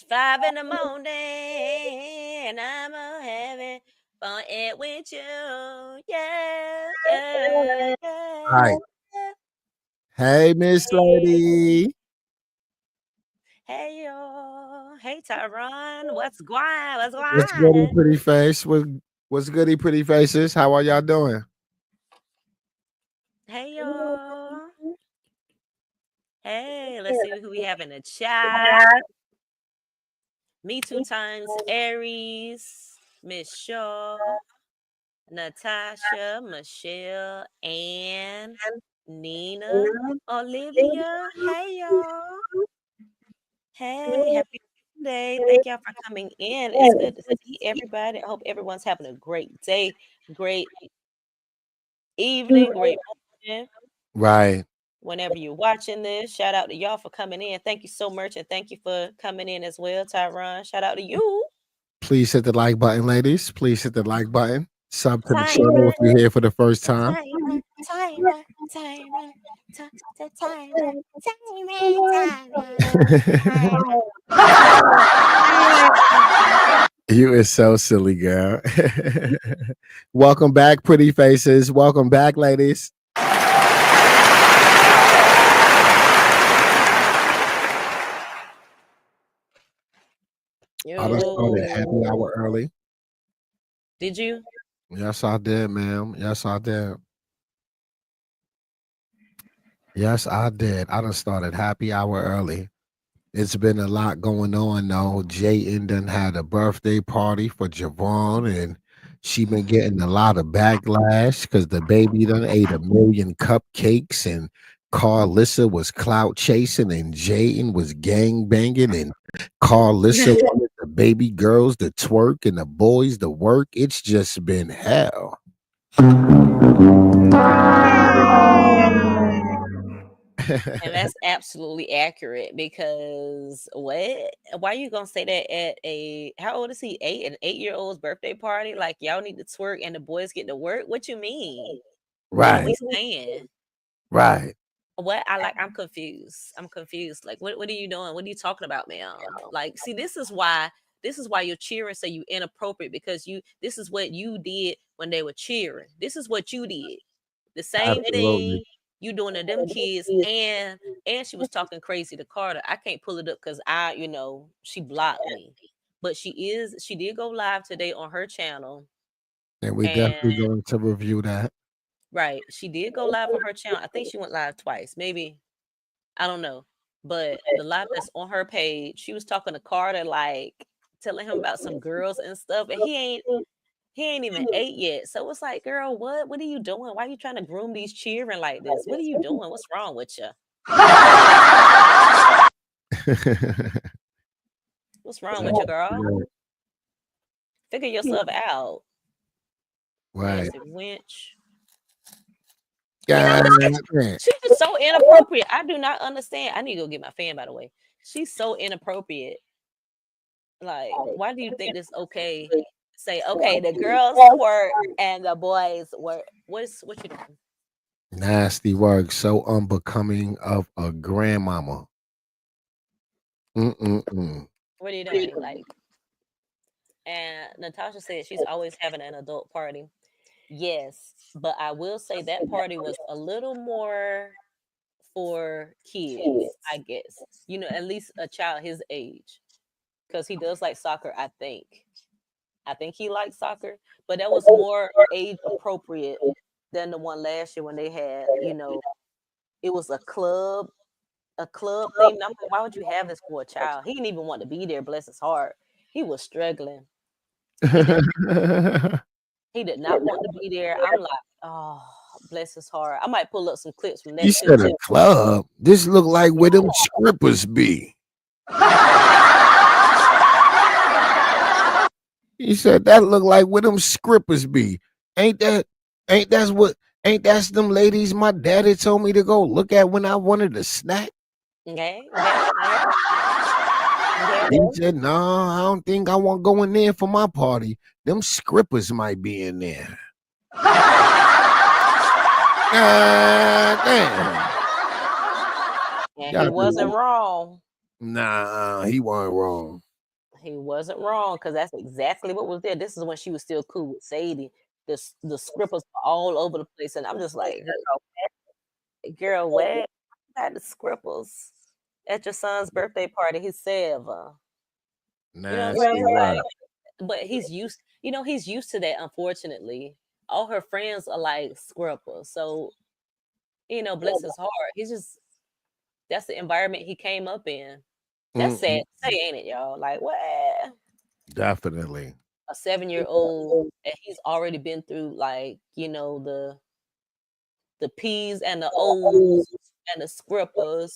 It's 5 in the morning, and I'm having fun it with you. Yeah, yeah, yeah. Right. Hey, Miss Hey, Lady. hey, yo. Hey, Tyron. What's going? What's What's goody, going? pretty face? What's goody, pretty faces? How are y'all doing? Hey, yo. Hey, let's see who we have in the chat. Me two times Aries, Miss Shaw, Natasha, Michelle, Ann, Nina, Olivia. Hey, y'all. Hey, happy Sunday. Thank y'all for coming in. It's good to see everybody. I hope everyone's having a great day, great evening, great morning. Right. Whenever you're watching this, shout out to y'all for coming in. Thank you so much. And thank you for coming in as well, Tyron. Shout out to you. Please hit the like button, ladies. Please hit the like button. Sub to the channel Tyron, if you're here for the first time. Tyron, Tyron, Tyron, Tyron, Tyron, Tyron, Tyron. You is so silly, girl. Welcome back, pretty faces. Welcome back, ladies. I done started happy hour Yo. early. Did you? Yes, I did, ma'am. Yes, I did. Yes, I did. I done started happy hour early. It's been a lot going on though. Jaden done had a birthday party for Javon, and she been getting a lot of backlash because the baby done ate 1,000,000 cupcakes, and Carlissa was clout chasing, and Jaden was gang banging, and Carlissa wanted the baby girls to twerk and the boys to work. It's just been hell. And that's absolutely accurate because what? Why are you gonna say that at a how old is he? An 8-year-old's birthday party? Like y'all need to twerk and the boys get to work? What you mean? What are Right, we saying? right. What I'm confused. I'm confused. Like what are you doing? What are you talking about, man? Like, see, this is why you're cheering so you inappropriate because this is what you did when they were cheering. This is what you did. The same Absolutely. thing you doing to them kids and she was talking crazy to Carter. I can't pull it up because she blocked me. But she did go live today on her channel. And we And definitely going to review that. right, she did go live on her channel. I think she went live twice, maybe. I don't know. But the live that's on her page, she was talking to Carter, like telling him about some girls and stuff. And he ain't even 8 yet. So it's like, girl, what are you doing? Why are you trying to groom these children like this? What are you doing? What's wrong with you? What's wrong with you, girl? Right. Figure yourself out. Right. Nasty wench. God, She's just so inappropriate. I do not understand. I need to go get my fan, by the way. She's so inappropriate. Like, why do you think this okay? Say, okay, the girls twerk and the boys work. What you doing? nasty work. So unbecoming of a grandmama. Mm-mm-mm. What are you doing? Like, and Natasha said she's always having an adult party. Yes, but I will say that party was a little more for kids, I guess. At least a child his age, because he does like soccer. I think he likes soccer, but that was more age appropriate than the one last year when they had, it was a club thing. And I'm like, why would you have this for a child? He didn't even want to be there. Bless his heart. He was struggling. He did. He did not want to be there. I'm like, oh, bless his heart. I might pull up some clips from You that too. said a club. This look like where them strippers be. He said that look like where them strippers be. Ain't that? Ain't that's what? Ain't that's them ladies my daddy told me to go look at when I wanted a snack? Okay, okay, okay, okay. He said, "No, I don't think I want to go in there for my party. Them strippers might be in there." God damn. And he Y'all wasn't do- wrong. Nah, he wasn't wrong. He wasn't wrong because that's exactly what was there. This is when she was still cool with Sadie. The scribbles were all over the place, and I'm just like, girl, what? Got the scribbles at your son's birthday party? He's 7. You know what I'm Nasty saying? work. Like, but he's used to that. Unfortunately, all her friends are like scribbles, so bless his heart. He's just that's the environment he came up in. That's sad Mm-mm. to say, ain't it, y'all? Like, what? Definitely. A 7-year-old, and he's already been through like, the P's and the O's and the scrippers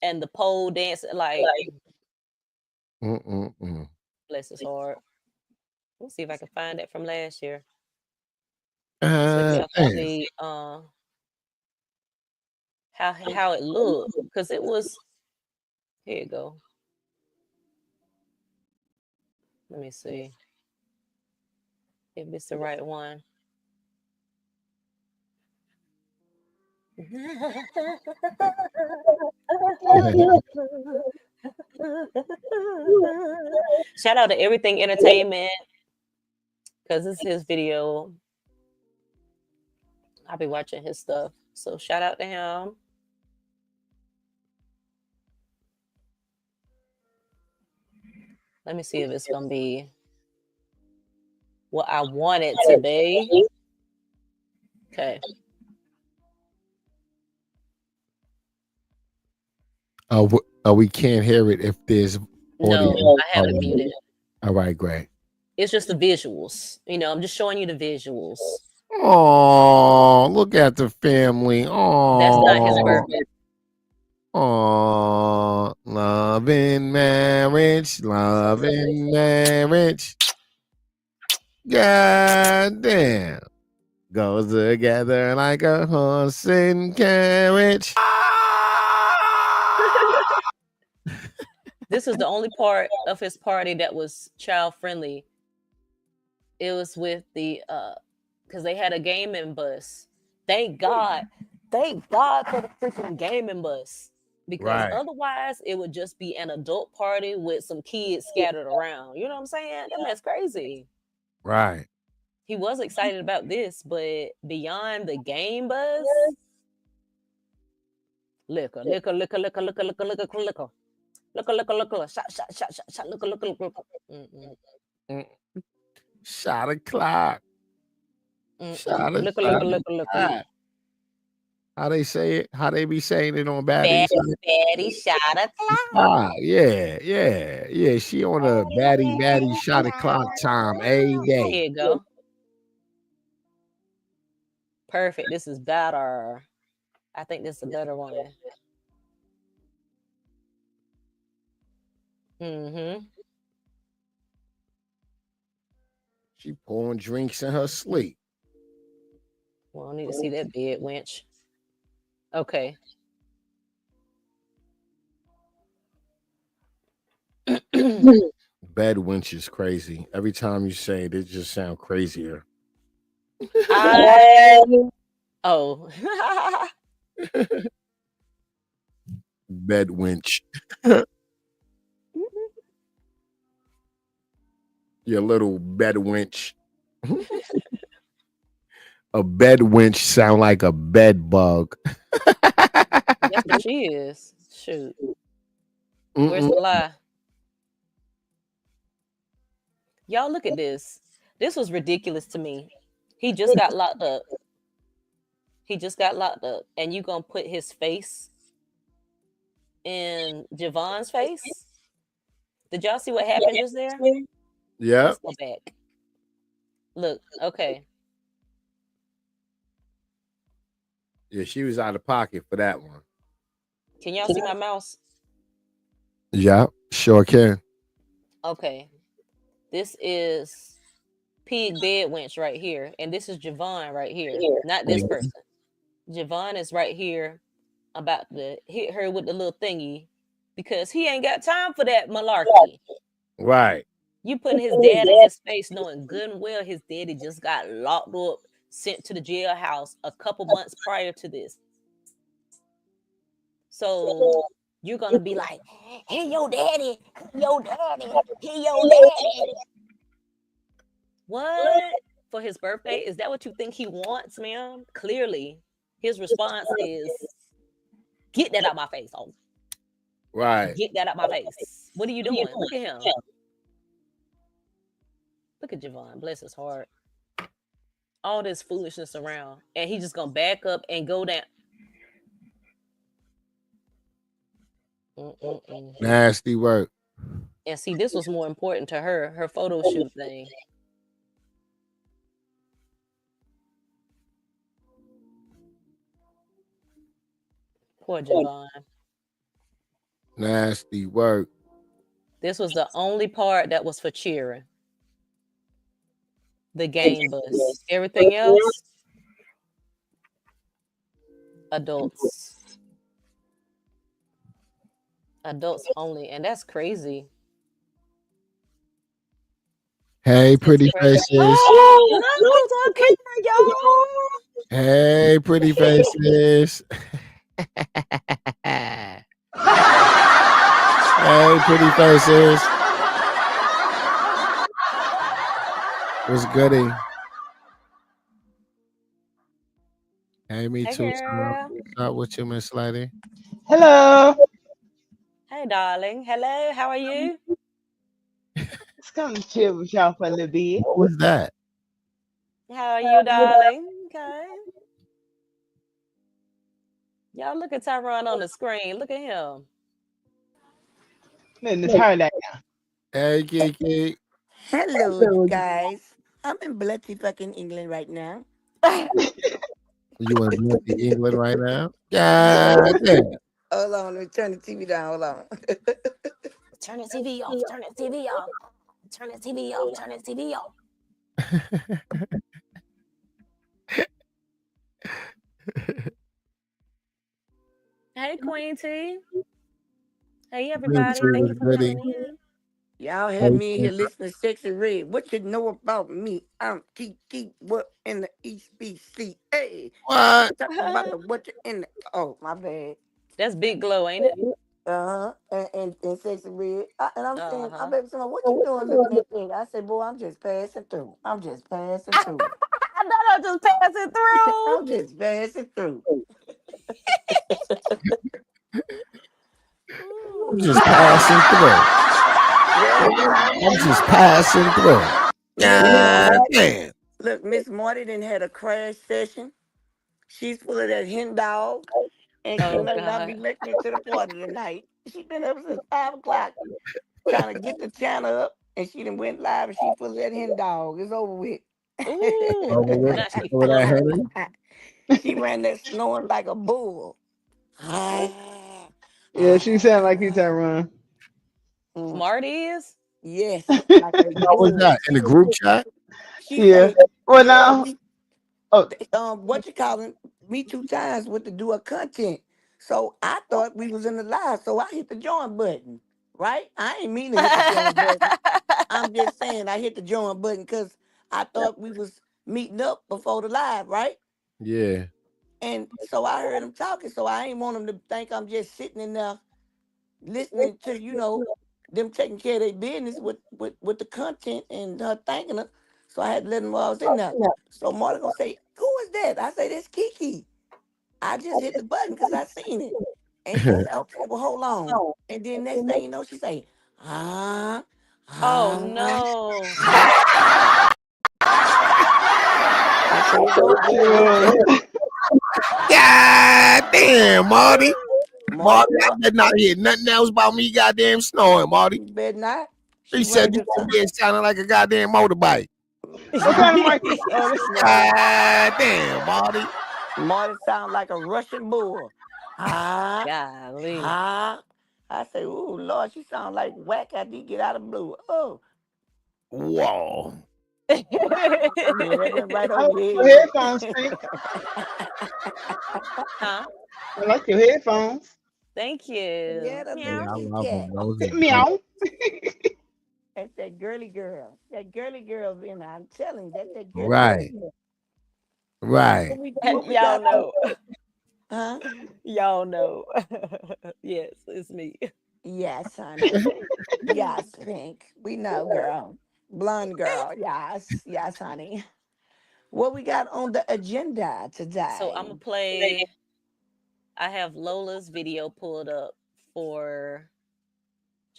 and the pole dance. Like, Mm-mm-mm. bless his heart. Let me see if I can find that from last year so y'all can Dang. see how it looked. Because it was here you go. Let me see if it's the right one. Shout out to Everything Entertainment because it's his video. I'll be watching his stuff. So shout out to him. Let me see if it's gonna be what I want it to be. Okay. We can't hear it if there's audio. No, I have it muted. All right, great. It's just the visuals. I'm just showing you the visuals. Oh, look at the family. That's not his Oh, birthday. oh, love in marriage, love in marriage. God damn. Goes together like a horse and carriage. This is the only part of his party that was child friendly. It was with the because they had a gaming bus. Thank God. Thank God for the freaking gaming bus. Because Right, otherwise it would just be an adult party with some kids scattered around. You know what I'm saying? That's crazy. right. He was excited about this, but beyond the game bus, liquor, liquor, liquor, liquor, liquor, liquor, liquor, liquor, liquor, liquor, liquor, shot, shot, shot, shot, shot, liquor, liquor, liquor. Mm-mm, Mm. Shot o'clock. mm-mm. Shot Liquor, liquor, o'clock. liquor, liquor. How they say it? How they be saying it on Baddies? Fatty, fatty, shot o'clock. Ah, yeah, yeah, yeah. She on a baddie shot o'clock time a day. Here you go. Perfect. This is better. I think this is a better one. Mm-hmm. She pouring drinks in her sleep. Well, I need to see that bed wench. Okay. Bed winch is crazy. Every time you say it, it just sound crazier. I oh Bed winch. Your little bed winch. A bed winch sound like a bed bug. that's what she is. Shoot. Where's Mm-mm. the lie? Y'all look at this. This was ridiculous to me. He just got locked up. He just got locked up. And you gonna put his face in Javon's face? Did y'all see what happened just there? Yeah. Let's go back. Look, okay. Yeah, she was out of pocket for that one. Can y'all see my mouse? Yeah, sure can. Okay. This is Pig Bed Wench right here. And this is Javon right here. Not this Mhm. person. Javon is right here about to hit her with the little thingy because he ain't got time for that malarkey. Right. You putting his dad in his face knowing good and well his daddy just got locked up, sent to the jailhouse a couple months prior to this. So you're gonna be like, "Hey, your daddy, hey, your daddy, hey, your daddy." What? For his birthday? Is that what you think he wants, ma'am? Clearly, his response is, "Get that out my face, oh, Right. get that out my face." What are you doing? Look at him. Look at Javon. Bless his heart. All this foolishness around, and he just gonna back up and go down. Mm-mm-mm. Nasty work. And see, this was more important to her, her photo shoot thing. Poor Javon. Nasty work. This was the only part that was for cheering. The game bus. Everything else, adults. Adults only. And that's crazy. Hey, It's pretty crazy. faces. Oh, look at the camera, y'all. Hey, pretty faces. Hey, pretty faces. What's goody? Hey, me Hey, too. So, girl. what's up with you, Miss Lady? Hello. Hey, darling. Hello. How are you? Just come to chill with y'all for a little bit. What was that? How are you, darling? Okay. Y'all look at Tyron on the screen. Look at him. Letting this her down. Hey, Kiki. Hello, guys. I'm in bloody fucking England right now. You in bloody England right now? Yeah. God damn. Hold on, let me turn the TV down. Hold on. Turn the TV off. Turn the TV off. Turn the TV off. Turn the TV off. Hey, Queen T. Hey, Me everybody. too. Thank you What's for goody? coming in. Y'all had Hey, me in here listening to Sexy Red. What you know about me? I'm Kiki. What in the HBC? Hey, what? talk about the what you in the. Oh, my bad. That's Big Glow, ain't it? And Sexy Red. And I'm saying, I Uh-huh. bet someone, what you doing looking at that? I said, boy, I'm just passing through. I'm just passing through. I thought I was just passing through. I'm just passing through. I'm just passing through. Well, I'm just passing through. Miss God Marty. damn. Look, Miss Marty done had a crash session. She's full of that hen dog, and she Oh, may not be God. making it to the party tonight. She been up since 5 o'clock trying to get the channel up, and she done went live, and she full of that hen dog. It's over with. Ooh. Over with. Now she Over full that of it. headache. She ran there snoring like a bull. Ah, Yeah, she sound ah. like you, Tyrone. Mm, Smarty is? yes, like a How was bull. that? In the group chat? She Yeah. say, Well, "Yeah, now, we oh, what you calling me 2 times with to do a content. So I thought we was in the live, so I hit the join button. Right? I ain't mean to hit the join button. I'm just saying I hit the join button because I thought we was meeting up before the live, right? Yeah. And so I heard him talking, so I ain't want him to think I'm just sitting in there listening to, them taking care of their business with the content and her thanking her. So I had to let him know I was in there. So Marta gonna say, "Who is that?" I say, "That's Kiki." I just hit the button because I seen it. And she said, "Okay, well, hold on." And then next thing you know, she say, "Ah, Oh, ah, no. ah." I say, "It's over with, yeah. Marty." God damn, Marty. Marty Marty, I go, better not hear nothing else about me goddamn snoring, Marty. "You better not." He She said ran you the over there sounding like a goddamn motorbike. What kind of mic you on? Smart. God damn, Marty. Marty sound like a Russian bull. Ah, Golly. ah. I say, "Ooh, Lord, she sound like whack after you get out of blue." Oh, Whoa. yeah, that went right I over like your your head. headphones, Pink. Huh? I like your headphones. Thank Yeah, you. that Hey, little Meow. I kitty love cat. them. Those are good. Meow. That's that girly girl. That girly girl in there. I'm telling you, that's that girly girl. Right. Right. What we Y'all got? know. Huh? Y'all know. Yes, it's me. Yes, honey. Yes, Pink. We know, girl. Blonde girl. Yes. Yes, honey. What we got on the agenda So I'm today? gonna play. I have Lola's video pulled up for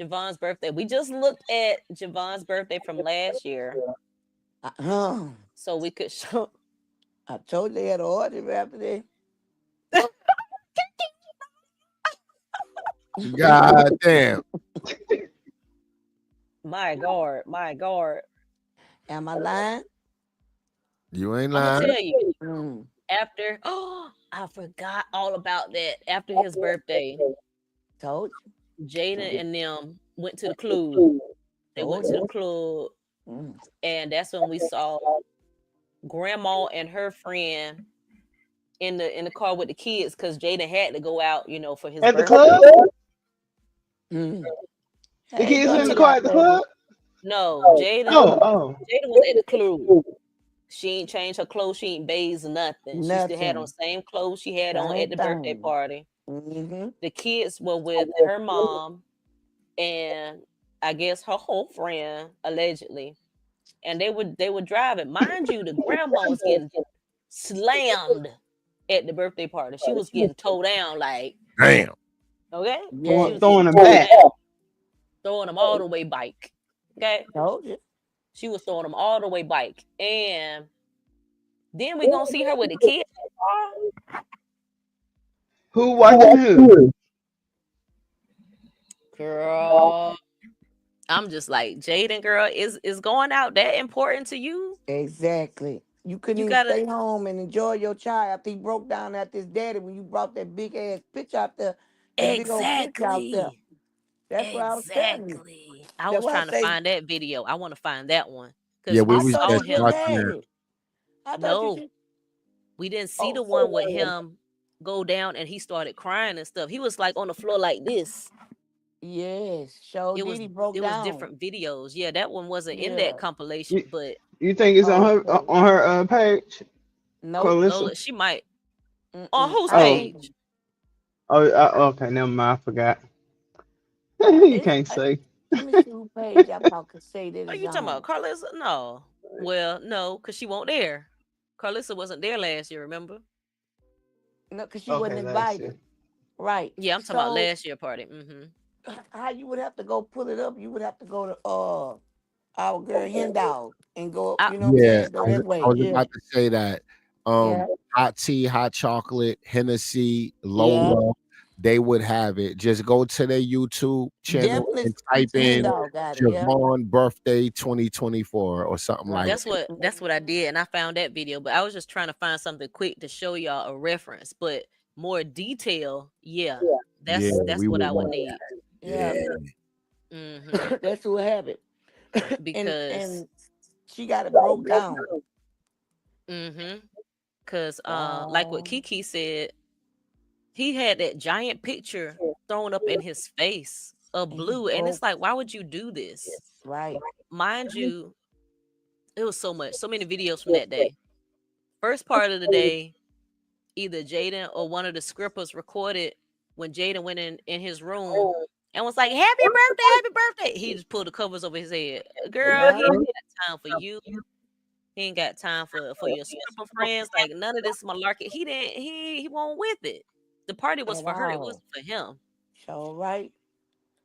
Javon's birthday. We just looked at Javon's birthday from last year, Uh-huh. so we could show. I told you they had an order after that. God damn. My God, my God. Am I lying? You ain't I'm gonna lying. tell you. Mm. After, oh, I forgot all about that. After his birthday, Told Jaden you. and them went to the club. They went Told to the you. club, Mm. and that's when we saw Grandma and her friend in the car with the kids because Jaden had to go out, for his At the birthday. club? Mm. The Hey, kids He in the took daughter, car y'all at the baby. club? no Oh, Jaden. oh. Jaden was at the club. She ain't changed her clothes. She ain't bathed nothing. She still had on the Nothing. same clothes she had on Same at the birthday thing. party. Mm-hmm. The kids were with her mom and I guess her whole friend allegedly, and they were driving. Mind you, the grandma was getting slammed at the birthday party. She was getting towed down, like Damn. okay, she Throwing, was Yes. getting throwing them towed back. down, throwing them all the way bike. Okay, Told you. she was throwing them all the way bike, and then we gonna see her with the kids. Who watching who? Girl, I'm just like Jaden. Girl, is going out that important to you? Exactly. You couldn't You even gotta stay home and enjoy your child after he broke down at his daddy when you brought that big ass picture out there, that big old picture out there. exactly. That's what I was telling you. Exactly. I That's was why I trying to say find that video. I want to find that one Yeah, because we we I was thought saw just you just him. watching had that. it. I thought you No, just we didn't see the oh one with him go down and he started crying and stuff. He was like on the floor like this. yes. Show It did was he broke it was down. different videos. Yeah, that one wasn't in that Yeah. compilation, You, but you think it's Okay. on her page? Nope. Carlissa? Lola, she might on Mm-mm. whose I Oh, can't. page? okay. Never mind. I forgot. You It's, can't say. let me see who page I about to say that Are is you talking on. about Carlissa? No. Well, no, because she won't there. Carlissa wasn't there last year, remember? No, because she wasn't Okay, let's see. invited. Right. Yeah, I'm talking about So last year party. how you would have to go pull it up, you would have to go to our girl Hen Dog and go, I you know what I'm Yeah, saying? Go that I way. was Yeah. about to say that. Yeah. Hot tea, hot chocolate, Hennessy, Yeah. Lola, they would have it. Just go to their YouTube channel Definitely and type Hen in Dog got it. Yeah. Javon birthday 2024 or something like Right. that's what I did, and I found that video. But I was just trying to find something quick to show y'all a reference, but more detail. Yeah, yeah, that's we what would I would want need. yeah. Yeah. hmm That's who have it. and Because and she got it broke down. hmm because like what Wow. Kiki said, he had that giant picture thrown up in his face of And he blue, and it's broke. like, why would you do this? Right. Mind you, it was so many videos from that day. First part of the day, either Jaden or one of the scrippers recorded when Jaden went in his room and was like, happy birthday. He just pulled the covers over his head. Girl, he Yeah. ain't got time for you. He ain't got time for your stripper friends. Like none of this malarkey. He didn't he won't with it. The party was At for her. It all. wasn't for him. So right.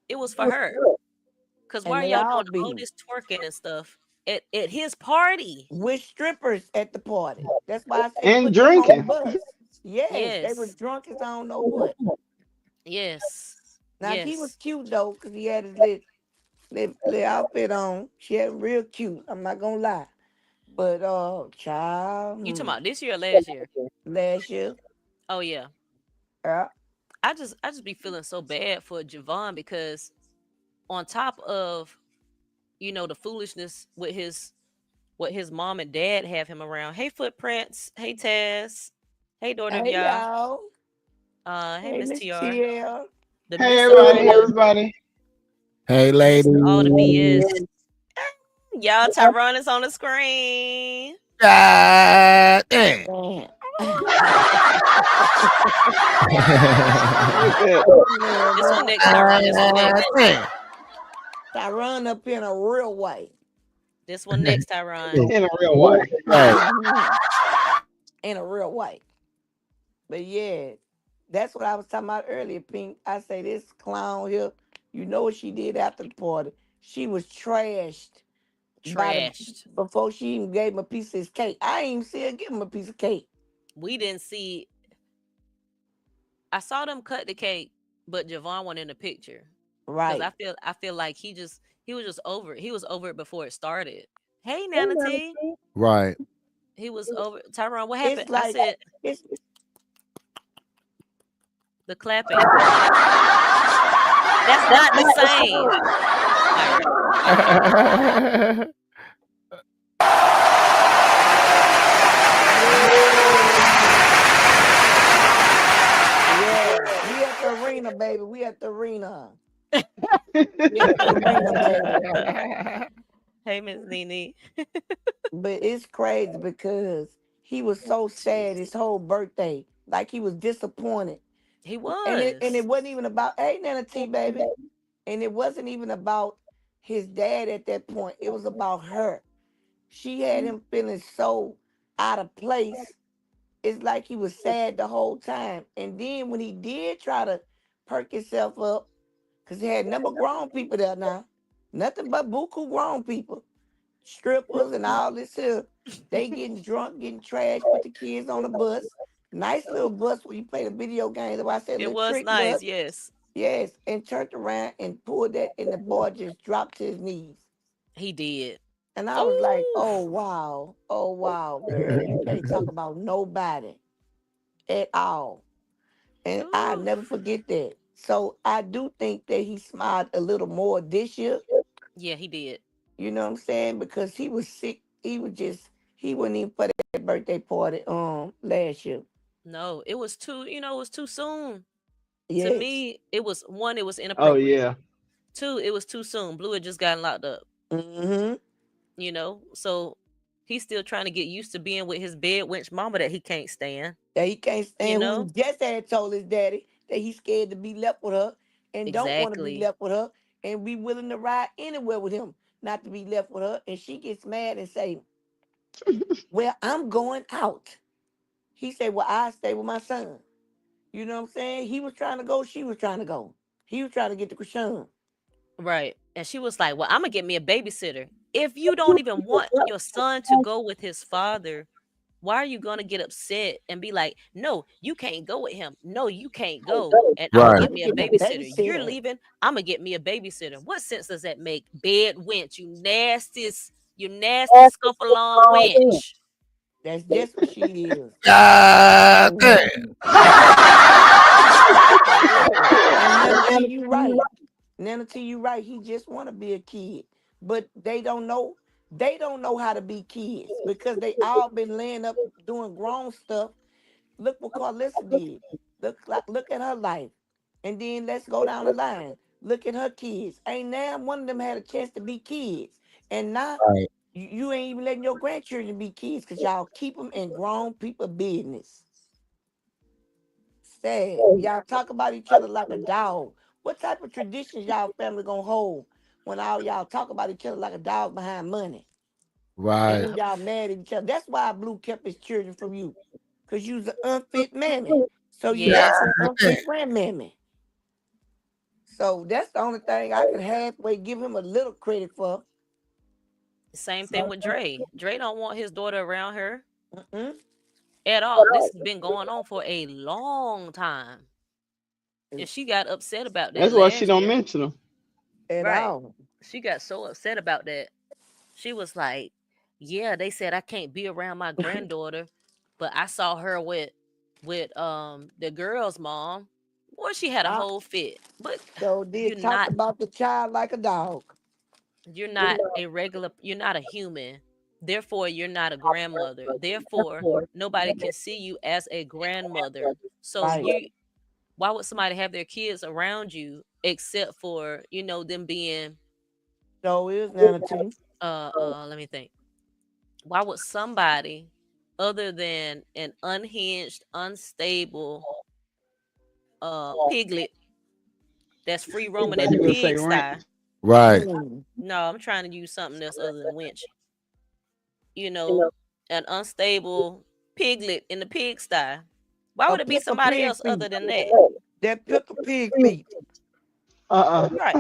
It was for her. Cause why And are they y'all all doing all be this twerking and stuff at his party? with strippers at the party. That's why I say And put them on the drinking. bus. Yes, they were Yes. drunk as I don't know what. Yes. Now he was Yes. cute though, cause he had his little outfit on. She had him real cute. I'm not gonna lie. But child, You talking about this year or last year? last year, Oh yeah. yeah, I just be feeling so bad for Javon because on top of the foolishness with his what his mom and dad have him around. Hey footprints. Hey Taz. Hey daughter of hey y'all. y'all, Hey hey Miss Miss TR. TL, The Hey, midst of all everybody. Hey, the everybody. Hey midst lady. of all the BS. Y'all Tyrone is on the screen. God damn. man. Look at Man, This one boy. next, Tyron. This one next. I run up in a real way. This one next, Tyron. in a real way. Mhm. In a real way. But yeah, that's what I was talking about earlier, Pink. I say this clown here, you know what she did after the party? She was trashed by the Trashed. before she even gave him a piece of his cake. I ain't even see her give him a piece of cake. We didn't see. I saw them cut the cake, but Javon wasn't in the picture because Right. I feel like he was just over it. He was over it before it started. Hey, Nana T. Right. He was over. Tyron, what happened? It's I like said it's the clapping. That's not the same. All right. yeah. We at the arena, baby. We at the arena. We at the arena, baby. Hey, Miss Nene. But it's crazy because he was so sad his whole birthday. Like he was disappointed. He And it was. wasn't even about hey Nana T baby. And it wasn't even about his dad at that point. It was about her. She had him feeling so out of place. It's like he was sad the whole time. And then when he did try to perk himself up, because he had number grown people there now. Nothing but buku grown people. Strippers and all this here. They getting drunk, getting trashed, put the kids on the bus. Nice little bus where you play the video games. I said It little was trick nice. bus. Yes, Yes, and turned around and pulled that, and the boy just dropped to his knees. he did. And I was like, Oh, oh wow, girl, you can't talk about nobody at all. And I ooh. never forget that. So I do think that he smiled a little more this year. Yeah, he did. You know what I'm saying? Because he was sick. He wasn't even for that birthday party last year. No, it was too. It was too soon. To Yes. me, it was one. It was Oh inappropriate. yeah. Two, it was too soon. Blue had just gotten locked up. Mm-hmm. So he's still trying to get used to being with his bed wench mama that he can't stand. That he can't You stand who he know just had told his daddy that he's scared to be left with her and don't want to be exactly. left with her and be willing to ride anywhere with him, not to be left with her. And she gets mad and say, well, I'm going out. He said, well, I stay with my son. You know what I'm saying? He was trying to go, she was trying to go. He was trying to get to Krishan. Right. And she was like, "Well, I'm gonna get me a babysitter. If you don't even want your son to go with his father, why are you gonna get upset and be like, no, you can't go with him. No, you can't go. And I'm gonna Right. get I'm me a getting a babysitter. You're babysitter. leaving. I'm gonna get me a babysitter. What sense does that make? Bed wench, you nasty scuffle along wench. That's just what she is. God damn. For real. And Nana T, you right. Nana T, you right. He just want to be a kid, but they don't know. They don't know how to be kids because they all been laying up doing grown stuff. Look what Carlissa did. Look at her life, and then let's go down the line. Look at her kids. Ain't now one of them had a chance to be kids, and now Right. you ain't even letting your grandchildren be kids because y'all keep them in grown people business. Sad. Y'all talk about each other like a dog. What type of traditions y'all family gonna hold when all y'all talk about each other like a dog behind money? And Right. then y'all mad at each other. That's why Blue kept his children from you. Cause you's an unfit mammy. So you Yes. left an unfit grandmammy. So that's the only thing I can halfway give him a little credit for. Same thing with Dre. Dre don't want his daughter around her Mm-mm. at all. This has been going on for a long time. And she got upset about that That's why she last don't year. mention them. At Right. all. She got so upset about that. She was like, "Yeah, they said I can't be around my granddaughter, but I saw her with the girl's mom. Boy, she had a I whole fit. But so you're did talked not about the child like a dog. you're not a human. Therefore, you're not a grandmother. Therefore, nobody can see you as a grandmother. So Right. why would somebody have their kids around you except for, them being So is Nana T. let me think. Why would somebody other than an unhinged, unstable piglet that's free roaming Thought in the you gonna say pigsty. ranch. Right. Mm. No, I'm trying to use something else other than winch. You know, an unstable piglet in the pigsty. Why A would it be pickle somebody pig else feet. other than that? That pickle pig feet. Right.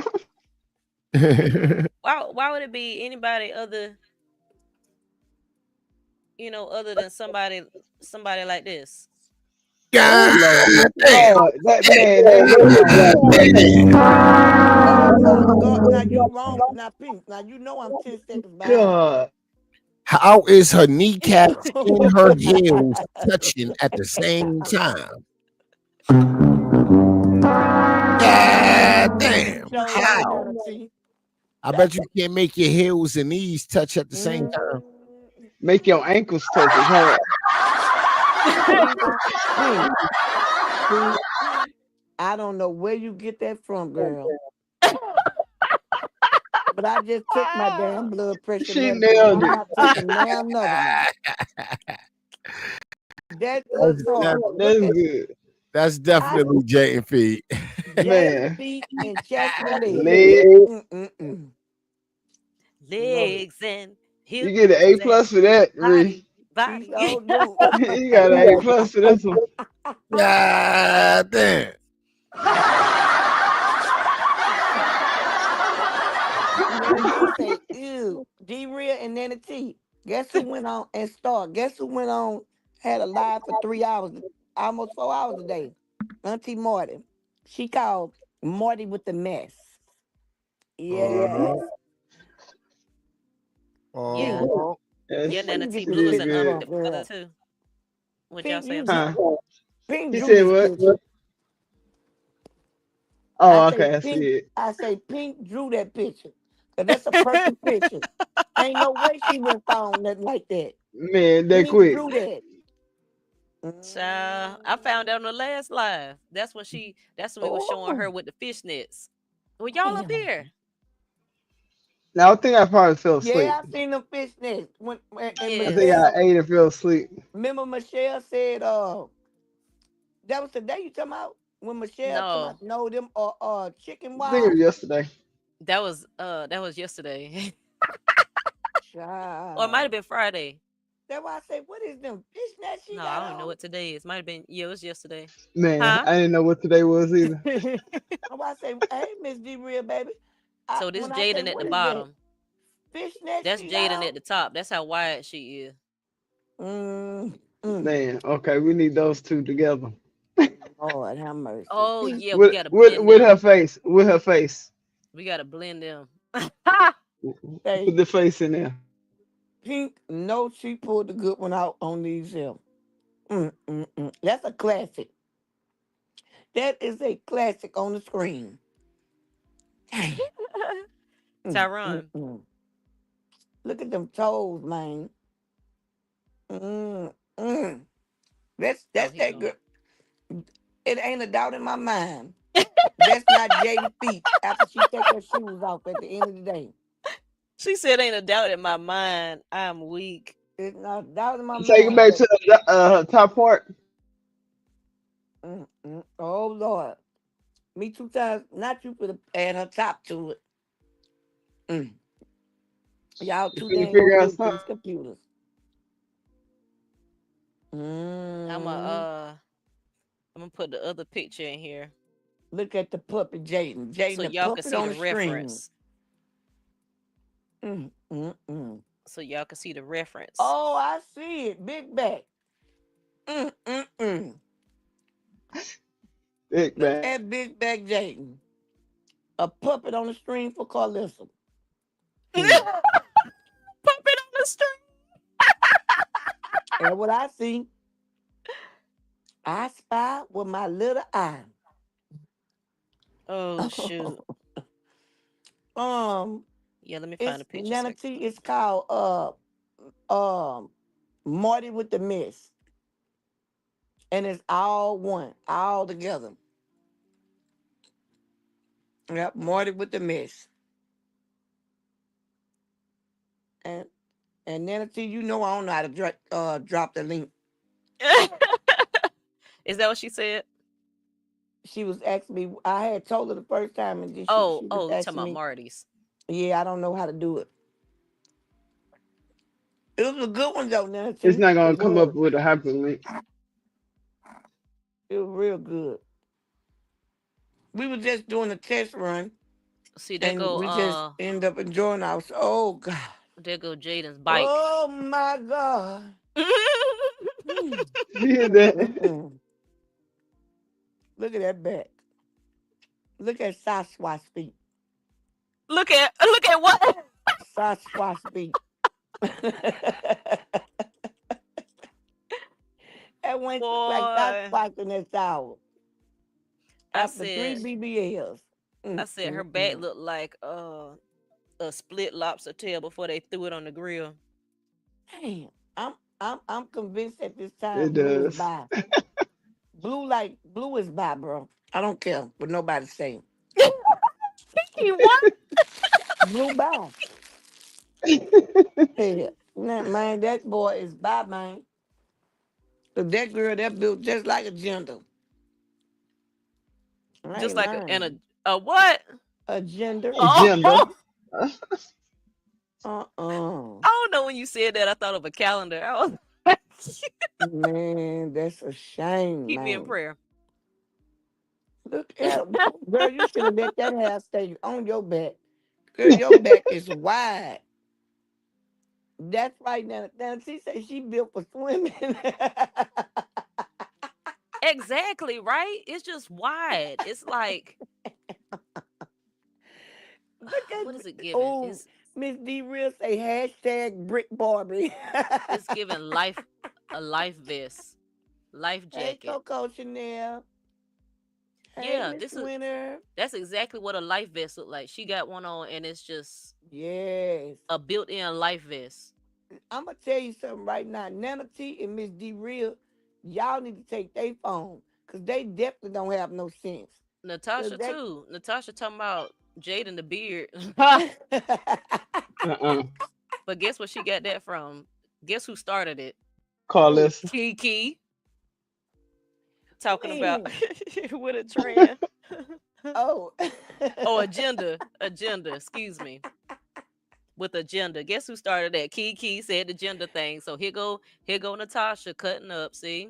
Uh-uh. Why would it be anybody other, other than somebody like this? Oh God Lord. damn. Lord, that man, that head on point. God, now you wrong. Now, Pink, now you know I'm 10 seconds behind. God. How is her kneecaps and her heels touching at the same time? God You damn. show right How? now, see. I bet you can't make your heels and knees touch at the same time. Make your ankles touch. It's hard. Pink, Pink, Pink. I don't know where you get that from, girl. But I just took my damn blood pressure She medicine. nailed I'm it. not taking now another one. That looks That's, horrible. Look That's at good. that's I definitely Jaden feet. Jaden Man. feet and chastity legs. Leg. Mm-mm-mm. Lord, Legs and You hips get an A and plus for that, Ree. body, she body. so do. You got an A plus for this one. God damn. Nana T say, ew, D-Real and Nana T. Guess who went on and start? Guess who went on, had a live for 3 hours, almost 4 hours a day? Auntie Marty. She called Marty with the mess. Yes. Oh, Yeah. Pink, oh. Yeah, Yes, where Nana you T. get she this Blue is did an picture good. from, unstable mother girl? too. What y'all Pink, say? I'm you Huh? sorry. Pink He drew said this what? picture. Oh, okay, I see Pink, it. I say Pink drew that picture. Cause that's a perfect picture. Ain't no way she went found nothing like that. Man, that Pink quick. drew that. Child, I found out on the last live. That's when we was showing Oh, her with the fishnets. Well, y'all up damn. here. Now I think I probably fell asleep. Yeah, I seen them fishnets. And I think Yes. I Michelle, ate and fell asleep. remember Michelle said, that was the day you talking about? When Michelle talking No. about, no, them chicken I think it wise? was yesterday. That was yesterday. Or it might have Child. been Friday. That's why I say, what is them fishnets she No, I got don't even know on? what today is. Might have been, yeah, it was yesterday. Man, Huh? I didn't know what today was either. That's why I say, hey, Miss D Real, baby. So this When I say, Jaden at the what is that? bottom. Fishnet That's she got Jaden on? at the top. That's how wide she is. Mm, mm. Man, okay, we need those two together. Lord have mercy. Oh Pink, yeah, we gotta blend With her them. face. With her face. We gotta blend them. Put say, the face in there. Pink, no, she pulled the good one out on these here. That's a classic. That is a classic on the screen. Dang. Tyron. Mm. Look at them toes, man. Mm, mm. Oh, That's he that gone. good. It ain't a doubt in my mind. That's not Jaden feet after she take her shoes off at the end of the day. She said, "Ain't a doubt in my mind. I'm weak." It's not a doubt in my Take it mind back that to the top part. oh Lord. Me 2 times, not you could add her top to it. Mm. Y'all You too finna dang figure out good with something. these computers. I'm a Mm. uh, I'm gonna put the other picture in here Look at the puppet Jaden. so Jaden the y'all can puppet see on the the string. reference. Mm, mm, mm. So y'all can see the reference. Oh, I see it. Big back. Mm, mm, mm. Big Look man. at Big Back Jaden. A puppet on the string for Carlissa. Pop Mm. it on the string. And what I spy with my little eye. Oh shoot. um, Yeah, let me find it's a picture Nana so T. It's called Marty with the Mist, and it's all one, all together. Yep, Marty with the Mist, and And Nancy, you know I don't know how to drop the link. Is that what she said? She was asking me. I had told her the first time, and then Oh, she was oh, you talking asking about me. Marty's? Yeah, I don't know how to do it. It was a good one though, It's Nancy. not It gonna come up was. with a hyperlink. It was real good. We were just doing a test run, See, and we just ended up enjoying ourselves. Oh God. there go Jaden's bike. Oh my God. Mm. Hear that? Mm-mm. Look at that back. Look at Sasquatch feet. Look at what? Sasquatch feet. That one look like Boy, Sasquatch in that shower. I After three said BBLs. her back looked like a split lobster tail before they threw it on the grill. Damn. I'm convinced at this It time blue is does. by. Blue is by, bro. I don't care what nobody saying. Kiki, what? Blue by. Yeah. Nah, man, that boy is by, man. So that girl that built just like a gender. I Just ain't like lying. a what? A gender. Agenda. Oh, Uh-uh. I don't know when you said that. I thought of a calendar. I was like, Man, that's a shame, keep me in man. prayer. Look at girl, you should have let that hair stay on your back. Girl, your back is wide. That's right now. Now she said she built for swimming. Exactly, right? It's just wide. It's like, Look what is at it giving? oh Miss D Real say hashtag brick Barbie. It's giving a life vest, life Hey jacket. Coco Chanel. Hey Yeah, Miss Winter. that's exactly what a life vest look like. She got one on and it's just Yes. a built-in life vest. I'm gonna tell you something right now. Nana T and Miss D Real, y'all need to take their phone. Cause they definitely don't have no sense. Cause Natasha they too. Natasha talking about Jaden the beard. Uh-uh. But guess what she got that from? Guess who started it? Who? Carlos. Kiki. Talking about When? with a trend. Oh. Oh, agenda, excuse me. With agenda. Guess who started that? Kiki said the gender thing. So here go Natasha cutting up. See?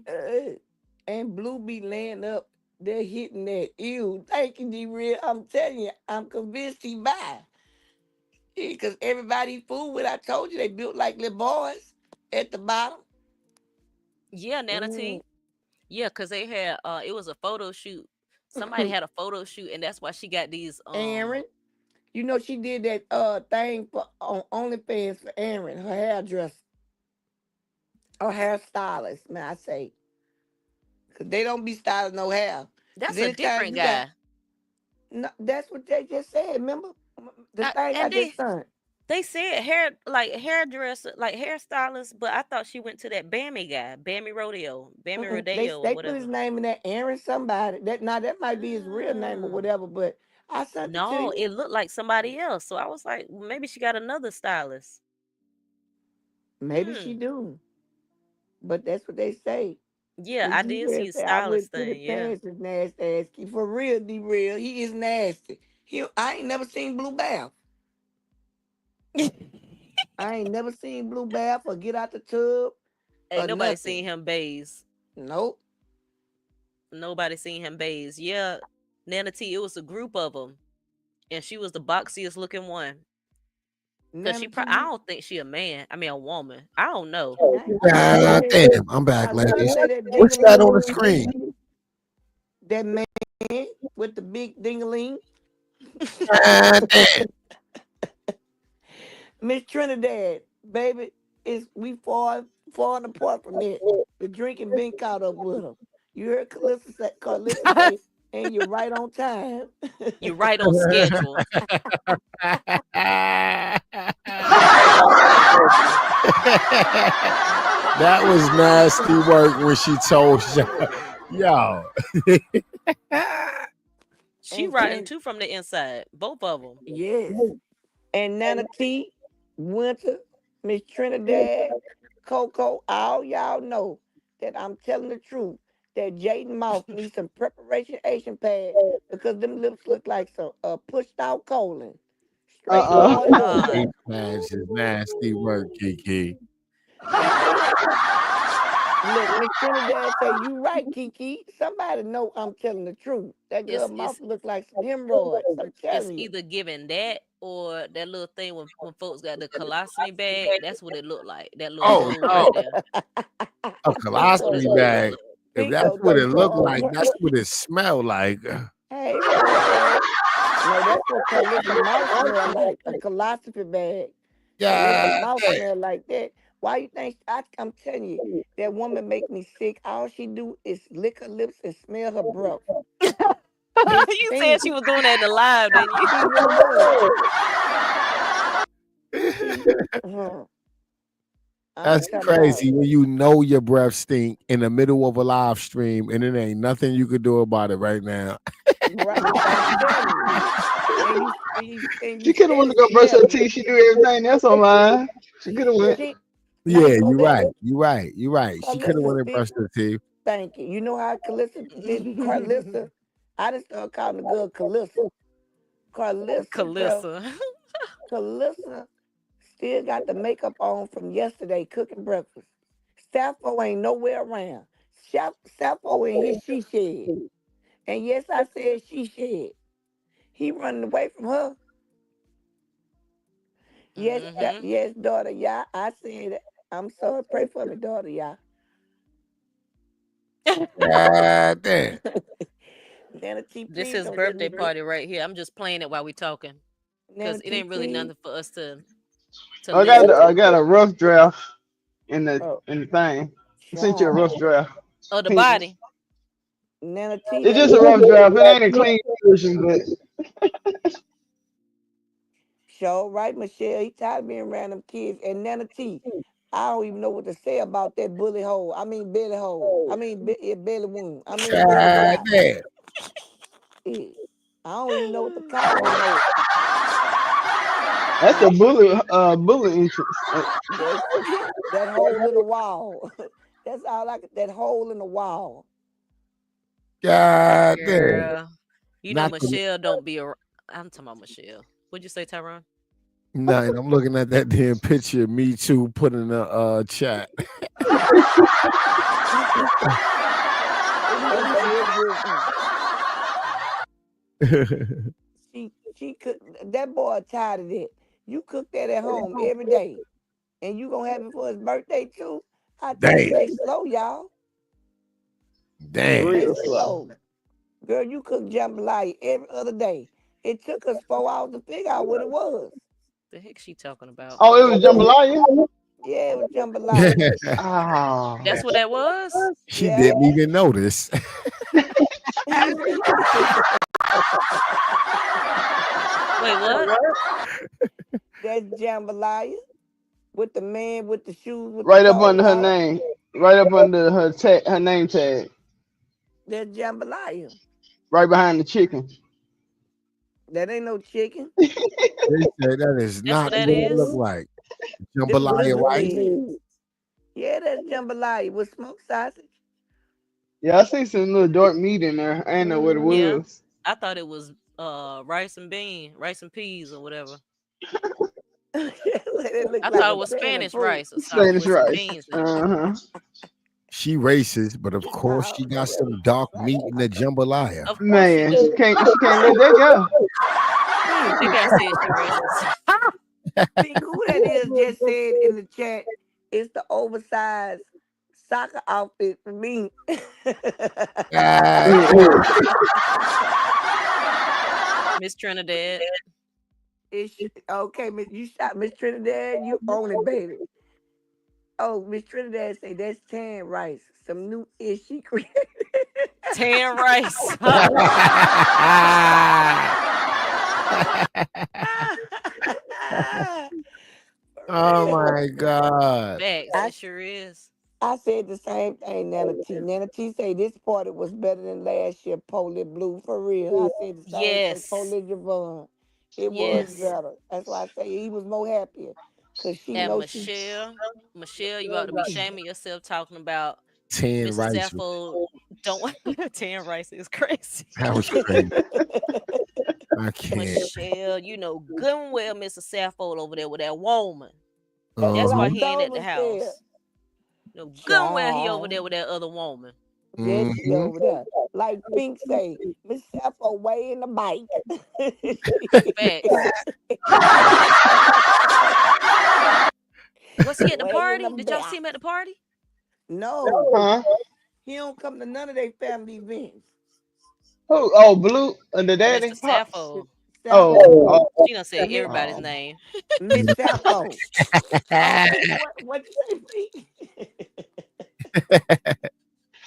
And Blue be laying up. They're hitting that. Ew. Thank you, D Real. I'm telling you, I'm convinced he by. Because everybody fool with. I told you they built like little boys at the bottom. Yeah, Nana Mm. T. Yeah, because they had it was a photo shoot. Somebody had a photo shoot, and that's why she got these Aaron. You know she did that thing for on OnlyFans for Aaron, her hairdresser, or hairstylist, man. I say, cause they don't be styling no hair. Cause that's a anytime different you got, guy. no, that's what they just said. Remember the thing I And just done. they said hair like hairdresser, like hairstylist, but I thought she went to that Bammy guy, Bammy Mm-mm. Rodeo or They put his whatever. name in there, Aaron somebody. That now that might be his real name or Ah. whatever, but I sent it to No, you. it looked like somebody else. So I was like, well, maybe she got another stylist. Maybe she Hmm. do, but that's what they say. Yeah, Miss I D did see Real a say I stylist wouldn't put thing. it Yeah. past his nasty ass. For real, D Real, he is nasty. I ain't never seen Blue Bath. I ain't never seen Blue Bath or get out the tub Ain't or nobody nothing. seen him bathe. Nope. Nobody seen him bathe. Yeah, Nana T. It was a group of them, and she was the boxiest looking one. Cause None I of don't think she a man. I mean a woman. I don't know. Now who God that? damn, I'm back, Now who ladies. say that What's that on the dingaling? screen? That man with the big dingaling? God damn. Miss Trinidad, baby, is we falling apart from that. The drinking been caught up with him. You heard Calissa say, and you're right on time. You're right on schedule. That was nasty work when she told y'all. She and rotten and too from the inside. Both of them. yes. And Nana T, Winter. Miss Trinidad, Coco, all y'all know that I'm telling the truth. That Jaden mouth needs some preparation Asian pads because them lips look like some pushed out colon. Straight Oh Uh-uh. going up. God. Eight pads is nasty work, Kiki. Kiki, look, Miss Trinidad say you right, Kiki. Somebody know I'm telling the truth. That girl It's mouth it's look like some hemorrhoids. I'm it's telling you. either giving that or that little thing when folks got the colostomy bag. That's what it looked like. That little Oh, hole right oh, there. a That's what it colostomy looked bag. like. If that's Pico what too it looked far. like, that's what it smelled like. Hey, Funday. No, that's what Calissa mouth smell like. A colostomy bag. Calissa God mouth damn. smell like that. Why you think I'm telling you, that woman make me sick. All she do is lick her lips and smell her breath. It You said stinks. she was doing that in the live, didn't you? She was. She I'm That's talking about crazy when you know your breath stink in the middle of a live stream and it ain't nothing you could do about it right now. right. I'm telling you. And you She could have went steady to go brush her smelling it. teeth. She do everything else on mine. She could have went. She now Yeah, you're right. Calissa, You're right. You're right. She could have Calissa went and still brushed her teeth. thank you. You know how Calissa did Carlissa? I just started calling the girl Calissa. Carlissa, bro. Calissa. Calissa still got the makeup on from yesterday cooking breakfast. Sappho ain't nowhere around. Sappho in his she shed. And yes, I said she shed. He running away from her. Yes, Hmm. yes, daughter, yeah. I said it. I'm sorry. Pray for me, daughter, yeah. God damn. Nana T, This please his don't let birthday me get party right here. I'm just playing it while we talking Nana because it T, ain't really please. nothing for us to I got listen I to. got a rough draft in the Oh, in the thing. I sent you a rough child. draft. Oh, the Pink. body. Nana T, It's that just a rough draft. It ain't a clean version, but show right, Michelle. He tired of being around them kids. And Nana T, I don't even know what to say about that bully hole. I mean belly hole. I mean belly wound. I mean belly God flap. damn. Eh, I don't even know what to call it no more. that's a bullet entrance. That's that hole in the wall. That's all I could. That hole in the wall. God damn. Girl, you know Not the Michelle don't be a. I'm talking about Michelle. What'd you say, Tyrone? nothing. I'm looking at that damn picture of me too put in the chat. It looked miserable. She could. That boy tired of it. You cook that at home every day, and you gonna have it for his birthday too. I tell you, Damn. they slow, y'all. Damn. They Real slow. slow. Girl, you cook jambalaya every other day. It took us 4 hours to figure out what it was. The heck she talking about? Oh, it was jambalaya. Yeah, it was jambalaya. That's Oh, what that was. She Yeah. didn't even notice. Wait, what? That's jambalaya with the man with the shoes with the right up tall under her top. name. Right up under her tag, her name tag. That's jambalaya. Right behind the chicken. That ain't no chicken. They said that is That's not what that what it looked is. like. Them Jambalaya gizzard rice. legs. Yeah, that's jambalaya with smoked sausage. Yeah, I see some little dark meat in there. I didn't know what it Mm-hmm. Yeah, was. I thought it was rice and peas or whatever. It look I like thought a it was pan of Spanish fruit. rice or something Spanish with some rice. beans in it. Uh-huh. She racist, but of course I she don't know got what. some dark meat in the jambalaya. Of course she Man, do. she can't let that go. Pink. That guy said she racist. Pink, who that is just said in the chat, it's the oversized soccer outfit for me. God Mm-mm. damn. Miss Trinidad. It's okay, you shot Miss Trinidad, you own it, baby. Oh, Miss Trinidad say that's tan rice, some new ish she created. Tan rice. For Oh real. my God. Facts. I, It sure is. I said the same thing, Nana T. Nana T say this party was better than last year, Polish Blue. For real. I said the same thing, Yes. Polish Javon. It was Yes. better. That's why I say he was more happier. Cause she And knows she Michelle, you ought to be shaming yourself talking about 10 Mrs. rice. Sappho. Don't want 10 rice is crazy. That was crazy. I can't. Michelle, you know good and well Mrs. Sappho over there with that woman. That's what That's I why Uh-huh. he ain't told at the Michelle. house. You know good and well he over there Child. with that other woman. There she Mm-hmm. over there. Like Pink say, Miss Sappho way in the bike. Facts. Was he at the Way in the party? Did y'all back. see him at the party? No, Huh? he don't come to none of their family events. Who? Oh, Blue and the Mr. daddy pops. Miss Sappho. Oh, Sappho. oh, She done said Miss everybody's oh. name. Miss Sappho. Oh, what you say, Pink?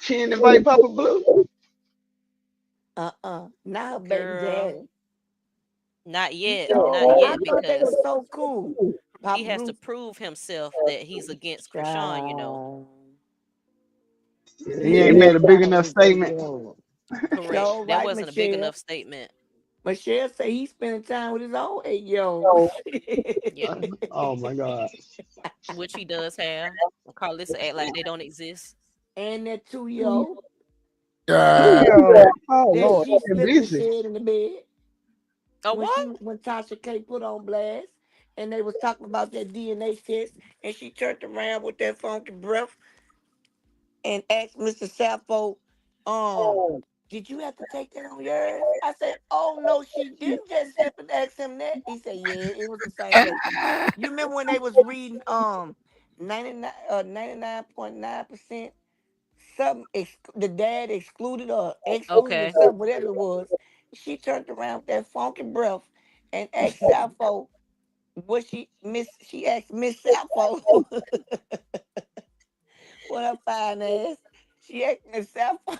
She didn't invite Papa Blue. Not her baby Girl, daddy. not yet. Not No, I yet thought they because were so cool. he Papa has to Blue. prove himself that he's against Krishan, you know. Child. He He ain't ain't made a big trying to enough reach that statement. girl. Correct. Sure, That right, wasn't a big Michelle. enough statement. Michelle say he's spending time with his own 8-year-old. Yeah. Oh my God. Which he does have. Carlissa act like they don't exist. And that 2-year-old 2 year old. Oh that Lord, she they're flipped and busy. said in the bed Oh when what? when Tasha K put on blast and they was talking about that DNA test and she turned around with that funky breath and asked Mr. Sappho, um, did you have to take that on yours? I said, oh no, she didn't just slip and ask him that. He said, yeah, it was the same day. You remember when they was reading 99.9% something the dad excluded or excluded or Okay. something, whatever it was. She turned around with that funky breath and asked Sappho what she asked Miss Sappho what her fine ass. She asked Miss Sappho.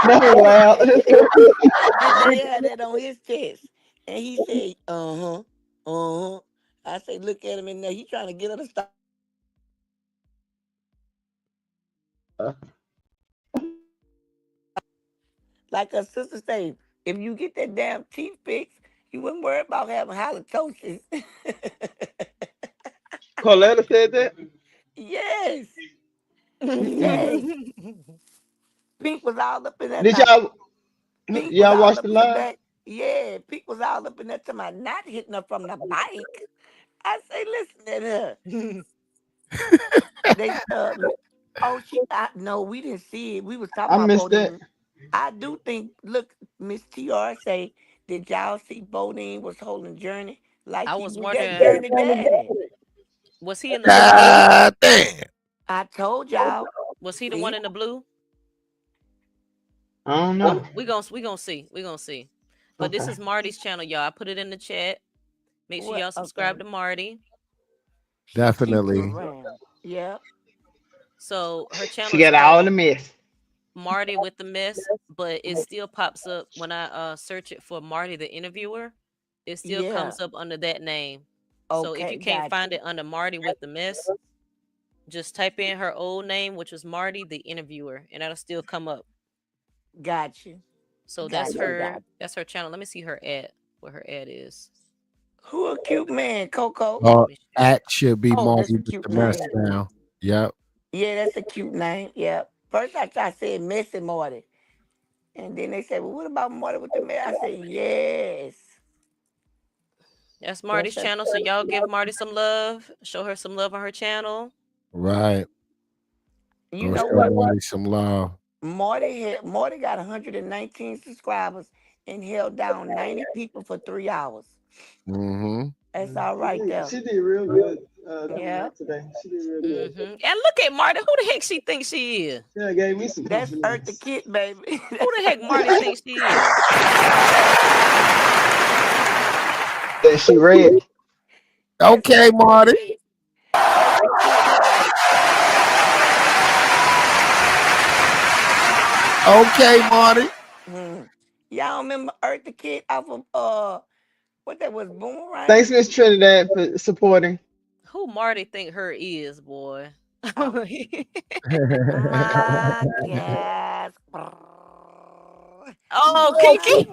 No, loud. Did they have that on his test? And he said, uh-huh, uh-huh. I say, look at him in there. He trying to get her to stop. Like her sister say, if you get that damn teeth fixed, you wouldn't worry about having halitosis. Coletta said that. Yes, yes. Pink was all up in that Did night. Pink was y'all all watch the up in the live? back. Yeah, Pink was all up in that to my not hitting her from the bike. I say, listen at her. They oh no, we didn't see it. We was talking I about missed that. Bodine. I do think look, Miss TR say, did y'all see Bodine was holding Journey like I he was was that wondering, Journey daddy? was he in the blue? God damn. I told y'all. Was he the one See in the blue? I don't know. We gonna see. We gonna see. But this Okay. is Marty's channel, y'all. I put it in the chat. Make sure what? y'all subscribe Okay. to Marty. She keep you Definitely. around. Yeah. So her She channel is got all the called mess. Marty with the Mess, but it still pops up when I search it for Marty the interviewer. It still Yeah. comes up under that name. So if you Okay, can't got find you. it under Marty with the Mess, just type in her old name, which was Marty the interviewer, and that'll still come up. Got you. So that's Got you. her. Got you. That's her channel. Let me see her ad. Where her ad is. Who a cute man, Coco? Uh, Let me see. at should be Oh, that's Marty a with cute the mess name. now. Yep. Yeah, that's a cute name. Yeah. First I said Messy Marty. And then they said, well, what about Marty with the mess? I said, yes. That's That's Marty's her. channel. So y'all give Marty some love. Show her some love on her channel. Right. You Go know show what? Marty some love. Marty got 119 subscribers and held down 90 people for 3 hours. Mm-hmm. That's all right there. She did real good Yeah. today. She did real good. And look at Marty. Who the heck she thinks she is? Yeah, gave me some That's Earth the confidence. Kid, baby. Who the heck Marty thinks she is? That she read. That's Okay, Earth the Marty. Kid. Earth the Kid, baby. Okay, Marty. Hmm. Y'all remember Earth the Kid off of what that was Thanks, Boomerang? Miss Trinidad, for supporting. Who Marty think her is, boy? Oh, my gas. Oh, My Kiki.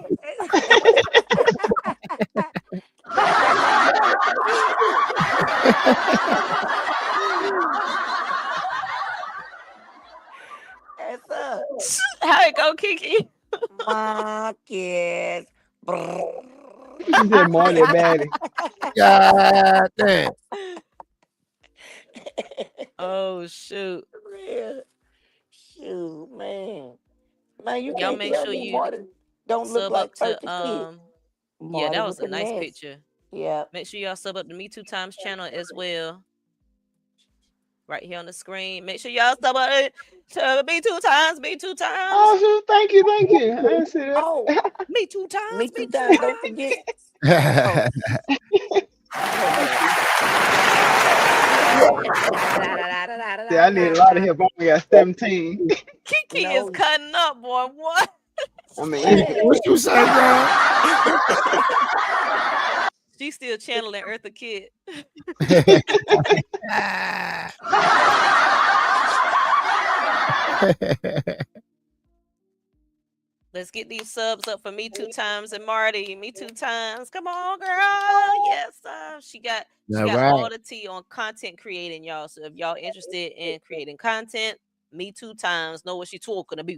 That's up. How it go, Kiki? Marcus. She said Marty Batty. God damn. Oh shoot. Real. Shoot, man. Man, you Y'all can't make tell sure me you Marty don't look sub up like to Eartha Kitt. yeah, Marty that was a looking nice nasty. picture. Yeah. Make sure y'all sub up to Me Too Times channel as well. Right here on the screen. Make sure y'all sub up to Me Too Times, Me Too Times, Oh, shoot, thank you, thank you. I didn't see that. Oh, Me Too me Times, Me two Too times. Don't Times. forget. Oh, hold up. See, I need a lot of help. I only got 17. Kiki is No. cutting up, boy. What? I mean, Kiki, what you say, girl? She's still channeling Eartha Kitt. Let's get these subs up for Me Too Times and Marty. Me Too Times. Come on, girl. Yes, she got All all right. the tea on content creating, y'all. So if y'all interested in creating content, Me Too Times know what she's talking about.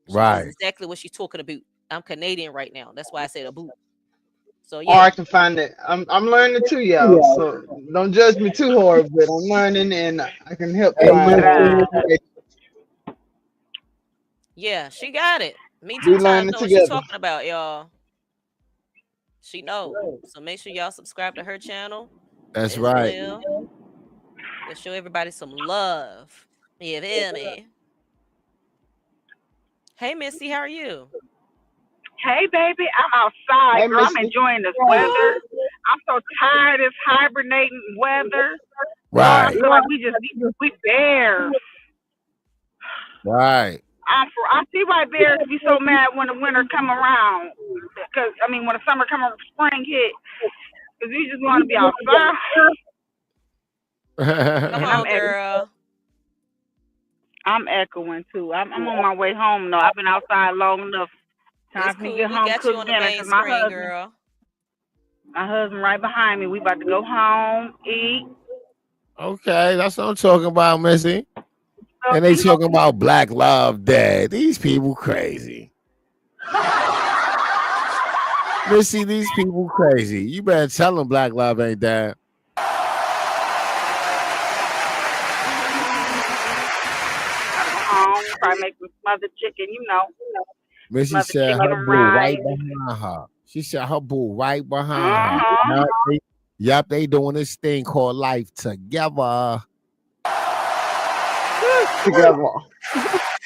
She knows Right. exactly what she's talking about. I'm Canadian right now. That's why I said a boot. So or I yeah. can find it. I'm learning too, y'all. So don't judge me too hard, but I'm learning and I can help Hey, find Missy. Yeah, she got it. Me Too we Times learning know what she's together. talking about, y'all. She know. So make sure y'all subscribe to her channel That's as right. well. Let's show everybody some love. You feel me? Hey, Missy, how are you? Hey, baby, I'm outside, Hey, girl. I'm Missy. enjoying this weather. I'm so tired of this hibernating weather. Lord, I Right. feel like we bears. Right. I see why bears be so mad when the winter come around. Cause I mean, when the summer come around, spring hit, cause we just want to be outside. Come And on, girl. I'm echoing too. I'm on my way home though. I've been outside long enough. It's Time for me to cool. get We home, got you cook on the dinner. main Cause screen, girl. my husband right behind me. We about to go home, eat. Okay, that's what I'm talking about, Missy. So, And they talking about Black Love Day. These people crazy. Missy, these people crazy. You better tell them Black Love ain't dead. home, probably make some smothered chicken, Missy smothered said chicken her and boo right rice. behind her. She said her boo right behind her. Uh-huh. Yup, they doing this thing called life together. Together.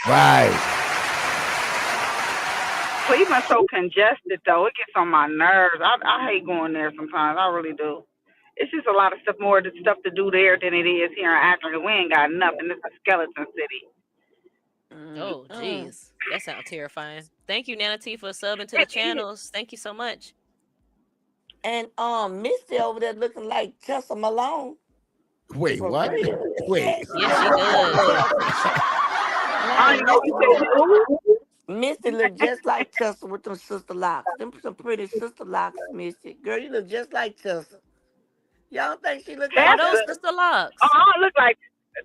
Right. Cleveland's so congested, though. It gets on my nerves. I hate going there sometimes. I really do. It's just a lot of more stuff to do there than it is here in Akron. We ain't got nothing. It's a skeleton city. Oh, Mm-mm. jeez. That sounds terrifying. Thank you, Nana T, for subbing to the It is. channels. Thank you so much. And Misty over there looking like Tessa Malone. Wait, For what? real. Wait. Yeah, she Yes, look she just like does. Tessa. I don't Man, even know Misty you said look who. Misty look just like Tessa with them sister locks. Them some pretty sister locks, Misty. Girl, you look just like Tessa. Y'all think she look Are like Tessa. those Tessa? sister Oh, locks? I don't look like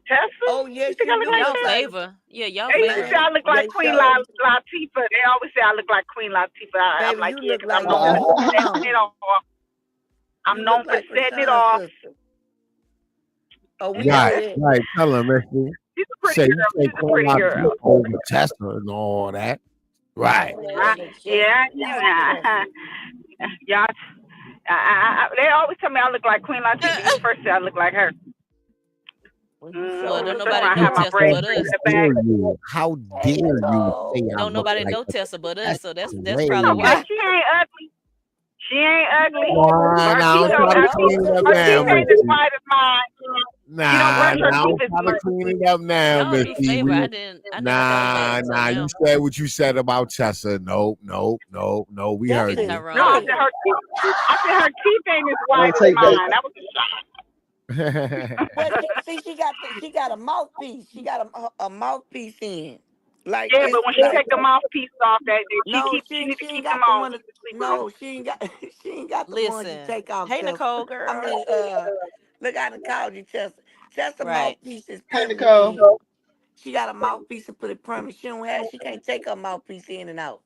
Tessa. Oh You yes, think I you look do like Y'all look Tessa? like favor. Yeah, y'all They used to say favor. man. I look like They Queen show Latifah. They always say I look like Queen Latifah. I'm baby, like, you yeah, look because I'm like known for Tessa setting it Malone. off. I'm You look known for like setting it Krishan's off. sister. Oh, we know Right, that. right. Tell them, Missy. She's a pretty Say you girl. say She's a Queen pretty girl. Latifah over Tesla and all that. Right. Man, she looks just Yeah, like Tessa. y'all. They always tell me I look like Queen Latifah. You the first say I look like her. Well, you sure Well, don't look That's nobody why I like know have my Tessa Tessa. braids but straight us. to the How back. dare you? How Hey, dare you say Nicole. I Don't look nobody like know that? Tessa but us. That's So that's probably crazy. Because why. she ain't ugly. She ain't ugly. Nah, But her nah, teeth don't don't. try to No, clean it up Her now, teeth Nicole. ain't as Missy. white as mine. She don't Nah, brush her nah, teeth don't as try to much. clean it up now, Y'all do Missy. favor. I never thought of that Nah, until nah. You now. said what you said about Tessa. Nope, nope, nope, no. We heard Tessa Isn't is that you. No, I wrong? said pretty. her teeth. I said her teeth ain't as white Don't as take that. mine. That was a shock. Well, she got a mouthpiece. She got a mouthpiece in. Like Yeah, it's but when she like take the mouthpiece off, that no, she need she to ain't keep them got the on. one. She can sleep with them. No, she ain't got. She ain't got the ones you Listen. take off, Hey, Chelsea. Nicole, I girl. mean, look, I done called you, Chelsea. Chelsea Right. mouthpiece is Hey permanent Nicole. in. She got a mouthpiece to put it permanent. She don't have. She can't take her mouthpiece in and out.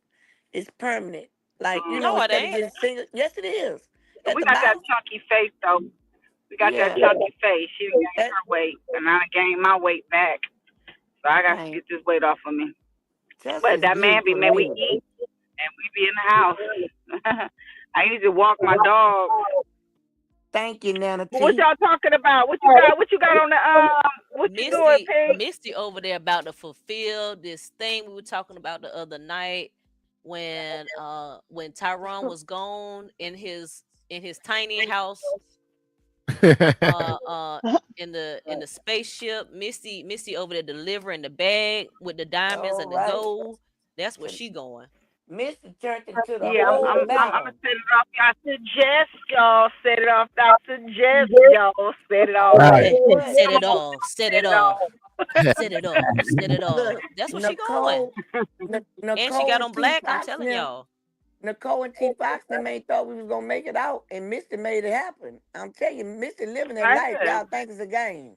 It's permanent. Like No, it instead of ain't. getting single. Yes, it is. At We the got that bottom. chunky face though. We got that Yeah. chunky face. She done gained That her weight, and I done gained my weight back. So I got to man, get this weight off of me. Chelsea But is that man be beautiful to man, we me. eat and we be in the house. I need to walk my dogs. Thank you, Nana But what T. y'all talking about? What you got? What you got on the What you doing, Pig? Misty over there about to fulfill this thing we were talking about the other night when Tyrone was gone in his tiny house uh in the spaceship. Misty over there delivering the bag with the diamonds All and the right. gold. That's where she going. Mr. turned into the Yeah, whole I'm gonna madam. set it off. I suggest y'all set it off. I suggest y'all set it off. Guess Right. what? Set Come it on, off, set set it it off. off, set it off, set it off. Look, That's where she going. Nicole, And she Nicole got and on T black, I'm Fox telling them, y'all. Nicole and T Fox them ain't thought we was gonna make it out, and Mister made it happen. I'm telling you, Mister living that That's life. it. Y'all think it's a game.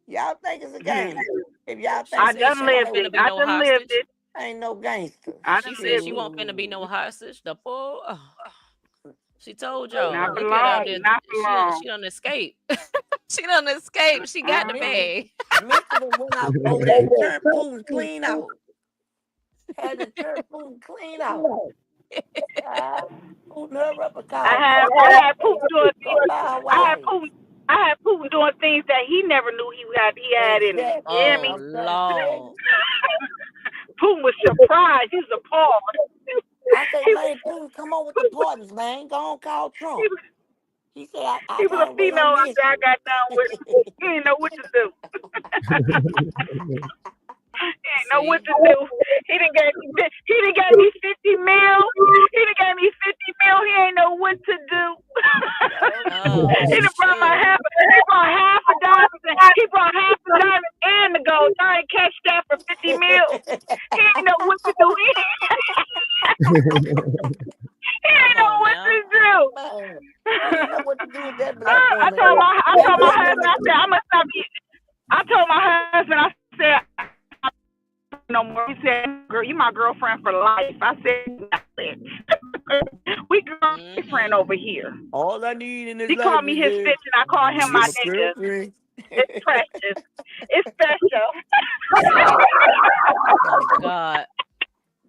Y'all think it's a game. If y'all She think I said this done she ain't won't lived finna it. no, be I no done lived hostage. it. ain't no gangster. I She done said lived she it. won't finna be no Shoot. hostage. The poor, she told Not y'all. for Look at long. out there. Not for long. She done escape. She done escape. She got the Mister, Mm-mm. bag. Mister done went out over there and turned Putin clean out. Had to turn Putin clean out. Ah, Putin her up a call. I had Putin doing Go things. buy I had Hawaii. Putin. I had Putin doing things that he never knew he had in him. You Exactly. hear Oh me? I'm trying to tell you. Lord. Putin was surprised. He was appalled. I say, He, man, Putin, come on with the parties, man. Go on, call he Trump. was He said, I he was a gotta wait on female this. after I got done with him. He didn't know what to do. He didn't know what See? to do. He didn't gave me 50 mil. He done gave me 50 mil. He ain't know what to do. No, Oh He done brought my shoot. half a diamond. He brought half a diamond and the gold. I ain't catch that for 50 mil. He ain't know what to do. He Come ain't know on what to now. do. man. He didn't know what to do with that black woman. I That told my black husband, woman, I said, I'm gonna stop you. I told my husband, I said, no more. He said, girl, you my girlfriend for life. I said, we girlfriend Mm-hmm. over here. all I need in this He life called me is his bitch and I call him my my nigga. girlfriend. It's precious. It's special. See? Oh God.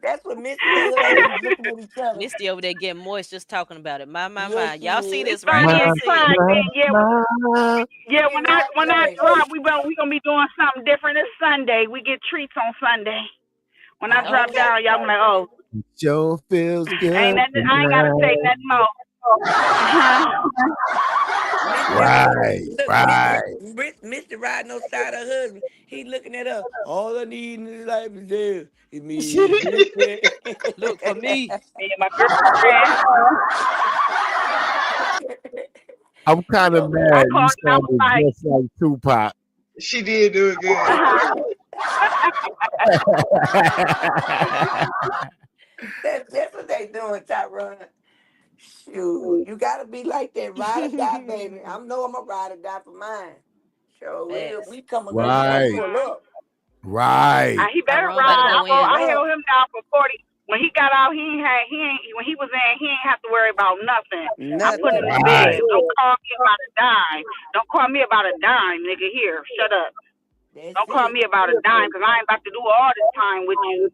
That's what Missy and her husband looking at each other. Misty over there getting moist just talking about it. My. Yes, Y'all she see is. We this, right? funny Y'all My, and see it. cry my, then. Yeah, my. yeah. She right When I there. drop, we gonna be doing something different. It's Sunday. We get treats on Sunday. When I I drop know Okay. that's down, y'all be right. like, oh, Sure feels ain't good nothing. I ain't gotta say tonight. nothing more. Mr. Right, Look, right. Mr. riding on side of her husband. He looking at her. All I need in this life is there. It means girlfriend. Look for me. Me and my girlfriend. I'm kind of So, I mad. You called and I was sounded like, just like Tupac. She did do it uh good. huh. that's what they doing, Tyrone. Shoot, you gotta be like that. Ride or die, baby. I know I'm a ride or die for mine. So Facts. we coming, we gonna Right, pull up. right. He better Tyrone better ride. go Pull in. I held up. him down for 40. When he got out, he ain't when he was in, he ain't have to worry about nothing. I put him Nothing. to bed. Right. Don't call me about a dime. Don't call me about a dime, nigga. Here, shut up. That's Don't call it. me about a dime, cause I ain't about to do all this time with you.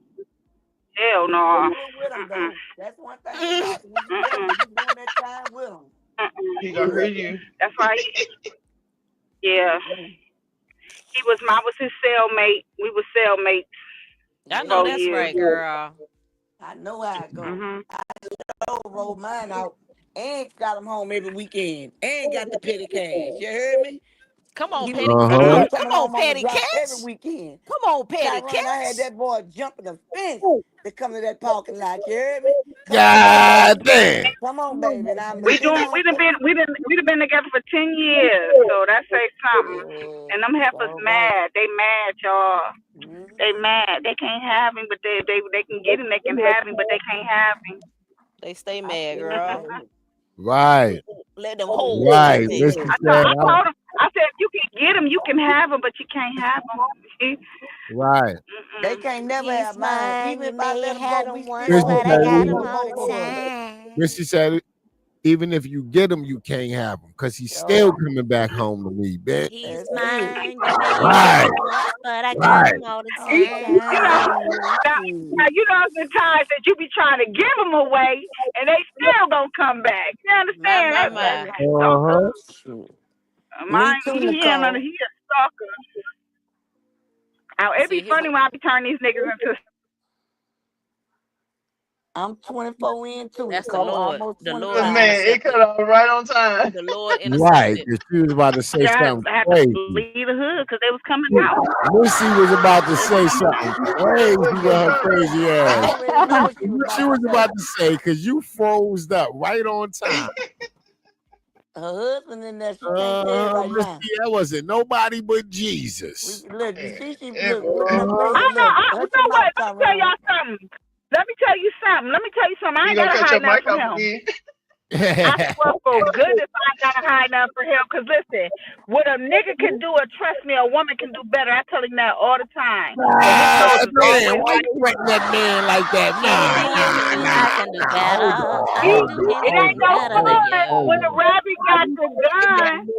Hell You gonna no. do it with them Mm-mm. though. That's one thing about it. When you young, Mm-mm. you doing that time with them. He gonna Mm-mm. hear you. That's why yeah. I was his cellmate. We were cellmates I for Yes, know four that's years. right, girl. I know how it go. Mhm. I roll mine out and got them home every weekend and got the petty cash. You heard me? Come on, He was Petty. he Uh-huh. was Come coming on, home on the Petty drop every Catch. weekend. Come on, Petty Tyrone, I had Catch. that boy jumping the fence to come to that parking lot. You heard me? Come on, baby. God damn. Come on, baby. And I'm We sitting doing on we done been together for 10 years, so that say something. yeah, And them heifers all right. mad. They mad, y'all. They Mhm. mad. They can't have him, but they can get him. They can have him, but they can't have him. They stay I mad, feel it, girl. baby. Right. Let them hoes Right. out there. Mr. said, I told him. I said, if you can get him, you can have him, but you can't have him. right. They Mm-mm. can't never He's have mine. mine. Even You if I may let have them go, had we him still once, Mr. gonna but I said, fight got over him even, them all the motherfuckers. time. Mr. said, even if you get him, you can't have him because he's still Yo, coming back home to me, bitch. He's that's it. mine. You may have had Right. him once, but I got Right. him all the All the You know, time. time. now you know the times that you be trying to give them away, and they still gonna come back. You My, understand my, that, my. baby? Don't Uh-huh. Shoot. Me mine. too, He ain't Nicole. he a stalker. Now it See, be his funny when I be turning these niggas into. I'm 24 in too, that's the Nicole. Lord. Almost The Lord 25. Man, it intercepted. cut off right on time. The Lord Right. intercepted. 'Cause she was about to say Yeah, something I had to crazy. leave the hood because they was coming out. Missy was about to They was say coming out. something crazy Look with her at crazy I ass. already know what she was What she about to was about say. to say, because you froze up right on time. Her husband in there, she can't say it right Missy, now. that wasn't nobody but We Jesus. look, you Man, see, she it, look, look, I baby, know. look, You hush your know what? mouth, Let me tell Tyrone. y'all something. Let me tell you something. I you ain't gonna gotta cut your hide nothing mic from off him. again? I swear for goodness, I ain't gotta hide nothing from him. Cause listen, what a nigga can do, or trust me, a woman can do better. I tell him that all the time. But his Ah, nose is man, always why like you threaten that man like that? Anything I can do Hold better. on, I hold do on, it hold ain't anything on, no better hold than on, fun hold when you. the on. rabbit got the gun.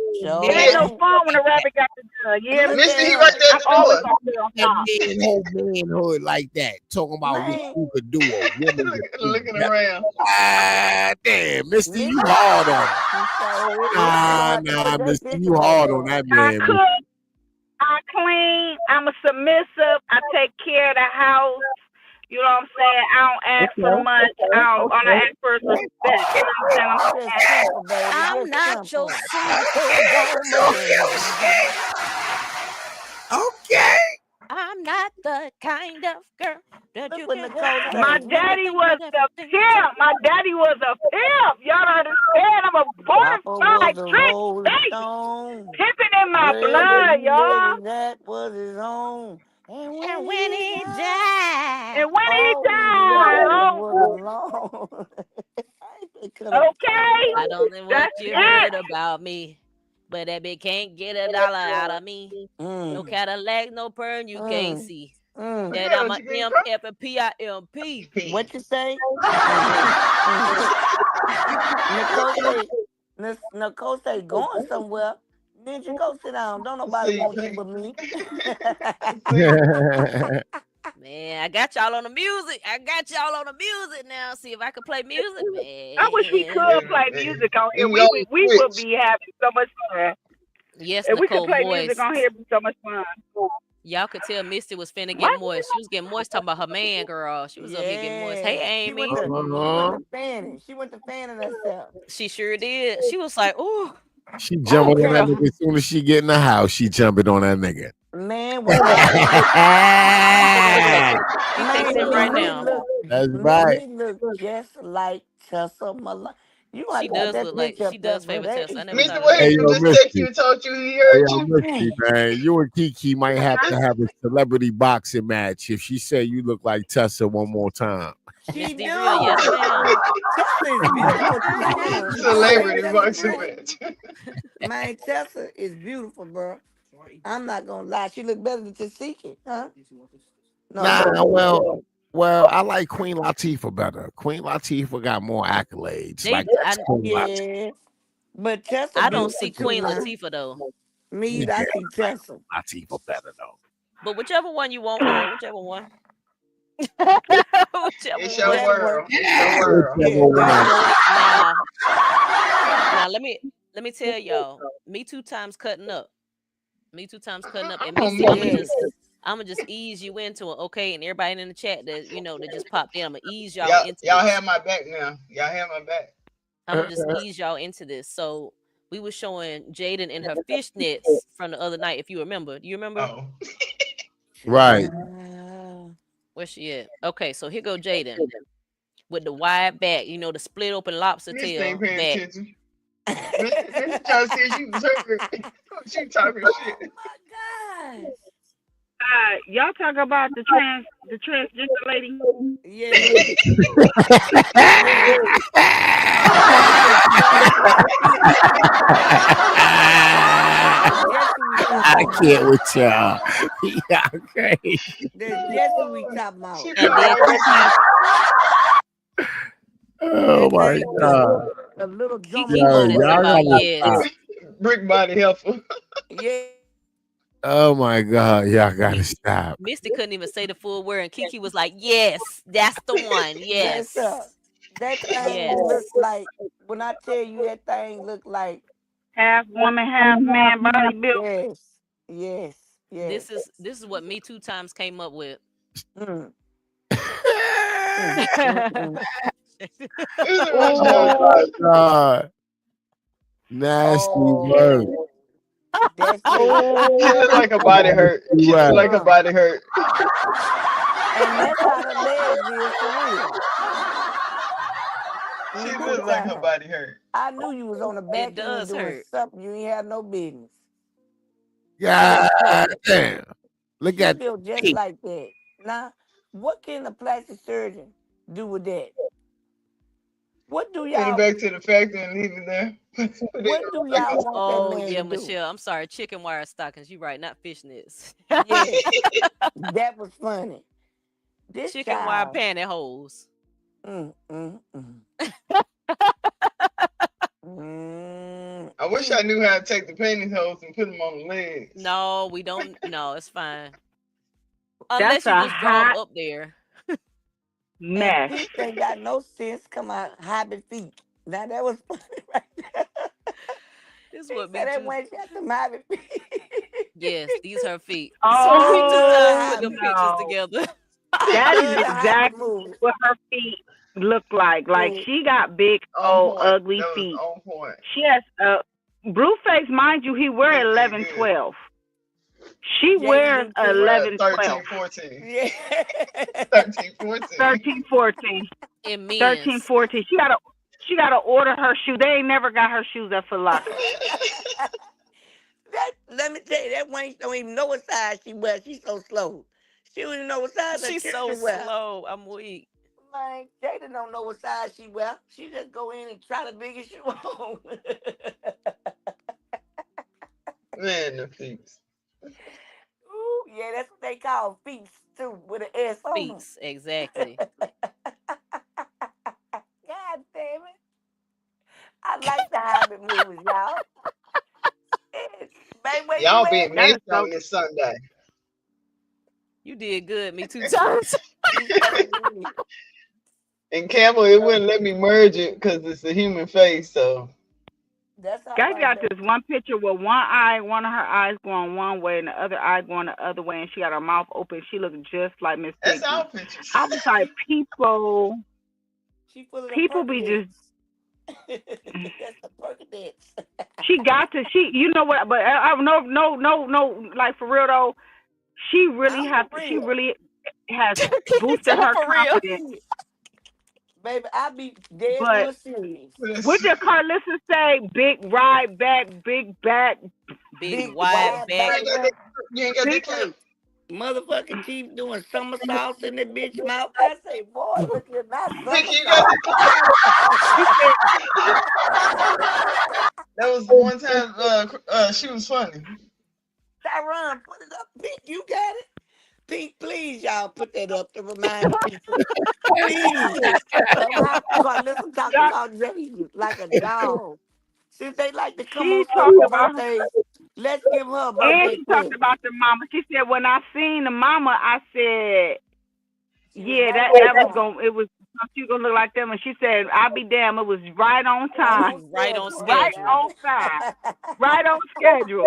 It Sure Yeah, ain't no ain't. fun when the rabbit got the gun. You hear me? Look Mister, at he right her. there at I'm the always door. gonna stay on That top. man whole manhood like that, talking about what Man, you could do, a woman could do. Looking around. Ah, damn, Mister, you Mister, hard on him. he sure is. Mister gonna Nah, have to put nah, that Mister, dick you in that hard on boy. that I man, Mister. cook, I clean, I'm a submissive, I take care of the house. You know what I'm saying? I don't ask for much. All I ask for is respect. You understand what I'm Just saying? simple, baby. I'm Just not your simple. superwoman. Okay. I'm not the kind of girl that Look you what can hold Nicole tight My say. and make you daddy think was that a everything's pimp. My alright. daddy was a pimp. Y'all don't understand. I'm a bona Papa was fide a trick rolling baby. stone. Pimping in my Wherever blood, he y'all. lay, that was his home. And when And when he he died, died, And when he all we died, left oh, was alone. I ain't finna cut up okay, I don't know what that's you it. heard about me, but that bitch can't get $1 out of me. No Mm, Cadillac, no perm, you can't mm, see Look mm. that at I'm what a you getting M from. F and PIMP. What you say? Mm, mm. Nicole say, Nicole say, going somewhere. Ninja, go sit down. Don't nobody See, want you but me. see. Man, I got y'all on the music. I got y'all on the music now. See if I can play music, I wish we man. could Yeah, play music on here. and we all We would switch. be having so much fun. Yes, If we could Nicole, play music moist. on here, it'd be so much fun. Y'all could tell Misty was finna get What? moist. She was getting moist talking about her man, girl. She was up here getting moist. Hey, Yeah, Amy. she went Uh-huh. to fanning. She went to fanning herself. She sure did. She was like, "Ooh, She ooh, jumping on that girl." nigga as soon as she get in the house. She jumping on that nigga. Man, whatever. He look, She finna cook it. She man, fixing right he now. look, That's man, right. he look just like Tessa Malone. You have She to have does that look like picture she up there does for favor that. Tessa. I never Mister, thought of what that. Hey he do? yo, Just text you Misty. and told you he Hey heard yo, you? Misty, Man, man. You and Kiki might have Huh? to have a celebrity boxing match if she say you look like Tessa one more time. Miss she D real, yes, do. ma'am. Tessa is beautiful too. I'm You not wanna your say Celebrity Tessa boxing pretty? match. Man, Tessa is beautiful, bro. I'm not gonna lie. She look better than Tasiki, huh? No, Nah, no. well, I like Queen Latifah better. Queen Latifah got more accolades. They Like that's I Queen Latifah. Yeah, but Tessa I don't beautiful see too Queen now. Latifah though. Me, Yeah, I I see like Tessa. Latifah better though. But whichever one you want, girl, whichever one. Whichever It's your one. That'll work. world. It's your world. Whichever Yeah, that'll one. work. Now, now let me tell y'all. Me two times cutting up. Me two times cutting up. And Oh Missy, I'ma man. Yes. just I'ma just ease you into it, okay? And everybody in the chat that that just popped in, I'ma ease y'all Y'all, into y'all this. have my back now. Y'all have my back. I'ma just ease y'all into this. So We were showing Jaden in her fishnets from the other night. If you remember, do you remember? Oh, Right. Child. Where's she at? Okay, so here go Jaden with the wide back. You know, the split open lobster Miss ain't tail paying back. attention. Miss trying to see if she was hurt. She talking shit. Oh my gosh. Y'all talk about the transgender lady. Yes. Yes. That's why that's just what we talking I about. can't with y'all. Yeah, okay. That's just what we talking about. She And felt then like Kiki, Oh That my thing built god. a little Kiki Yo, drummer wanted to y'all right about gotta there. stop. yes. brick body helper. Yeah. Oh my god, y'all gotta stop. Misty couldn't even say the full word, and Kiki was like, "Yes, that's the one. Yes, sir. Yes, That thing looked yes." like when I tell you that thing looked like Half woman, half man, body built. yes, yes, yes. This is what Me Too Times came up with. Mm, mm, mm, mm. This is what y'all Oh my god. Nasty word. Oh, that's it. She look like her body hurt. Nasty She look word. like her body hurt. And that's how the legs is for real. She Me too look like her time. body hurt. I knew you was on the It back end does doing hurt. something you ain't had no business. God damn. Look She at built just me. like that. Now, what can a plastic surgeon do with that? What do Send it y'all back to the factory and leave it there. Put it what do back y'all on. want that Oh man yeah, to do? Michelle. I'm sorry, chicken wire stockings. You right, not fishnets. Yes, that was funny. This Chicken wire child, pantyhose. mm, mm, mm. Mm, I wish I knew how to take the pantyhose and put them on the legs. No, we don't. No, it's fine. That's Unless you a just draw them hot up there. and mess. Peach ain't got no sense. Come out, hobby feet. Now that was funny right there. This is He what Me said that Too. when she got them hobby feet. Yes, these her feet. So She Me Too love the Times Oh put them hobby. pictures no. together. She That is love the hobby exactly movie. what her feet look like. Like Mm, she got big, On old, point. ugly That was feet. on point. She has Blueface, mind you, he wear He did 11, good. 12. She Jaden wears do too. 11, 13, 12. 14. Yeah. 13, 14. 13, 14. In 13, men's. 14. She gotta order her shoes. They ain't never got her shoes at Foot Locker. That let me tell you, that Wayne don't even know what size she wear. She's so slow. She don't even know what size her She's so children wear. slow. I'm weak. Man, Jada don't know what size she wear. She just go in and try the biggest shoe on. Man, the feet. Ooh, yeah, that's what they call feet too, with an S on them. Feet. Exactly. God damn it. I like the Hobbit movies, y'all. Eh, babe, where you Y'all at? being That messy is so. on this Sunday. You did good. Me Too Times. She so good. And Campbell, it wouldn't let me merge it because it's a human face. So That's all Guy right, got baby. this one picture with one of her eyes going one way and the other eye going the other way, and she got her mouth open. She looked just like Miss that's our Piggy. pictures. I was like, She full of them people be just. Percocets. That's the Percocets. She got to. You know what? But no. Like for real though, she really I'm have for to. She real. really has Kiki boosted tell her her for real. confidence. Baby, I be dead But real serious. what did Carlissa say? Big ride back, big back, Big Big wide wide You back. ain't got back. that. You ain't got that big. cap. Hey, motherfucking chief doing somersaults in that bitch mouth. I say, boy, look at that Vicky, you got somersault. She said, that was the one time she was funny. Tyron, put it up. Pink, you got it. Pink, please, y'all put that up to remind the people. Please. Somehow, Carlissa talked y'all, about Jaden like a dog. Since they like to come she on talked special about her. birthdays, let's give her a And birthday she talked present. about the mama. She said, when I seen the mama, I said, She was yeah, right that on was time. going. It was she was gonna look like them. And she said, I'll be damned. It was right on Right time, on Right on schedule, right schedule. on time, okay? right on schedule.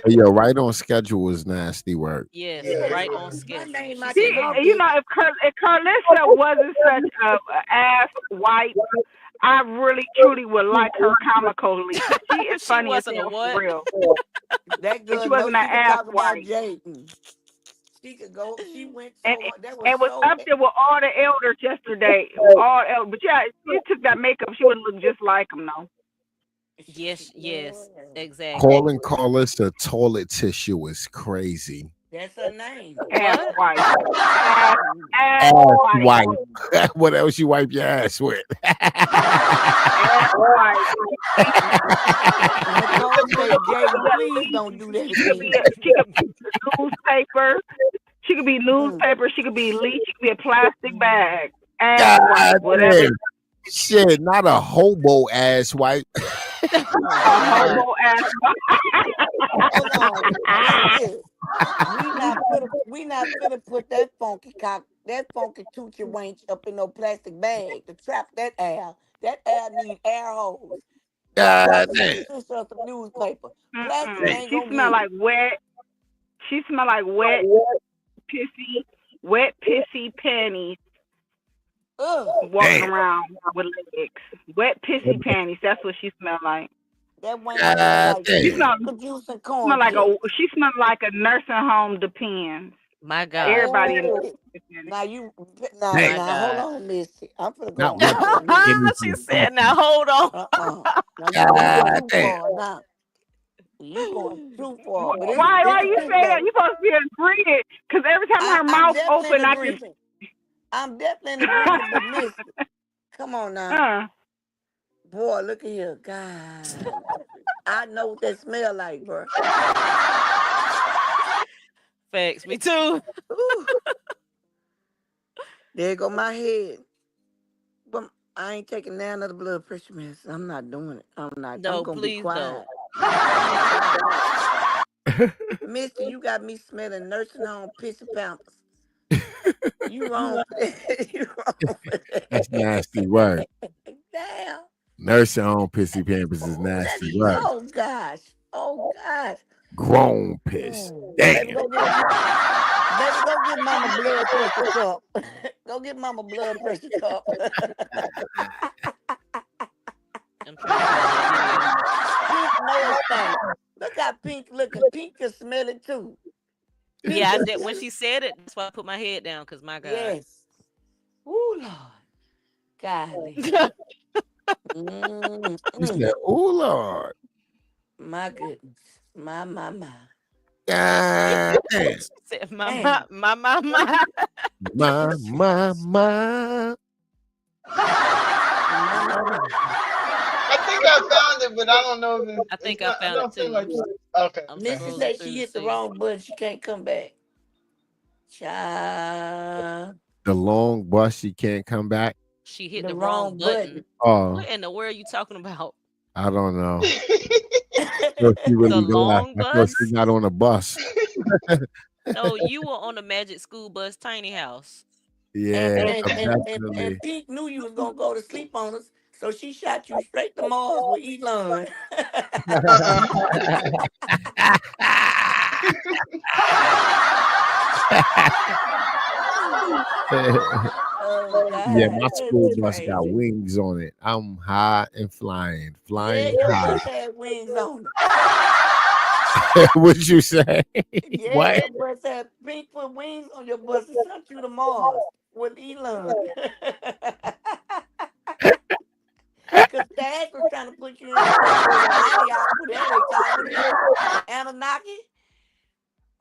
Hey, yo, right on schedule is nasty work. Yes, Yeah, Yeah, it right on was. my schedule. name She out She, your said, mouth, you bitch. know, if Carlissa wasn't such a ass wipe, I really truly would like her comically because she is She funny as wasn't a hell for what? real. That And girl she knows wasn't an she could ass talk about wife. Jaden. She could go. She went And so. That was and was so. up there with all the elders yesterday. All elders. But yeah, she took that makeup. She would look just like them though. Yes, exactly. Calling callers a toilet tissue is crazy. That's her name. Ass What? wife. Ass ass Ass wife. wipe. What else you wipe your ass with? Ass wife. She Nicole could be say, Jaden, a please lead. don't do that She could be again. newspaper. She could be Mm. newspaper. She could be lead. She could be a plastic bag. Ass wife. God Whatever. damn. Shit, not a hobo ass wipe. Oh A God. hobo ass Hold on. Listen wife. here. We not finna put that funky toochie wench up in no plastic bag to trap that air. That air need air holes. Go God wash some damn. dishes or some newspaper. Plastic Mm-mm. ain't She gonna smell get it. like wet. She smell like wet pissy panties Ugh. walking Damn. around with legs. Wet pissy panties. That's what she smell like. That wench smell God like She damn. smell pickle juice and smell corn like a chips. she smell like a nursing home depends. My God. Everybody in Oh, the now you now Damn. My now hold God. on, Missy. I'm finna go Not on wet mute on this. She anything said, funky. now hold on. Now you going God too damn. far now. You going too far. But Why it's you cute say that? though. You supposed to be agreeing because every time her I'm mouth definitely in open, I can. agreement. I'm definitely in agreement, but Missy, come on now. uh, Boy, look at here. God. I know what that smell like, bro. Facts. Me too. Ooh, there go my head. But I ain't taking none of the blood pressure medicine. I'm not doing it. I'm not. I'm No, gonna be please don't. quiet. I'm gonna be quiet. Mister, you got me smelling nursing home pissy pampers. You wrong for that. You wrong for That's that. nasty work. Damn. Nursing home pissy pampers is Oh, that, nasty work. oh gosh. Oh gosh. Grown piss. Mm. Baby, Damn. go get baby, go get mama blood pressure cup. Go get mama blood pressure cup. I'm trying to find that video. Pink know it stink. Look how Pink looking. Pink can smell it too. Pink Yeah, I can did. When smell it. she said it, that's why I put my head down. Cause my God. Yes. Ooh, Lord. Golly. You Mm-mm. said, oh Lord. My goodness. My. God damn. She said, Damn. my. My. My. I think I found it, but I don't know if I it's think I not. I found it don't feel too. like it. Okay, I'm okay. Missy scrolling said through she to hit the see. wrong button. She can't come back. Child. The long bus, she can't come back. She hit The the wrong wrong button. button. Oh, What in the world are you talking about? I don't know. So she The really left. long I thought she bus? got on a bus. No, you were on the Magic School Bus tiny house. and, Yeah, and, and, and, definitely. and Pete knew you was gonna go to sleep on us, so she shot you straight to Mars with Elon. Uh-uh. Oh Yeah, God, my that's school bus got crazy. wings on it. I'm high and flying, Yeah, flying your high. bus had wings on it. What'd you say? Yeah, What? your bus had pink put wings on your bus and sent you to Mars with Elon. Cause Dad was trying to put you in Antioch, whatever they call it. What is it? Anunnaki?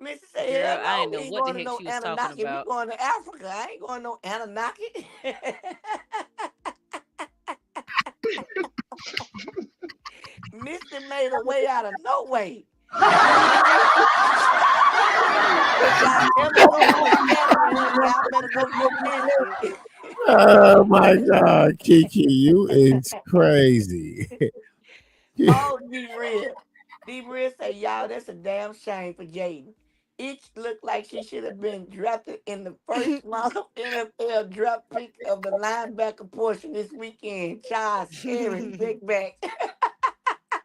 Missy say, Girl, hell I no, didn't we know ain't what the going to heck no she was talking Anunnaki. We about. going to Africa. I ain't going to no Anunnaki. Missy made a way out of no way. You hear me? If y'all ever go to a scattering, y'all better go get Missy. Oh my God, Kiki, you is crazy. Oh, be real. Be real say, y'all, that's a damn shame for Jaden. Each looked like she should have been drafted in the first round of NFL draft pick of the linebacker portion this weekend. Child, scary, big back.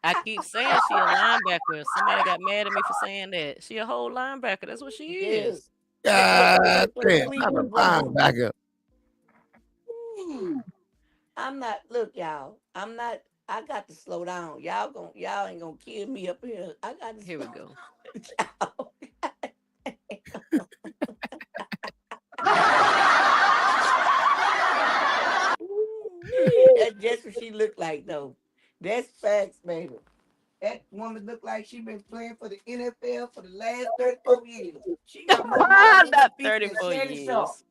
I keep saying she a linebacker. Somebody got mad at me for saying that. She a whole linebacker. That's what she Yes. is. Look, God for the damn, not a Cleveland Browns. linebacker. Ooh. I'm not. Look, y'all. I'm not. I got to slow down. Y'all ain't gonna kill me up here. I got to Here we slow go. down. Ooh-wee. That's just what she looked like, though. That's facts, baby. That woman looked like she been playing for the NFL for the last 34 years. She got more miles in her Not feet than 34 Shannon Sharp. years.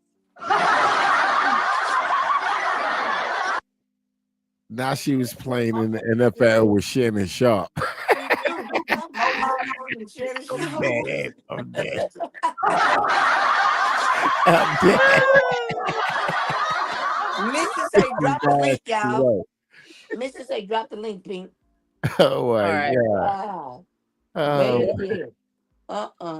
Now she was playing in the NFL with Shannon Sharp. She do. More miles on than Shannon I'm Sharp. dead. I'm dead. I'm dead. Mrs. say drop the link, y'all. Right. Mrs. say drop the link, Pink. Oh All my right. god. Ah, Oh, baby.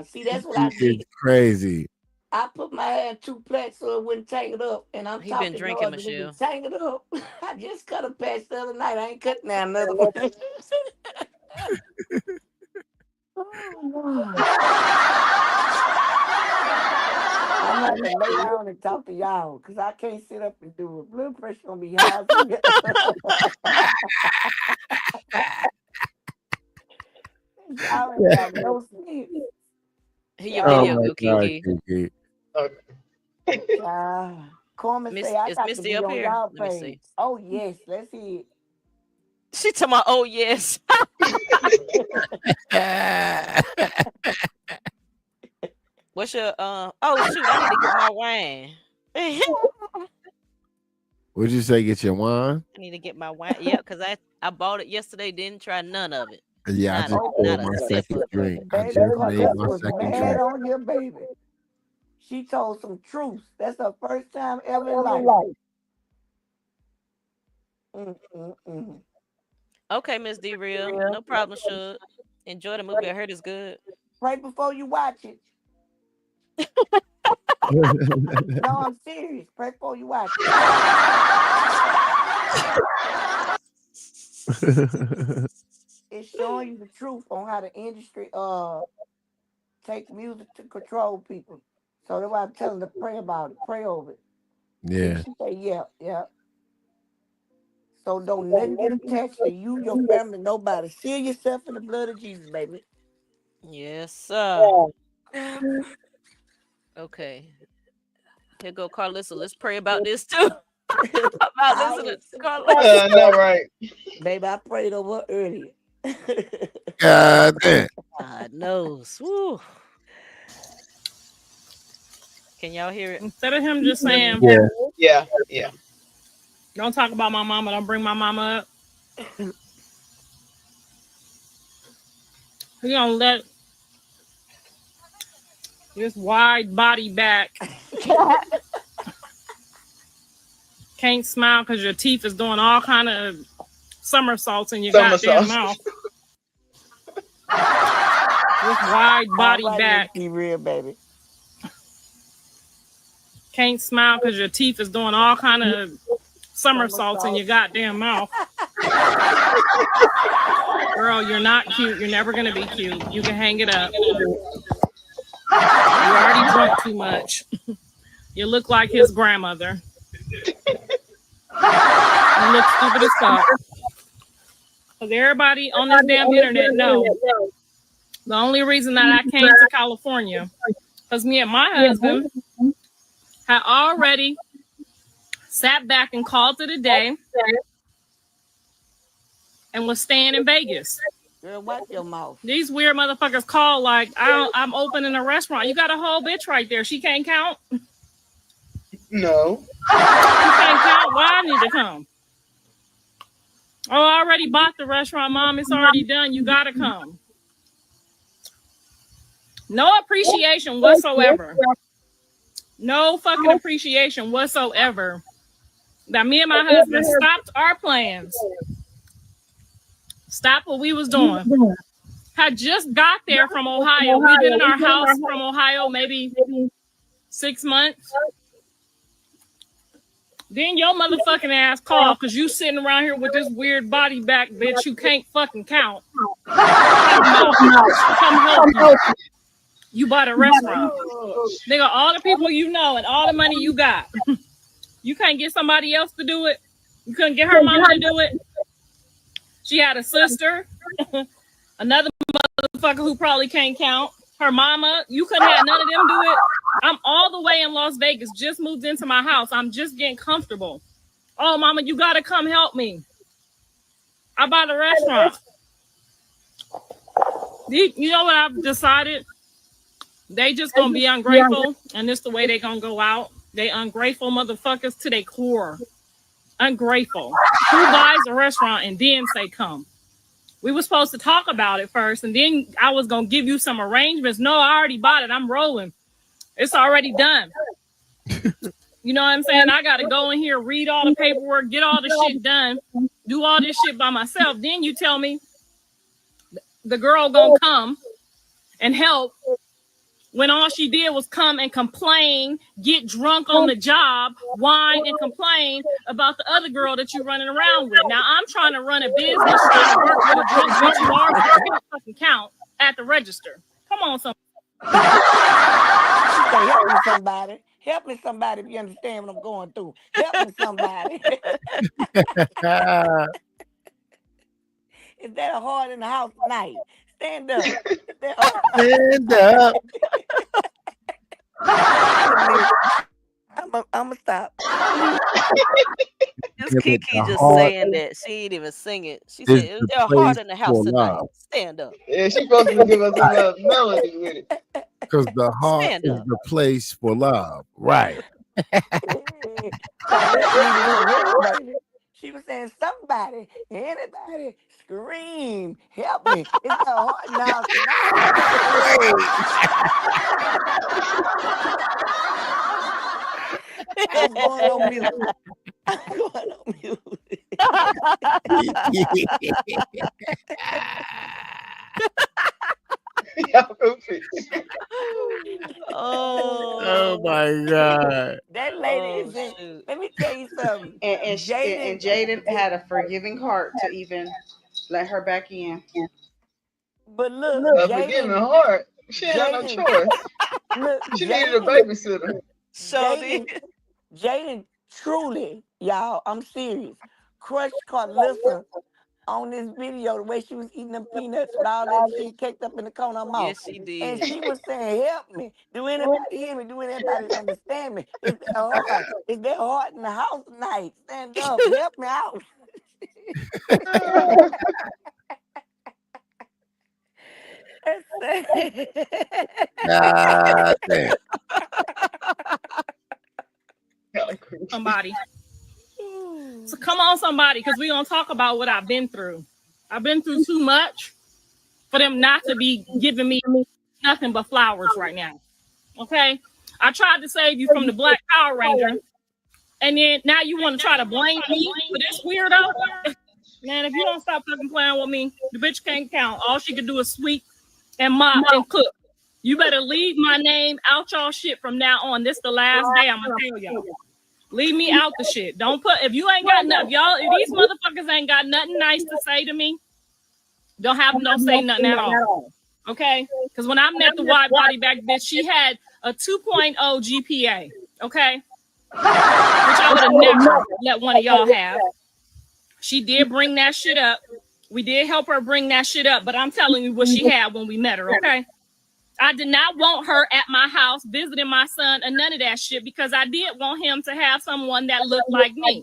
See, that's what I she is did. crazy. I put my hair too flat so it wouldn't tangle up, and I'm He been talking drinking, noise and it be Michelle. tangled up. I just cut a patch the other night. I ain't cutting now another one. Oh, Lord. I'm gonna have to lay down and talk to y'all because I can't sit up and do it. Blood pressure gonna be high. Y'all ain't got no sense. Here your Oh video God, my go, god, Kiki. Kiki. God. Coleman Miss say I is got to Misty be up on here? y'all Let me page. see. Oh yes, let's see She talking about, oh yes. What's your oh shoot, I need to get my wine. I What'd you say? Get your wine? need to get my wine. Yep, because I bought it yesterday, didn't try none of it. Yeah, I Not just a it. not poured a my Okay. sip second of it. drink. I Baby just made Caressa my was second mad drink. on your baby. She told some truths. That's her first time ever in life. Mm. Okay, Miss D Real. No problem, should. Enjoy the movie. I heard it's good. Pray before you watch it. No, I'm serious. Pray before you watch it. It's showing you the truth on how the industry take music to control people. So that's why I'm telling her to pray about it, pray over it. And Yeah. she say, yeah, yeah. So don't nothing get attached to you, your family, nobody. Seal yourself in the blood of Jesus, baby. Yes, sir. Okay. Here go Carlissa. Let's pray about this too. About listening I, to Carlissa. I know, right? baby, I prayed over her earlier. God damn. God knows. Woo. Can y'all hear it? Instead of him just saying, Yeah. Yeah, yeah. don't talk about my mama, don't bring my mama up, he gonna let this wide body back can't smile because your teeth is doing all kind of somersaults in your goddamn Somersaults. mouth. This wide All body right, Miss back Be Real, baby. can't smile because your teeth is doing all kind of somersaults in Somersault. your goddamn mouth. Girl, you're not cute. You're never gonna be cute. You can hang it up. You already drunk too much. You look like his grandmother. You look stupid as fuck. Because everybody on this damn internet know the only reason that I came to California because me and my husband had already sat back and called it a day and was staying in Vegas. Girl, wipe your mouth. These weird motherfuckers call like I'm opening a restaurant. You got a whole bitch right there. She can't count. No. You can't count. Why I need to come? Oh, I already bought the restaurant, Mom. It's already done. You gotta come. No appreciation whatsoever. No fucking appreciation whatsoever. That me and my husband stopped our plans. Stopped what we was doing. Had just got there from Ohio. We've been in our house from Ohio maybe 6 months. Then your motherfucking ass call because you sitting around here with this weird body back bitch you can't fucking count. Come help you. You bought a restaurant. Nigga, all the people you know and all the money you got. You can't get somebody else to do it. You couldn't get her mama to do it. She had a sister, another motherfucker who probably can't count. Her mama, you couldn't have none of them do it. I'm all the way in Las Vegas, just moved into my house. I'm just getting comfortable. Oh, mama, you gotta come help me. I bought a restaurant. You know what I've decided? They just gonna be ungrateful, and this the way they gonna go out. They ungrateful motherfuckers to their core. Ungrateful. Who buys a restaurant and then say come? We were supposed to talk about it first, and then I was gonna give you some arrangements. No, I already bought it. I'm rolling. It's already done. You know what I'm saying? I gotta go in here, read all the paperwork, get all the shit done, do all this shit by myself. Then you tell me the girl gonna come and help when all she did was come and complain, get drunk on the job, whine and complain about the other girl that you're running around with. Now I'm trying to run a business, trying to work with a drunk bitch you are, but you can't fucking count at the register. Come on, somebody. She say, help me somebody. Help me somebody if you understand what I'm going through. Help me somebody. Is that a hard in the house tonight? Stand up. Stand up. I'm gonna stop. It's Kiki just saying that. She ain't even sing it. She said, "Is there a heart in the house tonight? Stand up." Yeah, she supposed to give us a little melody with it. Because the heart Stand is up. the place for love. Right. She was saying, somebody, anybody, scream, help me. It's a hard now tonight. I'm going on mute. I'm going on mute. Oh my God. That lady is in. Shoot. Let me tell you something. And Jaden had a forgiving heart to even let her back in. But look, A forgiving heart. She had no choice. Look, She needed a babysitter. Jaden truly, y'all, I'm serious, crushed Carlissa on this video, the way she was eating them peanuts with all that shit caked up in the corner of her mouth. Yes, she And did. she was saying, help me. Do anybody hear me? Do anybody understand me? Is that hard? Is that hard in the house tonight? Stand up. Help me out. God damn. Somebody. So come on, somebody, because we're going to talk about what I've been through. I've been through too much for them not to be giving me nothing but flowers right now. Okay? I tried to save you from the Black Power Ranger, and then now you want to try to blame me for this weirdo? Man, if you don't stop fucking playing with me, the bitch can't count. All she can do is sweep and mop and cook. You better leave my name out y'all shit from now on. This the last day I'm going to tell y'all. Leave me out the shit. Don't put, if you ain't got nothing, if these motherfuckers ain't got nothing nice to say to me, don't have them don't say nothing at all. Okay? Because when I met the wide body back bitch, she had a 2.0 GPA. Okay? Which I would have never let one of y'all have. She did bring that shit up. We did help her bring that shit up, but I'm telling you what she had when we met her, okay? I did not want her at my house visiting my son and none of that shit because I did want him to have someone that looked like me.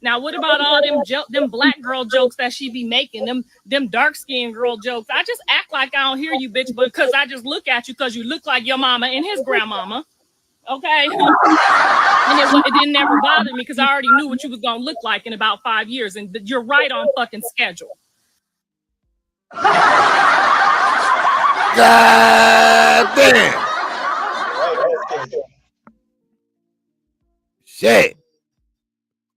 Now, what about all them black girl jokes that she be making, them dark-skinned girl jokes? I just act like I don't hear you, bitch, because I just look at you because you look like your mama and his grandmama, okay? And it didn't never bother me because I already knew what you was going to look like in about 5 years, and you're right on fucking schedule. God damn. Shit.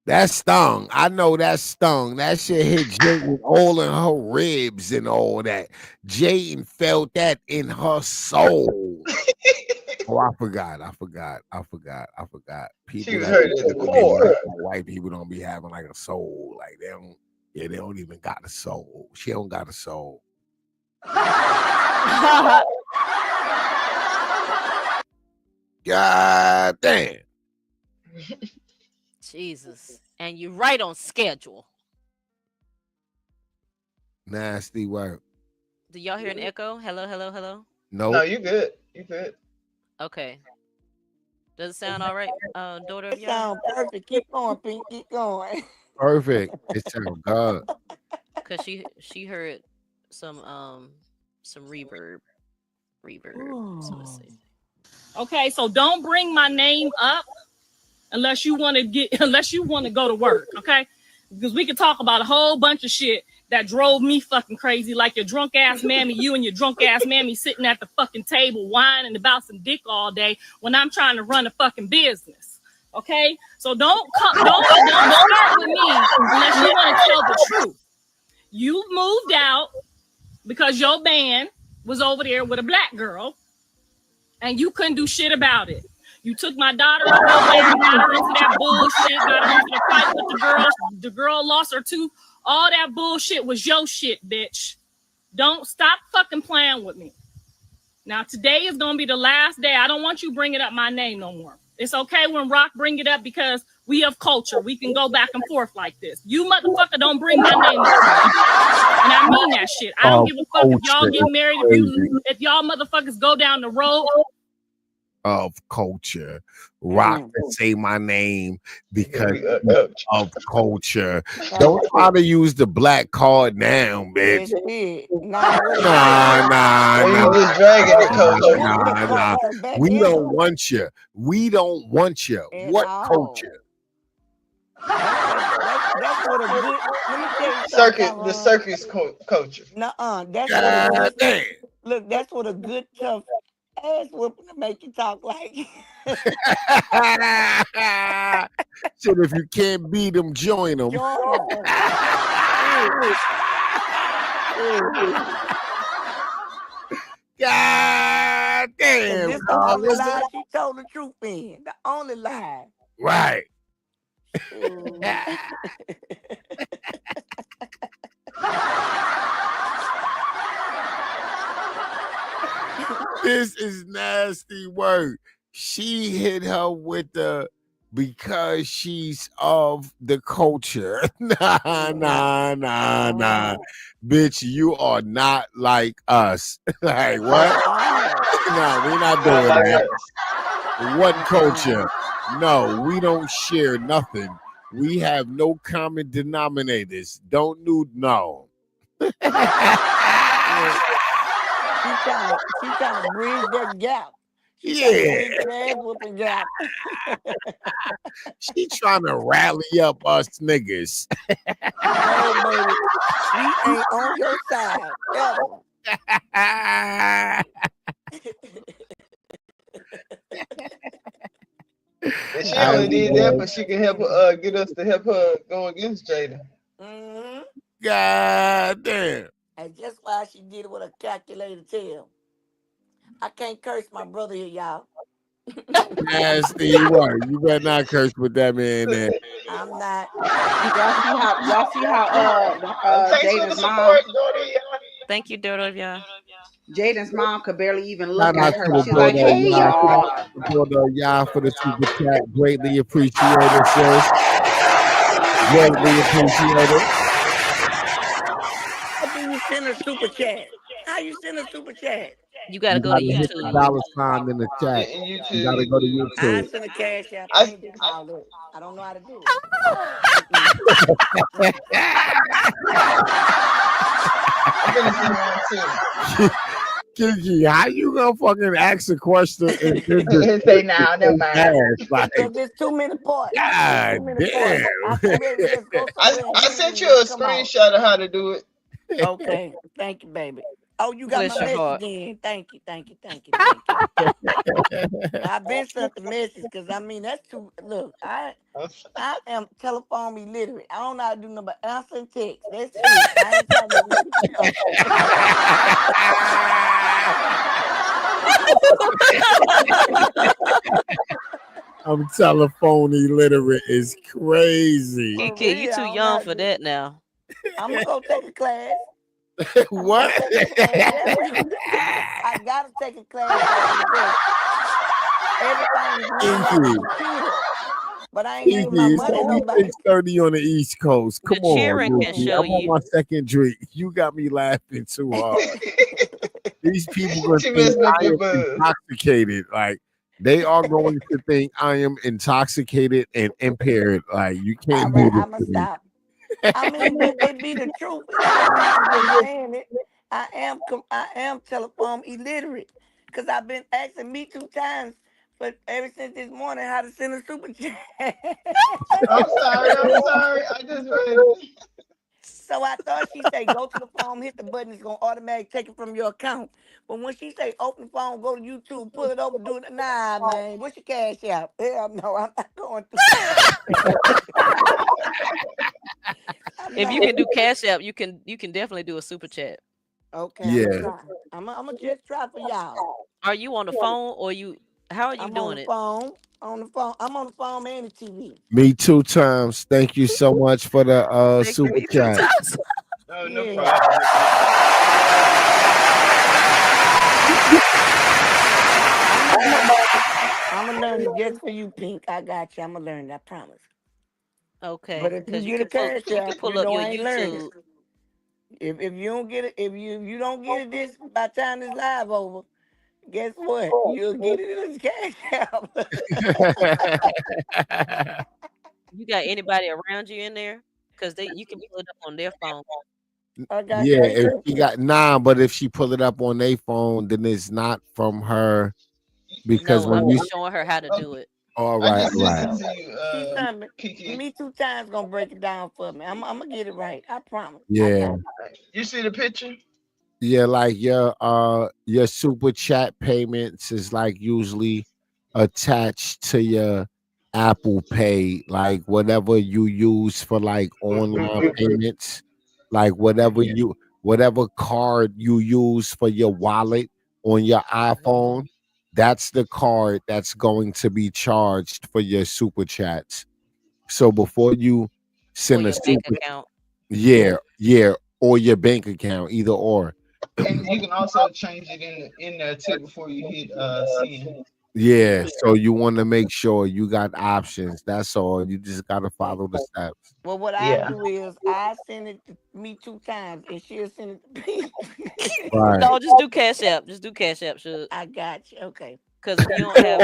That stung. I know that stung. That shit hit Jaden all in her ribs and all that. Jaden felt that in her soul. Oh, I forgot. People She was that hurt at the core. white people don't be having like a soul. Like they don't even got a soul. She don't got a soul. God damn. Jesus. and you're right on schedule. Nasty work. Do y'all hear an echo? Hello, hello, hello. No, Nope. you good. You good. Okay. Does it sound all right, daughter of That y'all? sounds perfect. Keep going, Pink. Keep going. Perfect. It sounds good. Cause she heard some reverb. So let's Ooh. see. Okay, so don't bring my name up unless you want to go to work, okay? Because we could talk about a whole bunch of shit that drove me fucking crazy, like your drunk ass mammy, you and your drunk ass mammy sitting at the fucking table whining about some dick all day when I'm trying to run a fucking business. Okay, so don't start with me unless you want to tell the truth. You moved out because your band was over there with a black girl, and you couldn't do shit about it. You took my daughter up your baby, got her into that bullshit, got her into the fight with the girls. The girl lost her tooth. All that bullshit was your shit, bitch. Don't stop fucking playing with me. Now, today is going to be the last day. I don't want you bringing up my name no more. It's okay when Rock bring it up because we have culture. We can go back and forth like this. You motherfucker don't bring my name up. And I mean that shit. I don't give a fuck if y'all get married, if y'all motherfuckers go down the road. Of culture. Rock to say my name because of culture. Don't try to use the black card now, bitch. Nah. You just dragging the culture. Nah. We don't want you. We don't want you. What culture? That's what a good. Let me tell you something. The circus culture. Nuh-uh. That's what a good. Look, that's what a good tough ass whooping to make you talk like. So if you can't beat them, join them. God damn. This the only lie she told the truth in. The only lie. Right. This is nasty work. She hit her with the because she's of the culture. Nah. Bitch, you are not like us. Like what? No, we're not doing that. What culture? No, we don't share nothing. We have no common denominators. Don't do no. She trying to bridge that gap. Yeah. That ass whooping gap. She trying to rally up us niggas. No, baby. We ain't on your side ever. And she only did that, but she can help her get us to help her go against Jaden. God damn. And just why she did it with a calculated tail. I can't curse my brother here, y'all. Nasty work. You better not curse with that man there. I'm not. Y'all see how Jaden's mom. Thank you, daughter of y'all. Jaden's mom could barely even look Shout out at her. to the She's like, daughter of "Hey, y'all. y'all." Shout out to the daughter of y'all for the super chat. Greatly appreciated, sis. Greatly appreciated. How do you send a super chat? How you send a super chat? You gotta You go to gotta hit the YouTube. $sign in the chat. In YouTube. You gotta go to I YouTube. send a cash app. I ain't doing all that. I don't know how to do it. I'm gonna send one too. Kiki, how you gonna fucking ask a question and then just And say, "Nah, never mind." like, Because there's too many parts. God damn. I'm ready to just go somewhere. I sent you a screenshot of how to do it. Okay. Thank you, baby. Oh, you got Bless my your message heart. then. Thank you. I've been sent the message because I mean that's too. Look, I am telephone illiterate. I don't know how to do nothing but answer and text. That's it. I ain't trying to do nothing else. I'm telephone illiterate is crazy. Kiki, you too young for that now. I'm gonna go take a class. What? I gotta take a class because everything is on my computer. But I ain't giving my Easy. It's money to only nobody. 6:30 on the East Coast. The Come on, cheering can Ruthie. show I'm on you. my second drink. You got me laughing too hard. These people gonna She think messing up I your am buzz. intoxicated. Like they are going to think I am intoxicated and impaired. Like you All can't do right, this I'ma to me. stop. I mean, but it be the truth. I ain't even just saying it. I am telephone illiterate because I've been asking me 2 times for ever since this morning how to send a super chat. I'm sorry. I'm sorry. I just read it. So I thought she say go to the phone, hit the button, it's gonna automatically take it from your account. But when she say open the phone, go to YouTube, pull it open, do it. Nah, man, what's your cash out? Hell no, I'm not going through that. I'm If you not. can do Cash App, you can definitely do a super chat. Okay, I'm gonna Yeah. try. I'm gonna just try for y'all. Are you on the phone or you? How are you I'm on doing the it? phone. On the phone. I'm on the phone and the TV. Me 2 times. Thank you so much for the Thank super me two chat. times. No, no Yeah. problem. No problem. I'm gonna learn. I'm gonna learn it just for you, Pink. I got you. I'm gonna learn it. I promise. But Okay, if you because get a cash you can out, pull you up know your I ain't learning. YouTube. If you don't get it, if you don't get it this by the time this live over, guess what? You'll get it in this cash out. You got anybody around you in there? Because you can pull it up on their phone. I got Yeah, you. if she got but if she pull it up on their phone, then it's not from her because No, when I'm you just showing her how to do Okay. it. all I right, just sent right. it to you, See something. Kiki. Me 2 times gonna break it down for me. I'm gonna get it right. I promise. I Yeah. got it. You see the picture? Yeah, like your super chat payments is like usually attached to your Apple Pay, like whatever you use for like online payments, like whatever card you use for your wallet on your Mhm. iPhone, that's the card that's going to be charged for your super chats. So before you Or send a your bank super, account. yeah, or your bank account, either or. And you can also change it in there too before you hit send. Yeah, so you want to make sure you got options. That's all. You just got to Well, follow the steps. what I Yeah. do is I send it to me 2 times, and she'll send it to me. Right. No, just do Cash App. Just do Cash App, should. I got you. Okay. Because if you don't have,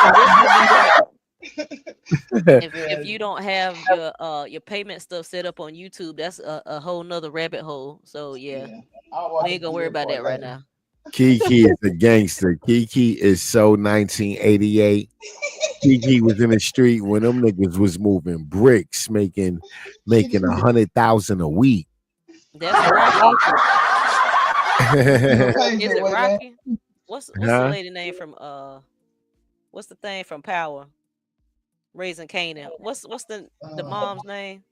and this would be right. If Yeah. you don't have your payment stuff set up on YouTube, that's a whole nother rabbit hole. So yeah, Yeah. I'll we walk ain't you gonna through worry that about part that right later. now. Kiki is a gangster. Kiki is so 1988. Kiki was in the street when them niggas was moving bricks, making 100,000 a week. That's Rocky. You a patient, Is it boy, man. Rocky? What's the Huh? lady name from what's the thing from Power? Raising Canaan. What's the mom's name?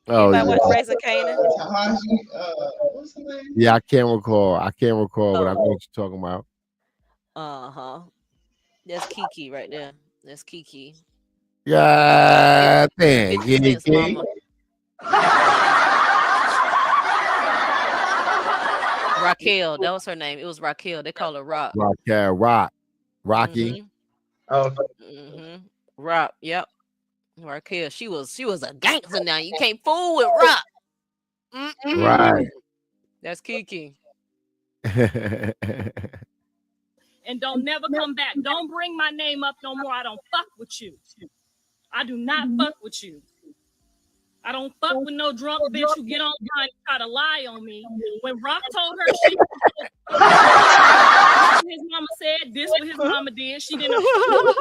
Oh Anybody yeah. watch Raising Canaan? Tahashi, what's the name? Yeah, I can't recall. I can't recall, but I Oh, know what you're talking about. uh-huh. That's Kiki right there. That's Kiki. Fif- Yeah, dang. 50 Cent's Kiki. mama. Raquel. That was her name. It was Raquel. They call her Rock. Rocky. Mm-hmm. Oh, Mm-hmm. Rock. Yep. Raquel. She was a gangster now. You can't fool with Rock. Mm-mm. Right. That's Kiki. And don't never come back. Don't bring my name up no more. I don't fuck with you. I do not fuck with you. I don't fuck with no drunk bitch who get online and try to lie on me. When Rock told her shit, this what his mama said, this what his mama did. She didn't approve.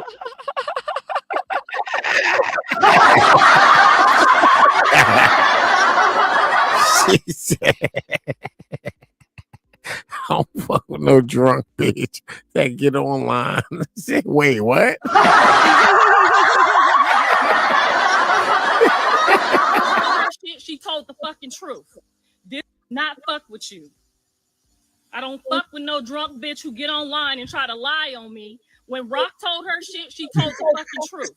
She said, I don't fuck with no drunk bitch that get online. I said, wait, what? Her shit, she told the fucking truth. This not fuck with you. I don't fuck with no drunk bitch who get online and try to lie on me. When Rock told her shit, she told the fucking truth.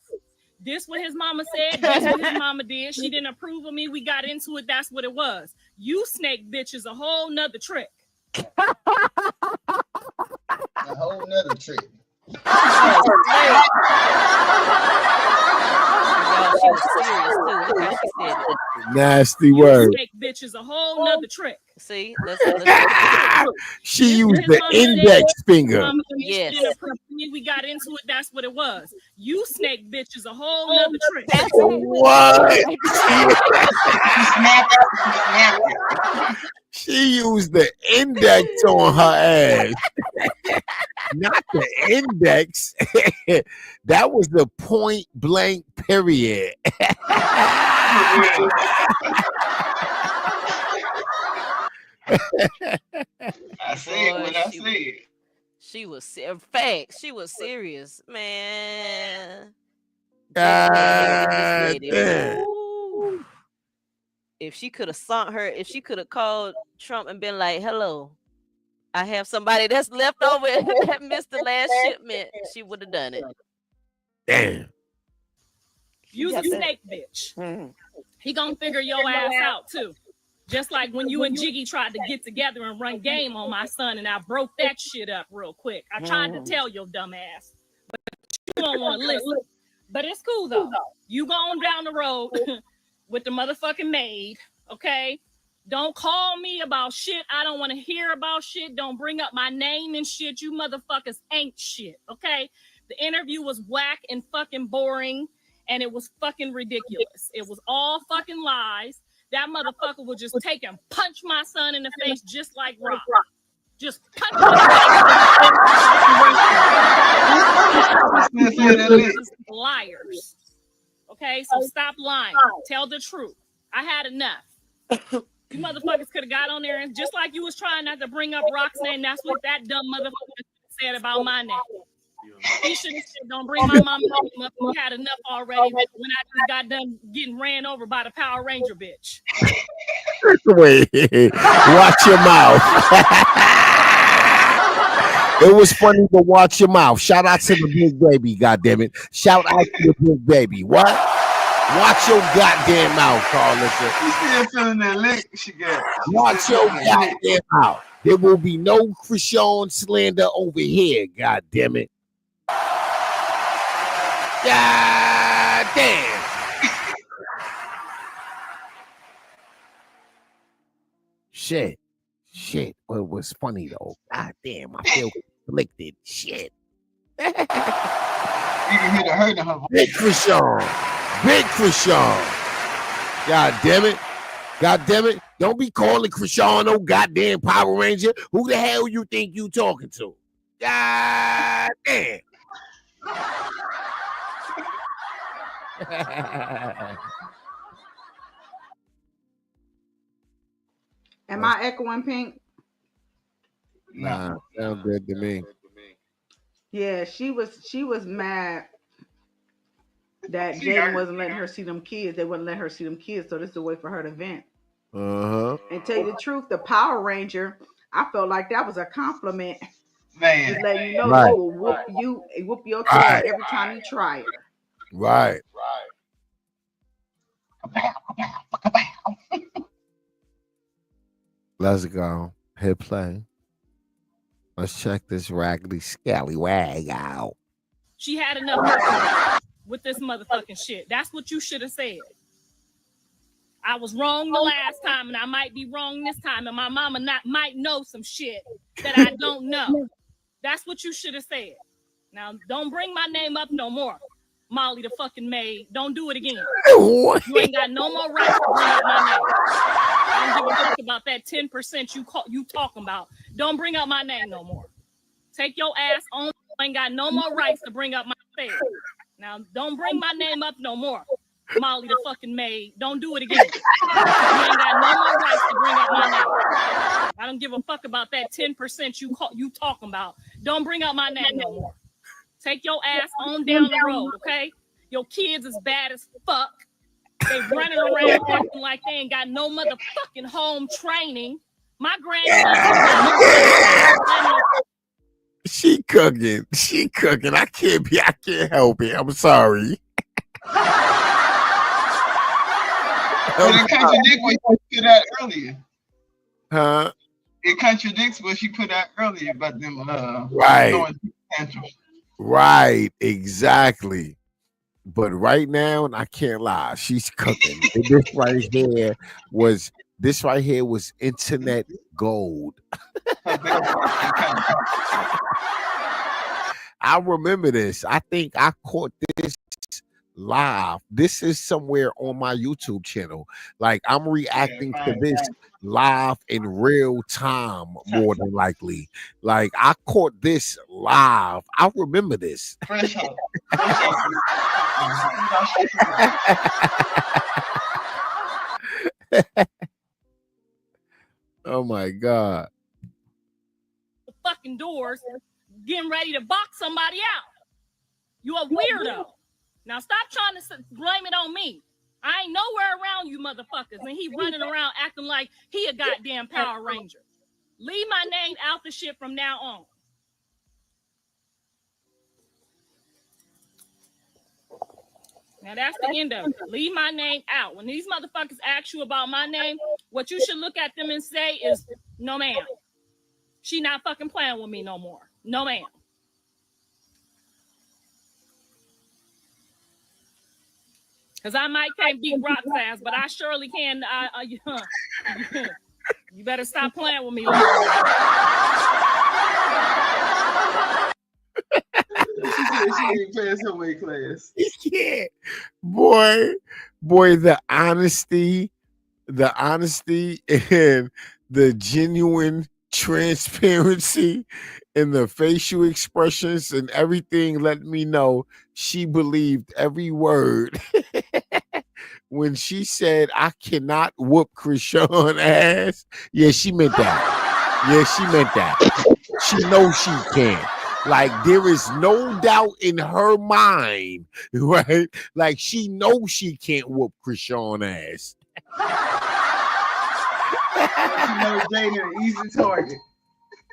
This what his mama said, this what his mama did. She didn't approve of me. We got into it. That's what it was. You snake bitch is a whole nother trick. a whole nother trick. Oh, snake. Y'all, she was serious too. Look how she said it. Nasty You word. snake bitch is a whole nother trick. See, let's get to the truth. She This used his the mama said, index finger. mama Yes. inappropriate. We got into it. That's what it was. You snake bitch is a whole nother trick. That's it. What? Snap it. She used the index on her ass. Not the index. That was the point blank period. I see it when I see it. She was facts. She was serious, man. God This lady. damn. Ooh. If she could have sunk her, if she could have called Trump and been like, "Hello, I have somebody that's left over that missed the last shipment," she would have done it. Damn. Use a snake bitch. He gonna figure your ass out too. Just like when you and Jiggy tried to get together and run game on my son, and I broke that shit up real quick. I tried to tell your dumb ass, but you don't want to listen. But it's cool though. You go on down the road with the motherfucking maid, okay? Don't call me about shit. I don't want to hear about shit. Don't bring up my name and shit. You motherfuckers ain't shit, okay? The interview was whack and fucking boring, and it was fucking ridiculous. It was all fucking lies. That motherfucker would just take and punch my son in the face just like Rock. Just punch him in the face. Liars. Okay, so stop lying. Tell the truth. I had enough. You motherfuckers could have got on there and just like you was trying not to bring up Rock's name, that's what that dumb motherfucker said about my name. He should have said, "Don't bring my mama name up. We had enough already." When I just got done getting ran over by the Power Ranger bitch. Wait, watch your mouth. It was funny to watch your mouth. Shout out to the big baby, goddammit. Shout out to the big baby. What? Watch your goddamn mouth, Carlissa. She's still feeling that lick she got. Watch your goddamn mouth. There will be no Krishan slander over here, goddammit. God damn. Shit. Well, it was funny though. God damn, I feel conflicted. Shit. You can hear the hurt in her voice. Big Krishan. God damn it. Don't be calling Krishan no goddamn Power Ranger. Who the hell you think you talking to? God damn. Am I echoing, Pink? Nah, sound good to me. Yeah, she was mad that Jaden wasn't letting her see them kids. They wouldn't let her see them kids, so this is a way for her to vent. Uh-huh. And tell you the truth, the Power Ranger, I felt like that was a compliment. Man. Just letting you know Right. they will whoop your tail every time you try it. Right. Let's go. Hit play. Let's check this raggedy scallywag out. She had enough with this motherfucking shit. That's what you should have said. I was wrong the last time, and I might be wrong this time, and my mama might know some shit that I don't know. That's what you should have said. Now, don't bring my name up no more, Molly the fucking maid. Don't do it again. You ain't got no more right to bring up my name. I don't give a fuck about that 10% you talking about. Don't bring up my name no more. Take your ass on. You ain't got no more rights to bring up my face. Now, don't bring my name up no more, Molly the fucking maid. Don't do it again. You ain't got no more rights to bring up my name. I don't give a fuck about that 10% you talking about. Don't bring up my name no more. Take your ass on down the road, okay? Your kids is bad as fuck. They running around acting like they ain't got no motherfucking home training. My grandson. She cooking. I can't help it. I'm sorry. But it contradicts what she put out earlier. Huh? It contradicts what she put out earlier about them right. throwing tantrums. Right, exactly. But right now, I can't lie, she's cooking. And this right here was internet gold. I remember this. I think I caught this live. This is somewhere on my YouTube channel. Like I'm reacting to this live in real time, more than likely. Like I caught this live. I remember this. Oh my god. The fucking doors, getting ready to box somebody out. You a weirdo. Now stop trying to blame it on me. I ain't nowhere around you motherfuckers, and he running around acting like he a goddamn Power Ranger. Leave my name out the shit from now on. Now that's the end of it. Leave my name out. When these motherfuckers ask you about my name, what you should look at them and say is, no ma'am. She not fucking playing with me no more. No ma'am. Because I might can't beat rock fast, but I surely can. You better stop playing with me. She said she ain't playing her weight class. Yeah. Boy, the honesty and the genuine transparency and the facial expressions and everything let me know she believed every word. When she said I cannot whoop Krishan ass, yeah, she meant that. Yeah, she meant that. She knows she can. Like there is no doubt in her mind, right? Like she knows she can't whoop Krishan ass. You know, Jaden an easy target.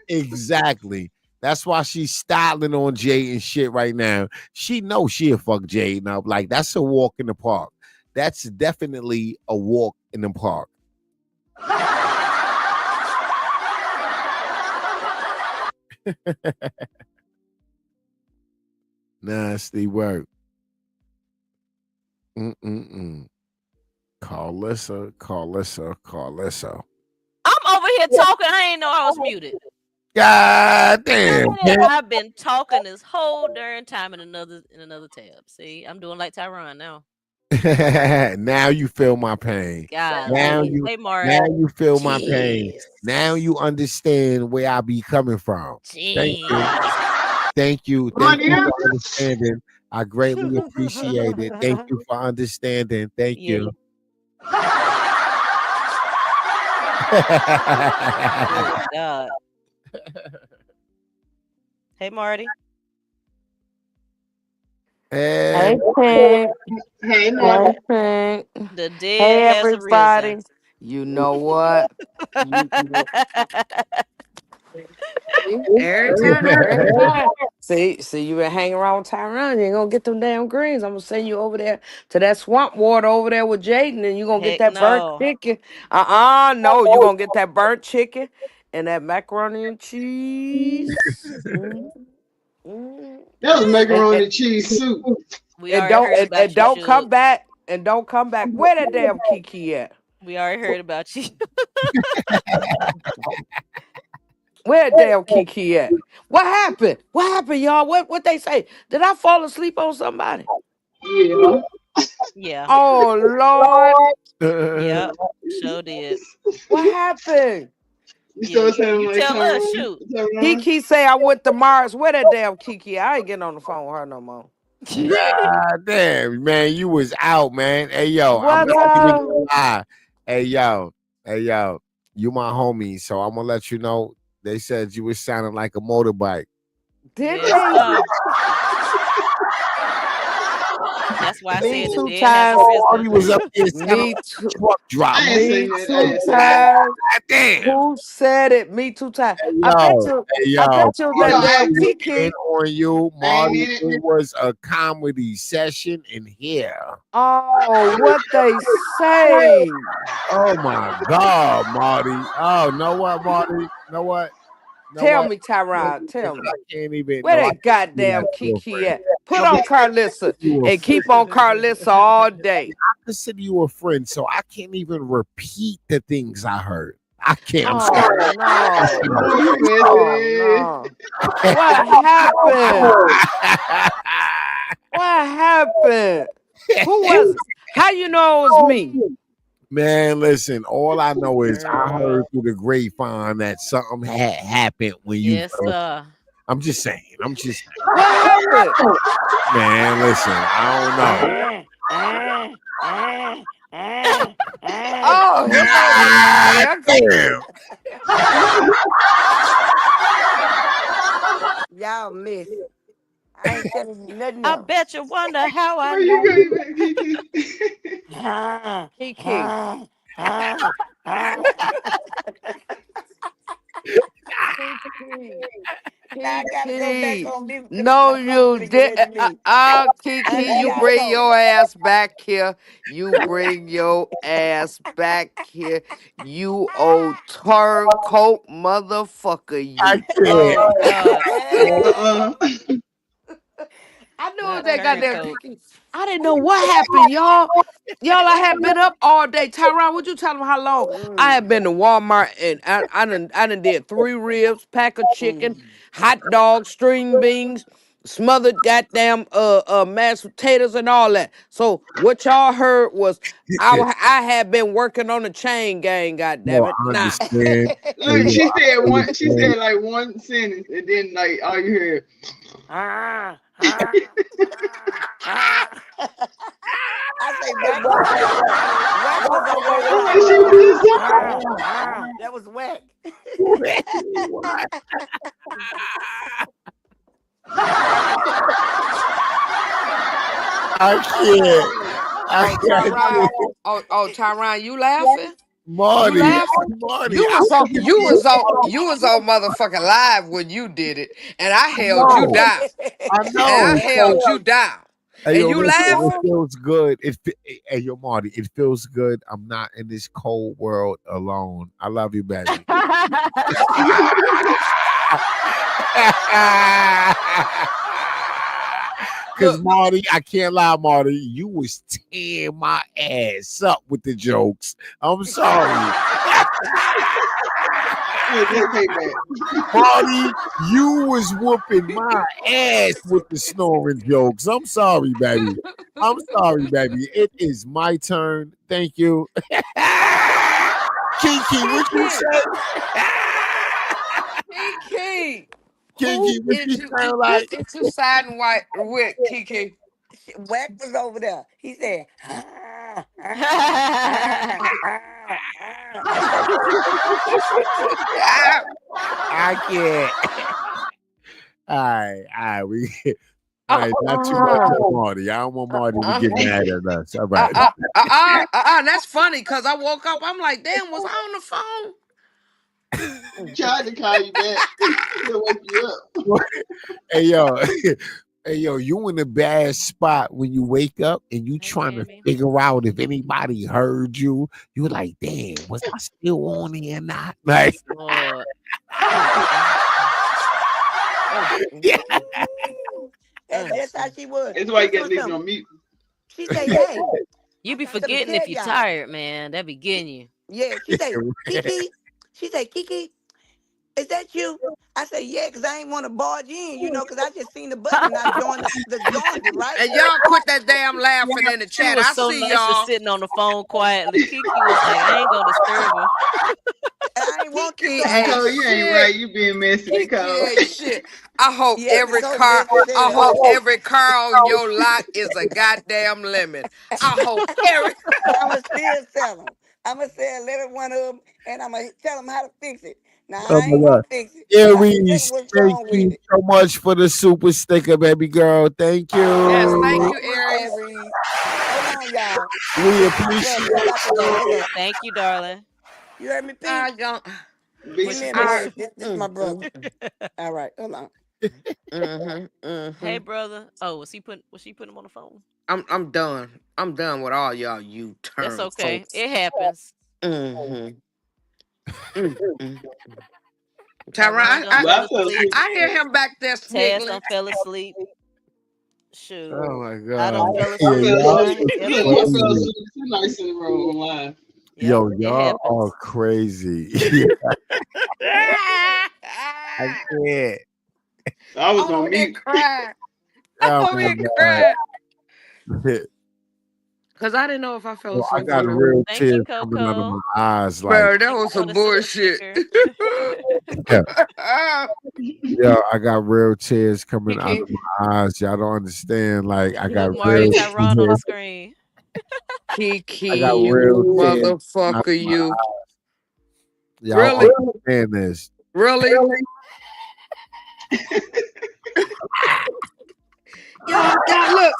Exactly. That's why she's styling on Jay and shit right now. She knows she'll fuck Jaden up. Like that's a walk in the park. That's definitely a walk in the park. Nasty work. Carlissa. I'm over here talking. I ain't know I was muted. God damn. I've been talking this whole darn time in another tab. See, I'm doing like Tyron now. Now you feel my pain. God, Now you feel my pain. Now you understand where I be coming from. Thank you for understanding. I greatly appreciate it. Thank you for understanding. Thank you. God. Hey, Marty. Hey, Pink. Hey, Marty. Pink. The dead Hey, has everybody. arisen. You know what? Every time. See, you been hanging around with Tyron, you ain't gonna get them damn greens. I'm gonna send you over there to that swamp water over there with Jaden, and you gonna get that burnt chicken. No, you gonna get that burnt chicken and that macaroni and cheese. That was macaroni and cheese soup. We already heard about you. Don't come back. And don't come back. Where that damn Kiki at? We already heard about you. Where damn Kiki at? What happened? What happened, y'all? What they say? Did I fall asleep on somebody? Yeah. Yeah. Oh Lord. Yep. Sure did. What happened? You tell us, shoot. Kiki say I went to Mars. Where that damn Kiki? I ain't getting on the phone with her no more. God damn, man, you was out, man. Hey yo, I'm Hey yo, you my homie, so I'm gonna let you know. They said you was sounding like a motorbike. Did they? That's why I said two the dead has arisen. He was up here Me too. Truck drop. Me 2 times. Damn. Who said it? Me 2 times. Hey, I bet you that damn Kiki on you, Marty. It was a comedy session in here. Oh, what they say? Oh my God, Marty. Oh, know what, Marty? Know what? know Tell what? me, Tyron. Tell me. I can't even. Where No, I that can't do goddamn that to you, Kiki friend. at? Put No, on because Carlissa you a and friend. keep on Carlissa all day. I consider you a friend, so I can't even repeat the things I heard. I can't. I'm sorry. Oh no. Oh, you Oh messy. no. What happened? What happened? Who was it? How you know it was me? Man, listen, all I know is I Mm. heard through the grapevine that something had happened when you Yes, first. sir. I'm just saying. I'm just saying. What happened? Man, listen, I don't know. Ah, ah, ah, ah, ah, Oh, him over there. ah. Yeah. Damn. Y'all miss. I ain't telling you nothing I else. bet you wonder how I Where you know. going back, Kiki? Ah, Kiki. ah, ah, ah. Kiki. Now I gotta go back Kiki. on mute because No, my phone you finna get did. ready to ring. Kiki, Until you y'all bring go. your ass back here. You bring your ass back here. You old turncoat motherfucker, I you. can't. Oh God, Uh-uh. I knew it was not that goddamn turncoat. Kiki. I didn't know what happened, y'all. Y'all, I had been up all day. Tyron, would you tell them how long? I had Mm, been to Walmart and I done did 3 ribs, pack of chicken, mm. hot dogs, string beans, smothered goddamn mashed potatoes and all that. So what y'all heard was I had been working on the chain gang, No, goddamn it. I Nah. understand. Hey, Look, yo, she I said one. She understand. said like one sentence, and then like all you heard. Ah, ah, ah, ah. I say Wax was whack. Wax was over there That's like, what she was just ah, ah. That was whack. What? I can't. Oh, I Tyron. can't. Tyron, you laughing? You Marty, laughing? Marty, You I was on you can't. was on you was on motherfucking live when you did it, and I I held you know. down. I And I know. So, held you down. hey, And yo, you listen, it laughing? feels good. Hey, yo, Marty, it feels good. I'm not in this cold world alone. I love you, baby. Cause Look, Marty, I can't lie, Marty, you was tearing my ass up with the jokes. I'm sorry. Look, this payback. Marty, you was whooping my ass with the snoring jokes. I'm sorry, baby. I'm sorry, baby. It is my turn. Thank you. Kiki, what you Kiki, say? Kiki, who Kiki, what is you you? sound Who like? is you siding white with, Kiki? Wax was over there. He said, ah, ah, ah, ah, ah. Ah, I can't. All right, all uh, right, not too much uh, on Marty. I don't want uh, Marty to uh, get mad at us. All right. That's funny because I woke up. I'm like, damn, was I on the phone? He tried to call you back. He'll wake you up. Hey yo, hey yo, you in a bad spot when you wake up and you Hey, trying to Gammy. figure out if anybody heard you. You like, damn, was I still on here or not? Like, Yes, Lord. Mm, mm, mm, yeah, That's mm, just how mm. she was. That's why She you got to told leave it something. on mute. She say, hey, You I be got something to forgetting if tell you y'all. tired, man. That be getting you. Yeah, she say, Kiki. She say, Kiki, is that you? I say, yeah, because I ain't want to barge in, because I just seen the button and I joined it, right? And y'all quit that damn laughing in the She chat. was I so see nice just y'all. sitting on the phone quietly. Kiki was like, I ain't gonna disturb her. And I ain't want to, Kiki so I ain't just, Nicole, you ain't right. shit. You being messy, Kiki Nicole. ain't shit. I hope yeah, every Nicole car, messy I there. hope every car on your lot is a goddamn lemon. I hope every I'ma still sell them. I'ma sell every one of them, and I'ma tell them how to fix it. Now oh I my ain't God, gonna fix it, but I can tell them Aries, what's thank wrong with you it. so much for the super sticker, baby girl. Thank Yes, thank you. All you, right, Aries. Aries. Hold on, y'all. We This my appreciate brother. I got to go. Hold you. up. Thank you, darling. You heard me, Pink? I don't. Big Give me a I, supporter. minute. This my mm, brother. mm, All right, hold on. Hey, mm-hmm. brother. Oh, was she putting him on the phone? I'm done. I'm done with all y'all you That's okay. turncoats. It happens. Mm-hmm. Mm-hmm. Tyron, Tyrone done Well, fell I fell asleep. asleep. I hear him back there Taz sniggling. done fell asleep. Shoot. Oh my I done god. fell I Yeah, asleep. fell y'all asleep. are Okay. It Look, I fell happens. crazy. asleep 2 nights in a row online. Yep. Yo, It y'all are happens. crazy. I can't. I was I'm on over there mute. crying. I'm Oh over my here crying. god. Because I didn't know if I fell Yo, I asleep or got not. real Thank you, tears coming out of Coco. my eyes. Like, Bro, that Thank you was for some the silly bullshit. sticker. yeah, yeah, I got real tears coming out Kiki, of my eyes. Y'all don't understand. Like, I got Look, Mario real Tyrone on the tears. screen. I Kiki, got you real tears coming out motherfucker, of my you. eyes. Y'all Really? understand this. Really? Y'all, look.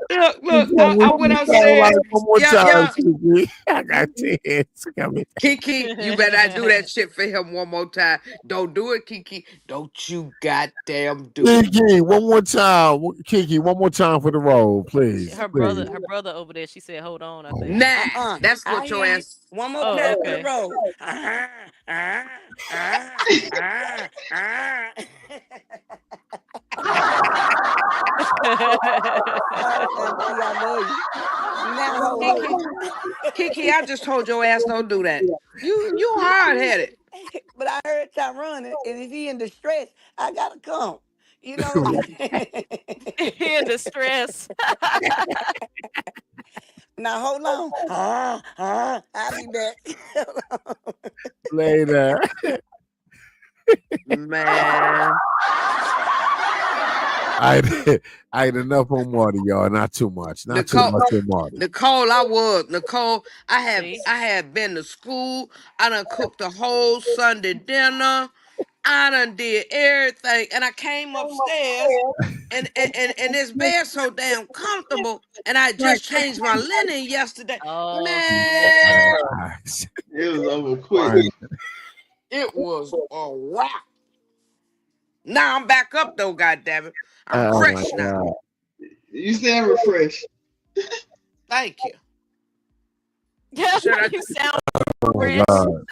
I went upstairs. One more time, Yeah. Kiki. I got tears coming. Kiki, you better not do that shit for him one more time. Don't do it, Kiki. Don't you goddamn do it. Kiki, one more time. Kiki, one more time for the roll, please. Please. Her brother over there. She said, "Hold on." I think. Oh, Nah, that's I what your hear you. ass. One more Oh, time for the okay. road. Ah. All right, Auntie, I love you. Now hold Kiki, on. Kiki, I just told your ass don't do that. You hard headed. But I heard Tyrone, and if he in distress, I gotta come. You know what I'm saying? In distress. Now hold on. I'll be back. later. Man. I I had enough on water, y'all. Not too much. Not too Nicole, much on water. Nicole, See, I had been to school. I done cooked a whole Sunday dinner. I done did everything. And I came upstairs and this bed so damn comfortable. And I just changed my linen yesterday. oh, so you messed up. Man, Guys, It was over quick. fine. it was a wow. Now I'm back up though, goddammit. I'm Oh my fresh now. god. You sound refreshed. Thank you. Yeah, Should I you sound Oh my fresh. god.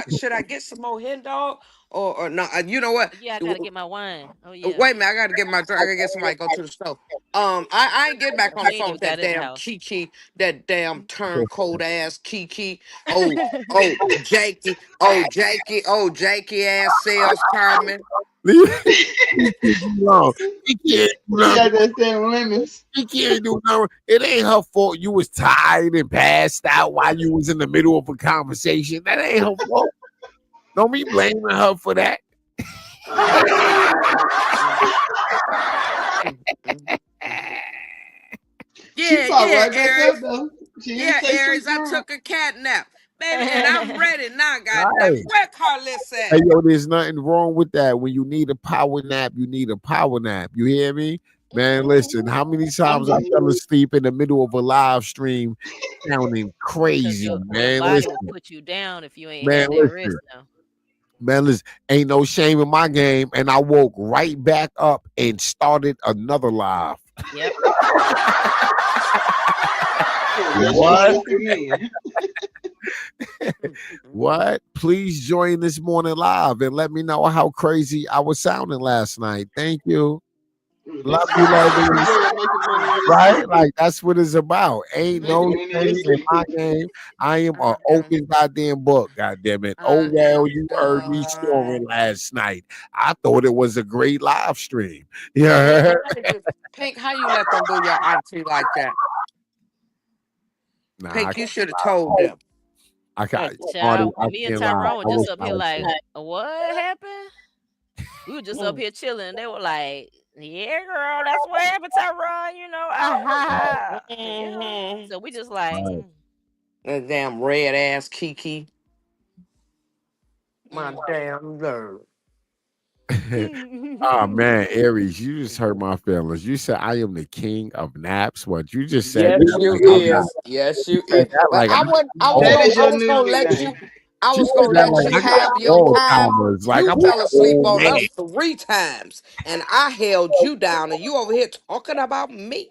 should I get some more hen dog or no? You know what? Yeah, I gotta get my wine. Oh yeah. Wait a minute, I gotta get my drink. I gotta get somebody to go to the store. I ain't get back on We the ain't phone even with got that it in the damn house. Kiki, that damn turncoat ass Kiki. Oh, Jakey, Jakey ass sales Carmen. Leave Kiki alone. Kiki ain't do She nothing. out there selling lemons. Kiki ain't do nothing. It ain't her fault. You was tired and passed out while you was in the middle of a conversation. That ain't her fault. Don't be blaming her for that. Mm, mm. She popped Yeah, right back up Aries. though. She didn't Yeah, say too Aries. I strong. took a cat nap, baby, and I'm ready now. Goddamn, Right. where Carlis Hey at? yo, there's nothing wrong with that. When you need a power nap, you need a power nap. You hear me? Man, listen, how many I'm times I just fell asleep in the middle of a live stream sounding Cause crazy, your man. body will Listen, put you down if you ain't man, had that rest listen. now. Man, listen, ain't no shame in my game. And I woke right back up and started another live. Yep. that's your What? secret man. What? Please join this morning live and let me know how crazy I was sounding last night. Thank you. Love This is you, how you ladies. enjoy making money in your Right? sleep. Like that's what it's about. Ain't Making no money in your shame in sleep. my game. I am an I'm done. open goddamn book. Goddamn it. Oh I well, am you heard me done. snoring last night. I thought it was a great live stream. Man, Yeah. Pink, how you let them do your auntie like that? Nah, Pink, you should have told them. I can't. Marty, Child, I me and can't lie. Tyrone were I just was up here live like, streaming. what happened? We were just up here chilling. They were like, yeah, girl, that's what happened, Tyrone. You know, yeah. Mhm. So we just like, Right. That damn red ass Kiki. My mm. damn nerve. Oh man, Aries, you just hurt my feelings. You said I am the king of naps. What you just said Yes, that you like I'm not. is. Yes, you You said is. that But like I'm That old. is I your was new gonna let you. nickname. I You was said gonna that let like you I got have your time. Alzheimer's. Like You I'm an fell asleep old on man. us 3 times, and I held you down, and you over here talking about me.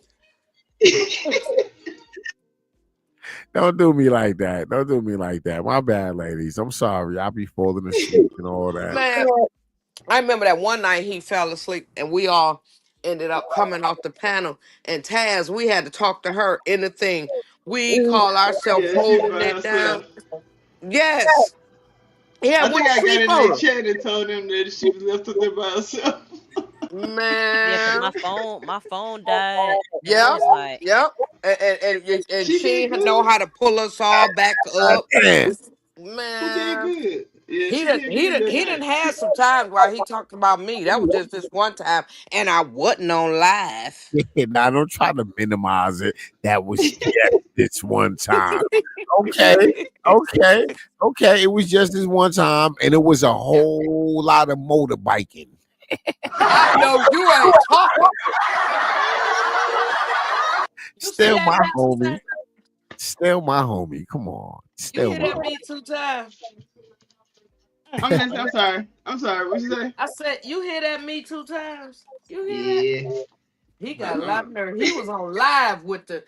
Don't do me like that. Don't do me like that. My bad, ladies. I'm sorry. I'll be falling asleep and all that. Man, I remember that one night he fell asleep and we all ended up coming off the panel. And Taz, we had to talk to her in the thing. We call ourselves Yeah, she holding by it down. herself. Yes. Yeah, I think wouldn't I got sleep in on their her. chat and told them that she was left up there by herself. Yeah, cause Man. my phone died, and I Yep. was like, Yep. And She she did had know good. how to pull us all back God up. damn. She did Man. good. Yeah, He she didn't did he good didn't that he didn't night. have some times while he talked about me. That was just this one time. And I wasn't on live. Now don't try to minimize it. That was just this one time. Okay. Okay. Okay. It was just this one time, and it was a whole lot of motorbiking. I know you ain't talking. You see Still that my me two homie. times? Still my homie. Come on. You Still hear my that me two times? I'm sorry. I'm sorry. What you say? I said, you hear that me two times? You hear that? Yeah. He I got a lot know. of nerve. He was on live with the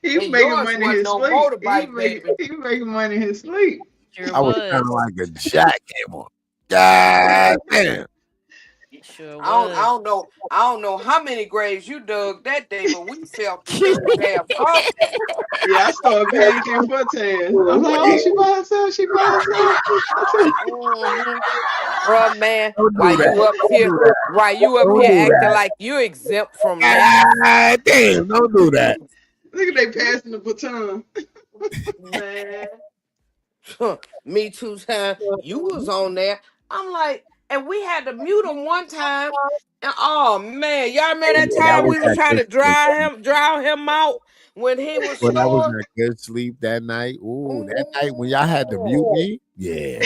He and making yours money in wasn't his no sleep. motorbike, baby. He making money in his sleep. sure I was kind was, of like a jackhammer. God damn. sure I was. don't know. I don't know how many graves you dug that day, but we felt every damn puppet. Yeah, I started panicking for Taz. I was like, oh, she by herself. She by herself. I said, Mm-hmm. Bruh, man, Don't do that. Don't do that. while you up Don't here do acting that. like you exempt from that, God damn. Don't do that. look at they passing the baton. man. Me too time. You was on there. I'm like, and we had to mute him one time. And oh man, y'all remember that Yeah, that time was we was that trying good to sleep. draw him out when he was When I was in snoring? a good sleep that night. Ooh, that night when y'all had to mute Ooh. me. Yeah.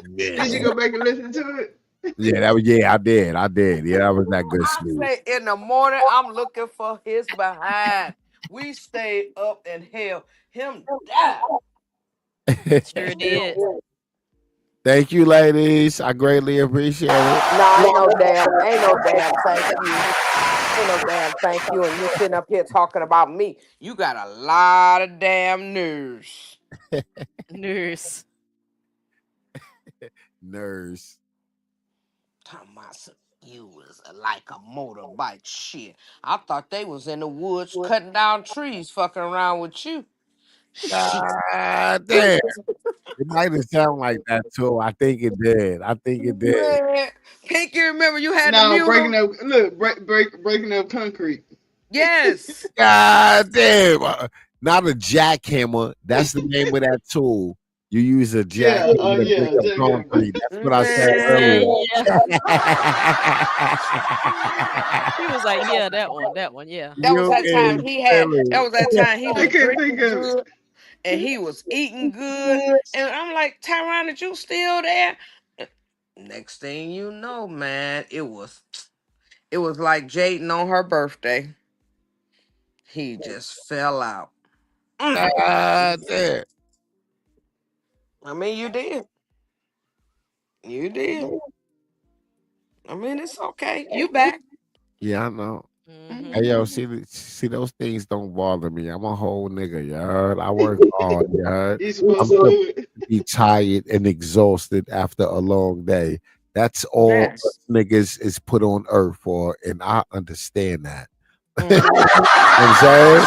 Did you Yeah. go back and listen to it? Yeah, that was yeah, I did. I did. Yeah, that was that good I sleep. say in the morning, I'm looking for his behind. We stayed up and held him down. Sure did. Thank you, ladies. I greatly appreciate it. No, ain't no damn thank you. Ain't no damn thank you. And you sitting up here talking about me. You got a lot of damn nerves. Nurse. Nurse. Talking about you was like a motorbike shit. I thought they was in the woods cutting down trees fucking around with you. Shit. God damn. It might have sounded like that too. I think it did. I think it did. Man. Pinky, remember you had to No, mute breaking him? up. Look, breaking up concrete. Yes. God damn. Not a jackhammer. That's the name of that tool. You use a Yeah. jackhammer Oh to break yeah. up Jackhammer. concrete. That's what I said Yeah, Man. earlier. yeah. He was like, yeah, that one, yeah. That was You that time is he had silly. that was that time he I was couldn't think drinking of it. good and he was eating good. And I'm like, Tyron, is you still there? Next thing you know, man, it was like Jaden on her birthday. He just fell out. Mm. God damn. I mean, you did. You did. I mean, it's okay. You back. Yeah, I know. Hey Mhm. yo, Mhm. see those things don't bother me. I'm a whole nigga, you heard? I work hard, you heard? He's I'm supposed to supposed do it. to be tired and exhausted after a long day. That's all us Yes. niggas is put on earth for, and I understand that. You know Mm-hmm. what I'm saying?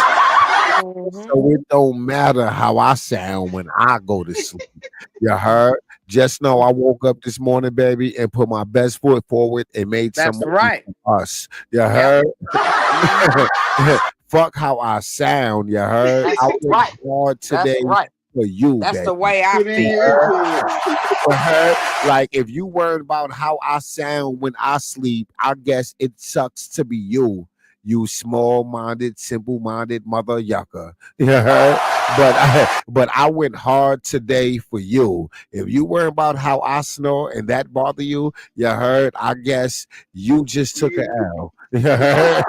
Mm-hmm. So it don't matter how I sound when I go to sleep. You heard? Just know I woke up this morning, baby, and put my best foot forward and made some That's money right. for us. You Yep. heard? Mm-hmm. Fuck how I sound, you heard? That's I worked right. hard That's today right. for you, That's baby. the way I Put in You feel. your heard? input. You heard? Like, if you worried about how I sound when I sleep, I guess it sucks to be you. You small-minded, simple-minded mother yucker. You heard? But I went hard today for you. If you worry about how I snore and that bother you, you heard? I guess you just took a You L. You heard?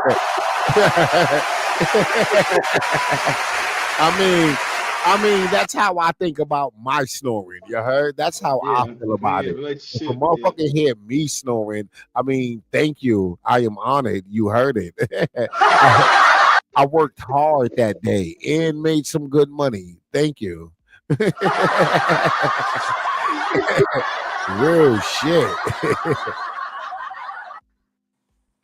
I mean, that's how I think about my snoring. You heard? That's how I yeah, feel about yeah, it. If a relationship, yeah. motherfucker hear me snoring, I mean, thank you. I am honored. You heard it. I worked hard that day and made some good money. Thank you. Real shit.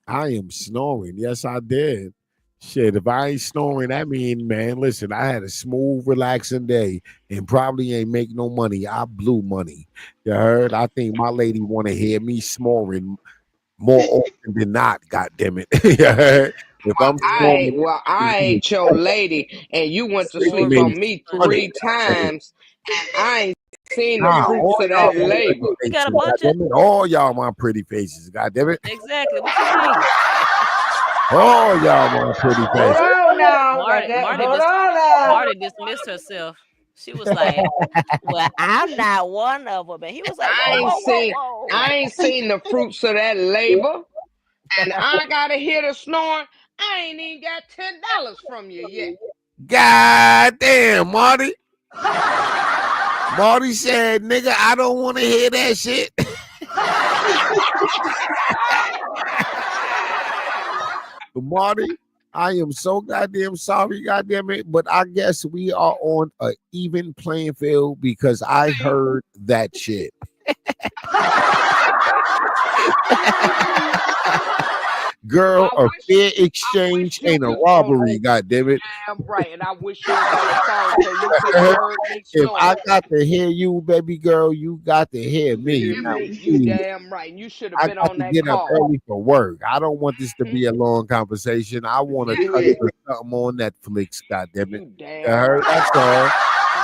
I am snoring. Yes, I did. Shit, if I ain't snoring, that mean, man, listen, I had a smooth, relaxing day and probably ain't make no money. I blew money. You heard? I think my lady want to hear me snoring more often than not, God damn it. You heard? If I'm snoring, I ain't your lady, and you went to she sleep Snoring made on is me money. funny. 3 times, and I ain't seen the Nah, fruits all of y'all that my pretty labor. You got a faces, God bunch of damn it. All y'all my pretty faces, God damn it. exactly. What you mean? All y'all my pretty Hold faces. on now. Hold on now. Marty dismissed herself. She was like, "Well, I'm not one of them." And he was like, I "Whoa, ain't whoa, whoa, seen whoa!" I ain't seen the fruits of that labor, and I gotta hear the snoring. I ain't even got $10 from you yet. God damn, Marty. Marty said, nigga, I don't want to hear that shit. Marty, I am so goddamn sorry, goddamn it. But I guess we are on an even playing field because I heard that shit. Girl, I a fair wish exchange you ain't a was on robbery, goddamn it. damn right, and I wish you was on the phone so you could have heard me If I snoring. got to hear you, baby girl, you got to hear To me. hear Now, me. You please, damn right, and you should have I been got on to that get up call. early for work. I don't want this to be a long conversation. I want to Do cut it. to something on Netflix, goddamn it. You You damn heard? right. That's all.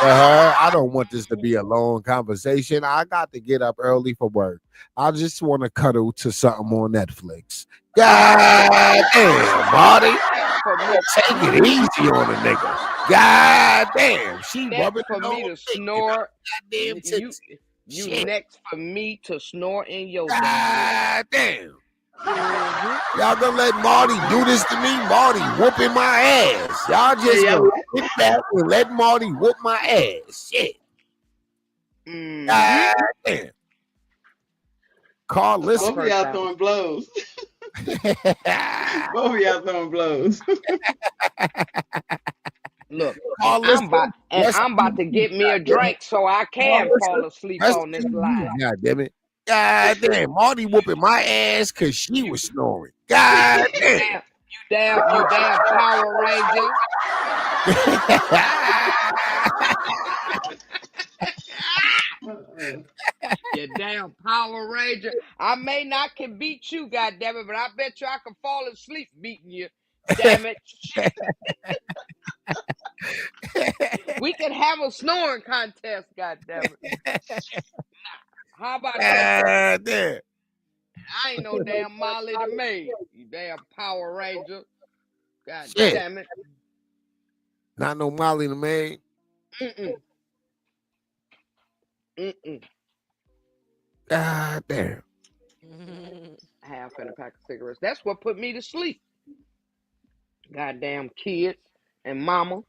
You heard? I don't want this to be a long conversation. I got to get up early for work. I just want to cuddle to something on Netflix. God damn, Marty. For me, Take it easy on a nigga. God damn. She rubbing next for it me on to thick in her snore, goddamn you tits. you Shit. next for me to snore in your damn ear. God damn. Mm-hmm. Y'all gonna let Marty do this to me? Marty whooping my ass. Y'all just Yeah, gonna sit back and let Marty whoop my ass. Shit. Mm-hmm. God damn. Carl, That's the both listen. of first y'all time. throwing blows. Both of y'all throwing blows. Look, and Carl, listen. Rest I'm in about to peace. get me God a damn it. drink so I Carl, can listen. fall asleep Rest on this in line. peace. God damn it. God damn. Marty whooping my ass because she was snoring. God damn. You damn Power Ranger. Uh-uh. You damn Power Ranger. I may not can beat you, goddammit, but I bet you I can fall asleep beating you. Damn it. Shit. We can have a snoring contest, goddammit. How about that? God damn. I ain't no damn Molly the Maid, you damn Power Ranger. God Shit. damn it. Not no Molly the man. Mm-mm. Mm-mm. God damn. Half and a pack of cigarettes. That's what put me to sleep. Goddamn kids and mama.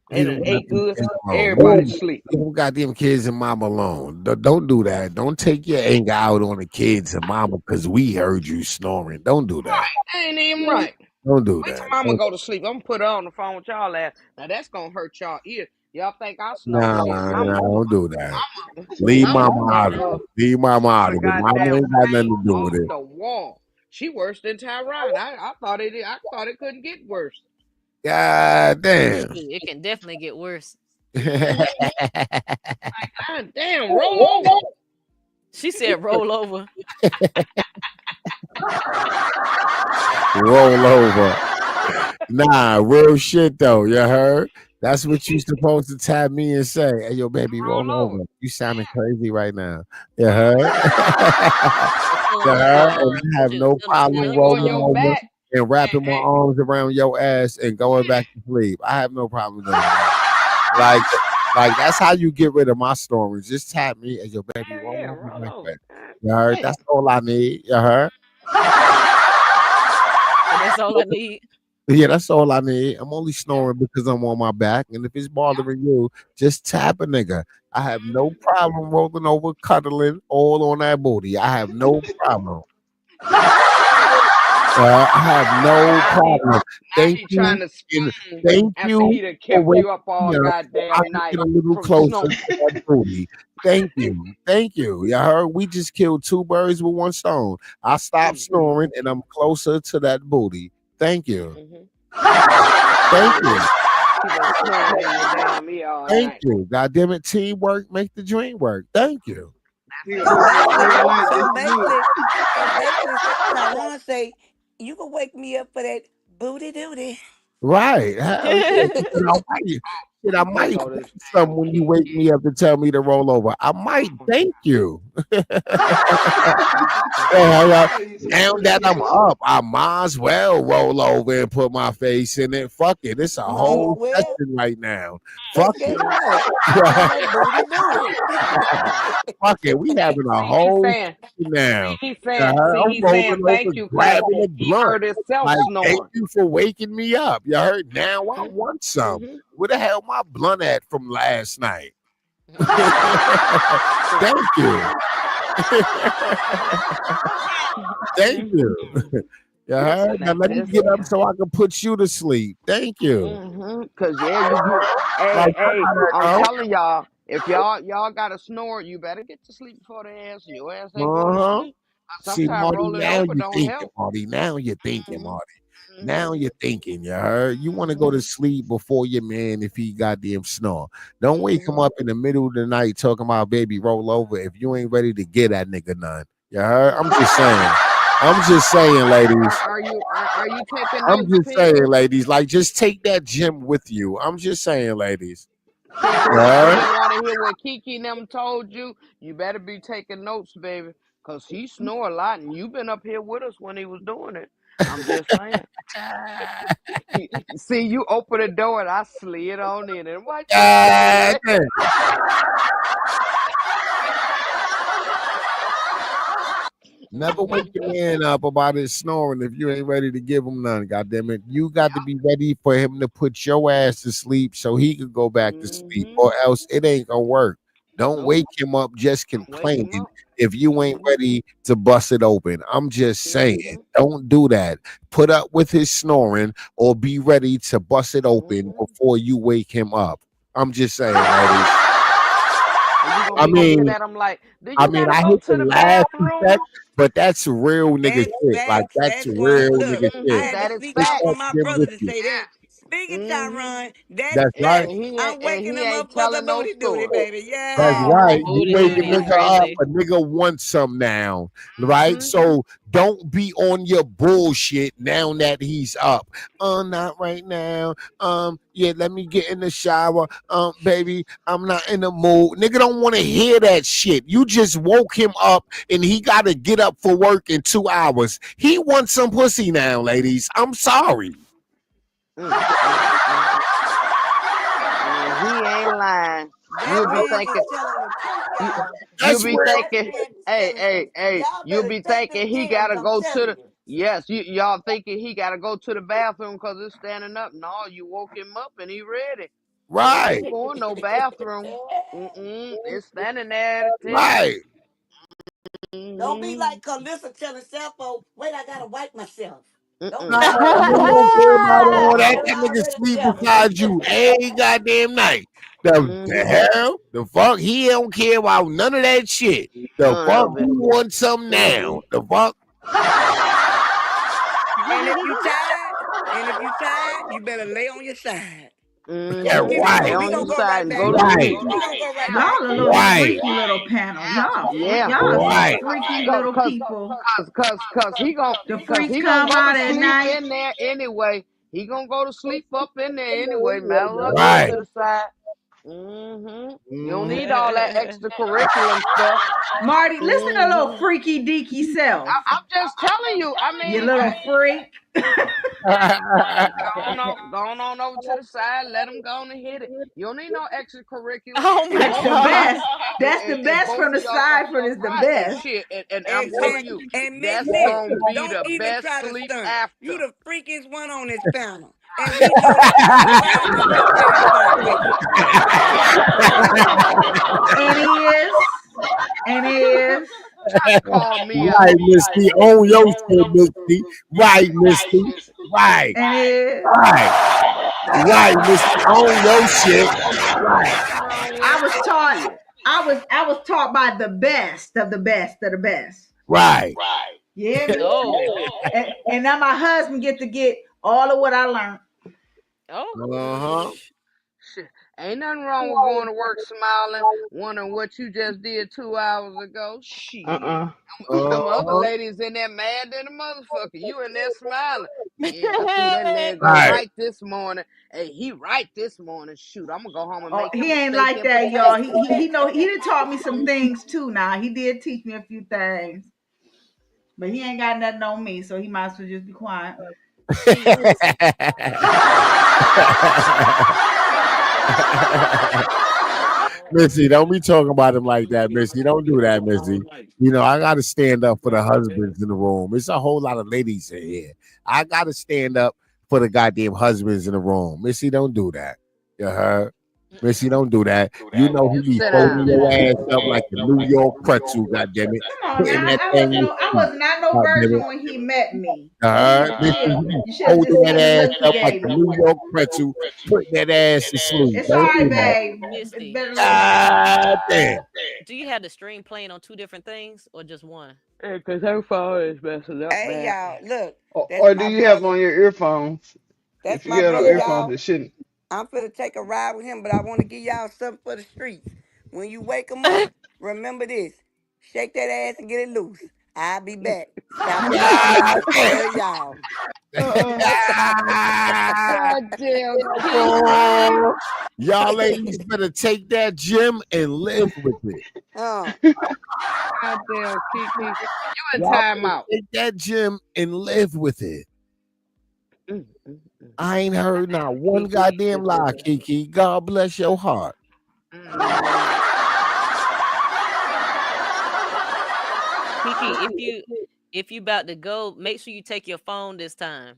They Leave done them ate goddamn good. kids alone. Everybody sleep. Leave them goddamn kids and mama alone. Don't do that. Don't take your anger out on the kids and mama because we heard you snoring. Don't do that. Ain't even right. Don't do Wait till that. mama go to sleep. I'm gonna put her on the phone with y'all ass. Now that's gonna hurt y'all ear. Y'all think I snore Nah, low. nah, don't do that. Leave Mama mama out of run it. Leave mama out her of it. Mama goddamn ain't got nothing pain to do off with it. the wall. She worse than Tyron. I thought it couldn't get worse. God damn. Shoot, it can definitely get worse. God damn, roll over. She said, "Roll over." Roll over. Nah, real shit though. You heard? That's what you supposed to tap me and say. Hey, yo, baby, roll Roll over. over. You sounding crazy right now. You heard? Or tell You him heard? And I have shoot, no tell him to Now sit problem up you or on rolling your something. over back. and wrapping my Hey, arms around your ass and going back to sleep. I have no problem doing that. Like, like that's how you get rid of my stories. Just tap me as your baby hell roll yeah, over roll like over. that. You heard? Damn. That's all I need. You heard? And that's all I need. Yeah, that's all I need. I'm only Yeah. snoring because I'm on my back. And if it's bothering you, just tap a nigga. I have no problem rolling over, cuddling all on that booty. I have no problem. I have no Now he problem. now Thank he you, trying to and spoon thank after you he done for kept waking you up all me up so I goddamn can night get a little from closer snoring. to that booty. Thank you. Thank you. You heard? We just killed two birds with one stone. I stopped snoring and I'm closer to that booty. Thank you. Mm-hmm. Thank He you. he been snoring in your damn ear all Thank night. you. God damn it. Teamwork make the dream work. Thank you. That's So it. basically, Every night, so this is it. basically, Tyrone say, you can wake me up for that booty duty. Right. Hell yeah. Shit, I Here might go say this something damn when you wake Kiki. me up to tell me to roll over. I might thank you. Yeah, Hey, so now that I'm up, I might as well roll over and put my face in it. Fuck it. It's a Might as whole well. session right now. Cause Fuck guess it. what? I got that booty duty. Fuck it. We having a He's whole saying, session now. see, I'm he's saying rolling over, thank you because grabbing a he blunt. heard himself Like, thank snoring. you for waking me up. You heard? Now I Mm-hmm. want some. Mm-hmm. Where the hell my blunt at from last night? Thank you. Thank you. You heard? Now let me This get up guy. so I can put you to sleep. Thank you. Cause yeah, you. Like, Hey, I'm how telling y'all, if y'all got to snore, you better get to sleep before the ass. Your ass ain't going to uh-huh. sleep. See, Sometimes Marty, rolling now over you're don't thinking, help. Marty. Now you're thinking, Mm-hmm. Marty. Mm-hmm. Now you're thinking, you heard? You want to go Mm-hmm. to sleep before your man if he goddamn snore. Don't wake him Mm-hmm. up in the middle of the night talking about baby roll over if you ain't ready to get that nigga none. You heard? I'm just saying. I'm just saying, ladies. Are you taking I'm notes, just Pink? saying, ladies. Like, just take that gym with you. I'm just saying, ladies. Pink, you Yeah. didn't want to hear what Kiki and them told you. You better be taking notes, baby, cause he snore a lot, and you been up here with us when he was doing it. I'm just saying. See, you open the door and I slid on in, and what you say? God damn. Never wake your man up about his snoring if you ain't ready to give him none. God damn it. You got to be ready for him to put your ass to sleep so he can go back to sleep, Mm-hmm. or else it ain't gonna work. Don't Nope. wake him up just Don't wake him complaining up. if you ain't Mm-hmm. ready to bust it open. I'm just saying, Mm-hmm. don't do that. Put up with his snoring or be ready to bust it open Mm-hmm. before you wake him up. I'm just saying, ladies. And you gonna I be looking mean, at him like, do I you mean, gotta I go hate to to the laugh effect, bathroom? but that's real nigga That's shit. Like facts. that's That's one. real Look, nigga I shit. Mm-hmm. had to That is sneak Take off that on facts. my gym brother with to you. say that. Speaking Mm-hmm. Tyrone, that's That's right. facts. I'm And waking he him ain't up for the telling no booty duty, story. baby. That's The right. Yeah. You booty wake a duty is nigga up, crazy. a nigga wants some now, right? Mm-hmm. So don't be on your bullshit now that he's up. Not right now. Yeah, let me get in the shower. Baby, I'm not in the mood. Nigga don't want to hear that shit. You just woke him up and he got to get up for work in 2 hours. He wants some pussy now, ladies. I'm sorry. Mm-hmm. And he ain't lying. That You'll be man is thinking, telling the truth, you, y'all. you'll That's be real. That thinking, man is hey, telling hey, some. hey, Y'all you'll better be take thinking them he gems. gotta I'm go to telling the, you. yes, y'all thinking he gotta go to the bathroom because it's standing up. No, you woke him up and he ready. He Right. ain't going no bathroom. It's standing there at attention. Right. Don't be Mm-hmm. like Calissa telling Sappho, wait, I gotta wipe myself. Don't Nah, be like that nigga Calissa. don't care about That all man that. is That nigga already sleep jealous. beside you every goddamn night. The Mm-hmm. hell? The fuck? He don't care about none of that shit. The None fuck? of He it. want some now. The fuck? And if you tired, you better lay on your side. Yeah, Mm-hmm. Lay right. We on gonna your go side right and back. go to Right. sleep. We gonna go right back. y'all a little Right. freaky little panel. Yeah. Y'all some Right. freaky Cause, little cause, people. cause The cause freaks he gonna come go to out at sleep night. in there anyway. He gonna go to sleep up in there anyway. Matter up over Right. to the side. Mm-hmm. You don't Mhm. need all that extra curriculum stuff. Marty, listen to little Mm-hmm. freaky deaky self. I'm just telling you. I You mean, little freak. going on over to the side. Let him go on and hit it. You don't need no extra curriculum. Oh If my That's both the of y'all, god. best. That's the if best both from of the y'all can, side from is the right and best. shit, and I'm telling Exactly. you, And that's Mitzi, gonna be don't the even best try to sleep stunt. You after. the freakiest one on this panel. And we know that you gonna ride this little fast bike with you. And he is. And he is. Call me out. Right, Misty. Own your shit, Misty. Right, Misty. Right. And it, Right. Right, Misty. Own your shit. Right. What's wrong with I it? was taught. Shit. I was taught by the best of the best of the best. Right. Yeah, me. Oh. And now my husband get all of what I learned. Oh. Uh-huh. Shit. Ain't nothing wrong with going to work smiling, wondering what you just did 2 hours ago. Shit. Uh-uh. Them other Uh-huh. ladies in there mad than a motherfucker. You in there smiling. Yeah, I threw that leg go Right. right this morning. Hey, he right this morning. Shoot, I'm gonna go home and Oh, make him he a ain't steak like and that, y'all. potatoes. He know he did taught me some things too. Now he did teach me a few things, but he ain't got nothing on me, so he might as well just be quiet. See, Missy, don't be talking about him like that, Missy. Don't do that, Missy. You know, I gotta stand up for the husbands in the room. It's a whole lot of ladies in here. I gotta stand up for the goddamn husbands in the room. Missy, don't do that. You heard? Missy, don't do that. You know he You be sit folding down. your ass up like a New York pretzel, goddamn it. Come on Putting now, that thing in the I street, was not no goddamn virgin it. when he met me. You heard? Missy, he be You should have folding just that seen the ass look he up like gave a me. New York pretzel, putting that ass to sleep. It's all Don't right, do that. babe. It's Misty, better later than never. God damn. do you have the string playing on two different things or just one? Yeah, cause her phone is messing up Hey bad. y'all, look, that's Or do my you have brother. on your earphones? That's If you my got on brother, earphones, y'all. it shouldn't. I'm finna take a ride with him, but I want to give y'all something for the streets. When you wake him up, remember this: shake that ass and get it loose. I'll be back. Shout to Misty. God damn. Love y'all. Uh-uh. Goddamn, Kiki. Ah. Y'all ladies better take that gym and live with it. uh, Goddamn, Kiki. You in Y'all better timeout. take that gym and live with it. Mm, mm, mm. I ain't heard not one Kiki. goddamn lie, Kiki. God bless your heart. Mm-hmm. Kiki, if you about to go, make sure you take your phone this time.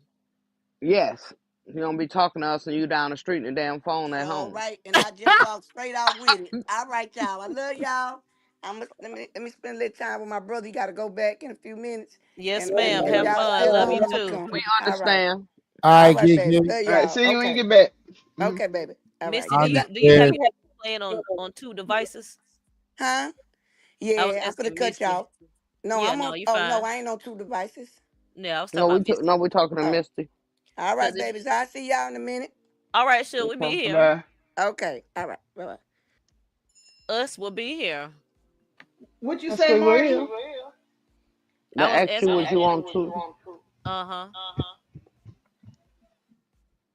Yes. You don't be talking to us and you down the street and the damn phone at sure home. right, and I just walked straight out with it. All right, y'all. I love y'all. Let me spend a little time with my brother. He got to go back in a few minutes, Yes, and ma'am. if Have y'all fun. still Love want you me, I'ma too. We come. All right, understand. All all right, right, baby. Kiki. Love All right, y'all. see you when you Okay, get back. Mhm. okay, baby. All right. Misty, I That, do you have understand. your playing on two devices? huh? I was Yeah, I'm gonna asking cut Misty. y'all. No, Yeah, I'm no, on. you Oh no, fine. I ain't on two devices. Yeah, I was talking No, about Misty. we talking to Oh, Misty. all Cause right, if babies. I'll see y'all in a minute. all right, sure, we be Okay. here. Bye. Okay, all right. Bye bye. Us will be here. What you I say, say, Margie? well, I They was asked you asking. what you want to. Uh-huh.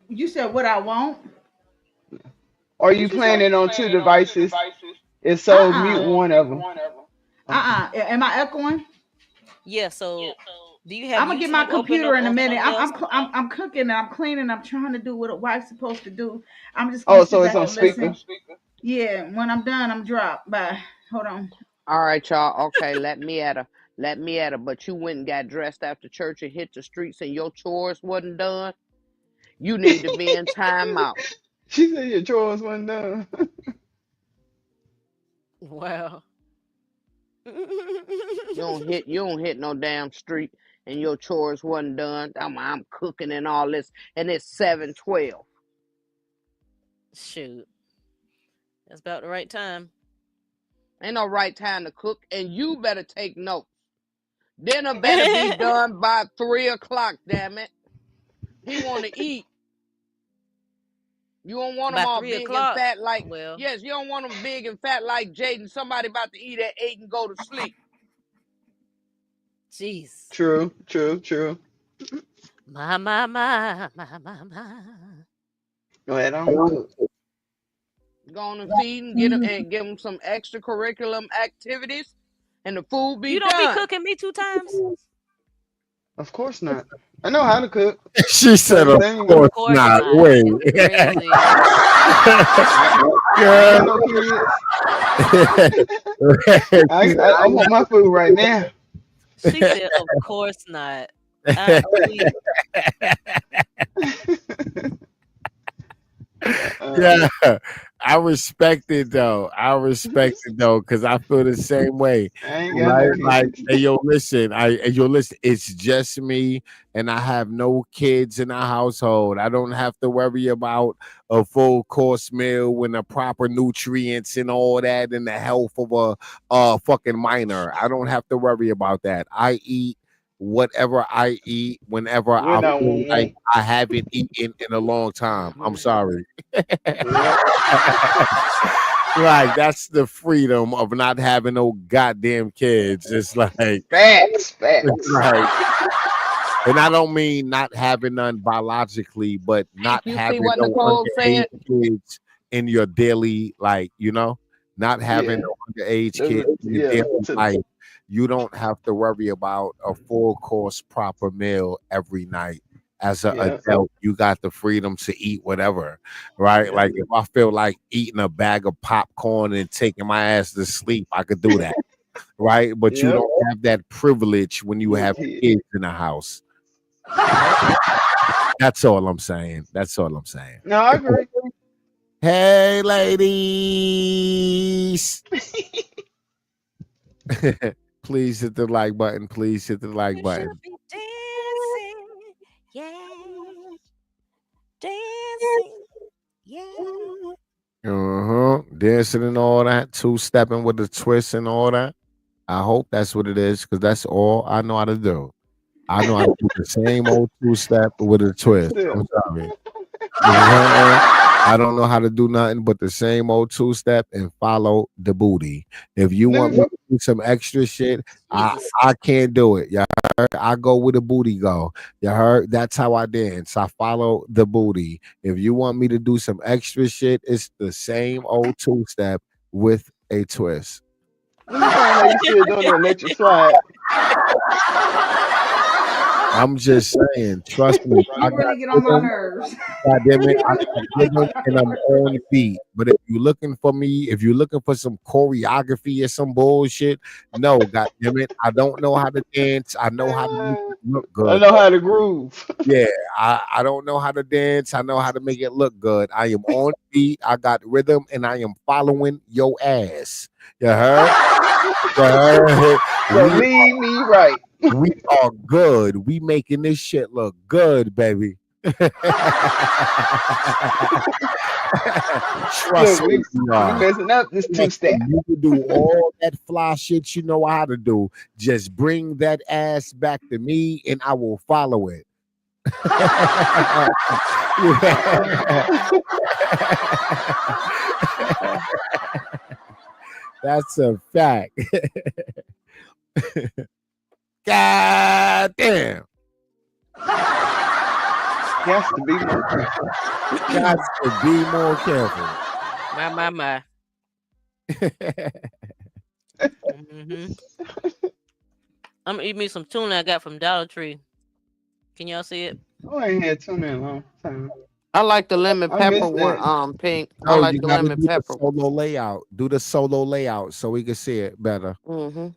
You said what I want? are you What you say? planning on two devices? If so, mute Uh-uh. one of them. Okay. Am I echoing? Yeah, so do you have I'm gonna get my YouTube open computer up in a on minute. something else? I'm cooking and I'm cleaning. I'm trying to do what a wife's supposed to do. I'm just gonna Oh, sit so it's back on and listen. speaker. Yeah, when I'm done, I'm dropped. Bye. Hold on. All right, y'all. Okay, let me at her. Let me at her. But you went and got dressed after church and hit the streets and your chores wasn't done. You need to be in timeout. She said your chores wasn't done. Well. You don't hit no damn street and your chores wasn't done. I'm cooking and all this and it's 7:12. Shoot. That's about the right time. Ain't no right time to cook and you better take notes. Dinner better be done by 3 o'clock, damn it. He wanna eat. You don't want them By all three big and o'clock. fat like, Well, yes, you don't want them big and fat like Jaden. Somebody about to eat at 8 and go to sleep. jeez. True, true, true. My. Go ahead on and cook. Go on and feed and get them and give them some extracurriculum activities, and the food be You don't be done. cooking me two times? Of course not. I know how to cook. She said, So of there you Of go. course course not. not. Wait. It's crazy. I I ain't got no Girl. kids. She said, I want my food right now. She said, of course not. I'm weak. Yeah, I respect it though. I respect it though because I feel the same way. I ain't got Right? no Like, kids. hey, yo, listen. Hey, yo, listen. It's just me, and I have no kids in the household. I don't have to worry about a full course meal and the proper nutrients and all that, and the health of a fucking minor. I don't have to worry about that. I eat whatever I eat whenever I When I feel like want. I haven't eaten in a long time. I'm sorry. Yep. Like that's the freedom of not having no goddamn kids. It's like Facts. it's Facts. like and I don't mean not having none biologically, but not You see having what no Nicole underage said? kids in your daily, like, not having Yeah. no underage kids in your Yeah. daily life. You don't have to worry about a full course proper meal every night. As an Yeah. adult, you got the freedom to eat whatever, right? Yeah. Like if I feel like eating a bag of popcorn and taking my ass to sleep, I could do that, right? But you Yep. don't have that privilege when you With have kids. kids in the house. Nope. That's all I'm saying. That's all I'm saying. No, I agree. Hey, ladies. Please hit the like button. Please hit the like You should button. be dancing. Yeah. Dancing. Yeah. Dancing and all that. Two stepping with the twist and all that. I hope that's what it is because that's all I know how to do. I know how to do the same old two step with a Two twist. step. I'm sorry. You know what I'm saying? I don't know how to do nothing but the same old two step and follow the booty. If you want me to do some extra shit, I Jesus. I can't do it. You heard? I go where the booty go. You heard? That's how I dance. I follow the booty. If you want me to do some extra shit, it's the same old two step with a twist. Let me find out you still doing the electric slide. I'm just saying, trust me, I You got really get on my rhythm. nerves. God damn it, I got rhythm and I'm on beat. But if you're looking for me, if you're looking for some choreography or some bullshit, no, god damn it, I don't know how to dance. I know how to make it look I good. know how to groove. Yeah, I don't know how to dance. I know how to make it look good. I am on beat. I got rhythm and I am following your ass. You heard? You heard? So lead me right. We are good. We making this shit look good, baby. Trust Look, me, we we we are. messing up this two Trust me, step. you can do all that fly shit you know how to do. Just bring that ass back to me and I will follow it. That's a fact. God damn. Has to be more careful. Got to be more careful. My. Mm-hmm. I'm gonna eat me some tuna I got from Dollar Tree. Can y'all see it? Oh, I ain't had tuna in a long time. I like the lemon I pepper missed one, that. pink. I No, like you the gotta lemon do the pepper. solo layout. Do the solo layout so we can see it better. Mm-hmm.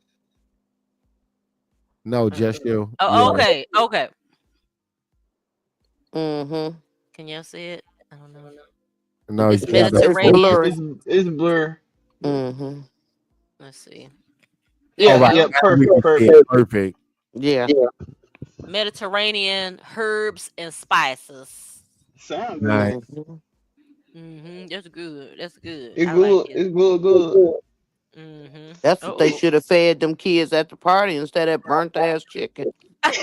No, Uh, just you. Oh, Yeah. okay. Okay. Mm-hmm. Can y'all see it? I don't know. No, you It's gotta It's Mediterranean. blurry. It's blur. Mm-hmm. Let's see. There all we Yeah, right. yeah, go. Now we perfect, can see it. perfect. Perfect. Yeah. Mediterranean herbs and spices. Sound good. Nice. Mm-hmm. That's good. That's good. It I like good. it. It's good, good. That's what they Oh. should have fed them kids at the party instead of burnt ass chicken. And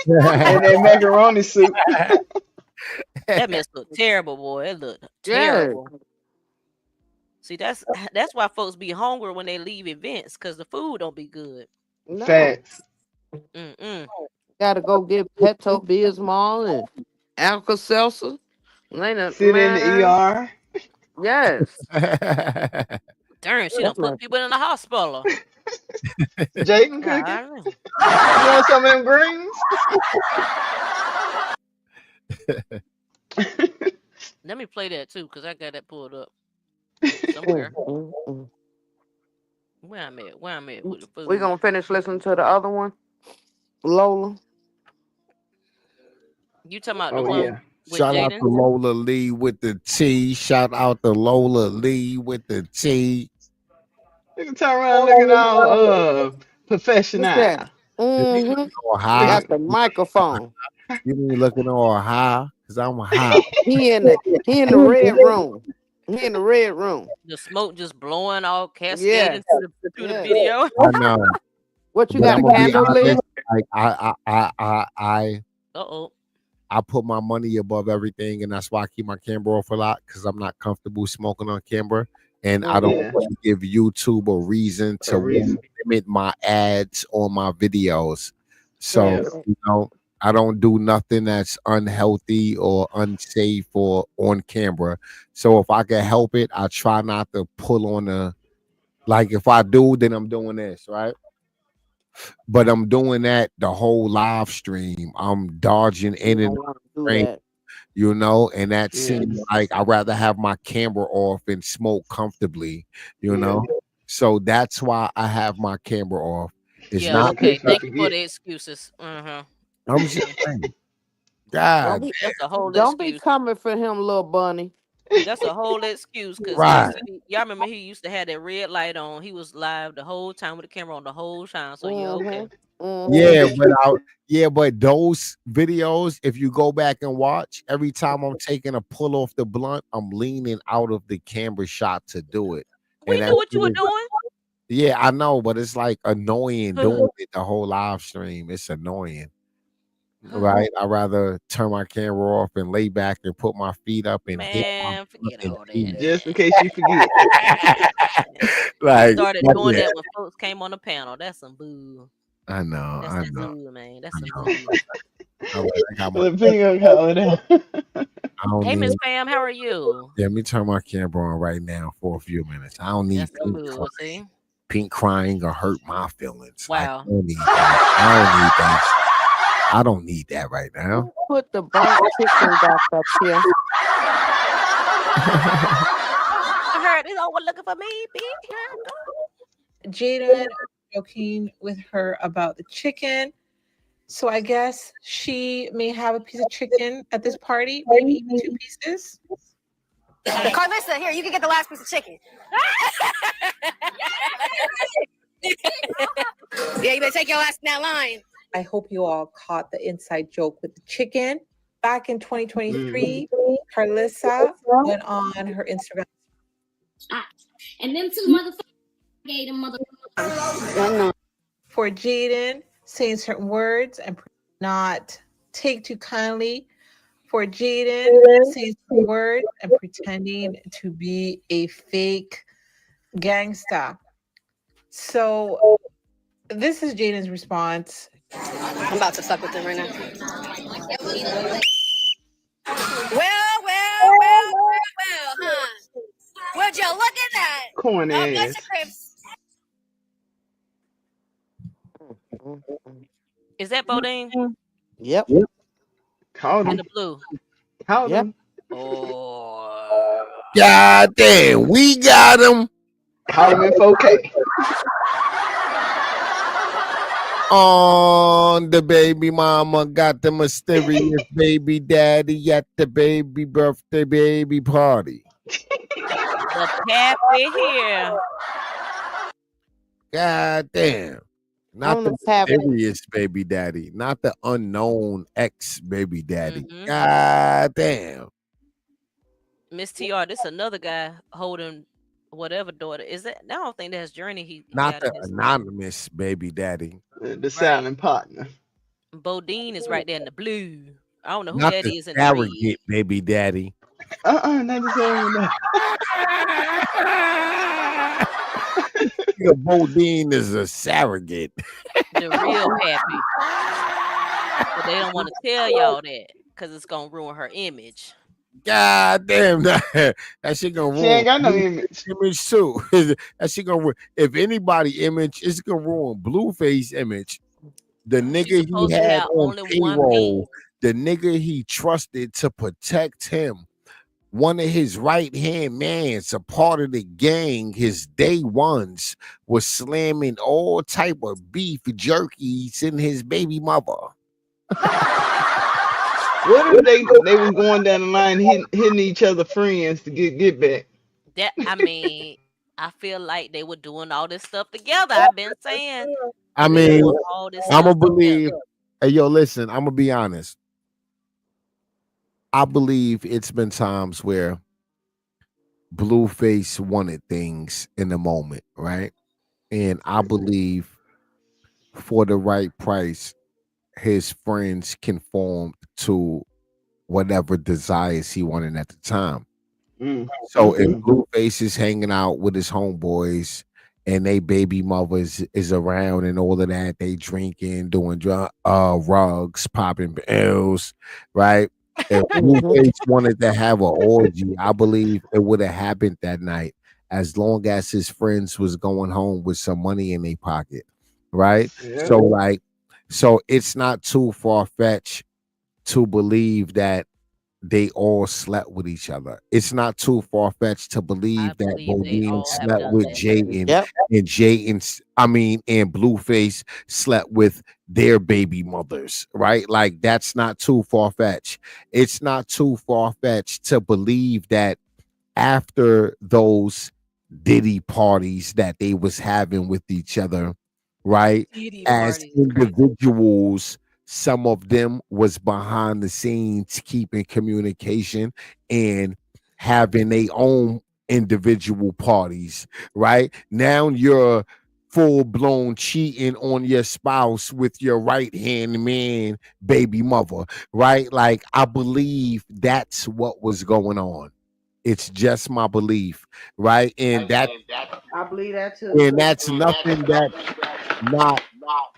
that macaroni soup. That mess looked terrible, boy. It looked Yeah. terrible. See, that's why folks be hungry when they leave events because the food don't be good. No. Facts. Mm-mm. Gotta go get Pepto Bismol and Alka Seltzer. Ain't a Sit in the man. ER. Yes. Darn, she done That's my put people in the hospital. Jaden cooking. God. You want some of them greens? Let me play that too, because I got that pulled up mm, somewhere. mm, mm. Where I'm at? Where I'm at with the We food? gonna finish listening to the other one, Lola. You talking about the Oh one yeah. With Shout out Jaden. to Lola Lee with the T. Shout out to Lola Lee with the T. You can turn around looking all What's that? professional. You ain't Mm-hmm. looking all Look high. at Got the microphone. You ain't looking all high, because I'm high. He in the red room. He in the red room. The smoke just blowing all Yes. cascading through the Yes. video. I know. What you But got, I'm a gonna be candle lit? honest. Like I Uh-oh. I put my money above everything, and that's why I keep my camera off a lot, because I'm not comfortable smoking on camera, and I don't yeah, want to give YouTube a reason a to reason. limit my ads on my videos. So Yeah, Right. I don't do nothing that's unhealthy or unsafe or on camera. So if I can help it, I try not to pull on the, like, if I do, then I'm doing this, right? But I'm doing that the whole live stream. I'm dodging You in and don't want to do out, that. and that yeah, seems like I'd rather have my camera off and smoke comfortably, you yeah. know. So that's why I have my camera off. It's Yeah, Just not in okay. case we because Thank you for forget. the excuses. Mm-hmm. I'm just saying, Don't God, be That's a whole don't be excuse. coming for him, little bunny. That's a whole excuse because he right. used to be. Y'all remember he used to have that red light on. He was live the whole time with the camera on the whole time. So you're okay. Mm-hmm. Mm-hmm. Yeah, but those videos, if you go back and watch, every time I'm taking a pull off the blunt, I'm leaning out of the camera shot to do it. We And knew that what you shit were is, doing. yeah, I know, but it's like annoying doing it the whole live stream. It's annoying. Right? I'd rather turn my camera off and lay back and put my feet up and hit my Man, blunt forget and all eat. that. Just in case you forget. He Like, started fuck doing it. that when folks came on the panel. That's some boo. I know, That's I some know, boo, man. That's I some know. boo. All right, I got my. The bingo call it out. I don't Hey, Miss need. Pam, how are you? Yeah, let me turn my camera on right now for a few minutes. I don't need That's some boo. See? pink crying or hurt my feelings. Like, Wow. I don't need that. I don't need that. I don't need that right now. Put the burnt chicken back up here. I heard he's always looking for me, bitch. Jaden joking with her about the chicken. So I guess she may have a piece of chicken at this party, maybe even 2 pieces. Carlissa, here, you can get the last piece of chicken. Yeah, you better take your ass in that line. I hope you all caught the inside joke with the chicken. Back in 2023, Carlissa went on her Instagram. And them two motherfuckers gave them motherfuckers. For Jaden saying certain words and not take too kindly. For Jaden saying certain words and pretending to be a fake gangsta. So this is Jaden's response. I'm about to fuck with them right now. Well, huh? Would you look at that? Corn A bunch ass. of Crips. Is that Bodine Yep. Called in him. the blue? Called Yep. him. Oh. God damn, we got him Called him in 4K. on the baby mama. Got the mysterious baby daddy at the baby birthday baby party. The pappy here. God damn. Not I'm the the pappy. mysterious baby daddy, not the unknown ex baby daddy. Mm-hmm. God damn. Miss TR, this another guy holding whatever daughter. Is that? I don't think that's Journey he Not got the in his hand. anonymous baby daddy. The Right. silent partner. Bodine is right there in the blue. I don't know who Not that the is in the red. surrogate baby daddy. Not the same one. Nigga, Bodine is a surrogate. The real pappy. But they don't want to tell y'all that because it's gonna ruin her image. God damn, that shit gonna She ain't ruin got no image. image too. That shit gonna if anybody image, it's gonna ruin Blueface image. The She's nigga he supposed to had have on only one payroll, bean. the nigga he trusted to protect him. One of his right hand mans, a part of the gang, his day ones, was slamming all type of beef jerkies in his baby mother. What if they was going down the line hitting each other friends to get back? That I mean, I feel like they were doing all this stuff together. I've been saying I they mean, doing all this I'm stuff gonna believe. together. Hey, yo, listen. I'm gonna be honest. I believe it's been times where Blueface wanted things in the moment, right? And I believe for the right price, his friends conformed to whatever desires he wanted at the time. So if Mm-hmm. Blueface is hanging out with his homeboys and they baby mothers is around and all of that, they drinking, doing rugs, popping pills, right? If Mhm. Blueface wanted to have an orgy, I believe it would have happened that night, as long as his friends was going home with some money in their pocket, right? Yeah. So it's not too far fetched to believe that they all slept with each other. It's not too far fetched to I believe that believe they Bodine all have slept done with that. Jaden Yep. and and Blueface slept with their baby mothers, right? Like that's not too far fetched. It's not too far fetched to believe that after those Diddy parties that they was having with each other, right? Diddy As parties is crazy. individuals, some of them was behind the scenes keeping communication and having their own individual parties, right? Now you're full blown cheating on your spouse with your right hand man baby mother, right? Like I believe that's what was going on. It's just my belief, right? I believe that too. And that's nothing that not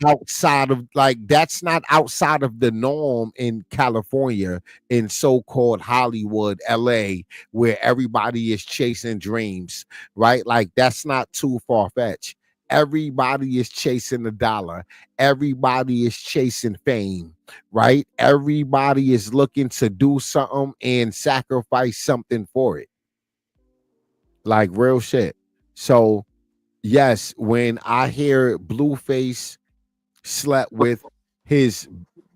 outside of like that's not outside of the norm in California, in so-called Hollywood, LA, where everybody is chasing dreams, right? Like that's not too far-fetched. Everybody is chasing the dollar. Everybody is chasing fame, right? Everybody is looking to do something and sacrifice something for it. Like real shit. So yes, when I hear Blueface slept with his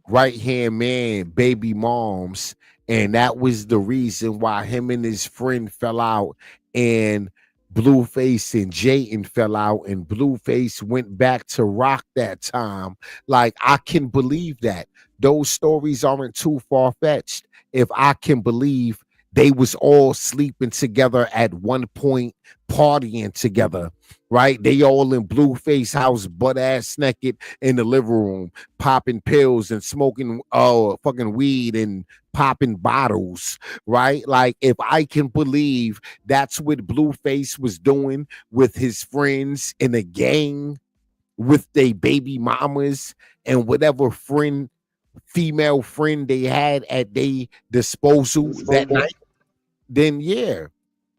right hand man, baby moms, and that was the reason why him and his friend fell out, and Blueface and Jaden fell out, and Blueface went back to rock that time. Like I can believe that. Those stories aren't too far fetched. If I can believe they was all sleeping together at one point, partying together, right? They all in Blueface house, butt ass naked in the living room, popping pills and smoking fucking weed and popping bottles, right? Like if I can believe that's what Blueface was doing with his friends in a gang with their baby mamas and whatever female friend they had at their disposal that night, then yeah,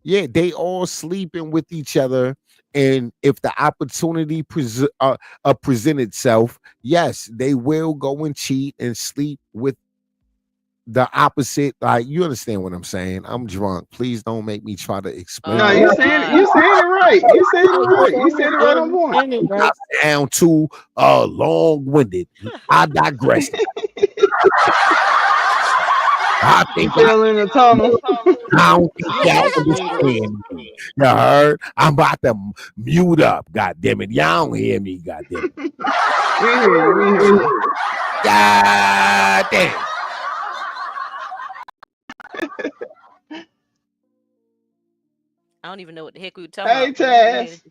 they all sleeping with each other. And if the opportunity present itself, yes, they will go and cheat and sleep with the opposite. Like you understand what I'm saying? I'm drunk. Please don't make me try to No, explain Oh it. you saying it. God. You saying it right. You saying it right. You said it right on point. I sound too long winded. I digress. I You think fell in the tunnel. I don't think You y'all know, swingers. understand me. You heard? I'm about to mute up. God damn it. Y'all don't hear me. God damn it. We hear you. We hear you. God damn. I don't even know what the heck we were talking Hey, about. Can you go ahead and Taz.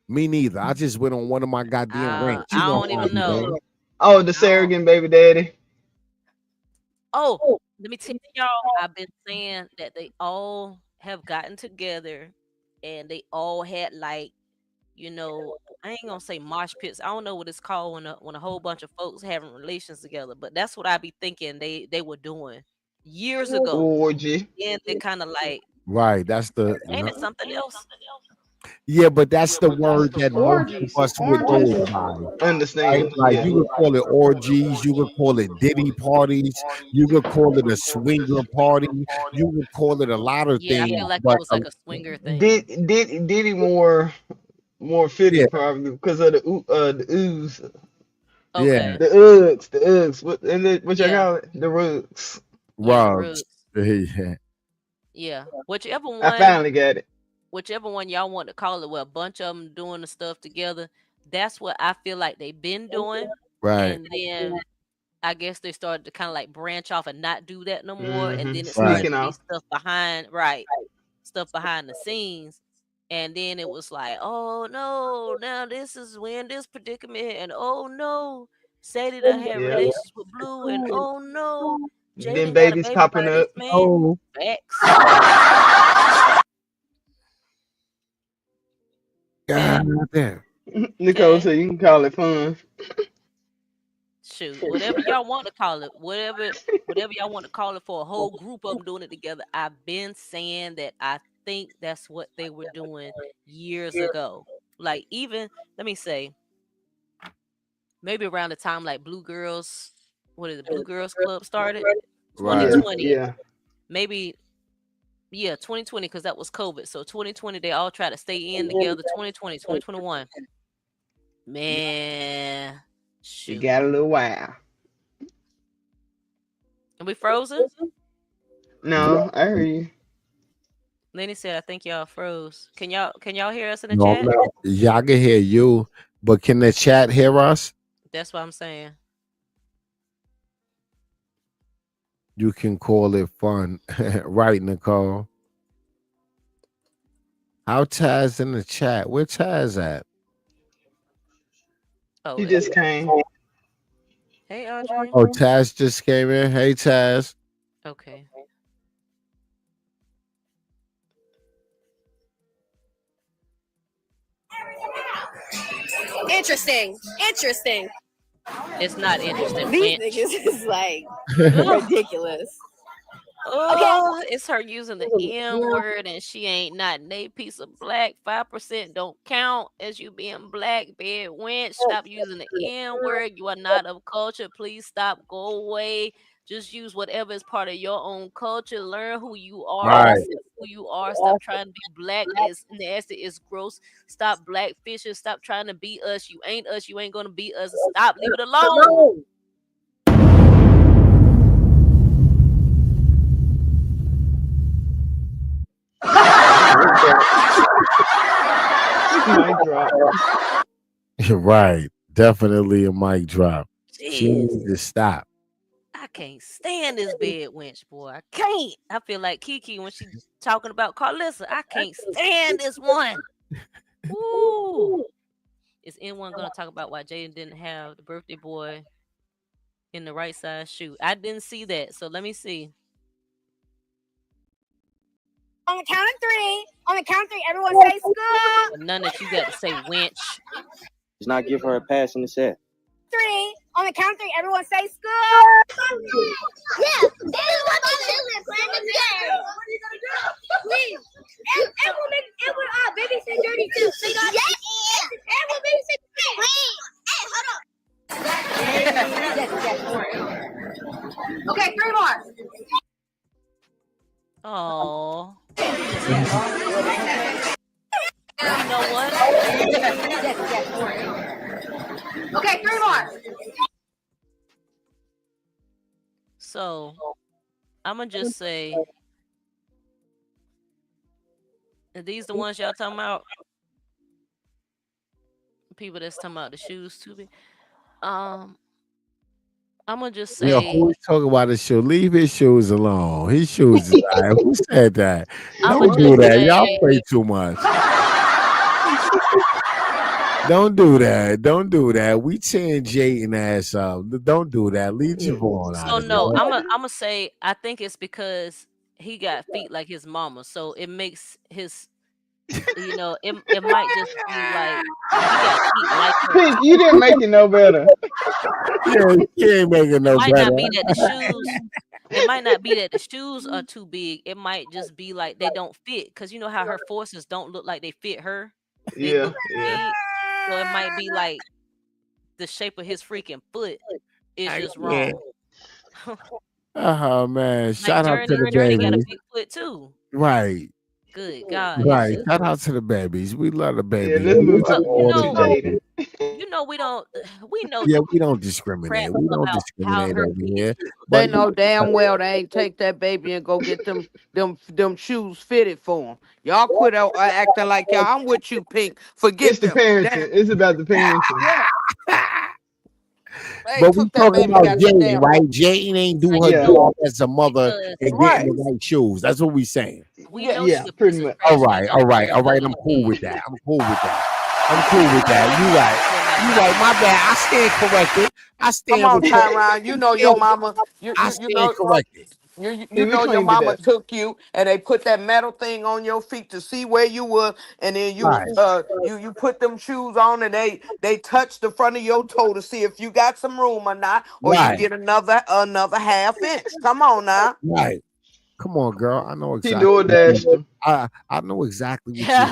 Me neither. I just went on one of my goddamn rants. You I know don't how I even do, know. man. Oh, the I don't surrogate baby daddy. Oh, let me tell y'all, I've been saying that they all have gotten together and they all had like, I ain't gonna say mosh pits. I don't know what it's called when a whole bunch of folks having relations together, but that's what I be thinking they were doing years ago. Orgy. Then they kind of like, Right. That's the ain't it something else? yeah, but that's the word that most of Orgies. us would know Oranges. it by. Right? Understand? Like Yeah. you could call it orgies, you could call it Diddy parties, you could call it a swinger party, you could call it a lot of Yeah, I things, feel like it but was like a swinger thing. Did he more yeah, fitting probably because of the ooze, yeah, Okay. the Uggs, the Uggs. What y'all Yeah. call it? The rugs. Yeah, the Rubs. rugs. Yeah. Yeah, I finally got it. whichever one y'all want to call it, where a bunch of them doing the stuff together. That's what I feel like they've been doing, Right. and then I guess they started to kind of like branch off and not do that no more, and then it Right. started Sneaking to be off. stuff behind, right, stuff behind the scenes, and then it was like, oh no, now this is when this predicament, and oh no, Sadie done had Yeah. relations with Blue, and oh no, Then Jaden got a babies baby by popping this up. man. Oh. Facts. God Okay. damn. Nicole Okay. said you can call it fun. Shoot, whatever y'all want to call it, whatever y'all want to call it, for a whole group of them doing it together. I've been saying that I think that's what they were doing years ago. Like, even, let me say, maybe around the time like Blue Girls, what is it, Blue Girls Club started, Right. Yeah, 2020, yeah. maybe, yeah, 2020, because that was COVID. So 2020, they all tried to stay in together. 2020, 2021, man, It shoot. got a little wild. And we frozen? No, I heard you. Lenny said, "I think y'all froze. Can y'all hear us in the No, chat?" no. Y'all can hear you, but can the chat hear us? That's what I'm saying. You can call it fun. Right, Nicole. How Taz in the chat? Where Taz at? Oh, He there just he is. came. Hey, Audrey. Oh, Taz just came in. Hey, Taz. Okay. Interesting. Interesting. It's not interesting, These wench. niggas is like Ugh. ridiculous. Okay. Oh, it's her using the M word, and she ain't not a piece of black. 5% don't count as you being black, bed wench. Stop using the M word. You are not of culture. Please stop. Go away. Just use whatever is part of your own culture. Learn who you are and Right. accept who you are. Stop trying to be black. It's nasty. It's gross. Stop black fishing. Stop trying to be us. You ain't us. You ain't gonna be us. Stop. Leave it alone. Mic drop. Right. Definitely a mic drop. She Jeez. needs to stop. I can't stand this bed wench, boy. I can't. I feel like Kiki when she talking about Carlissa. I can't stand this one. Ooh. Is anyone gonna talk about why Jaden didn't have the birthday boy in the right size shoe? I didn't see that, so let me see. On the count of three. On the count of three, everyone say school. None that you got to say wench. Does not give her a pass in the set. Three. On the count of three, everyone say school. Yeah, this is what the children plan to say. What are you gonna do? Please. And we'll make it will baby say dirty too. So you got yes. And we'll baby say please. Hey, hold on. Okay, three more. Oh. You know what? Okay, three more. So I'm gonna just say, are these the ones y'all talking about? People that's talking about the shoes too big. I'm gonna just Yo, say, who's talking about his shoe? Leave his shoes alone. His shoes is all right. Who said that? I'm Don't gonna do just that. Y'all say, play too much. Don't do that. Don't do that. We tearing Jaden ass up. Don't do that. Leave Javon out so of no, it. I'm gonna say I think it's because he got feet like his mama, so it makes his, it might just be like he got feet like her. Pink, you didn't make it no better. Yeah, he ain't making no Might not better. be that the shoes. It might not be that the shoes are too big. It might just be like they don't fit, because you know how her forces don't look like they fit her. They Yeah, look too yeah. big, so it might be like the shape of his freaking foot is I just can't. wrong. Oh man. Like Shout out to Journey, the Journey got a babies. big foot too. Right. Good God, it's Right. just Shout out to the babies. We love the Yeah, babies. let's We move love well, to all the Jaden. babies. know we don't. We know Yeah, we don't crap discriminate. We don't about how discriminate her over kids here. look. But They know damn well they ain't take that baby and go get them shoes fitted for them. Y'all quit acting like y'all. I'm with you, Pink. It's Forget the them. Damn. parenting. It's about the parenting. Yeah. They but we took that talking baby and about got that Jaden, damn right? rope. Jaden ain't do her Yeah, job as a mother Because and getting Right. the right shoes. That's what we saying. we know Yes. she yeah, a pretty piece of much. trash All and you right, don't all right, worry all about right. her I'm cool kids. with that. I'm cool with that. I'm You cool don't with worry that. about You her right. kids no matter You what. right. My bad. I stand corrected. I Come stand on, with Tyron. You I know your stand, mama. You I you you stand know corrected. you See, we know your cleaned it mama up. took you and they put that metal thing on your feet to see where you were, and then Right, you put them shoes on and they touch the front of your toe to see if you got some room or not, or you right, get another half inch. Come on now. right. Come on, girl. I know He exactly door what you. dashed him. I know exactly what you.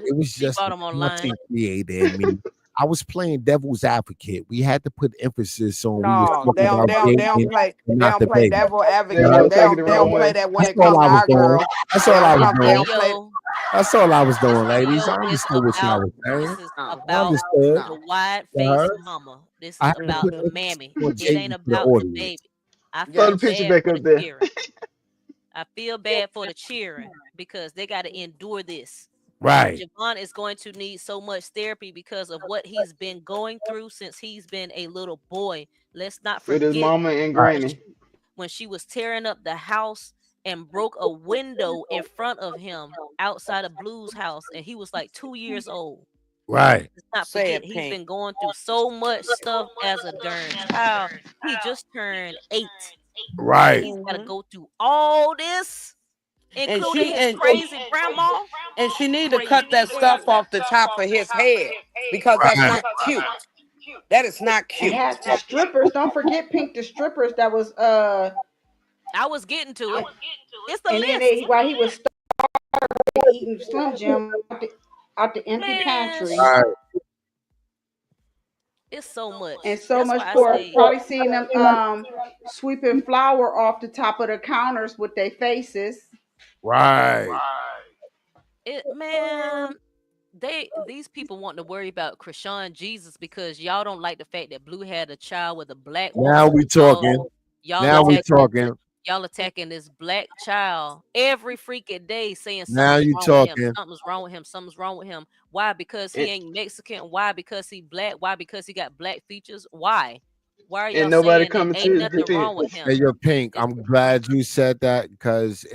It was She just bought the them online. content creator in me. I was playing devil's advocate. We had to put emphasis on we was No, talking about they don't Jaden play and not the baby. devil Yeah, You advocate. know, don't take it the They wrong don't play way. that when that's it all come to I was our doing. girl. That's They all I don't was This come. They doing. don't play. video, That's all I was this doing, ladies. I video is understood what y'all about. was saying. This is No, I about understood. the no. wide You face heard? mama. This I is had to about put the Mhm. emphasis mammy. on It ain't Jaden for the about the audience. baby. I Throw feel the Yes. picture bad back for up the there. cheering. I feel bad for the cheering because they got to endure this. Right, Javon is going to need so much therapy because of what he's been going through since he's been a little boy. Let's not With his forget mama and right, when granny. she was tearing up the house and broke a window in front of him outside of Blue's house, and he was like 2 years old. right, Let's not Say forget it, he's Pink. been going through so much stuff as a darn child. He just turned 8, and right. he's got to Hmm. go through all this, And including she his and crazy grandma. she need to cut Crazy that work. stuff off the top of his head because that's Right. not cute. That is not And cute. had the strippers. Don't forget Pink, the strippers that was I was getting to it. It's the and then list, they while he was eating Slim Jim out the empty man. pantry. Right. It's so And much. so That's much why I for say probably seeing them sweeping flour off the top of the counters with their faces. Right. it, man. These people want to worry about Krishan Jesus because y'all don't like the fact that Blue had a child with a black Now woman. we So y'all talking. y'all Now we attacking talking. y'all attacking this black child every freaking day, saying Now something's you wrong with him, talking. something's wrong with him, something's wrong with him. Why? Because he And, ain't Mexican. Why? Because he black. Why? Because he got black features. Why? Why are and y'all nobody saying that coming to ain't his nothing wrong with defense. Hey, him? you're pink. It's I'm glad you said that because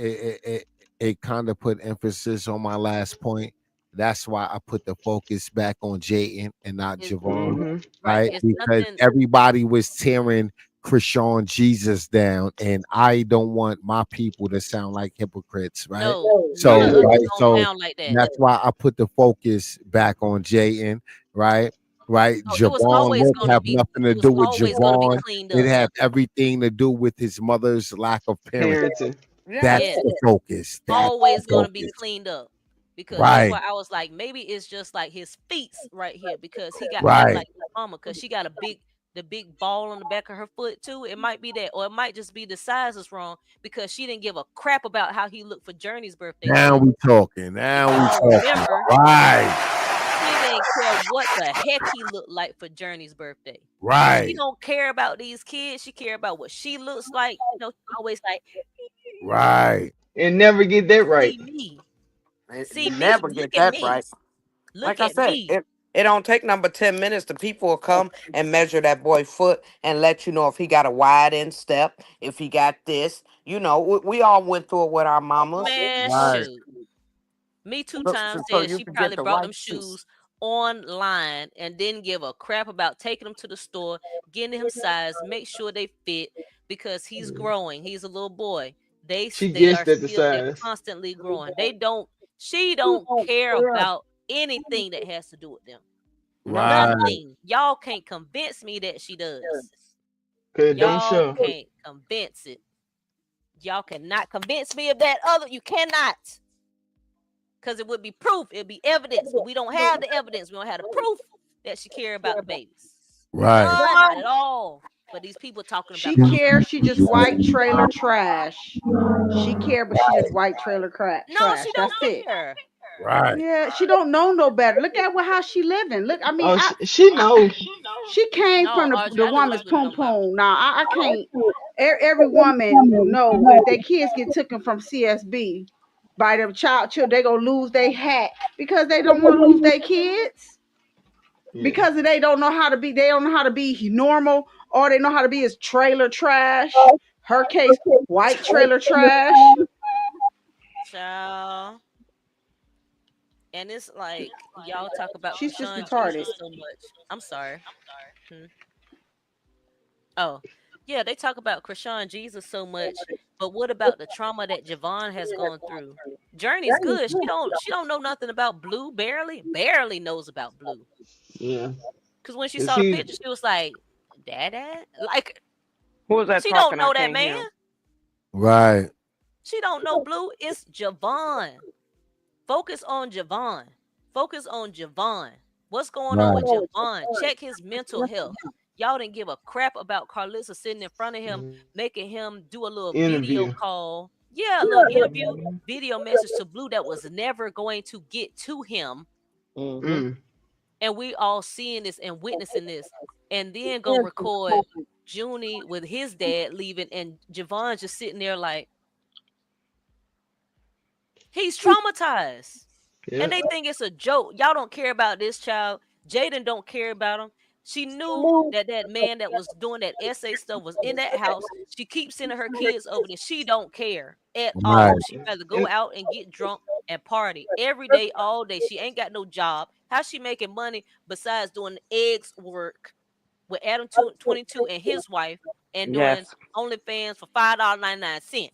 it kind of put emphasis on my last point. That's why I put the focus back on Jaden and not it's Javon, Hmm right. right? It's Because nothing. everybody was tearing Krishan Jesus down, and I don't want my people to sound like hypocrites, right? No, none So, of Yeah. us right, is gonna so sound like that. that's why I put the focus back on Jaden, right? Right, No, it was Javon always didn't gonna have be. nothing to It was do with always gonna be Javon. cleaned It up. had everything to do with his mother's lack of parenting. Parenting. Yeah. That's Yes, the focus. That's the always gonna be focus. cleaned up. Because that's Right, why I was like, maybe it's just like his feet right here because he got feet right, like his mama because she got the big ball on the back of her foot too. It might be that, or it might just be the size is wrong because she didn't give a crap about how he looked for Journey's birthday now gift. we talking. If Now we y'all talking. remember, Right, she didn't care what the heck he looked like for Journey's birthday. She right, don't care about these kids. She care about what she looks like. She always like, right. And never get that right. see me, see You me, never look get at that me, right. look Like I at said, me. it don't take number 10 minutes. The people will come and measure that boy foot and let you know if he got a wide instep, if he got this. We all went through it with our mamas. Man, So, Right. shoot. Me two so, times so said you she can get probably the brought right them shoes. shoes online and didn't give a crap about taking them to the store, getting him size, make sure they fit because he's growing. He's a little boy. She They are guessed at the still they're size. constantly growing. She don't care Yeah. about anything that has to do with them. No. Right. Nothing. Y'all can't convince me that she does. Cause it don't Y'all show. can't convince it. Y'all cannot convince me of that other. You cannot. Because it would be proof, it'd be evidence, but we don't have the evidence. We don't have the proof that she care about the babies. Right. None, not at all. But these people talking She about she cares. She just cares. white trailer trash. She care, but she just white trailer No, she trash. don't That's it. care. Right. Yeah, she don't know no better. Look at how she living. Look, I mean, Oh, she know. she came No, from Audrey, the I know woman's exactly what you're poom talking about. poom. Now I can't. Every woman know if their kids get taken from CSB by them children, they gonna lose their hat because they don't want to lose their kids Yeah. because they don't know how to be. They don't know how to be normal. All they know how to be is trailer trash. Her case, white trailer trash. Child. And it's like y'all talk about She's just Krishan retarded. Jesus so much. I'm sorry. Hmm. Oh, yeah, they talk about Krishan Jesus so much, but what about the trauma that Javon has gone through? Journey's good. She don't know nothing about Blue. Barely knows about Blue. Yeah. Cause when she Cause saw the he picture, she was like, "Dad," like Who was that she don't talking? I know that can't man. hear him. Right. She don't know Blue. It's Javon. Focus on Javon. Focus on Javon. What's going on Right. with Javon? Check his mental health. Y'all didn't give a crap about Carlissa sitting in front of him, making him do a little video interview. call. Yeah, a little interview, video message to Blue that was never going to get to him. Mm-hmm. Mm. And we all seeing this and witnessing this. And then go record Junie with his dad leaving and Javon just sitting there like, he's traumatized. And Yep. they think it's a joke. Y'all don't care about this child. Jaden don't care about him. She knew that that man that was doing that essay stuff was in that house. She keeps sending her kids over there. She don't care at Right. all. She rather go And out and get drunk and party every day, all day. She ain't got no job. How's she making money besides doing eggs work with Adam 22 and his wife and doing Yes. OnlyFans for $5.99?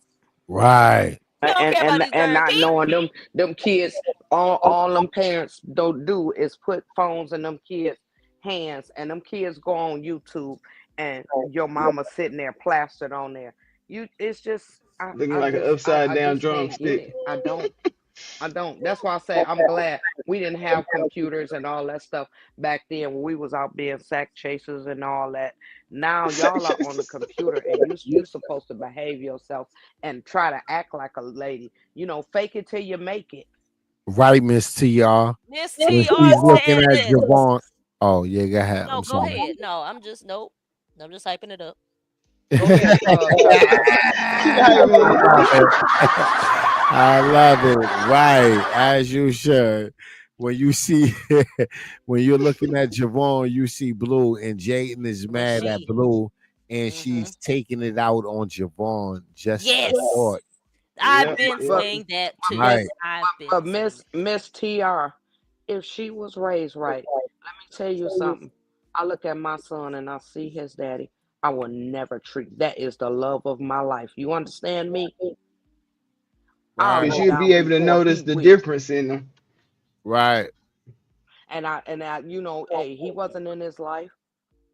Right. She don't care about these And darn not kids. knowing them kids, all them parents don't do is put phones in them kids' hands, and them kids go on YouTube, and your mama sitting there plastered on there. It's just, looking like an upside I down just can't get drumstick. it. I don't. That's why I say I'm glad we didn't have computers and all that stuff back then when we was out being sack chasers and all that. Now y'all are on the computer and you supposed to behave yourself and try to act like a lady. Fake it till you make it. Right, Miss TR. Miss When TR she's looking said at this. Javon. Oh, yeah, go ahead. No, I'm go sorry. ahead. No, I'm just nope. I'm just hyping it up. Go ahead, Tara. Keep hyping it. I love it. Right, as you should. When you see, when you're looking at Javon, you see Blue, and Jaden is But mad at she, Blue, and mm-hmm. she's taking it out on Javon. Just the Yes, thought. I've Yep. been Yep. saying that too. But Right, I've been but saying Miss TR, if she was raised right, let me tell you something. I look at my son and I see his daddy. I will never treat that is the love of my life. You understand me? I'll Cause right, go you'll be down able to before notice he the will. difference in them. right, And I, hey, he wasn't in his life,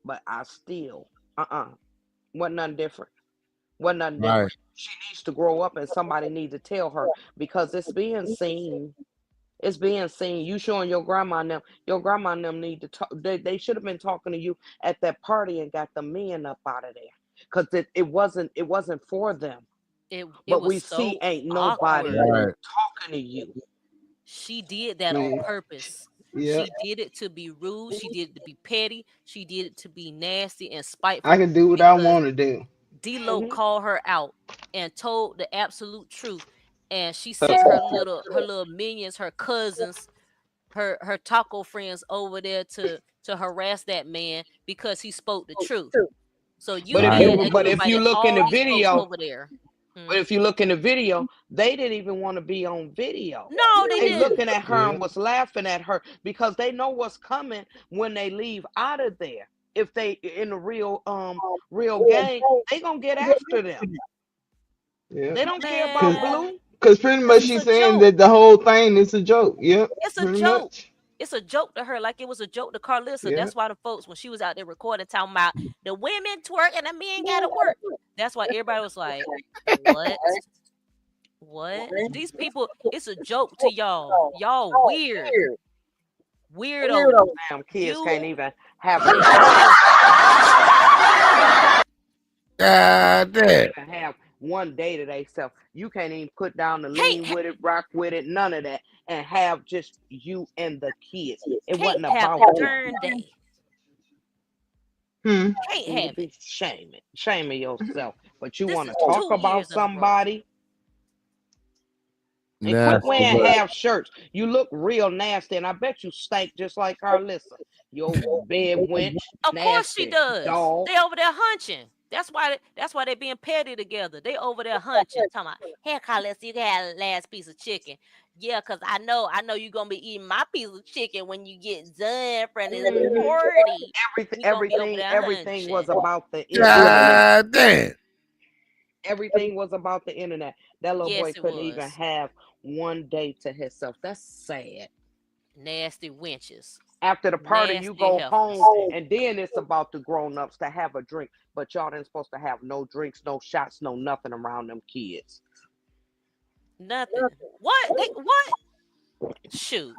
but I still, wasn't nothing different. Wasn't nothing right, different. She needs to grow up and somebody needs to tell her because it's being seen. It's being seen. You showing your grandma and them need to talk. They should have been talking to you at that party and got the men up out of there. Because it wasn't for them. it. It But was we see so ain't nobody awkward. right, talking to you. She did that on See? purpose. Yep. She did it to be rude. She did it to be petty. She did it to be nasty and I spiteful can do what I because want to do. D-Lo Hmm. called her out and told the absolute truth. And she sent her little minions, her cousins, her taco friends over there to harass that man because he spoke the truth. So you But if right, mad you at but if somebody you that look in called the these folks video, over there? Hmm. but if you look in the video, they didn't even want to be on video. No, they They didn't. looking at her Yeah. and was laughing at her because they know what's coming when they leave out of there. If they in the real game, they gonna get after them. Yep. They don't care Cause, about Man, Blue. cause pretty because much it's a she's saying joke. that the whole thing is a joke. Yep. It's a Pretty joke. much. It's a joke to her, like it was a joke to Carlissa. Yeah. That's why the folks, when she was out there recording, talking about the women twerk and the men gotta work. That's why everybody was like, "What? What? These people? It's a joke to y'all. Y'all weird, weirdos. Damn kids You, can't even have a yes, conversation. God Can't damn. even have one day to themselves. You can't even put down the Can't lean ha- with it, rock with it, none of that, and have just you and the kids. It can't wasn't have about a them. darn day. Hmm. Can't You need to have it. be shaming yourself. But you This want is to talk 2 years about in a row. somebody and quit Nasty wearing word. half shirts. You look real nasty, and I bet you stink just like Carlissa. Your bed wench, Of course she nasty does. dog. They over there hunching. That's why they being petty together. They over there hunching. Talking about, hey Carlos, you can have the last piece of chicken. Yeah, cause I know you're gonna be eating my piece of chicken when you get done from this Mhm. party. Everything, We gonna be over everything, there everything was hunching. about the internet. God damn. Everything was about the internet. That little boy Yes, it couldn't even was. have one day to himself. That's sad. Nasty wenches. After the party, you Nasty go heifers. home, and then it's about the grown-ups to have a drink. But y'all ain't supposed to have no drinks, no shots, no nothing around them kids. Nothing. What? What? Shoot.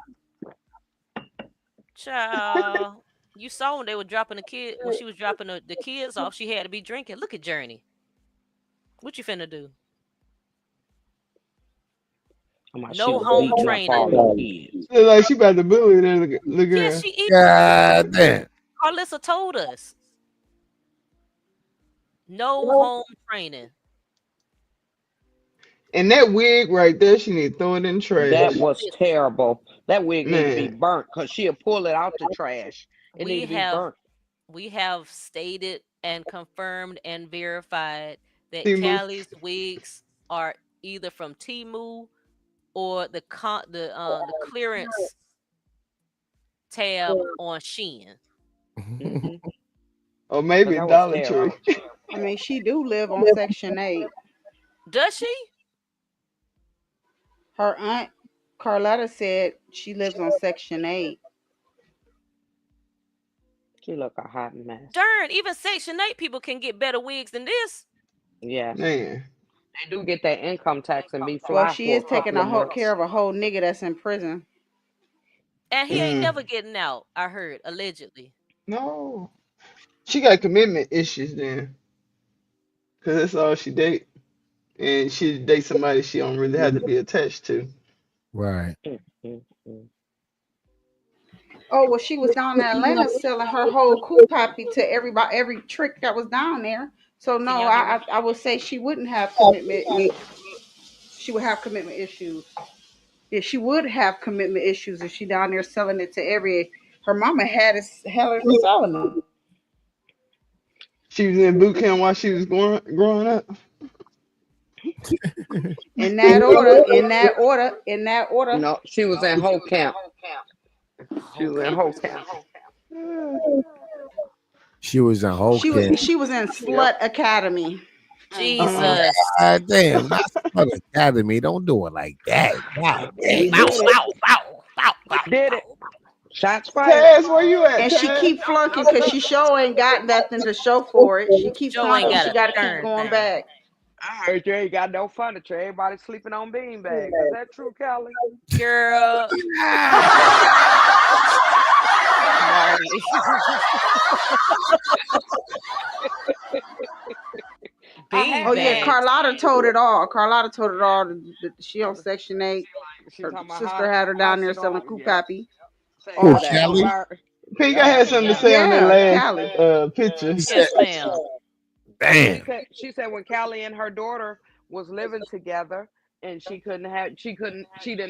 Child. You saw when they were dropping the kid when she was dropping the kids off, she had to be drinking. Look at Journey. What you finna do? She No was home beating up all training. them kids. Look like she about to bully the Yeah, girl. she is. God damn. Carlissa told us. No home training. And that wig right there, she need to throw it in the That trash. was terrible. That wig need to be Man, burnt because she'll pull it out the trash. It need We to be have burnt. we have stated and confirmed and verified that Timu. Callie's wigs are either from Timu or the clearance tab on Shein. Hmm. Or But maybe that was Dollar Tree. terrible. I mean, she do live on Section 8. Does she? Her aunt Carlotta said she lives on Section 8. She look a hot mess. Darn, even Section 8 people can get better wigs than this. Yes. Man. They do get that income tax and be Well, fly she for is a taking couple a of whole months. care of a whole nigga that's in prison. And he ain't Mm. never getting out, I heard, allegedly. No. She got commitment issues then. Cause that's all she date. And she date somebody she don't really have to be attached to. Right. Mm, mm, mm. Oh, well, she was down in Atlanta selling her whole coup poppy to everybody, every trick that was down there. So Can no, y'all hear me? I would say she wouldn't have commitment. She would have commitment issues. Yeah, she would have commitment issues if she down there selling it to every. Her mama had her selling it. She was in boot camp while she was growing up. In that order, in that order, in that order. No, she was in whole camp. She Whole was in camp. whole camp. She was in whole camp. She was in Yep. Slut Academy. Uh-uh. Jesus. God damn. Not Smart Academy. Don't do it like that. God damn. She Bow, did it. bow, bow, bow, bow, Did it. bow, bow. Shots fired. Taz, where you at, And she Taz? keep flunking because she sure ain't got nothing to show for it. She keep Joe ain't flunking. got She a got to keep darn going thing. back. I heard you ain't got no furniture. Everybody sleeping on beanbags. Is that true, Kelly? Girl, Marty. I Oh had to yeah, ask. Beanbags. Carlotta told it all. Carlotta told it all. She on Section 8. She Her talking about sister had her how down there she selling don't. coup Yep. poppy. Say Oh, All how she that. don't Kelly? learn. Pink, I Yep. had Kelly, something to yeah. say on that Yeah, last Callie. picture. Yes, ma'am. Damn. She said when Callie and her daughter was living together and she didn't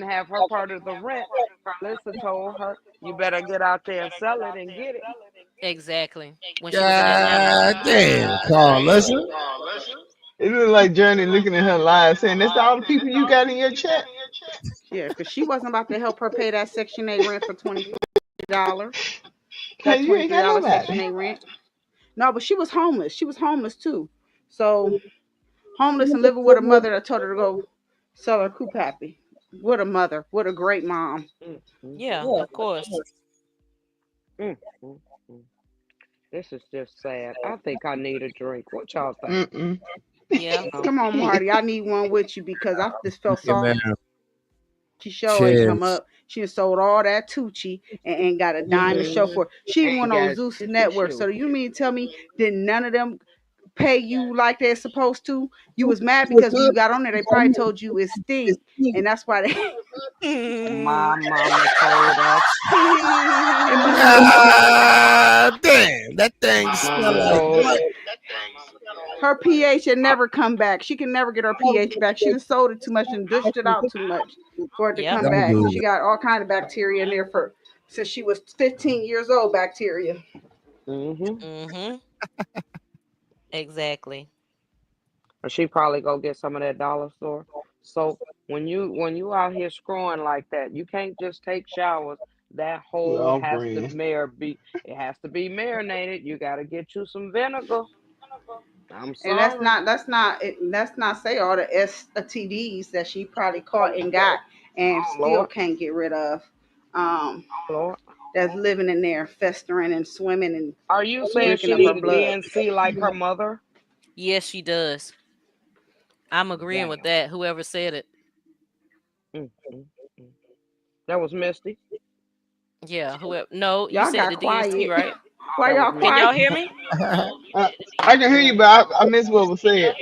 have her part of the rent. Carlissa told her, "You better get out there and sell it and get it." Exactly. When she was in Atlanta. God damn, Carl. Listen. It looked like Journey looking at her live saying, that's all the people you got in your chat? Yeah, because she wasn't about to help her pay that Section 8 rent for $24. That Cause you ain't got $23 Section nobody. 8 rent. No, but she was homeless. She was homeless too. So homeless and living with a mother that told her to go sell her coup happy. What a mother. What a great mom. Mm, mm, Yeah, mm, of course. mm, mm, mm. This is just sad. I think I need a drink. What y'all think? Mm-mm. Yeah. No. Come on, Marty. I need one with you because I just felt You sorry. know, She show ain't come cheers. up. She done sold all that Tucci and ain't got a dime to show Mm-hmm. for it. She Ain't went on got Zeus shit to Network. show So you for. mean tell me did none of them pay you like they're supposed to. You was mad because when you got on there, they probably told you it stink, and that's why they. My mama told us. It must have been. Damn, that thing My smell mama like told what? us. Her pH had never come back. She can never get her pH back. She done sold it too much and dished it out too much for it to Yep. come Don't back. do She it. got all kind of bacteria in there for since she was 15 years old. Bacteria. Mm-hmm. Exactly. Or she probably go get some of that dollar store. So when you out here screwing like that, you can't just take showers. That We hole all has to friends. it has to be marinated. You gotta get you some vinegar. I'm And sorry. that's not say all the STDs that she probably caught and got and Oh still Lord. can't get rid of. Um, Oh Lord. that's living in there, festering and swimming and Are you saying drinking she of her need a blood. DNC like her mother? Yes, she does. I'm agreeing with Damn. that. Whoever said it. Mm, mm, mm. That was Misty. Yeah, whoever. No, you Y'all said got the DNC, quiet. right? Why That was y'all Can Misty. y'all quiet? hear me? I can hear you, but I missed what was said.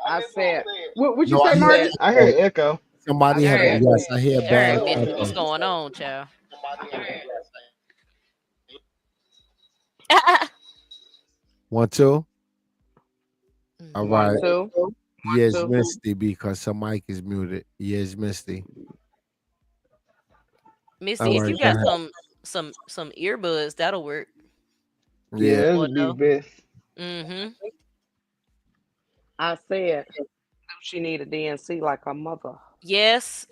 I said, What you No, say, I I hear Marty? said, I echo. heard echo. I Somebody All had a right. said, yes. I hear All right, bad Missy. What's echo. going on, child? 1 2. All Mhm. one, right. two, one, Yes, two. Misty, because her mic is muted. Yes, Misty. All Missy, if right, you go got ahead. some earbuds, that'll work. Yeah. Yeah, Or that'd be the no. best. Mm-hmm. I said, do she need a DNC like her mother? Yes.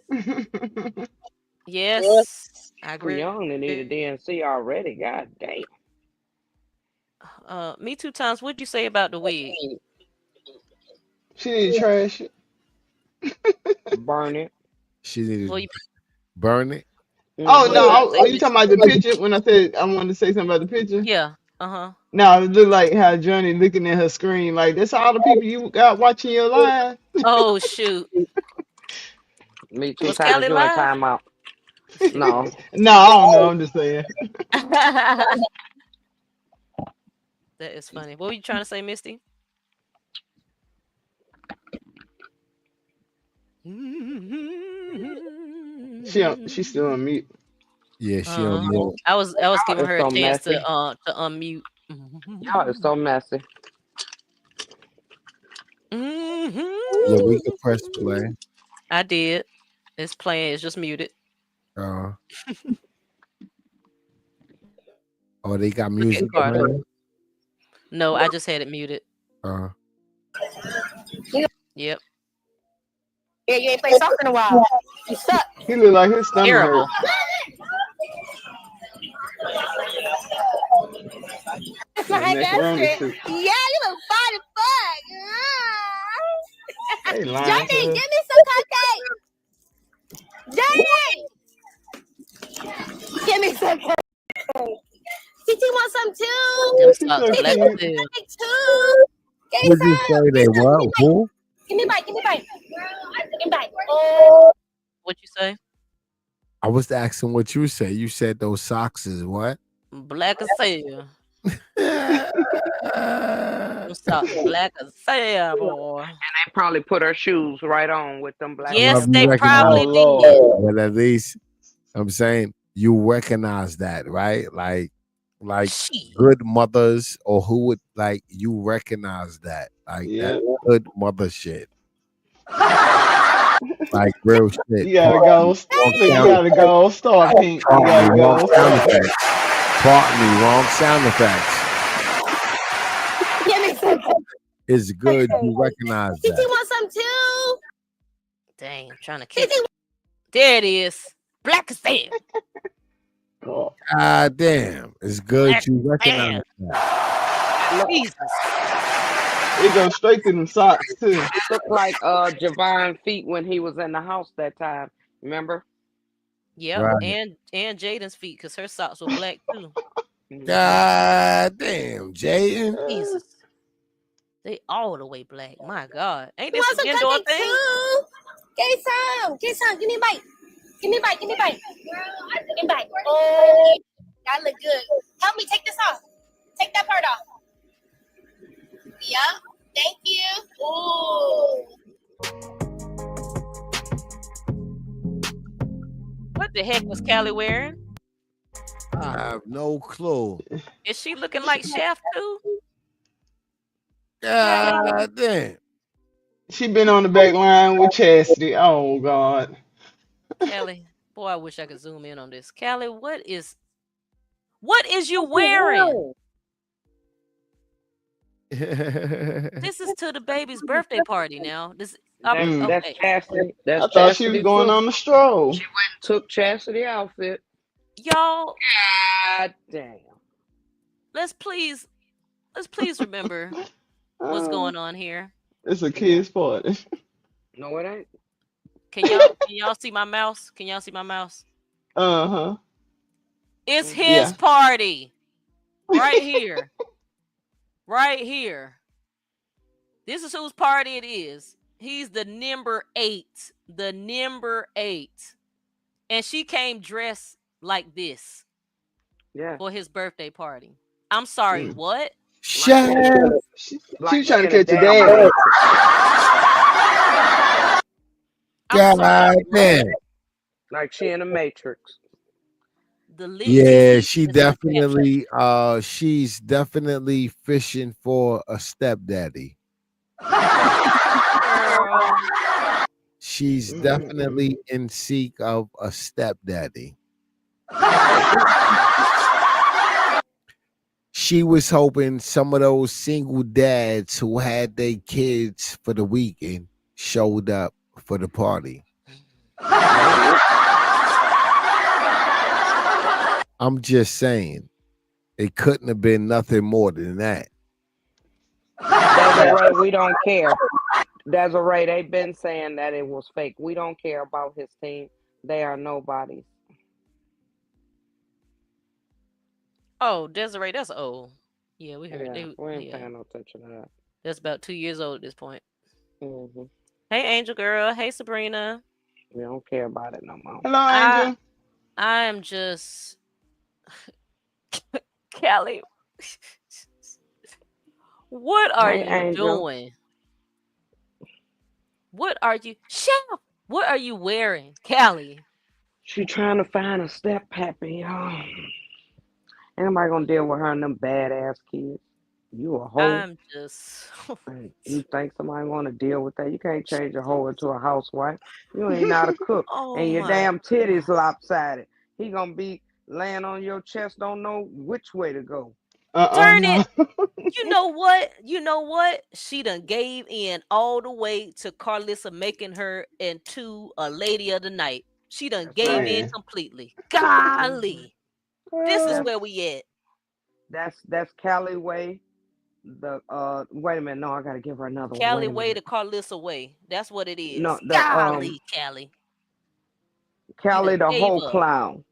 Yes. I Too agree. young to need a DNC already. God damn. Me 2 times. What'd you say about the wig? She need to trash it. Burn it. She needed Well, to burn it. Oh well, no! you Mm-hmm. need to Are take you this. talking about the picture? When I said I wanted to say something about the picture. Yeah. Uh-huh. No, it looked like how Johnny looking at her screen. Like that's all the people you got watching your live. Oh shoot. Me two Was times. Callie You in live? timeout. No. No, I don't know. I'm just saying. That is funny. What were you trying to say, Misty? She's still on mute. Yeah, she on mute. I was giving Y'all is her a so chance messy. to unmute. Y'all is so messy. Yeah, we can press play. I did. It's playing. It's just muted. Uh, oh, they got Look at music Carter. playing. No, I just had it muted. Uh, Yep. Yeah, you ain't played soccer in a while. You suck. He look like his stomach hurt. Terrible. That's That my macaroni gastric. soup. Yeah, you look fine as fuck. They lying to Jaden, her. give me some cupcakes. Jaden, give me some cupcakes. Titi want some too. Them She's socks so black as cute. hell. Cupcake too. Give me would you some. say Give me they some. Give me what? a bite. Who? Give me a bite. Give me a bite. Give me a bite. Oh. What you say? I was asking what you said. You said those socks is what? Black as hell. Them socks black as hell, boy. They probably put her shoes right on with them black Well, Yes, Air you they Forces. Oh probably recognize, did. Lord. but at least I'm saying you recognize that, right? Like Shit. good mothers or who would like you recognize that, like that Yeah. good mother shit, like real shit. You gotta go. Wrong Look, you sound gotta effects. go. Star Pink. You Pardon gotta me, wrong go. sound effects. Pardon me, wrong sound effects. Give me some cupcakes. It's good you recognize Titi that. want some too. Dang, trying to catch it. There it is. Black as hell. Oh, Ah, damn. It's good Black you as hell. recognize that. Jesus. it goes straight to them socks too. It looked like Javon feet when he was in the house that time. Remember? Yep. Right. And Jaden's feet, because her socks were black too. Mm-hmm. God damn, Jaden. Jesus. They all the way black. My God. Ain't You this want an some indoor cupcakes thing? too? Get some. Get some. Give me a bite. Give me a bite. Give me a bite. Give me a bite. Oh, that look good. Help me take this off. Take that part off. Yup. Thank you. Ooh. What the heck was Callie wearing? I have no clue. Is she looking She, like Chef too? Callie? God damn. she been on the back line with Chastity. Oh God. Callie. Boy, I wish I could zoom in on this. Callie, what is you wearing? This is to the baby's birthday party now. This Mm. That's okay. Chastity. That's I thought she was Chastity going too. on the stroll. She went and took Chastity outfit. Y'all, God damn. let's please remember what's Uh, going on here. it's a Yeah. kids party. No, it ain't. Can y'all see my mouse? Can y'all see my mouse? Uh-huh. It's Mm-hmm. his Yeah. party. Right here. Right here. This is whose party it is. He's the number 8. The number 8. And she came dressed like this Yeah. for his birthday party. I'm sorry, Mm. what? Like Chef. she in a She like was she trying to in a catch your damn dad. matrix. I'm sorry, God what? damn. Like she in a matrix. The least Yeah, he is a caption. she's definitely fishing for a stepdaddy. Girl. She's Mm-mm-mm. definitely in seek of a stepdaddy. She was hoping some of those single dads who had their kids for the weekend showed up for the party. I'm just saying, it couldn't have been nothing more than that. Desiree, we don't care. Desiree, they've been saying that it was fake. We don't care about his team. They are nobodies. Oh, Desiree, that's old. Yeah, we heard Yeah, they we ain't yeah. paying no attention to that. That's about 2 years old at this point. Hmm. Hey Angel girl. Hey Sabrina. We don't care about it no more. Hello, I Angel. I'm just Callie. What are Hey, you Angel. doing? What are you Chef? What are you wearing? Callie. She trying to find a step happy, y'all. Ain't nobody gonna deal with her and them badass kids. You a hoe. I'm just And you think somebody wanna deal with that? You can't change a hoe into a housewife. You ain't know how to cook. oh And your my damn titties god. lopsided. He gonna be laying on your chest, don't know which way to go. Darn it. No. You know what? You know what? She done gave in all the way to Carlissa making her into a lady of the night. She done That's gave right. in Man. completely. Hmm. Golly. This is Uh, That's where we at. that's Cali way. The wait a minute, no, I gotta give her another one. Callie Wait a way minute. to Carlissa way. That's what it No, is. the Golly, Callie. You Cali done the gave whole up. clown.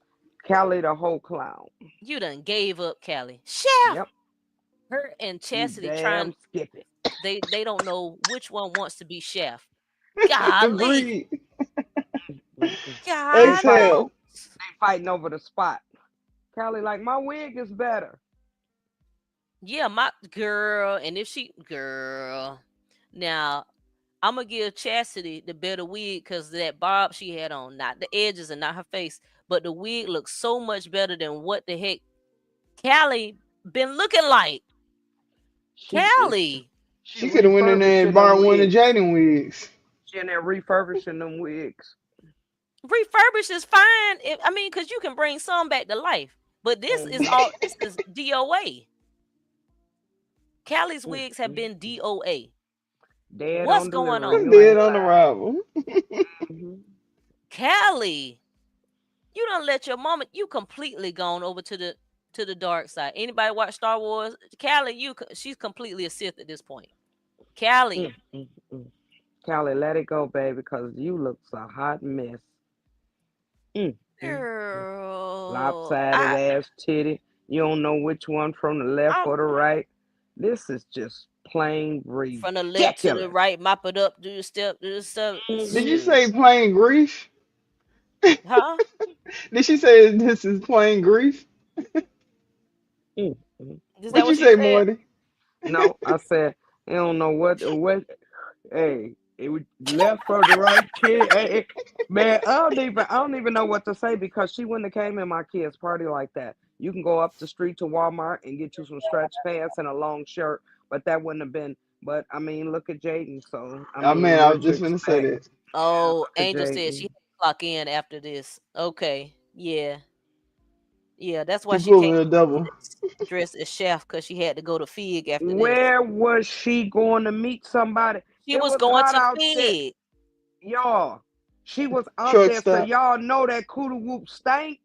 Cali the whole clown. You done gave up, Callie. Chef. Yep. Her and You Chastity trying damn skip it. they don't know which one wants to be chef. Golly. agreed. Mm-mm. They fighting. God. Exhale. They fighting over the spot. Cali like my wig is better. Yeah, my girl. And if she girl. Now I'm gonna give Chastity the better wig because that bob she had on, not the edges and not her face, but the wig looks so much better than what the heck Callie been looking like. She is. Callie She She could have went in there and refurbishing them borrowed one of wigs. Jaden wigs. She in there refurbishing them wigs. refurbished is fine. I mean, because you can bring some back to life, but this is Mm-hmm. all. This is DOA. Callie's wigs have been Mm-hmm. DOA. Dead What's on going delivery. on, You Dead ain't on lying. arrival. Mm-hmm. Callie? You don't let your mama. You completely gone over to the dark side. Anybody watch Star Wars? Callie, she's completely a Sith at this point. Callie, Mm-hmm. Cali, let it go, baby, because you look a hot mess. Mm-hmm. girl, Lopsided ass titty. You don't know which one from the left I'm or the right. This is just plain from the left to the ridiculous. right. Mop it up. Do the step. Do the step. Did Hmm. you Shoot, say plain grief? huh? Did she say this is plain grief? Mm-hmm. Is that What what you she say, said? Morty? No, I said I don't know what. Hey, it was left or the right kid. Hey, man, I don't even know what to say because she wouldn't have came in my kid's party like that. You can go up the street to Walmart and get you some stretch pants and a long shirt, but that wouldn't have been. But I mean, look at Jaden. So I Oh man, mean, I was what you just gonna say expect? that. Oh, Look at Angel said she Jaden. had to clock in after this. Okay. Yeah. Yeah, that's why She she came pulling a double. dressed as chef because she had to go to Fig after this. Where was she going to meet somebody? She It was was going hot to out there, Fig. y'all. She was out Truck there, so stop. y'all know that cootie whoop stank.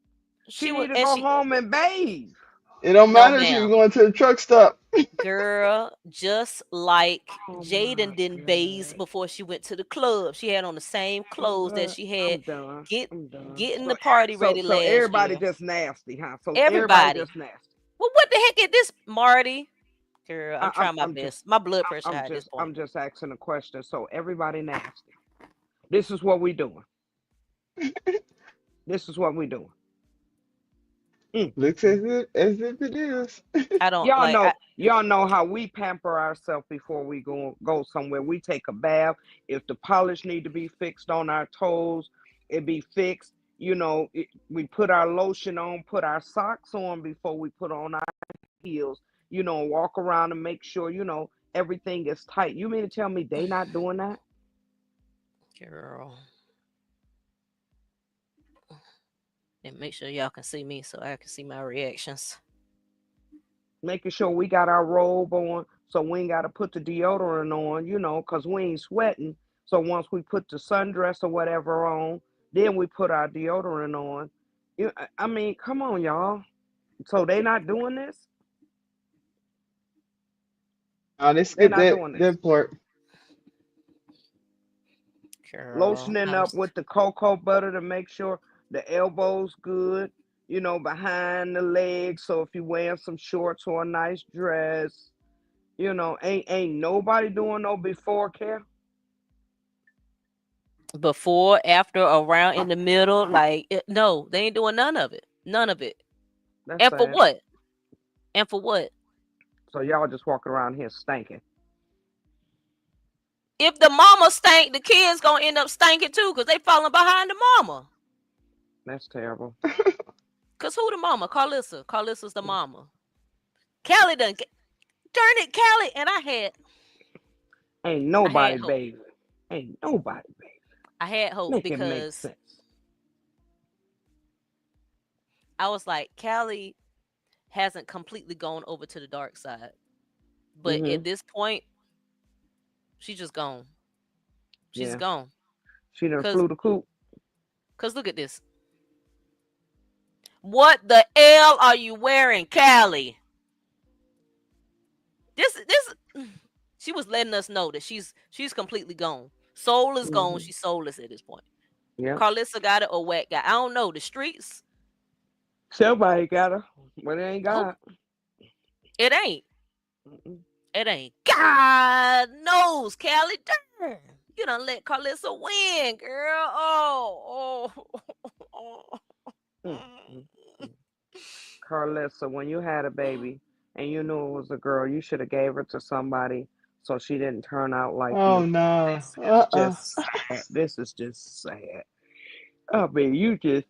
She She was need to and go she home and bathe. It don't no matter if she was ma'am. going to the truck stop. Girl, just like Oh my Jaden didn't bathe god. before she went to the club. She had on the same clothes that she had I'm done. get I'm done. getting the party So ready so last everybody year. just nasty, huh? So everybody Everybody. just nasty. Well, what the heck is this, Marty? Girl, I'm I, I'm trying my I'm just best. My blood I'm, pressure I'm high at this just point. I'm just asking a question. So everybody nasty. This is what we doing. This is what we doing. Mm. Looks as if it is. I don't Y'all like know, y'all know how we pamper ourselves before we go somewhere. We take a bath. If the polish need to be fixed on our toes, it be fixed. We put our lotion on, put our socks on before we put on our heels. Walk around and make sure everything is tight. You mean to tell me they not doing that? girl. And make sure y'all can see me so I can see my reactions. Making sure we got our robe on so we ain't got to put the deodorant on, because we ain't sweating. So once we put the sundress or whatever on, then we put our deodorant on. I mean, come on, y'all. So they not doing this? Oh, they They're skipped not that doing this. that part. Girl, Lotioning up with the cocoa butter to make sure the elbows good, behind the legs. So if you wearing some shorts or a nice dress, ain't nobody doing no before care. before, after, around, in the middle, no, they ain't doing none of it. None of it. That's And for sad. what? And for what? So y'all just walking around here stinking. If the mama stank, the kids gonna end up stinking too, cause they falling behind the mama. That's terrible. Cause who the mama? Carlissa. Carlissa's the mama. Callie done. Darn it, Callie. And Ain't I had nobody hope. bathing. Ain't nobody bathing. I had hope Make it make because sense. I was like, Callie hasn't completely gone over to the dark side, but Mm-hmm. at this point, she's just gone. She's Yeah. gone. She done Cause, flew the coop. cause look at this. What the hell are you wearing, Callie? This. She was letting us know that she's completely gone. Soul is gone. Mm-hmm. She's soulless at this point. Yep. Carlissa got it or Whack got. I don't know. The streets. Somebody got her, but it ain't Who? God. It ain't. Mm-mm. It ain't. God knows, Callie. Darn. You done let Carlissa win, girl. Oh. Mm-mm. Carlissa, when you had a baby and you knew it was a girl, you should have gave her to somebody so she didn't turn out like Oh you. no. This is just sad. This is just sad. I mean, you just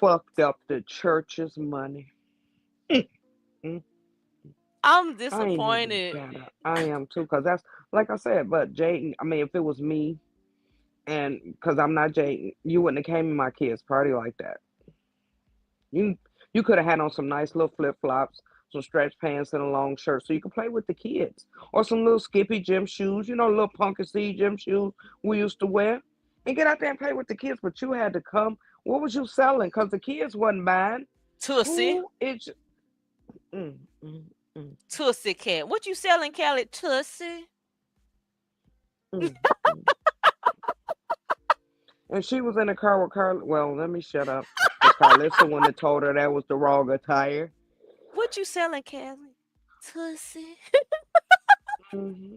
fucked up the church's money. Mm. I'm I ain't even disappointed. gonna. I am too, cause that's like I said. But Jaden, I mean, if it was me, and because I'm not Jaden, you wouldn't have came to my kid's party like that. You you could have had on some nice little flip flops, some stretch pants, and a long shirt, so you could play with the kids, or some little skippy gym shoes. Little punky C gym shoes we used to wear, and get out there and play with the kids. But you had to come. What was you selling? Cause the kids wasn't buying. Tussie. Who is? Mm, mm, mm, Tussie cat. What you selling, Callie? Tussie? mm, mm. And she was in the car with Carl. Well, let me shut up. Because Carlissa wouldn't have told her that was the wrong attire. What you selling, Callie? Tussie. Hmm.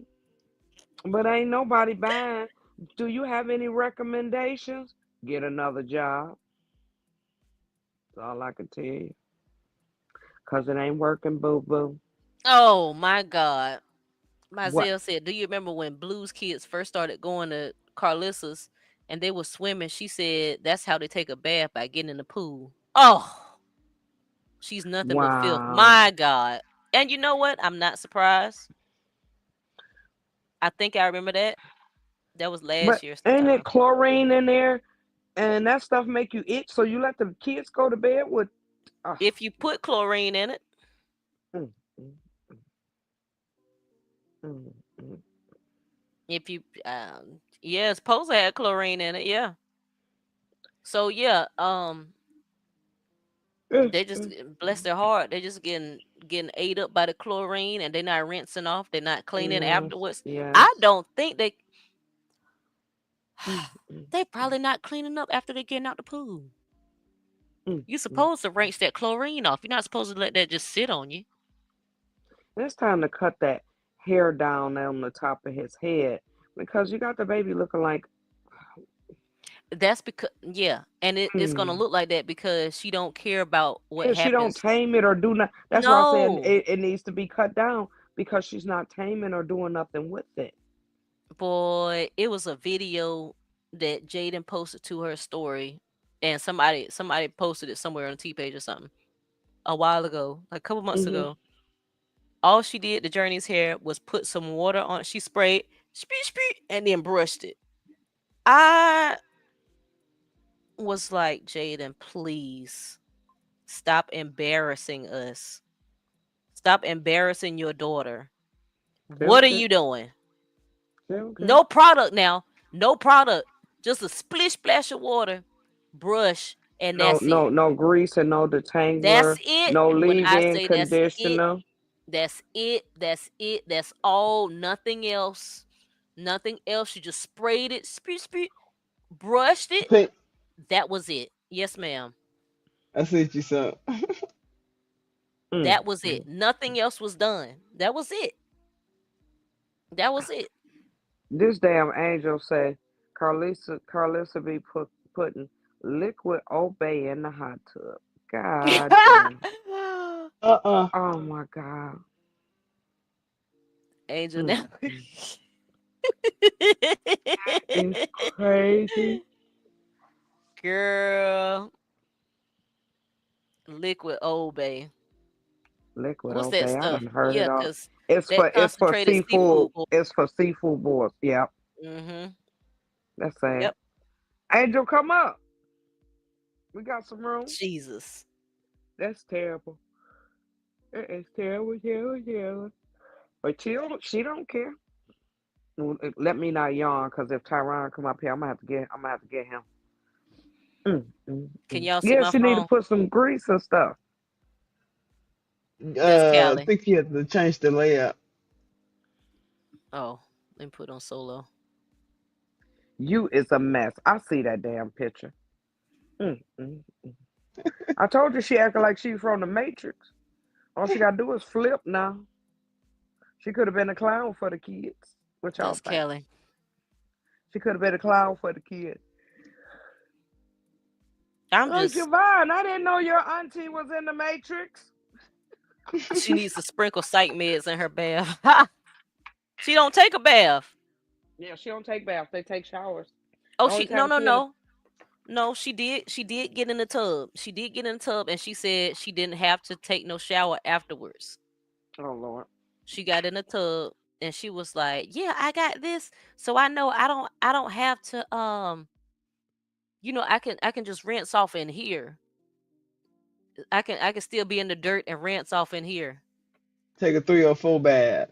But ain't nobody buying. Do you have any recommendations? Get another job. That's all I can tell you. Because it ain't working, boo boo. Oh my God. Myself said, "Do you remember when Blues Kids first started going to Carlissa's and they were swimming?" She said that's how they take a bath, by getting in the pool. Oh, she's nothing but filth. Wow. My God. And you know what? I'm not surprised. I think I remember that. That was last But year ain't it sometime. chlorine in there? And that stuff make you itch, so you let the kids go to bed with. If you put chlorine in it, Mm, mm, mm, mm. if you, yeah, it's supposed to have chlorine in it. Yeah. So yeah, they just bless their heart. They just getting ate up by the chlorine, and they're not rinsing off. They're not cleaning Yes, afterwards. yes. I don't think they. Mm, mm, They probably not cleaning up after they getting out the pool. mm, You're mm. supposed to rinse that chlorine off. You're not supposed to let that just sit on you. It's time to cut that hair down on the top of his head because you got the baby looking like. That's because yeah, and it's gonna Mm. look like that because she don't care about what Yeah, she don't happens. tame it or do nothing. That's why I said No, it needs to be cut down because she's not taming or doing nothing with it. boy, it was a video that Jaden posted to her story, and somebody posted it somewhere on the T page or something a while ago, like a couple months Hmm. ago. All she did to Journey's hair was put some water on. She sprayed, and then brushed it. I was like, Jaden, please stop embarrassing us. Stop embarrassing your daughter. She What don't are care. you doing? She don't care. No product now. No product. Just a splish splash of water, brush, and No, that's it. no, no grease and no That's detangler, it. no When I leave-in say that's it, conditioner. that's it. That's it. That's all. Nothing else. Nothing else. You just sprayed it, brushed I it. think That was it. Yes, ma'am. I see what you said. Mm, That was mm. it. Nothing else was done. That was it. That was it. This damn angel say Carlissa be putting liquid obey in the hot tub. God damn. Uh-uh. Oh my God. Angel Mm, now. mm. It's crazy. Girl, liquid Old Bay. Liquid What's that obey. I stuff? done heard Yeah, it all. cause It's that for concentrated seafood. seafood. It's for seafood boils. Yep. Mm-hmm. That's sad. Yep. Angel, come up. We got some room. Jesus. That's terrible. It is terrible, terrible, terrible. But she don't care. Let me not yawn, cause if Tyron come up here, I'm gonna have to get him. Mm, mm, Can mm. y'all see Yeah, my she need to phone? put some grease and stuff. That's I Callie. think you have to change the layout. Oh, let me put on solo. You is a mess. I see that damn picture. Mm, mm, mm. I told you she acting like she from the Matrix. All she gotta do is flip now. She could have been a clown for the kids. What y'all That's think? Callie. She could have been a clown for the kids. I'm Oh, just. Javon, I didn't know your auntie was in the Matrix. She needs to sprinkle psych meds in her bath. She don't take a bath. Yeah, she don't take baths. They take showers. Oh, The only she no time no she in the no no. She did get in the tub. She did get in the tub, and she said she didn't have to take no shower afterwards. oh Lord. She got in the tub, and she was like, "Yeah, I got this, so I know I don't have to I can just rinse off in here. I can still be in the dirt and rinse off in here. Take a 3 or 4 bath.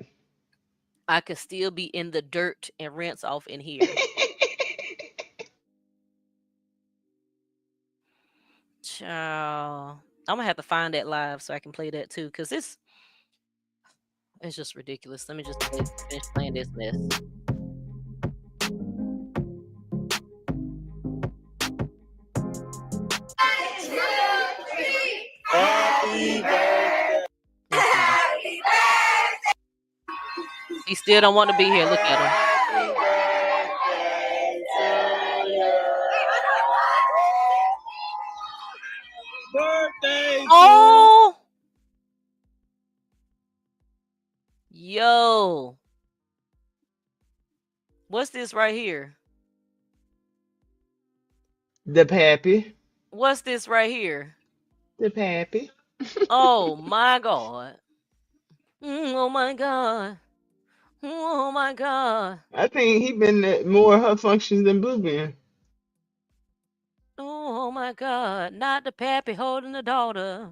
I can still be in the dirt and rinse off in here." Child, I'm gonna have to find that live so I can play that too, because it's just ridiculous. Let me just finish playing this mess. Happy birthday. He still don't want to be here. Look at him. Happy birthday to you. Birthday to Oh, yo, What's this right here? The pappy. What's this right here? The pappy. Oh my God. Oh my God. Oh my God. I think he been at more of her functions than Blue been. Oh my God. Not the pappy holding the daughter.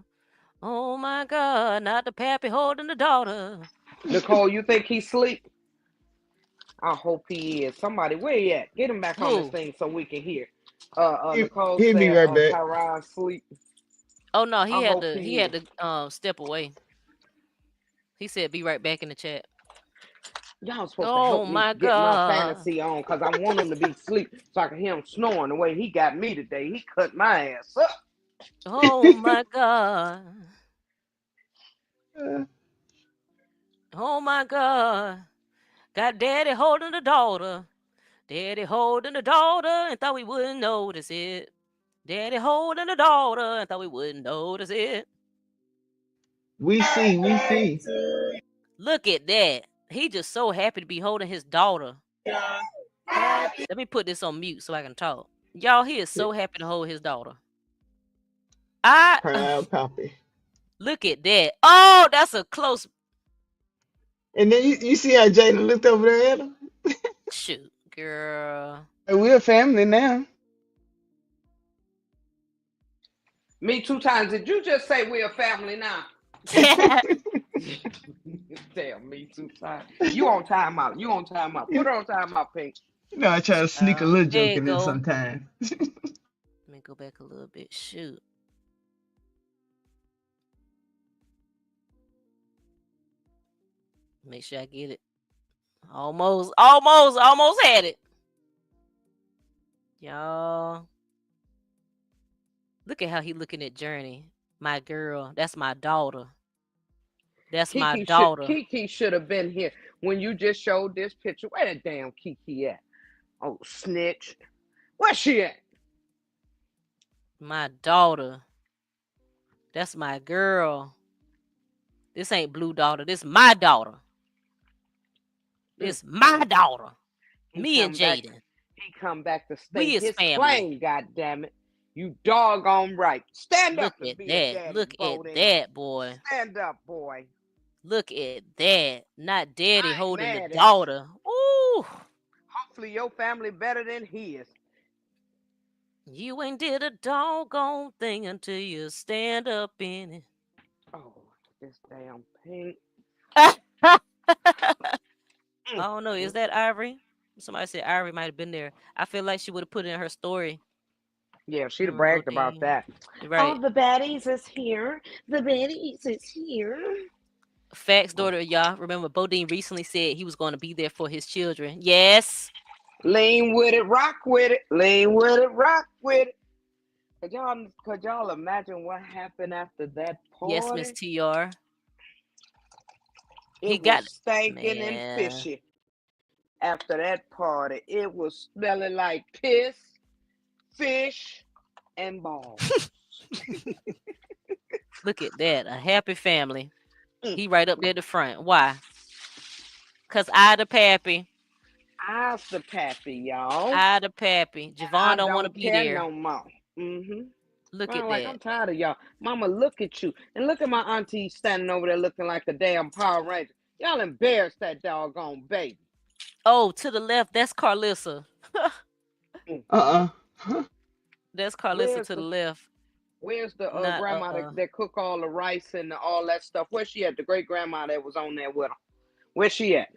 Oh my God. Not the pappy holding the daughter. Nicole, you think he sleep? I hope he is. Somebody, where he at? Get him back on this Who? thing so we can hear. Nicole He'll be said right back. Tyron sleep. Oh no, I hope he he had is. to step away. He said be right back in the chat. Y'all supposed to Oh help me my get my God. fantasy on because I want him to be asleep so I can hear him snoring the way he got me today. He cut my ass up. Oh my God. Oh my God. Got daddy holding the daughter. Daddy holding the daughter and thought we wouldn't notice it. Daddy holding the daughter and thought we wouldn't notice it. We see, we see. Look at that. He just so happy to be holding his daughter. Let me put this on mute so I can talk. Y'all, he is so happy to hold his daughter. I Proud pappy. look at that. Oh, that's a close And then you see how Jaden looked over there at him? shoot, girl. And we're a family now. Me 2 times. Did you just say we're a family now? Damn, me 2 times. You on timeout. You on timeout. Put her on timeout, Pink. You know, I try to sneak a little There joke you in there go. sometimes. Let me go back a little bit. Shoot. Make sure I get it. Almost had it. Y'all. Look at how he looking at Journey. My girl. That's my daughter. That's my daughter. Kiki should have been here when you just showed this picture. Where the damn Kiki at? Oh, snitch. Where's she at? My daughter. That's my girl. This ain't Blue daughter. This my daughter. This my daughter. Me and Jaden. He come back to We stake is his family. claim, goddammit. You doggone right. Stand Look up and at be a that. daddy, Look at Bodine. that, boy. Stand up, boy. Look at that. Not daddy I ain't holding the mad at you. daughter. Ooh. Hopefully your family better than his. You ain't did a doggone thing until you stand up in it. Oh, this damn Pink. I don't know. Is that Ivory? Somebody said Ivory might have been there. I feel like she would have put it in her story. Yeah, she'd have bragged about Bodine. that. Right. All the baddies is here. The baddies is here. Facts, daughter, y'all. Remember, Bodine recently said he was going to be there for his children. Yes. Lean with it, rock with it. Lean with it, rock with it. Could y'all imagine what happened after that party? Yes, Miss TR. It was stinking and fishy. After that party, it was smelling like piss, fish, and balls. Look at that. A happy family. He right up there at the front. Why? Because I the pappy. I's the pappy, y'all. I the pappy. Javon don't want to be care there. no more. Mm-hmm. Look I'm at like, that. I'm tired of y'all. Mama, look at you. And look at my auntie standing over there looking like a damn Power Ranger. Y'all embarrassed that doggone baby. Oh, to the left, that's Carlissa. That's Carlissa to the left. Where's the grandma that cook all the rice and all that stuff? Where's she at? The great grandma that was on there with her. Where's she at?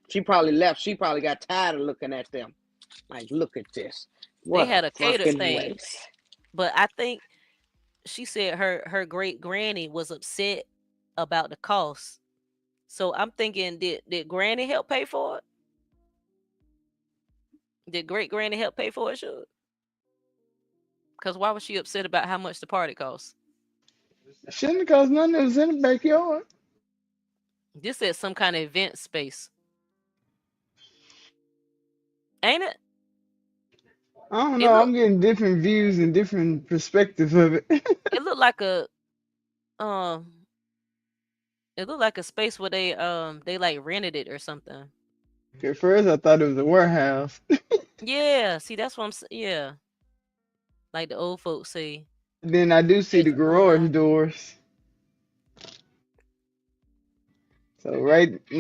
She probably left. She probably got tired of looking at them. Like, look at this. What they had a catered fucking thing. waste. But I think she said her great granny was upset about the cost. So I'm thinking, did Granny help pay for it? Did great granny help pay for it? Sure. Because why was she upset about how much the party cost? Shouldn't have cost nothing. It was in the backyard. This is some kind of event space. Ain't it? I don't know. I'm getting different views and different perspectives of it. It looked like a it looked like a space where they like rented it or something. At first, I thought it was a warehouse. Yeah, see, that's what I'm saying. Yeah, like the old folks say, Then I do see there's the a home garage out here. doors. So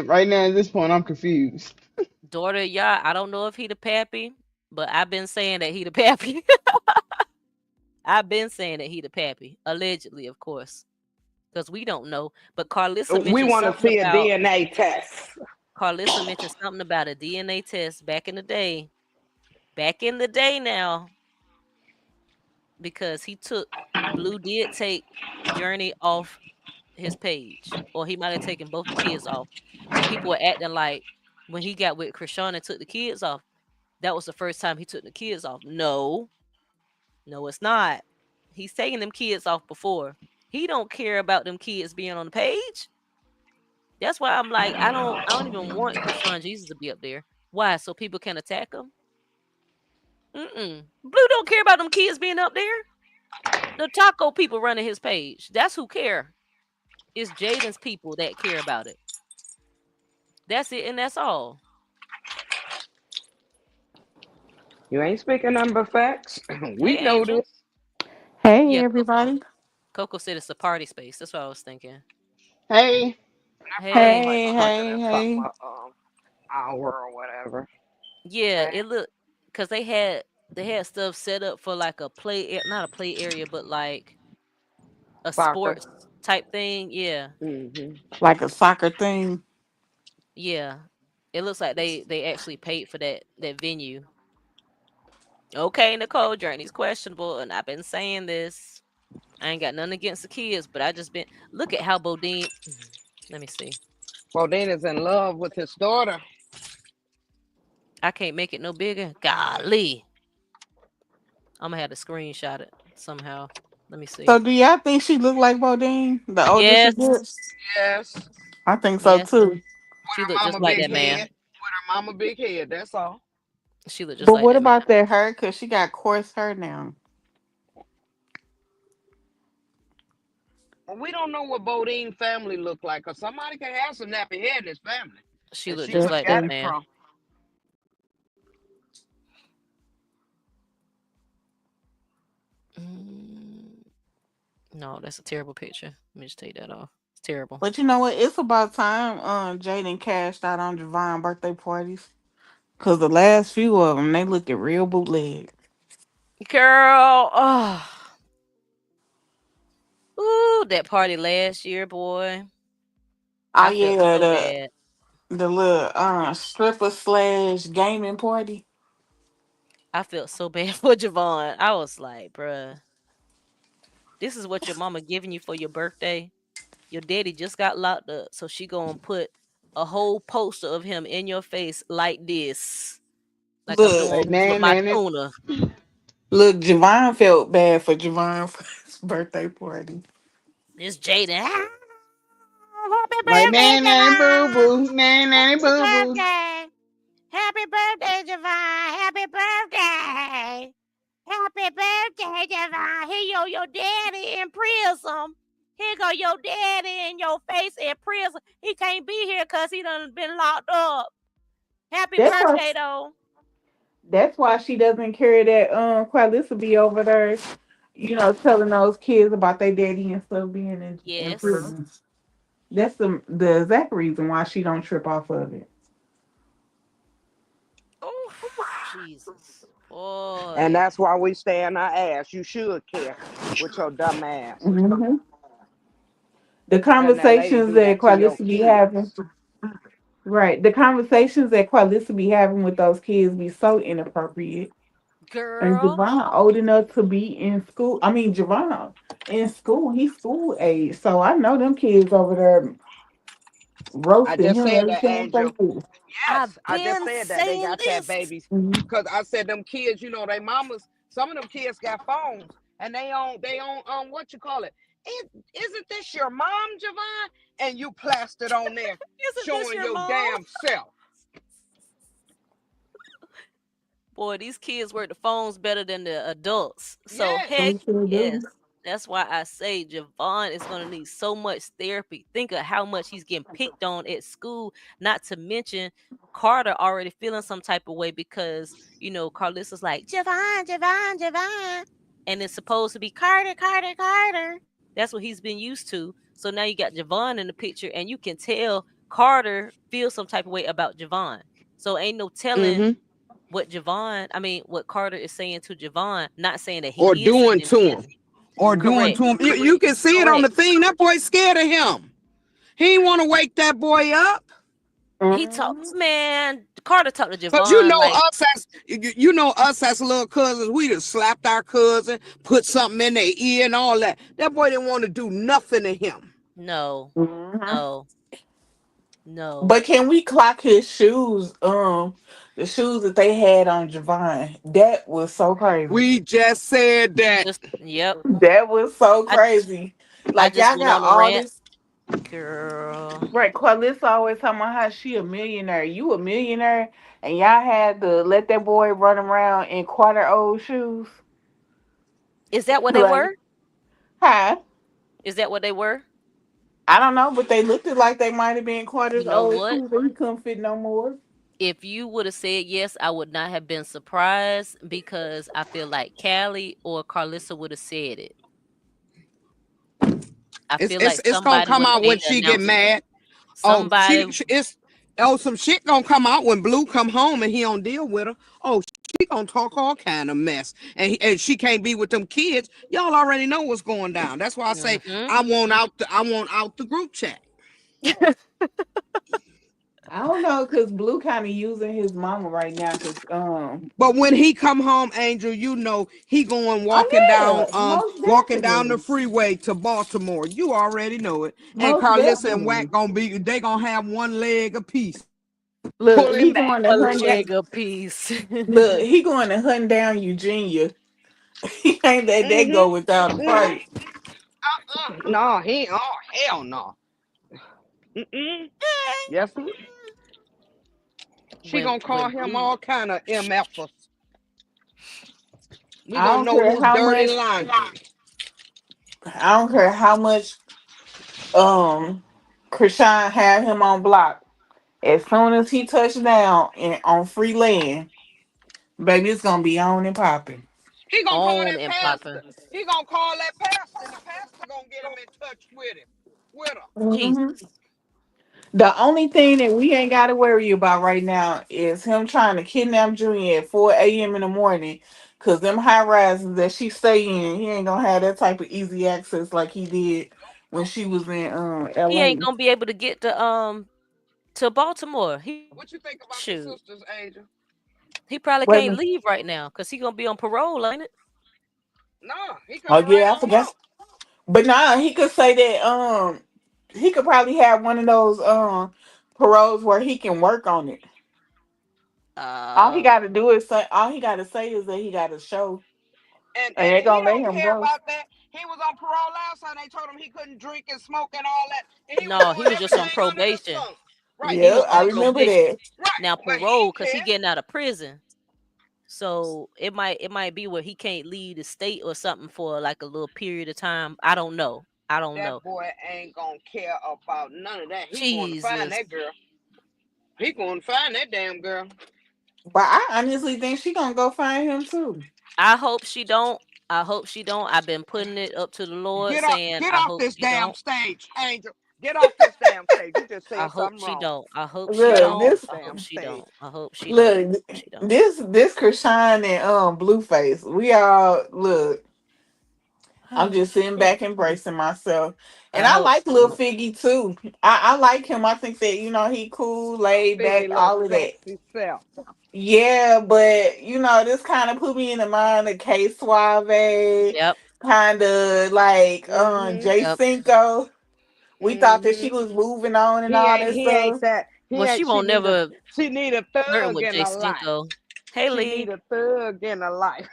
right now at this point, I'm confused. Daughter, yeah, I don't know if he the pappy, but I've been saying that he the pappy. I've been saying that he the pappy, allegedly, of course, because we don't know. But We want to see a DNA test. Carlissa mentioned something about a DNA test back in the day. Back in the day now, because he took Blue did take Journey off his page, or he might have taken both the kids off. And people were acting like when he got with Krishan and took the kids off, that was the first time he took the kids off. No, no, it's not. He's taking them kids off before. He don't care about them kids being on the page. That's why I'm like, I don't even want Krishan Jesus to be up there. Why? So people can attack him? Blue don't care about them kids being up there. The taco people running his page. That's who care. It's Jaden's people that care about it. That's it, and that's all. You ain't speaking number facts. We Hey, know Angel. this. Hey Yeah, everybody. Coco said it's a party space. That's what I was thinking. Hey, That probably Hey. like Hey, 100 hey, and something hey. hour or whatever. Yeah, Okay. it looked because they had stuff set up for like a not a play area, but like a Soccer. sports type thing. Yeah, Like a soccer thing. yeah. It looks like they actually paid for that venue. Okay, Nicole, Journey's questionable, and I've been saying this. I ain't got nothing against the kids, but I just been look at how Bodine. Let me see. Bodine is in love with his daughter. I can't make it no bigger. Golly, I'm gonna have to screenshot it somehow. Let me So see. do y'all think she looked like Bodine? The older she Yes, gets? Yes. I think so yes. too. She Her looked just mama like big that head. man. With her mama big head. That's all. She looked just But like what that man. about that hair? Cause she got coarse hair now. We don't know what Bodine family look like, because somebody can have some nappy hair in his family. She And looked she just where That's he like got that true. it man. from. Mm, no, that's a terrible picture. Let me just take that off. It's terrible. But you know what? It's about time Jaden cashed out on Javon birthday parties. Cause the last few of them, they looked at real bootleg. Girl, oh, ooh, that party last year, boy. Oh I felt yeah, so bad. the little stripper slash gaming party. I felt so bad for Javon. I was like, bruh, this is what your mama giving you for your birthday. Your daddy just got locked up, so she gonna put a whole poster of him in your face like this, like I'm Look, doing like with nan my nan it. tuna. look, Javon felt bad for Javon for his birthday party. This Jaden. Happy Like birthday, nan nanny boo Javon! boo, nan nanny Happy boo boo. birthday! Happy birthday, Javon! Happy birthday! Happy birthday, Javon! Here your daddy in prison. Here go your daddy in your face in prison. He can't be here because he done been locked up. Happy That's why. birthday, though. That's why she doesn't carry that. Qualissa be over there, telling those kids about their daddy and stuff being in Yes. prison. That's the exact reason why she don't trip off of it. Oh, Jesus. And Boy. that's why we stay in our ass. You should care with your dumb ass. Hmm. The Letting that lady conversations do that that to your Qualissa be having, kids. right? The conversations that Qualissa be having with those kids be so inappropriate. And Girl. Javon old enough to be in school. I mean, Javon in school, he's school age. So I know them kids over there I roasting just him said every that, chance they Angel. get. I've Yes, I just been said that. They saying got that, this. babies. Mhm. Because I said them kids, they mamas, some of them kids got phones and they on what you call it. Isn't this your mom, Javon? And you plastered on there Isn't this showing your your mom? damn self. Boy, these kids work the phones better than the adults. So Yes. heck They sure yes. do. That's why I say Javon is going to need so much therapy. Think of how much he's getting picked on at school, not to mention Carter already feeling some type of way because, Carlissa's like, Javon, Javon, Javon. And it's supposed to be Carter, Carter, Carter. That's what he's been used to. So now you got Javon in the picture, and you can tell Carter feels some type of way about Javon. So ain't no telling Mm-hmm. what Carter is saying to Javon, not saying that Or he is saying doing it to him. is. Or doing Correct. to him. You can see it on Correct. the thing. That boy's scared of him. He ain't want to wake that boy up. He talked, man. Carter talked to Cause Javon like, you know us as little cousins, we just slapped our cousin, put something in their ear and all that. That boy didn't want to do nothing to him. no, Mhm. no, no. But can we clock his shoes? The shoes that they had on Javon. That was so crazy. We just said that. Just yep. That was so I crazy. I Like just y'all went got on a all rant, this. girl. Right, Carlissa always talking about how she a millionaire. You a millionaire, and y'all had to let that boy run around in quarter old shoes. Is that what they Like, were? huh? Is that what they were? I don't know, but they looked it like they might have been You quarters know old what? shoes, but he couldn't fit no more. If you would have said yes, I would not have been surprised because I feel like Callie or Carlissa would have said it. I It's feel it's like it's gonna somebody come would have out when made the she get announcement. mad. Oh, Somebody, some shit gonna come out when Blue come home and he don't deal with her. Oh, she gonna talk all kind of mess, and she can't be with them kids. Y'all already know what's going down. That's why I say hmm I want out the group chat. I don't know, cause Blue kind of using his mama right now, cause But when he come home, Angel, you know he going oh yeah, most walking down the definitely, freeway to Baltimore. You already know it. And most Carlissa and Wack definitely. gonna have one leg apiece. Look, Pulling he back. going to a hunt down. leg apiece. Look, he going to hunt down Eugenia. He ain't let that Mm-hmm. go without a Mm-hmm. fight. No, he. Oh hell no. Mm-mm. Yes, she when gonna call when him Blue, all kind of mf's. We I gonna don't know care his how dirty much. laundry. I don't care how much. Krishan had him on block. As soon as he touched down and on free land, baby, it's gonna be on and popping. He gonna call on that and popping. pastor. He gonna call that pastor, and the pastor gonna get him in touch with him, with her. hmm Jesus. The only thing that we ain't got to worry about right now is him trying to kidnap Junior at 4 a.m. in the morning. Cause them high rises that she stay in, he ain't gonna have that type of easy access like he did when she was in He ain't LA. gonna be able to get to Baltimore. He What you think about the shoot. sisters, Angel? He probably can't Wait, leave right now because he gonna be on parole, ain't it? No, he oh coming right yeah, I on forgot. out. But nah, he could say that he could probably have one of those paroles where he can work on it. All he Uh, got to do is say. All he got to say is that he got to show, and And they're he gonna let don't him care go. about that. He was on parole last time. They told him he couldn't drink and smoke and all that, and he was no, he doing was just on everything under the probation. sun. Right, He Yeah, was doing I on everything. remember probation. that. Right, Now but he parole, ain't cause he care. getting out of prison. So it might be where he can't leave the state or something for like a little period of time. I don't know. I don't That know. boy ain't gonna care about none of that. He going to find Jesus. that girl. He going to find that damn girl. But I honestly think she gonna go find him too. I hope she don't. I hope she don't. I've been putting it up to the Lord saying Get I off hope this she damn don't. stage, Angel. Get off this damn stage. You just I said hope something she wrong. don't. I hope she Get Look, off don't. this this I hope damn she stage. don't. I hope she don't. I look hope she don't. this Krishan and Blueface. We all look. I'm just sitting back embracing myself. And I I hope like she Lil don't. Figgy too. I like him. I think that, he cool, laid back, Figgy little all of that. sexy self. Yeah, but this kind of put me in the mind of K Suave, Yep. kind of like Mm-hmm. J Yep. Cinco. We thought that Mm-hmm. she was moving on and all that He ain't stuff. that. He Well, she ain't. won't never She need a flirting thug with in Jay her life. Stinko. Hey She Lee. need a thug in her life.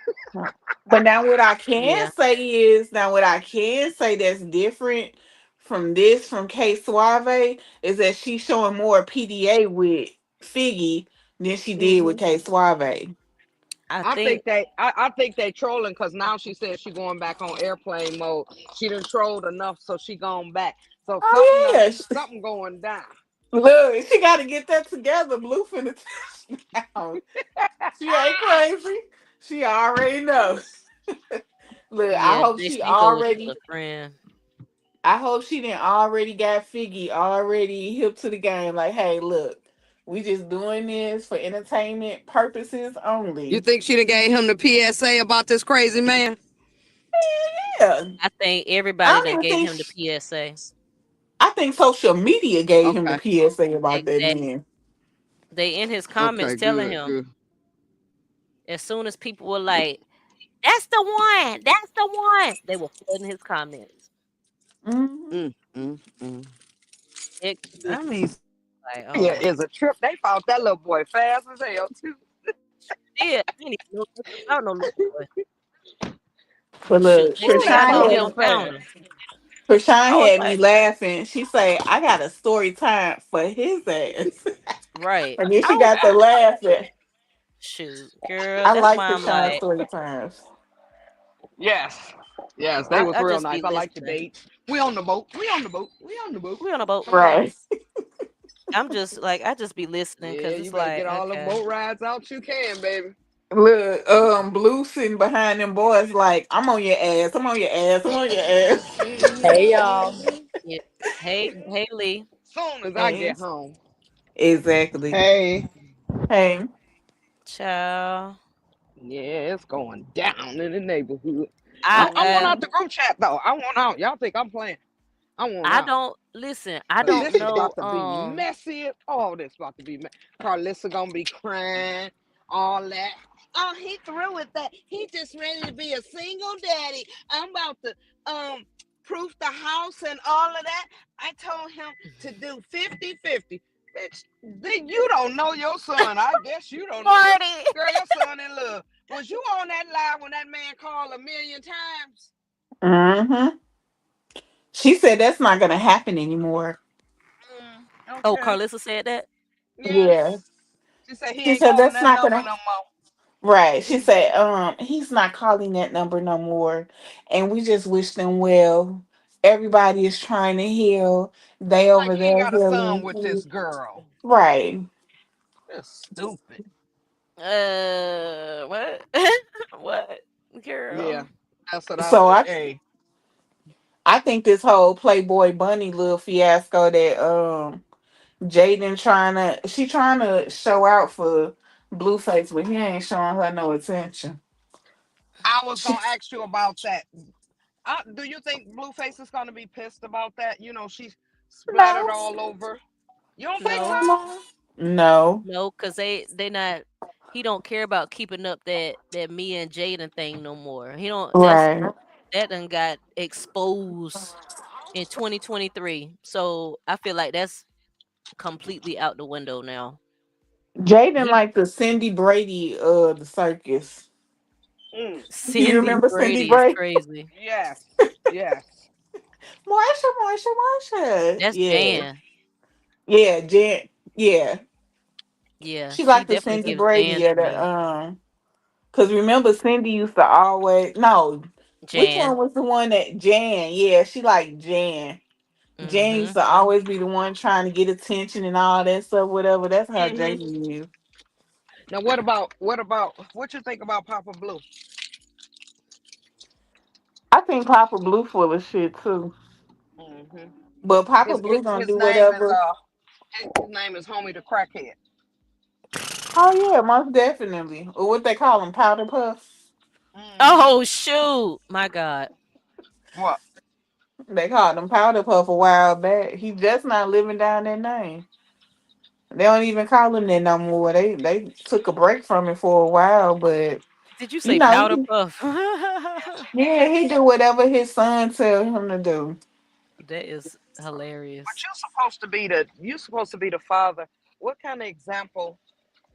But now what I can Yeah. say is now what I can say that's different from K Suave is that she's showing more PDA with Figgy than she did with Mm-hmm. K Suave. I I think think they trolling because now she said she going back on airplane mode. She done trolled enough, so she gone back. So Oh yeah. something going down. Look, she got to get that together. Blue finna touchdown. She ain't crazy. She already knows. Look, I yeah, hope J she Cinco was just a already. friend. I hope she didn't already got Figgy already hip to the game. Like, hey, look, we just doing this for entertainment purposes You only. think she done gave him the PSA about this crazy man? Yeah, I think I everybody don't that even gave think. him the PSA. I think social media gave him the Okay. PSA about that. Exactly. Then. They in his comments Okay. telling Good. him Good. as soon as people were like, "That's the one. That's the one," they were flooding his comments. Hmm. Mm. It I just mean, like, oh yeah, my, is a trip. They found that little boy fast as hell too. yeah, I didn't even know nothing about no little boy. But Shoot, look, they say They how Krishan come found they him don't found fast. him? I was had me like, laughing. She say, "I got a story time for his ass," right. and then I she was got the laughing. shoot, girl. I That's like why I'm Krishan's like, story times. Yes. Yes, they was I real just nice. be I like the listening. date. We on the boat. We on the boat. We on the boat. We on a boat. Come on. Right. I'm just like, I just be listening Yeah, because you it's better like, get all the okay, boat rides out you can, baby. Look, Blue sitting behind them boys like, I'm on your ass, I'm on your ass, I'm on your ass. Hey y'all. yeah. Hey, Lee, Soon as I Hey, get home. exactly. Hey, Hey, child. Yeah, it's going down in the neighborhood. I I want uh, out the group chat though. I want out. Y'all think I'm playing? I want I out. don't listen. I Cause don't this is know. about to be messy. Oh, this about to be messy. Carlissa gonna be crying, all that. Oh, he through with that. He just ready to be a single daddy. I'm about to proof the house and all of that. I told him to do 50-50. Bitch, then you don't know your son. I guess you don't know your Marty. girl, your son in love. Was you on that live when that man called a million times? mm-hmm. She said that's not gonna happen anymore. Oh, Okay. Carlissa said that. Yeah. Yes. She said he She ain't said calling that's that not number gonna no more. right. She said, he's not calling that number no more. And we just wish them well. Everybody is trying to heal. They Like over he ain't there got a son healing. with this girl. Right. That's stupid. What? What, Yeah, girl? that's what I So said. I Hey, I think this whole Playboy Bunny little fiasco that Jaden trying to show out for Blueface, but he ain't showing her no attention. I was She, gonna ask you about that. Do you think Blueface is gonna be pissed about that? You know, she splattered no, all over. You don't think No, so? no, no. no, because they not. He don't care about keeping up that me and Jaden thing no more. He don't. Right. That done got exposed in 2023. So I feel like that's completely out the window now. Jaden He like the Cindy Brady of the circus. Mm, You Cindy remember Cindy Brady is Brady? crazy. yes, yes. Marsha, Marsha, Marsha. That's Yeah. Jan. Yeah, Jen. Yeah. Yeah, She she like the definitely Cindy gives Jan Brady to of the me. cause remember Cindy used to always no, which one Jan. was the one that Jan? Yeah, she like Jan. Jan used Mm-hmm. to always be the one trying to get attention and all that stuff, whatever. That's how Hmm. Jaden is. Now, what you think about Papa Blue? I think Papa Blue full of shit too. Hmm. But Papa His Blue gonna his do name is whatever. his name is Homie the Crackhead. Oh yeah, most definitely. Or what they call them, powder puffs. Hmm. Oh shoot! My God. What? They called him powder puff a while back. He just not living down that name. They don't even call him that no more. They took a break from it for a while, but Did you you say know, powder puff? yeah, he do whatever his son tell him to do. That is But hilarious. you're supposed to be the father. What kind of example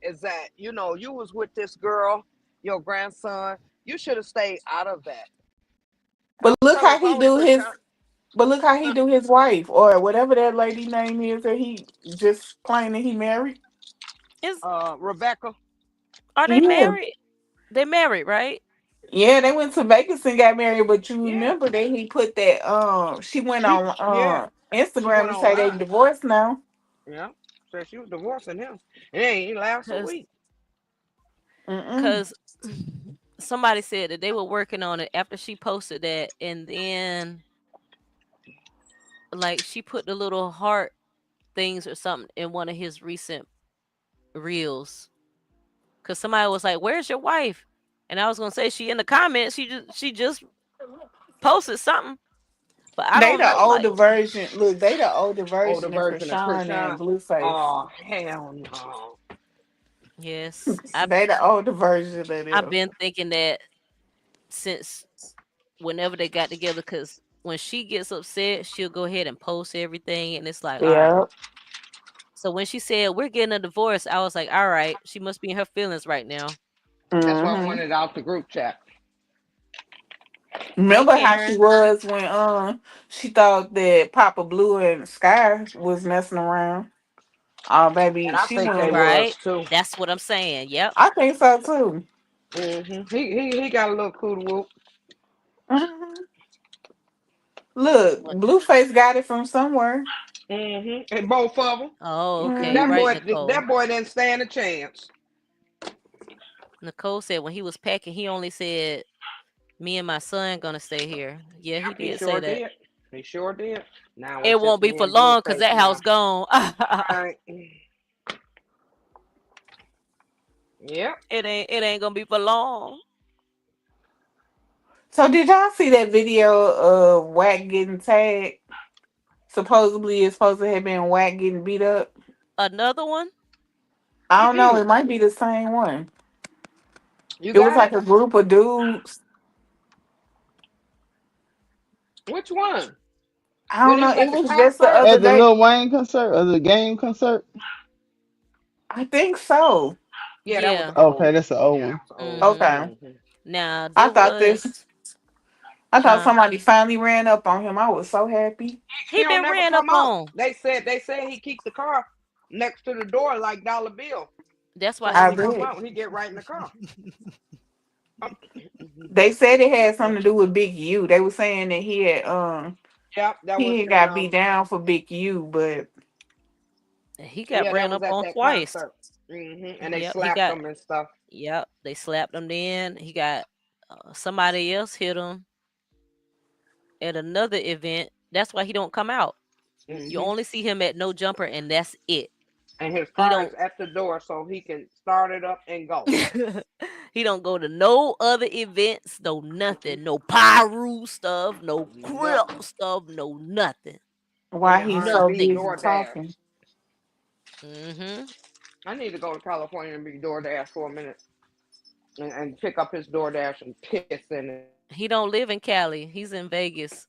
is that? You know, you was with this girl, your grandson. You should have stayed out of that. But look Tell her how if I he was do his. Krishan, But look how he huh, do his wife or whatever that lady name is that he just claiming he married. Is Rebecca. Are they Yeah, married? They married, right? Yeah, they went to Vegas and got married, but you Yeah, remember that he put that she went she on yeah she Instagram went to on say they live. divorced now. Yeah, said she was divorcing him. It ain't last a Cause, week. Mm-mm. cause somebody said that they were working on it after she posted that, and then like she put the little heart things or something in one of his recent reels. Cause somebody was like, "Where's your wife?" And I was gonna say she in the comments. She just posted something, but I They don't the know. older Like, version. Look, they the older Older version of version of Krishan and Krishan. Blueface. Oh hell no. yes, They the older version of I've them. been thinking that since whenever they got together, because when she gets upset, she'll go ahead and post everything, and it's like, all right. Yeah. So when she said we're getting a divorce, I was like, all right, she must be in her feelings right now. That's why I Mm-hmm. wanted out the group chat. Hey, Remember how she Karen. was when she thought that Papa Blue and Sky was messing around. Oh And baby, I she think they went. was Right? too. That's what I'm saying. Yep. I think so too. He got a little cool whoop. Hmm. Look, Blueface got it from somewhere. And both of them. Oh, okay. That Hmm. Right, boy, Nicole. that boy didn't stand a chance. Nicole said when he was packing, he only said, "Me and my son gonna stay here." Yeah, he Yep, he did say sure that. did. He sure did. Now It it's just won't be me for and long because Blueface that house now. gone. Right. Yep. It ain't gonna be for long. So did y'all see that video of Wack getting tagged? Supposedly it's supposed to have been Wack getting beat up. Another one? I don't know, it might be the same one. You It was got it? like a group of dudes. Which one? I When don't he know. was It at the was just the concert? other At the day. Lil Wayne concert or the game concert? I think so. Yeah, that was Yeah. Okay, old. that's an old Yeah, that one. was old. Mhm. Okay. Mm-hmm. Now I there thought this. was, I thought huh? somebody finally ran up on him. I was so happy. He He don't been never ran up come out. on. They said he keep the car next to the door like Dollar Bill. That's why So when I he. he come did. out, he get right in the car. They said it had Yeah, something to do with Big U. They were saying that yep, that was he had in got beat down for Big U, but He got yeah, that ran was up at on that twice. concert. And they Yep, he slapped got. him and stuff. Yep, they slapped him. Then he got somebody else hit him at another event. That's why he don't come out. You hmm only see him at No Jumper, and that's it. And his He car is don't. at the door so he can start it up and go. He don't go to no other events, no nothing, no Pyru stuff, no Crip Nothing. stuff, no nothing, why And he's so R&B nothing. busy DoorDash. talking. Hmm. I need to go to California and be DoorDash for a minute and pick up his DoorDash and piss in it. He don't live in Cali. He's in Vegas.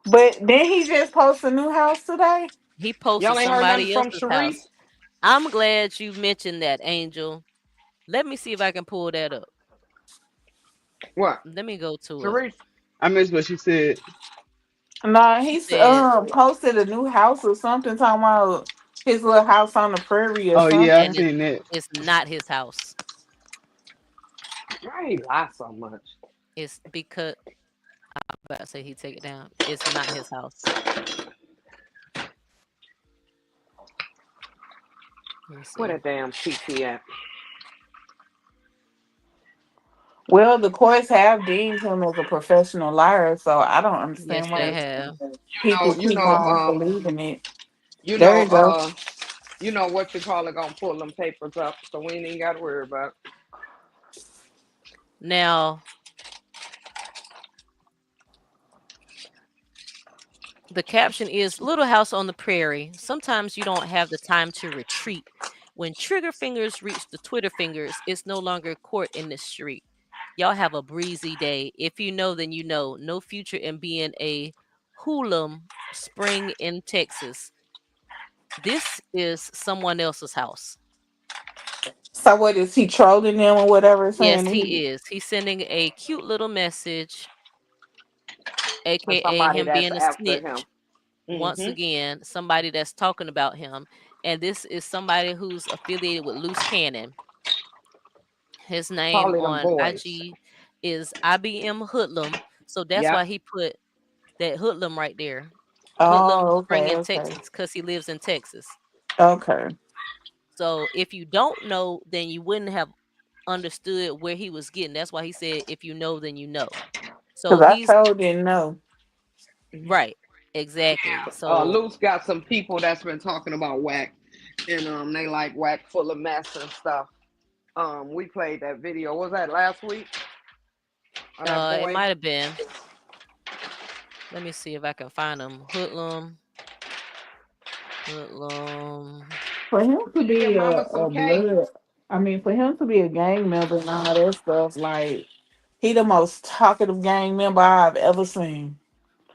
But then he just posted a new house today. He Y'all posted ain't heard nothing somebody from else's house. Sharice? I'm glad you mentioned that, Angel. Let me see if I can pull that up. What? Let me go to it. Sharice? I missed what she said. No, She he's said, posted a new house or something talking about his little house on the prairie or Oh yeah, I and something. seen that. it's not his house. Why he lie so much? It's because I'm about to say he take it down. It's not his house. Let me Where see. that damn CT at? Well, the courts have deemed him as a professional liar, so I don't Yes, understand they why have. people You keep know, on believing it. you There know, you go. you know what you call it gonna pull them papers up, so we ain't even got to worry about. Now, the caption is Little House on the Prairie. Sometimes you don't have the time to retreat. When trigger fingers reach the Twitter fingers, it's no longer court in the street. Y'all have a breezy day. If you know, then you know. No future in being a hoolum spring in Texas. This is someone else's house. So what is he trolling them or whatever, Yes, saying that he he is. He's sending a cute little message, For aka somebody him that's being a after him. snitch. Once Mm-hmm. again, somebody that's talking about him. And this is somebody who's affiliated with Loose Cannon. His name Calling them on boys. IG is IBM Hoodlum. So that's Yep. why he put that Hoodlum right there. Hoodlum Oh, Spring okay, in okay, Texas because he lives in Texas. okay. So if you don't know, then you wouldn't have understood where he was getting. That's why he said, if you know, then you know. So Because I he's told didn't know. right. Exactly. So Luke's got some people that's been talking about whack, and they like whack full of mess and stuff. We played that video. Was that last week? Of that it boy. might have been. Let me see if I can find him. Hoodlum. Hoodlum. For him to Can you give be Mama some a cake? blood, I mean, for him to be a gang member and all that stuff, like he the most talkative gang member I've ever seen.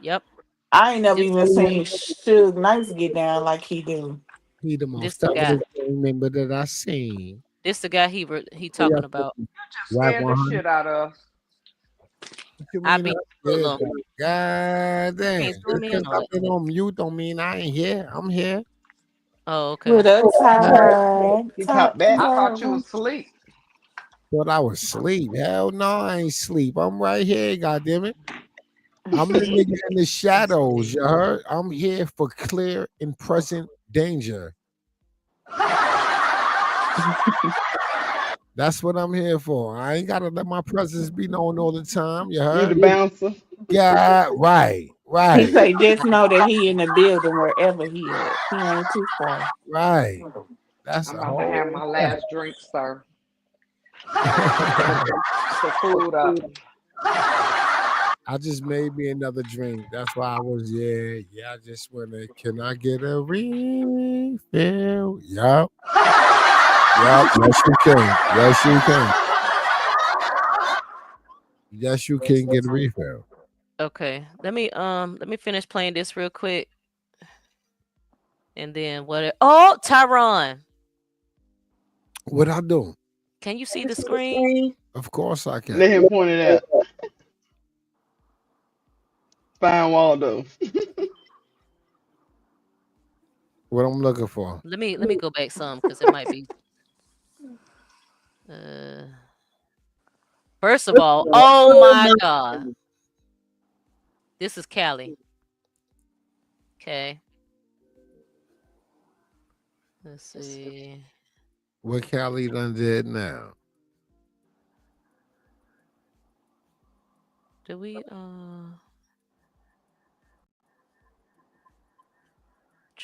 Yep. I ain't never This even seen Suge Knight get down like he do. He the this most the guy. talkative gang member that I seen. This the guy he Who y'all talking about. think? Just Whack scared the 100? shit out of us. What you mean I IBM did Hoodlum. that? God damn. Can you zoom Just in because on I've it? been on mute don't mean I ain't here. I'm here. Oh, With okay. a tie, He top popped back. I thought you tie. was asleep. Thought I was asleep. Hell no, I ain't sleep. I'm right here, goddamn it. I'm the nigga in the Let's shadows, see. you heard? I'm here for clear and present danger. That's what I'm here for. I ain't gotta let my presence be known all the time, you You the heard? bouncer. Yeah, right, He right, say, just know that he in the building wherever he at. He ain't too far. right. That's I'm a about to have whole my fact. last drink, sir. Put the food up. I just made me another drink. That's why I was, yeah, I just wanna, can I get a refill? Yup, yup, yes you can. Yes you can. Yes you can get a refill. Okay. Let me finish playing this real quick. And then oh, Tyron. What I do? Can you see the screen? Of course I Let can. him point it out. Fine Waldo. What I'm looking for. Let me go back some because it might be uh first of all, oh my god. This is Callie. Okay. Let's see. What Callie done did now. Do we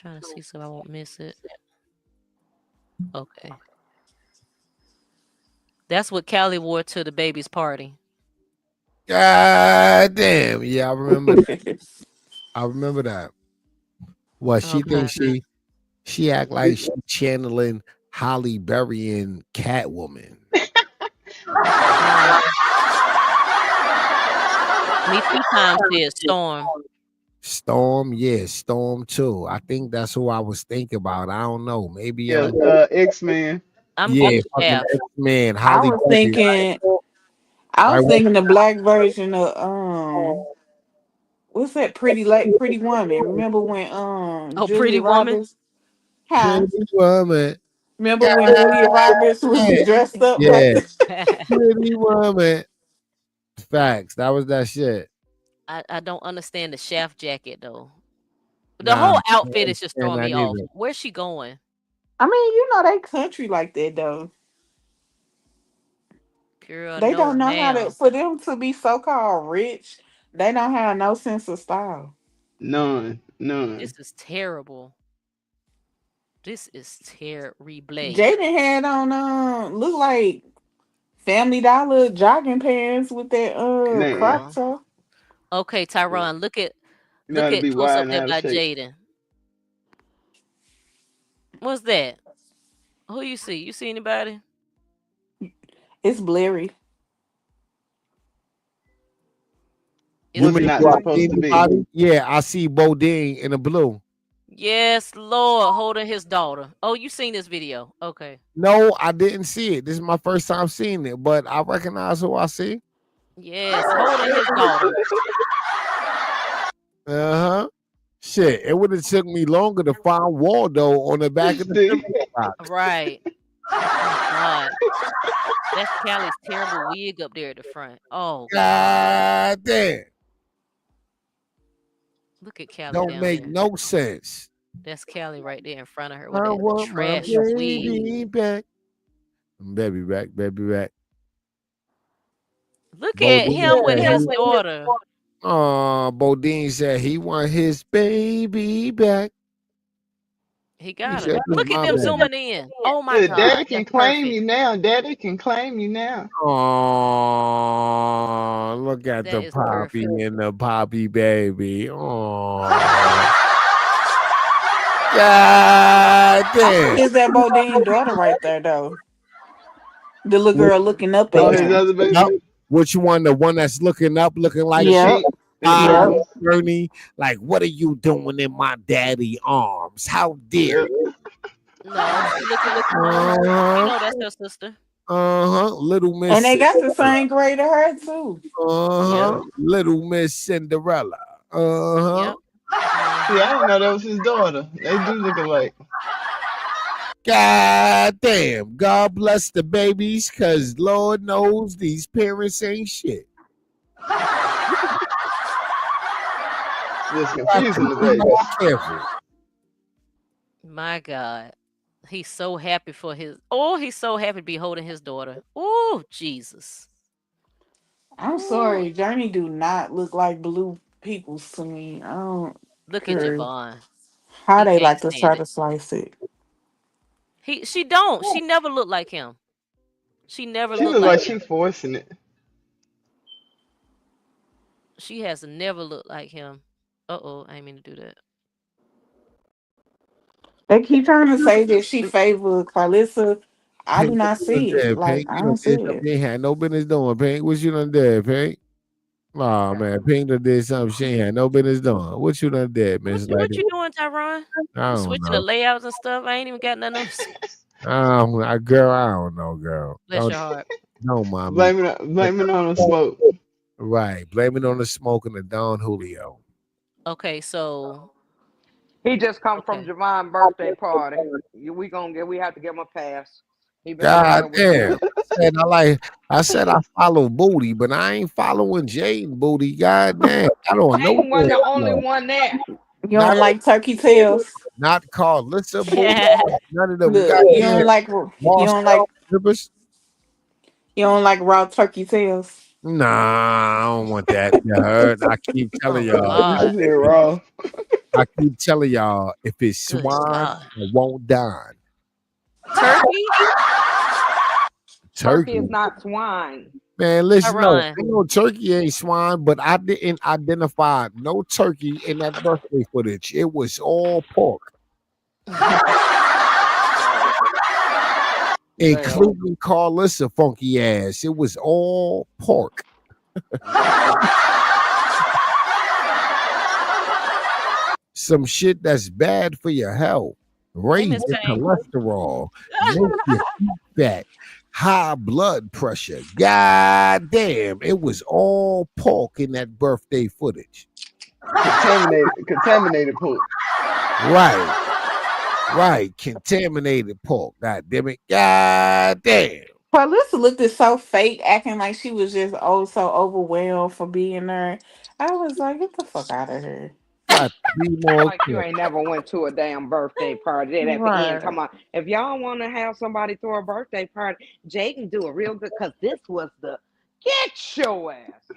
trying to see so I won't miss it. Okay. That's what Callie wore to the baby's party. God damn. Yeah, I remember that. I remember that. What she Okay. thinks she act like she channeling Holly Berry and Catwoman. Um Me Too Time said Storm. Storm, yeah, Storm too. I think that's who I was thinking about. I don't know. Maybe Yeah, X-Men. I'm yeah, getting fucking Shaft. X-Man, I Holly was Berry. thinking, I Right, was right. thinking the black version of what's that pretty woman? Remember when Oh, Pretty Julia Woman. Roberts? Huh? Pretty woman. Remember when Julia God, Roberts was dressed up like yeah, that? pretty woman. Facts. That was that shit. I don't understand the Shaft jacket though. The Nah, whole I don't outfit is just understand throwing that me off. either. Where's she going? I mean, you know they country like that though. Girl, They no, don't know how to ma'am. for them to be so called rich. They don't have no sense of style. None. This None. is terrible. This is terrible. Jaden had on look like Family Dollar jogging pants with that Man. crop Uh-uh. top. Okay, Yeah. Tyron, You know how look to at be close wide up and there out of by shape. Jaden. What's that? Who you see? You see anybody? It's blurry. It's You What's mean real not do I blurry. see supposed to be? anybody? Yeah, I see Bodine in the blue. Yes, Lord, holding his daughter. Oh, you seen this video? Okay. No, I didn't see it. This is my first time seeing it, but I recognize who I see. Yes, holding his daughter. Uh-huh. Shit, it would have took me longer to find Waldo on the back of the See? cereal box. Right. Oh God. That's Callie's terrible wig up there at the front. Oh God. God damn. Look at Callie Don't down make there. no sense. That's Callie right there in front of her with I that want my trash wig. baby back. Baby back, baby back. Look at Bodine him with said his he, daughter. Bodine said he want his baby back. He He got her. said, this is Look at my them baby. zooming in. Oh my Look, Daddy God. can That's claim perfect. you now. Daddy can claim you now. Oh, look at That the is poppy perfect. and the poppy baby. Oh, God I think damn. it's that Bodine daughter right there though. The little Which, girl looking up Oh, at which, his him. other baby? yep, which one? The one that's looking up, looking like The she Yep. pink? The pink Yep. one? Bernie, like, what are you doing in my daddy arms? How dare Yep. you? No, she looking. No, she Uh-huh. know that's her sister. Little And Miss they got the Cinderella. same grade of her too. Yep. Little Miss Cinderella. Uh-huh. Yep. See, I Mm-hmm. didn't know that was his daughter. They do look alike. God damn. God bless the babies, cause Lord knows these parents ain't shit. Just Got to confusing the be more babies. careful. My God. He's so happy for his. Oh, he's so happy to be holding his daughter. Oh, Jesus. I'm Ooh. sorry, Journey do not look like blue peoples to me. I don't Look at care Javon. how He they can't like to try stand to it. slice it. She don't. She never looked like him. She never She looked look like like she him. forcing it. She has never looked like him. Uh-oh, I didn't mean to do that. They keep trying to say that she favored Carlissa. I do Pink, what not you done see it. did, Like Pink? I You done don't see did something it. you ain't had no business doing, Pink. What you done did, Pink? Oh man, Pink done did something she ain't had no business doing. What you done did, What Miss you, what Lady? you doing, Tyron? I You don't switching the know. layouts and stuff? I ain't even got nothing on. Girl, I don't know, girl. Bless your heart. Don't mind me. Blaming on the smoke. Right. Blame it on the smoke and the Don Julio. Okay, so He just come from okay. Javon's birthday party. We have to give him a pass. He been over God there with damn. Booty. I said I follow Booty, but I ain't following Jaden Booty. God damn. I don't know Jaden wasn't where the to only follow. one there. You Not don't like turkey tails. not Carlissa Booty. None of them Look, goddamn you don't like Marcel Rivers. you don't like raw turkey tails. Nah, I don't want that. You heard? I keep telling Oh y'all. She God. said raw. I keep telling y'all, if it's Good swine, God. I won't dine. Turkey? Turkey is Turkey. not swine. Man, listen, no, Tyron. ain't no turkey ain't swine, but I didn't identify no turkey in that birthday footage. It was all pork, Well, including Carlissa funky ass. It was all pork. well. Some shit that's bad for your health. Hey, Raise Miss your Payne. cholesterol, make your feet fat, high blood pressure. God damn, it was all pork in that birthday footage. Contaminated pork. Right. Right, contaminated pork. God damn it. God damn. Carlissa looked at so fake, acting like she was just so overwhelmed for being there. I was like, get the fuck out of here. Got to be Act more like you ain't careful. never went to a damn birthday party. Then at the end, Right. talking about if y'all want to have somebody throw a birthday party, Jay can do it real good because this was the get your ass.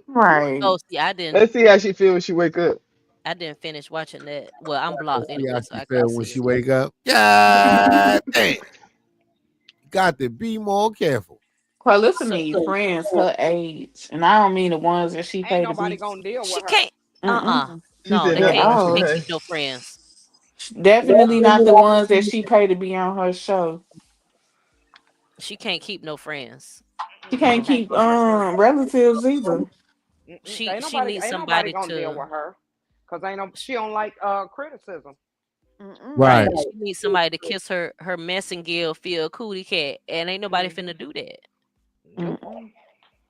Right. Oh, see, I didn't Let's see how she feel when she wake up. I didn't finish watching that. Well, I'm Let's blocked see how anyway, so she I feel can't when see she it. wake up. God damn. Got to be more careful. Carlissa So needs friends her age. And I don't mean the ones that she Ain't pay to nobody be. gonna deal she with her. can't Mm-mm. She no, said they At can't nobody she she can't all. keep pay. no friends. Definitely not the Uh-uh. ones that she pay to be on her show. She can't keep no friends. She She can't No. can't keep keep no friends. relatives either. She needs Ain't nobody somebody gonna deal to with her because ain't no sh- she don't like criticism. Mm-mm. Right. right. She needs somebody to kiss her messenger feel cootie cat, and ain't nobody Hmm. finna do that. Nope. Mm-mm.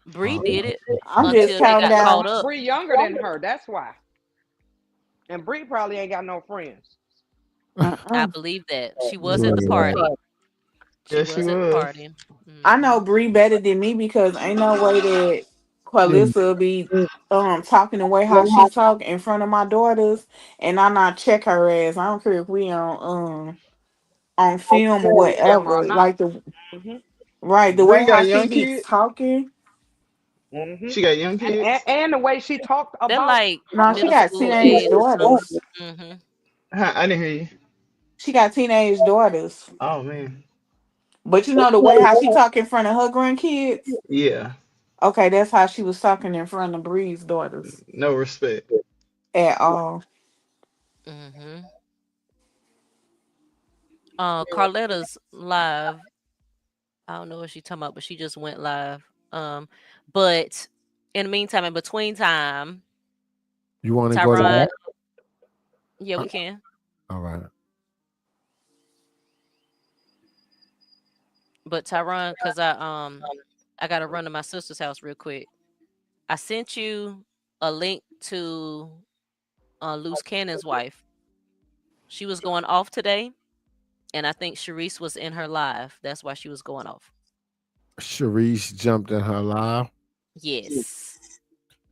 Bree Uh, did it I'm just until they counting got down. caught up. Bree younger than her. That's why. And Bree probably ain't got no friends. I Mm-mm. believe that. She was at the yeah. party. She Yes, she was at the was. party. I know Hmm. Bree better than me because ain't no way that Mm. Clarissa be talking the way how she talk in front of my daughters and I not check her ass. I don't care if we on film or Camera or whatever. not. Like the Mhm. right, the way Bree how got she young be kids. talking. Mhm. She got young kids. And the way she talked They're about like No, she middle got school teenage age or something. daughters. Hmm. Huh, I didn't hear you. She got teenage daughters. Oh man. But you know the way how she talk in front of her grandkids? Yeah. Okay, that's how she was talking in front of Bree's daughters. No respect. At all. Hmm. Carletta's live. I don't know what she's talking about, but she just went live. But in the meantime, in between time, You want to go to Tyron, that? yeah, Uh, we can. all right. But Tyron, cause I gotta run to my sister's house real quick. I sent you a link to Loose Cannon's wife. She was going off today, and I think Sharice was in her live. That's why she was going off. Sharice jumped in her live. Yes,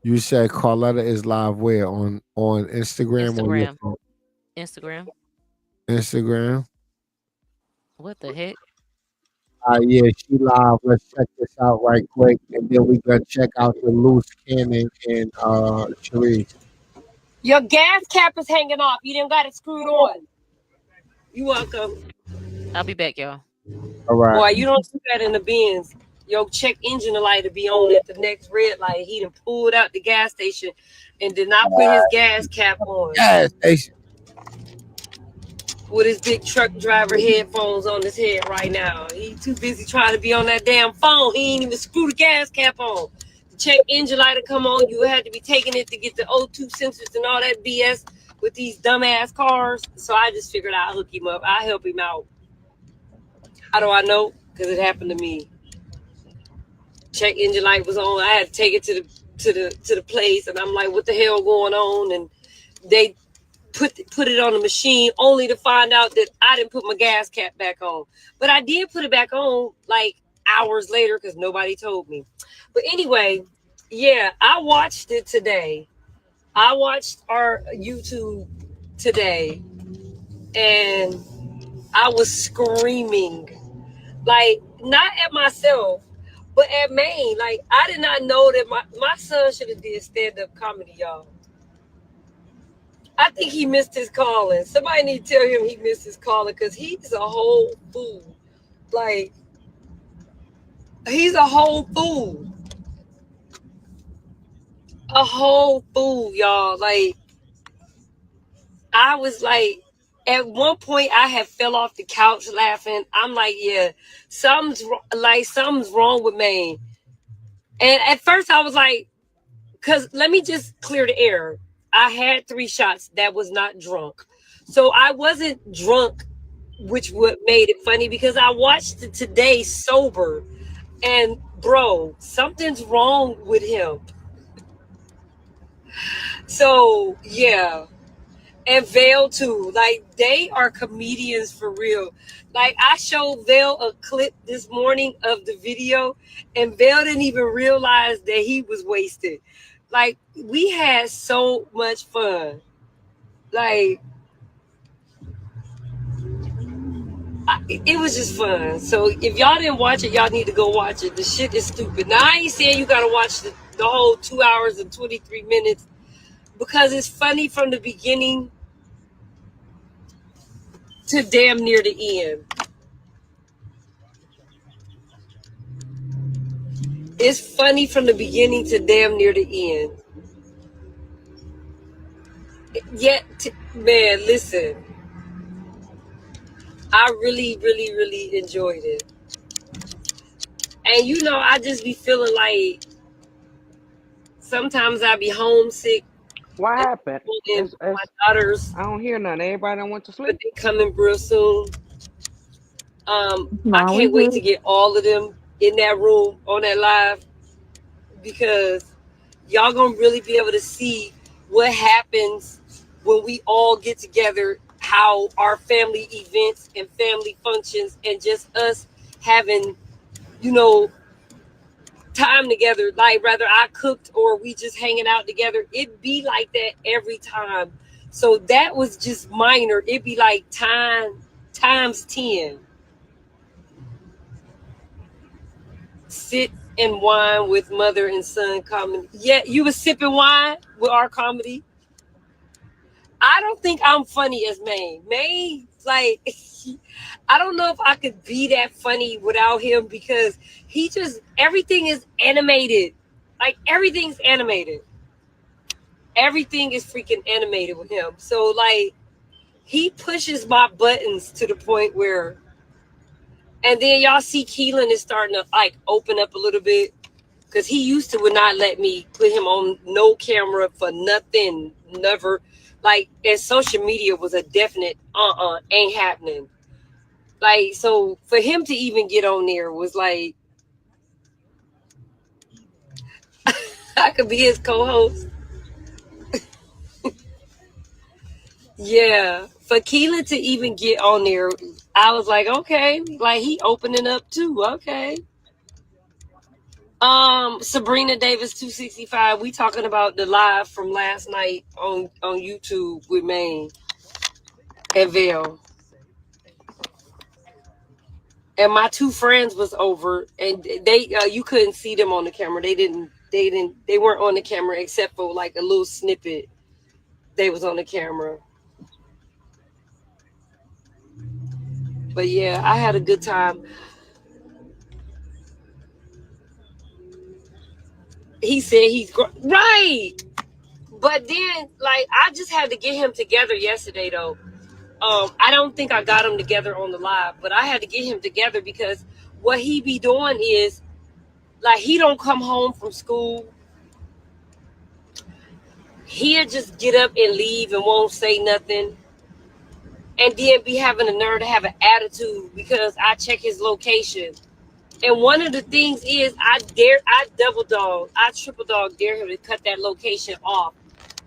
You said Carletta is live where on Instagram or your Instagram, phone? Instagram. Instagram. What the heck? Yeah, she live. Let's check this out right quick, and then we gonna check out the loose cannon and Sharice. Your gas cap is hanging off. You didn't got it screwed on. You welcome. I'll be back, y'all. All right. Boy, you don't do that in the bins. Your check engine light to be on at the next red light. He done pulled out the gas station and did not put his gas cap on Yes, with his big truck driver headphones on his head right now. He too busy trying to be on that damn phone. He ain't even screw the gas cap on. The check engine light to come on. You had to be taking it to get the O2 sensors and all that BS with these dumbass cars. So I just figured I'll hook him up. I'll help him out. How do I know? Because it happened to me. Check engine light was on. I had to take it to the place, and I'm like, "What the hell going on?" And they put it on the machine, only to find out that I didn't put my gas cap back on. But I did put it back on like hours later because nobody told me. But anyway, yeah, I watched it today. I watched our YouTube today, and I was screaming, like not at myself, but at Maine. Like I did not know that my son should have did stand up comedy, y'all. I think he missed his calling. Somebody need to tell him he missed his calling because he's a whole fool. Like he's a whole fool, y'all. Like I was like, at one point I had fell off the couch laughing. I'm like, yeah, something's wrong with Maine. And at first I was like, because let me just clear the air. I had 3 shots that was not drunk. So I wasn't drunk, which what made it funny because I watched it today sober. And bro, something's wrong with him. So yeah. And Vale too. Like they are comedians for real. Like I showed Vale a clip this morning of the video, and Vale didn't even realize that he was wasted. Like we had so much fun. Like it was just fun. So if y'all didn't watch it, y'all need to go watch it. The shit is stupid. Now I ain't saying you gotta watch the whole 2 hours and 23 minutes because it's funny from the beginning to damn near the end. It's funny from the beginning to damn near the end. Yet, man, listen, I really, really, really enjoyed it. And you know, I just be feeling like sometimes I be homesick. What happened? And my It's daughters, I don't hear nothing. Everybody done went to but sleep. they coming real soon. I No, we can't wait to good. get all of them in that room on that live because y'all gonna really be able to see what happens when we all get together, how our family events and family functions and just us having, you know, time together, like whether I cooked or we just hanging out together, it'd be like that every time. So that was just minor. It'd be like times 10. Sit and wine with mother and son comedy. Yeah, you was sipping wine with our comedy. I don't think I'm funny as Maine. Maine, like, I don't know if I could be that funny without him because he just, everything is animated. Like, everything's animated. Everything is freaking animated with him. So, like, he pushes my buttons to the point where, and then y'all see Keelan is starting to, like, open up a little bit. Because he used to would not let me put him on no camera for nothing, never. Like, and social media was a definite ain't happening. Like, so for him to even get on there was like, I could be his co-host. Yeah, for Keelan to even get on there, I was like, okay, like he opening up too. Okay. Sabrina Davis 265. We talking about the live from last night on YouTube with Maine and Vale. And my two friends was over, and they you couldn't see them on the camera. They weren't on the camera except for like a little snippet. They was on the camera. But yeah, I had a good time. He said right. But then, like, I just had to get him together yesterday, though. I don't think I got him together on the live, but I had to get him together because what he be doing is, like, he don't come home from school. He'll just get up and leave and won't say nothing. And then be having the nerve to have an attitude because I check his location. And one of the things is I double dog, I triple dog dare him to cut that location off.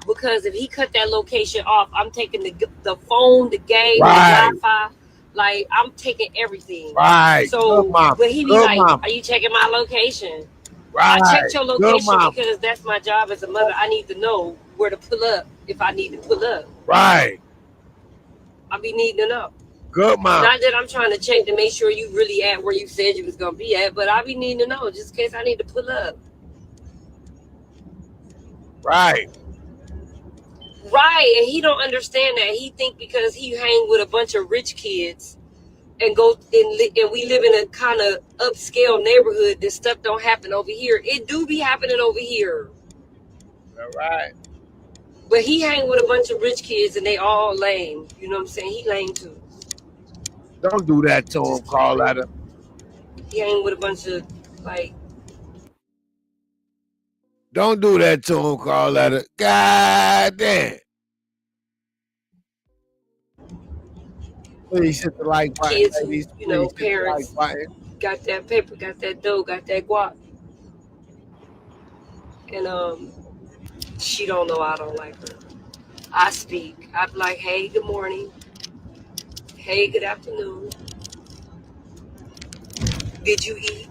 Because if he cut that location off, I'm taking the phone, the game, Right, the Wi-Fi. Like, I'm taking everything. right. Good So, mama. but he be Good like, mama. are you checking my location? I Right. checked your Good location mama. because that's my job as a mother. I need to know where to pull up if I need to pull up. Right. I be needing to know. Good mama. Not that I'm trying to check to make sure you really at where you said you was gonna be at, but I be needing to know just in case I need to pull up. Right. Right, and he don't understand that. He think because he hang with a bunch of rich kids and go and we live in a kind of upscale neighborhood, this stuff don't happen over here. It do be happening over here. All right. But he hang with a bunch of rich kids and they all lame. You know what I'm saying? He lame too. Don't do that to him, Carletta. He hang with a bunch of, like, Don't do that to him, Carletta. God damn. Please hit the like button, kids who, ladies. you know, Please hit the like parents button. got that paper, got that dough, got that guap. And she don't know I don't like her. I speak. I'm like, hey, good morning. Hey, good afternoon. Did you eat?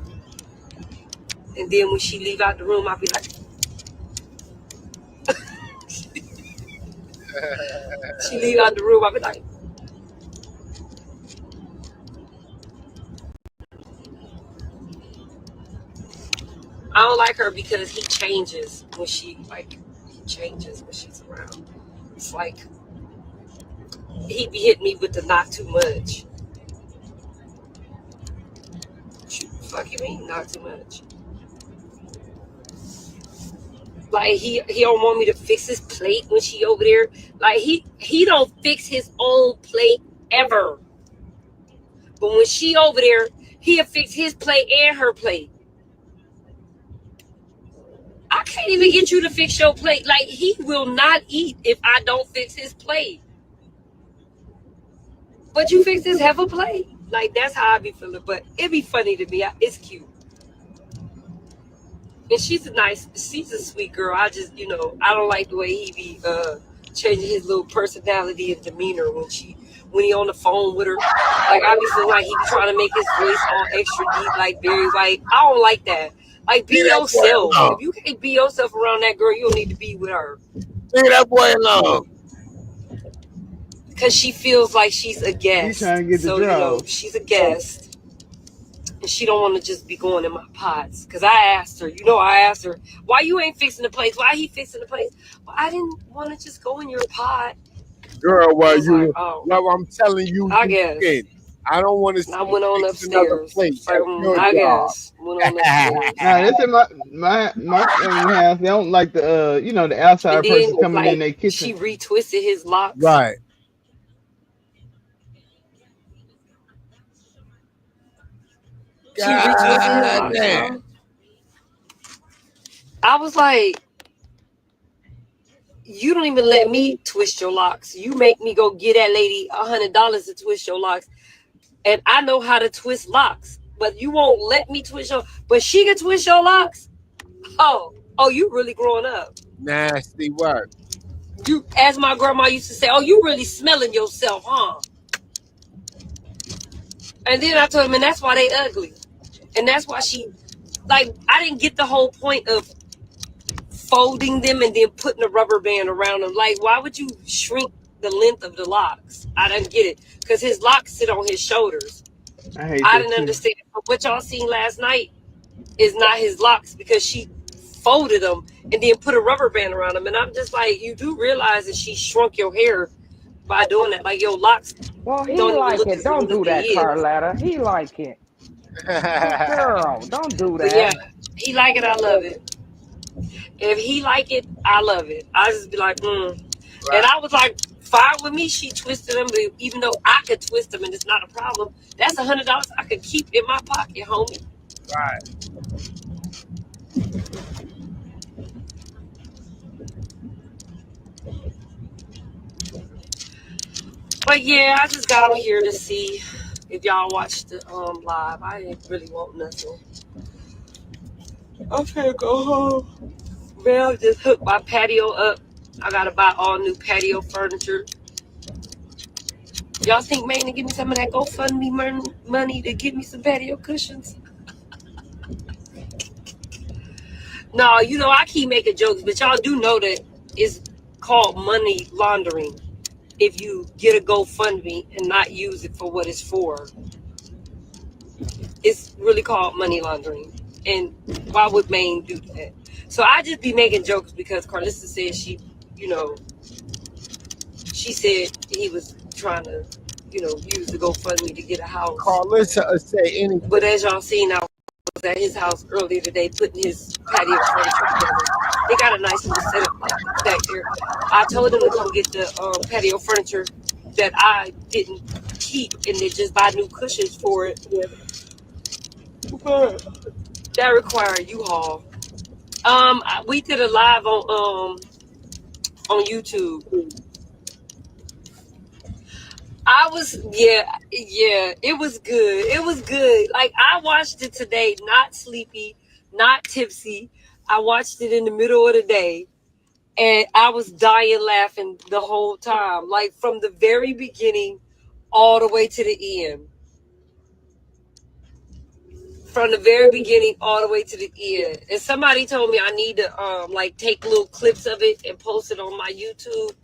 And then when she leave out the room, I'll be like, she leave out the room, I'll be like, I don't like her because he changes when she, like, he changes when she's around. It's like, he be hitting me with the not too much. Fuck you mean, not too much? Like, he don't want me to fix his plate when she over there. Like, he don't fix his own plate ever. But when she over there, he'll fix his plate and her plate. I can't even get you to fix your plate. Like, he will not eat if I don't fix his plate. But you fix his heifer plate. Like, that's how I be feeling. But it be funny to me. It's cute. And she's a sweet girl. I just, I don't like the way he be changing his little personality and demeanor when he on the phone with her. Like I be feeling like he be trying to make his voice all extra deep, like Barry White. I don't like that. Like be Leave that boy yourself. alone. If you can't be yourself around that girl, you don't need to be with her. Leave that boy alone. Because she feels like she's a He guest. trying to get the So, draws. she's a guest. And she don't want to just be going in my pots. Because I asked her, why you ain't fixing the place? Why he fixing the place? Well, I didn't want to just go in your pot. Girl, well, Oh, well, I'm telling you, I guess. Kid, I don't want to see I went on you fix another upstairs. plate. That's your I job. guess. Went on upstairs. Nah, that's in my family house. They don't like the the outside And person then, coming in like, their kitchen. she retwisted his locks. Right. She retwisted his God locks, damn. y'all. I was like, you don't even let me twist your locks. You make me go get that lady $100 to twist your locks. And I know how to twist locks. But you won't let me twist your... But she can twist your locks? Oh, you really growing up. Nasty work. You, as my grandma used to say, oh, you really smelling yourself, huh? And then I told him, and that's why they ugly. And that's why she... Like, I didn't get the whole point of folding them and then putting a rubber band around them. Like, why would you shrink the length of the locks? I didn't get it. Because his locks sit on his shoulders. I I didn't understand. But what y'all seen last night is not his locks because she folded them and then put a rubber band around them. And I'm just like, you do realize that she shrunk your hair by doing that. Like, your locks Well, he don't even like look it. as Don't long do as they that, is. Carletta. He like it. Good girl. Don't do But yeah, that. he like it, I love it. If he like it, I love it. I just be like, Right. And I was like, fine with me. She twisted them, but even though I could twist them and it's not a problem, that's $100 I could keep in my pocket, homie. Right. But yeah, I just got on here to see if y'all watched the live. I didn't really want nothing. I'm finna go home. Mel just hooked my patio up. I gotta buy all new patio furniture. Y'all think Maine to give me some of that GoFundMe money to give me some patio cushions? No, I keep making jokes, but y'all do know that it's called money laundering if you get a GoFundMe and not use it for what it's for. It's really called money laundering. And why would Maine do that? So I just be making jokes because Carlissa said she said he was trying to, use the GoFundMe to get a house. Carlissa say anything. But as y'all seen, I was at his house earlier today putting his patio furniture together. They got a nice little setup back there. I told him to come get the patio furniture that I didn't keep and then just buy new cushions for it. But that required a U-Haul. We did a live on YouTube. It was good. It was good. Like, I watched it today, not sleepy, not tipsy. I watched it in the middle of the day, and I was dying laughing the whole time, like from the very beginning all the way to the end. From the very beginning all the way to the end. And somebody told me I need to take little clips of it and post it on my YouTube.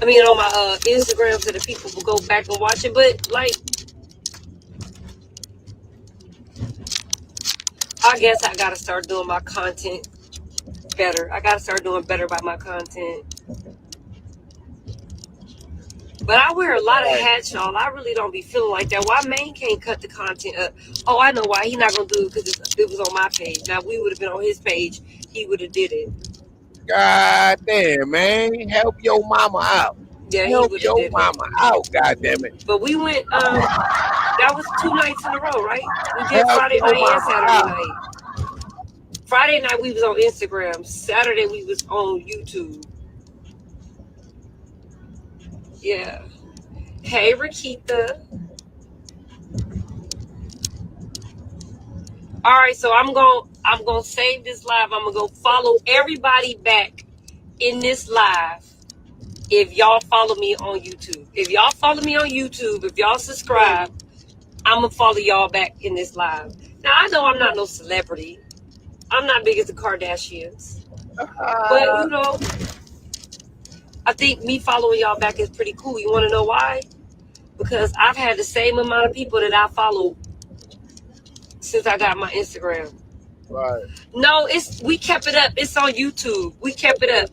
I mean, on my Instagram so that people will go back and watch it. But, like, I guess I got to start doing my content better. I got to start doing better by my content. But I wear a lot of hats, y'all. I really don't be feeling like that. Why Maine can't cut the content up? Oh, I know why. He not going to do it because it was on my page. Now, if we would have been on his page, he would have did it. God damn, man. Help your mama out. Yeah, help your mama out, God damn it. But we went, that was 2 nights in a row, right? We did Friday night and Saturday night. Friday night we was on Instagram. Saturday we was on YouTube. Yeah. Hey, Rakita. All right, so I'm gonna save this live. I'm gonna go follow everybody back in this live. if y'all follow me on YouTube. If y'all follow me on YouTube, if y'all subscribe, I'm gonna follow y'all back in this live. Now I know I'm not no celebrity. I'm not big as the Kardashians, but you know, I think me following y'all back is pretty cool. You want to know why? Because I've had the same amount of people that I follow since I got my Instagram. Right. No, we kept it up. It's on YouTube. We kept it up.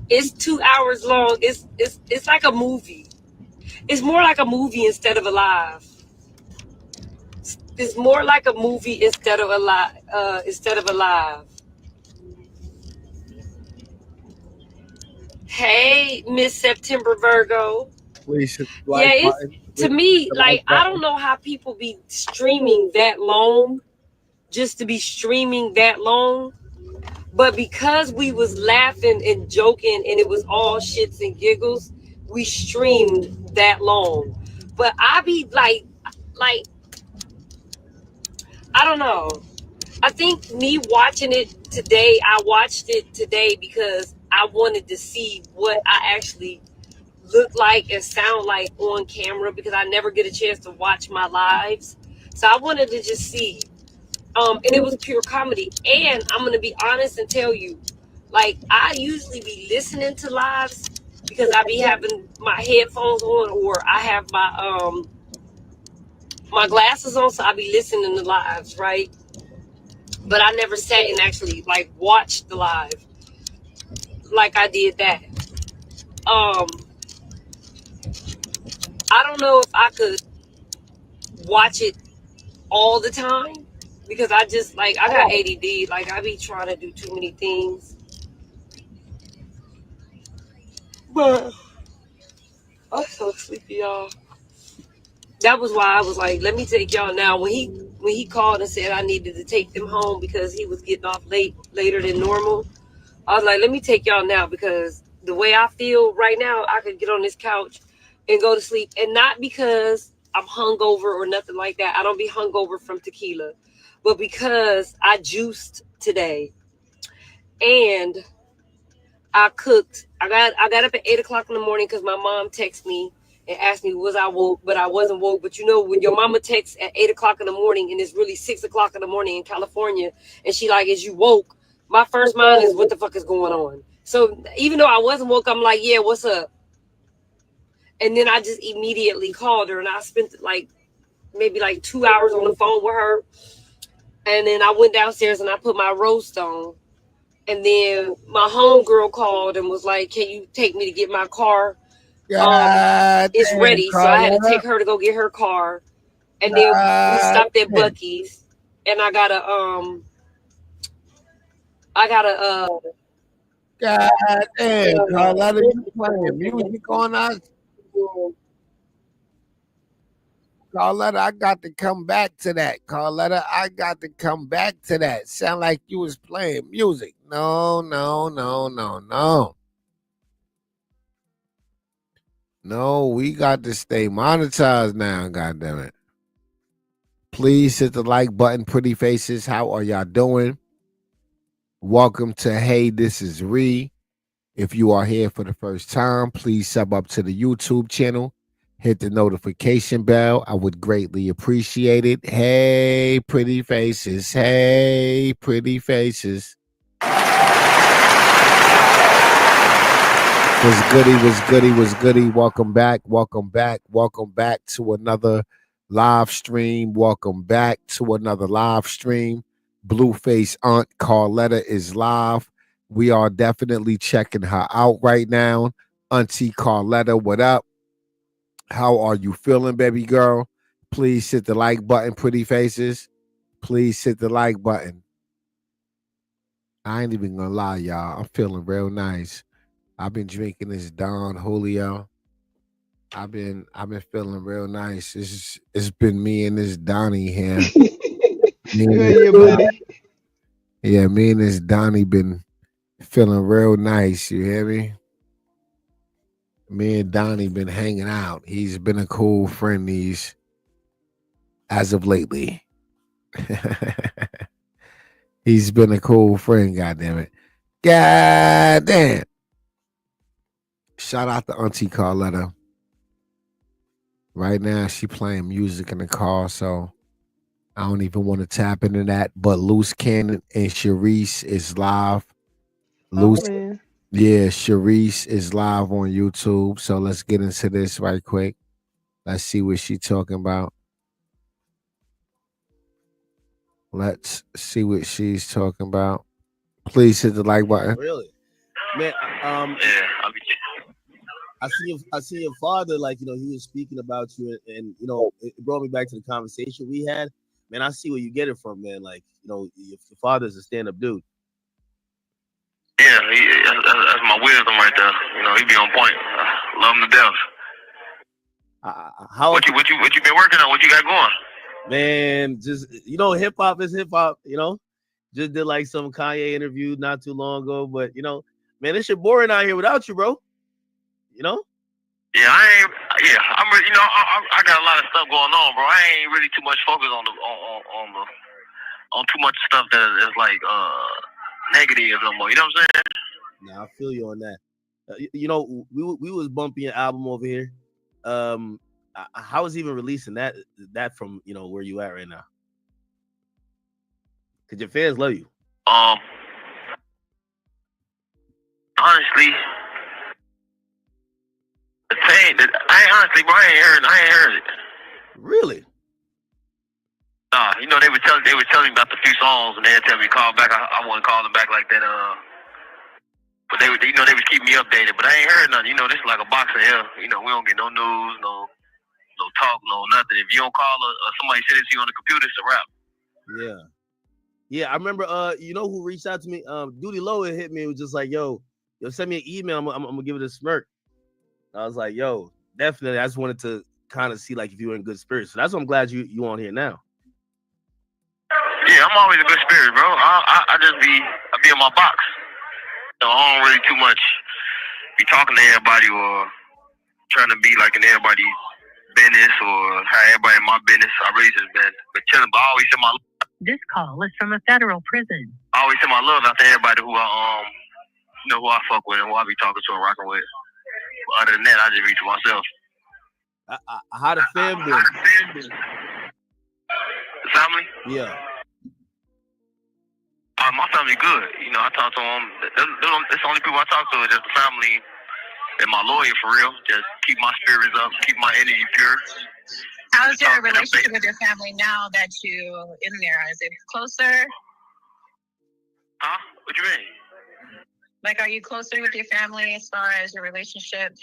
It's 2 hours long. It's like a movie. It's more like a movie instead of a live. It's more like a movie instead of a live. Hey, Miss September Virgo. Please hit the Yeah, like it's button. to Please hit me the like like I don't button. know how people be streaming that long just to be streaming that long. But because we was laughing and joking and it was all shits and giggles, we streamed that long. But I be like I don't know. I think me watching it today, I watched it today because I wanted to see what I actually look like and sound like on camera because I never get a chance to watch my lives. So I wanted to just see. And it was pure comedy. And I'm gonna be honest and tell you, like I usually be listening to lives because I be having my headphones on or I have my glasses on, so I be listening to lives, right? But I never sat and actually like watched the live like I did that. Um, I don't know if I could watch it all the time because I just like I got ADD. Like I be trying to do too many things. But I'm so sleepy, y'all. That was why I was like, let me take y'all now. When he called and said I needed to take them home because he was getting off later than normal, I was like, let me take y'all now because the way I feel right now, I could get on this couch and go to sleep. And not because I'm hungover or nothing like that. I don't be hungover from tequila. But because I juiced today and I cooked. I got up at 8 o'clock in the morning because my mom texted me and asked me was I woke, but I wasn't woke. But you know when your mama texts at 8 o'clock in the morning and it's really 6 o'clock in the morning in California, and she like, is you woke? My first mind is what the fuck is going on. So even though I wasn't woke, I'm like, yeah, what's up? And then I just immediately called her and I spent like maybe like 2 hours on the phone with her. And then I went downstairs and I put my roast on. And then my homegirl called and was like, can you take me to get my car? God It's damn, ready. So I had to Carla. take her to go get her car. And then we God stopped at damn. Buc-ee's and I got a God damn, Carletta, you playing music on us? Carletta, I got to come back to that. Carletta, I got to come back to that. Sound like you was playing music. No, no, no, no, no. No, we got to stay monetized now, goddamn it. Please hit the like button, pretty faces. How are y'all doing? Welcome to Hey, This Is Ree. If you are here for the first time, please sub up to the YouTube channel. Hit the notification bell. I would greatly appreciate it. Hey, pretty faces. Hey, pretty faces. Was goody, was goody, was goody. Welcome back, welcome back, welcome back to another live stream. Welcome back to another live stream. Blueface Aunt Carletta is live. We are definitely checking her out right now. Auntie Carletta, what up? How are you feeling, baby girl? Please hit the like button, pretty faces. Please hit the like button. I ain't even gonna lie, y'all. I'm feeling real nice. I've been drinking this Don Julio. I've been feeling real nice. It's been me and this Donnie here. Me You and and this, your buddy. yeah, me and this Donnie been feeling real nice. You hear me? Me and Donnie been hanging out. He's been a cool friend. As of lately. He's been a cool friend. God damn it. God damn. Shout out to Auntie Carletta. Right now, she playing music in the car, so I don't even want to tap into that. But Loose Cannon and Sharice is live. Oh Loose, man. yeah, Sharice is live on YouTube. So let's get into this right quick. Let's see what she talking about. Let's see what she's talking about. Please hit the like button. Really, man. I see your father. Like, you know, he was speaking about you, and you know, it brought me back to the conversation we had. Man, I see where you get it from, man. Like, you know, your father's a stand-up dude. Yeah, that's my wisdom right there. You know, he be on point. Love him to death. What you been working on? What you got going? Man, just, you know, hip hop is hip hop. You know, just did like some Kanye interview not too long ago, but you know, man, this shit boring out here without you, bro. You know? Yeah, I'm really, you know, I got a lot of stuff going on, bro. I ain't really too much focused on too much stuff that is like negative no more. You know what I'm saying? Nah, I feel you on that. You know, we was bumping your album over here. How is even releasing that from, you know, where you at right now? Cause your fans love you. Honestly, I ain't heard it. Really? Nah, you know, they were telling me about the few songs, and they tell me call back. I wasn't calling back like that. But they was keeping me updated. But I ain't heard nothing. You know, this is like a box of hell. You know, we don't get no news, no talk, no nothing. If you don't call or somebody send it to you on the computer, it's a wrap. Yeah. Yeah, I remember. You know who reached out to me? Duty Low hit me. It was just like, yo, send me an email. I'm gonna give it a smirk. I was like, yo, definitely. I just wanted to kind of see like if you were in good spirits. So that's why I'm glad you on here now. Yeah, I'm always in good spirit, bro. I be in my box. So I don't really too much be talking to everybody or trying to be like in everybody's business or have everybody in my business. I really just been chilling, but I always send my. This call is from a federal prison. I always send my love out to everybody who who I fuck with and who I be talking to and rocking with. But other than that, I just reach for myself. How the fam been? The family? Yeah. My family good. You know, I talk to them. That's the only people I talk to is just the family and my lawyer for real. Just keep my spirits up, keep my energy pure. How's your relationship with your family now that you in there? Is it closer? Huh? What you mean? Like, are you closer with your family as far as your relationship?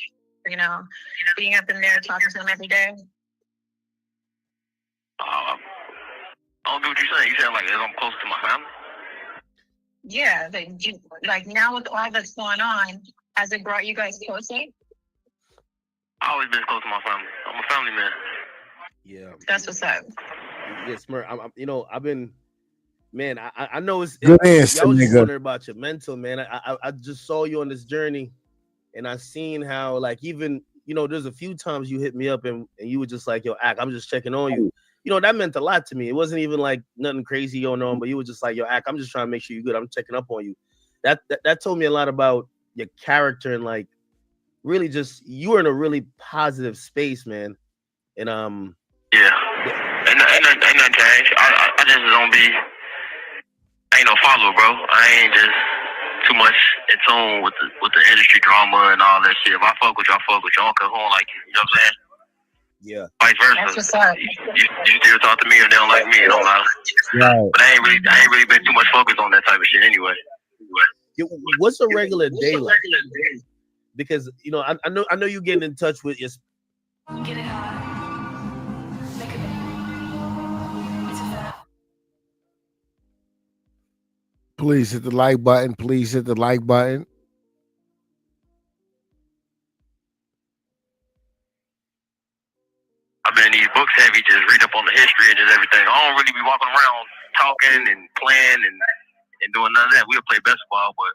You know, being up in there talking to them every day. I don't get what you're saying. You saying like I'm close to my family? Yeah, like now with all that's going on, has it brought you guys closer? I always been close to my family. I'm a family man. Yeah, that's what's up. Yeah, Smart. You know, I've been, man. I know it's good answer, I was just nigga. wondering about your mental, man. I just saw you on this journey, and I seen how, like, even, you know, there's a few times you hit me up and you were just like, yo, Ack, I'm just checking on you. You know, that meant a lot to me. It wasn't even like nothing crazy going on, but you were just like, yo, Ack, I'm just trying to make sure you're good. I'm checking up on you. That told me a lot about your character and like really just you were in a really positive space, man. And yeah, ain't nothing changed. I just don't be. I ain't no follower, bro. I ain't just too much in tune with the industry drama and all that shit. If I fuck with you, I fuck with you. I don't come home like you. You know what I'm saying? Yeah. Vice versa. That's what's up. You still talk to me or they don't like me. It don't matter. Right. But I ain't really been too much focused on that type of shit anyway. What's a regular day like? Because you know, I know you getting in touch with your. Get it high. Please hit the like button. Please hit the like button. I've been in these books heavy, just read up on the history and just everything. I don't really be walking around talking and playing and doing none of that. We'll play basketball, but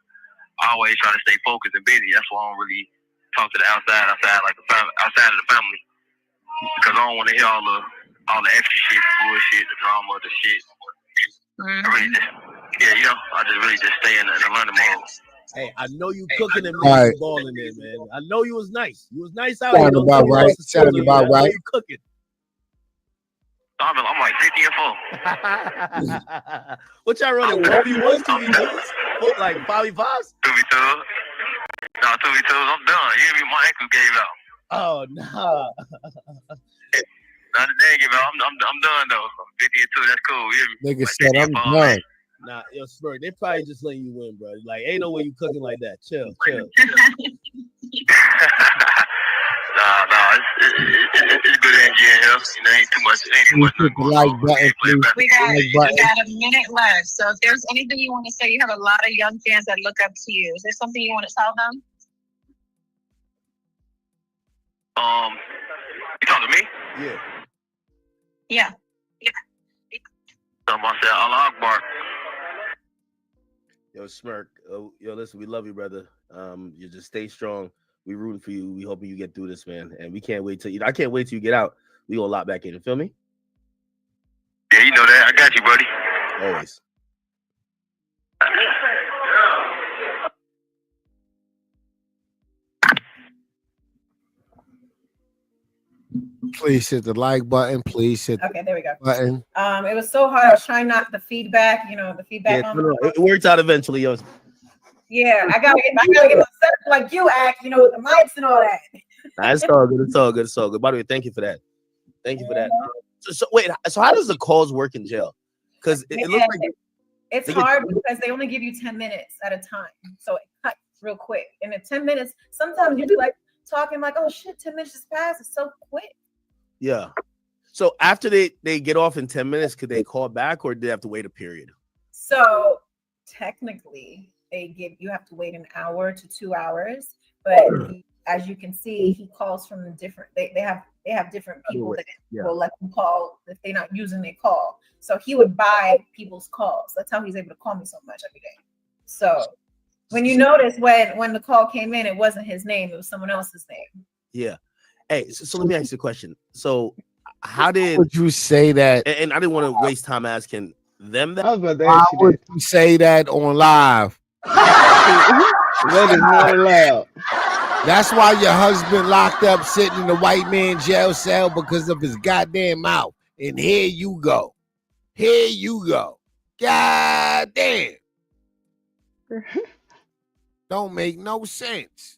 I always try to stay focused and busy. That's why I don't really talk to the outside like outside of the family, because I don't want to hear all the extra shit, the bullshit, the drama, the shit. I really just, I just really just stay in the learning mode. Hey, I know you cooking and All making right. the ball in there, man. I know you was nice. You was nice out here. Sound Don't about get me right. lost the skills Sound on you. about I know right. you cooking. I'm like 50 and 4. What y'all running? 2v1s, 2v2s? Like 5v5s? 2v2s. No, 2v2s. I'm done. You hear me? My ankle gave out. Oh nah. Not the day give out. I'm done though. 50 and 2. That's cool. You hear me? Nigga Like said 50 I'm and 4, done. man. Nah, yo, Smirk, they probably just letting you win, bro. Like, ain't no way you cooking like that. Chill. Nah, it's good energy in here. You know, ain't too much Please hit the like button, please. We got, Like we button. got a minute left. So if there's anything you want to say, you have a lot of young fans that look up to you. Is there something you want to tell them? You talking to me? Yeah. Yeah. I said Allah Akbar. Yo, Smirk. Yo, listen, we love you, brother. You just stay strong. We rooting for you. We hoping you get through this, man. And we can't wait till I can't wait till you get out. We gonna lock back in. You feel me? Yeah, you know that. I got you, buddy. Always. Please hit the like button. Please hit Okay, there we go. button. It was so hard. I was trying not the feedback, the feedback Yeah, on no, it works out eventually, yo. Yeah, I gotta get set up like you act, with the mics and all that. Nah, it's all good. It's all good. It's all good. By the way, thank you for that. Thank you for that. So wait, so how does the calls work in jail? Because it looks like It's hard because they only give you 10 minutes at a time. So it cuts real quick. And in 10 minutes, sometimes you be like talking like, oh shit, 10 minutes just passed. It's so quick. yeah. So after they get off in 10 minutes, could they call back or do they have to wait a period? So technically you have to wait an hour to 2 hours. But as you can see, he calls from different, they have different people that will let them call if they're not using their call. So he would buy people's calls. That's how he's able to call me so much every day. So when you notice when the call came in, it wasn't his name, it was someone else's name. Yeah. Hey, so let me ask you a question. So how did would you say that? And I didn't want to waste time asking them that. I was about to Why ask you would that. you say that on live? That is not allowed. That's why your husband locked up sitting in the white man jail cell because of his goddamn mouth. And here you go. Here you go. God damn. Don't make no sense.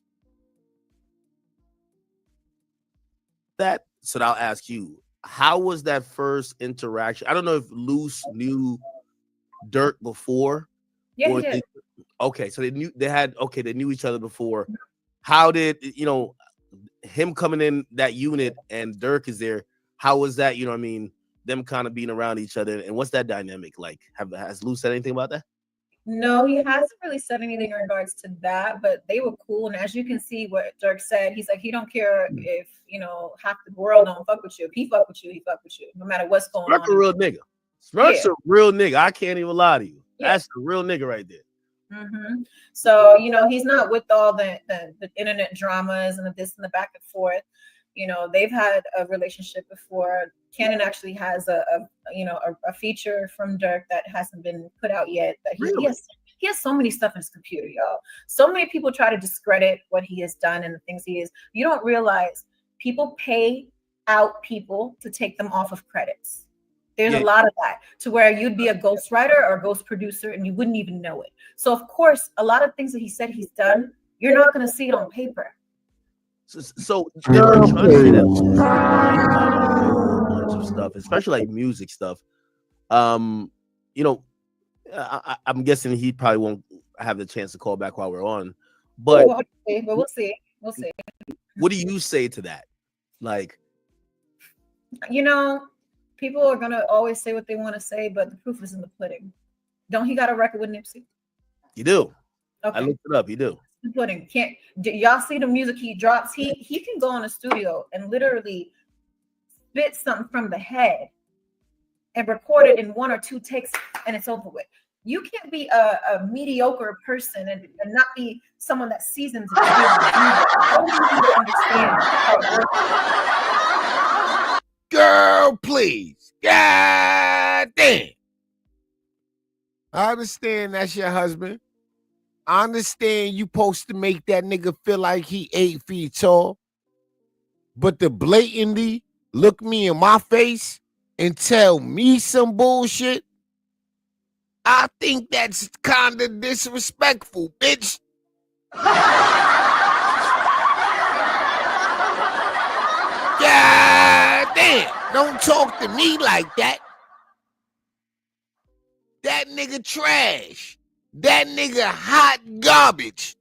So I'll ask you, how was that first interaction? I don't know if Luce knew Dirk before. Yeah, he did. Okay, so they knew each other before. How did him coming in that unit and Dirk is there? How was that? You know what I mean? Them kind of being around each other, and what's that dynamic like? Has Luce said anything about that? No, he hasn't really said anything in regards to that, but they were cool. And as you can see what Dirk said, he's like, he don't care if, half the world don't fuck with you. If he fuck with you, he fuck with you, no matter what's going Smirk's on. a real nigga. Smirk's a real nigga. I can't even lie to you. Yeah. That's a real nigga right there. Mm-hmm. So, he's not with all the internet dramas and the this and the back and forth. They've had a relationship before. Cannon actually has a feature from Dirk that hasn't been put out yet. That he has so many stuff in his computer, y'all. So many people try to discredit what he has done and the things he is. You don't realize people pay out people to take them off of credits. There's a lot of that to where you'd be a ghostwriter or a ghost producer and you wouldn't even know it. So of course, a lot of things that he said he's done, you're not going to see it on paper. So there are trying to say that a whole bunch of stuff, especially like music stuff. I'm guessing he probably won't have the chance to call back while we're on. But we'll see. We'll see. What do you say to that? Like, people are gonna always say what they want to say, but the proof is in the pudding. Don't he got a record with Nipsey? You do. Okay. I looked it up. You do. The pudding. Y'all see the music he drops? He can go in a studio and literally spit something from the head and record it in 1 or 2 takes, and it's over with. You can't be a mediocre person and not be someone that seasons it. How do you understand how it works? Girl, please. God damn. I understand that's your husband. I understand you supposed to make that nigga feel like he 8 feet tall, but to blatantly look me in my face and tell me some bullshit, I think that's kind of disrespectful, bitch. God damn, don't talk to me like that. That nigga trash. That nigga hot garbage.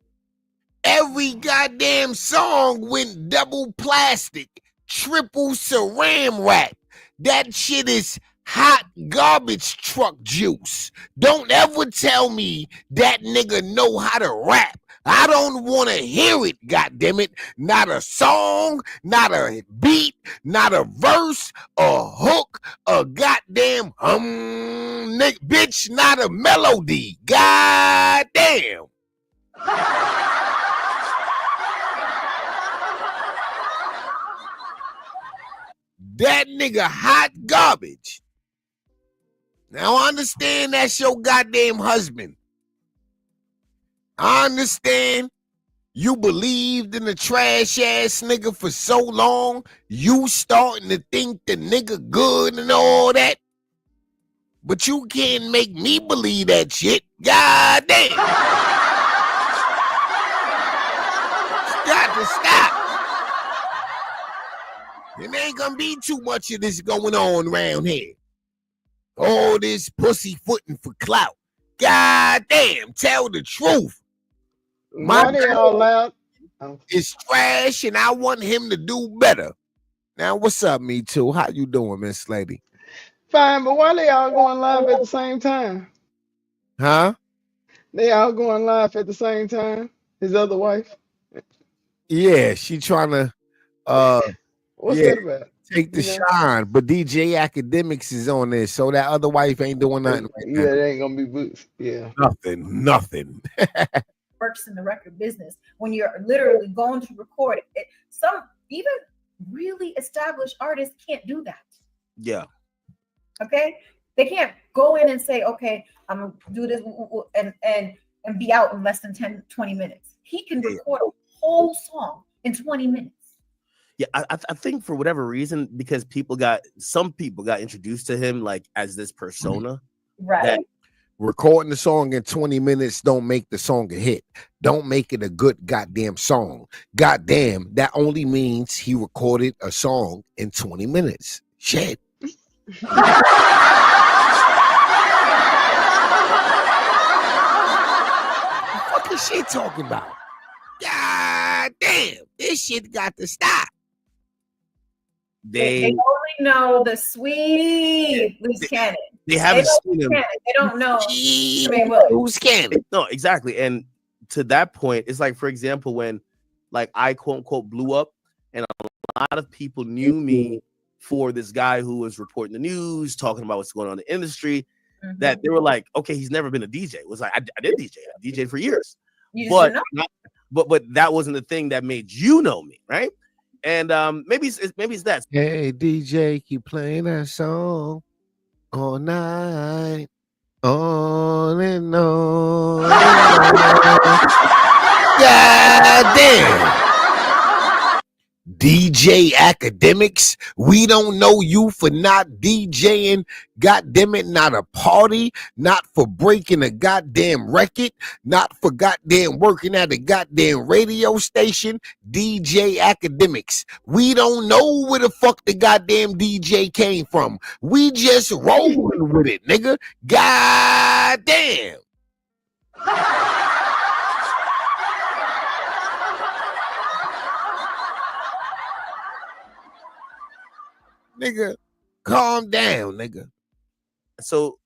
Every goddamn song went double plastic, triple saran wrap. That shit is hot garbage truck juice. Don't ever tell me that nigga know how to rap. I don't want to hear it, goddammit. Not a song, not a beat, not a verse, a hook, a goddamn bitch, not a melody. Goddamn. That nigga hot garbage. Now I understand that's your goddamn husband. I understand you believed in the trash ass nigga for so long, you starting to think the nigga good and all that. But you can't make me believe that shit. God damn. Got to stop. It ain't gonna be too much of this going on around here. All this pussyfooting for clout. God damn, tell the truth. Why they all loud? It's trash, and I want him to do better. Now, what's up, Me Too? How you doing, Miss Lady? Fine, but why they all going live at the same time? Huh? They all going live at the same time. His other wife. Yeah, she trying to What's that about? take the shine, but DJ Academics is on this, so that other wife ain't doing nothing right now. Yeah, they ain't gonna be boots. Yeah. Nothing. Works in the record business when you're literally going to record it. Some even really established artists can't do that. Yeah. Okay, they can't go in and say, okay, I'm gonna do this and be out in less than 10-20 minutes. He can record a whole song in 20 minutes. Yeah, I think for whatever reason, because some people got introduced to him like as this persona, right? That recording the song in 20 minutes don't make the song a hit. Don't make it a good goddamn song. Goddamn, that only means he recorded a song in 20 minutes. Shit. What the fuck is she talking about? God damn, this shit got to stop. They only know the sweet loose cannon. They haven't seen him. They don't know who's cannon. No, exactly. And to that point, it's like, for example, when like I quote unquote blew up, and a lot of people knew me for this guy who was reporting the news, talking about what's going on in the industry, that they were like, okay, he's never been a DJ. It was like, I did DJ. I DJed for years. But that wasn't the thing that made you know me, right? And maybe it's that. Hey, DJ, keep playing that song all night, on and on. God damn. DJ Academics, we don't know you for not DJing, goddamn it, not a party, not for breaking a goddamn record, not for goddamn working at a goddamn radio station. DJ Academics, we don't know where the fuck the goddamn DJ came from. We just rolling with it, nigga. Goddamn. Nigga, calm down, nigga. So,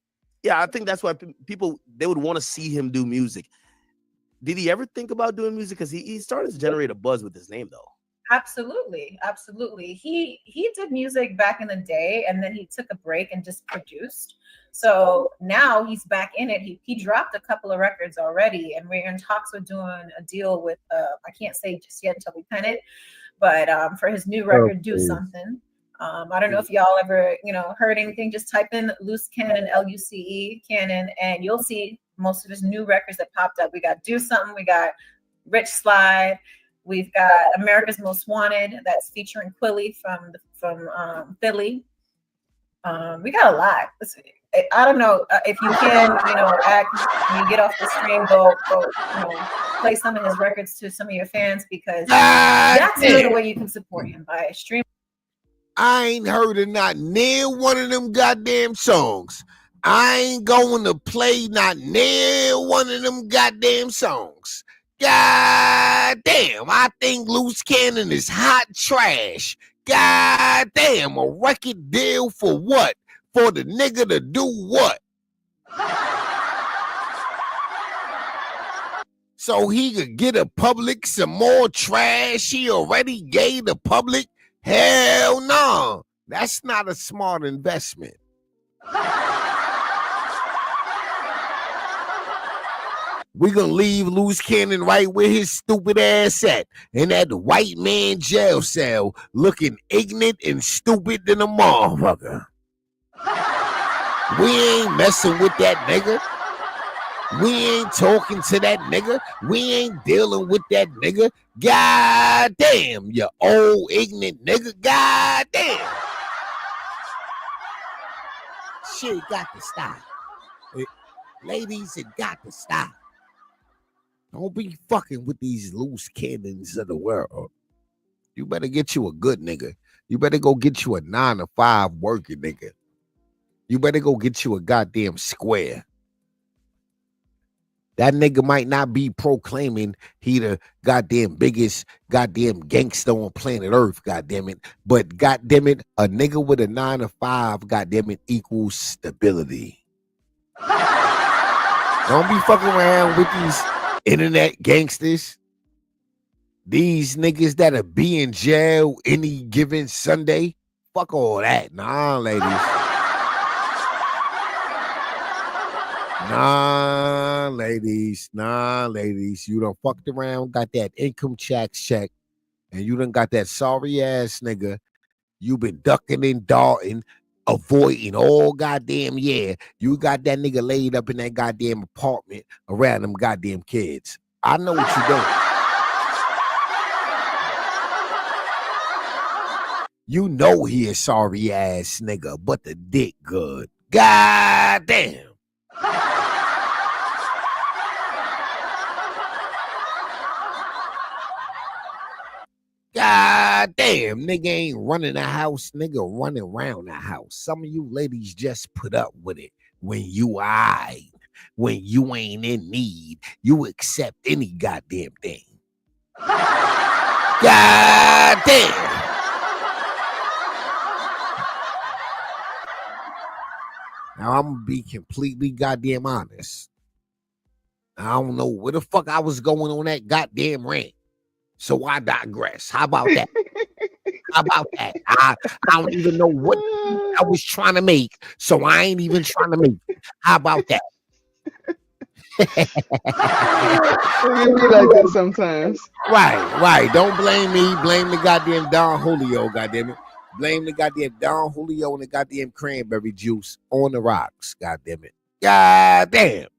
yeah, I think that's why people, they would want to see him do music. Did he ever think about doing music? Because he started to generate a buzz with his name, though. Absolutely. He did music back in the day, and then he took a break and just produced. So now he's back in it. He dropped a couple of records already, and we're in talks with doing a deal with I can't say just yet until we pen it, but for his new record, Do Something. I don't know if y'all ever, heard anything. Just type in Loose Cannon, Luce Cannon, and you'll see most of his new records that popped up. We got Do Something, we got Rich Slide, we've got America's Most Wanted, that's featuring Quilly from Philly. We got a lot. I don't know if you can, when you get off the stream, go, play some of his records to some of your fans, because that's another way you can support him, by streaming. I ain't heard of not near one of them goddamn songs. I ain't going to play not near one of them goddamn songs. God damn, I think Loose Cannon is hot trash. God damn, a record deal for what? For the nigga to do what? So he could get the public some more trash he already gave the public? Hell no. That's not a smart investment. We're going to leave Loose Cannon right where his stupid ass at, in that white man jail cell, looking ignorant and stupid than a motherfucker. We ain't messing with that nigga. We ain't talking to that nigga. We ain't dealing with that nigga. God damn, you old ignorant nigga. God damn. Shit got to stop. Ladies, it got to stop. Don't be fucking with these loose cannons of the world. You better get you a good nigga. You better go get you a 9-to-5 working nigga. You better go get you a goddamn square. That nigga might not be proclaiming he the goddamn biggest goddamn gangster on planet Earth, goddamn it. But goddamn it, a nigga with a 9-to-5, goddamn it, equals stability. Don't be fucking around with these internet gangsters. These niggas that'll be in jail any given Sunday. Fuck all that. Nah, ladies. Nah, ladies. You done fucked around, got that income tax check, and you done got that sorry ass nigga. You been ducking and darting, avoiding all goddamn year. You got that nigga laid up in that goddamn apartment around them goddamn kids. I know what you doing. You know he a sorry ass nigga, but the dick good. God damn. God damn, nigga ain't running the house, nigga running around the house. Some of you ladies just put up with it when you when you ain't in need. You accept any goddamn thing. God damn. Now I'm gonna be completely goddamn honest. I don't know where the fuck I was going on that goddamn rant. So I digress. How about that? How about that? I don't even know what I was trying to make, so I ain't even trying to make it. How about that? It be like that sometimes. Right. Don't blame me. Blame the goddamn Don Julio, goddamn it. Blame the goddamn Don Julio and the goddamn cranberry juice on the rocks, goddamn it. Goddamn.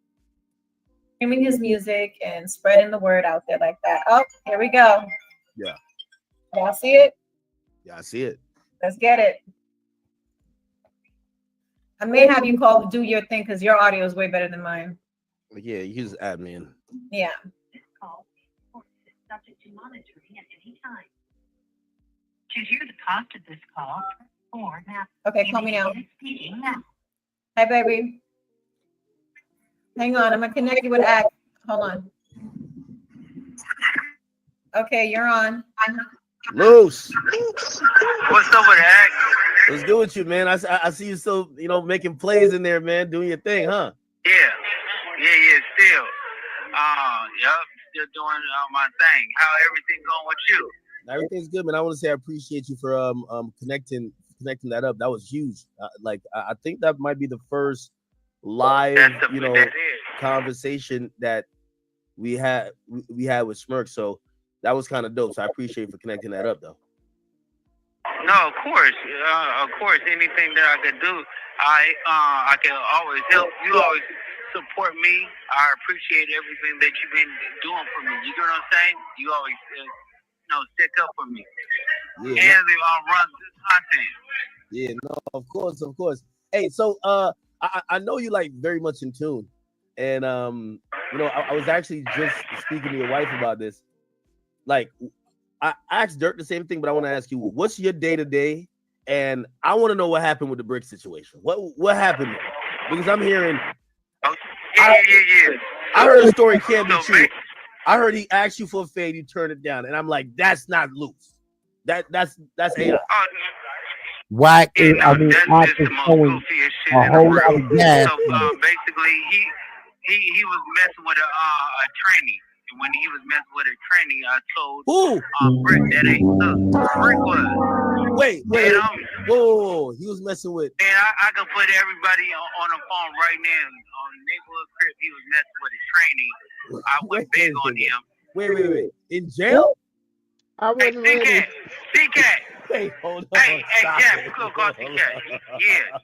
Streaming his music and spreading the word out there like that. Oh, here we go. Yeah. Y'all see it? Yeah, I see it. Let's get it. I may have you do your thing because your audio is way better than mine. Yeah, use admin. Yeah. Subject to monitoring at any time. To hear the cost of this call, or now. Okay, call me now. Hi, baby. Hang on, I'm gonna connect you with Act. Hold on. Okay, you're on. Loose. What's up with that? What's good with you, man? I see you still, making plays in there, man, doing your thing, huh? Yeah, still. Yep, still doing my thing. How everything going with you? Everything's good, man. I want to say I appreciate you for connecting that up. That was huge. I think that might be the first live, conversation that we had with Smirk. So that was kind of dope. So I appreciate you for connecting that up, though. No, of course, anything that I could do, I can always help. You always support me. I appreciate everything that you've been doing for me. You know what I'm saying? You always, stick up for me. Yeah. And they run good content. Yeah, no, of course. Hey, so I know you like very much in tune, and I was actually just speaking to your wife about this. Like, I asked Dirk the same thing, but I want to ask you, what's your day to day? And I want to know what happened with the brick situation. What happened there? Because I'm hearing. Yeah. I heard a story can't be true. I heard he asked you for a fade, you turned it down, and I'm like, that's not loose. That's AI. Whack Yeah, is, no, I mean, that's Act just is the most showing goofiest shit a in the whole world. lot of gas. So basically, he was messing with a trainee. And when he was messing with a trainee, I told Brick that ain't Brick was. Wait. Whoa. He was messing with. And I can put everybody on the phone right now on neighborhood crib. He was messing with a trainee. I went big on him. Wait. In jail? I wasn't ready. C-Cat. Hey, hold on. Hey, Jeff, go C-Cat. Yeah.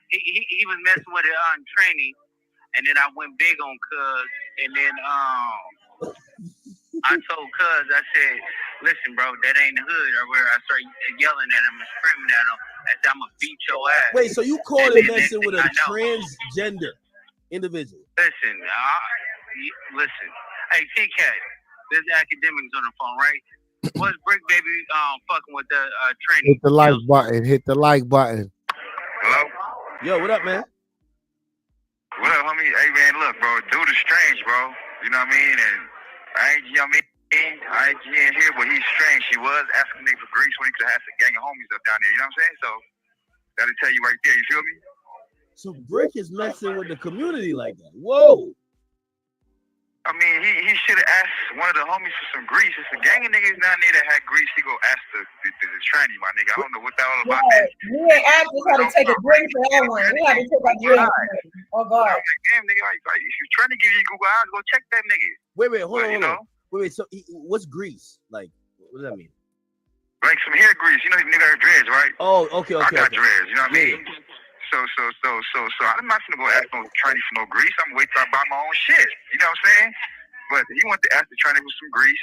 He was messing with a trainee. And then I went big on Cuz. And then I told Cuz, I said, listen, bro, that ain't the hood. Or where I started yelling at him and screaming at him. I said, I'm going to beat your ass. Wait, so you called him messing with a transgender individual? Listen. Hey, C-Cat, there's academics on the phone, right? What's Brick Baby fucking with the training? Hit the like button. Hello? Yo, what up, man? What up, homie? Hey, man, look, bro, dude is strange, bro. You know what I mean? And I ain't in here, but he's strange. He was asking me for grease when he could have a gang of homies up down there. You know what I'm saying? So, that'll tell you right there. You feel me? So, Brick is messing with the community like that. Whoa. I mean, he should have asked one of the homies for some grease. It's a gang of niggas down there that had grease. He go ask the tranny, my nigga. I don't know what that all about. We ain't asked us how to take a drink for that one. We had to take a drink. Oh, God. Damn, nigga, like, if you trying to give you Google eyes, go check that nigga. Wait, hold on. Wait, so what's grease? Like, what does that mean? Like some hair grease. You know, nigga got dreads, right? Oh, okay. I got dreads, you know what I mean? So I'm not gonna go ask no tranny for no grease. I'm gonna wait till I buy my own shit. You know what I'm saying? But he went to ask the tranny for some grease.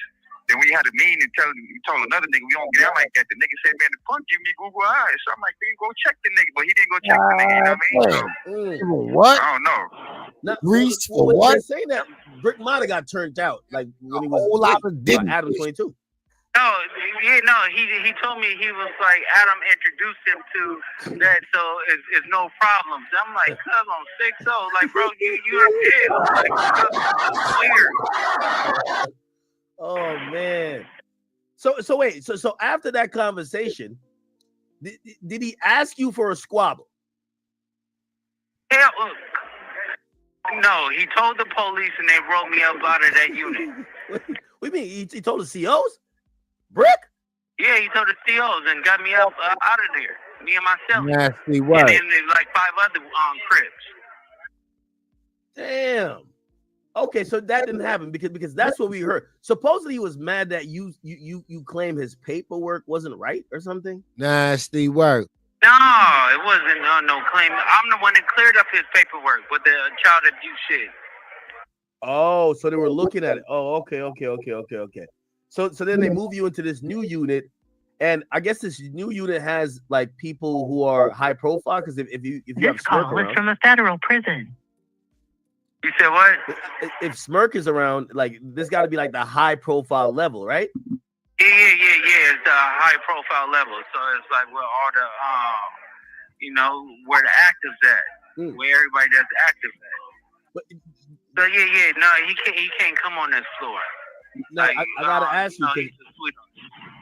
Then we had a meeting and he told another nigga we don't get out like that. The nigga said, man, the punk give me Google eyes. So I'm like, then go check the nigga. But he didn't go check the nigga, you know what I mean? So, What? I don't know. Now, Grease for what? They're saying that Brick might have got turned out, like when he was Adam 22. No, he told me he was like Adam introduced him to that, so it's no problems. I'm like, cuz on 6-0, like, bro, you're a kid. Like, weird. Oh man. So wait, so after that conversation, did he ask you for a squabble? Hell, no, he told the police and they wrote me up out of that unit. What do you mean? He told the COs? Brick? Yeah, he told the COs and got me up out of there. Me and myself. Nasty work. And then there's like 5 other cribs. Damn. Okay, so that didn't happen because that's what we heard. Supposedly he was mad that you claim his paperwork wasn't right or something. Nasty work. No, it wasn't no claim. I'm the one that cleared up his paperwork with the child abuse shit. Oh, so they were looking at it. Oh, okay. So then they move you into this new unit, and I guess this new unit has like people who are high profile because if you have Smirk around, from a federal prison. You said what? If Smirk is around, like this got to be like the high profile level, right? Yeah. It's the high profile level, so it's like where all the where the actives at, where everybody that's active at. So yeah. No, he can't come on this floor. No, I gotta ask you.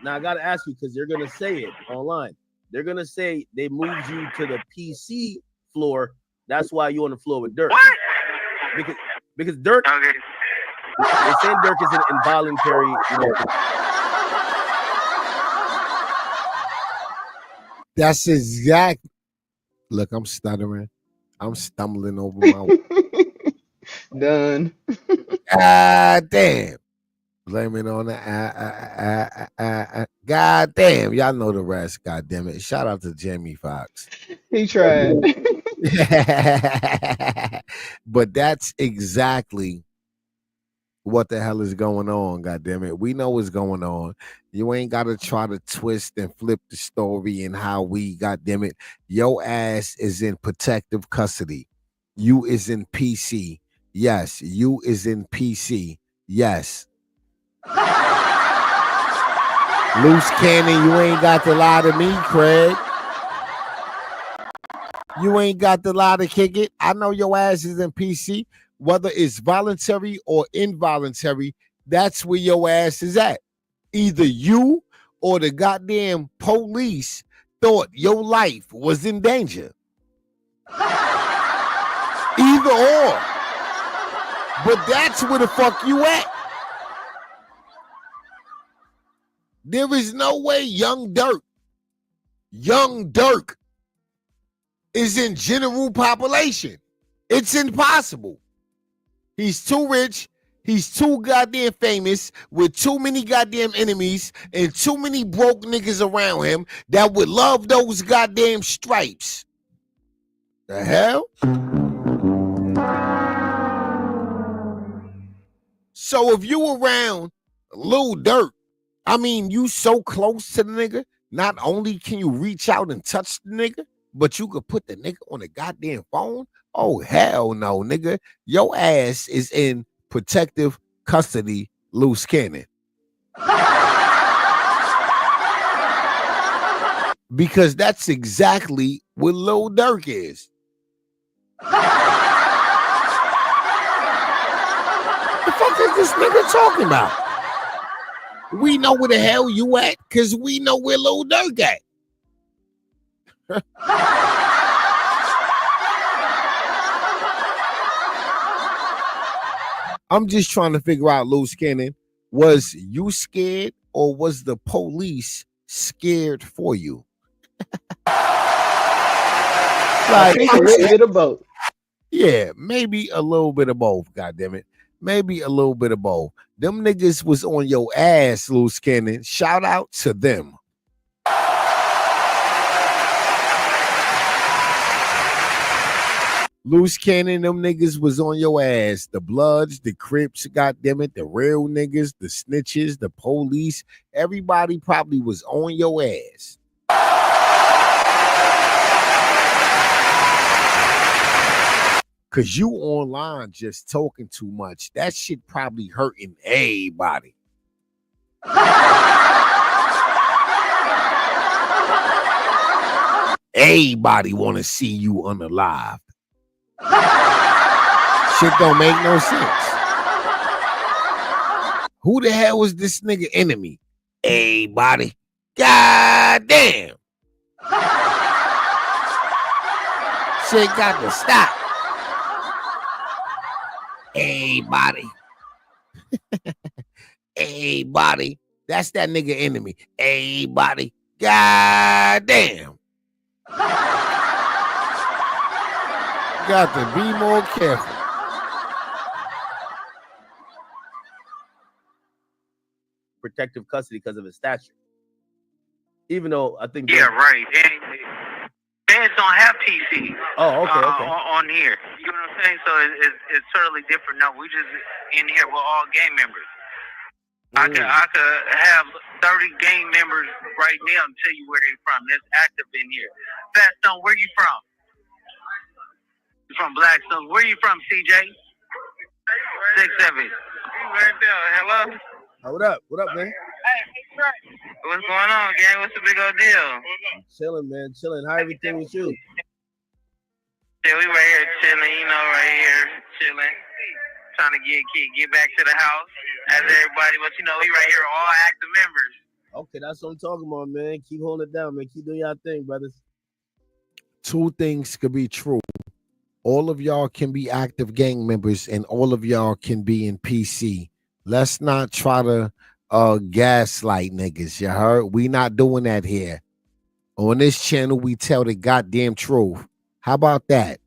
Now I gotta ask you because they're gonna say it online. They're gonna say they moved you to the PC floor. That's why you're on the floor with Dirk. What? Because Dirk. Okay. They're saying Dirk is an involuntary. That's exact. Look, I'm stuttering. I'm stumbling over my. Done. Ah, damn. Blame it on the God damn, y'all know the rest. God damn it! Shout out to Jamie Foxx. He tried. But that's exactly what the hell is going on. God damn it, we know what's going on. You ain't got to try to twist and flip the story and how we. God damn it, your ass is in protective custody. You is in PC. Yes, you is in PC. Yes. Loose cannon, you ain't got to lie to me, Craig. You ain't got to lie to kick it. I know your ass is in PC. Whether it's voluntary or involuntary, that's where your ass is at. Either you or the goddamn police thought your life was in danger. Either or. But that's where the fuck you at. There is no way Young Dirk is in general population. It's impossible. He's too rich. He's too goddamn famous with too many goddamn enemies and too many broke niggas around him that would love those goddamn stripes. The hell? So if you around Lil Durk, I mean, you so close to the nigga, not only can you reach out and touch the nigga, but you could put the nigga on the goddamn phone. Oh, hell no, nigga. Your ass is in protective custody, loose cannon. Because that's exactly what Lil Durk is. The fuck is this nigga talking about? We know where the hell you at because we know where Lil Durk at. I'm just trying to figure out, loose cannon, was you scared or was the police scared for you? I think a little bit of both. Yeah, maybe a little bit of both, goddammit. Maybe a little bit of both. Them niggas was on your ass, loose cannon. Shout out to them. Loose cannon, them niggas was on your ass. The Bloods, the Crips, goddammit, the real niggas, the snitches, the police. Everybody probably was on your ass. Cause you online just talking too much. That shit probably hurting everybody. Everybody want to see you unalive. Shit don't make no sense. Who the hell was this nigga enemy? Everybody. God damn. Shit got to stop. Everybody. Everybody. That's that nigga enemy. Everybody. God damn. Got to be more careful. Protective custody because of his stature. Even though I think right. Feds don't have PC. Oh, okay. On here. You know what I'm saying? So it's totally different. No, we just in here. We're all gang members. I could have 30 gang members right now and tell you where they from. That's active in here. Fatstone, where you from? You from Blackstone. Where you from, CJ? 6-7. Right there. Hello? Oh, what up? What up, man? What's going on, gang? What's the big old deal? I'm chilling, man. Chilling. How everything with you? Yeah, we right here chilling, right here chilling. Trying to get back to the house as everybody, but we right here, all active members. Okay, that's what I'm talking about, man. Keep holding it down, man. Keep doing your thing, brothers. Two things could be true. All of y'all can be active gang members and all of y'all can be in PC. Let's not try to gaslight niggas, you heard? We not doing that here. On this channel, we tell the goddamn truth. How about that?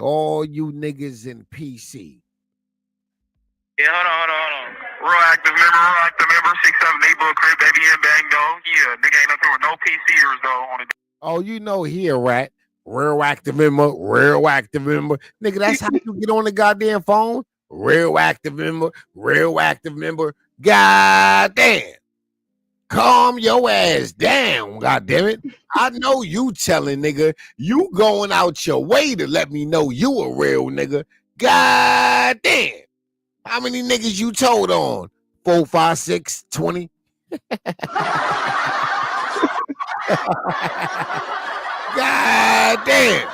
All you niggas in PC. Yeah, hold on. Real active member, 678 book crib, baby and bang though. Yeah, nigga ain't nothing with no PCers though on the. Oh, you know here, rat. Real active member. Nigga, that's how you get on the goddamn phone. Real active member. God damn. Calm your ass down, god damn it. I know you telling nigga, you going out your way to let me know you a real nigga. God damn. How many niggas you told on? 4, 5, 6, 20? God damn.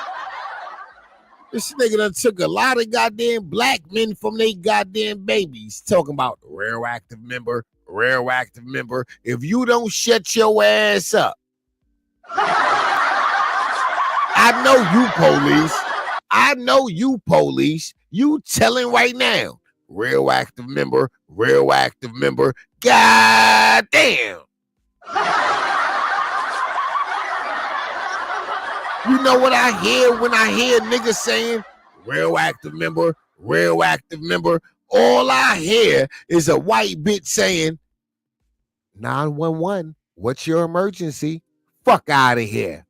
This nigga done took a lot of goddamn black men from they goddamn babies. Talking about real active member. If you don't shut your ass up. I know you police. You telling right now. Real active member. God damn. You know what I hear when I hear niggas saying real active member? All I hear is a white bitch saying 911, what's your emergency? Fuck out of here.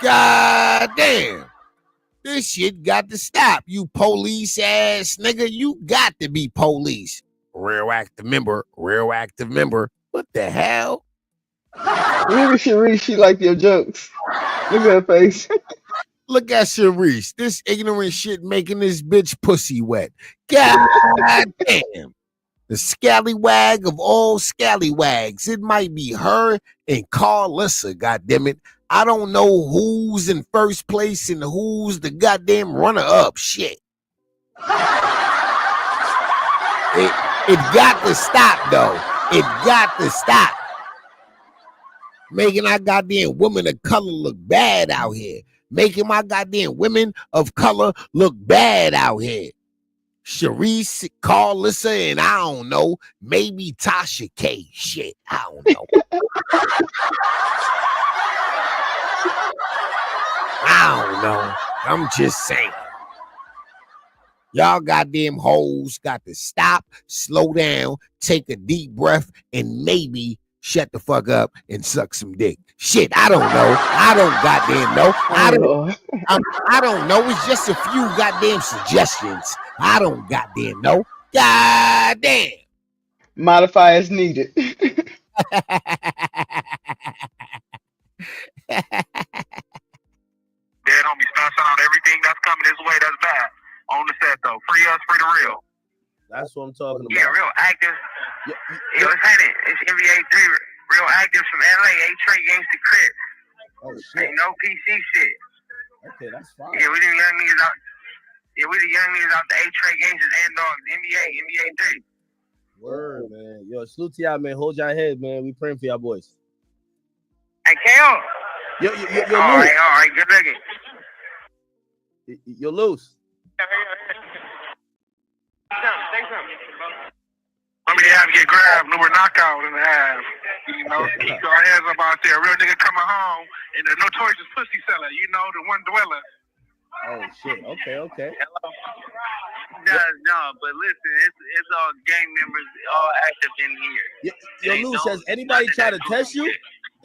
God damn. This shit got to stop, you police ass nigga. You got to be police. Real active member. What the hell? Look at Sharice, she like your jokes. Look at her face. Look at Sharice. This ignorant shit making this bitch pussy wet. God damn. The scallywag of all scallywags. It might be her and Carlissa, goddammit. I don't know who's in first place and who's the goddamn runner-up. Shit. It got to stop, though. It got to stop. Making our goddamn women of color look bad out here. Making my goddamn women of color look bad out here. Sharice, Carlissa, and I don't know, maybe Tasha K. Shit, I don't know. I don't know. I'm just saying. Y'all goddamn hoes got to stop, slow down, take a deep breath, and maybe shut the fuck up and suck some dick. Shit, I don't know. I don't goddamn know. I don't know. It's just a few goddamn suggestions. I don't goddamn know. Goddamn. Modify as needed. Dead homie, start out everything that's coming this way that's bad. On the set though. Free us, free the real. That's what I'm talking about. Yeah, real active. Yo, it's NBA 3. Real active from LA. HeyitsRee Gangsta Crip. Oh shit. Ain't no PC shit. Okay, that's fine. Yeah, we the young niggas out. Yeah, we the young niggas out the HeyitsRee Gangsters and dogs. NBA 3. Word, man. Yo, salute to y'all, man. Hold y'all head, man. We praying for y'all boys. Hey, KO. Yo, all right, good looking. You're loose. Let me have get grabbed, number knockout in the ass. You know, keep your hands up out there. Real nigga coming home and the notorious pussy seller, you know, the one dweller. Oh shit. Okay. Hello. No, but listen, it's all gang members all active in here. Yo, Luce, has anybody tried to test you?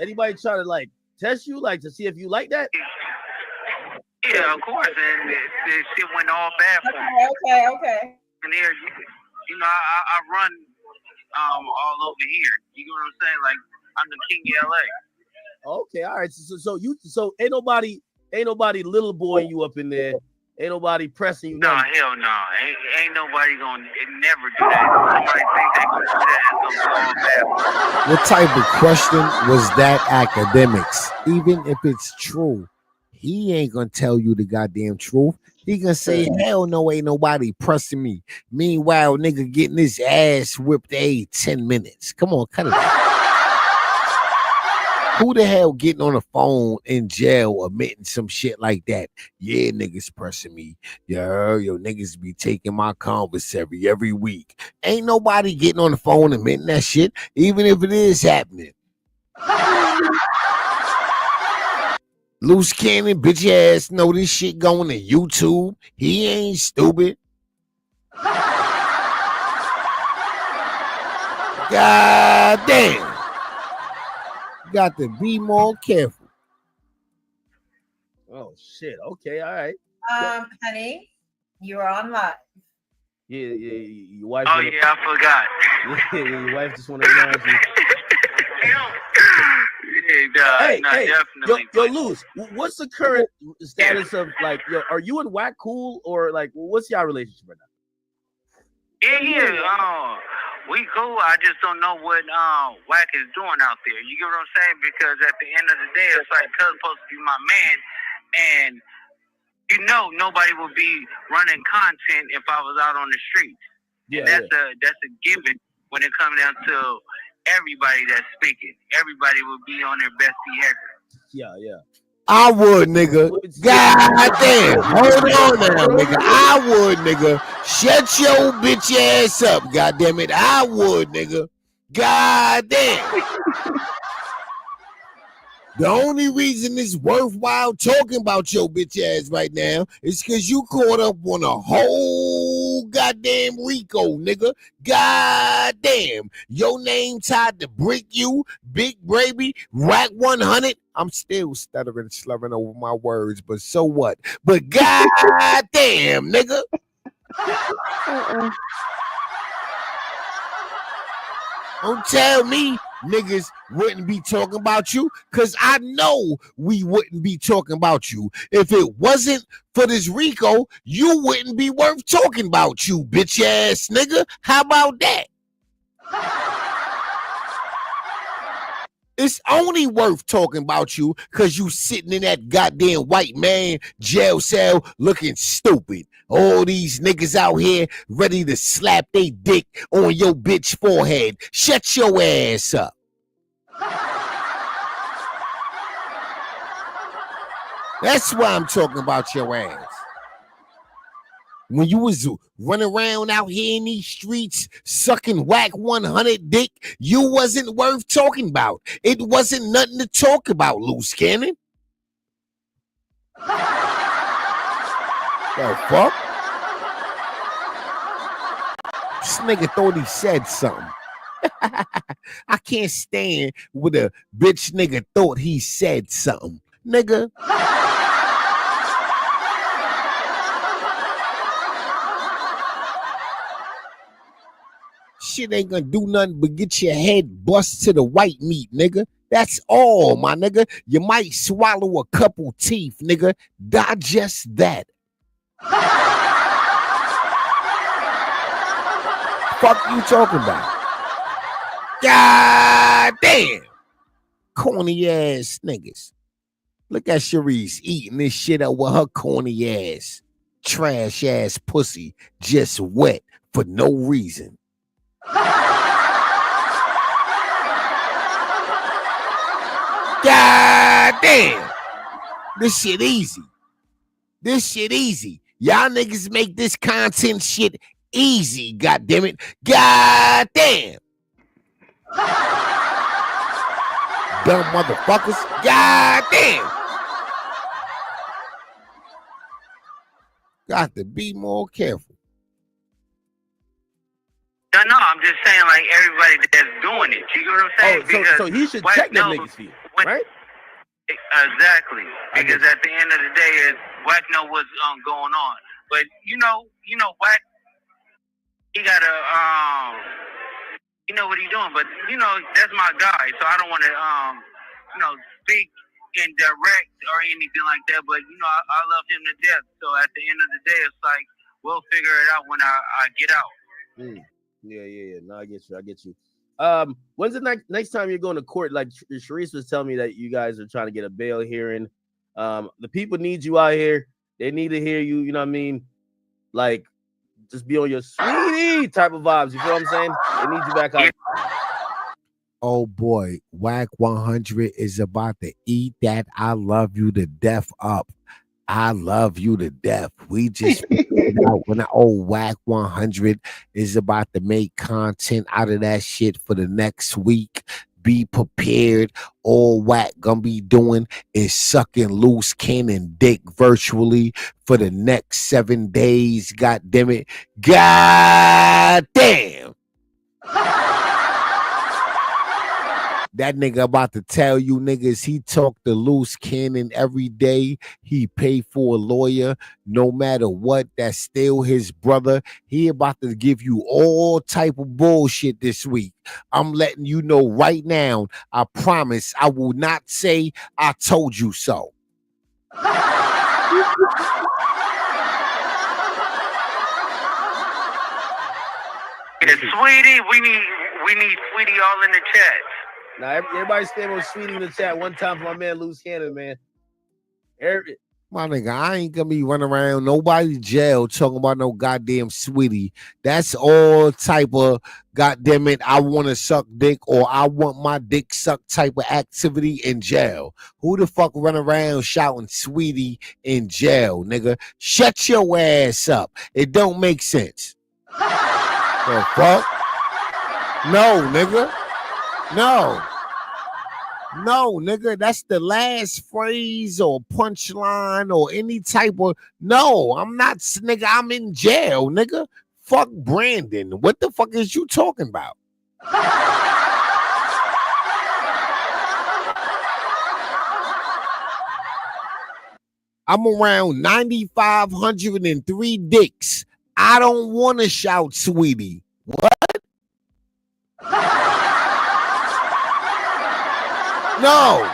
Anybody try to like test you, like to see if you like that? Yeah, of course, and this shit went all bad for me. Okay. And here, you know, I run all over here. You know what I'm saying? Like I'm the king of LA. Okay, all right. So ain't nobody little boy you up in there. Ain't nobody pressing you. Nah, hell no. Ain't nobody gonna never do that. Somebody think they gonna do that, it's gonna go all bad. What type of question was that? Academics? Even if it's true, he ain't gonna tell you the goddamn truth. He gonna say, hell no, ain't nobody pressing me. Meanwhile, nigga getting his ass whipped 10 minutes. Come on, cut it out. Who the hell getting on the phone in jail admitting some shit like that? Yeah, niggas pressing me. Yo, niggas be taking my conversary every week. Ain't nobody getting on the phone admitting that shit, even if it is happening. Loose cannon, bitch ass know this shit going to YouTube. He ain't stupid. God damn. Got to be more careful. Oh shit. Okay, all right. Honey, you are on live. Yeah, your wife. Oh yeah, I forgot. Yeah, your wife just want to acknowledge you. Yeah, definitely. Yo, Luz, what's the current status of like? Are you and Wack cool or like? What's your relationship right now? Yeah. We cool. I just don't know what Wack is doing out there. You get what I'm saying? Because at the end of the day, it's like Cuz supposed to be my man, and nobody would be running content if I was out on the streets. Yeah, and that's a given when it comes down to everybody that's speaking. Everybody would be on their best behavior. Yeah. I would, nigga. God damn. Hold on now, nigga. I would, nigga. Shut your bitch ass up, god damn it. I would, nigga. God damn. The only reason it's worthwhile talking about your bitch ass right now is because you caught up on a whole goddamn Rico, nigga. God damn. Your name tied to Brick You, Big Baby, Rack 100. I'm still stuttering, slurring over my words, but so what? But god damn, nigga. Don't tell me niggas wouldn't be talking about you, because I know we wouldn't be talking about you. If it wasn't for this Rico, you wouldn't be worth talking about, you bitch ass nigga. How about that? It's only worth talking about you because you sitting in that goddamn white man jail cell looking stupid. All these niggas out here ready to slap they dick on your bitch forehead. Shut your ass up. That's why I'm talking about your ass. When you was running around out here in these streets sucking Whack 100 dick, you wasn't worth talking about. It wasn't nothing to talk about, Loose Cannon. The fuck? This nigga thought he said something. I can't stand with a bitch nigga thought he said something. Nigga. Shit ain't gonna do nothing but get your head bust to the white meat, nigga. That's all, my nigga. You might swallow a couple teeth, nigga. Digest that. Fuck you talking about? God damn. Corny ass niggas. Look at Sharice eating this shit up with her corny ass. Trash ass pussy just wet for no reason. God damn. This shit easy. Y'all niggas make this content shit easy, god damn it. God damn. Dumb motherfuckers. God damn. Got to be more careful. No, I'm just saying, like, everybody that's doing it. You get what I'm saying? Oh, so he should check them niggas for you, right? Exactly. Because at the end of the day, Wack know what's going on. But you know, Wack, he gotta you know what he's doing. But that's my guy, so I don't want to speak indirect or anything like that. But I love him to death. So at the end of the day, it's like we'll figure it out when I get out. Yeah. No, I get you. When's the next time you're going to court? Like Sharice was telling me that you guys are trying to get a bail hearing. The people need you out here. They need to hear you. You know what I mean? Like, just be on your sweetie type of vibes. You feel what I'm saying? They need you back out. Oh boy, Whack 100 is about to eat that I love you to death up. I love you to death. We just figured out when the old Whack 100 is about to make content out of that shit for the next week. Be prepared. All Whack gonna be doing is sucking loose cannon dick virtually for the next 7 days. God damn it. God damn. That nigga about to tell you niggas he talk the loose cannon every day. He pay for a lawyer no matter what. That's still his brother. He about to give you all type of bullshit this week. I'm letting you know right now. I promise I will not say I told you so. Yeah, Sweetie, we need Sweetie all in the chat. Now everybody stand on Sweetie in the chat one time for my man Loose Cannon, man. My nigga, I ain't gonna be running around nobody jail talking about no goddamn Sweetie. That's all type of goddamn it. I want to suck dick or I want my dick sucked type of activity in jail. Who the fuck run around shouting Sweetie in jail, nigga? Shut your ass up. It don't make sense. The fuck? No, nigga. No. No, nigga, that's the last phrase or punchline or any type of. No, I'm not, nigga. I'm in jail, nigga. Fuck Brandon. What the fuck is you talking about? I'm around 9,503 dicks. I don't want to shout Sweetie. What? No.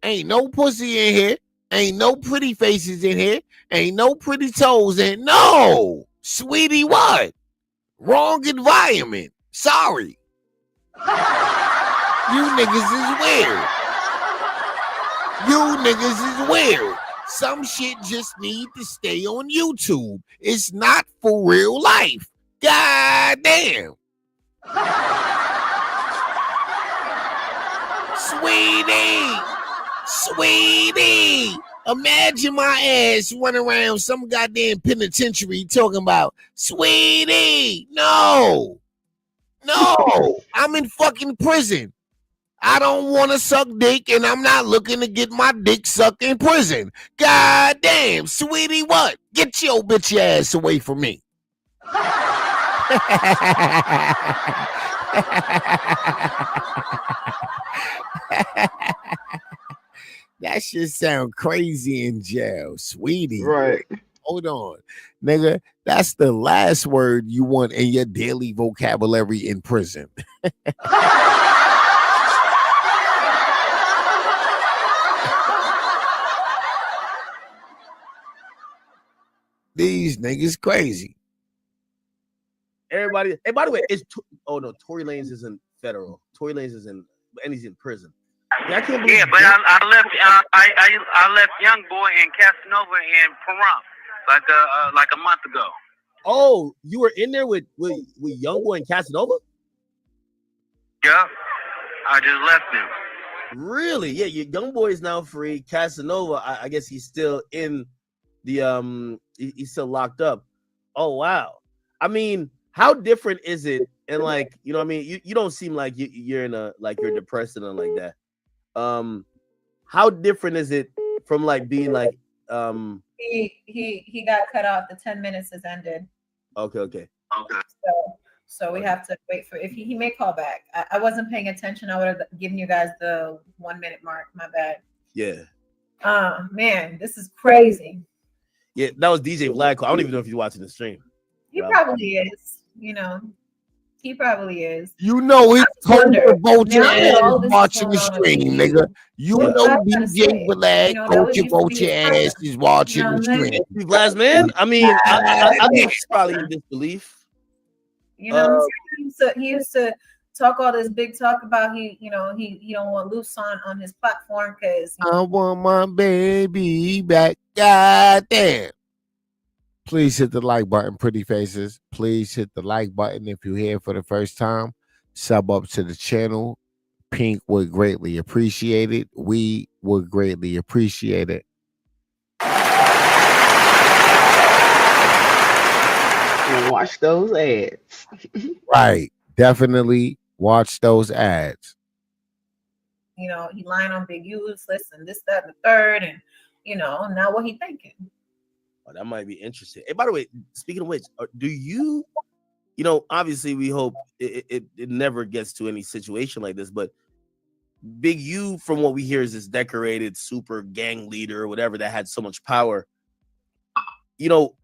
Ain't no pussy in here. Ain't no pretty faces in here. Ain't no pretty toes in. No. Sweetie, what? Wrong environment. Sorry. You niggas is weird. You niggas is weird. Some shit just need to stay on YouTube. It's not for real life. God damn. Sweetie. Sweetie. Imagine my ass running around some goddamn penitentiary talking about Sweetie. No. No. I'm in fucking prison. I don't want to suck dick and I'm not looking to get my dick sucked in prison. God damn, Sweetie, what? Get your bitch ass away from me. That shit sound crazy in jail, Sweetie. Right. Hold on, nigga. That's the last word you want in your daily vocabulary in prison. These niggas crazy. Everybody. Hey, by the way, no, Tory Lanez is in federal. Tory Lanez is in, and he's in prison. Yeah, I can't believe. Yeah, but I left Young Boy in Casanova in Pahrump like a month ago. Oh, you were in there with Young Boy and Casanova? Yeah, I just left him. Really? Yeah, your Young Boy is now free. Casanova, I guess he's still in the he's still locked up. Oh wow. I mean, how different is it? And like, you know what I mean? You don't seem like you're in a like you're depressed and like that. How different is it from like being like he got cut off. The 10 minutes has ended. Okay. So we have to wait for if he may call back. I wasn't paying attention. I would have given you guys the 1 minute mark. My bad. Yeah. Man, this is crazy. Yeah, that was DJ Vlad. I don't even know if you're watching the stream. He probably is. You know, he probably is. You know he's Culture Vulture ass watching the stream, nigga. You know DJ Vlad, Culture Vulture ass is watching the stream. Last man, I mean, I think he's probably in disbelief. You know, he used to talk all this big talk about he don't want Loose on his platform because I want my baby back. God damn. Please hit the like button, pretty faces. Please hit the like button if you're here for the first time. Sub up to the channel. Pink would greatly appreciate it. We would greatly appreciate it. And watch those ads. Right. Definitely Watch those ads. You know, he lying on Big U's, listen, this, that, and the third, and you know, now what he thinking? Oh, that might be interesting. Hey, by the way, speaking of which, do you, you know, obviously we hope it never gets to any situation like this, but Big U, from what we hear, is this decorated super gang leader or whatever that had so much power. You know,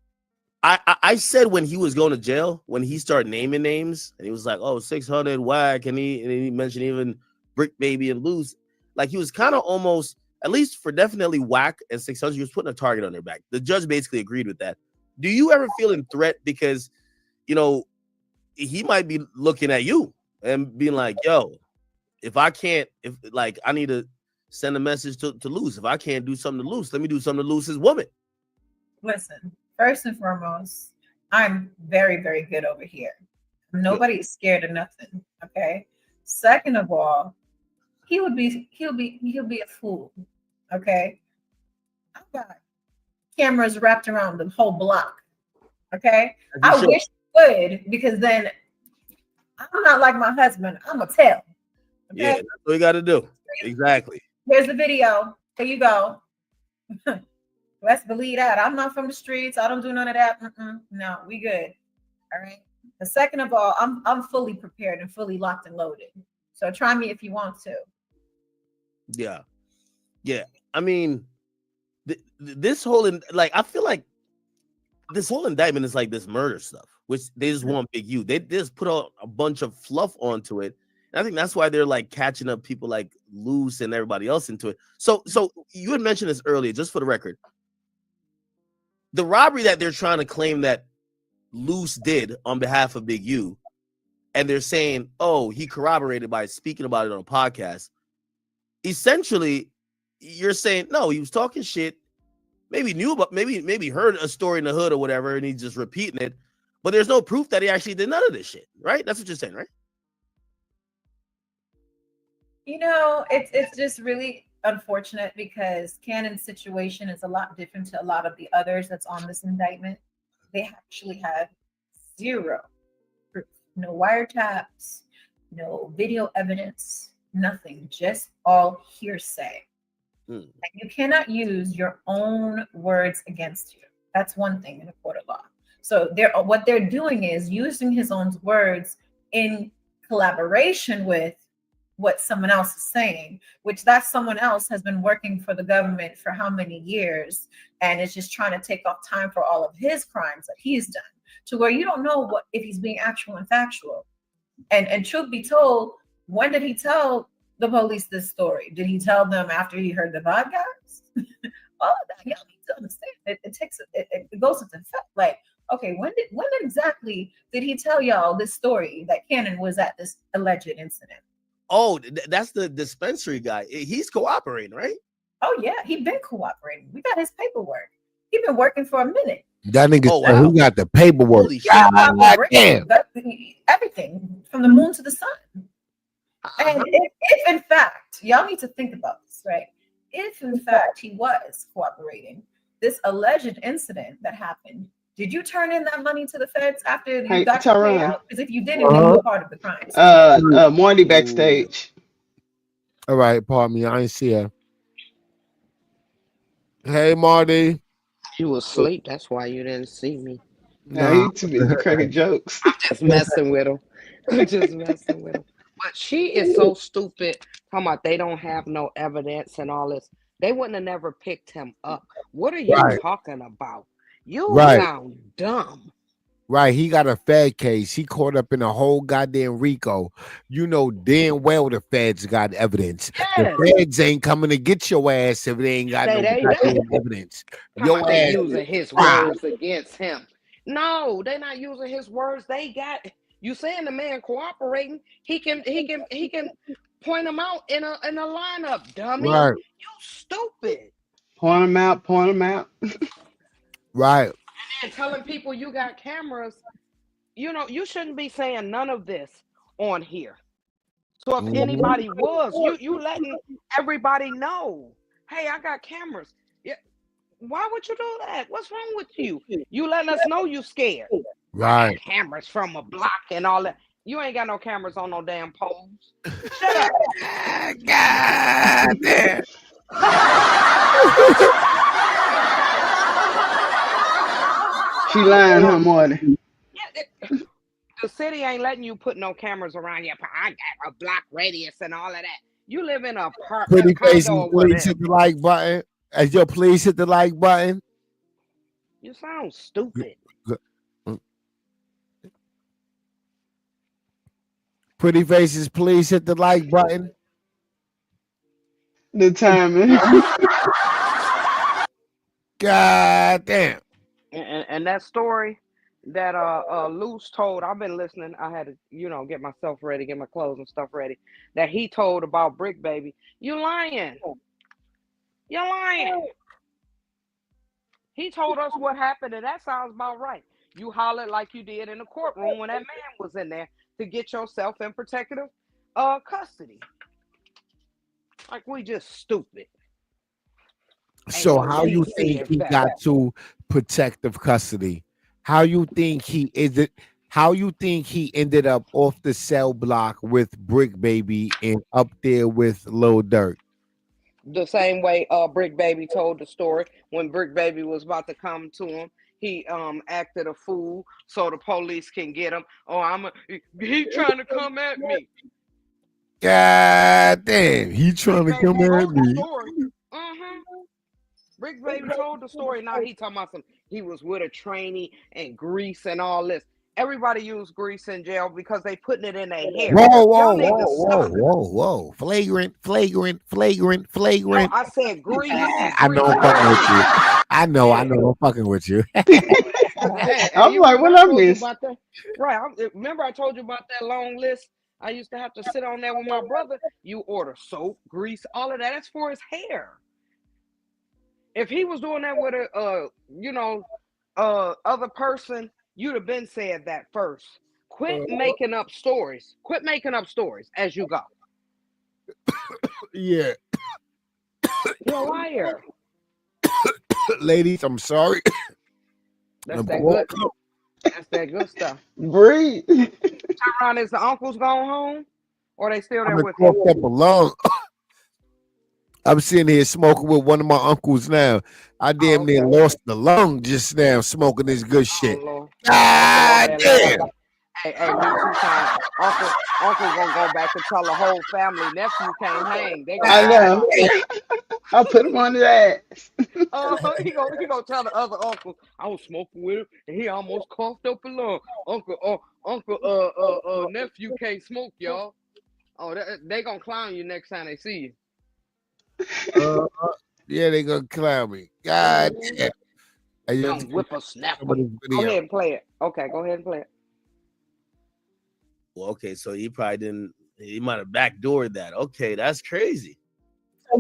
I said when he was going to jail, when he started naming names, and he was like, "Oh, 600 whack," and he mentioned even Brick Baby and Loose, like he was kind of almost, at least for definitely whack and 600, he was putting a target on their back. The judge basically agreed with that. Do you ever feel in threat because, you know, he might be looking at you and being like, "Yo, if I need to send a message to Loose. If I can't do something to Loose, let me do something to Loose's woman." Listen, first and foremost, I'm very, very good over here. Nobody's scared of nothing. Okay. Second of all, he'll be a fool. Okay. I've got cameras wrapped around the whole block. Okay. I wish I would, because then I'm not like my husband. I'm gonna tell. Okay? Yeah, that's what you got to do. Exactly. Here's the video. Here you go. Let's believe that. I'm not from the streets. I don't do none of that. No, we good. All right. The second of all, I'm fully prepared and fully locked and loaded. So try me if you want to. Yeah. I mean, this whole I feel like this whole indictment is like this murder stuff, which they just want Big U. They just put a bunch of fluff onto it. And I think that's why they're like catching up people like Loose and everybody else into it. So you had mentioned this earlier, just for the record. The robbery that they're trying to claim that Loose did on behalf of Big U, and they're saying, oh, he corroborated by speaking about it on a podcast. Essentially, you're saying, no, he was talking shit, maybe knew about, maybe heard a story in the hood or whatever, and he's just repeating it, but there's no proof that he actually did none of this shit, right? That's what you're saying, right? You know, it's just really unfortunate because Cannon's situation is a lot different to a lot of the others that's on this indictment. They actually had zero proof, no wiretaps, no video evidence, nothing, just all hearsay. And you cannot use your own words against you. That's one thing in a court of law. So what they're doing is using his own words in collaboration with what someone else is saying, which that someone else has been working for the government for how many years, and is just trying to take off time for all of his crimes that he's done, to where you don't know what if he's being actual and factual. And truth be told, when did he tell the police this story? Did he tell them after he heard the podcast? All of that, y'all need to understand. It goes into effect. Like, okay, when exactly did he tell y'all this story that Cannon was at this alleged incident? Oh, that's the dispensary guy. He's cooperating, right? Oh yeah, he been cooperating. We got his paperwork. He been working for a minute. That nigga said who got the paperwork? Holy shit. Damn. Everything from the moon to the sun. And if in fact, y'all need to think about this, right? If in fact he was cooperating, this alleged incident that happened, did you turn in that money to the feds after you got your payout? Because if you didn't, then you're part of the crime. Marty backstage. All right, pardon me. I ain't see her. Hey, Marty. She was asleep. That's why you didn't see me. Nah, he too busy cracking jokes. I'm just messing with him. But she is so stupid. Talking about they don't have no evidence and all this. They wouldn't have never picked him up. What are you talking about? You sound dumb. Right, he got a Fed case. He caught up in a whole goddamn RICO. You know damn well the feds got evidence. Yes. The feds ain't coming to get your ass if they ain't got no goddamn evidence. Your ass using his words against him. No, they're not using his words. They got you saying the man cooperating. He can point them out in a lineup, dummy. Right. You stupid. Point them out. Right. And telling people you got cameras, you know, you shouldn't be saying none of this on here. So if anybody was, you letting everybody know, hey, I got cameras. Yeah. Why would you do that? What's wrong with you? You letting us know you scared. Right. Cameras from a block and all that. You ain't got no cameras on no damn poles. Shut up. God damn. She lying, huh, Marty? The city ain't letting you put no cameras around your. I got a block radius and all of that. You live in a Pretty condo faces, or please whatever. hit the like button. As yo, please hit the like button. You sound stupid. Pretty faces, please hit the like button. The timing. God damn. And that story that Luce told, I've been listening. I had to, get myself ready, get my clothes and stuff ready. That he told about Brick Baby. You lying. You're lying. He told us what happened, and that sounds about right. You hollered like you did in the courtroom when that man was in there to get yourself in protective custody. Like we just stupid. So how you think he got to protective custody? How you think he is it? How you think he ended up off the cell block with Brick Baby and up there with Lil Durk? The same way Brick Baby told the story when Brick Baby was about to come to him. He acted a fool so the police can get him. Oh, he trying to come at me. God damn, he trying to come at me. Brick Baby told the story. Now he talking about he was with a trainee and grease and all this. Everybody use grease in jail because they putting it in their hair. Whoa. Flagrant. No, I said grease. I know I'm fucking with you. I know I'm fucking with you. I'm like, what I missed? Right. Remember I told you about that long list? I used to have to sit on there with my brother. You order soap, grease, all of that. That's for his hair. If he was doing that with a other person, you'd have been said that first. Quit making up stories. Quit making up stories as you go. Yeah. You're a liar. Ladies, I'm sorry. That's that good stuff. Breathe. Tyron, is the uncles gone home? Or they still there I'm with you? up alone. I'm sitting here smoking with one of my uncles now. I damn near lost the lung just now smoking this good shit. God damn. Hey, me too, time. Uncle gonna go back and tell the whole family nephew can't hang. They gonna I know. I put him on his ass. He gonna tell the other uncle I was smoking with him and he almost coughed up a lung. Uncle nephew can't smoke, y'all. Oh, they gonna clown you next time they see you. Yeah, they gonna clown me. God damn. Young whippersnapper. Go ahead and play it. Okay, go ahead and play it. Well, okay, so he probably didn't. He might have backdoored that. Okay, that's crazy.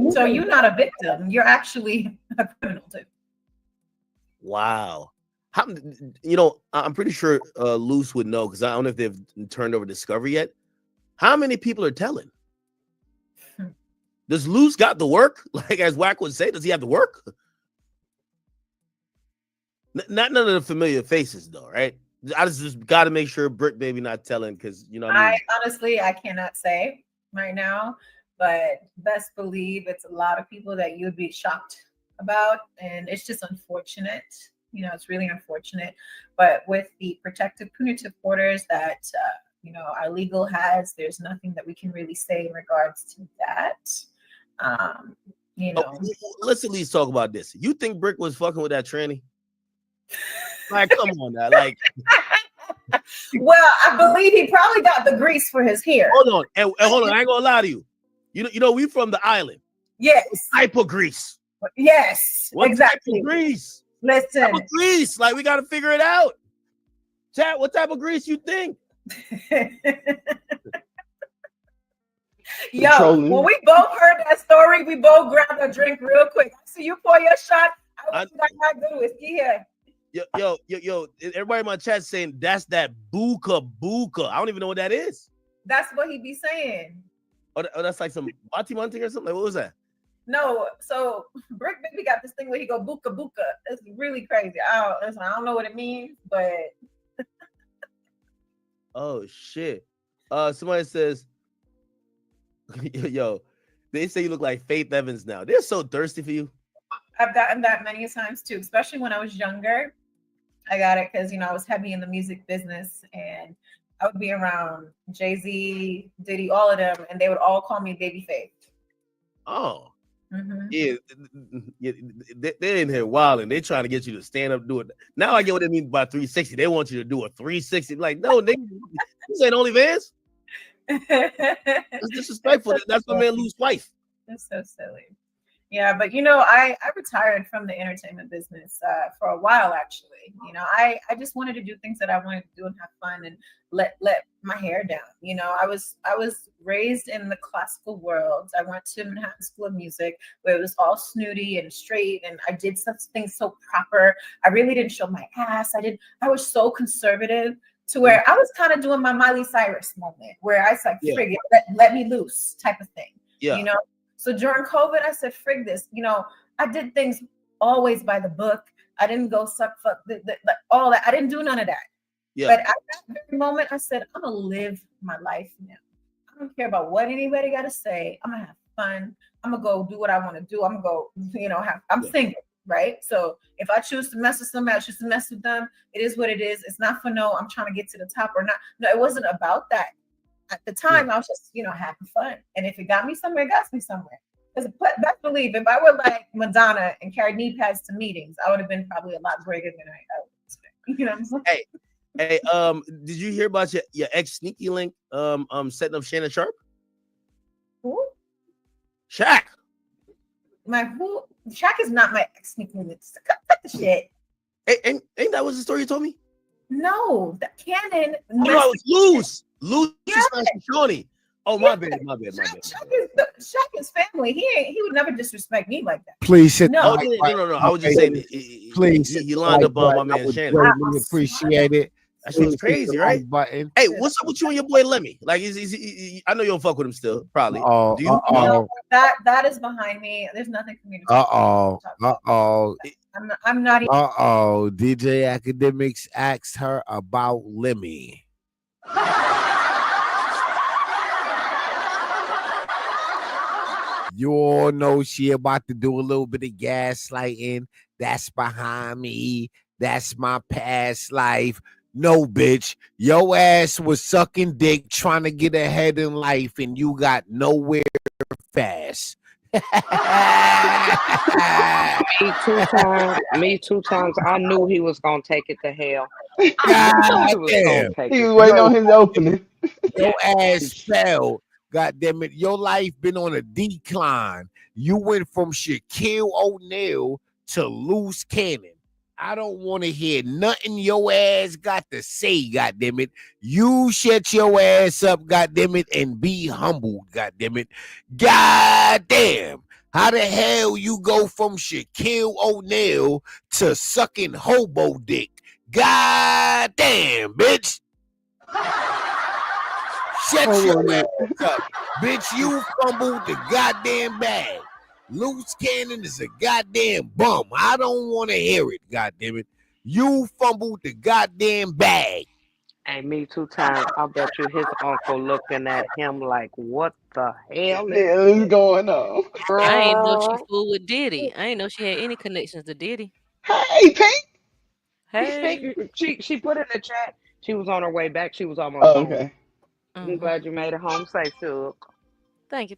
So you're not a victim. You're actually a criminal too. Wow. I'm pretty sure Luce would know because I don't know if they've turned over Discovery yet. How many people are telling? Does Luce got the work? Like as Wack would say, does he have the work? Not none of the familiar faces though, right? I just got to make sure Brick Baby not telling because what I mean? Honestly, I cannot say right now, but best believe it's a lot of people that you'd be shocked about, and it's just unfortunate. It's really unfortunate. But with the protective punitive orders that our legal has, there's nothing that we can really say in regards to that. Let's at least talk about this. You think Brick was fucking with that tranny? Like, come on now. Like, well, I believe he probably got the grease for his hair. Hold on, and hold on. I ain't gonna lie to you. You know, we from the island. Yes. What type of grease? Yes. What exactly. type of grease? Listen. What type of grease? Like, we gotta figure it out. Chat. What type of grease you think? Yo, when we both heard that story, we both grabbed a drink real quick. So you pour your shot. I was not good whiskey here. Yo, everybody in my chat saying that's that buka. I don't even know what that is. That's what he be saying. Oh, that's like some bati munting or something. Like, what was that? No, so Brick Baby got this thing where he go buka. It's really crazy. I don't know what it means, but oh shit. Somebody says, yo, they say you look like Faith Evans now. They're so thirsty for you. I've gotten that many times too, especially when I was younger. I got it because, I was heavy in the music business and I would be around Jay-Z, Diddy, all of them, and they would all call me Baby Faith. Oh. Yeah, they're in here wilding. They're trying to get you to stand up, do it. Now I get what they mean by 360. They want you to do a 360. Like, no, this ain't OnlyFans. It's disrespectful. That's my man Lou's wife. That's so silly. Yeah, but I retired from the entertainment business for a while actually. I just wanted to do things that I wanted to do and have fun and let my hair down. I was raised in the classical world. I went to Manhattan School of Music where it was all snooty and straight, and I did such things so proper. I really didn't show my ass. I was so conservative to where I was kind of doing my Miley Cyrus moment where I was like, frig it, let me loose type of thing. Yeah. So during COVID, I said, frig this. I did things always by the book. I didn't go suck, fuck, all that. I didn't do none of that. Yeah. But at that very moment, I said, I'm going to live my life now. I don't care about what anybody got to say. I'm going to have fun. I'm going to go do what I want to do. I'm going to go, I'm single, right? So if I choose to mess with somebody, I choose to mess with them. It is what it is. It's not for I'm trying to get to the top or not. No, it wasn't about that. At the time, I was just, having fun. And if it got me somewhere, it got me somewhere. Because best believe, if I were like Madonna and carried knee pads to meetings, I would have been probably a lot greater than I was. You know what I'm saying? Hey, did you hear about your ex sneaky link setting up Shannon Sharp? Who? Shaq. Shaq is not my ex sneaky link. Cut the shit. Ain't that was the story you told me? No, the Cannon. Oh, no, it was Luz Shawnee. Oh, my bad. Shaq is family. He would never disrespect me like that. Please sit. No. I was just saying. Please, he lined up on my man Shannon. I appreciate it. That shit's crazy, right? Button. Hey, what's up with you and your boy Lemmy? Like, I know you don't fuck with him still, probably. Do you? No, that is behind me. There's nothing for me to talk about. I'm not even. DJ Academics asked her about Lemmy. You all know she about to do a little bit of gaslighting. That's behind me. That's my past life. No, bitch. Your ass was sucking dick trying to get ahead in life and you got nowhere fast. Me two times. I knew he was gonna take it to hell. He was waiting on his opening. Your ass fell. God damn it. Your life been on a decline. You went from Shaquille O'Neal to Loose Cannon. I don't want to hear nothing your ass got to say, God damn it. You shut your ass up, God damn it, and be humbled, God damn it. God damn. How the hell you go from Shaquille O'Neal to sucking hobo dick? God damn, bitch. Shut your ass up. Bitch, you fumbled the goddamn bag. Loose Cannon is a goddamn bum. I don't want to hear it, goddamn it. You fumbled the goddamn bag. Hey, me two times. I bet you his uncle looking at him like, what the hell is going on? I ain't know she fooled with Diddy. I ain't know she had any connections to Diddy. Hey, Pink. Hey. She put in the chat. She was on her way back. She was almost home. Okay. I'm glad you made it home safe, too. Thank you.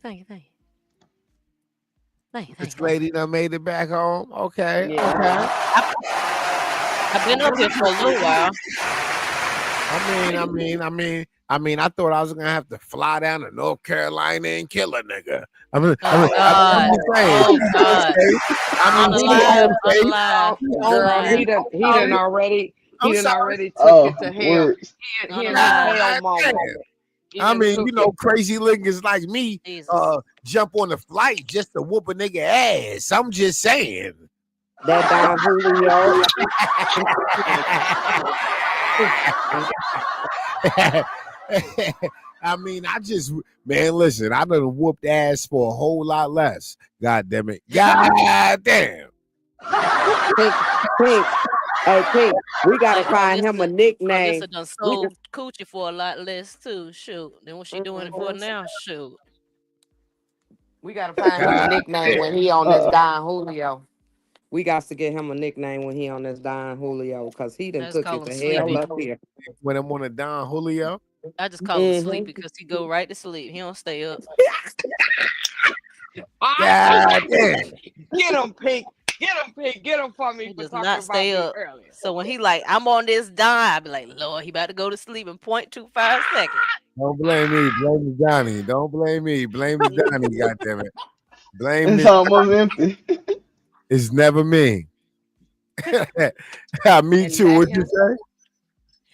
This lady done made it back home. Okay. Yeah. Okay. I've been up here for a little while. I thought I was gonna have to fly down to North Carolina and kill a nigga. God. He done already took it to hell. He in hell moment. I mean, crazy niggas like me jump on the flight just to whoop a nigga ass. I'm just saying. That Don Julio. I mean, listen, I done whooped ass for a whole lot less. God damn it. God damn. Hey, Pink, we gotta Like find him a nickname. Alyssa done We just, sold coochie for a lot less too. Shoot. Then what she doing it for now? Shoot. we gotta find him a God nickname when he on this Don Julio. We got to get him a nickname when he on this Don Julio, because he done I just took call it him to hell Sleepy. up here. when I'm on a Don Julio. I just call him Mm-hmm. Sleepy because he go right to sleep. He don't stay up. God damn. Get him, Pink. Get him, Pink. Get him for me He for does talking not about stay me up. earlier. So when he like, I'm on this dime, I be like, Lord, he about to go to sleep in 0.25 seconds. Don't blame me. Blame Johnny. Don't blame me. Blame Johnny. God damn it. Blame It's me. almost empty. It's never me. Me And too. that What'd you him?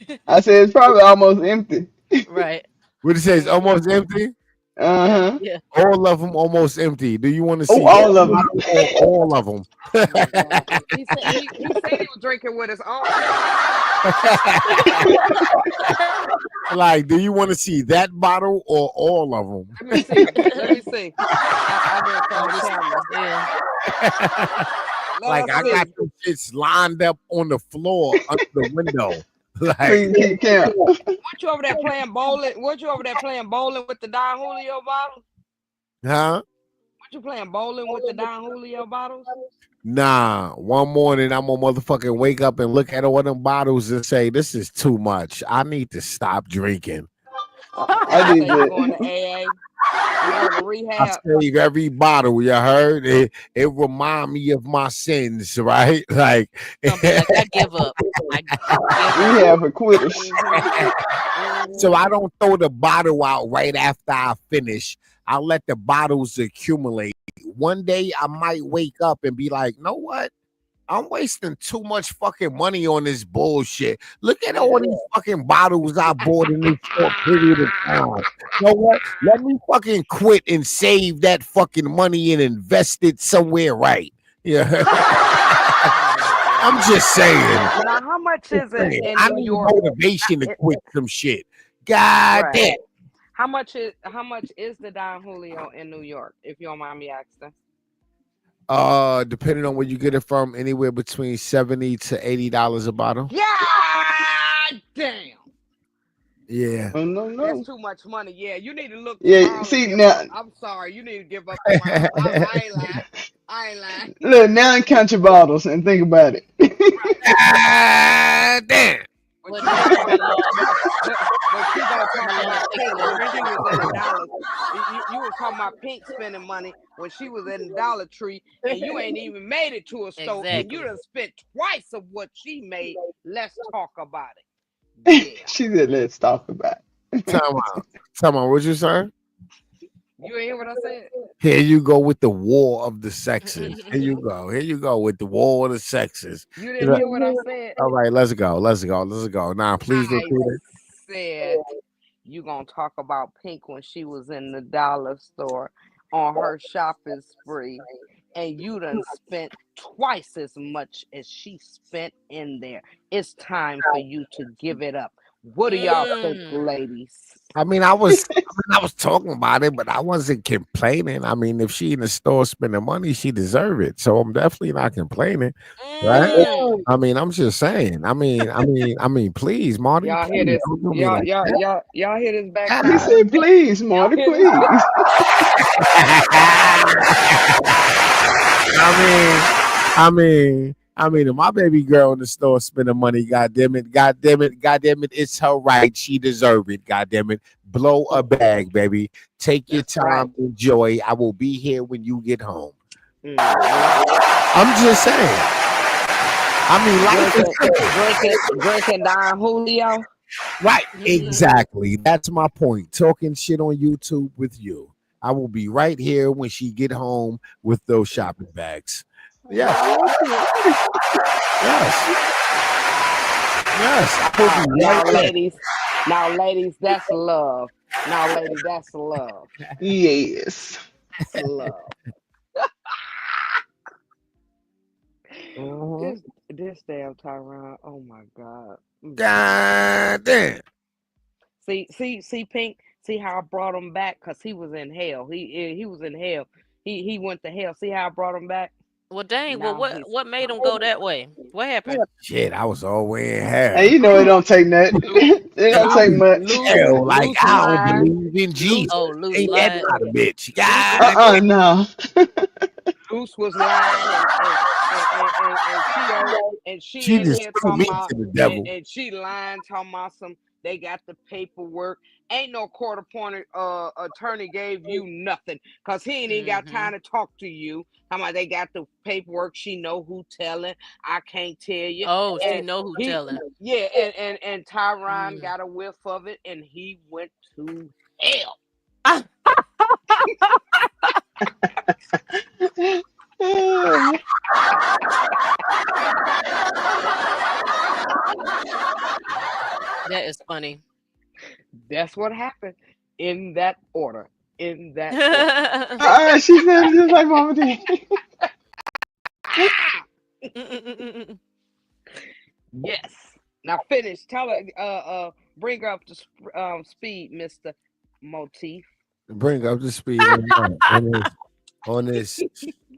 say? I said it's probably almost empty. Right. What'd you say? It's almost empty? Uh-huh. Yeah. All of them almost empty. Do you want to Oh, see all that of them. bottle or all of them? Oh my God. He said he was drinking with his uncle. Like, do you want to see that bottle or all of them? Let me see him. Let me see. I did it for the camera. Yeah. Let Like, us I got see. them shits lined up on the floor under the window. So Like, you can keep count. Weren't you over there playing bowling? Weren't you over there playing bowling with the Don Julio bottle? huh? Weren't you playing bowling with the Don Julio bottles? Nah, one morning I'm gonna motherfucking wake up and look at all them bottles and say, this is too much. I need to stop drinking. I You did say you going that. to AA? You going to I rehab? save every bottle, you heard? It remind me of my sins, right? Like Gonna be like, I give up. I give We up. have for quitters. so I don't throw the bottle out right after I finish. I let the bottles accumulate. One day I might wake up and be like, know what? I'm wasting too much fucking money on this bullshit. Look at all these fucking bottles I bought in this short period of time. You know what? Let me fucking quit and save that fucking money and invest it somewhere right. Yeah. I'm just saying. Now, how much is it in I New need York? motivation to quit some shit. God Right. damn. How much is the Don Julio in New York? If you don't mind me asking. Depending on where you get it from, anywhere between $70 to $80 a bottle. God damn. Yeah. Oh no, That's no. too much money. Yeah, you need to look Yeah, tomorrow and see give now, up. I'm sorry, you need to give up tomorrow. I ain't lying. I ain't lying. look now and count your bottles and think about it. God damn. But Well, you gonna Jaden, talk about but you gonna my talk lord, about take a Pink little when break. she was in the dollar. You was talking about Pink spending money when she was in the Dollar Tree, and you ain't even made it to a store, and you Exactly. done spent twice of what she made. Let's talk about it. Yeah. She said, "Let's talk about Time it." out. Time out. What you say? You ain't hear what I said? Here you go with the war of the sexes. Here you go. Here you go with the war of the sexes. You didn't hear what I said? All right, let's go. Let's go. Let's go. Now, please I repeat it. said you gonna talk about Pink when she was in the dollar store on her shopping spree, and you done spent twice as much as she spent in there. It's time for you to give it up. What do y'all think, ladies? I was talking about it, but I wasn't complaining. I mean, if she in the store spending money, she deserve it. So I'm definitely not complaining. Right? I mean, I'm just saying. Please, Marty, Y'all hear please this? don't do me like that. Y'all hear this He background said, music? "Please, Y'all Marty, hear this? please." If my baby girl in the store spending money, god damn it, it's her right. She deserve it, god damn it. Blow a bag, baby. Take your That's right. time, enjoy. I will be here when you get home. Mhm. I'm just saying. I mean, life is simple. Drinking Don Julio. Right, exactly. That's my point. Talking shit on YouTube with you. I will be right here when she get home with those shopping bags. Yes, yes, yes. I will be right there. Now, ladies, that's love. Now, lady, that's love. Yes. That's love. Mhm. This damn Tyron. Oh my God. God damn. See, Pink. See how I brought him back because he was in hell. He was in hell. He went to hell. See how I brought him back. Well, dang. Well, Now what he's what made him go that way? What happened? Shit, I was all wearing Hey, hair. you know it don't take nothing. loose, It don't I take loose, was much. loose, hell, like loose I don't line, believe in loose, Oh, Jesus. loose Ain't that lied. about a bitch? loose God was No. loose was lying, and she she in just here threw me talking about, to the devil. and she lying talking about some. They got the paperwork. Ain't no court appointed attorney gave you nothing, cause he ain't even got Mm-hmm. time to talk to you. How about they got the paperwork? She know who telling. I can't tell you. Oh, she And know who he, telling. yeah, and Tyron Mm. got a whiff of it, and he went to hell. That is funny. That's what happened in that order. In that order. She said it just like Mama did. Yes. Now finish. Tell her. Bring her up to speed, Mister Motif. Bring up the speed on this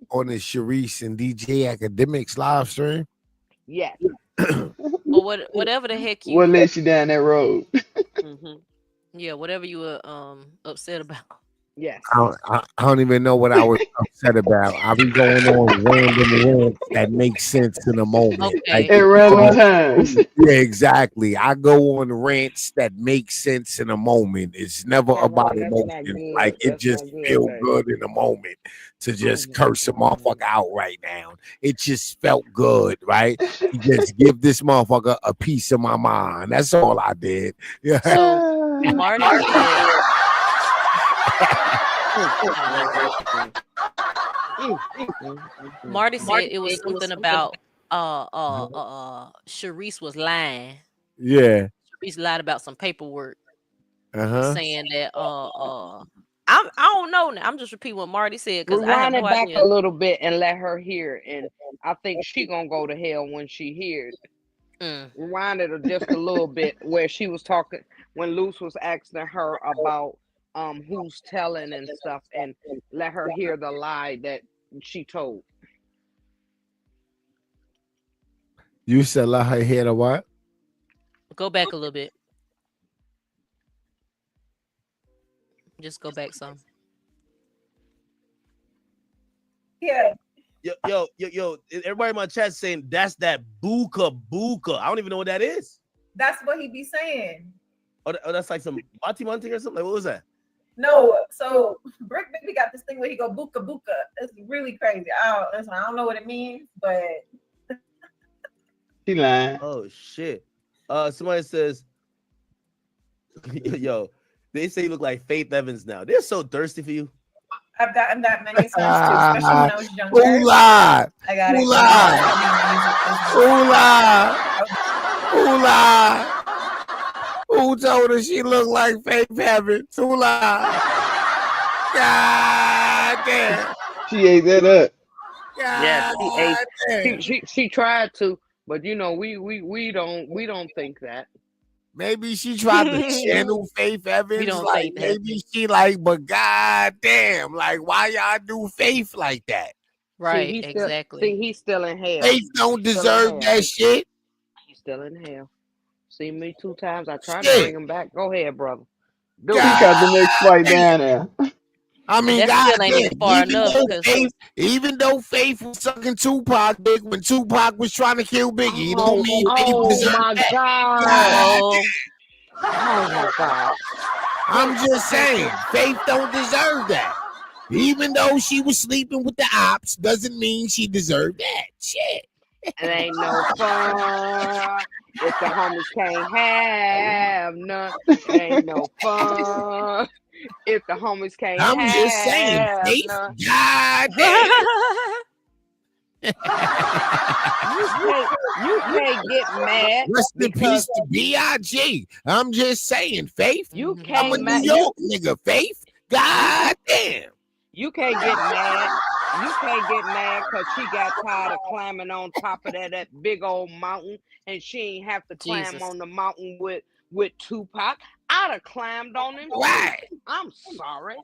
on this Sharice and DJ Academics live stream. Yes. Or whatever the heck What you. led you down that road? Mm-hmm. Yeah, whatever you were upset about. Yes. I don't even know what I was upset about. I be going on random rants that make sense in a moment. Like, Okay. At random times. yeah, exactly. I go on rants that make sense in a moment. It's never All right. about That's not emotions. Like good. it That's just not good, feel baby. good in a moment to just curse a Mm-hmm. motherfucker out right now. It just felt good, right? To just give this motherfucker a piece of my mind. That's all I did. Yeah. So Marty said, I know, right? Marty said it was something about Sharice was lying. Yeah. Sharice lied about some paperwork, Uh-huh. saying that I don't know now. I'm just repeating what Marty said because I have Rewind no it back idea. a little bit and let her hear. And I think she gonna go to hell when she hears. Mm. Rewind it just a little bit where she was talking when Luce was asking her about who's telling and stuff, and let her hear the lie that she told. You said let her hear the what? Go back a little bit. Just go back some. Yeah. Yo, everybody in my chat saying that's that buka. I don't even know what that is. That's what he be saying. Oh, that's like some batimanting or something. Like, what was that? No, so Brick Baby got this thing where he go buka buka. It's really crazy. I don't know what it means, but She lying. Oh shit. Somebody says, yo, they say you look like Faith Evans now. They're so thirsty for you. I've gotten that many times too, especially when I was younger. Who lied? I got Who it. lied? Who lied? Who told her she looked like Faith Evans? Who lied? God damn. She ate that up. Yes, God damn. she tried to, but you know we don't think that. Maybe she tried to channel Faith Evans. We don't Like think that. maybe she like, but god damn, like why y'all do Faith like that? Right, See, exactly. he's still in hell. Faith don't He's still in deserve hell. that shit. He's still in hell. See me 2 times. I tried to Shit. bring him back. Go ahead, brother. Do He it. caught the next flight damn. down there. I mean, That god still ain't damn. even far enough because Even though Faith was sucking Tupac dick when Tupac was trying to kill Biggie, you don't mean Faith Oh deserved my that. God. oh Oh my God. I'm just saying, Faith don't deserve that. Even though she was sleeping with the ops, doesn't mean she deserved that. Shit. It ain't no fun if the homies can't have none. It ain't no fun if the homies can't I'm just saying, have Faith. none. God damn. You can't get mad Rest in because peace to B.I.G. I'm just saying, Faith. you I'm a can't New York nigga, Faith. God damn. You can't get mad. You can't get mad because she got tired of climbing on top of that big old mountain, and she ain't have to climb Jesus. on the mountain with Tupac. I'd have climbed on him Right. too. I'm sorry.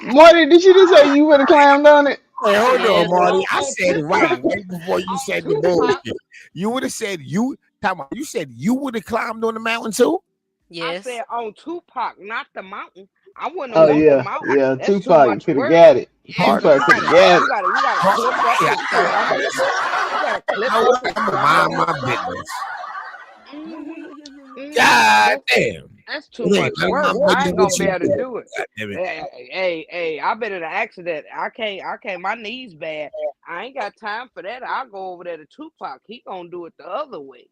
Marty, did you just say you would have climbed on it? Hey, hold on, Yes. Marty. I On said it right Tupac. before you On said the Tupac. bullshit. You would have said you. You said you would have climbed on the mountain too. I Yes. said on Tupac, not the mountain. I wouldn't have Oh walked the yeah, mountain. yeah. That's too Tupac much could have work. got it. Yeah, Pardon? Tupac you could have gotta got you it. gotta you gotta clip up Hey, and scrumble. You gotta clip know up what? and I'm gonna scrumble mind and my scrumble. business. God That's damn. that's too Hey, much none of my work. I business ain't gonna what be you able to do. do it. God damn it. Hey, I've been in an accident. I can't. My knees bad. I ain't got time for that. I'll go over there to Tupac. He gonna do it the other way.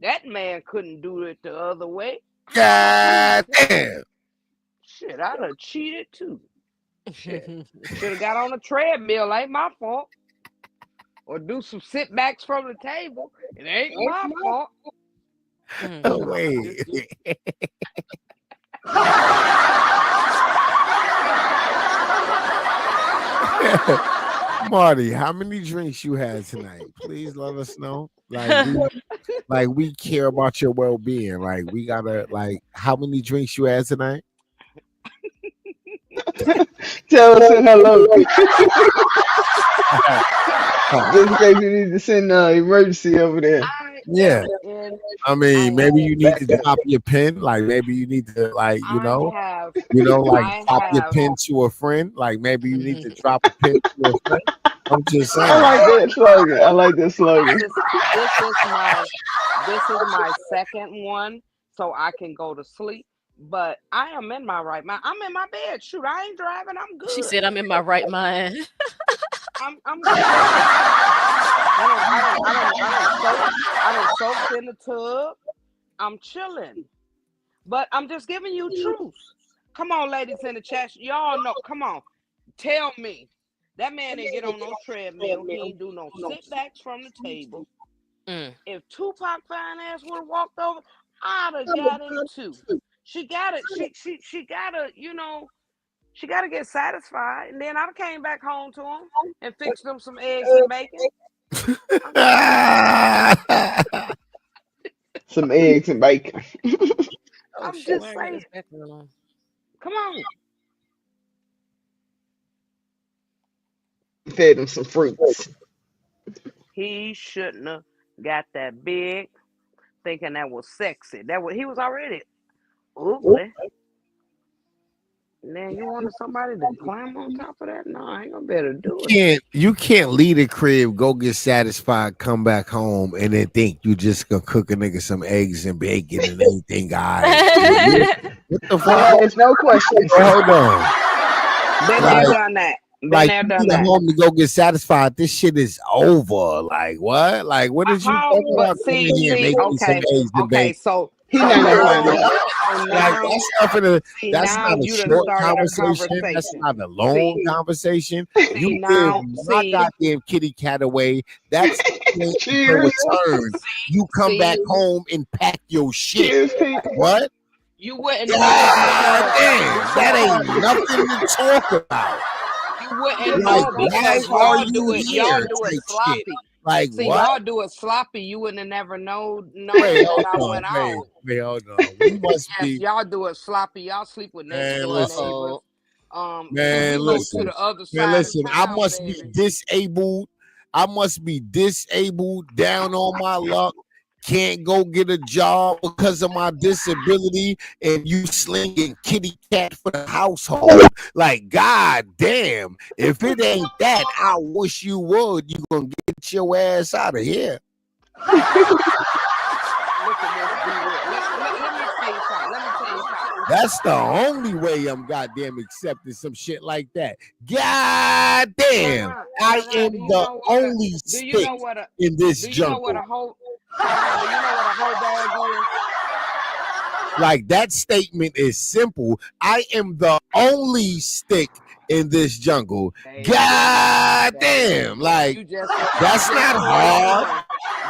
That man couldn't do it the other way. God damn. Shit, I'd have cheated too. Shit, should have got on a treadmill. Ain't my fault. Or do some sit backs from the table. It ain't my fault. Oh, wait. Marty, how many drinks you had tonight? Please let us know. Like we care about your well being. Like we gotta how many drinks you had tonight? Tell us in hello. Just in case you need to send emergency over there. I Yeah. am in. I I mean, maybe you need Back to up. drop your pen. Like maybe you need to I have. like I drop your have. pen to a friend. Like maybe you need to drop a pen to a friend. I'm just I saying. like that slogan. I like that slogan. This is my second one, so I can go to sleep. But I am in my right mind. I'm in my bed. Shoot, I ain't driving. I'm She good. said, "I'm in my right mind." I'm good. I done soaked in the tub. I'm chilling. But I'm just giving you truth. Come on, ladies in the chat. Y'all know. Come on. Tell me. That man didn't get on no treadmill. He ain't do no sit backs from the table. Mm. If Tupac fine ass would have walked over, I'd have got him too. She got it. She gotta, she gotta get satisfied. And then I came back home to him and fixed them some eggs and bacon. Some eggs and bacon. Oh I'm shit! just Why I got saying. this background on? Come on. Fed them some fruits. He shouldn't have got that big, thinking that was sexy. He was already ugly. And then you wanted somebody to climb on top of that? No, I ain't gonna be able to do it. You can't leave the crib, go get satisfied, come back home, and then think you just gonna cook a nigga some eggs and bacon and anything. What the fuck? There's no questions. Hold on. Been there, done that. Been there, You done get that. home to go get satisfied. This shit is over. Like what? Like what did you talking But about coming here see, making some eggs and okay. bacon? So He not gonna find now, out. That's now not a you done short started a conversation. That's conversation. not a long conversation. You give Now, my goddamn kitty cat away. That's in Cheers. return. You come back home and pack your shit. Cheers, Pete. What? you wouldn't know God because damn, that ain't nothing to talk about. you wouldn't Like, know why because are y'all you do it. Y'all here? do it Type shit. sloppy. Like See, what? y'all do it sloppy. You wouldn't have never known Wait, that I hold on. went out. Wait, hold on. We must Yes, be, y'all do it sloppy. Y'all sleep with next man. door Listen, neighbors. See, man. we go to Listen, the other man. side of Listen. I town, must be baby. disabled. I must be disabled, down on my luck. Can't go get a job because of my disability, and you slinging kitty cat for the household. Like, god damn. If it ain't that, I wish you would. You gonna get your ass out of here. Look at this. Be real. Let me tell you something. Let me tell you something. That's the only way I'm goddamn accepting some shit like that. God damn, I am the only stick in this Do you know what jungle. a whole do you know what a whole bag is? Like that statement is simple. I am the only stick in this jungle. God damn, like that's not hard.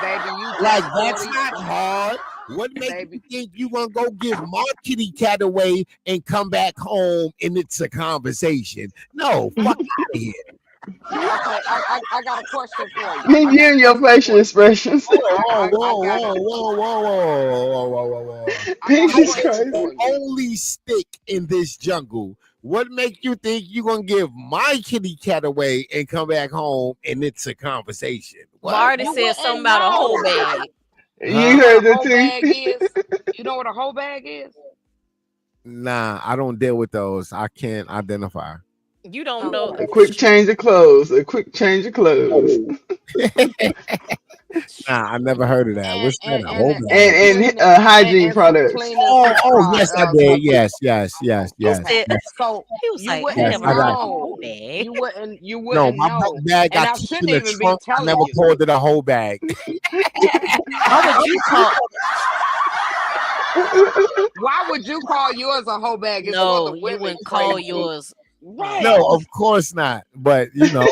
Baby, you just Like that's 40. not hard. What makes you think you gonna go give my kitty cat away and come back home and it's a conversation? No, fuck out of here. Okay, I got a question for you. Pink, I got you a and your question facial for you. expressions. Whoa, I whoa, got whoa, a whoa, whoa, whoa, whoa, whoa, whoa, whoa. I got Pink a is question crazy. for you. Only stick in this jungle. What make you think you gonna give my kitty cat away and come back home and it's a conversation? What? Marty You said something wouldn't about a whole know. bag. You You Huh? know what heard a the whole bag is? tea. You know what a whole bag is? Nah, I don't deal with those. I can't identify. You don't know. Okay. A quick change of clothes. A quick change of clothes. Nah, I never heard of that. And What's that? and A and whole a, and bag? a And cleaning hygiene and some products. cleaning Oh, supply yes, I did. supply. Yes. He Okay. said Yes. So he was you like, I Yes, wouldn't never I heard got. of a whole know. bag. You No, wouldn't my book know. bag And got I kept shouldn't in the even be trunk. I telling never you. called it a whole bag. Why would you call? Why would you call yours a whole bag? It's for the No, you women, wouldn't call crazy. yours. No, Right. of course not. But you know,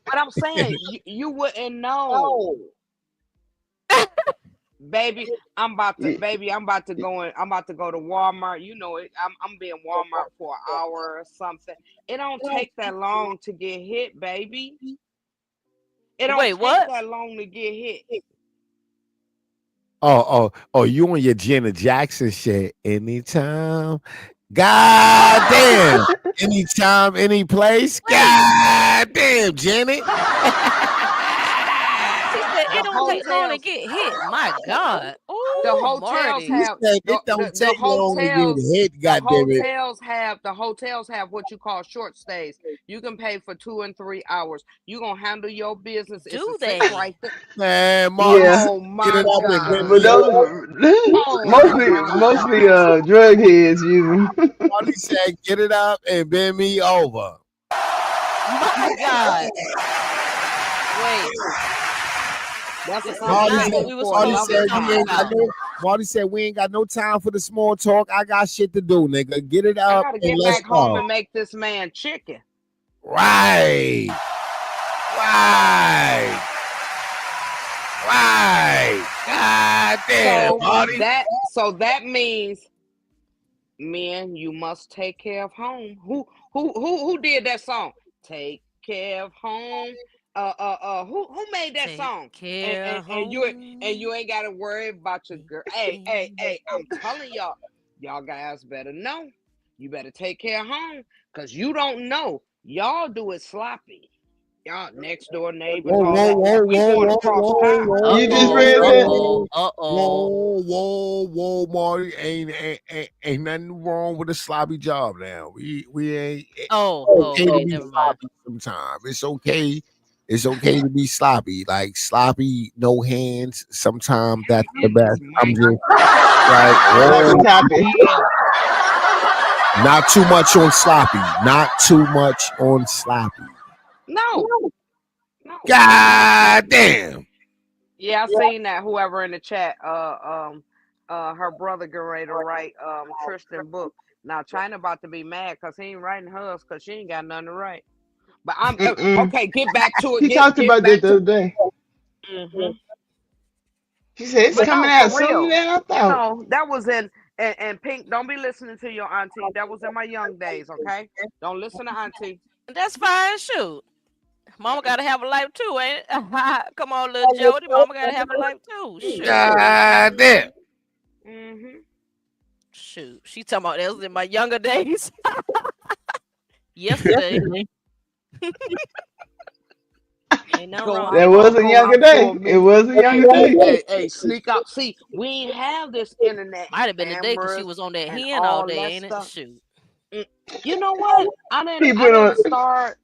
But I'm saying you wouldn't know. Baby, I'm about to go in, I'm about to go to Walmart. You know it. I'm being Walmart for an hour or something. It don't take that long to get hit, baby. It don't Wait, take what? that long to get hit. oh, you on your Janet Jackson shit anytime. God damn. Anytime, any place. Wait, God damn, Janet. she said it The don't take long to hotels, get hit. My God. the Oh, hotels Marty. He have said it don't the take long to get hotels hit, goddamn it. the hotels have what you call short stays. You can pay for 2 and 3 hours. You gonna handle your business. It's a Do sink they? right there. Man, Marty Yeah. said, Oh get it my up and bend God. But me over. those Oh my mostly God. drug heads use them. Marty said, get it up and bend me over. My God. Wait, That's a this is not what conversation we was for Marty supposed to be another said, we talking ain't time. got about. no. Marty said, we ain't got no time for the small talk. I got shit to do, nigga. Get it I up gotta and get let's back home go. and make this man chicken. Right. Right. Right. God damn, Marty. So that means, men, you must take care of home. Who did that song? Take care of home. Who made that Take song? care And you home. ain't gotta worry about your girl. Hey, I'm telling y'all guys better know. You better take care of home. Cause you don't know. Y'all do it sloppy. Y'all next door neighbors, Whoa, all whoa, that. whoa, We whoa, going whoa, across whoa, town. Uh You just oh. read Uh that. oh. Uh oh. whoa, Marty. Ain't nothing wrong with a sloppy job now. We ain't Oh. okay to Okay. be Never mind. sloppy sometimes. It's okay. It's okay to be sloppy. Like sloppy, no hands. Sometimes that's the And this best. I'm mic. just like, Tappy oh, tappy. Damn. not too much on sloppy. Not too much on sloppy. No. No. God damn. Yeah, I seen that. Whoever in the chat, her brother getting ready to write Tristan book. Now China about to be mad because he ain't writing hers because she ain't got nothing to write. But I'm Mm-mm. okay. Get back to it. She talked Get about that back the to. other day. Hmm. She said it's But coming no, out for sooner real. than I thought. No, that was in and Pink. Don't be listening to your auntie. That was in my young days. Okay, don't listen to auntie. That's fine. Shoot. Mama gotta have a life too, ain't it? Come on, little Jody. Mama gotta have a life too. Shoot. God damn. Hmm. Shoot. She talking about that was in my younger days. Yesterday. Ain't nothing Go wrong. out, That was a go younger out for a day. It minute. was a younger day. Hey, sneak out. See, we ain't have this internet Might and have been the day because she cameras was on that and hen all all day, that ain't it? stuff. Shoot. Mm, You know what? He I put on. didn't start.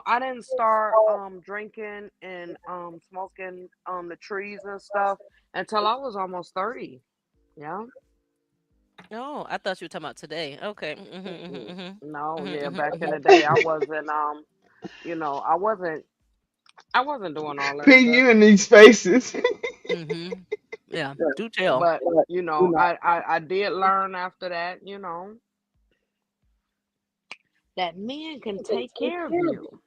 I didn't start drinking and smoking the trees and stuff until I was almost 30. Yeah. Oh, I thought you were talking about today. Okay. Mm-mm. Mm-hmm, No, yeah, mm-hmm, back in the mm-hmm, day I wasn't I wasn't doing all that Pin stuff. you in these faces. mm-hmm. Yeah. Do tell. But I did learn after that, that men can take care of you.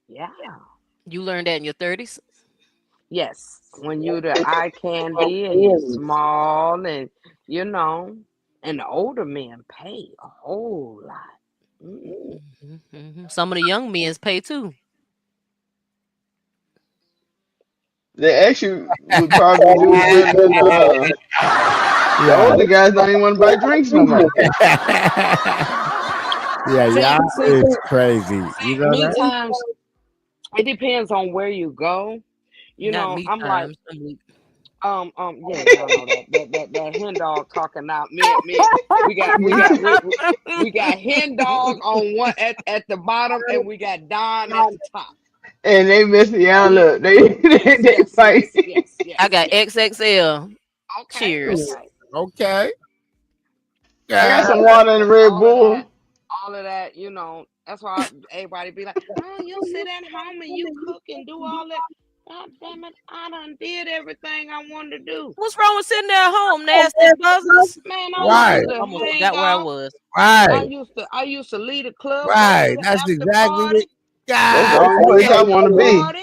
Yeah. You learned that in your 30s? Yes. When you the eye candy and you're small and and the older men pay a whole lot. Some of the young men's pay too. They actually would probably do it better than the Yeah. older guys. Don't even want to buy drinks no more. Yeah, See, y'all see, is crazy. You know me that? times it depends on where you go. Not me I'm like, times. I'm weak. yeah, y'all know that hen dog talking out. Me, we got hen dog on one at the bottom, and we got Don at the top. And they mess y'all up. Yes, They yes, fight. yes, yes, I yes. got XXL. Okay, Cheers. okay. Okay. I got Yeah. some water and Red Bull. All of that, that's why everybody be like, oh, you sit at home and you cook and do all that. God damn it, I done did everything I wanted to do. What's wrong with sitting there at home, nasty buzzers? Man, I Right. used to Almost hang forgot where I out. was. Right. I used to lead a club, go to Right. the That's after exactly what. party, That's the God only place I damn. want to be. party,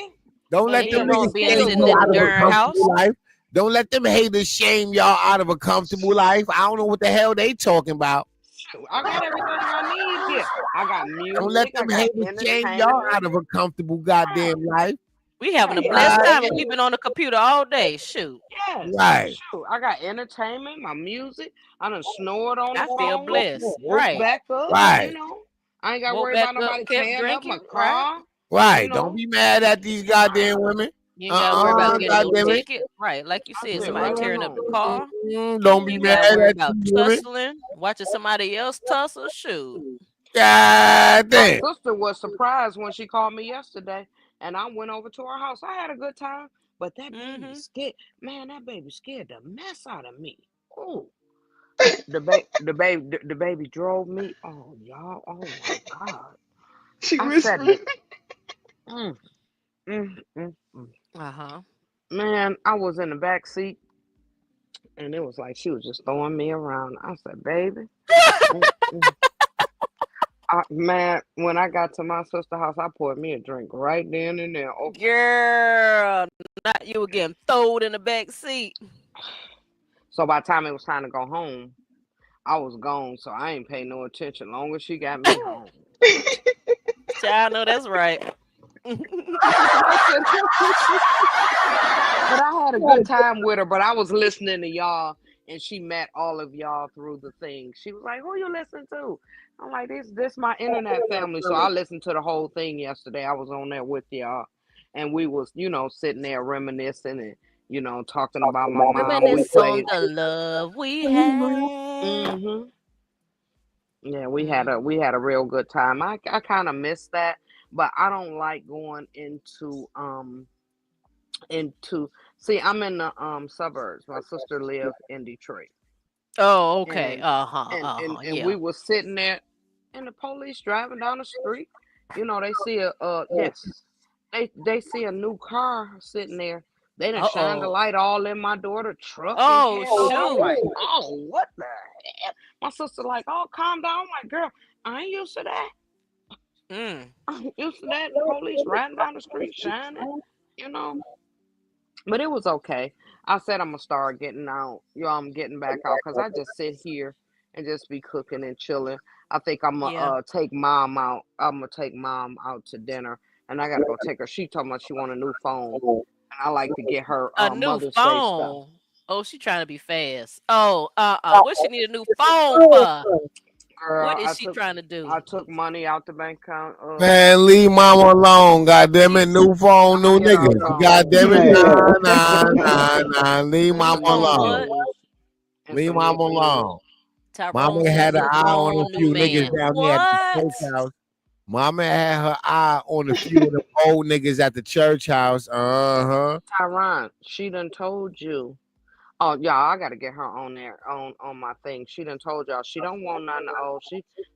Don't and let Ain't them then nothing wrong go with niggas being hit a shame sitting you in the out of a room. darn house. comfortable life. Don't let them haters shame y'all out of a comfortable life. I don't know what the hell they talking about. Shoot, I got everything I need here. I got Don't let music, I them got haters shame y'all entertainment. out of a comfortable Yeah, goddamn life. We I having got a blessed Right. time and entertainment. we've been on the computer all day. Shoot. Yes, Right. shoot. I got entertainment, my music. I done snored on the I feel phone, blessed. woke Right. back up, Right. I ain't got to Woke worry back about up, nobody kept tearing up my drinking. Right. car, you Right. Don't know. be mad at these goddamn women. You ain't gotta worry about getting no Goddamn it. ticket. Right. Like you I said, sit somebody right at tearing up the home. car. Don't You be ain't mad gotta worry at about these women. tussling, watching somebody else tussle. Shoot. God My damn. sister was surprised when she called me yesterday, and I went over to her house. I had a good time, but that baby Mm-hmm. scared. Man, that baby scared the mess out of me. Ooh, the baby drove me. Oh, y'all. Oh my God. She I said, whispering. mm, mm. Uh-huh. Man, I was in the back seat, and it was like she was just throwing me around. I said, baby. Mm, mm. Man, when I got to my sister's house, I poured me a drink right then and there. Okay. Girl, not you were getting throwed in the back seat. So by the time it was time to go home, I was gone. So I ain't pay no attention. Long as she got me home. Child, I know that's right. But I had a good time with her. But I was listening to y'all, and she met all of y'all through the thing. She was like, "Who you listen to?" I'm like, "This my internet family." So I listened to the whole thing yesterday. I was on there with y'all, and we was sitting there reminiscing and talking about my mom. We Reminisce on played. the love we had. Hmm. Yeah, we had a Mm. we had a real good time. I kind of miss that, but I don't like going into see, I'm in the suburbs. My sister live in Detroit. Oh, okay. And Uh-huh. and and, Uh-huh. and Yeah. we was sitting there and the police driving down the street. They see a yes. They see a new car sitting there. They done shined the Uh-oh. light all in my door, the truck and Oh, everything. I'm shoot. like, oh, what the hell? My sister like, oh, calm down. I'm like, girl, I ain't used to that. Mm. I'm used to that police riding down the street shining, you know. But it was okay. I said I'm gonna start getting out. I'm getting back out because I just sit here and just be cooking and chilling. I think I'm gonna Yeah. take mom out. I'm gonna take mom out to dinner, and I gotta go take her. She told me she want a new phone, and I like to get her A new Mother's Day stuff. phone. Oh, she trying to be fast. Oh, what she need a new phone for? Girl, What is she trying to do? I took money out the bank account. Man, leave mama alone. Goddamn it. New phone, I'm gonna new get her a niggas. phone. Goddamn it. Man. Nah. Leave New mama phone, Mm-mm. what? alone. And Leave some new mama shoes. alone. Tyrone Mama said had an new eye on a phone, new few niggas man. down here at the church What? house. Mama had her eye on a few of the old niggas at the church house. Uh-huh. Tyron, she done told you. Oh, y'all, I gotta get her on there on my thing. She done told y'all she don't want nothing old.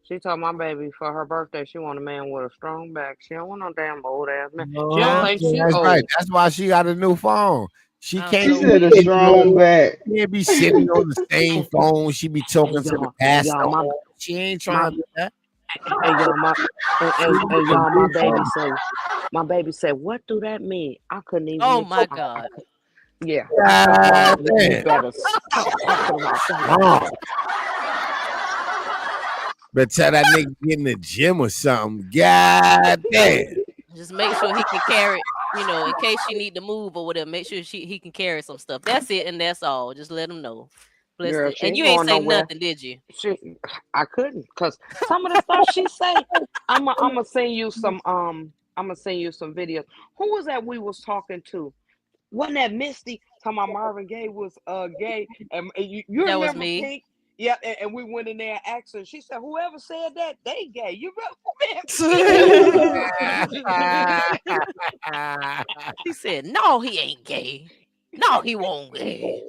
She told my baby for her birthday she want a man with a strong back. She don't want no damn old ass man. She don't Uh-huh. think Yeah, she that's right. old. That's why she got a new phone. She I'm She can't so be said a weak. sitting strong on, back. she can't be sitting on the same And, phone. She be talking and to the and pastor. y'all, She ain't my trying to do that. and y'all my She needs and a y'all new phone. my baby said, what do that mean? I couldn't Oh even. my I God. Yeah, I said, God Mom, you damn. better stop talking about that. Wrong. But tell that nigga get in the gym or something. God damn. Just make sure he can carry, in case she need to move or whatever. Make sure he can carry some stuff. That's it, and that's all. Just let him know. Bless Girl, it. she And ain't you ain't going say nowhere. nothing, did you? I couldn't, cause some of the stuff she say, I'ma send you some videos. Who was that we was talking to? Wasn't that Misty talking about Marvin Gaye was gay? And you That was remember me. Pink? Yeah, and we went in there and asked her. She said, "Whoever said that, they gay." You She said, "No, he ain't gay. No, he won't gay."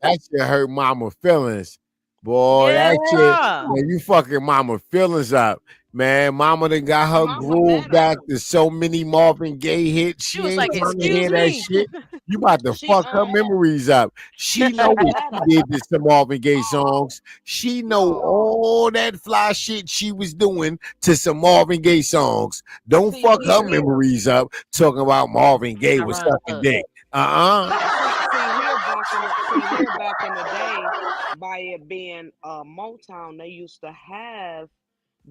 That shit hurt mama feelings. Boy, Yes, that shit, bruh. man, you fucking mama feelings up. Man, mama done got her Mama groove mad at back him. to so many Marvin Gaye hits. She She was ain't like, trying to "Excuse hear that me." shit. You about to She fuck her memories up. She know she what mad she at did to some Marvin Gaye songs. She know no. all that fly shit she was doing to some Marvin Gaye songs. Don't See fuck her here. memories up talking about Marvin Gaye was sucking Ironic. dick. Uh-uh. See here back in the day, by it being Motown, they used to have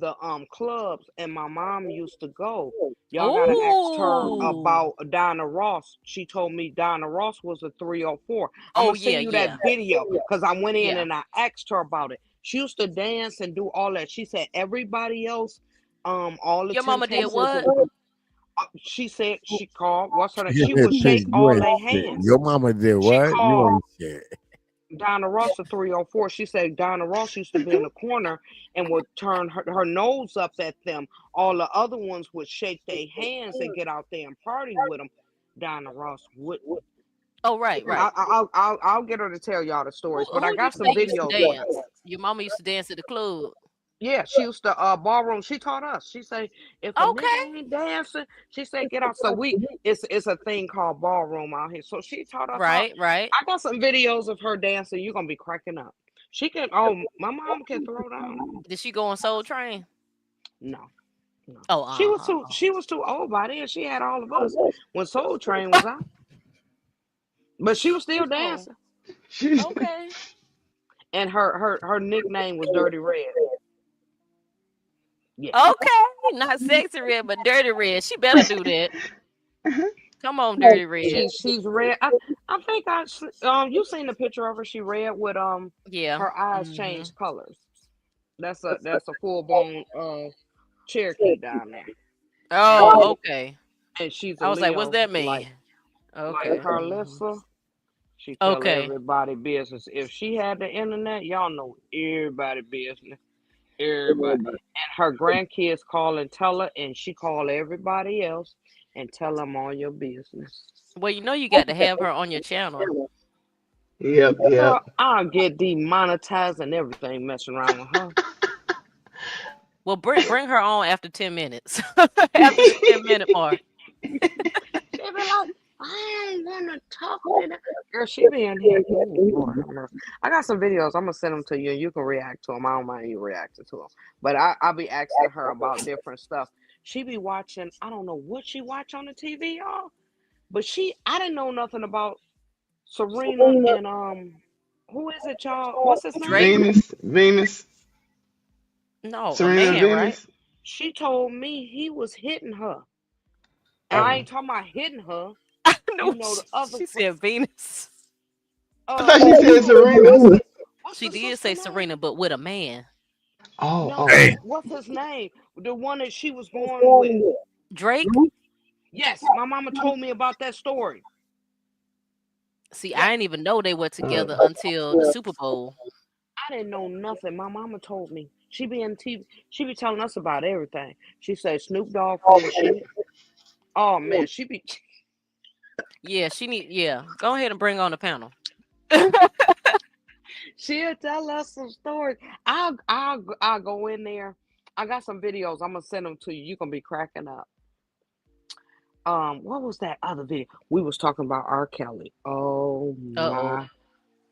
the clubs, and my mom used to go. Y'all gotta ask her Ooh. about Donna Ross. She told me Donna Ross was a 304. I'm Oh gonna yeah, send you that yeah, video because I went in yeah. and I asked her about it. She used to dance and do all that. She said everybody else, all the Your mama did Temptations what? and she said she called. What's her name? She would shake You all ain't their shit. hands. Your mama did She what? You called ain't shit. Donna Ross a 304. She said Donna Ross used to be in the corner and would turn her nose up at them. All the other ones would shake their hands and get out there and party with them. Donna Ross wouldn't. Oh, right, right. I'll get her to tell y'all the Who stories, but I who you got some say used to videos of it. dance? Your mama used to dance at the club. Yeah, she used to ballroom. She taught us. She say if a nigga Okay. ain't dancing, she said get out. So it's a thing called ballroom out here. So she taught us how. Right, right. I got some videos of her dancing. You're gonna be cracking up. She can. Oh, my mom can throw down. Did she go on Soul Train? No, no. Oh, She was too old by then. She had all of us when Soul Train was out, but she was still oh. dancing. Okay. And her nickname was Dirty Red. Yeah. Okay. Not sexy red, but dirty red. She better do that. Come on, dirty red. She's red. I think you seen the picture of her. She red with Yeah. her eyes Hmm. change colors. That's a full blown Cherokee down there, Oh, okay. and she's a I was like, what's Leo that like mean? Okay. Mhm. Carlissa. She tell Okay. everybody business. If she had the internet, y'all know everybody business. Everybody. And her grandkids call and tell her, and she call everybody else and tell them all your business. Well, you got to have her on your channel. Yep, yep. Girl, I'll get demonetized and everything messing around with her. Well, bring her on after 10 minutes. After the 10-minute mark. She be like, I don't want to talk to that. Girl, she be in here. Ooh, Lord have mercy. I got some videos. I'm going to send them to you and you can react to them. I don't mind you reacting to them. But I'll be asking her about different stuff. She be watching, I don't know what she watch on the TV, y'all. But I didn't know nothing about Serena and who is it, y'all? What's his name? Drake? Venus, No, a Serena man, right? Venus. She told me he was hitting her. And I Oh, ain't talking about hitting her. No, You know the other she said Venus. I thought uh she said Serena. what's She the did sister say name? Serena, but with a man. Oh, No, okay. Hey, what's his name? The one that she was going with. Drake? Yes, my mama told me about that story. See, I Yes. didn't even know they were Uh, together until the Super Bowl. I didn't know nothing. My mama told me. She be in TV. She be telling us about everything. She said Snoop Dogg full of shit. Oh man, she be. Yeah. Go ahead and bring on the panel. She'll tell us some stories. I'll go in there. I got some videos. I'm gonna send them to you. You gonna be cracking up. What was that other video? We was talking about R. Kelly. Oh Uh-oh. my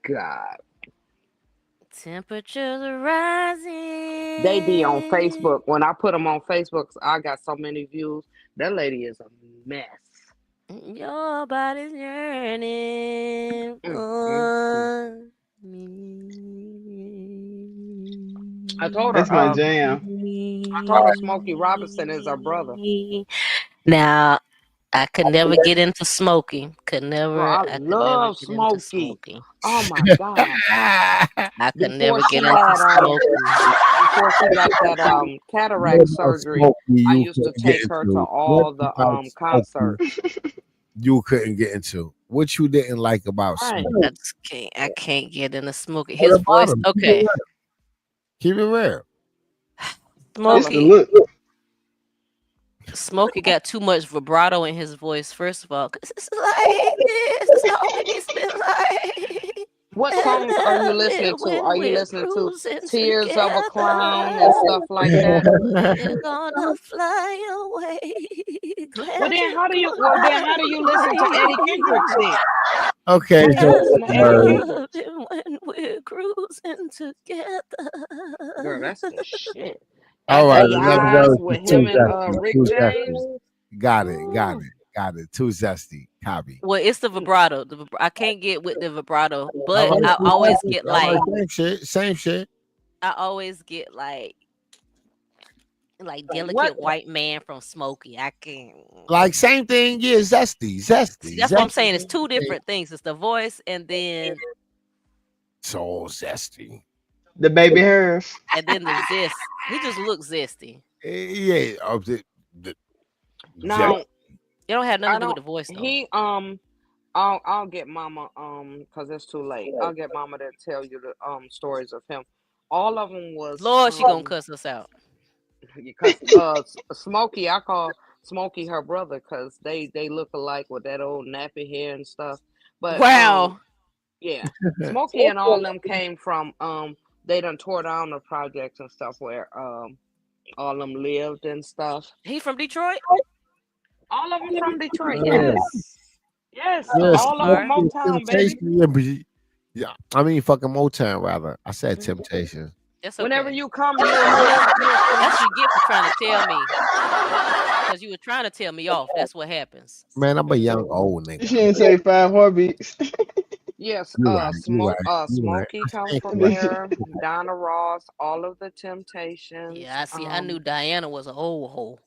God. Temperatures are They be on rising. Facebook. When I put them on Facebook, I got so many views. That lady is a mess. Your body's yearning Mm, mm, mm. for me. I told her, That's my jam. Smokey Robinson is her brother. Now, I could never get into Smokey. Bro, I I could never love get into Smokey. Smokey. Oh my God. I could Before never get she into had Smokey. before she got that cataract surgery, Smokey I you used to couldn't get take her to into. What all the about Smokey concerts. you couldn't get into? What you didn't like about Right. Smokey? I can't get into Smokey. What His about voice, him? okay. Keep it real. Tell It's us. the Smokey look. Smokey got too much vibrato in his voice, first of all. 'Cause it's like this, it's always been like What songs are you listening to? when Are you we're listening to cruising Tears of a together. Clown and stuff like that? We're gonna fly away. Well Glad then you how do you could well then find how do you listen to Eddie Kendricks me. then? Okay, How do so you I listen to Eddie uh, love Kendricks? it when we're cruising Girl, together. that's the shit. all After right, he let's eyes go to with him too and zesty. Rick Too zesty. James. Got it, got Ooh. it, got it. Too zesty. Copy. Well, it's the vibrato. I can't get with the vibrato, All but right, I too always zesty. get All right, like same shit. Same shit. I always get like What delicate white man from Smokey. I can't Like same thing. Yeah, zesty, see. zesty, That's what I'm zesty. saying. It's two different things. It's the voice, So zesty. The baby hairs. and then the zest. He just looks zesty. Yeah. The zest. now It don't have nothing I to do with don't the voice though. he I'll get mama because it's too late. I'll get mama to tell you the stories of him. All of them was Lord, she gonna cuss us out. because Smokey, I call Smokey her brother because they look alike with that old nappy hair and stuff. But Wow. yeah, Smokey and all them came from they done tore down the projects and stuff where all them lived and stuff. He from Detroit? All of them from Detroit, Yeah. yes. Yes, Oh, Yes. all of them okay. Motown, baby. Temptation. Yeah. I mean, fucking Motown rather. I said Mhm. temptation. That's Whenever okay. you come, you'll That's what see. you get for trying to tell me. Because you were trying to tell me off. That's what happens. Man, I'm a Mhm. young old She nigga. didn't say 5 heartbeats. Yes, You right. You right. You right. Smokey comes I from stand there. Donna Ross, all of the Temptations. Yeah, I see. I knew Diana was an old hoe.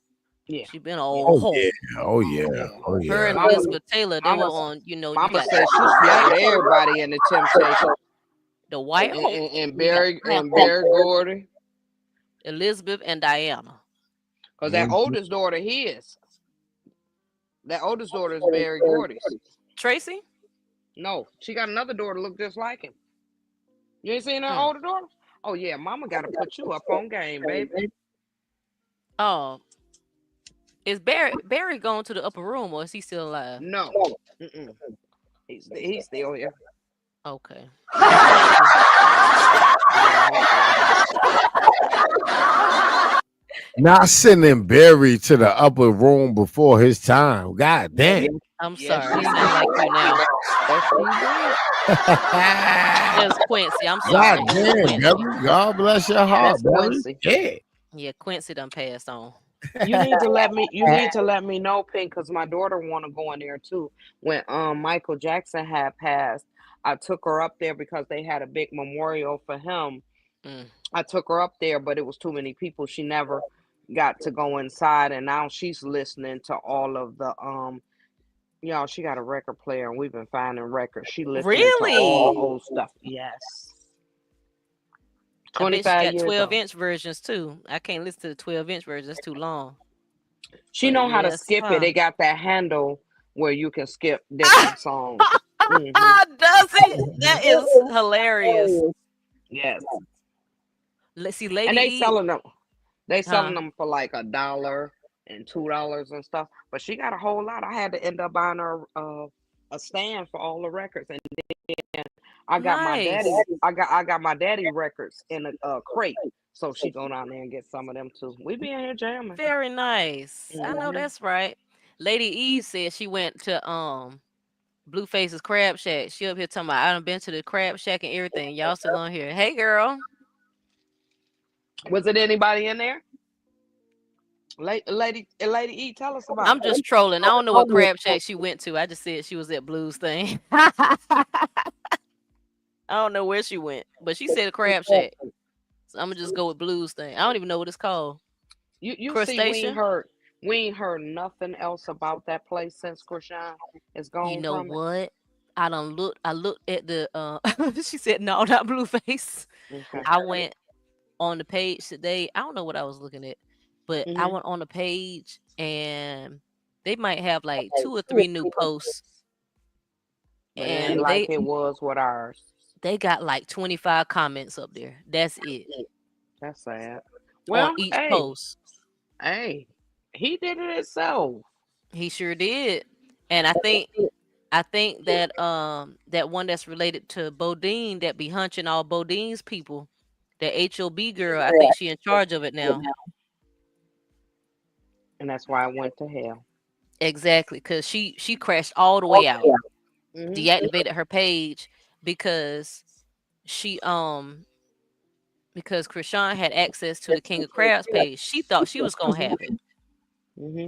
Yeah, She been an yeah, old Oh hoe. yeah. Oh yeah. yeah. Oh Her yeah. and Mama, Elizabeth Taylor, they were Mama, on. You Mama got said she the slapped white, everybody in the Temptation. the white hoe. And You got Barry to have Gordy, Elizabeth and Diana. because that And oldest daughter is Barry Gordy's. Tracy. No, she got another daughter look just like him. You ain't seen her Mm. older daughter? Oh yeah, Mama got to put you up on game, baby. Oh, is Barry going to the upper room or is he still alive? No, mm-mm. He's still here. Okay. Thank you. Yeah, he's still here. not sending Barry to the upper room before his time. God damn. I'm Yes, sorry. she I sound like did. you now. Yes, she did. It was Quincy. I'm God sorry. It was damn, Quincy. Barry. God bless your Yeah, heart, that's Barry. Quincy. Yeah. Yeah, Quincy done passed on. You need to let me. You need to let me know, Pink, because my daughter want to go in there too. When Michael Jackson had passed, I took her up there because they had a big memorial for him. Mm. I took her up there, but it was too many people. She never got to go inside, and now she's listening to all of the she got a record player, and we've been finding records. She listening to all the Really? old stuff. Yes, I bet she 25 got years 12 old. inch versions too. I can't listen to the 12-inch version. That's too long. She But know how to yes, skip it. huh? They got that handle where you can skip different songs. Hmm. Does it? That is hilarious. Yes, Let's see, and Lady they E. selling them. They selling Huh? them for like $1 and $2 and stuff. But she got a whole lot. I had to end up buying her a stand for all the records, and then I got my daddy. Nice. I got my daddy records in a crate. So she go down there and get some of them too. We be in here jamming. Very nice. I know Hmm. that's right. Lady E said she went to Blueface's Crab Shack. She up here talking about I done been to the Crab Shack and everything. Y'all still on here. Hey girl. Was it anybody in there? Lady E, tell us about I'm it. just trolling. I don't know what Crab Shack she went to. I just said she was at Blues thing. I don't know where she went, but she said a Crab Shack. So I'm gonna just go with blues thing. I don't even know what it's called. You see, Crustacean. we ain't heard nothing else about that place since Krishan is You gone know from it. what? I looked at the she said no, not Blueface. Okay. I went on the page today. I don't know what I was looking at, but I Hmm. went on the page and they might have like 2 or 3 new posts, But it ain't and like it was with ours. they got like 25 comments up there. That's it That's sad. on Well, each hey, post. hey, he did it himself. He sure did. And I think that that one that's related to Bodine that be hunching all Bodine's people, the HOB girl, I think she in charge of it now. And that's why I went to hell. Exactly, because she crashed all the way out, Hmm. deactivated her page because she because Krishan had access to the King of Crabs page. She thought she was gonna have it. Hmm.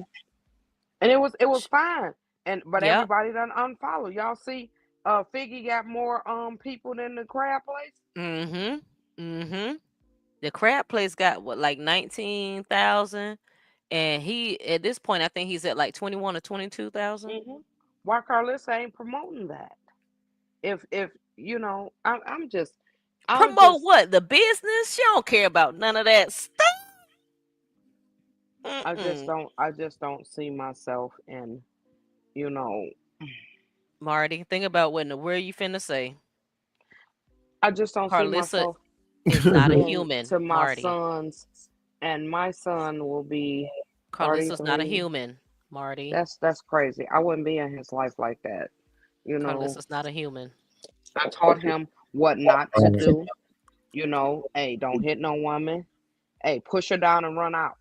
And it was fine. And but Yep. everybody done unfollow. Y'all see, Figgy got more people than the crab place. Mm-hmm. Mm-hmm. The crab place got what, like 19,000, and he at this point I think he's at like 21 or 22,000. Hmm. Why Carlissa ain't promoting that? If I'm just, I'm Promote just, what? The business? She don't care about none of that stuff. Mm-mm. I just don't see myself in, you know, Marty, think about what in the world you finna say. I just don't see Carlissa myself is not a into human, my Marty. sons, and my son will be Carlissa's not a 33. human, Marty. That's crazy. I wouldn't be in his life like that. You know, Carlissa's not a human. I taught him what not to do. Hey, don't hit no woman. Hey, push her down and run out.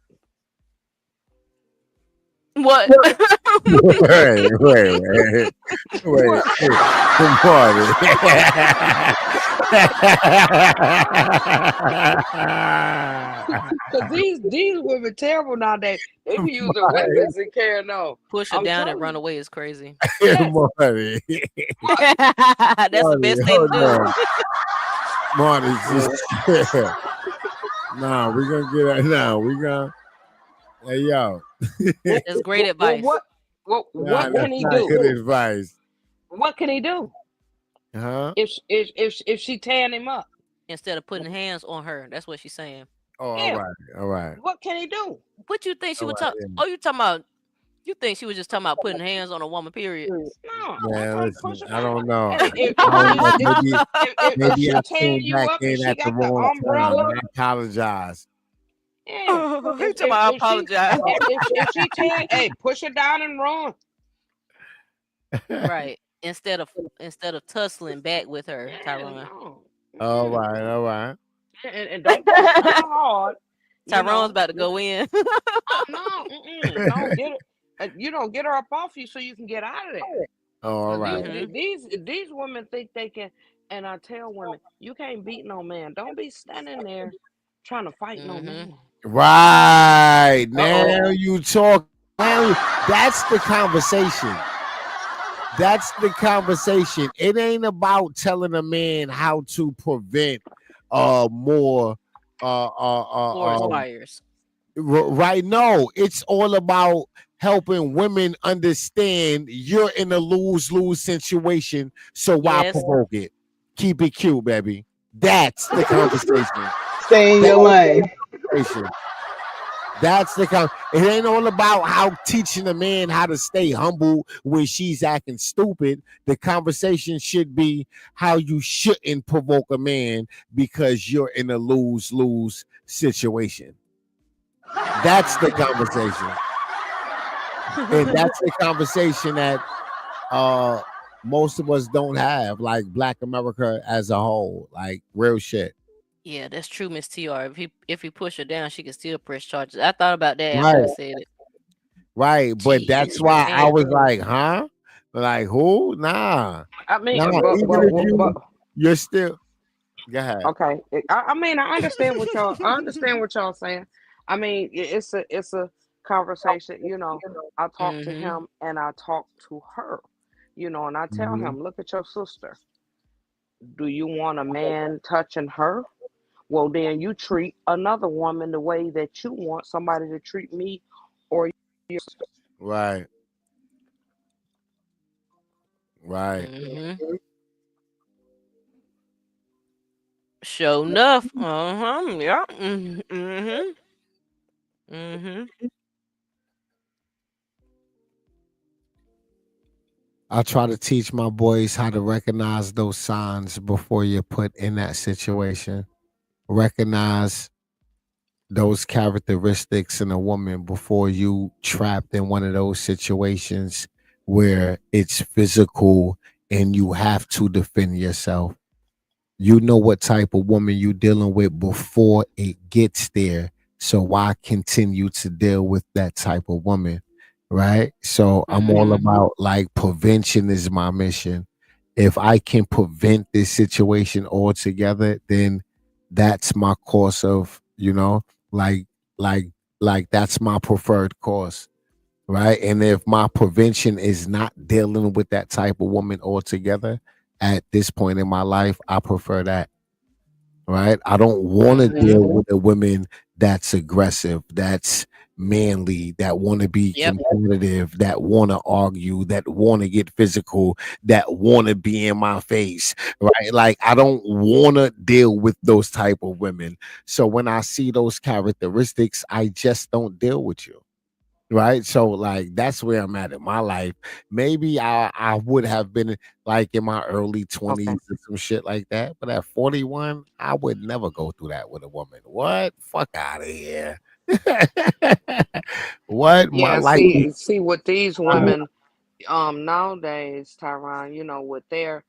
What? Wait, What? Marty. Cause these women terrible nowadays. They be using Marty. weapons and carrying on. Push her I'm down and telling run you. away is crazy. Yes. Marty. That's the Marty, best thing to hold do. on. Marty, just nah, we gonna get it now. We gonna hey yo. That's great Well, advice. Nah, what that's can he not do? good advice. What can he do Huh? if she tearing him up? Instead of putting hands on her, that's what she's saying. Oh, all Yeah. right, all right, What can he do? What you think she all would right. talk? Oh, you talking about? You think she was just talking about putting hands on a woman? Period. No, I Man, told push listen, her I down. don't know. Hey, I don't know. if Maybe I she tearing came you back up and in she at the got the wrong time. umbrella, I apologize. yeah. He talking about I If she apologize. if she tearing, hey, push her down and run. Right. Instead of tussling back with her, Yeah, Tyrone. no. All Mm-mm. right, all right. And don't push her down hard. You Tyrone's know. about to go in. Oh no, no, get it. Get her up off you so you can get out of there. Oh, all Cause right. Hmm. these women think they can, and I tell women, you can't beat no man. Don't be standing there trying to fight no Hmm. man. Right. Uh oh. Now you talk. That's the conversation. That's the conversation. It ain't about telling a man how to prevent more Forest fires. right. No, it's all about helping women understand you're in a lose-lose situation. So why Yes. provoke it? Keep it cute, baby. That's the conversation. Stay in That's your the lane. conversation. That's the kind. It ain't all about how teaching a man how to stay humble when she's acting stupid. The conversation should be how you shouldn't provoke a man because you're in a lose-lose situation. That's the conversation. And that's the conversation that uh most of us don't have, like Black America as a whole, like real shit. Yeah, that's true, Miss TR. If he push her down, she can still press charges. I thought about that after I Right, said it. right. But Jeez, that's why I damn. was like, huh? Like who? Nah. I mean, Nah, even if you're still go ahead. okay. I mean, I understand what y'all. I understand what y'all saying. I mean, it's a conversation. I talk to Hmm. him and I talk to her. And I tell Mhm. him, look at your sister. Do you want a man touching her? well, then you treat another woman the way that you want somebody to treat me or your Right. Right. Mm-hmm. Sure enough. Uh-huh. Yeah. Mm-hmm. Mm-hmm. I try to teach my boys how to recognize those signs before you're put in that situation. Recognize those characteristics in a woman before you trapped in one of those situations where it's physical and you have to defend yourself. You know what type of woman you dealing with before it gets there. So why continue to deal with that type of woman? Right. So I'm all Mm-hmm. about like prevention is my mission. If I can prevent this situation altogether, then that's my course of, like like that's my preferred course. Right. And if my prevention is not dealing with that type of woman altogether at this point in my life, I prefer that. Right. I don't want to Mm-hmm. deal with a woman that's aggressive, that's manly, that want to be Yep. competitive, that want to argue, that want to get physical, that want to be in my face. Right. Like I don't want to deal with those type of women. So when I see those characteristics, I just don't deal with you. Right. So like that's where I'm at in my life. Maybe I would have been like in my early Okay. 20s or some shit like that. But at 41, I would never go through that with a woman. What? Fuck out of here. What? My Yeah, life is see with these women nowadays, Tyron, with their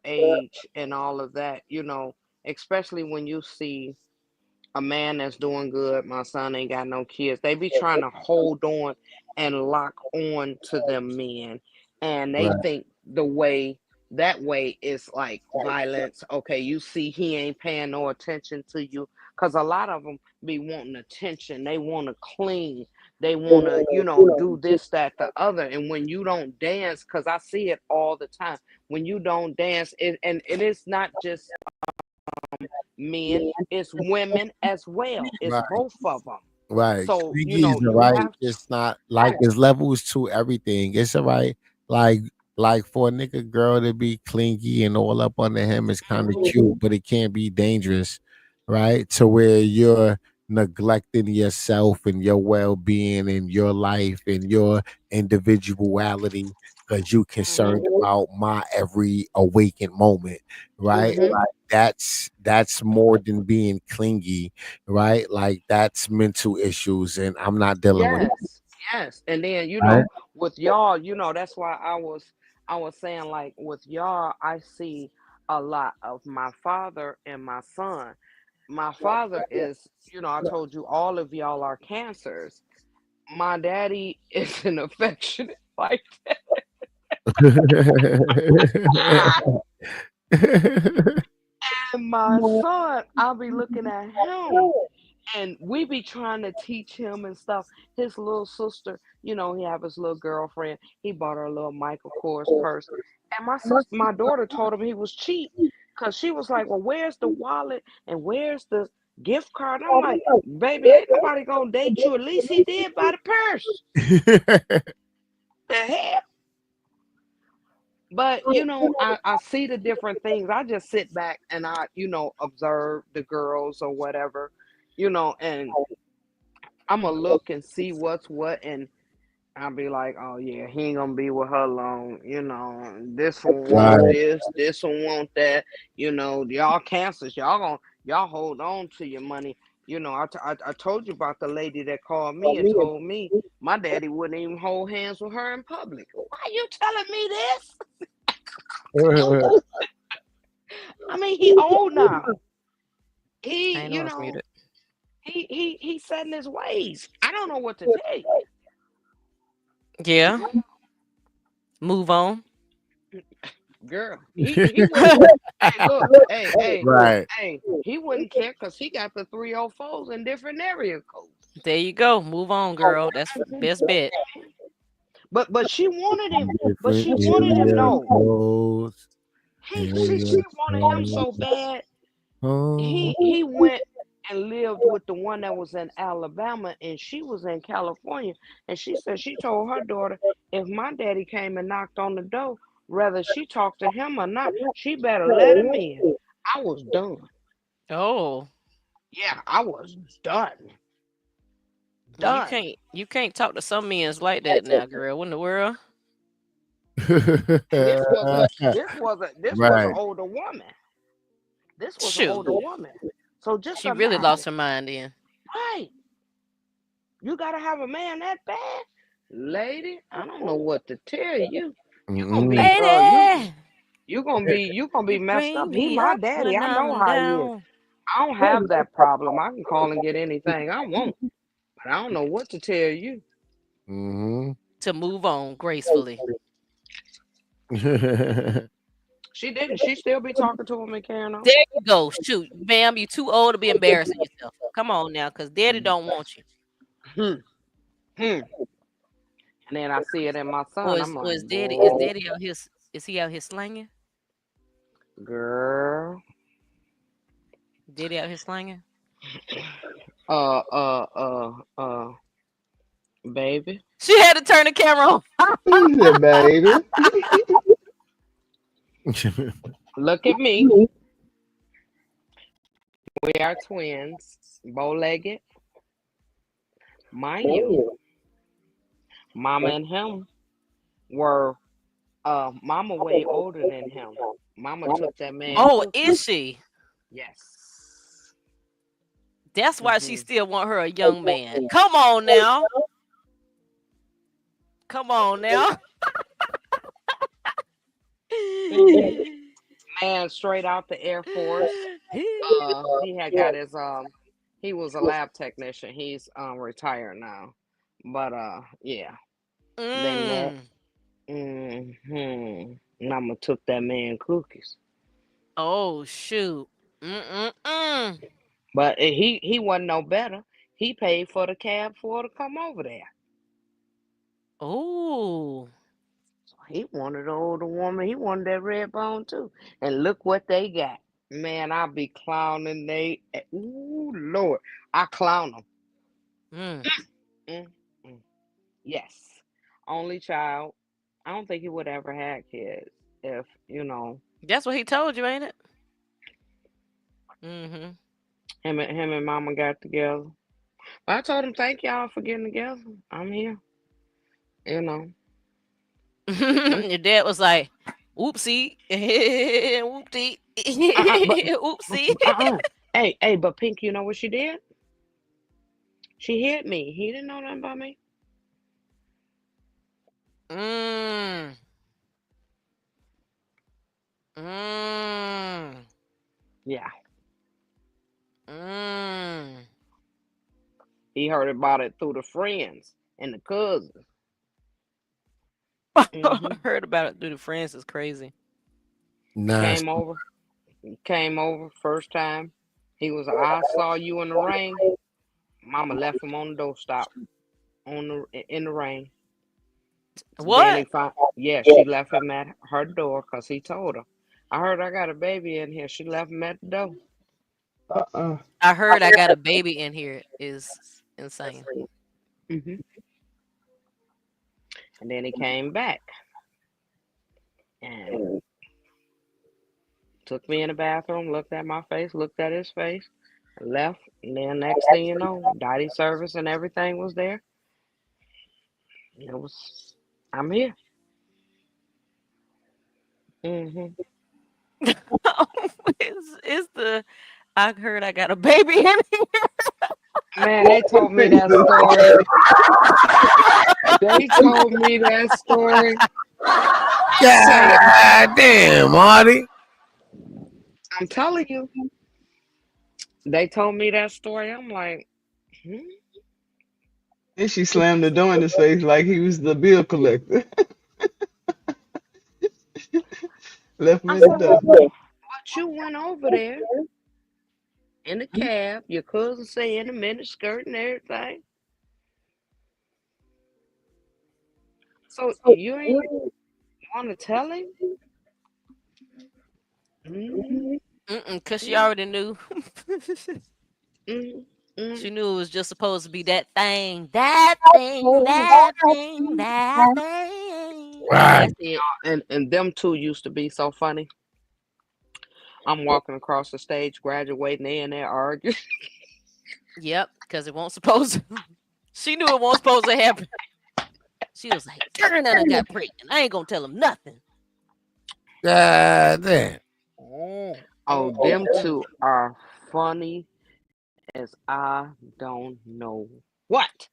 age and all of that, especially when you see a man that's doing good, my son ain't got no kids. They be trying to hold on and lock on to them men. And they right. think that way is like violence. Okay, you see he ain't paying no attention to you. Cause a lot of them be wanting attention. They want to clean. They want to, do this, that, the other. And when you don't dance, cause I see it all the time. When you don't dance, and it is not just men, it's women as well. It's Right. both of them. Right. So, Clingy is all you right. have It's not like yes. there's levels to everything. It's all right. Like for a nigga girl to be clingy and all up under him is kind of Hmm. cute, but it can be dangerous, right? To where you're neglecting yourself and your well being and your life and your individuality because you Hmm. concerned about my every awakened moment, right? Hmm. Like that's more than being clingy, right? Like that's mental issues, and I'm not dealing with it, Yes. Yes. And then, right? with y'all, that's why I was saying, like, with y'all, I see a lot of my father and my son. My father is, I told you all of y'all are cancers. My daddy is an affectionate like and my son, I'll be looking at him and we be trying to teach him and stuff. His little sister, he have his little girlfriend. He bought her a little Michael Kors purse, and my daughter told him he was cheap because she was like, "Well, where's the wallet and where's the gift card?" I'm like, "Baby, ain't nobody gonna date you. At least he did buy the purse. The hell." But I see the different things. I just sit back and I observe the girls or whatever, and I'm gonna look and see what's what, and I'll be like, oh yeah, he ain't gonna be with her long. This one want Right. this one want that. Y'all cancers, y'all hold on to your money. I told you about the lady that called me and told me my daddy wouldn't even hold hands with her in public. Why you telling me this? I mean, he old now. I He, ain't know I was muted. he's set in his ways. I don't know what to tell you. Yeah. Move on. Girl, he wouldn't. Hey, look, hey, hey, Right. hey, he wouldn't care because he got the 304s in different area codes. There you go. Move on, girl. That's Mhm. best bet. But she wanted him. But Different she wanted him area though. codes. She Area wanted him codes. so bad. Oh. He went and lived with the one that was in Alabama, and she was in California. And she said she told her daughter, if my daddy came and knocked on the door, whether she talked to him or not, she better let him in. I was done. Oh, Yeah, I was done. you Done. can't talk to some men's like that now, girl. What in the world? And this was an Right. older woman. This was an older Shoot, woman. So just she really lost imagine, her mind then. right? You gotta have a man that bad, lady. I don't know what to tell you. You gonna be Mm-mm. Lady, you gonna be you messed up. bring He me my up daddy. when I know I'm how he is. down. I don't have that problem. I can call and get anything I want, but I don't know what to tell you. Mm-hmm. To move on gracefully. She didn't. She still be talking to him and carrying on. There you go. Shoot, ma'am, you too old to be embarrassing yourself. Come on now, cause daddy don't want you. Hmm. Hmm. And then I see it in my Or son. I'm like, is boy, daddy out here? Is he out here slanging? girl. Daddy out here slanging? Uh, uh, uh, uh, baby. She had to turn the camera on. Yeah, baby. Look at me. We are twins, bow-legged. Mind you, Mama and him were Mama way older than him. Mama took that man Oh, cookies. is she? Yes. That's why she Hmm. still want her a young man. Come on now. Come on now. Hmm. Man, straight out the Air Force. He had got his he was a lab technician. He's retired now. But yeah, they met. Mm. Mama took that man cookies. Oh shoot. Mm-mm-mm. But he wasn't no better. He paid for the cab for her to come over there. Oh. So he wanted an older woman. He wanted that red bone too. And look what they got. Man, I be clowning they. Ooh, Lord. I clown them. Mm. Mm, mm. Yes. Only child. I don't think he would ever had kids if, That's what he told you, ain't it? Mm-hmm. him and mama got together. I told him, thank y'all for getting together. I'm here. You know. I'm Your dad was like, "Oopsie, whoopsie, but oopsie." uh-uh. Hey, but Pink, you know what she did? She hit me. He didn't know nothing about me. Mm. Mm. Yeah. Mm. He heard about it through the friends and the cousins. Hmm. Heard about it through the friends is crazy. Came Nasty. over. Came over first time. He was, I saw you in the rain. Mama left him on the doorstop in the rain. Then he What? found, yeah, she left him at her door because he told her. I heard I got a baby in here. She left him at the door. Uh-uh. I heard I got a baby in here is insane. Hmm. And then he came back and took me in the bathroom, looked at my face, looked at his face, left. And then next thing you know, Dottie service and everything was there. It was, I'm here. Hmm. It's the I heard I got a baby in here. Man, they told me that Jesus story. Christ. They told me that story. Hey, God damn, Marty. I'm telling you, they told me that story. I'm like, hmm? And she slammed the door in his face like he was the bill collector. Left him I at the said, door. but you went over there in the cab. Your cousin say in a minute skirt and everything. So you ain't want to tell him? Hmm. Cause she Mm, already knew. mm, mm. She knew it was just supposed to be that thing, that thing, that thing, that thing. Right. That's it. And them two used to be so funny. I'm walking across the stage, graduating, they in there arguing. Yep, because it won't supposed to. She knew it wasn't supposed to happen. She was like, darn, I done got pregnant. I ain't gonna tell him nothing. God damn. Oh, them two are funny as I don't know what.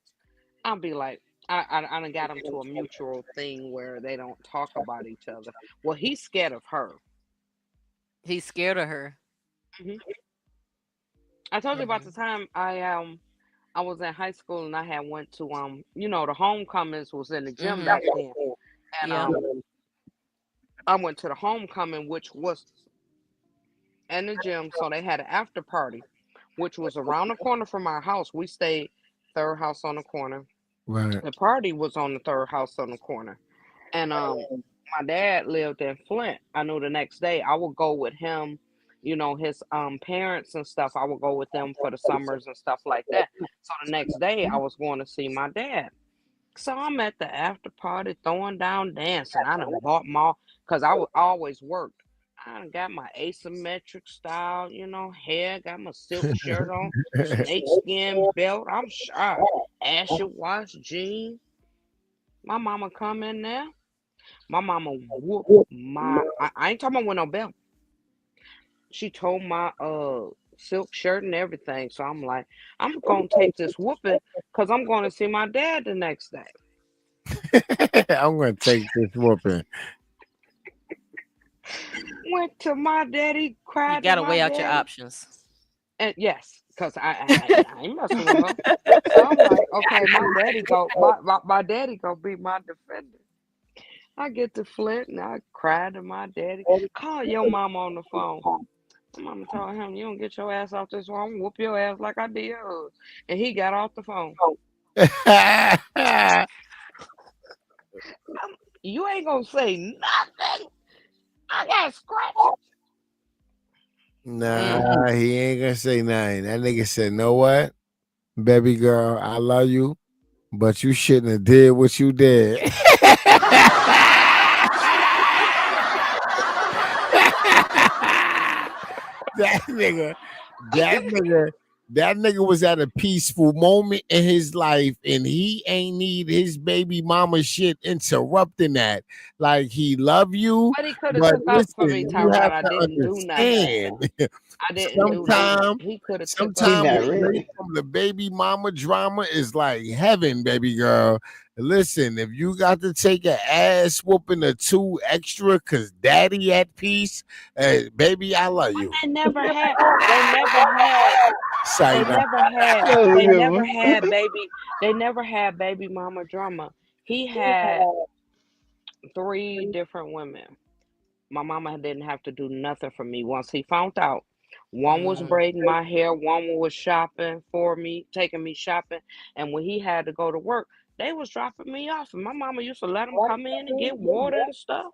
I'll be like, I done got them to a mutual thing where they don't talk about each other. Well, he's scared of her. He's scared of her. Hmm. I told you about Hmm. the time I was in high school and I had went to the homecomings was in the gym Hmm. back then, and Yeah. I went to the homecoming which was in the gym, so they had an after party, which was around the corner from our house. We stayed third house on the corner. Right. The party was on the third house on the corner. And my dad lived in Flint. I knew the next day I would go with him, his parents and stuff. I would go with them for the summers and stuff like that. So the next day I was going to see my dad. So I'm at the after party throwing down dancing. I done bought my because I would always worked. I done got my asymmetric style, hair, got my silk shirt on, snakeskin belt. I'm sharp. Asher wash jeans. My mama come in there. My mama whooped I ain't talking about with no belt. She told my silk shirt and everything. So I'm like, I'm gonna take this whooping because I'm gonna see my dad the next day. I'm gonna take this whooping. Went to my daddy, You cried to gotta my weigh out your daddy. options. And yes, because I ain't messing with her. So I'm like, okay, my daddy gonna be my defender. I get to Flint and I cry to my daddy. Call your mama on the phone. My mama told him, you don't get your ass off this phone, I'm gonna whoop your ass like I did hers. And he got off the phone. You ain't gonna say nothing. I got scratches. Nah, he ain't gonna say nothing. That nigga said, "Know what, baby girl, I love you, but you shouldn't have did what you did." that nigga, that nigga, that nigga was at a peaceful moment in his life, and he ain't need his baby mama shit interrupting that. Like he love you, But he could have but took up for me, listen, you Tyrone. have I to didn't do nothing. understand. I didn't do nothing. Sometimes, He could have took up He sometimes for not me. away ready. from the baby mama drama is like heaven, baby girl. Listen, if you got to take an ass whooping or two extra because daddy at peace, baby, I love But you. they never had. They never had. Say They that. never had. That was a They good never one. had baby. They never had baby mama drama. He had three different women. My mama didn't have to do nothing for me once he found out. One was Mm-hmm. braiding my hair, one was shopping for me, taking me shopping, and when he had to go to work, they was dropping me off. And my mama used to let him come in and get water and stuff.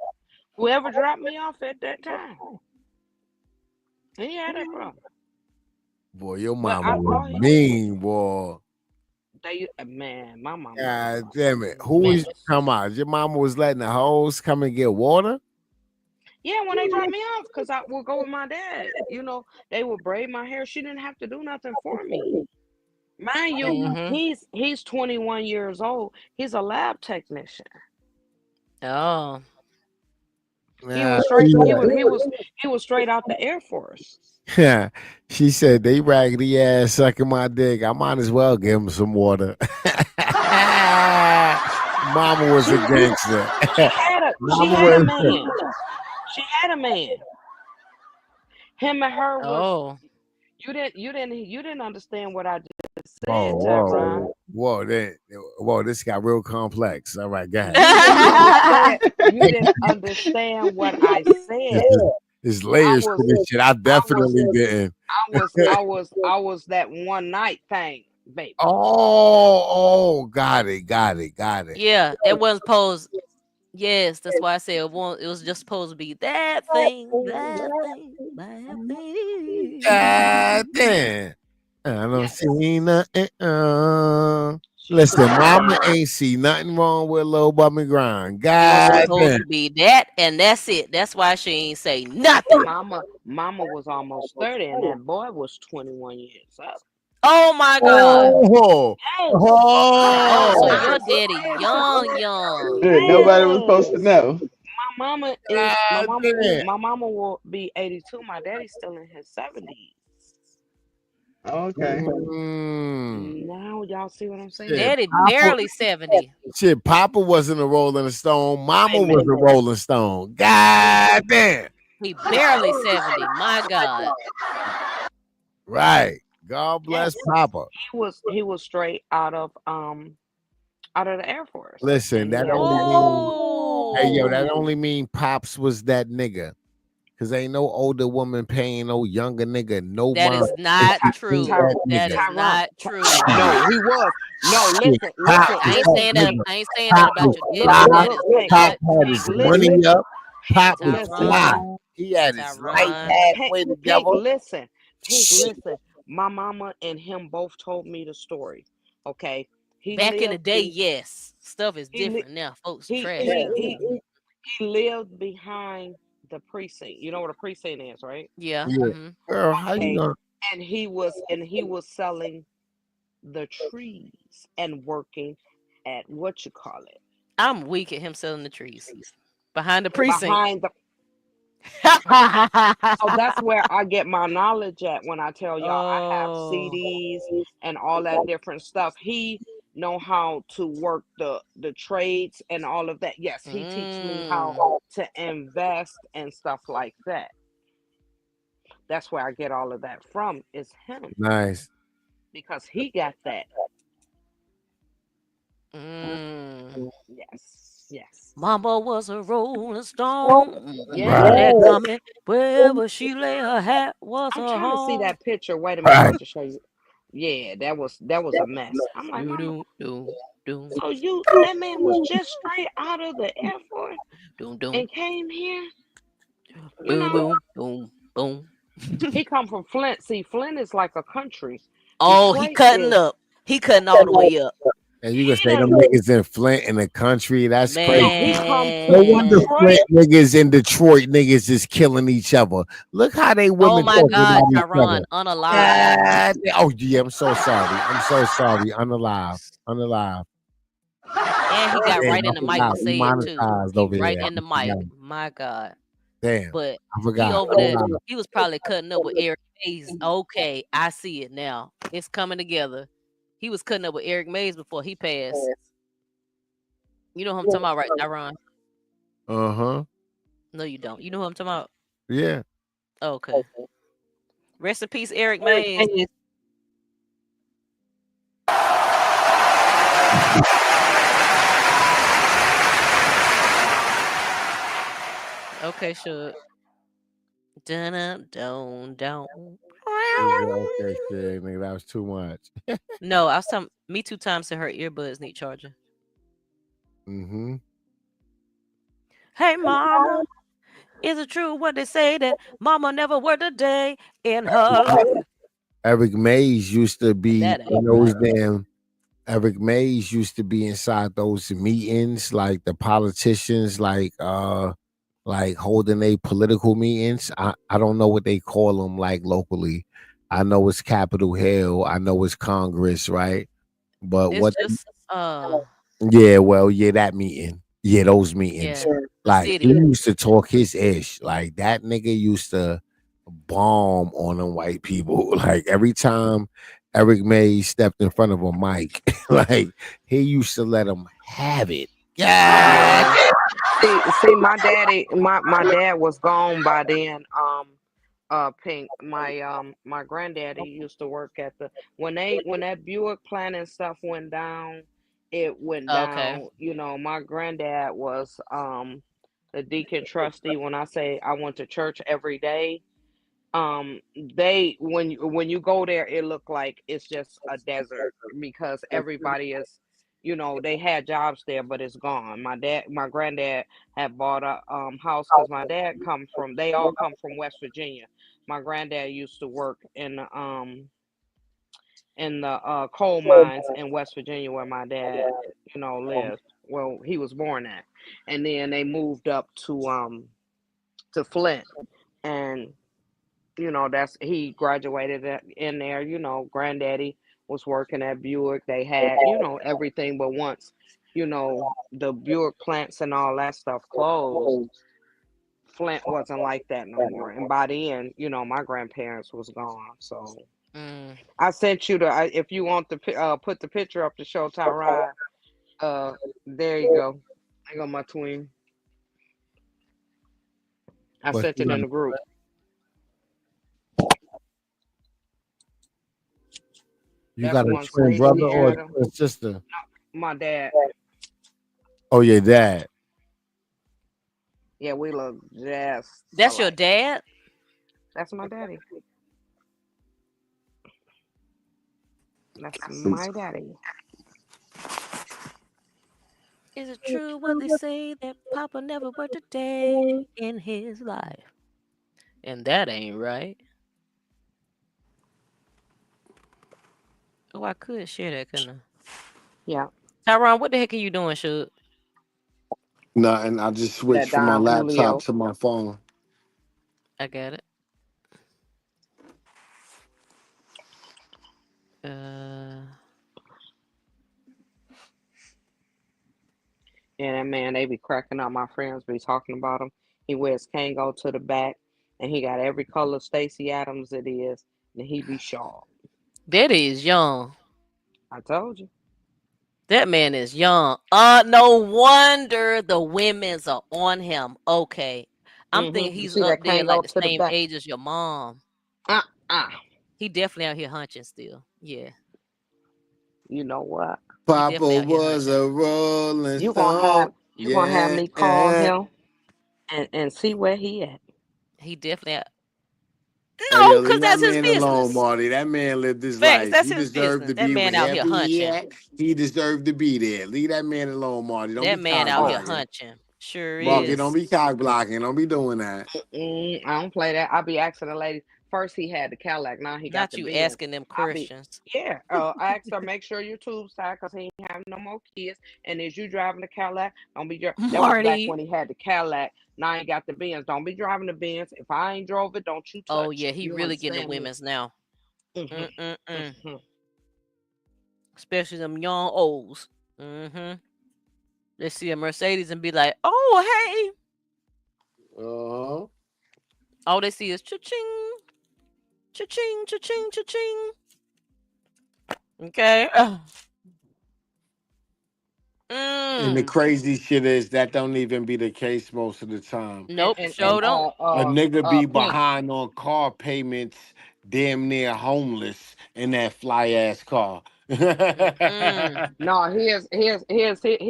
Whoever dropped me off at that time, he had that problem. Boy, your But mama was all he mean, boy. man, my mama was God damn it. a Who is menace. come on? Your mama was letting the hoes come and get water? Yeah, when they dropped me off, because I would go with my dad. They would braid my hair. She didn't have to do nothing for me. Mind you, Mm-hmm. he's 21 years old. He's a lab technician. Oh. He Nah, was straight. He was straight out the Air Force. yeah. She said they raggedy ass sucking my dick. I might as well give him some water. Mama was a She gangster. she had a she Mama had a was man. She had a man. Him and her was Oh. you didn't understand what I just whoa, said, Tyron. whoa, this got real complex. All right, go ahead. You didn't understand what I This said. is There's I layers to was this shit. I I was definitely didn't. I was that one night thing, baby. Oh, got it. Yeah, that wasn't supposed. Yes, that's why I said it was just supposed to be that thing, that thing. God damn. I don't Yes. see nothing. She was Listen, mama saying ain't see nothing wrong with low bummy grind. It was God supposed damn. to be that, and that's it. That's why she ain't say nothing. mama was almost 30 and that boy was 21 years old. Oh my God. Oh, Yes. Oh, so oh, your daddy young, young. Shit, nobody was supposed to Yes. know. God damn. My mama will be 82. My daddy's still in his 70s. Okay. Mm. Now y'all see what I'm saying? Shit, Daddy Papa, barely 70. shit, Papa wasn't a Rolling Stone. Wait Mama a was minute. a Rolling Stone. God damn. He barely 70. My God. Right. God bless Yes. Papa. He was straight out of the Air Force. Listen, And he that had only mean, hey yo, that Oh. only mean Pops was that nigga. Cause ain't no older woman paying no younger nigga no That mind is if not he ain't true. that That nigga. is Tyrone. not true. No, he was. No, Shit, listen, Pop listen, was I ain't that listen. saying that. nigga. I ain't saying that Pop about was your daddy, Look, but fly. that look, is Pink, Pop not had Pink, his true. money listen, up. Pink, Pop was listen, fly. Tyrone. He had his life Tyrone. Pink, halfway Pink, together. listen, Pink, Shit. listen. My mama and him both told me the story. Okay, he Back in the lived day, be yes. Stuff is he li- different now. Folks he trash he now. he he lived behind the precinct. You know what a precinct is, right? Yeah. Yeah. Hmm. Girl, how you Okay, gonna and he was selling the trees and working at what you call it I'm weak at him selling the trees behind the precinct. behind the. So that's where I get my knowledge at when I tell y'all I have Oh. CDs and all that different stuff. He know how to work the trades and all of that. Yes, he teach me how Mm. to invest and stuff like that. That's where I get all of that from is him nice? because he got that. Mm. Yes, yes, Mama was a rolling stone. Hear Right, that yes. coming. Wherever she lay her hat was I'm her trying to see home. that picture. Wait a minute, I'm right. about to show you. Yeah, that was a mess. I'm like, Do mama. do do do So that man was just straight out of the Air Force do do and came here. You boom know, boom boom boom. he come from Flint. See, Flint is like a country. Oh, he Detroit cutting is. up. He cutting all the way up. And you gonna He say them done. niggas in Flint in the country? That's No, crazy. he come No to wonder Man. Flint Detroit. niggas and Detroit niggas is killing each other. Look how they Oh women my talking God, about each Tyron, other. unalive. God, oh yeah, I'm so sorry. I'm so sorry. Unalive. Unalive. And he got Damn, right I in the mic to forgot. We say it too. monetized He over right here. in the I mic. forgot. My God. Damn. But I he forgot. over there, he was probably cutting up with Eric Mays. Okay, I see it now. It's coming together. He was cutting up with Eric Mays before he passed. You know who I'm talking about, right, Tyron? Uh-huh. No, you don't. You know who I'm talking about? Yeah. Okay. Rest in peace, Eric Mays. Okay, sure. Dun don't don't. Okay, shit, nigga. That was too much. No, I was telling me 2 times in her earbuds need charging. Mm-hmm. Hey, mama, is it true what they say that mama never worked a day in her life? Eric Mays used to be That in ain't those right. damn Eric Mays used to be inside those meetings, like the politicians, like holding a political meetings. I don't know what they call them like locally. I know it's Capitol Hill. I know it's Congress, right? But It's what? just Yeah, well, yeah, that meeting. Yeah, those meetings. yeah, the Like he city. used to talk his ish. Like that nigga used to bomb on them white people. Like every time Eric May stepped in front of a mic, like he used to let him have it. Yeah. Yeah. See, my dad was gone by then. Pink, my granddaddy used to work at the when that Buick planning stuff went down, it went Okay. down. My granddad was the deacon trustee. When I say I went to church every day, they when you go there, it looked like it's just a desert because everybody is you know, they had jobs there, but it's gone. My granddad had bought a house because my dad they all come from West Virginia. My granddad used to work in the coal mines in West Virginia where my dad, you know, lived. Well, he was born at, and then they moved up to Flint, and you know that's he graduated in there. You know, granddaddy was working at Buick. They had, you know, everything, but once, you know, the Buick plants and all that stuff closed, Flint wasn't like that no more. And by the end, you know, my grandparents was gone. So Mm. I sent you if you want to put the picture up to show Tyron. Uh, there you go. I got my twin. I But sent it in the group. you That's got a one twin Stacy brother or a had him. twin sister? My dad. Oh, your dad. Yeah, we look just That's your alike. dad? That's my daddy. That's my daddy. Is it true what they say that Papa never worked a day in his life? And that ain't right. Oh, I could share that, couldn't I? Yeah. Tyron, what the heck are you doing, Shoot? No, and I just switched That from my Don laptop Julio. to my phone. I got it. Uh, And that man, they be cracking up. My friends be talking about him. He wears Kango to the back, and he got every color Stacy Adams it is, and he be sharp. that is young. I told you. That man is young. No wonder the women's are on him. Okay. I'm thinking You he's see up that there like Kango the to the same back? age as your mom. Uh. He definitely out here hunching still. Yeah. You know what? He definitely Papa out here was hunching. a rolling You gonna have stone. you gonna have Yeah. me call him and see where he at. He definitely out. Hey, No, yo, because leave that that's his man alone, business. Marty. That man lived his Facts, life. that's He his deserved business. to That be man out here wherever he hunching. at. He deserved to be there. Leave that man alone, Marty. Don't That be man cock out here Oh, blocking. hunching. Sure Marky, don't is. be cock blocking. Don't be doing that. I don't play that. I be asking the lady. First he had the Cadillac, now he got Not the you Benz. asking them I be questions. yeah. I asked her make sure your tubes tight because he ain't have no more kids. And as you driving the Cadillac, don't be that was back Marty. when he had the Cadillac. Now he got the Benz. Don't be driving the Benz. If I ain't drove it, don't you Oh touch yeah, it. he You really getting the understand me? women's now. Mm-mm-mm. Hmm. Especially them young olds. Mm-hmm. They see a Mercedes and be like, oh, hey. Uh-huh. All they see is cha-ching, cha-ching, cha-ching, cha-ching. Okay. And the Mm. crazy shit is that don't even be the case most of the time. And Nope, and show and don't. A nigga be Pink. behind on car payments, damn near homeless in that fly ass car. Mm-mm. No, he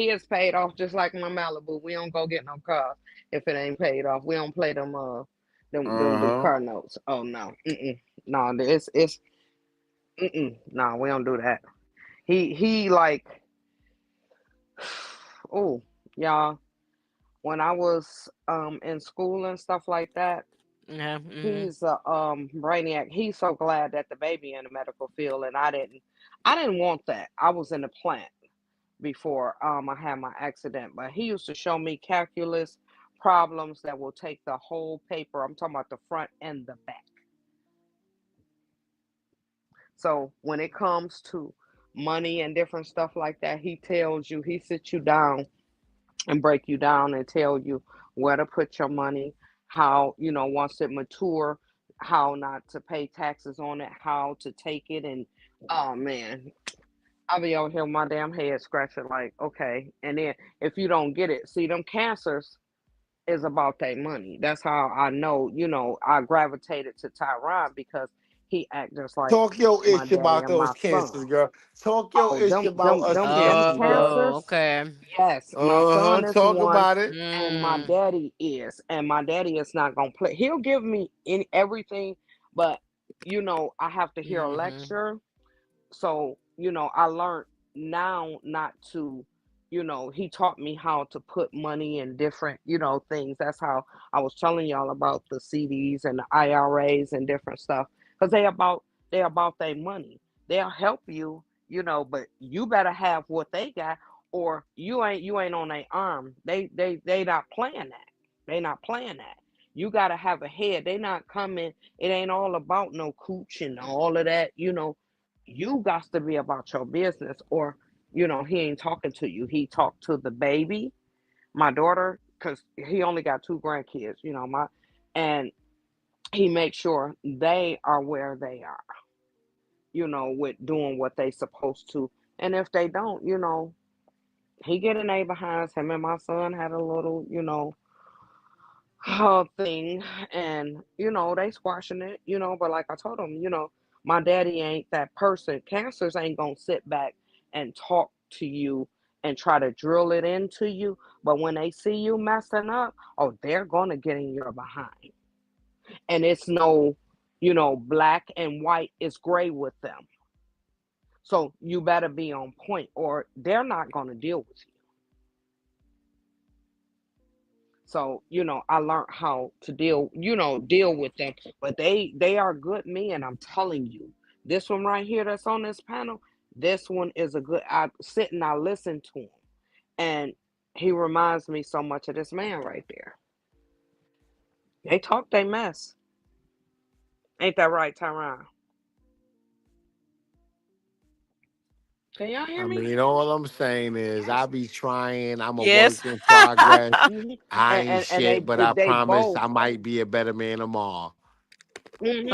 is paid off just like my Malibu. We don't go get no cars if it ain't paid off. We don't play them Uh-huh. car notes. Oh no, no, it's no, we don't do that. He like oh y'all. When I was in school and stuff like that, Yeah. Mm-hmm. he's a brainiac. He's so glad that the baby in the medical field, and I didn't want that. I was in the plant before I had my accident. But he used to show me calculus problems that will take the whole paper. I'm talking about the front and the back. So when it comes to money and different stuff like that, he sits you down and break you down and tell you where to put your money, how, once it mature, how not to pay taxes on it, how to take it. And oh man, I'll be over here with my damn head scratching like, okay. And then if you don't get it, see them cancers is about that money. That's how I know, I gravitated to Tyron because he act just like Talk your my ish daddy about and my those son. cancers, girl. Talk your Oh, ish them about them us them them cancers, girl. Oh, cancers. okay. Yes, my Uh-huh. son is Talk one, about it. and my Mm. daddy is, not gonna play. He'll give me everything, but I have to hear a Mm-hmm. lecture. So I learned now not to, he taught me how to put money in different, things. That's how I was telling y'all about the CDs and the IRAs and different stuff, because they about their money. They'll help you, but you better have what they got, or you ain't on their arm. They not playing that. They not playing that. You gotta have a head. They not coming. It ain't all about no cooch and all of that. You got to be about your business, or he ain't talking to you. He talked to the baby, my daughter, because he only got two grandkids. And he makes sure they are where they are. With doing what they supposed to. And if they don't, he get in their behinds. Him and my son had a little, thing, and they squashing it, but like I told him, my daddy ain't that person. Cancers ain't gonna sit back and talk to you and try to drill it into you, but when they see you messing up, oh, they're gonna get in your behind. And it's no, black and white, it's gray with them. So you better be on point, or they're not gonna deal with you. So, I learned how to deal with them. But they are good men, I'm telling you. This one right here that's on this panel, this one is a good. I sit and I listen to him. And he reminds me so much of this man right there. They talk they mess. Ain't that right, Tyron? Can y'all hear I me? mean, all I'm saying is I be trying. I'm a work Yes. in progress. Hmm. I And, ain't and and shit, but I they promise both. I might be a better man tomorrow. Hmm.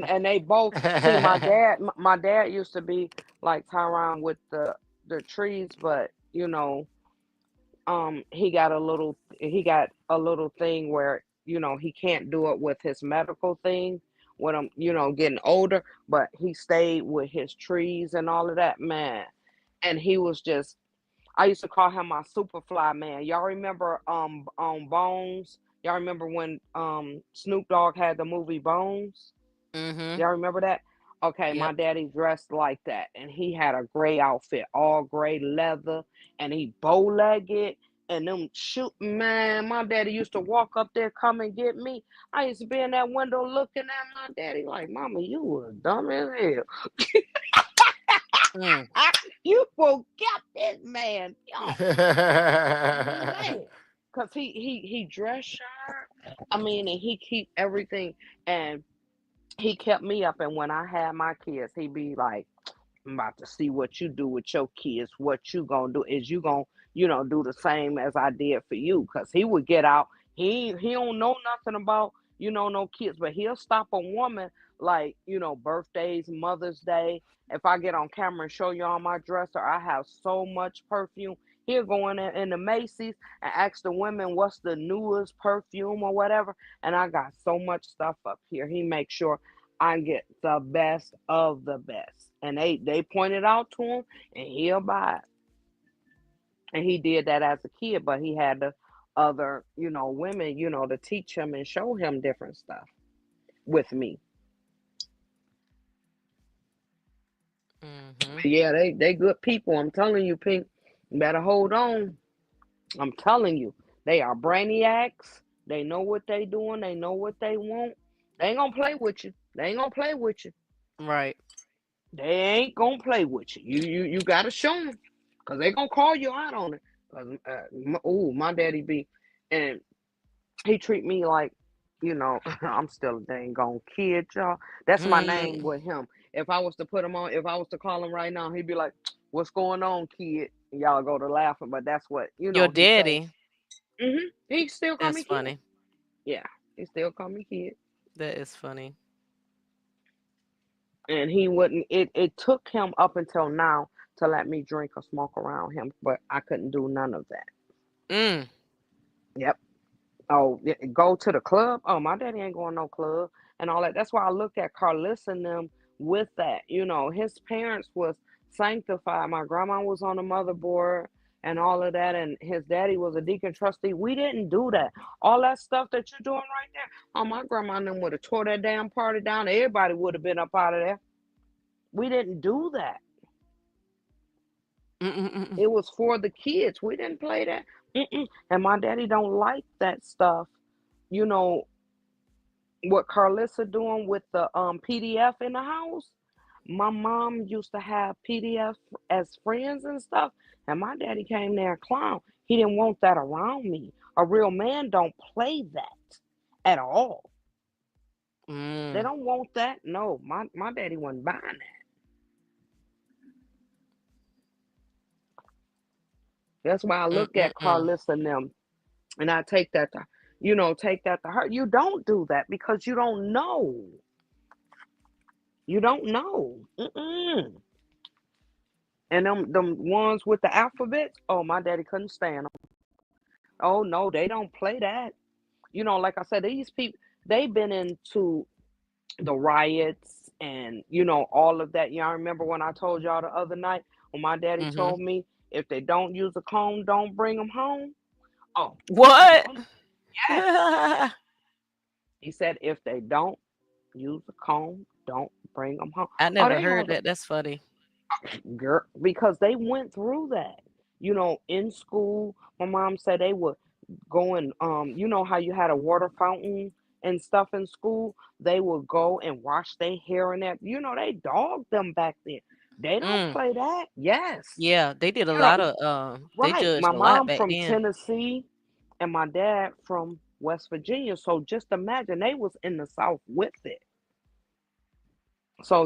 And they both see my dad. My dad used to be like Tyron with the trees, but he got a little thing where he can't do it with his medical thing when I'm getting older, but he stayed with his trees and all of that, man. And he was just, I used to call him my superfly man. Y'all remember Bones? Y'all remember when Snoop Dogg had the movie Bones? Mm-hmm. Y'all remember that? Okay, my Yep. daddy dressed like that, and he had a gray outfit, all gray leather, and he bow-legged, and them shoot, man. My daddy used to walk up there, come and get me. I used to be in that window looking at my daddy like, "Mama, you was dumb as hell. Mm. You forgot this man, yo, man." Cause he dressed sharp. I mean, and he keep everything, and he kept me up. And when I had my kids, he'd be like, "I'm about to see what you do with your kids. What you gonna do is you gonna, do the same as I did for you." Cause he would get out. He don't know nothing about, no kids, but he'll stop a woman like, birthdays, Mother's Day. If I get on camera and show you on my dresser, I have so much perfume. He'll go in the Macy's and ask the women what's the newest perfume or whatever. And I got so much stuff up here. He makes sure I get the best of the best. And they pointed out to him, and he'll buy it. And he did that as a kid, but he had the other, women, to teach him and show him different stuff with me. Mm-hmm. But yeah, they good people. I'm telling you, Pink. You better hold on. I'm telling you. They are brainiacs. They know what they doing. They know what they want. They ain't gonna play with you. They ain't gonna play with you. Right. They ain't gonna play with you. You gotta show them, cause they gonna call you out on it. Cause my daddy be, and he treat me like, I'm still a dang gone kid, y'all. That's my name Mm. with him. If I was to put him on, if I was to call him right now, he'd be like, "What's going on, kid?" And y'all go to laughing, but that's what Your he say. daddy. He still call That's me kid. funny. Yeah, he still call me kid. That is funny. And he wouldn't. It took him up until now to let me drink or smoke around him, but I couldn't do none of that. Mm. Yep. Oh, go to the club. Oh, my daddy ain't going no club and all that. That's why I look at Carlos and them with that. His parents was sanctified. My grandma was on the motherboard and all of that, and his daddy was a deacon trustee. We didn't do that. All that stuff that you're doing right there. Oh, my grandma and them would have tore that damn party down. Everybody would have been up out of there. We didn't do that. Mm-mm-mm. It was for the kids. We didn't play that. Mm-mm. And my daddy don't like that stuff. You know what Carlissa doing with the PDF in the house? My mom used to have PDF as friends and stuff, and my daddy came there and clown. He didn't want that around me. A real man don't play that at all. They Mm. don't want that. No, my daddy wasn't buying that. That's why I look at Mm-mm-mm. Carlissa and them, and I take that to, take that to her. You don't do that because you don't know. You don't know. Mm-mm. And them ones with the alphabets, oh, my daddy couldn't stand them. Oh no, they don't play that. Like I said, these people, they've been into the riots and all of that. Y'all remember when I told y'all the other night when my daddy Mm-hmm. told me if they don't use a comb, don't bring them home. Oh, What? yes. He said if they don't use a comb, don't bring them home. I Oh, never they heard on the that. That's funny. girl because they went through that. In school, my mom said they would go and how you had a water fountain and stuff in school. They would go and wash their hair in that. They dogged them back then. They don't Mm. play that. Yes. Yeah, they did a You know, lot of they right. judged My a lot mom back from then. Tennessee and my dad from West Virginia. So just imagine they was in the South with it. So,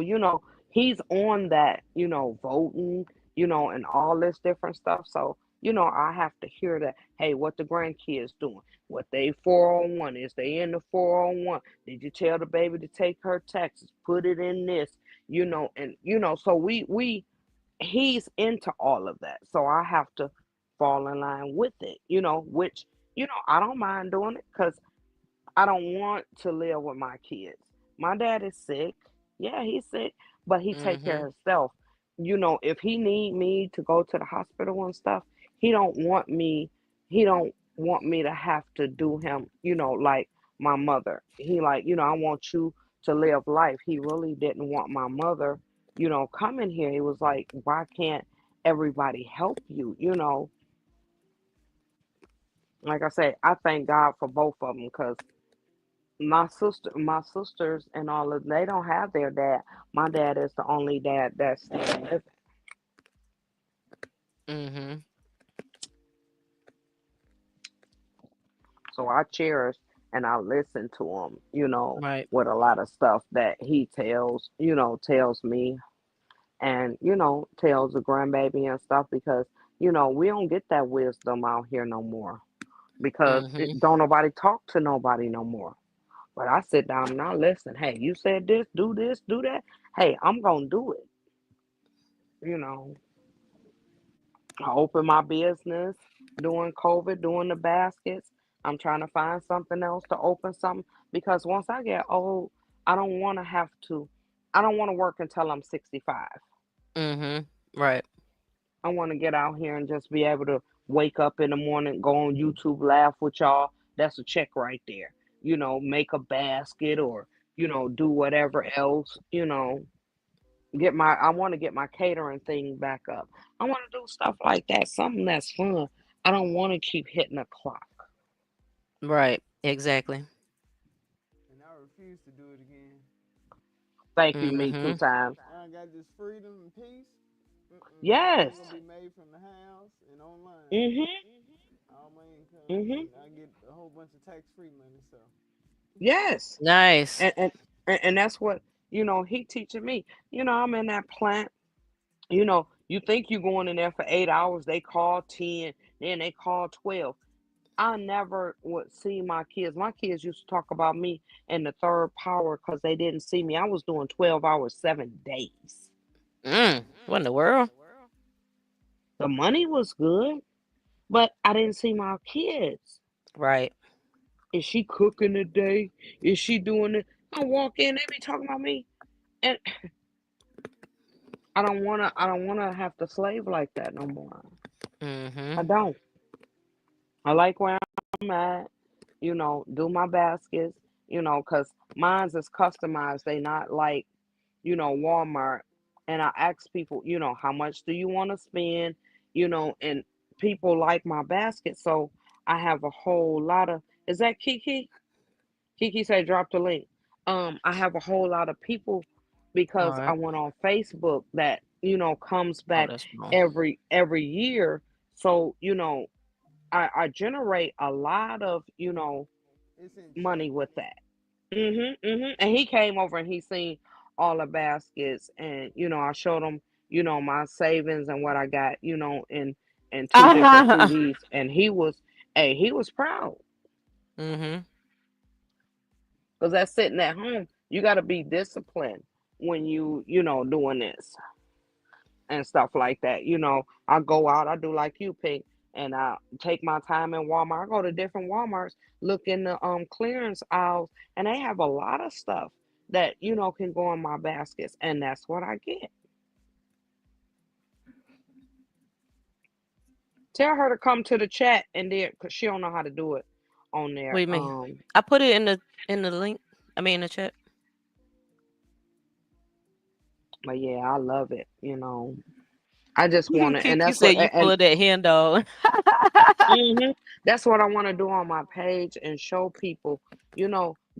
he's on that, voting, and all this different stuff. So, I have to hear that, hey, what the grandkids doing? What they 401? Is they in the 401? Did you tell the baby to take her taxes? Put it in this, and so he's into all of that. So I have to fall in line with it, which, I don't mind doing it because I don't want to live with my kids. My dad is sick. Yeah, he's sick, but he take care Mhm. of himself. If he need me to go to the hospital and stuff, he don't want me. He don't want me to have to do him. Like my mother. He like, I want you to live life. He really didn't want my mother, coming here. He was like, why can't everybody help you? Like I say, I thank God for both of them because my sisters and all of they don't have their dad. My dad is the only dad that's still living. Mhm. So I cherish and I listen to him, Right. with a lot of stuff that he tells me and, tells the grandbaby and stuff because, we don't get that wisdom out here no more because Mhm. don't nobody talk to nobody no more. But I sit down and I listen. Hey, you said this, do that. Hey, I'm gonna do it. You know, I opened my business during COVID, doing the baskets. I'm trying to find something else to open something because once I get old, I don't want to have to. I don't want to work until I'm 65. Mhm. Right. I want to get out here and just be able to wake up in the morning, go on YouTube, laugh with y'all. That's a check right there. Make a basket or do whatever else. I want to get my catering thing back up. I want to do stuff like that, something that's fun. I don't want to keep hitting a clock. Right. Exactly. And I refuse to do it again. Thank you, me two Mhm. times. Now I got this freedom and peace. Yes. Everything gonna be made from the house and online. Mhm. All my income, Mhm. and I get a whole bunch of tax-free money. So Yes. Nice. And that's what he teaching me. I'm in that plant. You think you're going in there for 8 hours? They call 10, then they call 12. I never would see my kids. My kids used to talk about me in the third power because they didn't see me. I was doing 12 hours, 7 days. What in the world? The money was good, but I didn't see my kids. Right. Is she cooking today? Is she doing it? I walk in, they be talking about me. And I don't wanna have to slave like that no more. I Mhm. don't. I like where I'm at, do my baskets, because mine's is customized. They not like, Walmart and I ask people, how much do you want to spend, and people like my basket. So I have a whole lot of, is that Kiki? Kiki said drop the link. I have a whole lot of people All because I right. went on Facebook that, comes Oh, back that's wrong. every year. So, I generate a lot of, It's in chat. money with that. And he came over and he seen all the baskets, and I showed him, my savings and what I got, in two different CDs, and he was proud Mm-hmm. because that's sitting at home. You got to be disciplined when doing this and stuff like that. I go out, I do like you, Pink, and I take my time in Walmart. I go to different Walmarts, look in the clearance aisles, and they have a lot of stuff that can go in my baskets, and that's what I get. Tell her to come to the chat and there, cause she don't know how to do it on What do there. you mean? I put it in the link. I mean in the chat. But yeah, I love it. I just want to, and Kiki that's what, said you full of that hen dog. hmm that's what I want to do on my page and show people,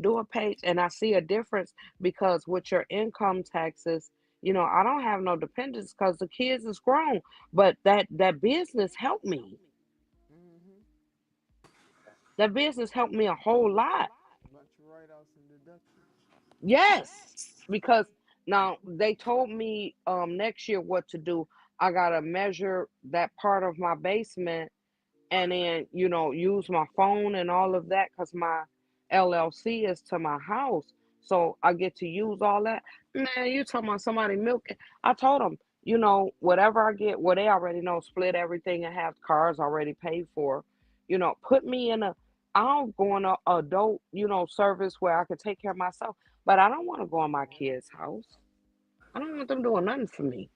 do a page, and I see a difference because with your income taxes, I don't have no dependents because the kids is grown, but that business helped me. Mm-hmm. That business helped me a whole lot. Bunch of write-offs and deductions. Yes, because now they told me next year what to do. I gotta measure that part of my basement and then use my phone and all of that because my LLC is to my house, so I get to use all that. Man, you talking about somebody milking? I told them, whatever I get, well, they already know, split everything and have cars already paid for. Put me in a. I'll go in a adult, service where I can take care of myself, but I don't want to go in my kid's house. I don't want them doing nothing for me.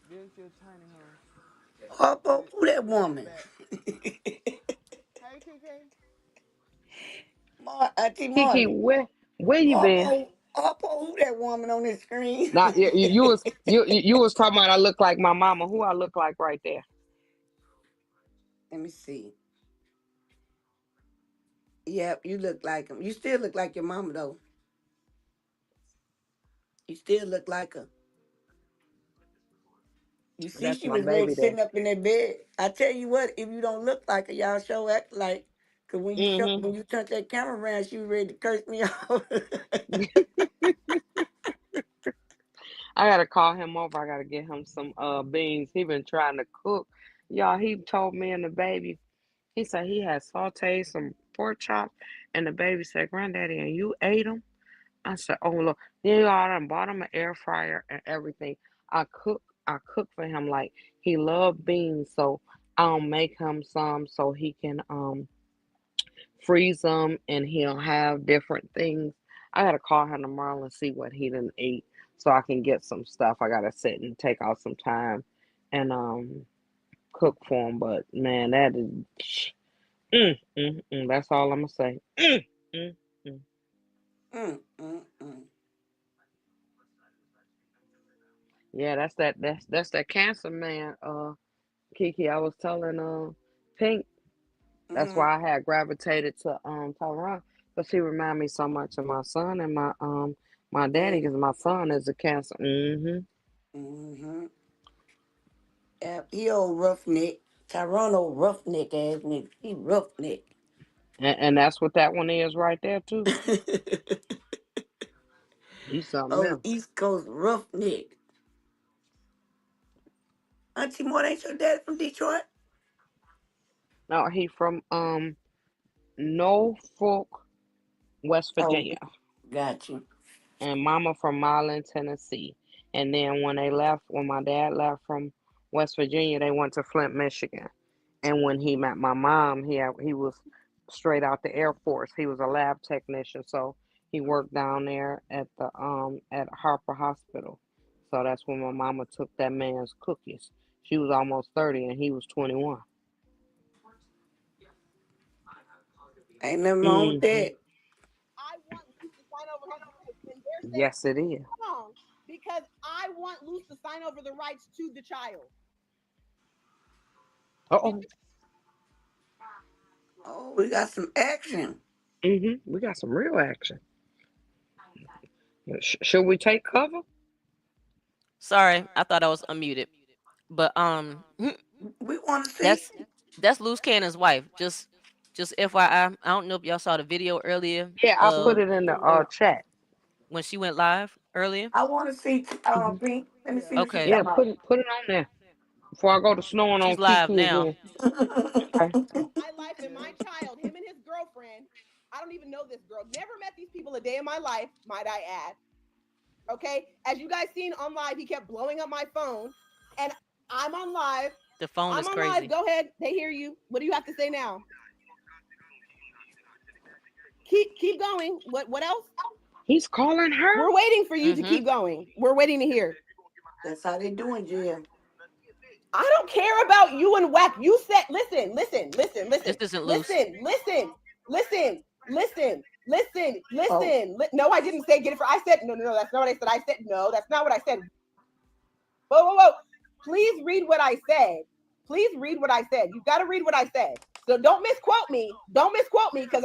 Build your tiny home. Put Harpo, it who that in the woman? back. Hey, KK. Auntie Kiki, Marty. where you been? Harpo, who that woman on the screen? Now you was talking about I look like my mama. Who I look like right there? Let me see. Yep, you look like him. You still look like your mama though. You still look like her. You see, That's she my was ready baby there. sitting up in that bed. I tell you what, if you don't look like her, y'all show act like. Cause Hmm when you turned that camera around, she was ready to curse me out. I gotta call him over. I gotta get him some beans. He been trying to cook. Y'all, he told me and the baby. He said he had sauteed some pork chops, and the baby said, "Granddaddy, and you ate them?" I said, "Oh look, then y'all done bought him an air fryer and everything. I cook for him like he loved beans, so I'll make him some so he can freeze them and he'll have different things. I gotta call him tomorrow and see what he didn't eat so I can get some stuff. I gotta sit and take out some time and cook for him. But man, that is that's all I'm gonna say. Mm, mm. Mm. Yeah, that's that cancer man, Kiki. I was telling Pink. That's Mm. why I had gravitated to Tyrone because he remind me so much of my son and my daddy Daddy. because my son is a cancer. Mm-hmm. Yep, he old roughneck. Tyrone old roughneck ass nigga. He roughneck. And that's what that one is right there too. He's something Oh, else. East Coast roughneck. Auntie Moore, ain't your dad from Detroit? No, he from Norfolk, West Oh, Virginia, got you. and Mama from Milan, Tennessee. And then when my dad left from West Virginia, they went to Flint, Michigan. And when he met my mom, he was straight out the Air Force. He was a lab technician, so he worked down there at Harper Hospital. So that's when my mama took that man's cookies. She was almost 30 and he was 21. Ain't nothing wrong with Hmm that. I want you to sign over his wife, and they're saying, Yes, it is. wrong because I I want Luz to sign over the rights to the child. Oh, we got some action. We got some real action. Should we take cover? Sorry, I thought I was unmuted. But we want to see. That's Loose Cannon's wife. Just FYI. I don't know if y'all saw the video earlier. Yeah, I put it in the chat when she went live earlier. I want to see Pink. Let me see what Okay. she's Yeah, talking put it on there before I go to snowing She's on live Kiku now. again. Okay. My life and my child, him and his girlfriend. I don't even know this girl. Never met these people a day in my life, might I add. Okay, as you guys seen on live, he kept blowing up my phone, and I'm on live. The phone is on crazy. Live. Go ahead. They hear you. What do you have to say now? Keep going. What else? He's calling her. We're waiting for you to keep going. We're waiting to hear. That's how they doing, Jim. I don't care about you and Whack. You said, listen. This isn't loose. Listen. No, I didn't say get it for. I said no. That's not what I said. I said no. That's not what I said. Whoa. Please read what I said. You got to read what I said. So don't misquote me. Because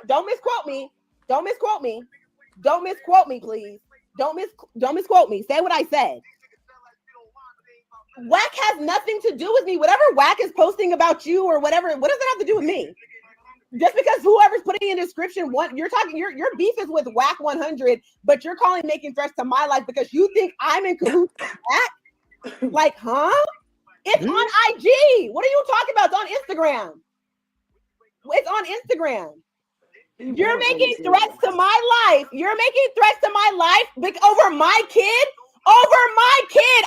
don't misquote me. Please. Don't misquote me. Say what I said. Whack has nothing to do with me. Whatever Whack is posting about you or whatever, what does that have to do with me? Just because whoever's putting in the description, your beef is with Whack 100, but you're making threats to my life because you think I'm in cahoots with Whack? Like, huh? It's on IG. What are you talking about? It's on Instagram. You're making threats to my life. Over my kid.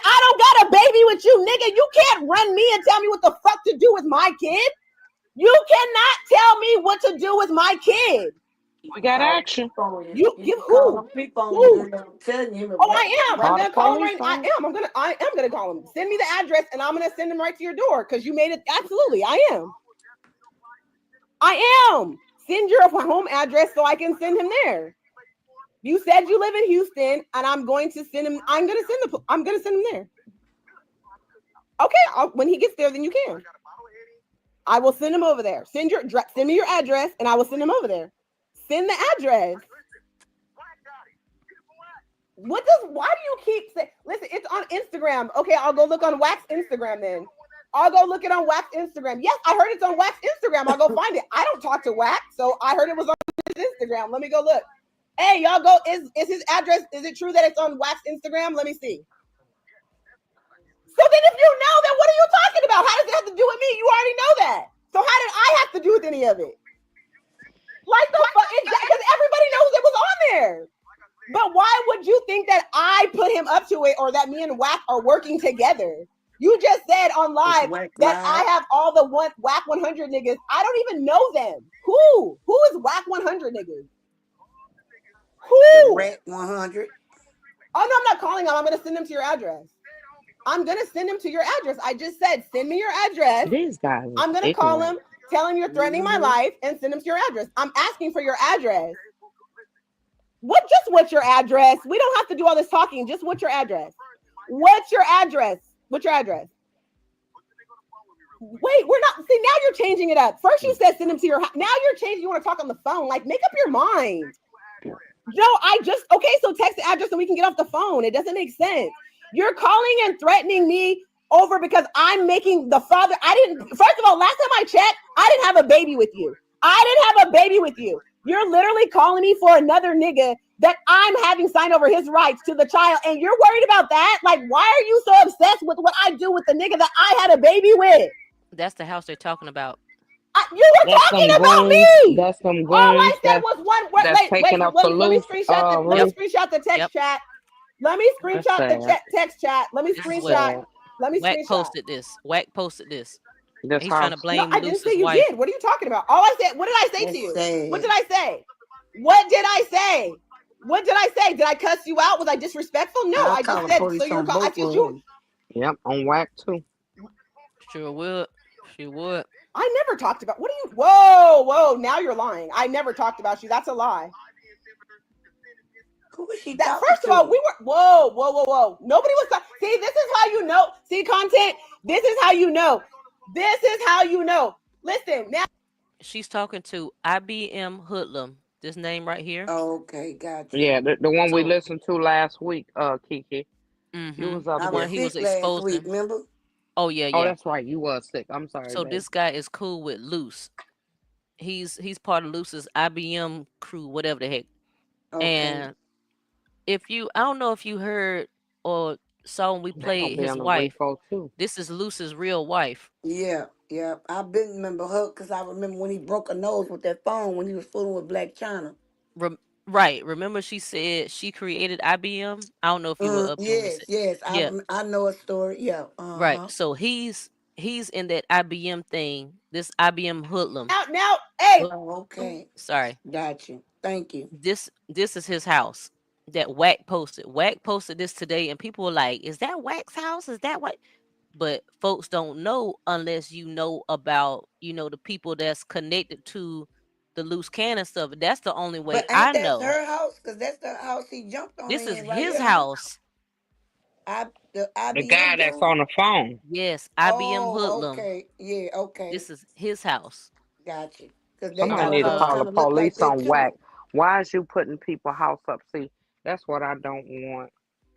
I don't got a baby with you, nigga. You can't run me and tell me what the fuck to do with my kid. You cannot tell me what to do with my kid. We got action. You give who? Oh, I am. I'm gonna call him right. I am gonna call him. Send me the address, and I'm gonna send him right to your door because you made it. Absolutely, I am. Send your home address so I can send him there. You said you live in Houston, and I'm going to send him. I'm gonna send him there. Okay, when he gets there, then you can. I will send him over there. Send me your address, and I will send him over there. Send the address. Why do you keep saying? Listen, it's on Instagram. Okay, I'll go look on Wax Instagram then. I'll go look it on Wax Instagram. Yes, I heard it's on Wax Instagram. I'll go find it. I don't talk to Wax, so I heard it was on his Instagram. Let me go look. Hey, y'all go. Is his address? Is it true that it's on Wax Instagram? Let me see. So then, if you know, then what are you talking about? How does it have to do with me? You already know that. So how did I have to do with any of it? Like the fuck? Because everybody knows it was on there. But why would you think that I put him up to it or that me and Whack are working together? You just said on live that I have all the Whack 100 niggas. I don't even know them. Who is Whack 100 niggas? Who? Rat 100. Oh, no, I'm not calling them. I'm going to send them to your address. I just said, send me your address. These guys. I'm going to call him, tell him you're threatening my life, and send him to your address. I'm asking for your address. What's your address? We don't have to do all this talking. Just what's your address? What's your address? Wait, we're not. See, now you're changing it up. First you said send him to your house. Now you're changing. You want to talk on the phone. Like, make up your mind. No, okay, so text the address and we can get off the phone. It doesn't make sense. You're calling and threatening me over because I'm making the father. First of all, last time I checked, I didn't have a baby with you. You're literally calling me for another nigga that I'm having sign over his rights to the child. And you're worried about that? Like, why are you so obsessed with what I do with the nigga that I had a baby with? That's the house they're talking about. You were talking about me. That's some goons. All I said was one word. Wait, let me screenshot the text chat. Let me screenshot the text chat. Let me screenshot. Whack posted this. He's trying to blame. No, I didn't say you did. What are you talking about? All I said. What did I say to you? What did I say? Did I cuss you out? Was I disrespectful? No, I just said. So you're calling. Yep, on Whack too. Sure would. She would. I never talked about. What are you? Whoa! Now you're lying. I never talked about you. That's a lie. Who is she That talking first of all, to? we were whoa. Nobody was see. This is how you know. See content. This is how you know. This is how you know. Listen now. She's talking to IBM Hoodlum. This name right here. Okay, got you. Yeah, the one we So, listened to last week, Kiki. You was up the I one was there. he was sick last week, exposing. remember? Oh yeah, Oh, yeah. that's right. You was sick. I'm sorry, So baby. this guy is cool with Luce. He's part of Luce's IBM crew, whatever the heck. Okay. And if you, I don't know if you heard or saw when we They gonna played be his on the wife. repo too. This is Luce's real wife. Yeah. I've been remember her because I remember when he broke her nose with that phone when he was fooling with Black China. Rem- right. Remember she said she created IBM? I don't know if you were up when we said. Yes. Yeah. I know a story. Yeah. Right. Uh-huh. So he's in that IBM thing. This IBM hoodlum. Now, hey. Oh, okay. Sorry. Got you. Thank you. This is his house that Wack posted. Wack posted this today, and people were like, "Is that Wack's house? Is that what?" But folks don't know unless you know about the people that's connected to the loose cannon stuff. That's the only way But I ain't that know. her house? Because that's the house he jumped on This is in right his here, ain't it? house. The The guy IBM that's dude? on the phone. Yes, IBM Oh, hoodlum. okay. Yeah, okay. This is his house. Got you. Because they Somebody got a need to house call Uh, the kind of look like police that on too. Whack. Why is you putting people house up? See, that's what I don't want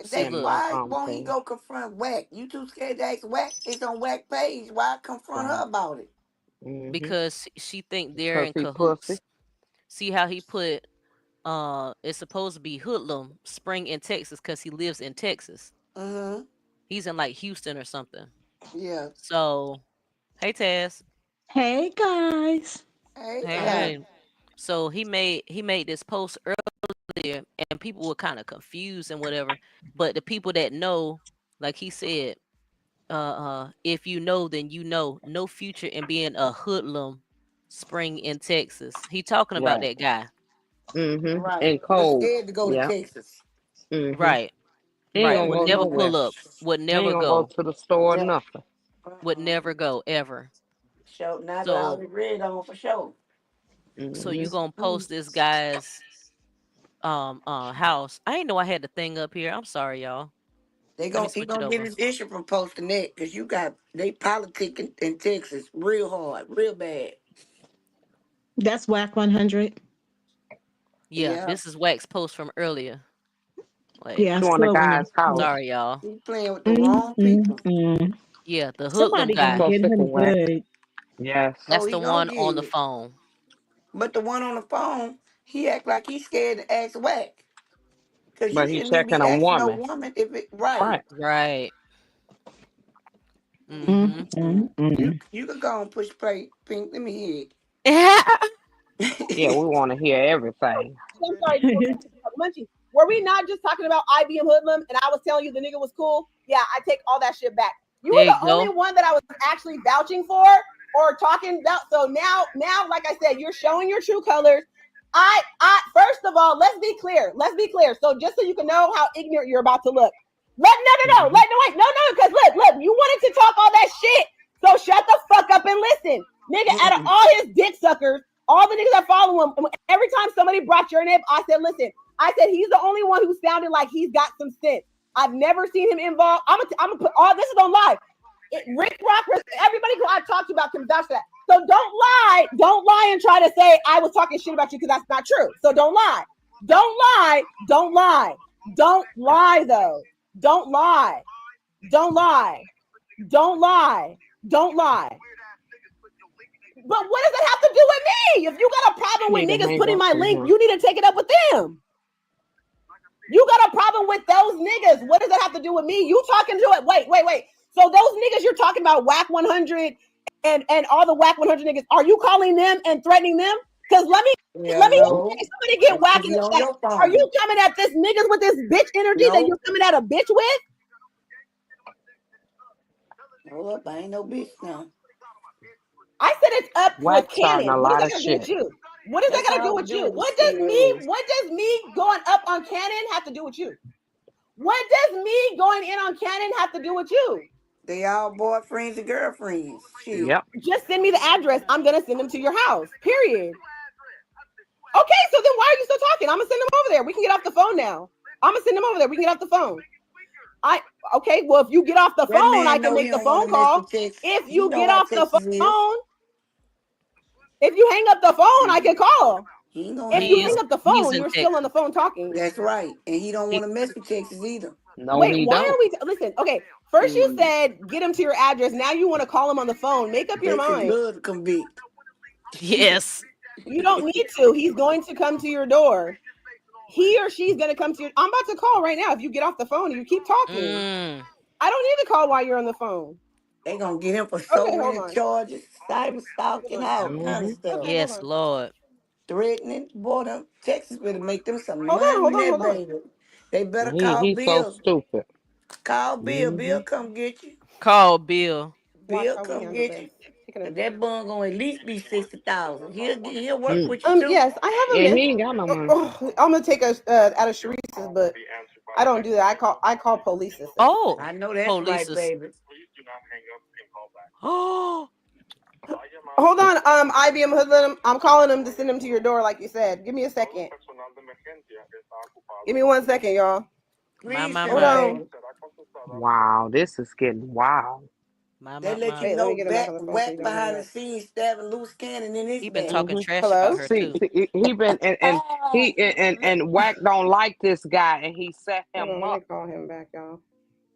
see, They in look, my why won't he thing. go confront Whack? You too scared to ask Whack? It's on Whack page. Why confront her Right. about it? because she think they're Because in he pussy. cahoots. See how he put it's supposed to be hoodlum spring in Texas because he lives in Texas. Mm-hmm. He's in like Houston or something. Yeah. So, hey Taz. Hey guys. Hey Hey, there. hey. So he made this post earlier, and people were kind of confused and whatever. But the people that know, like he said, if you know, then you know. No future in being a hoodlum. Spring in Texas. He talking about Right. that guy. Right. And But cold. scared to go to Yeah. Texas. Right, He ain't right. gonna Would go never nowhere. pull up. Would He ain't never gonna go go. to the store or Yeah. nothing. Would Uh-uh. never go ever. Sure. Now that I So, already read on for sure. so you Mm-hmm. gonna post this guy's house? I didn't know I had the thing up here. I'm sorry, y'all. Let me He switch it gonna get over. his issue from posting that because you got they politicking in Texas real hard, real bad. That's Whack 100. Yeah, Yeah. this is Wax post from earlier. Wait, Yeah, I Showing the scrolled guy's house. sorry, y'all. He playing with the wrong people. Yeah, the hoodlum Somebody I'm gonna guy. so get sick of him Whack. good. Yes. Oh, That's he the gonna one on get the it. phone. But the one on the phone, he act like he's scared to ask Whack. Cause you But he shouldn't even checking be a asking no woman. woman if it right. Right. Right. Mm, Mm-hmm. mm, mm. You could go and push play, Pink. Let me hear Yeah, it. we want to hear everything. I'm sorry, Munchie. Were we not just talking about IBM Hoodlum and I was telling you the nigga was cool? Yeah, I take all that shit back. You There were you the only go. one that I was actually vouching for or talking about. So now, like I said, you're showing your true colors. First of all, let's be clear. Let's be clear. So just so you can know how ignorant you're about to look. Because look, you wanted to talk all that shit. So shut the fuck up and listen. Nigga, out of all his dick suckers, all the niggas that follow him, every time somebody brought your name, I said, listen, I said, he's the only one who sounded like he's got some sense. I've never seen him involved. I'm gonna put all this is on live. Rick Rock, everybody who I talked about can vouch for that. So don't lie and try to say I was talking shit about you because that's not true. So don't lie. Don't lie. Don't lie. Don't lie though. Don't lie. Don't lie. Don't lie. Don't lie. But what does that have to do with me? If you got a problem with Need to niggas hang putting up my on link, him. you need to take it up with them. You got a problem with those niggas. What does that have to do with me? You talking to it? Wait. So those niggas you're talking about, Whack 100 and all the Whack 100 niggas, are you calling them and threatening them? Because let me No. somebody get That Whack should in be the on chat. your Are you phone. coming at this niggas with this bitch energy that you're No. coming at a bitch with? Hold up. I ain't no bitch now. I said it's up with Whack starting Cannon. a What does lot that of got to do with shit. you? What does that That's got to do all to with do you? with the scared. What does me going up on Cannon have to do with you? What does me going in on Cannon have to do with you? They all boyfriends and girlfriends. Shit. Yep. Just send me the address. I'm gonna send them to your house. Period. Okay, so then why are you still talking? I'm gonna send them over there. We can get off the phone now. I'm gonna send them over there. We can get off the phone. Okay. Well, if you get off the That phone, I man can know he make the don't want phone to mess call. with Texas. If He you know get how off the Texas is. phone, if you hang up the phone, I can call. He ain't gonna If you hang hang up. up the He's phone, in you're Texas. still on the phone talking. That's right. And he don't want to mess with Texas either. No, Wait, he why don't. are we listen? Okay, first you said get him to your address. Now you want to call him on the phone. Make up your Texas mind. love to convict. Yes. You don't need to. He's going to come to your door. He or she's going to come to your. I'm about to call right now. If you get off the phone and you keep talking, I don't need to call while you're on the phone. They gonna get him for so Okay, hold many on. charges, cyber stalking, all kind of Mm-hmm. stuff. Okay, hold Yes, on. Lord. Threatening. Boy, them Texas better make them some Hold on, money hold in on, that hold on. baby. They better call He's so Bill. stupid. Call Bill. Mm-hmm. Bill come get you. Call Bill. Watch Bill how we come handle get this. you. That bun gonna at least be 60,000. He'll work Mm. with you too. Yes, I have a And miss. he ain't got no money. I'm gonna take a out of Sharice's, but I don't do that. I call police. Oh, I know that's right, polices. baby. Oh, Hold on, IBM Hoodlum. I'm calling him to send him to your door, like you said. Give me a second. Give me 1 second, y'all. Please send Hold him, on. baby. Wow, this is getting wild. They let you Wait, let me know get him back on the phone so he whack don't hang behind the up. scenes stabbing loose cannon in his he been bag. talking Mm-hmm. trash Hello? about her See, too. he been and Wack don't like this guy, and he set Hold him on, let me up. call him back, y'all.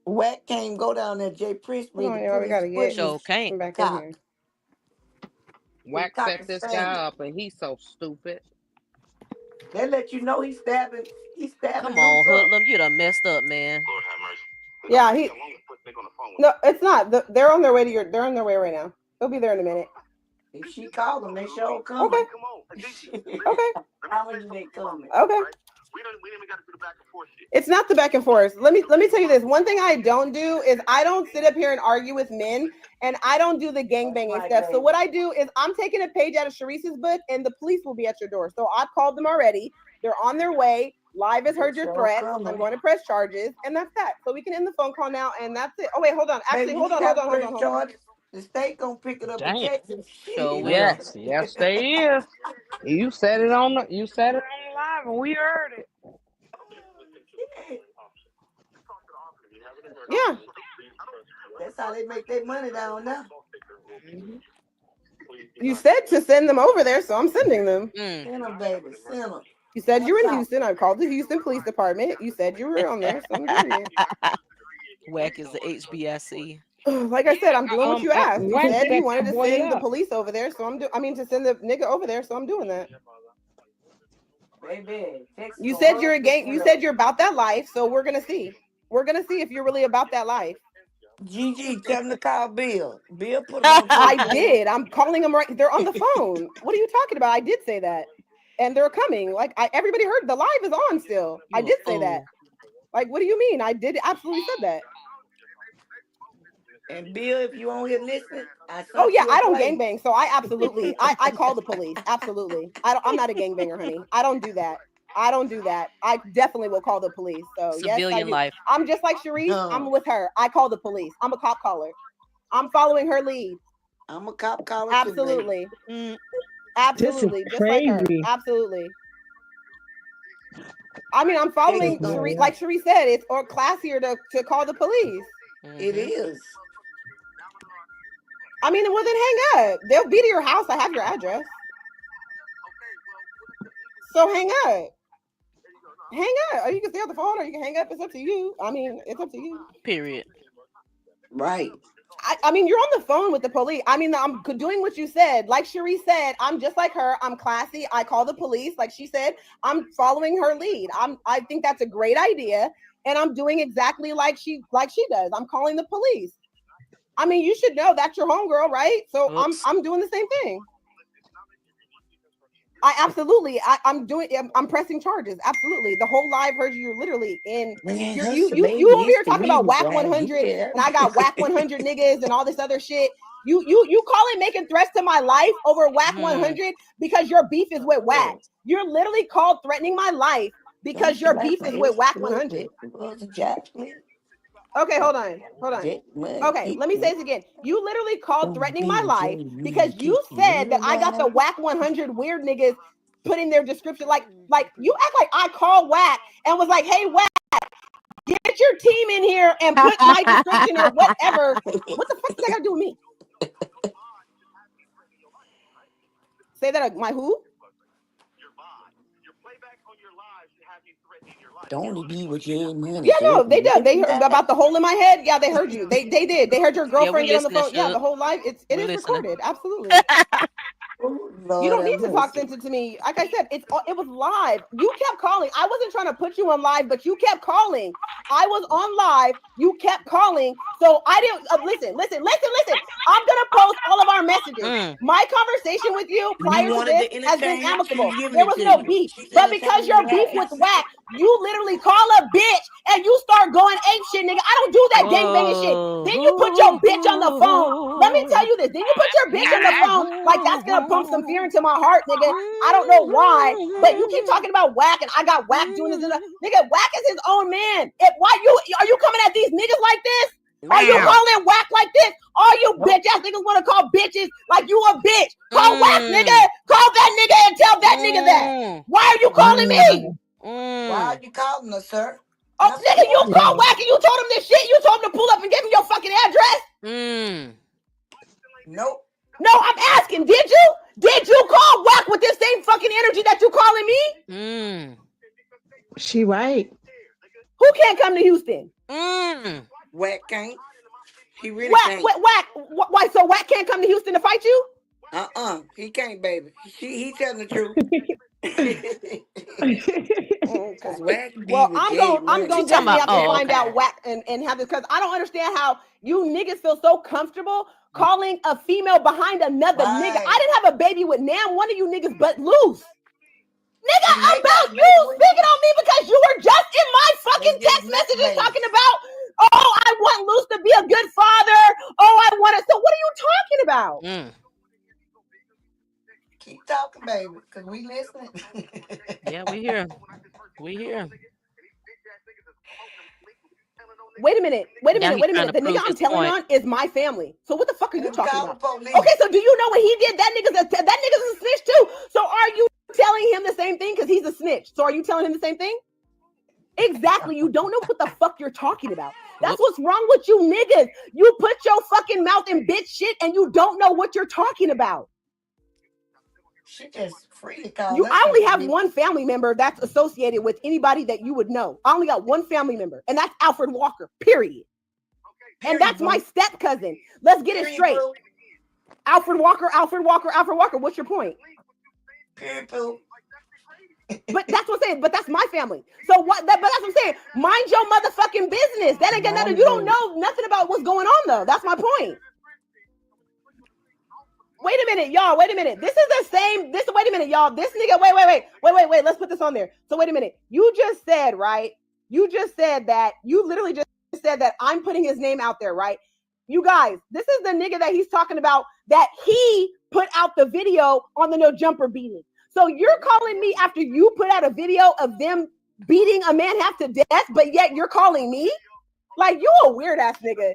Whack can't go down there. Jay Prince Hold ready on, to y'all. put We his gotta foot get in Show his can't. him back in cock. here. His Wack cock set and this sand guy it. up, and he's so stupid. They let you know he's stabbing Come loose on, up. Hoodlum. You done messed up, man. Yeah, he. No, it's not. They're on their way to your. They're on their way right now. They'll be there in a minute. If she called them, they sure Okay. coming. Okay. How much they coming? Okay. It's not the back and forth. Let me tell you this. One thing I don't do is I don't sit up here and argue with men, and I don't do the gangbanging stuff. So what I do is I'm taking a page out of Sharice's book, and the police will be at your door. So I've called them already. They're on their way. Live has heard your threats. I'm going to press charges, and that's that. So we can end the phone call now, and that's it. Oh wait, hold on. Actually, Baby, hold you on. got press charges. The state gonna pick it up in Damn. Texas. Show will. Yes, yes, they is. You said it on the live, and we heard it. Yeah. That's how they make their money down there. You said to send them over there, so I'm sending them. Send them, baby. Send them. You said you were in Houston. I called the Houston Police Department. You said you were on there, so I'm doing it. Whack is the HBIC. Like I said, I'm doing what you asked. You Wack said you set wanted that to boy send the up. police over there, so to send the nigga over there, so I'm doing that. Baby, Texas You gonna said run you're a this gang. You shit said up. you're about that life, so we're gonna see. We're gonna see if you're really about that life. GG, tell them to call Bill. Bill put him on I Facebook. did. I'm calling them right. They're on the phone. What are you talking about? I did say that, and they're coming. Like everybody heard. The live is on still. I did say that. Like, what do you mean? I did absolutely said that. And Bill, if you on here listening, I sent Oh yeah, you a I don't play. gangbang, so I absolutely I call the police. Absolutely, I'm not a gangbanger, honey. I don't do that. I don't do that. I definitely will call the police. So yes, I Civilian do. life. I'm just like Sharice. I'm with her. I call the police. I'm a cop caller. I'm following her lead. I'm a cop caller Absolutely. Mm. Absolutely. Just like her. Absolutely. I mean, I'm following Sharice. Like Sharice said, it's or classier to call the police. It is. I mean, well then hang up. They'll be to your house. I have your address. So hang up. Hang up. Or you can stay on the phone or you can hang up. It's up to you. I mean, it's up to you. Period. Right. I mean, you're on the phone with the police. I mean, I'm doing what you said. Like Cherie said, I'm just like her. I'm classy. I call the police. Like she said, I'm following her lead. I think that's a great idea. And I'm doing exactly like she does. I'm calling the police. I mean, you should know that's your homegirl, right? So I'm doing the same thing. I'm pressing charges. Absolutely. The whole live heard you literally in you over here talking about whack 100 and I got whack 100 niggas and all this other shit. You call it making threats to my life over whack 100 because your beef is with whack. You're literally called threatening my life because your beef is with whack 100. Okay, hold on. Okay, let me say this again. You literally called threatening my life because you said that I got the whack 100 weird niggas putting their description like you act like I call Whack and was like, hey Whack, get your team in here and put my description or whatever. What the fuck does that got to do with me? Say that, my who? Don't be with your money. Yeah, no, they did. They heard about the hole in my head. Yeah, they heard you. They did. They heard your girlfriend get on the phone. Yeah, the whole life. It is recorded. Absolutely. You don't need to talk sense to me. Like I said, it was live. You kept calling. I wasn't trying to put you on live, but you kept calling. I was on live. You kept calling. So I didn't listen. I'm gonna post all of our messages. My conversation with you prior to this has been amicable. There was no beef. But because your beef with Whack, you literally call a bitch and you start going ape shit, nigga. I don't do that gangbanging shit. Then you put your bitch on the phone. Let me tell you this. Then you put your bitch on the phone like that's gonna pump some fear into my heart, nigga. I don't know why, but you keep talking about Whack and I got Whack doing this. Nigga, Whack is his own man. Are you coming at these niggas like this? Are you calling Whack like this? All you bitch ass niggas want to call bitches like you a bitch. Call Whack, nigga. Call that nigga and tell that nigga that. Why are you calling me? Why are you calling us, sir? Oh, nigga, you called Whack and you told him this shit. You told him to pull up and give him your fucking address. Nope. No, I'm asking, did you? Did you call Whack with this same fucking energy that you calling me? She right. Who can't come to Houston? Whack can't. He really Whack, can't. Whack. Why? So Whack can't come to Houston to fight you? He can't, baby. He telling the truth. Okay. Well, I'm gonna definitely have to find out Whack and have this, because I don't understand how you niggas feel so comfortable calling a female behind another nigga. I didn't have a baby with one of you niggas but loose. Nigga, about you speaking on me because you were just in my fucking text messages talking about, oh, I want Luce to be a good father. Oh, I want it. So what are you talking about? Keep talking, baby, because we listening. Yeah, we here. We here. Wait a minute. The nigga I'm telling on is my family. So what the fuck are you talking about? Okay, so do you know what he did? That nigga's a snitch too. So are you telling him the same thing? Because he's a snitch. So are you telling him the same thing? Exactly. You don't know what the fuck you're talking about. That's what's wrong with you niggas. You put your fucking mouth in bitch shit and you don't know what you're talking about. She just free to call. I only have one family member that's associated with anybody that you would know. I only got one family member, and that's Alfred Walker, period. And that's my step cousin. Let's get it straight. Alfred Walker. What's your point? But that's what I'm saying. But that's my family. So what? But that's what I'm saying. Mind your motherfucking business. That ain't got nothing. You don't know nothing about what's going on, though. That's my point. Wait a minute, y'all. Wait a minute. This is the same. Wait a minute, y'all. This nigga. Wait. Let's put this on there. So wait a minute. You just said, right? You just said that. You literally just said that I'm putting his name out there, right? You guys, this is the nigga that he's talking about, that he put out the video on the no jumper beating. So you're calling me after you put out a video of them beating a man half to death, but yet you're calling me? Like, you a weird ass nigga.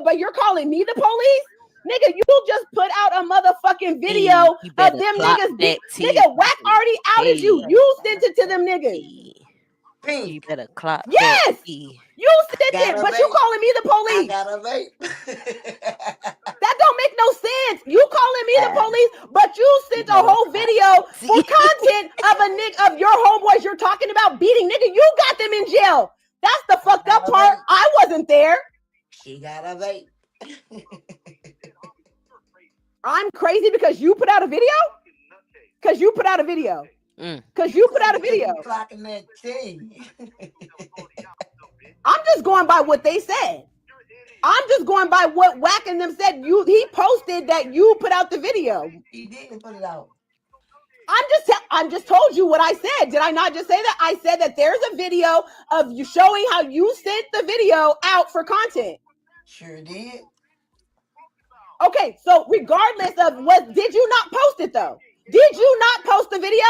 But you're calling me the police? Nigga, you just put out a motherfucking video of them niggas. Nigga, Whack already outed you. You sent it to them niggas. You better clock. Yes, you sent it, but you calling me the police. I got a vape. That don't make no sense. You calling me the police, but you sent a whole video for content of a nigga of your homeboys you're talking about beating. Nigga, you got them in jail. That's the fucked up part. I wasn't there. She got a vape. I'm crazy because you put out a video? Because you put out a video. Clocking that thing. I'm just going by what they said. I'm just going by what Whack and them said. He posted that you put out the video. He didn't put it out. I'm just told you what I said. Did I not just say that? I said that there's a video of you showing how you sent the video out for content. Sure did. Okay, so regardless of did you not post it though? Did you not post the video?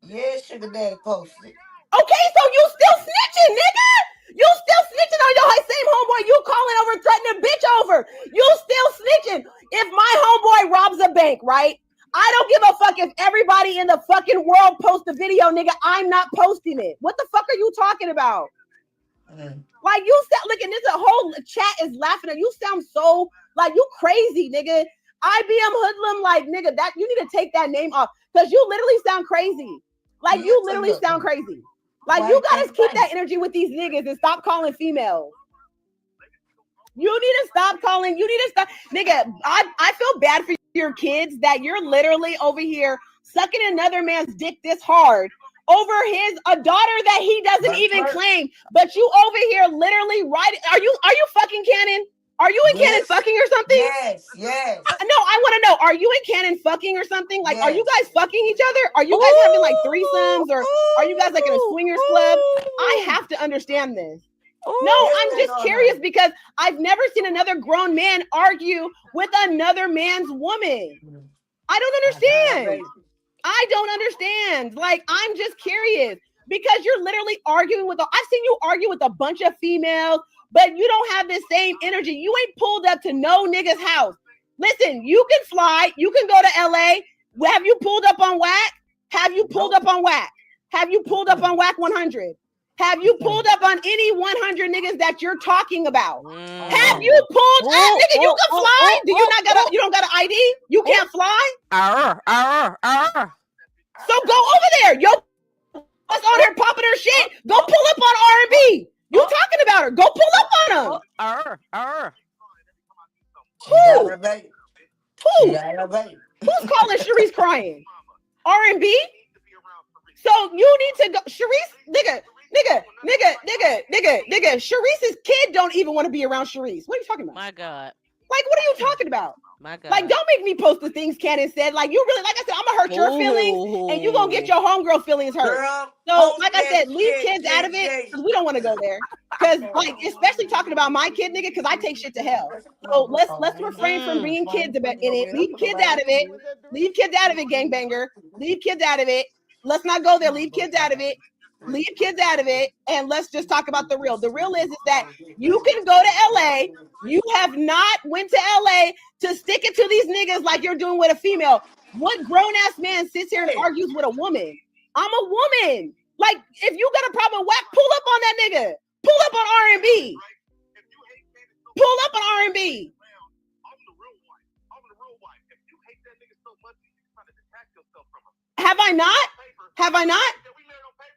Yeah, Sugar Daddy posted it. Okay, so you still snitching, nigga. You still snitching on your same homeboy you calling over, threatening a bitch over. You still snitching. If my homeboy robs a bank, right? I don't give a fuck if everybody in the fucking world posts a video, nigga. I'm not posting it. What the fuck are you talking about? Like you sound like, and this a whole chat is laughing at you. Sound so like you crazy, nigga. IBM hoodlum, like nigga, that you need to take that name off because you literally sound crazy. Like you literally sound crazy. Like you gotta keep that energy with these niggas and stop calling females. You need to stop calling. You need to stop, nigga. I feel bad for your kids that you're literally over here sucking another man's dick this hard over a daughter that he doesn't even claim. But you over here literally writing. Are you fucking Cannon? Are you and Cannon fucking or something? Yes. No, I want to know. Are you and Cannon fucking or something? Like, are you guys fucking each other? Are you guys having like threesomes or are you guys like in a swingers club? I have to understand this. No, I'm just curious because I've never seen another grown man argue with another man's woman. I don't understand. I don't understand. Like, I'm just curious because you're literally arguing with, I've seen you argue with a bunch of females, but you don't have the same energy. You ain't pulled up to no nigga's house. Listen, you can fly. You can go to LA. Have you pulled up on WAC? Have you pulled up on WAC? Have you pulled up on WAC 100? Have you pulled up on any 100 niggas that you're talking about? Have you pulled up, nigga? You can fly. Do you not got you don't got an ID? You can't fly? So go over there. Yo, what's on her popping her shit? Go pull up on R&B. You talking about her. Go pull up on them. Who? Who's calling Sharice crying? R&B? So you need to go. Sharice, nigga. Sharice's kid don't even want to be around Sharice. What are you talking about? My God. Like, what are you talking about? My God. Like, don't make me post the things Cannon said. Like, you really, like I said, I'm gonna hurt your feelings, and you gonna get your homegirl feelings hurt. So, like I said, leave kids out of it because we don't want to go there. Because, like, especially talking about my kid, nigga, because I take shit to hell. So let's refrain from bringing kids in it. Leave kids out of it. Leave kids out of it, gangbanger. Leave kids out of it. Let's not go there. Leave kids out of it. Leave kids out of it, and let's just talk about the real. The real is that you can go to LA. You have not went to LA to stick it to these niggas like you're doing with a female. What grown-ass man sits here and argues with a woman? I'm a woman. Like, if you got a problem with WAC, pull up on that nigga. Pull up on R&B. Pull up on R&B. Have I not? Have I not?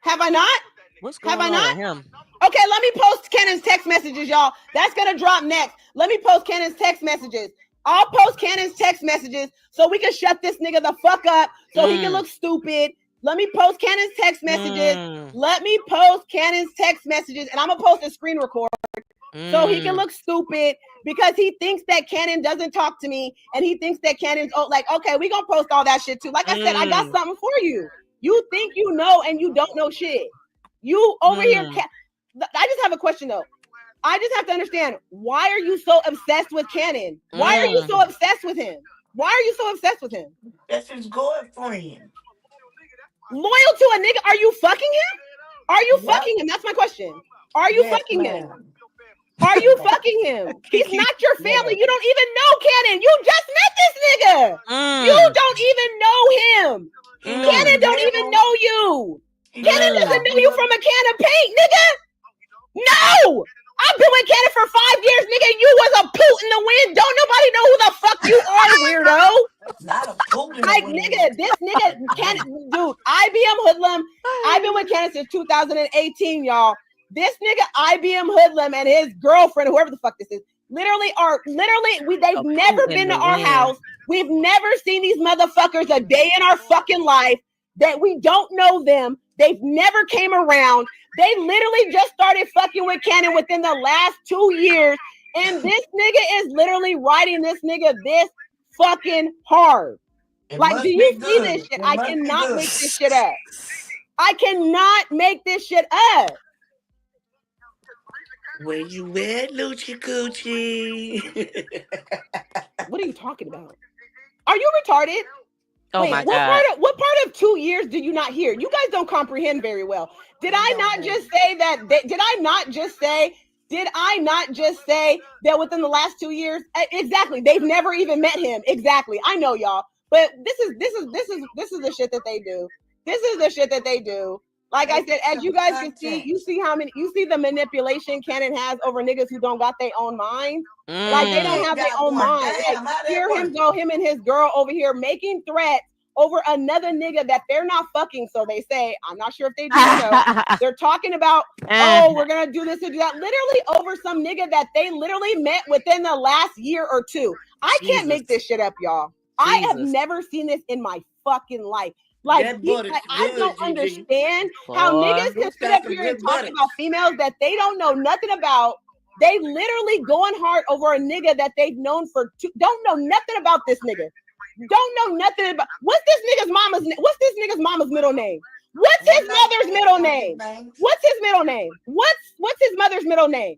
Have I not? What's going on with him? Okay, let me post Cannon's text messages, y'all. That's gonna drop next. Let me post Cannon's text messages. I'll post Cannon's text messages so we can shut this nigga the fuck up so he can look stupid. Let me post Cannon's text messages. Let me post Cannon's text messages, and I'm gonna post a screen record so he can look stupid because he thinks that Cannon doesn't talk to me, and he thinks that Cannon's like, okay, we gonna post all that shit too. Like I said, I got something for you. You think you know and you don't know shit. You over here. I just have a question though. I just have to understand, why are you so obsessed with Cannon? Why are you so obsessed with him? Why are you so obsessed with him? That's his girlfriend. Loyal to a nigga? Are you fucking him? Are you fucking him? That's my question. Are you fucking him? Are you fucking him? He's not your family. You don't even know Cannon. You just met this nigga. You don't even know him. Cannon don't even know you. Cannon doesn't know you from a can of paint, nigga. No! I've been with Cannon for 5 years, nigga. You was a poot in the wind. Don't nobody know who the fuck you are, weirdo. Not a poot in the Like, wind. nigga, this nigga, Cannon, dude, IBM hoodlum. I've been with Cannon since 2018, y'all. This nigga, IBM hoodlum, and his girlfriend, whoever the fuck this is, they've never been to our house. We've never seen these motherfuckers a day in our fucking life. That we don't know them. They've never came around. They literally just started fucking with Cannon within the last 2 years. And this nigga is literally writing this nigga this fucking hard. Like, do you see this shit? I cannot make this shit up. I cannot make this shit up. Where you at, Lucci Coochie? What are you talking about? Are you retarded? Oh wait, my what God. What part of 2 years did you not hear? You guys don't comprehend very well. Did I not just say that? Did I not just say that within the last 2 years? Exactly. They've never even met him. Exactly. I know, y'all. But this is the shit that they do. This is the shit that they do. Like I said, as you guys can see, you see the manipulation Cannon has over niggas who don't got their own mind. Like they don't have their own mind. Like hear him go, him and his girl over here making threats over another nigga that they're not fucking. So they say, I'm not sure if they do or no. They're talking about, oh, we're gonna do this and do that. Literally over some nigga that they literally met within the last year or two. I can't make this shit up, y'all. I have never seen this in my fucking life. Like, I don't understand how niggas can sit up here and talk about females that they don't know nothing about. They literally going hard over a nigga that they've known don't know nothing about this nigga. Don't know nothing about what's this nigga's mama's middle name? What's his mother's middle name? What's his middle name? What's his mother's middle name?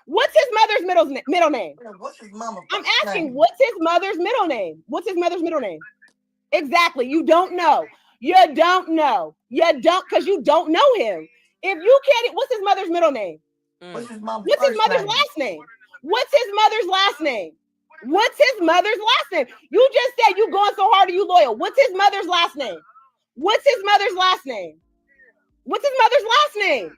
What's his mother's middle name? What's his mama? I'm asking, what's his mother's middle name? What's his mother's middle name? Exactly. You don't know. You don't know. You don't, because you don't know him. If you can't, what's his mother's middle name? What's his mother's last name? What's his mother's last name? What's his mother's last name? You just said you going so hard and you loyal. What's his mother's last name? What's his mother's last name? What's his mother's last name?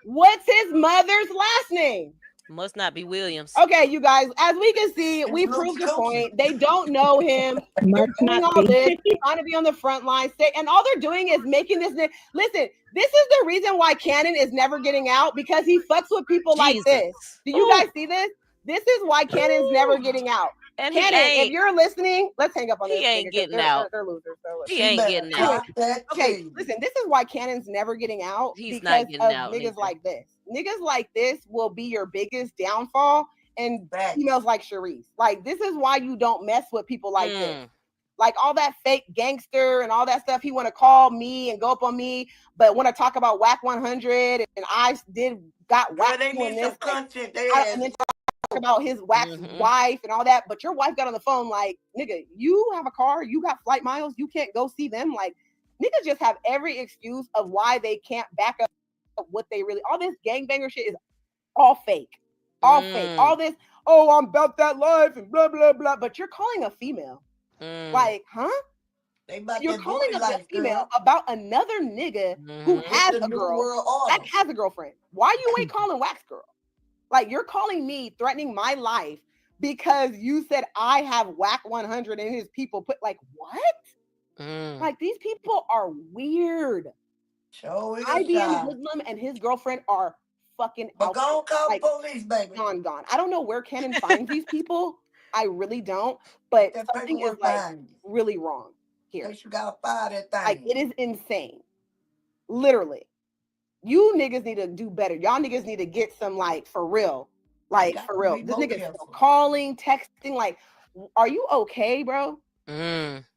What's his mother's last name? Must not be Williams. Okay, you guys, as we can see, we proved the point. They don't know him. They're doing all this, trying to be on the front line. And all they're doing is making this. Listen, this is the reason why Cannon is never getting out, because he fucks with people like this. Do you guys see this? This is why Cannon's never getting out. And Cannon, if you're listening, let's hang up on this. He ain't getting out. They're losers. So he ain't getting out. Okay, listen, this is why Cannon's never getting out. He's because not getting out. Niggas like this. Niggas like this will be your biggest downfall, and females like Sharice. Like, this is why you don't mess with people like this. Like all that fake gangster and all that stuff. He want to call me and go up on me, but want to talk about Whack 100 and I got Whack doing this. Content, and then talk about his Whack's wife and all that. But your wife got on the phone like, nigga, you have a car, you got flight miles, you can't go see them. Like, niggas just have every excuse of why they can't back up what they really. All this gangbanger shit is all fake. All fake. All this, oh, I'm about that life and blah, blah, blah. But you're calling a female. Like, huh? You're calling a female about another nigga who has a girl. That has a girlfriend. Why you ain't calling Wax girl? Like, you're calling me, threatening my life because you said I have Whack 100 and his people put, like, what? Like, these people are weird. IBM Hoodlum and his girlfriend are fucking out. Go call like, police, baby. Gone. I don't know where Cannon finds these people. I really don't. But something is like really wrong here. You gotta fire that thing. Like, it is insane. Literally. You niggas need to do better. Y'all niggas need to get some, like, for real. Like, for real. This nigga's still calling, texting. Like, are you okay, bro?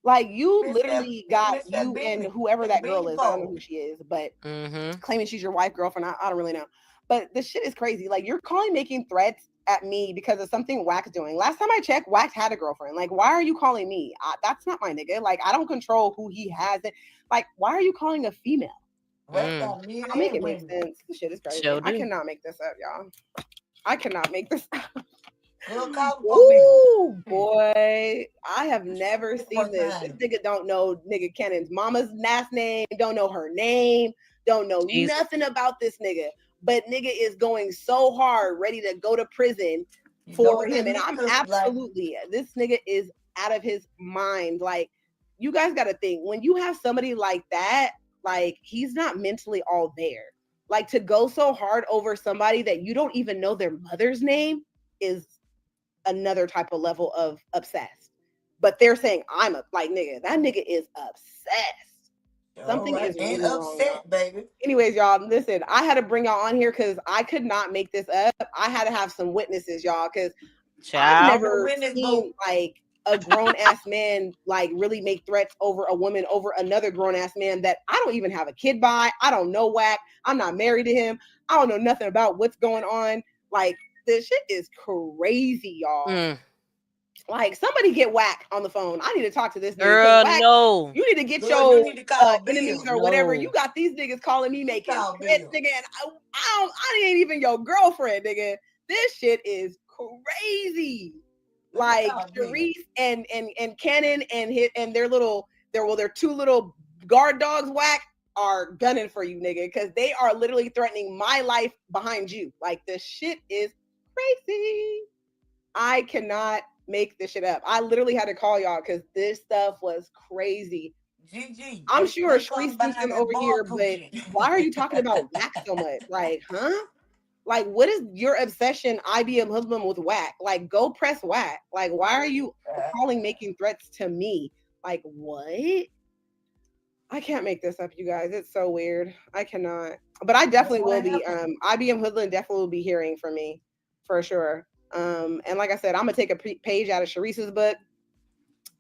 Like, you literally got you and whoever that girl is. I don't know who she is, but claiming she's your wife, girlfriend. I don't really know. But this shit is crazy. Like, you're calling, making threats at me because of something Wack's doing. Last time I checked, Wack had a girlfriend. Like, why are you calling me? That's not my nigga. Like, I don't control who he has. Like, why are you calling a female? I'll make it make sense. This shit is crazy. I cannot make this up, y'all. I cannot make this up. Ooh, boy. I have never seen this. This nigga don't know nigga Cannon's mama's last name, don't know her name, don't know nothing about this nigga. But nigga is going so hard, ready to go to prison for him. And I'm absolutely, this nigga is out of his mind. Like, you guys got to think, when you have somebody like that, like, he's not mentally all there. Like, to go so hard over somebody that you don't even know their mother's name is another type of level of obsessed. But they're saying, like, nigga, that nigga is obsessed. Something is really upset, wrong, baby. Anyways, y'all, listen, I had to bring y'all on here because I could not make this up. I had to have some witnesses, y'all, because I've never seen, like, a grown-ass man, like, really make threats over a woman, over another grown-ass man that I don't even have a kid by. I don't know Whack. I'm not married to him. I don't know nothing about what's going on. Like, this shit is crazy, y'all. Like, somebody get Whack on the phone. I need to talk to this nigga. Girl, Whack, no. you need to get your enemies or whatever. You got these niggas calling me making threats, nigga, and I ain't even your girlfriend, nigga. This shit is crazy. Like Sharice and Cannon and their two little guard dogs, Whack, are gunning for you, nigga, because they are literally threatening my life behind you. Like, this shit is crazy. I cannot make this shit up. I literally had to call y'all because this stuff was crazy. GG. I'm sure Sharice thinks I'm over here, but why are you talking about Whack so much? Like, huh? Like, what is your obsession, IBM Hoodlum, with Whack? Like, go press Whack. Like, why are you calling, making threats to me? Like, what? I can't make this up, you guys. It's so weird. I cannot. But I definitely will be. IBM Hoodlum definitely will be hearing from me, for sure. And like I said, I'm gonna take a page out of Sharice's book,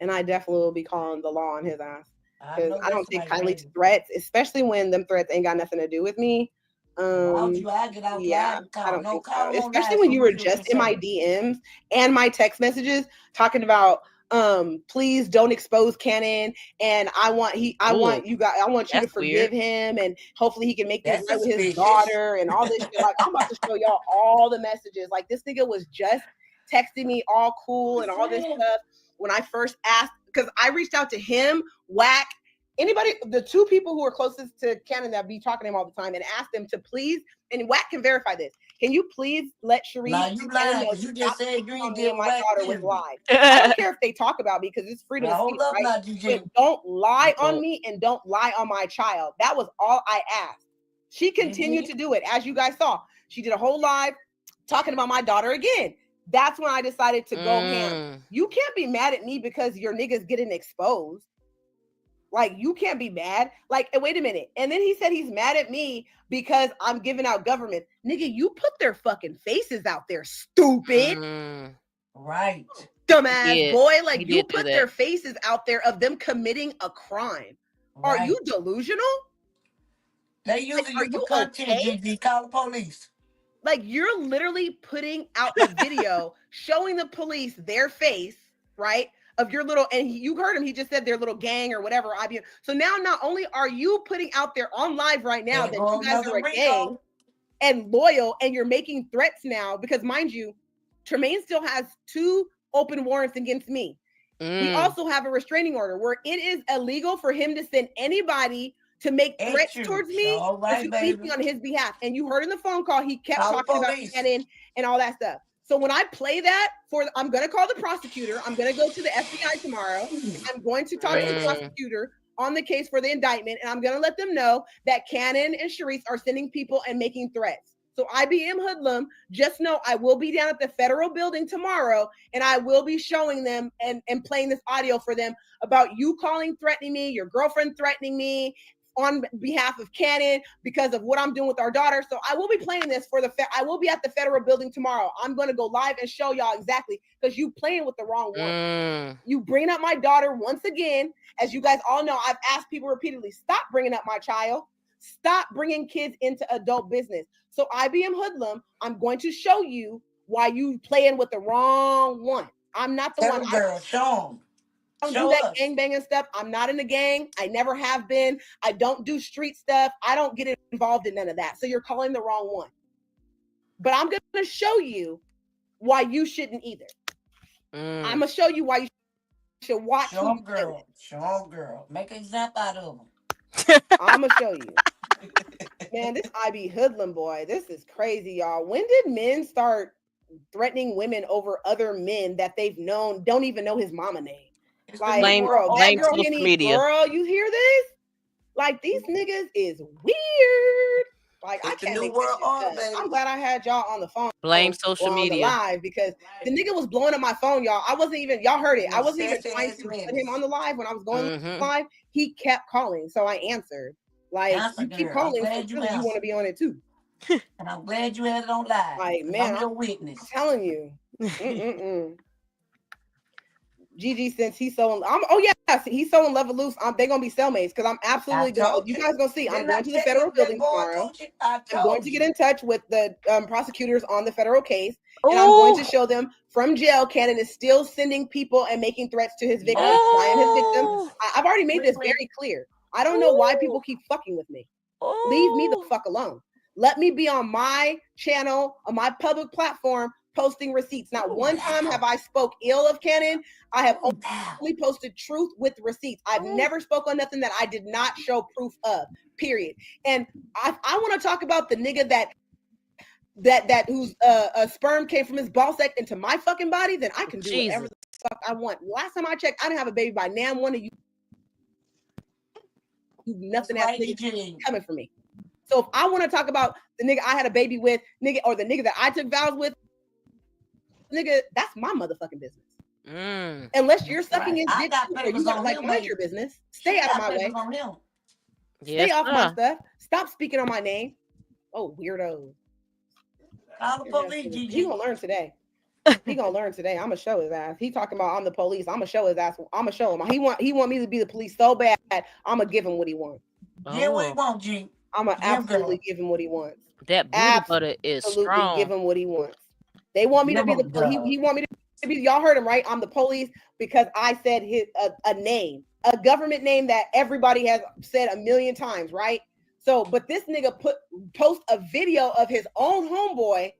and I definitely will be calling the law on his ass, because I don't take kindly to threats, especially when them threats ain't got nothing to do with me. Yeah, I don't think so. Especially when you were just in my DMs and my text messages talking about please don't expose Cannon, and I want you to forgive him, and hopefully he can make things right with his daughter and all this shit. Like, I'm about to show y'all all the messages. Like, this nigga was just texting me all cool and all this stuff when I first asked, because I reached out to him, Whack, anybody, the two people who are closest to Cannon that be talking to him all the time, and asked them to please, and Whack can verify this, can you please let Sharice and Cannon know you just said you ain't me and my daughter was live. I don't care if they talk about me, because it's freedom of speech, right? But don't lie on me and don't lie on my child. That was all I asked. She continued to do it, as you guys saw. She did a whole live talking about my daughter again. That's when I decided to go ham. You can't be mad at me because your niggas getting exposed. Like, you can't be mad. Like, wait a minute. And then he said he's mad at me because I'm giving out government. Nigga, you put their fucking faces out there, stupid. Right. Dumbass boy. Like, you put their faces out there of them committing a crime. Right. Are you delusional? They using you for content, GG. Call the police. Like, you're literally putting out a video showing the police their face, right? Of your little, and you heard him, he just said their little gang or whatever. IBM. So now not only are you putting out there on live right now that you guys are a gang and loyal, and you're making threats now, because mind you, Tremaine still has 2 open warrants against me. We also have a restraining order where it is illegal for him to send anybody to make threats towards me, to speaking on his behalf. And you heard in the phone call, he kept talking about Cannon and all that stuff. So when I play that I'm going to call the prosecutor. I'm going to go to the FBI tomorrow. I'm going to talk to the prosecutor on the case for the indictment. And I'm going to let them know that Cannon and Sharice are sending people and making threats. So IBM Hoodlum, just know I will be down at the federal building tomorrow, and I will be showing them and playing this audio for them about you calling, threatening me, your girlfriend threatening me on behalf of Cannon because of what I'm doing with our daughter. So I will be playing this for I will be at the federal building tomorrow. I'm going to go live and show y'all exactly, because you playing with the wrong one. You bring up my daughter once again. As you guys all know, I've asked people repeatedly, stop bringing up my child. Stop bringing kids into adult business. So IBM Hoodlum, I'm going to show you why you playing with the wrong one. I'm not the one. Girl, show them. I don't do that gang banging stuff. I'm not in the gang. I never have been. I don't do street stuff. I don't get involved in none of that. So you're calling the wrong one. But I'm going to show you why you shouldn't either. I'm going to show you why you should watch. Show them, girl. Show them, girl. Make an example out of them. I'm going to show you. Man, this IB Hoodlum boy, this is crazy, y'all. When did men start threatening women over other men that they've known, don't even know his mama name? Like, blame social media. Girl, you hear this? Like, these niggas is weird. Like, I can't make this shit up. I'm glad I had y'all on the phone. Blame social media. Live, because the nigga was blowing up my phone, y'all. I wasn't even, y'all heard it. I wasn't even trying to put him on the live when I was going live. He kept calling, so I answered. Like, you keep calling, so you want to be on it too. And I'm glad you had it on live. Like, man, I'm your witness. I'm telling you. GG, since he's so he's so in love with Loose. They're gonna be cellmates, because I'm absolutely going. You guys gonna see. I'm going to the federal building tomorrow. I'm going to get in touch with the prosecutors on the federal case, and I'm going to show them from jail. Cannon is still sending people and making threats to his victims. I am his victim. I've already made this very clear. I don't know why people keep fucking with me. Leave me the fuck alone. Let me be on my channel, on my public platform, posting receipts. Not one time have I spoke ill of Cannon. I have only posted truth with receipts. I've never spoke on nothing that I did not show proof of, period. And I want to talk about the nigga that whose sperm came from his ball sack into my fucking body, then I can do whatever the fuck I want. Last time I checked, I didn't have a baby by now. One of you nothing else coming for me. So if I want to talk about the nigga I had a baby with, nigga, or the nigga that I took vows with, nigga, that's my motherfucking business. Unless you're sucking his dick, or you got like mind your business. Stay out of my way. Stay off my stuff. Stop speaking on my name. Oh, weirdo. Call the police, He gonna learn today. He gonna learn today. I'm gonna show his ass. He talking about I'm the police. I'm gonna show his ass. I'm gonna show him. He want me to be the police so bad. I'm gonna give him what he wants. Give what he wants, G. I'm gonna absolutely give him what he wants. That booty butter is strong. Give him what he wants. They want me to be the he want me to be. Y'all heard him right. I'm the police because I said his a name, a government name that everybody has said a million times, right? So, but this nigga post a video of his own homeboy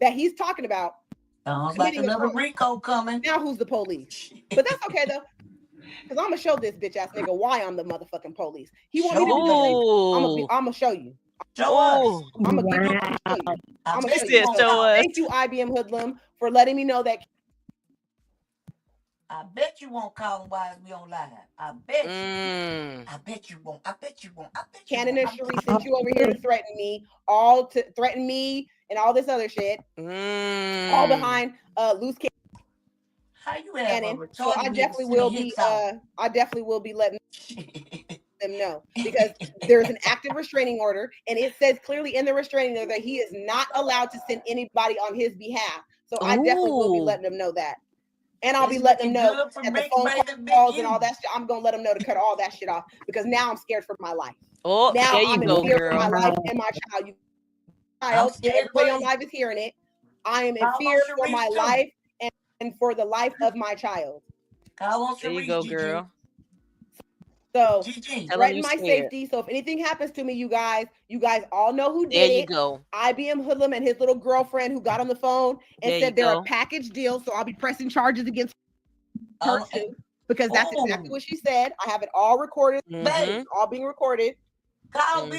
that he's talking about. Like another Rico coming. Now who's the police? But that's okay though, because I'm gonna show this bitch ass nigga why I'm the motherfucking police. He want me to be the police. I'm gonna show you. Show us. I'm gonna give you. I'm gonna show you. Thank you, IBM Hoodlum, for letting me know that. I bet you won't call him while we on live. I bet you. I bet you won't. I bet you won't. I bet you Cannon and Cherie sent you over here to threaten me, and all this other shit. All behind loose cannon. How you have so I definitely will be. I definitely will be letting them know, because there's an active restraining order, and it says clearly in the restraining order that he is not allowed to send anybody on his behalf. So I definitely will be letting them know that. And I'll be letting them know that the phone calls and all that shit. I'm gonna let them know to cut all that shit off, because now I'm scared for my life. Oh, now there you I'm go, in fear girl. for my life and my child. Everybody on live is hearing it. I am in fear for my life and for the life of my child. There you go, girl. So threaten my safety. So if anything happens to me, you guys all know who did it. There you go. IBM Hoodlum and his little girlfriend who got on the phone and said they're a package deal. So I'll be pressing charges against her too, because that's exactly what she said. I have it all recorded. It's all being recorded. And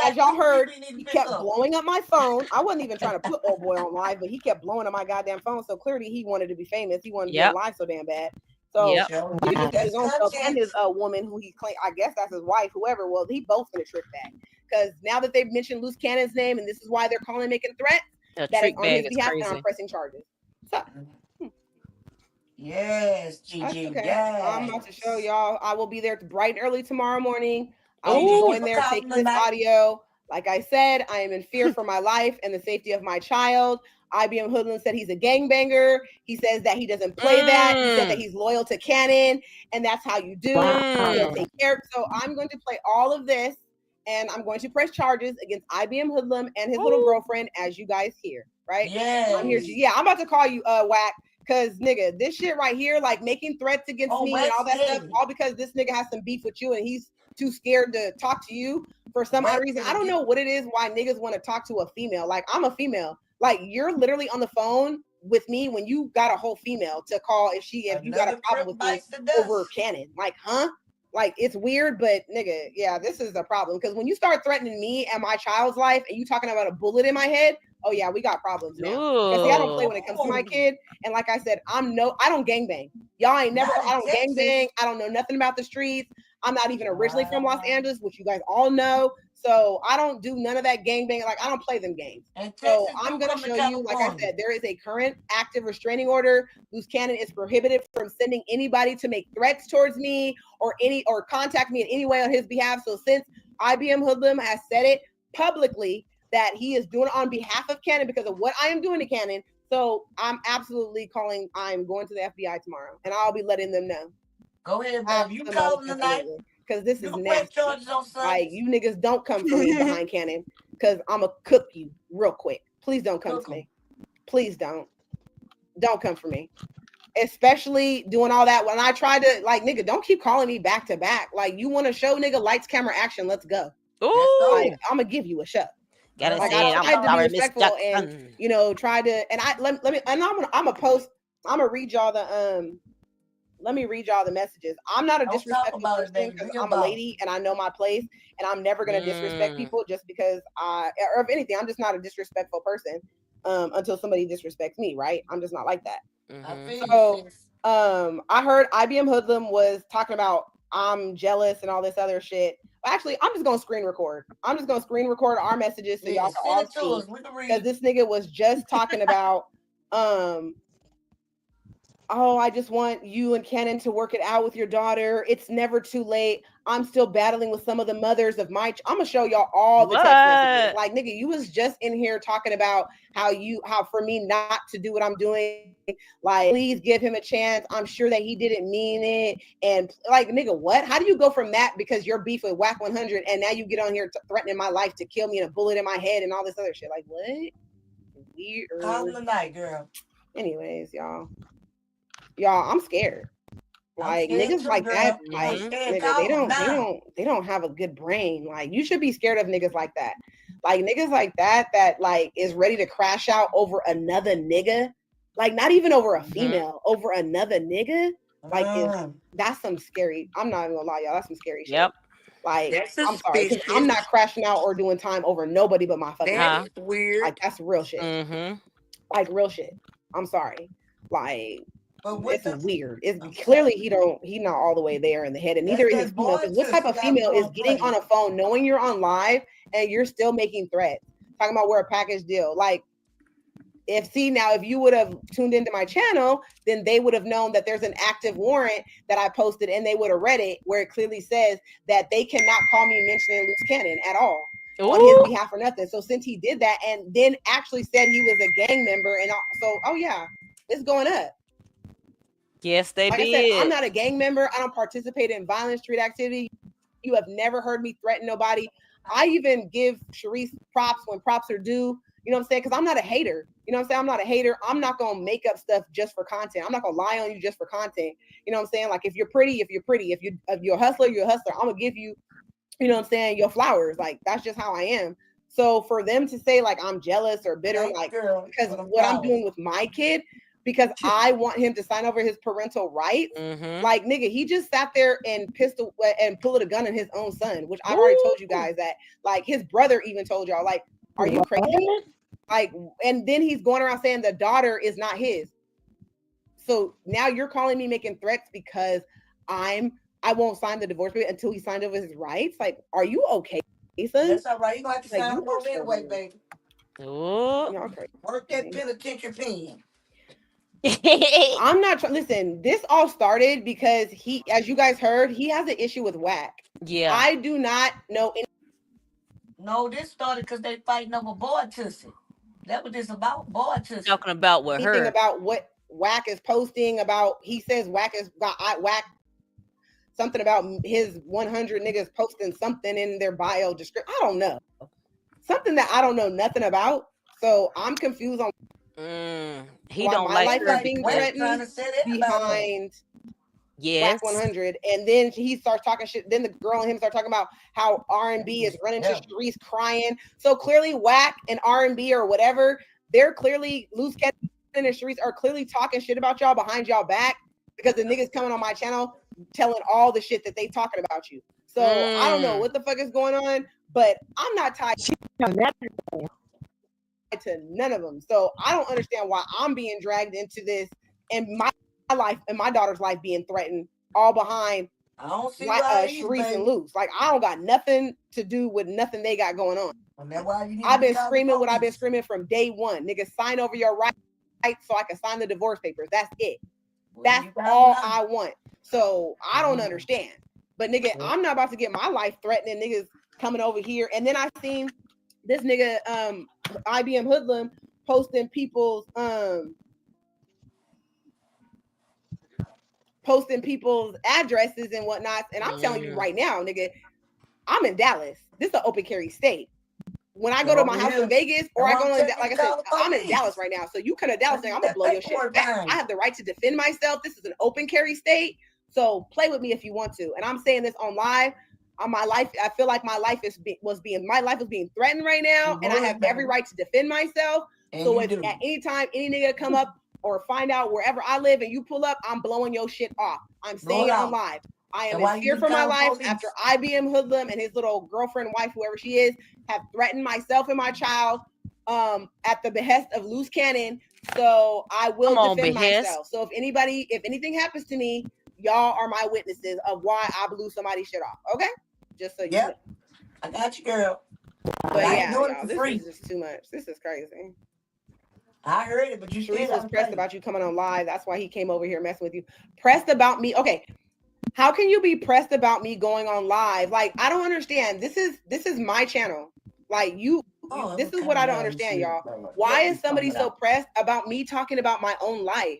as y'all heard, he kept blowing up my phone. I wasn't even trying to put old boy on live, but he kept blowing up my goddamn phone. So clearly he wanted to be famous. He wanted to be on live so damn bad. So he just his own stuff, and his woman who he claimed, I guess that's his wife, whoever. Well, he both gonna trick back, because now that they've mentioned Loose Cannon's name, and this is why they're calling and making threats, that is on his behalf, and I'm pressing charges. So yes, Gigi. Okay. Yes. I'm about to show y'all. I will be there bright and early tomorrow morning. I'll be going there taking this audio. Like I said, I am in fear for my life and the safety of my child. IBM Hoodlum said he's a gangbanger. He says that he doesn't play that. He said that he's loyal to Cannon, and that's how you do. He'll take care. So I'm going to play all of this, and I'm going to press charges against IBM Hoodlum and his little girlfriend, as you guys hear. Right? Yeah. I'm here. I'm about to call you Whack, because nigga, this shit right here, like making threats against me and all that stuff, all because this nigga has some beef with you and he's too scared to talk to you for some odd reason. I don't know what it is why niggas want to talk to a female. Like, I'm a female. Like, you're literally on the phone with me when you got a whole female to call if you got a problem with me over Cannon. Like, huh? Like, it's weird, but nigga, yeah, this is a problem. Because when you start threatening me and my child's life and you talking about a bullet in my head, oh yeah, we got problems now. See, I don't play when it comes to my kid. And like I said, I don't gangbang. Y'all ain't never, I don't gangbang. I don't know nothing about the streets. I'm not even originally from Los Angeles, which you guys all know. So I don't do none of that gangbang. Like, I don't play them games. So I'm going to show you, like I said, there is a current active restraining order. Loose Cannon is prohibited from sending anybody to make threats towards me or contact me in any way on his behalf. So since IBM Hoodlum has said it publicly that he is doing it on behalf of Cannon because of what I am doing to Cannon, so I'm absolutely I'm going to the FBI tomorrow, and I'll be letting them know. Go ahead, baby. You call them tonight. Because this is nasty. Like, you niggas don't come for me behind Cannon, because I'm going to cook you real quick. Please don't come to me. Please don't. Don't come for me. Especially doing all that when I try to, like, nigga, don't keep calling me back to back. Like, you want to show nigga lights, camera, action, let's go. Ooh. Like, I'm going to give you a show. Gotta Like say, I I'm tried to be sorry, Miss respectful and Jackson. tried to, and let me, and I'm gonna post. I'm gonna read y'all the Let me read y'all the messages. I'm not a Don't talk disrespectful about it, person baby. because Be I'm a about it. lady and I know my place, and I'm never gonna disrespect people just because or if anything, I'm just not a disrespectful person until somebody disrespects me, right? I'm just not like that. I feel So you, sis. I heard IBM Hoodlum was talking about I'm jealous and all this other shit. But actually, I'm just gonna screen record. I'm just gonna screen record our messages so y'all can Send all it to see. us. We can read Because it. this nigga was just talking about oh, I just want you and Cannon to work it out with your daughter. It's never too late. I'm still battling with some of the mothers of my. I'm gonna show y'all all the text messages. Like, nigga, you was just in here talking about how for me not to do what I'm doing. Like, please give him a chance. I'm sure that he didn't mean it. And like, nigga, what? How do you go from that because you're beef with Whack 100 and now you get on here threatening my life to kill me and a bullet in my head and all this other shit? Like, what? Weird. Call him tonight, girl. Anyways, y'all, I'm scared. Like niggas too, like girl. that, I'm like scared. nigga, Call him now. they don't have a good brain. Like you should be scared of niggas like that. Like niggas like that like is ready to crash out over another nigga. Like not even over a female, over another nigga. Like that's some scary. I'm not even gonna lie, y'all. That's some scary shit. Like I'm sorry, because I'm not crashing out or doing time over nobody but my fucking. That is weird. Like that's real shit. Like real shit. I'm sorry. Like it's weird. It's clearly he not all the way there in the head, and neither is his female. Because what type of female is getting on a phone knowing you're on live and you're still making threats, talking about we're a package deal? Like, if you would have tuned into my channel, then they would have known that there's an active warrant that I posted, and they would have read it where it clearly says that they cannot call me mentioning Loose Cannon at all. On his behalf or nothing. So since he did that and then actually said he was a gang member and oh yeah, it's going up. Yes, they like did. I said, I'm not a gang member. I don't participate in violent street activity. You have never heard me threaten nobody. I even give Sharice props when props are due. You know what I'm saying? Because I'm not a hater. You know what I'm saying? I'm not a hater. I'm not going to make up stuff just for content. I'm not going to lie on you just for content. You know what I'm saying? Like if you're pretty, if you're a hustler, you're a hustler. I'm going to give you, you know what I'm saying, your flowers. Like that's just how I am. So for them to say like I'm jealous or bitter, like because what I'm doing with my kid, because I want him to sign over his parental rights. Like nigga, he just sat there and pulled a gun on his own son, which I've already told you guys that. Like his brother even told y'all, like, are you crazy? Like, and then he's going around saying the daughter is not his. So now you're calling me making threats because I won't sign the divorce papers until he signed over his rights. Like, are you okay, son? That's all right. You're going to have to sign over anyway, baby. Okay. Work that penitentiary pen. I'm not trying. Listen, this all started because he, as you guys heard, he has an issue with Whack. Yeah. I do not know any. No, this started because they fighting over boy tussie. That was this about boy tussie. Talking about with anything her. About what Whack is posting about. He says Whack is got Whack. Something about his 100 niggas posting something in their bio description. I don't know. Something that I don't know nothing about. So I'm confused on he why don't my like life her is being threatened behind Whack 100. And then he starts talking shit. Then the girl and him start talking about how R&B is running to Sharice crying. So clearly Whack and R&B or whatever, they're clearly, Loose Cannon and Sharice are clearly talking shit about y'all behind y'all back because the niggas coming on my channel telling all the shit that they talking about you. So I don't know what the fuck is going on, but I'm not tied to none of them. So I don't understand why I'm being dragged into this and my life and my daughter's life being threatened all behind Sharice and Loose. Like I don't got nothing to do with nothing they got going on. I've been screaming what I've been screaming from day one. Niggas, sign over your rights so I can sign the divorce papers. That's it. That's all I want. So I don't understand. But nigga, I'm not about to get my life threatening niggas coming over here. And then I seen this nigga IBM Hoodlum posting people's addresses and whatnot. And I'm telling you right now, nigga, I'm in Dallas. This is an open carry state. When I go to my house in Vegas or I go to, like I said, I'm in Dallas right now. So you come to Dallas and I'm gonna blow your shit back. I have the right to defend myself. This is an open carry state. So play with me if you want to. And I'm saying this on live. My life, I feel like my life was being threatened right now, and I have every right to defend myself. So if at any time any nigga come up or find out wherever I live and you pull up, I'm blowing your shit off. I'm saying it on live. I am in fear for my life after IBM Hoodlum and his little girlfriend, wife, whoever she is, have threatened myself and my child at the behest of Loose Cannon. So I will defend myself. So if anything happens to me, y'all are my witnesses of why I blew somebody's shit off. Okay? Just so you know. I got you, girl. But yeah, y'all, this is just too much. This is crazy. I heard it, but you Sharice was pressed about you coming on live. That's why he came over here messing with you. Pressed about me. Okay. How can you be pressed about me going on live? Like, I don't understand. This is my channel. Like this is what I don't understand, y'all. Why is somebody so pressed about me talking about my own life?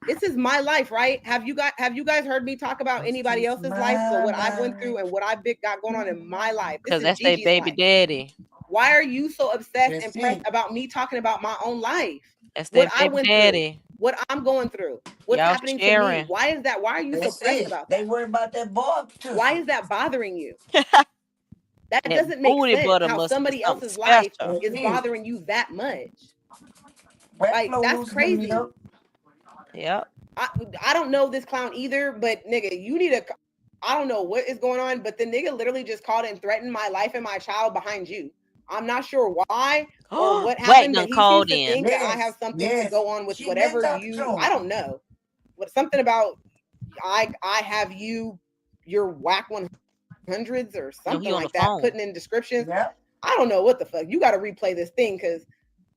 This is my life, right? Have you guys heard me talk about anybody else's life, but what I've went through and what I've got going on in my life? Because that's their baby daddy. Why are you so obsessed and pressed about me talking about my own life? That's their baby daddy. What I'm going through, what's happening to me? Why is that? Why are you so pressed about that? They worry about that boy too. Why is that bothering you? That doesn't make sense. How somebody else's life is bothering you that much? Like, that's crazy. Yep. I don't know this clown either, but nigga, you need to. I don't know what is going on, but the nigga literally just called and threatened my life and my child behind you. I'm not sure why or what happened, but he seems to think that I have something to go on with whatever you. I don't know. But something about I have your whack 100s or something like that, putting in descriptions. I don't know what the fuck. You got to replay this thing because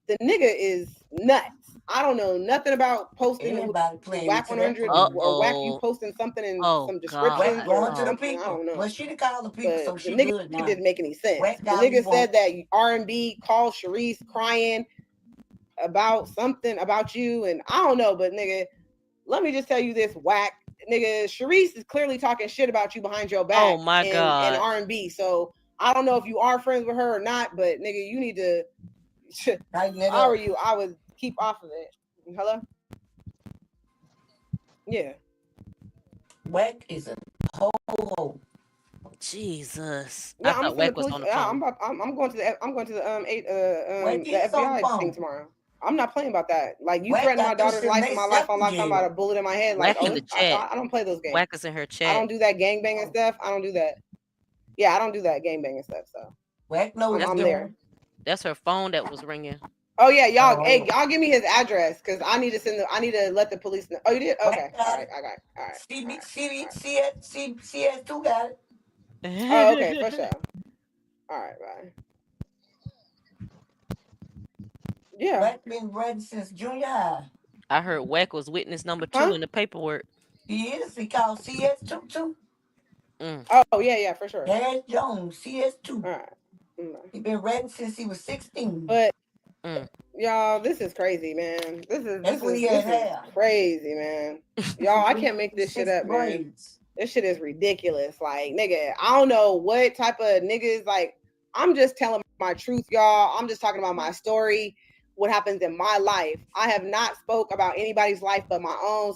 the nigga is nuts. I don't know nothing about posting whack 100 or whack you posting something in some descriptions or something. I don't know. Well, she didn't call the people, so she the nigga good now. didn't make any sense. The nigga said that R&B called Sharice crying about something about you, and I don't know, but nigga, let me just tell you this, whack nigga, Sharice is clearly talking shit about you behind your back. Oh my God. And R&B. So I don't know if you are friends with her or not, but nigga, you need to. If I were you, I would keep off of it. Hello? Yeah. Wack is a whole. Jesus. Yeah, I thought Wack was on the phone. I'm going to the FBI thing tomorrow. I'm not playing about that. Like, you threaten my daughter's life and my life on talking about a bullet in my head. Like, in the chat. I don't play those games. Wack is in her chat. I don't do that gangbanging stuff. I don't do that. Yeah, I don't do that gangbanging stuff. So Wack knows I'm there. That's her phone that was ringing. Oh yeah, y'all. Hey, y'all give me his address because I need to I need to let the police know. Oh, you did? Okay. All right. I got it. All right. CS2 got it. Oh, okay, for sure. All right, bye. Yeah. Wack been ready since junior high. I heard Wack was witness number 2 in the paperwork. He is. He called CS2 too. Oh yeah, for sure. Dad Jones, CS2. All right. He been ready since he was 16. But y'all, this is crazy, man. This is crazy, man. Y'all, I can't make this shit up, man. This shit is ridiculous. Like, nigga, I don't know what type of niggas, like, I'm just telling my truth, y'all. I'm just talking about my story, what happens in my life. I have not spoke about anybody's life but my own.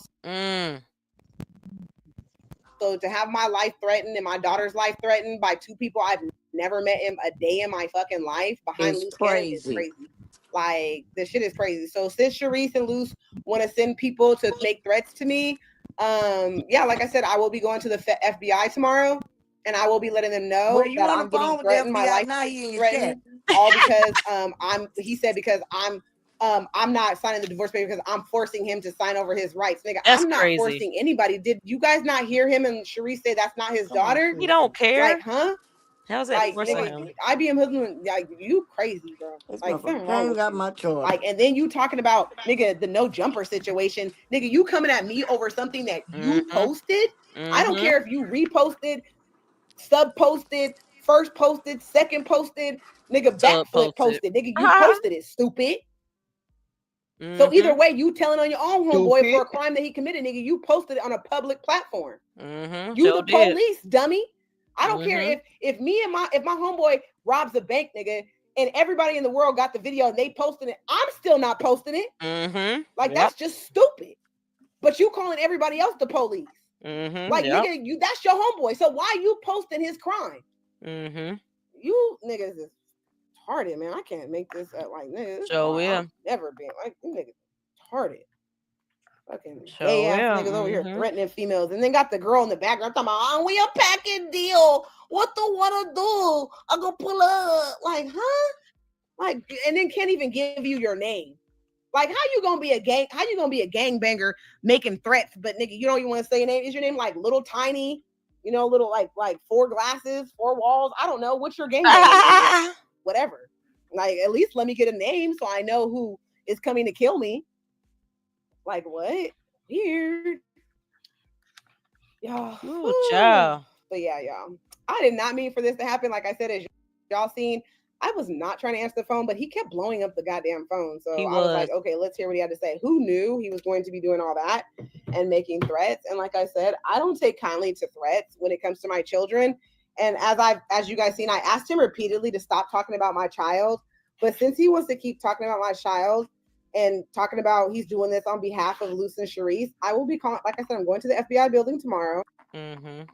So to have my life threatened and my daughter's life threatened by two people I've never met in a day in my fucking life behind Loose Cannon is crazy. Like, this shit is crazy. So since Sharice and Loose want to send people to make threats to me, yeah, like I said, I will be going to the FBI tomorrow, and I will be letting them know that I'm getting threatened, my life threatened, all because he said because I'm not signing the divorce paper because I'm forcing him to sign over his rights. Nigga, I'm not forcing anybody. Did you guys not hear him and Sharice say that's not his daughter? He don't care. Like, huh? How's that? Like, nigga, IBM husband, like, you crazy, bro. Like, something wrong with got you. my choice. Like, and then you talking about, nigga, the no jumper situation. Nigga, you coming at me over something that you posted? I don't care if you reposted, sub posted, first posted, second posted, nigga, backflip posted. Nigga, you posted it, stupid. So either way, you telling on your own homeboy for a crime that he committed, nigga. You posted it on a public platform. You the police, dummy. I don't care if my homeboy robs a bank, nigga, and everybody in the world got the video and they posted it. I'm still not posting it. Like, that's just stupid. But you calling everybody else the police. Like, Yep. nigga, that's your homeboy. So why you posting his crime? You niggas is retarded, man. I can't make this up. Like, nigga, this is Sure why will. I've never been like, you niggas retarded. Fucking Sure gay ass will. niggas over here threatening females, and then got the girl in the background talking about, oh, we a packing deal. What the wanna do? I go pull up. Like, huh? Like, and then can't even give you your name. Like, how you gonna be a gangbanger making threats, but nigga, you don't even want to say your name? Is your name like Little Tiny? You know, little like 4 glasses, 4 walls? I don't know. What's your gangbanging name? Whatever. Like, at least let me get a name so I know who is coming to kill me. Like, what? Weird. Y'all. Ooh, child. But yeah, y'all. I did not mean for this to happen. Like I said, as y'all seen, I was not trying to answer the phone, but he kept blowing up the goddamn phone. So I was like, okay, let's hear what he had to say. Who knew he was going to be doing all that and making threats? And like I said, I don't take kindly to threats when it comes to my children. And as you guys seen, I asked him repeatedly to stop talking about my child. But since he wants to keep talking about my child and talking about he's doing this on behalf of Luce and Sharice, I will be calling. Like I said, I'm going to the FBI building tomorrow. And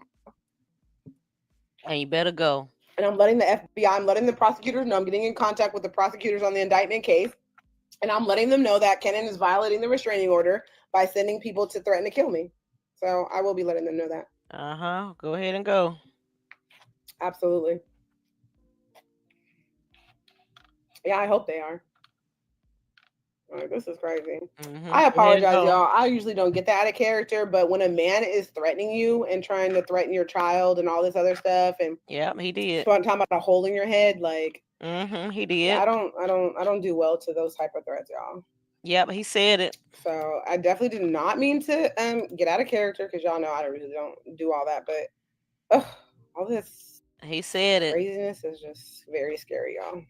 you better go. And I'm letting the FBI, I'm letting the prosecutors know. I'm getting in contact with the prosecutors on the indictment case. And I'm letting them know that Kenan is violating the restraining order by sending people to threaten to kill me. So I will be letting them know that. Go ahead and go. Absolutely. Yeah, I hope they are. Like, this is crazy. I apologize, y'all. I usually don't get that out of character, but when a man is threatening you and trying to threaten your child and all this other stuff, and he did. Talking about a hole in your head, like he did. Yeah, I don't do well to those type of threats, y'all. Yep, he said it. So I definitely did not mean to get out of character, because y'all know I really don't do all that, but all this he said it. Craziness is just very scary, y'all.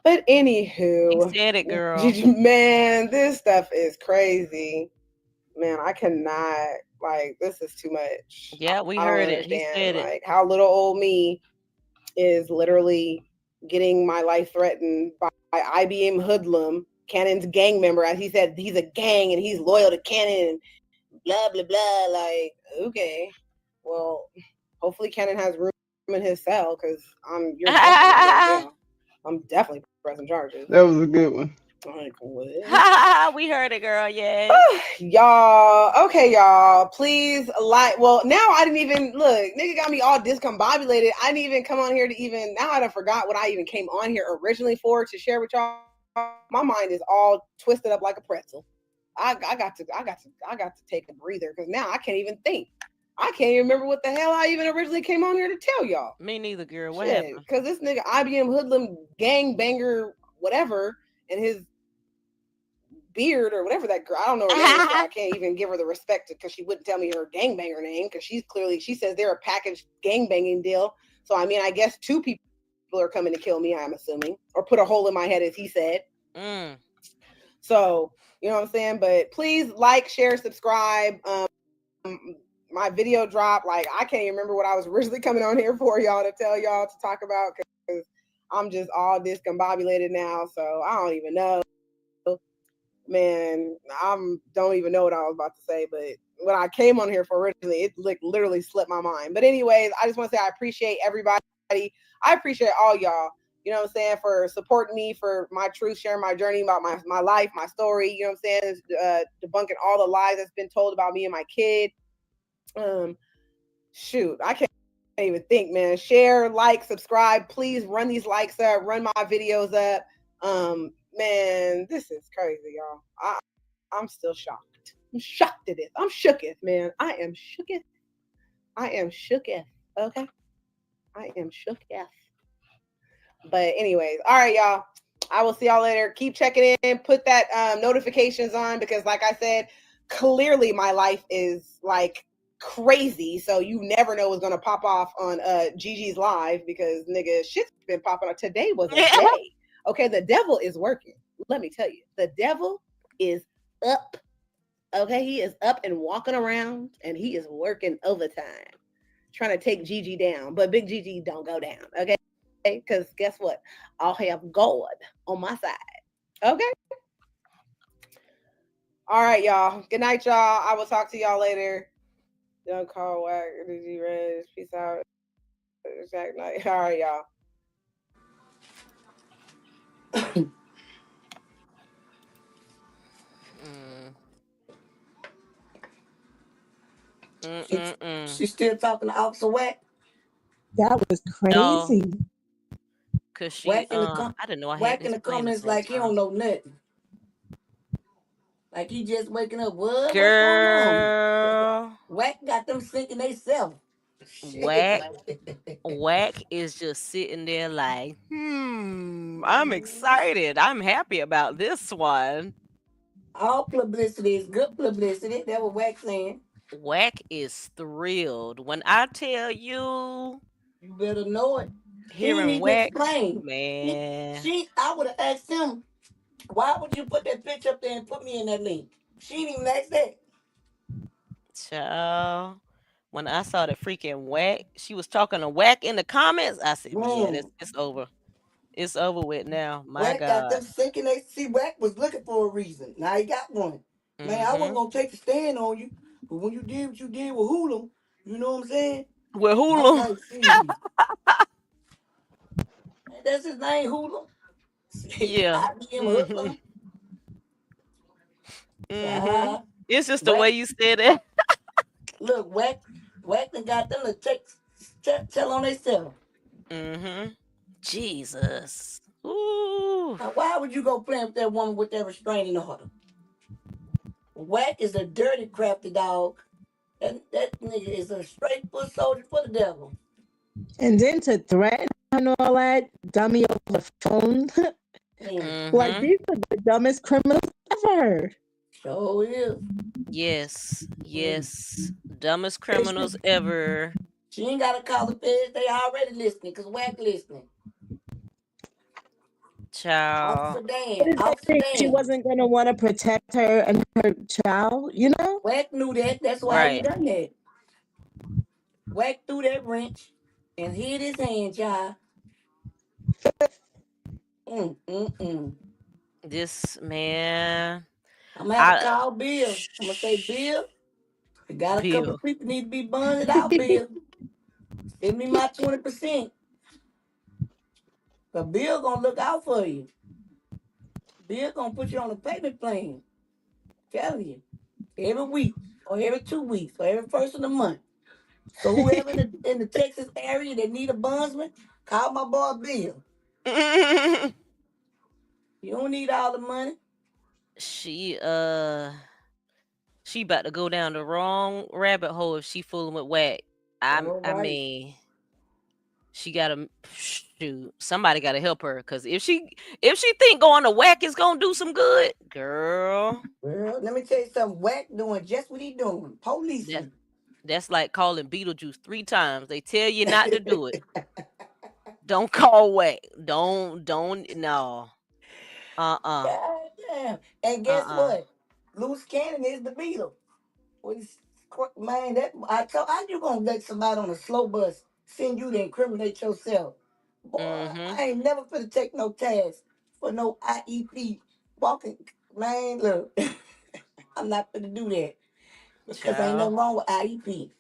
But anywho, he said it, girl. Man, this stuff is crazy. Man, I cannot. Like, this is too much. Yeah, we heard it. He said it. Like, how little old me is literally getting my life threatened by IBM hoodlum, Cannon's gang member. As he said, he's a gang and he's loyal to Cannon and blah, blah, blah. Like, okay. Well, hopefully Cannon has room in his cell, because you're definitely in jail. I'm definitely pressing charges. That was a good one. Like, what? We heard it, girl. Yeah. Y'all. Okay, y'all. Please well, now I didn't even look. Nigga got me all discombobulated. I didn't even come on here to even. Now I done forgot what I even came on here originally for, to share with y'all. My mind is all twisted up like a pretzel. I got to take a breather, because now I can't even think. I can't even remember what the hell I even originally came on here to tell y'all. Me neither, girl. What happened? Because this nigga IBM hoodlum gang banger whatever, and his beard or whatever that girl, I don't know her name, so I can't even give her the respect, because she wouldn't tell me her gangbanger name, because she says they're a packaged gangbanging deal. So I mean, I guess 2 people are coming to kill me, I'm assuming, or put a hole in my head, as he said. So you know what I'm saying. But please like, share, subscribe. My video dropped. Like, I can't even remember what I was originally coming on here for, y'all, to tell y'all to talk about, because I'm just all discombobulated now. So I don't even know. Man, don't even know what I was about to say, but when I came on here for originally, it literally slipped my mind. But anyways, I just want to say I appreciate everybody. I appreciate all y'all, you know what I'm saying, for supporting me, for my truth, sharing my journey about my life, my story, you know what I'm saying, debunking all the lies that's been told about me and my kid. Shoot, I can't even think, man. Share, like, subscribe. Please run these likes up, run my videos up. Man, this is crazy, y'all. I'm still shocked. I'm shocked at this. I'm shooketh, man. I am shooketh. Okay? I am shooketh. But anyways, all right, y'all. I will see y'all later. Keep checking in. Put that notifications on, because like I said, clearly my life is like crazy. So you never know what's going to pop off on Gigi's live, because nigga, shit's been popping up. Today was a day. Okay, the devil is working. Let me tell you, the devil is up. Okay, he is up and walking around, and he is working overtime, trying to take Gigi down. But big Gigi don't go down, okay? Because guess what? I'll have God on my side. Okay? All right, y'all. Good night, y'all. I will talk to y'all later. Don't call whack. Did you rest? Peace out. Jack night. All right, y'all. Mm. She, Mm-mm-mm. she still talking to Officer Whack? That was No, crazy. cause she Whack in the I didn't know I had Whack in this the playing at the comments same like he time. don't know nothing. Like he just waking up. What? What's going on? Girl, Whack got them thinking they self. Shit. whack whack is just sitting there like, I'm excited. I'm happy about this one. All publicity is good publicity. That what Whack saying. Whack is thrilled. When I tell you, You better know it. He didn't hearing even whack, explain. man, I would have asked him, why would you put that picture up there and put me in that link? She didn't even ask that. child. When I saw the freaking whack, she was talking to whack in the comments. I said, yeah, Man, it's over. It's over with now. My Whack got God. them thinking they see Whack was looking for a reason. Now he got one. Man, I wasn't Mm-hmm. gonna take the stand on you, but when you did what you did with Hulu, you know what I'm saying? With I was Hulu. like, see, that's his name, Hulu. Yeah. I became a Mm-hmm. hoodlum. Mm-hmm. Ah, It's just the way Whack, you said it. look, Whack done got them to tell on themselves. Mm-hmm. Jesus. Ooh. Now, why would you go playing with that woman with that restraining order? Whack is a dirty, crafty dog. That nigga is a straight foot soldier for the devil. And then to threaten and all that, dummy over the phone. Mm, Like Mm-hmm. these are the dumbest criminals I've ever heard. so is. Yes. Mm. Yes. Dumbest They should criminals ever. She ain't gotta call the feds. They already listening, cause Whack listening. Child. Officer Dan, what did they Officer think she Dan. wasn't gonna want to protect her and her child, you know? Whack knew that. That's why he Right. done that. Whack threw that wrench and hit his hand, child. Mm. This man. I'm gonna have to I call Bill. I'm gonna say, Bill, we got a couple Bill. of people need to be bonded out, Bill. Send me my 20%. But Bill gonna look out for you. Bill gonna put you on a payment plan. Telling you. Every week, or every 2 weeks, or every first of the month. So whoever in the Texas area that need a bondsman, call my boy Bill. You don't need all the money. she she about to go down the wrong rabbit hole if she fooling with whack. All I right. mean, she gotta shoot. Somebody gotta help her. Cause if she think going to whack is gonna do some good, girl, Well, let me tell you something. Whack doing just what he doing. that's Policing. that's like calling Beetlejuice 3 times. They tell you not to do it. Don't call whack. Don't no. Uh-uh. God damn. And guess Uh-uh. what? Loose cannon is the Beetle. What is, man, that I told how you gonna let somebody on a slow bus send you to incriminate yourself? Boy, Mm-hmm. I ain't never finna take no task for no IEP walking. Man, look, I'm not finna do that because ain't Child. nothing wrong with IEP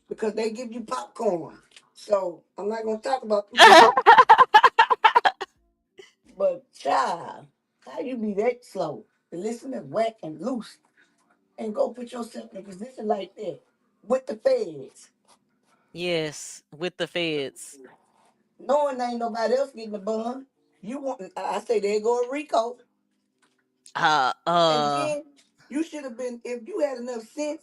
because they give you popcorn. So I'm not gonna talk about them people, but child, how you be that slow to listen to whack and loose and go put yourself in a position like that with the feds, Yes, with the feds. knowing ain't nobody else getting the bun. You want? I say there go a Rico, Uh and uh then you should have been if you had enough sense.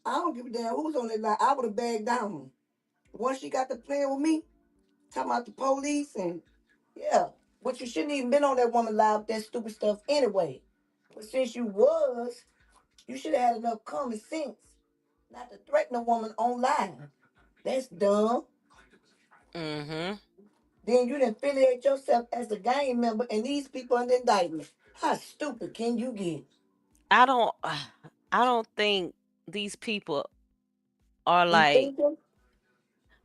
I don't give a damn who's on that line. I would have bagged down. Once she got to playing with me, talking about the police and yeah, but you shouldn't even been on that woman live with that stupid stuff anyway. But since you was, you should have had enough common sense not to threaten a woman on live. That's dumb. mm-hmm. Then you didn't affiliate yourself as a gang member and these people under indictment. How stupid can you get? I don't I don't think these people are Be like thinking?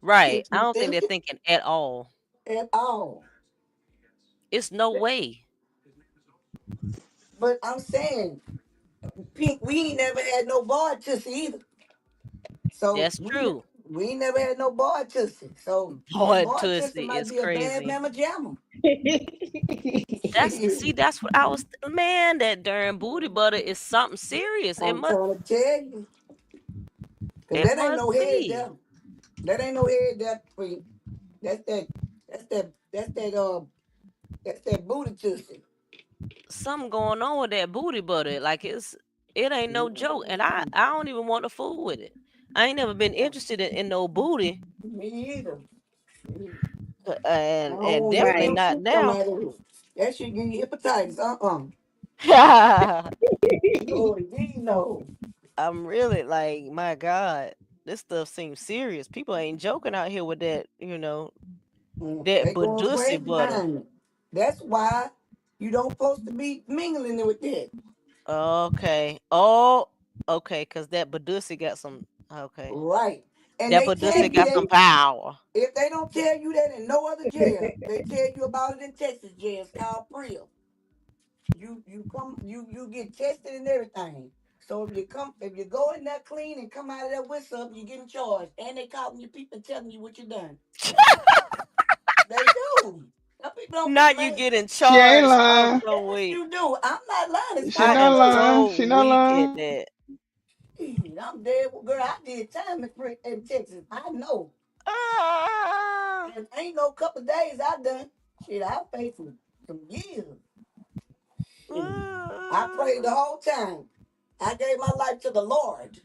right. Shit, I be don't think they're thinking thinking at all. at all. It's no way. But I'm saying, Pink, we ain't never had no bar tussie either. So That's true. we ain't never had no bar tussie. So Boy, bar tussie Tussie might is be a bad crazy. mamma jamma. That's what I was, man, that darn booty butter is something serious. I'm trying to tell you. Cause It that ain't must no head be. there. That ain't no head there for you. That's that that's that that's that that's that booty tussie. Something going on with that booty butter. Like it ain't no joke. And I don't even want to fool with it. I ain't never been interested in no booty. Me either. I don't And want definitely no not shit come now. out of it. That shit give you hepatitis. Lord, you know. I'm really like, my God, this stuff seems serious. People ain't joking out here with that, that They going Badusi crazy butter. behind it. That's why you don't supposed to be mingling with that. Okay. Oh, okay, because that Badusi got some, okay. Right. And That they tell Badusi you got that some power. if they don't tell you that in no other jail, they tell you about it in Texas jail. It's called Prill. You get tested and everything. So if you go in there clean and come out of there with something, you getting charged. And they calling your people and telling you what you done. They do. Some people don't be Not you man. getting She ain't charged. I'm lying. so Yes, weak. you do. I'm not lying. It's She I called not am lying. so Prill. She not weak at lying. that. I'm dead. Girl, I did time in Texas. I know. Ah, And ain't no couple days I done. Shit, I paid for some years. Shit. I prayed the whole time. I gave my life to the Lord.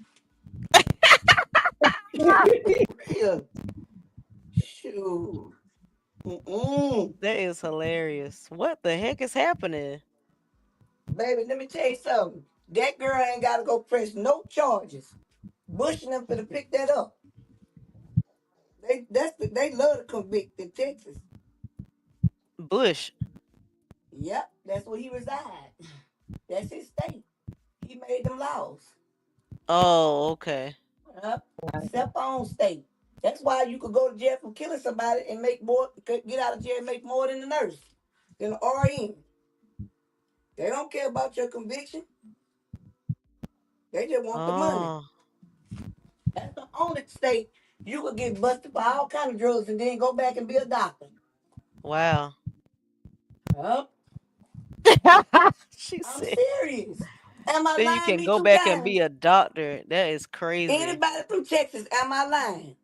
Real. Shoot. Mm-mm. that is hilarious. What the heck is happening? Baby, let me tell you something. That girl ain't got to go press no charges. Bush and them finna pick that up. They love to convict in Texas. Bush. Yep, that's where he resides. That's his state. He made them laws. Oh, okay. Yep. Step on state. That's why you could go to jail for killing somebody and make more, get out of jail and make more than the nurse, than the RN. They don't care about your conviction. They just want the money. Oh, That's the only state you could get busted for all kind of drugs and then go back and be a doctor. wow. Yup. She I'm said. serious. Am I Then you lying can me go two back and be times? a doctor. That is crazy. Anybody from Texas, am I lying?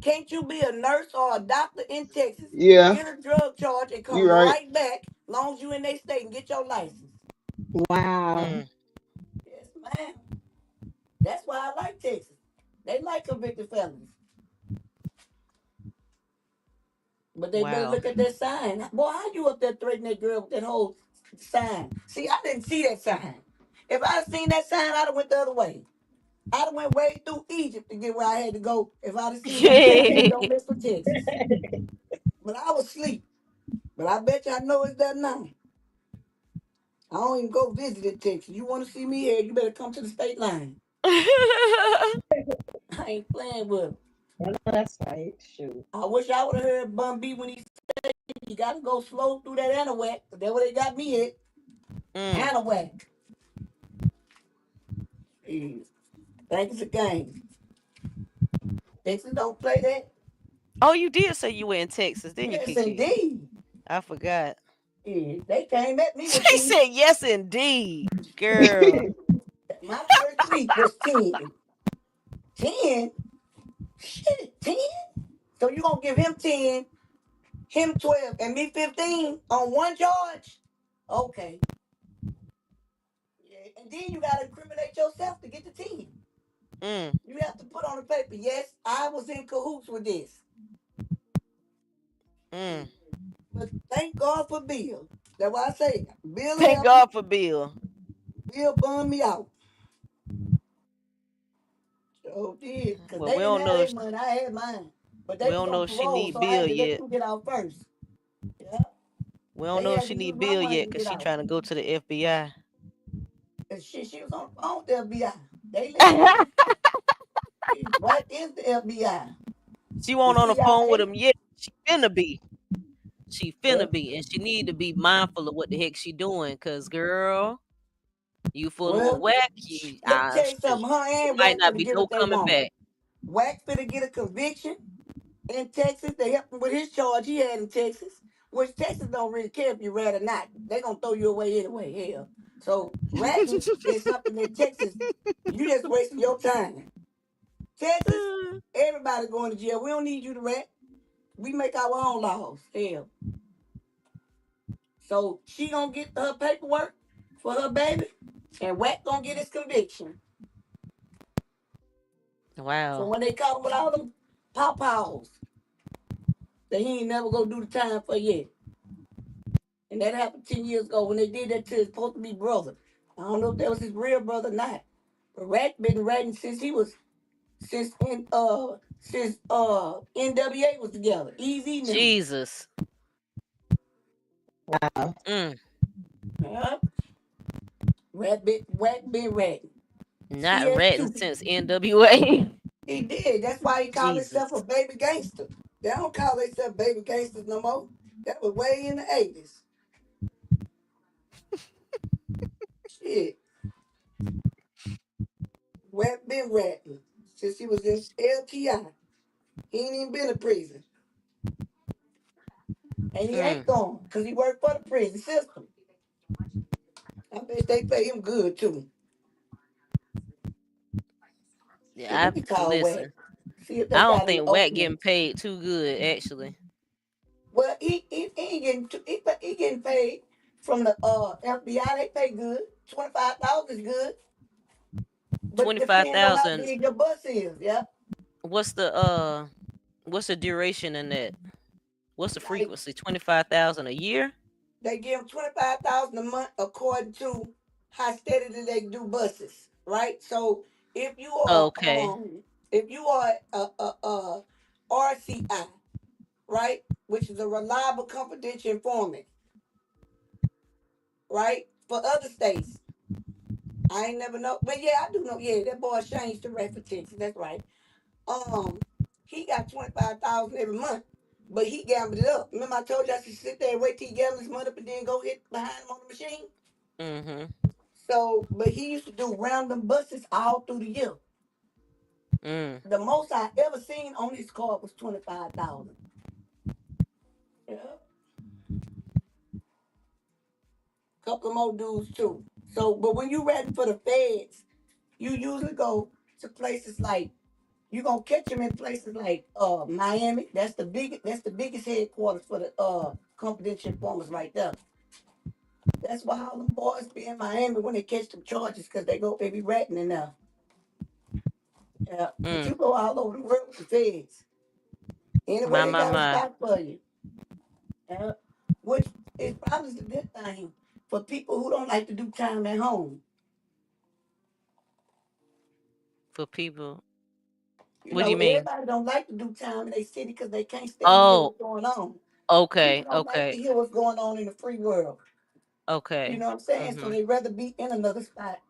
Can't you be a nurse or a doctor in Texas, Yeah, get a drug charge, and you come right. right back, long as you in their state and get your license? Wow. Mm, Yes, ma'am. That's why I like Texas. They like convicted felons. But they better wow. look at that sign. Boy, how you up there threatening that girl with that whole sign? See, I didn't see that sign. If I'd seen that sign, I'd have went the other way. I'd have went way through Egypt to get where I had to go if I'd have seen that sign saying don't mess with Texas. But I was asleep. But I bet you I know it's that now. I don't even go visit in Texas. You want to see me here, you better come to the state line. I ain't playing with him. I know that's right. Shoot. I wish I would have heard Bun B when he said you got to go slow through that Anahuac. That's where they got me at. Mm. Anahuac. Jeez. Think it's a game. Texas don't play that. Oh, you did say you were in Texas, didn't you, Yes, Kiki? indeed. I forgot. Yeah, they came at me with She 10. said yes, indeed, girl. My first week was 10. 10? Shit, 10? So you gonna give him 10, him 12, and me 15 on one charge? Okay. Yeah. And then you gotta incriminate yourself to get the 10. Mm, You have to put on the paper, yes, I was in cahoots with this. mm. But thank God for Bill. That's why I say Bill Thank helped me. God for Bill. Bill bummed me out. So did. Because Well, they didn't have their money. I had mine. But we they was don't know on if she parole, need so I had Bill to let yet. them get out first. Yeah. We don't They know if had she to use need my Bill money yet to because get she out. trying to go to the FBI. And she was on the phone with the FBI. They let her. What is the FBI? She The won't on the phone with CIA? him yet. She finna be. She Well, finna be, and she need to be mindful of what the heck she doing. Cause girl, You fooling with Well, whack, let me tell you shoot, something. Her it and might Wack not finna be get no what they coming want. back. Wack finna get a conviction in Texas. They helped him with his charge he had in Texas, which Texas don't really care if you rat or not. They gonna throw you away anyway. Hell, so ratting is something that Texas, you just wasting your time. Texas, everybody going to jail. We don't need you to rat. We make our own laws. Hell, so she gonna get her paperwork for her baby, and Wack gonna get his conviction. So Wow. when they caught him with all them pawpaws that he ain't never gonna do the time for yet. And that happened 10 years ago when they did that to his supposed to be brother. I don't know if that was his real brother or not. But Rat been ratting since he was since NWA was together. Easy now. Jesus. Wow. Yeah. Rat been ratting. Not ratting CS2. since NWA. He did. That's why he called Jesus. himself a baby gangster. They don't call themselves baby gangsters no more. That was way in the 80s. Shit. Rat been ratting since he was in LTI. He ain't even been in prison. And he ain't going because he worked for the prison system. I bet they pay him good too. Shit, Yeah, let me call Wack. listen. See if I they don't got any think Wack getting openings. paid too good, actually. Well, he ain't getting he getting paid from the FBI. They pay good. 25,000 is good, but it depends on how 25,000. big your bus is. Yeah, What's the duration in that? What's the like frequency? 25,000 a year? they give them 25,000 a month according to how steadily they do buses, right? So if you are Okay. RCI, right, which is a reliable confidential informant, right, for other states. I ain't never know, but yeah, I do know. Yeah, that boy changed the rate for Texas. That's right. He got 25,000 every month, but he gambled it up. Remember, I told you I should sit there and wait till he gambled his money up and then go hit behind him on the machine. Mm-hmm. So, but he used to do random buses all through the year. The most I ever seen on his card was 25,000. Yeah, couple more dudes too. So, but when you ready for the feds, you usually go to places like you gonna catch them in places like Miami. That's the biggest headquarters for the confidential informers right there. That's why all them boys be in Miami when they catch them charges because they be ratting in there. Yeah, but you go all over the world with the feds. Anyway, they got a My. spot for you. Yeah, which is probably the good thing for people who don't like to do time at home. For people. You What do know, you mean? everybody don't like to do time in their city because they can't stand to hear Oh, what's going on. okay. People don't like to Okay. hear what's going on in the free world. You Okay. know what I'm saying? So Mm-hmm. they'd rather be in another spot.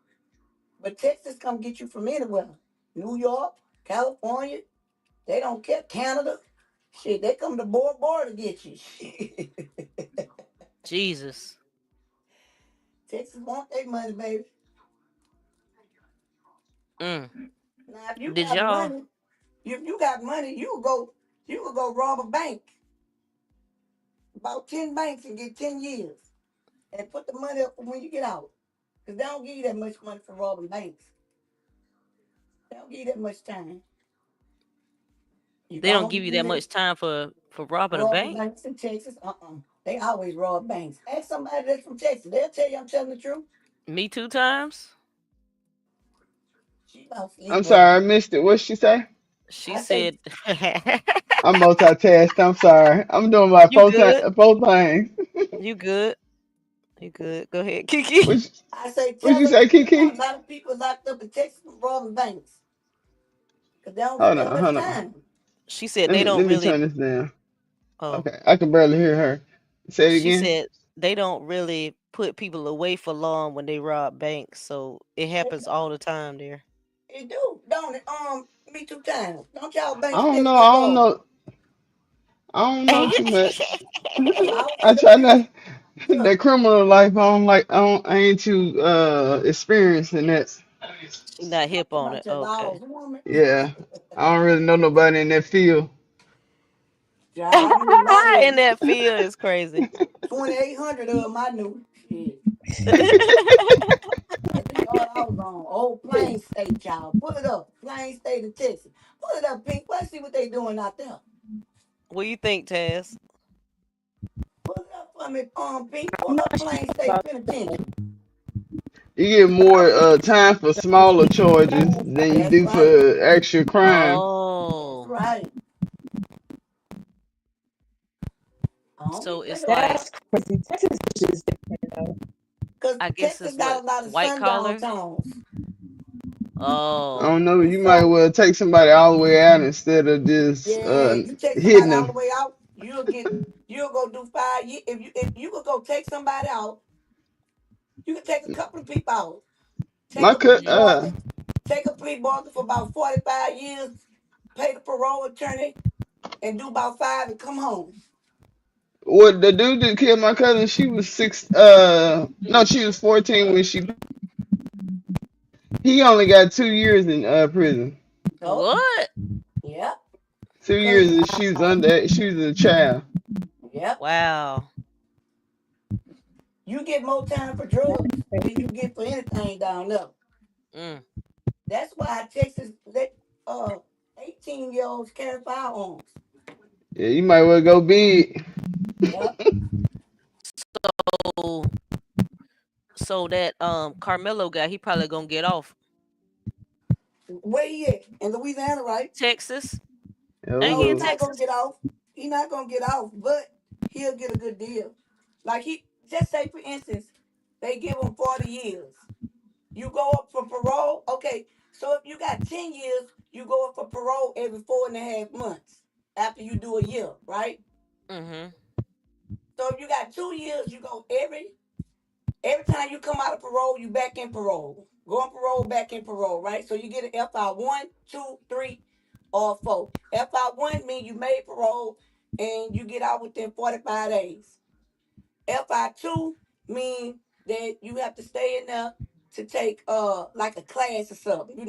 But Texas come get you from anywhere. New York, California, they don't care. Canada, shit, they come to Bora Bora to get you. Jesus. Texas want their money, baby. Mm. Now, if you Did got y'all money, you could go rob a bank, about 10 banks and get 10 years and put the money up for when you get out. Because they don't give you that much money for robbing banks. They don't give you that much time. You they go don't home give and you do that that. much time for robbing a Robbing bank? banks in Texas, they always rob banks. Ask somebody that's from Texas. They'll tell you I'm telling the truth. Me 2 times? She about I'm sleep work. sorry, I missed it. What she say? She I say, said I'm multitasked. I'm sorry. I'm doing my You good? four things. You good? You good? Go ahead, Kiki. What I say, what tell you her say, you got a Kiki? lot of people locked up in Texas for robbing banks because they don't get Hold that on, much hold on. time. She said Let they me don't let me really turn this down. oh, Okay, I can barely hear her. Say it she again. said they don't really put people away for long when they rob banks, so it They happens all don't. the time there. It do, don't it? Me 2 times. Don't y'all I banks don't steady know. get I don't robbed? know. I don't know too much. Well, I don't I know them try people. not. That criminal life, I don't like. I ain't too experienced in that. You not hip on it. About your Okay. laws, woman. Yeah, I don't really know nobody in that field. Yeah, I knew about In that field is crazy. 2,800 of them. I knew. Shit. That's the yard I was on. Old Plain State, child. Put it up. Plain State of Texas. Put it up, Pink. Let's see what they doing out there. What do you think, Taz? Put it up for me, Pink. Pull up Plain State Penitentiary. You get more time for smaller charges than you That's do right. for actual crime. Oh. That's right. I don't So be it's thinking about like, it. That's crazy. Texas is just different though. Because I guess Texas it's what, got a lot of white sundown collar? towns. I Oh. don't know. And You might so, well take somebody all the way out instead of just yeah, you take hitting somebody all the them. way out, you'll go do 5 years. If you could go take somebody out, you can take a couple of people out. Take My a plea cut. Mm-hmm. bargain. Take a plea bargain for about 45 years, pay the parole attorney, and do about 5 and come home. What the dude that killed my cousin? She was six. No, she was 14 when she. He only got 2 years in prison. So, What? yeah. 2 years and she was under. She was a child. Yep. Wow. You get more time for drugs than you get for anything down there. Mm. That's why Texas let 18-year-olds carry firearms. Yeah, you might well go big. Yep. So, so that Carmelo guy, he probably gonna get off. Where he at? In Louisiana, right? Texas? Ain't No, he he's in Oh, not gonna Texas? get off. He's not gonna get off, but he'll get a good deal. Like just say for instance, they give him 40 years. You go up for parole, okay. So if you got 10 years, you go up for parole every 4.5 months after you do a year, right? Mm-hmm. So if you got 2 years, you go every time you come out of parole, you back in parole. Go on parole, back in parole, right? So you get an FI 1, 2, 3, or 4. FI 1 means you made parole and you get out within 45 days. FI 2 means that you have to stay in there to take like a class or something,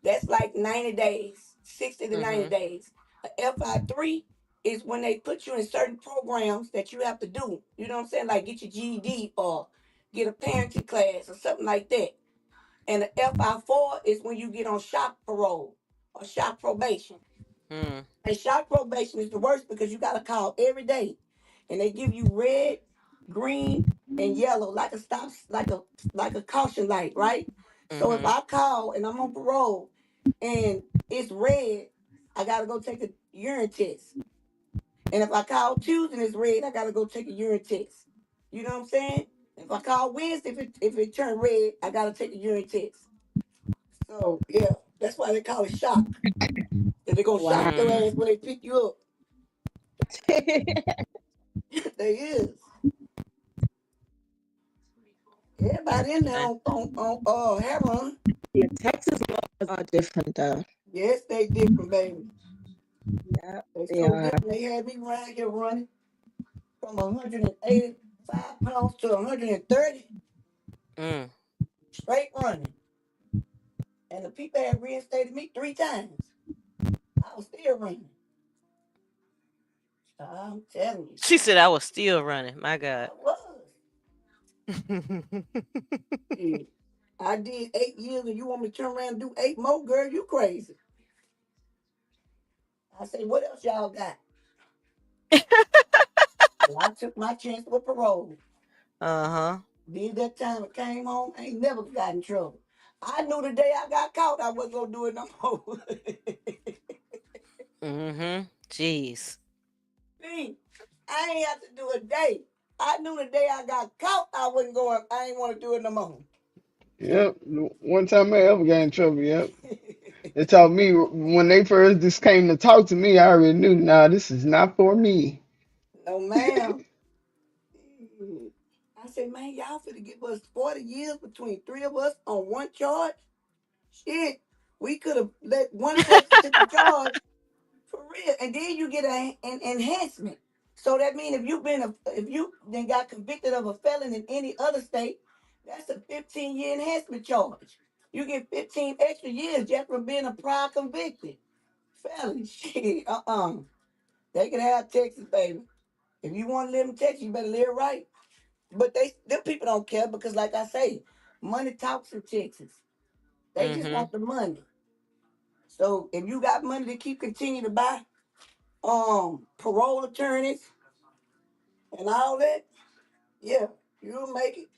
That's like 90 days, 60 to 90 Mm-hmm. days. A FI3 is when they put you in certain programs that you have to do. You know what I'm saying? Like get your GED or get a parenting class or something like that. And the FI4 is when you get on shock parole or shock probation. Mm. And shock probation is the worst because you got to call every day. And they give you red, green, and yellow, like a stop, like a caution light, right? So if Mm-hmm. I call and I'm on parole and it's red, I gotta go take a urine test. And if I call Tuesday and it's red, I gotta go take a urine test. You know what I'm saying? If I call Wednesday, if it turned red, I gotta take a urine test. So yeah, that's why they call it shock. And they're gonna shock Wow. your Mm. ass when they pick you up. They is. Everybody in there Okay. on heroin. Yeah, Texas laws are different though. Yes, they different, baby. Yeah, They they so are. different. They had me around here running from 185 pounds to 130, Mm. straight running. And the people had reinstated me 3 times. I was still running. I'm telling you. She said I was still running. My God. I was. Shit. I did 8 years and you want me to turn around and do 8 more, girl? You crazy. I said, what else y'all got? Well, I took my chance with parole. Uh-huh. Did that time I came home, I ain't never got in trouble. I knew the day I got caught, I wasn't gonna do it no more. Mm-hmm. Jeez. See, I ain't have to do a day. I knew the day I got caught, I wasn't going. I ain't want to do it no more. Yep. One time I ever got in trouble. Yep. They taught me when they first just came to talk to me. I already knew. Nah, this is not for me. No, ma'am. I said, man, y'all finna give us 40 years between 3 of us on one charge. Shit, we could have let one person take the charge for real, and then you get an enhancement. So that means if you then got convicted of a felon in any other state, that's a 15-year enhancement charge. You get 15 extra years just for being a prior convicted felon. Shit, They can have Texas, baby. If you want to live in Texas, you better live right. But them people don't care because, like I say, money talks in Texas. They just want the money. So if you got money to continue to buy parole attorneys and all that, yeah, you'll make it.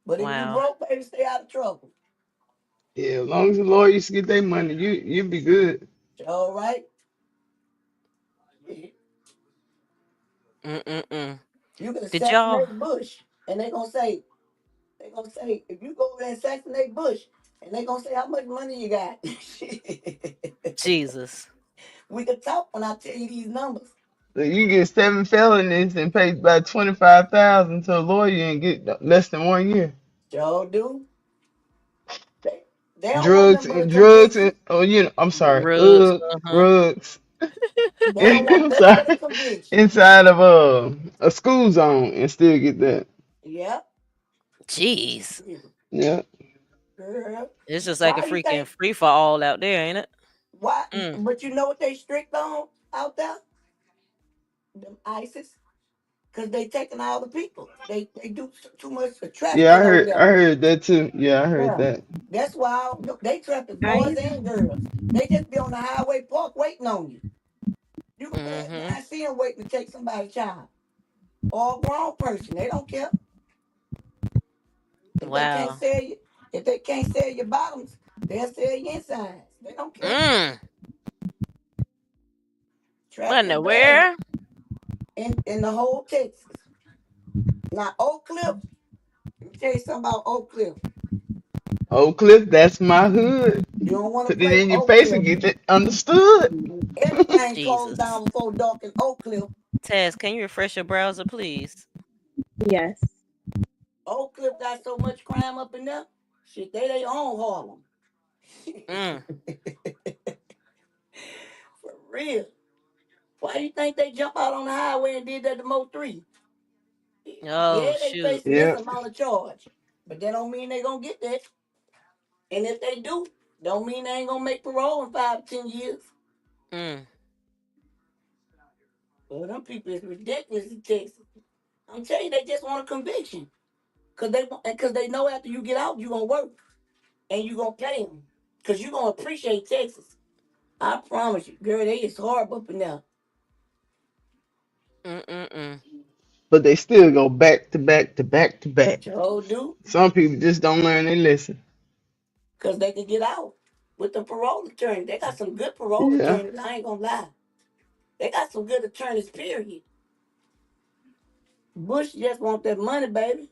But if you Wow. broke, baby, stay out of trouble. Yeah, as long as the lawyers get their money, you'll be good. All right. Mm-mm-mm. You can Did y'all? assassinate Bush, and they gonna say, if you go over there and assassinate Bush, and they gonna say how much money you got. Jesus. We can talk when I tell you these numbers. So you get 7 felonies and pay about 25,000 to a lawyer and get less than 1 year. Sure do. They, they don't want Drugs nothing but a and drugs and conviction. I'm sorry, Rugs. drugs. They don't want I'm nothing but a sorry, conviction. inside of a school zone and still get that. Yep. Jeez. Yeah. Girl. It's just like a Why you freaking think? free for all out there, ain't it? Why? Mm. But you know what they strict on out there? Them ISIS. Because they taking all the people. They do too much Yeah, trafficking over I there. heard that too. Yeah, I heard Yeah. that. That's why they traffic Are boys you? and girls. They just be on the highway park waiting on you. You can pass Mm-hmm. by and see them waiting to take somebody's child. Or a grown person. They don't care. If they can't Wow. sell you, if they can't sell your bottoms, they'll sell your insides. They don't care. Mm. What in the Trafficking bad where? in the whole Texas. Now Oak Cliff, let me tell you something about Oak Cliff. Oak Cliff, that's my hood. You don't want to Put it play in your Oak face and Cliff. get it understood. Everything closed Jesus. down before dark in Oak Cliff. Taz, can you refresh your browser, please? Yes. Oak Cliff got so much crime up in there. Shit, they own Harlem. Mm. For real. Why do you think they jump out on the highway and did that to Mo 3? Oh Yeah, they shoot. facing this Yeah. amount of charge. But that don't mean they gonna get that. And if they do, don't mean they ain't gonna make parole in 5 to 10 years. Mm. Well, them people is ridiculous in Texas. I'm telling you, they just want a conviction. Cause they know after you get out, you gonna work. And you gonna pay them. Cause you gonna appreciate Texas. I promise you. Girl, they is horrible up in there. Mm-mm-mm. But they still go back to back to back to back. Sure do. Some people just don't learn their lesson. Cause they can get out with the parole attorney. They got some good parole Yeah. attorneys. I ain't gonna lie. They got some good attorneys, period. Bush just want that money, baby.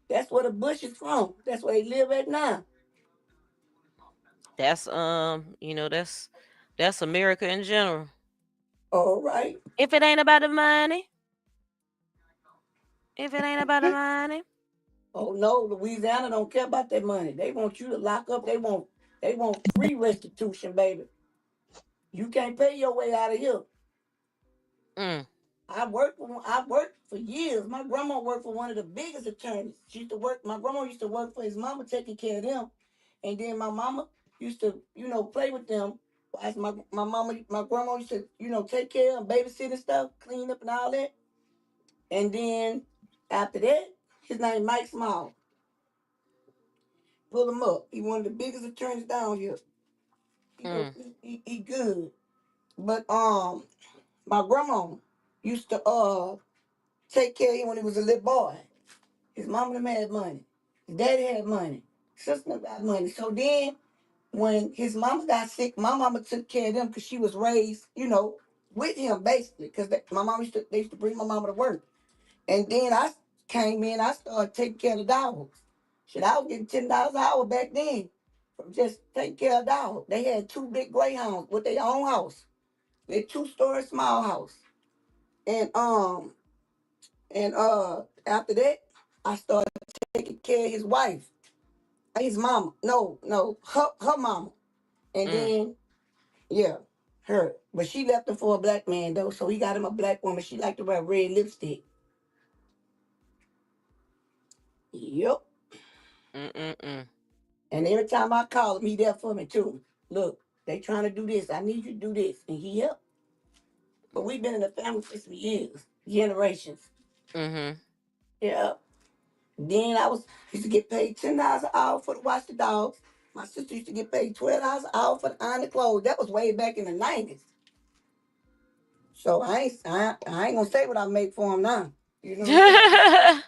That's where the Bush is from. That's where they live at now. That's that's America in general. All right. If it ain't about the money, if it ain't about the money. Oh no, Louisiana don't care about that money. They want you to lock up. They want free restitution, baby. You can't pay your way out of here. Mm. I worked for years. My grandma worked for one of the biggest attorneys. She used to work. My grandma used to work for his mama, taking care of them, and then my mama used to, play with them. As my grandma used to, take care of them, babysit and stuff, clean up and all that. And then after that, his name Mike Small. Pull him up. He one of the biggest attorneys down here. Mm. He good. But my grandma used to take care of him when he was a little boy. His mama them had money. His daddy had money. Sister got money. So then when his mama got sick, my mama took care of them because she was raised, with him basically. Because my mom they used to bring my mama to work. And then I came in, I started taking care of the dogs. Shit, I was getting $10 an hour back then from just taking care of dogs. They had two big greyhounds with their own house. Their two-story small house. And after that, I started taking care of his wife. His mama. No, her mama. And Mm. then, yeah, Her. But she left him for a black man though, so he got him a black woman. She liked to wear red lipstick. Yep. Mm-mm-mm. And every time I call him, he there for me too. Look, they trying to do this. I need you to do this. And he helped. But we've been in the family for some years, generations. Mm-hmm. Yeah. Then I used to get paid $10 an hour for to watch the dogs. My sister used to get paid $12 an hour for to iron the clothes. That was way back in the 90s. So I ain't gonna say what I make for him now. You know what I'm saying?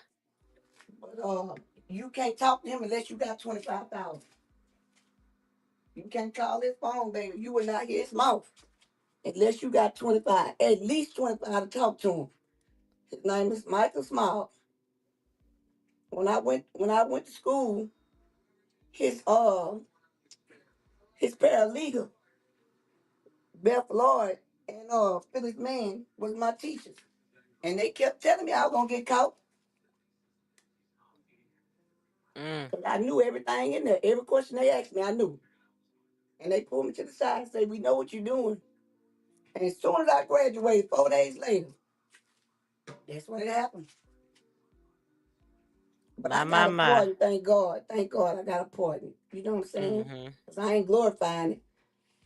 But you can't talk to him unless you got 25,000. You can't call his phone, baby. You will not hear his mouth unless you got 25, at least 25 to talk to him. His name is Michael Small. When I went to school, his his paralegal, Beth Lloyd and Phyllis Mann was my teachers. And they kept telling me I was gonna get caught. Mm. 'Cause I knew everything in there. Every question they asked me, I knew. And they pulled me to the side and said, "We know what you're doing." And as soon as I graduated, 4 days later, that's when it happened. But My, I my, got a my. pardon, thank God. Thank God I got a pardon. You know what I'm saying? Mm-hmm. Because I ain't glorifying it.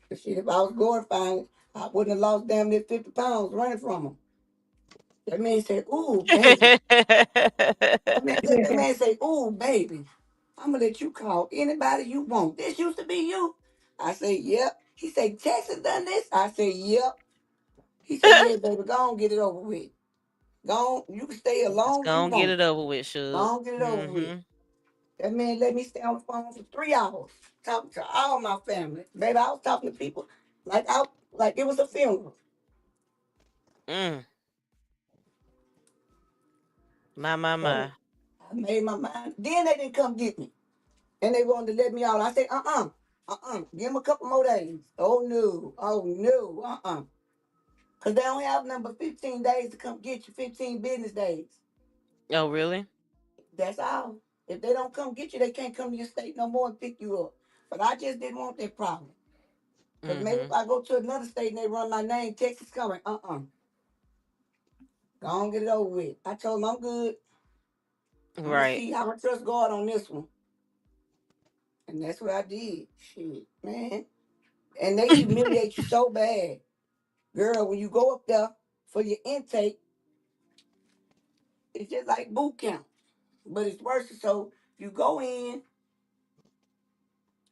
But shit, if I was glorifying it, I wouldn't have lost damn near 50 pounds running from them. That man said, "Ooh, baby." That man say, "Ooh, baby, I'm going to let you call anybody you want. This used to be you." I say, "Yep." He said, "Texas done this?" I said, "Yep." He said, "Yeah, baby, go on, get it over with. Go on, you can stay as Just long as you gonna get want. it over with, Go Suge. on, get it over with." Mm-hmm. That man let me stay on the phone for 3 hours talking to all my family. Baby, I was talking to people like it was a funeral. Mm. My, my, So my. I made my mind. Then they didn't come get me. And they wanted to let me out. I said, give them a couple more days. Oh no, Because they don't have number 15 days to come get you, 15 business days. Oh, really? That's all. If they don't come get you, they can't come to your state no more and pick you up. But I just didn't want that problem. Because maybe Mm-hmm. if I go to another state and they run my name, Texas coming, go on, get it over with. I told them I'm good. I'm going to Right. see how I trust God on this one. And that's what I did. Shit, man. And they humiliate you so bad. Girl, when you go up there for your intake, it's just like boot camp. But it's worse. So you go in.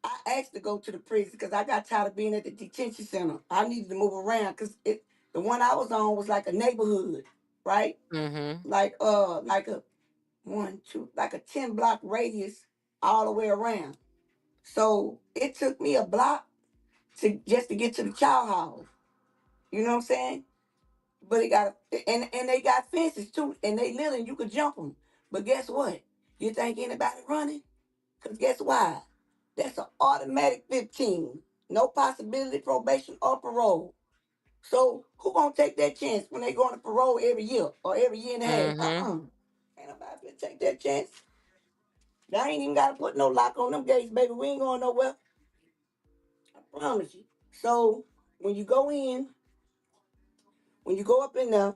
I asked to go to the prison because I got tired of being at the detention center. I needed to move around because the one I was on was like a neighborhood, right? Mm-hmm. Like a one, two, like a 10 block radius all the way around. So it took me a block to just to get to the child house. You know what I'm saying? But it got and they got fences too, and they little and you could jump them. But guess what? You think anybody running? Cause guess why? That's an automatic 15. No possibility probation or parole. So who gonna take that chance when they going to parole every year or every year and a half? Mm-hmm. Ain't nobody gonna take that chance. They ain't even gotta put no lock on them gates, baby. We ain't going nowhere. I promise you. So when you go in, when you go up in there,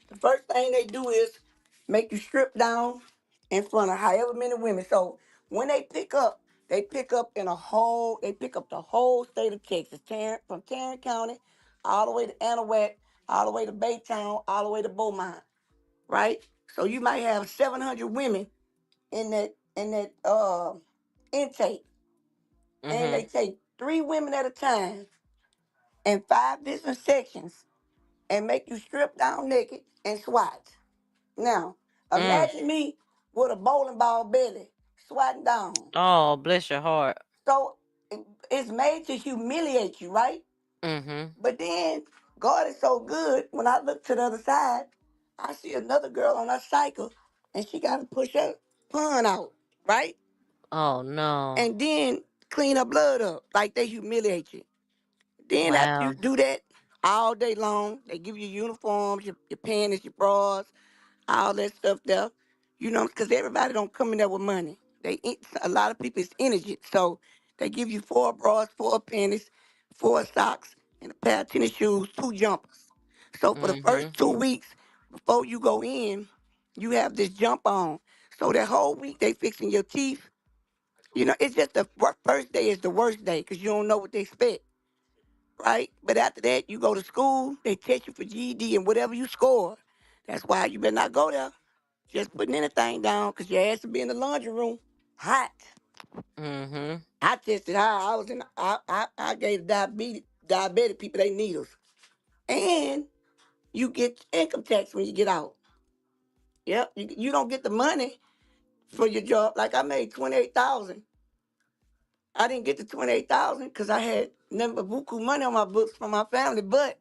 the first thing they do is make you strip down in front of however many women. So when they pick up they pick up the whole state of Texas, from Tarrant County, all the way to Anahuac, all the way to Baytown, all the way to Beaumont, right? So you might have 700 women in that intake, and Mm-hmm. they take 3 women at a time in 5 different sections and make you strip down naked and swat. Now, Mm. imagine me with a bowling ball belly swatting down. Oh, bless your heart. So it's made to humiliate you, right? Mm-hmm. But then God is so good. When I look to the other side, I see another girl on her cycle, and she got to push her pun out, right? Oh no. And then clean her blood up, like they humiliate you. Then after you Wow. do that all day long, they give you uniforms, your panties, your bras, all that stuff there. You know, because everybody don't come in there with money. A lot of people is indigent, so they give you 4 bras, 4 panties, 4 socks, and a pair of tennis shoes, 2 jumpers. So for the first 2 weeks before you go in, you have this jump on. So that whole week they fixing your teeth. You know, it's just the first day is the worst day because you don't know what they expect, right? But after that, you go to school, they test you for GED and whatever you score. That's why you better not go there just putting anything down because your ass will be in the laundry room hot. I tested high. I was in. I gave diabetic people they needles, and you get income tax when you get out. Yep, you don't get the money for your job. Like I made 28,000. I didn't get the 28,000 because I had nothing but buku money on my books from my family, but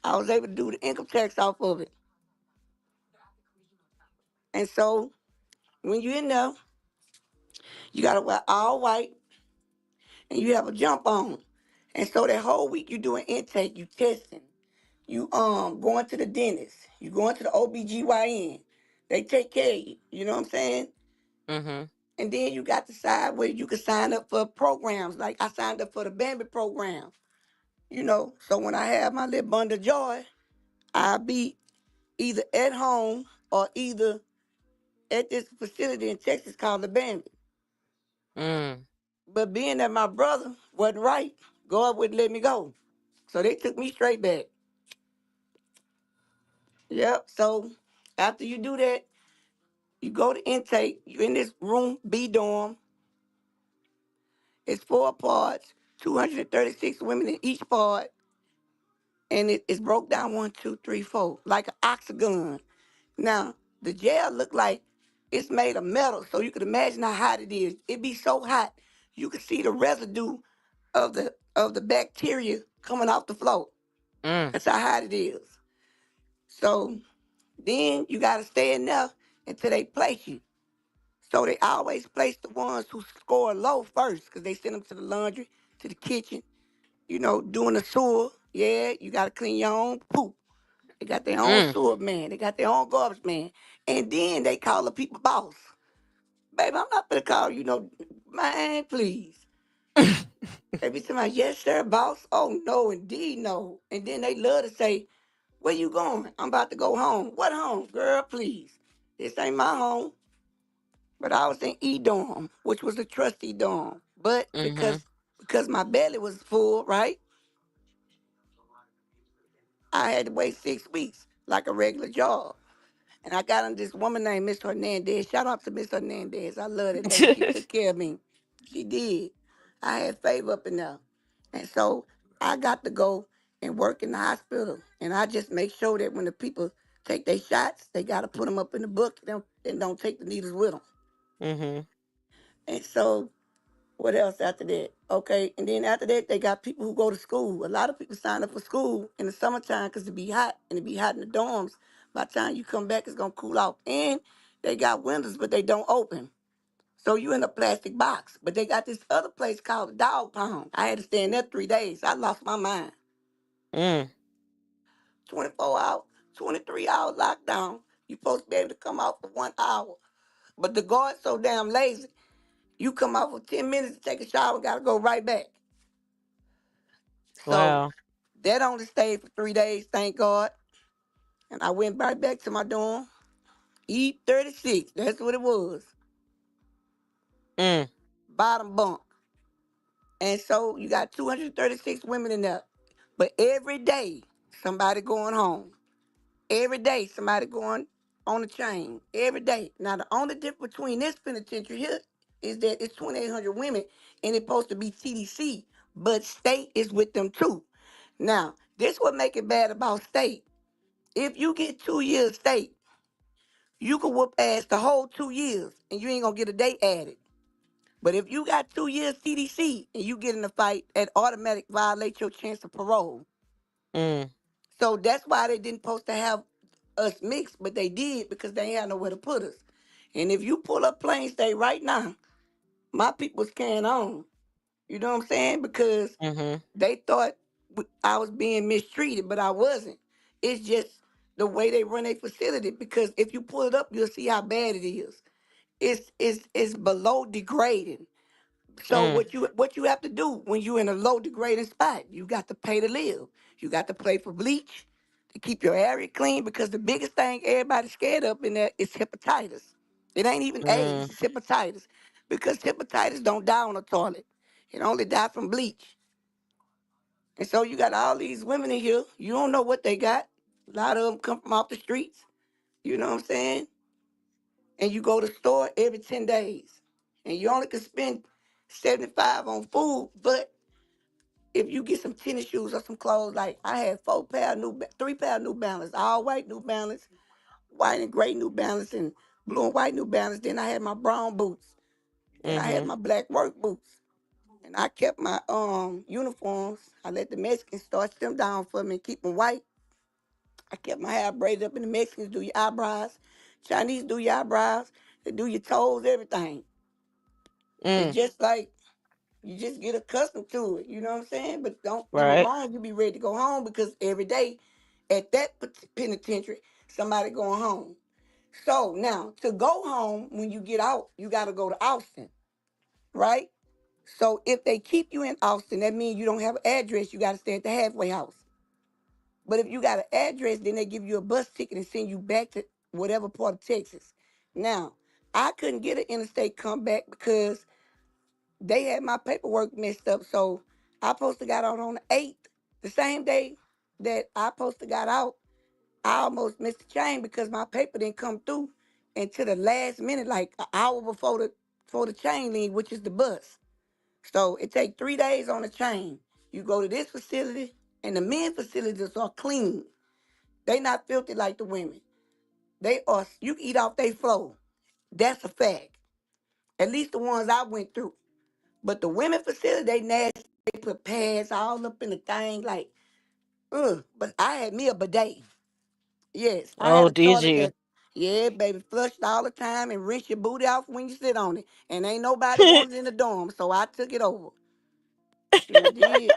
I was able to do the income tax off of it. And so when you're in there, you gotta wear all white and you have a jump on. And so that whole week you doing intake, you testing, you going to the dentist, you going to the OBGYN. They take care of you. You know what I'm saying? And then you got the side where you can sign up for programs. Like I signed up for the Bambi program. You know, so when I have my little bundle of joy, I'll be either at home or either at this facility in Texas called the Bambi. But being that my brother wasn't right, God wouldn't let me go. So they took me straight back. Yep. So after you do that, you go to intake. You in this room, B dorm. It's 4 parts, 236 women in each part. And it's broke down 1, 2, 3, 4, like an octagon. Now, the jail look like it's made of metal, so you can imagine how hot it is. It be so hot, you can see the residue of the bacteria coming off the floor. That's how hot it is. So then you gotta stay in there until they place you. So they always place the ones who score low first, because they send them to the laundry, to the kitchen, you know, doing the sewer. Yeah, you gotta clean your own poop. They got their own sewer man. They got their own garbage man. And then they call the people boss. Baby, I'm not gonna call you no man, please. Every time I yes sir, boss. Oh no, indeed no. And then they love to say, where you going? I'm about to go home. What home? Girl, please. This ain't my home. But I was in E dorm, which was a trustee dorm. But because my belly was full, right? I had to wait 6 weeks like a regular job. And I got on this woman named Miss Hernandez. Shout out to Miss Hernandez. I love that lady. She took care of me. She did. I had favor up in there. And so I got to go and work in the hospital. And I just make sure that when the people take their shots, they got to put them up in the book and don't take the needles with them. And so what else after that? Okay, and then after that, they got people who go to school. A lot of people sign up for school in the summertime because it be hot, and it be hot in the dorms. By the time you come back, it's going to cool off. And they got windows, but they don't open. So you in a plastic box. But they got this other place called the Dog Pound. I had to stay in there 3 days. I lost my mind. 24 hours, 23-hour lockdown. You supposed to be able to come out for 1 hour. But the guard's so damn lazy. You come out for 10 minutes to take a shower, got to go right back. So that only stayed for 3 days, thank God. And I went right back to my dorm. E36, that's what it was. Bottom bunk. And so you got 236 women in there. But every day, somebody going home. Every day, somebody going on the chain. Every day. Now, the only difference between this penitentiary here is that it's 2,800 women and it's supposed to be TDC, but state is with them too. Now, this what make it bad about state. If you get 2 years state, you can whoop ass the whole 2 years and you ain't gonna get a day added. But if you got 2 years CDC and you get in a fight, that automatic violate your chance of parole. So that's why they didn't supposed to have us mixed, but they did because they ain't had nowhere to put us. And if you pull up Plain State right now, my people's carrying on. You know what I'm saying? Because they thought I was being mistreated, but I wasn't. It's just the way they run a facility. Because if you pull it up, you'll see how bad it is. It's below degrading. So Mm. what you have to do when you're in a low degrading spot, you got to pay to live. You got to pay for bleach to keep your area clean because the biggest thing everybody's scared of in there is hepatitis. It ain't even AIDS, Mm. it's hepatitis. Because hepatitis don't die on the toilet. It only die from bleach. And so you got all these women in here, you don't know what they got. A lot of them come from off the streets, you know what I'm saying? And you go to the store every 10 days. And you only can spend 75 on food, but if you get some tennis shoes or some clothes, like I had 3 pair of New Balance, all white New Balance, white and gray New Balance, and blue and white New Balance. Then I had my brown boots. Then I had Mhm. my black work boots. And I kept my uniforms. I let the Mexicans starch them down for me and keep them white. I kept my hair braided up, and the Mexicans do your eyebrows. Chinese do your eyebrows. They do your toes, everything. It's Mm. just like you just get accustomed to it. You know what I'm saying? But don't get me Right. wrong. You be ready to go home because every day at that penitentiary, somebody going home. So now to go home when you get out, you got to go to Austin, right? So if they keep you in Austin, that means you don't have an address. You got to stay at the halfway house. But if you got an address, then they give you a bus ticket and send you back to whatever part of Texas. Now, I couldn't get an interstate comeback because they had my paperwork messed up. So I supposed to got out on the 8th. The same day that I supposed to got out, I almost missed the train because my paper didn't come through until the last minute, like an hour before the train leave, which is the bus. So it take 3 days on the train. You go to this facility, and the men facilities are clean. They not filthy like the women. They are. You can eat off their floor. That's a fact. At least the ones I went through. But the women facility, they nasty. They put pads all up in the thing, like, ugh. But I had me a bidet. Yes, I had Oh, a did toilet you? that, yeah, baby, flushed all the time and rinse your booty off when you sit on it. And ain't nobody wanted in the dorm, so I took it over. Sure did.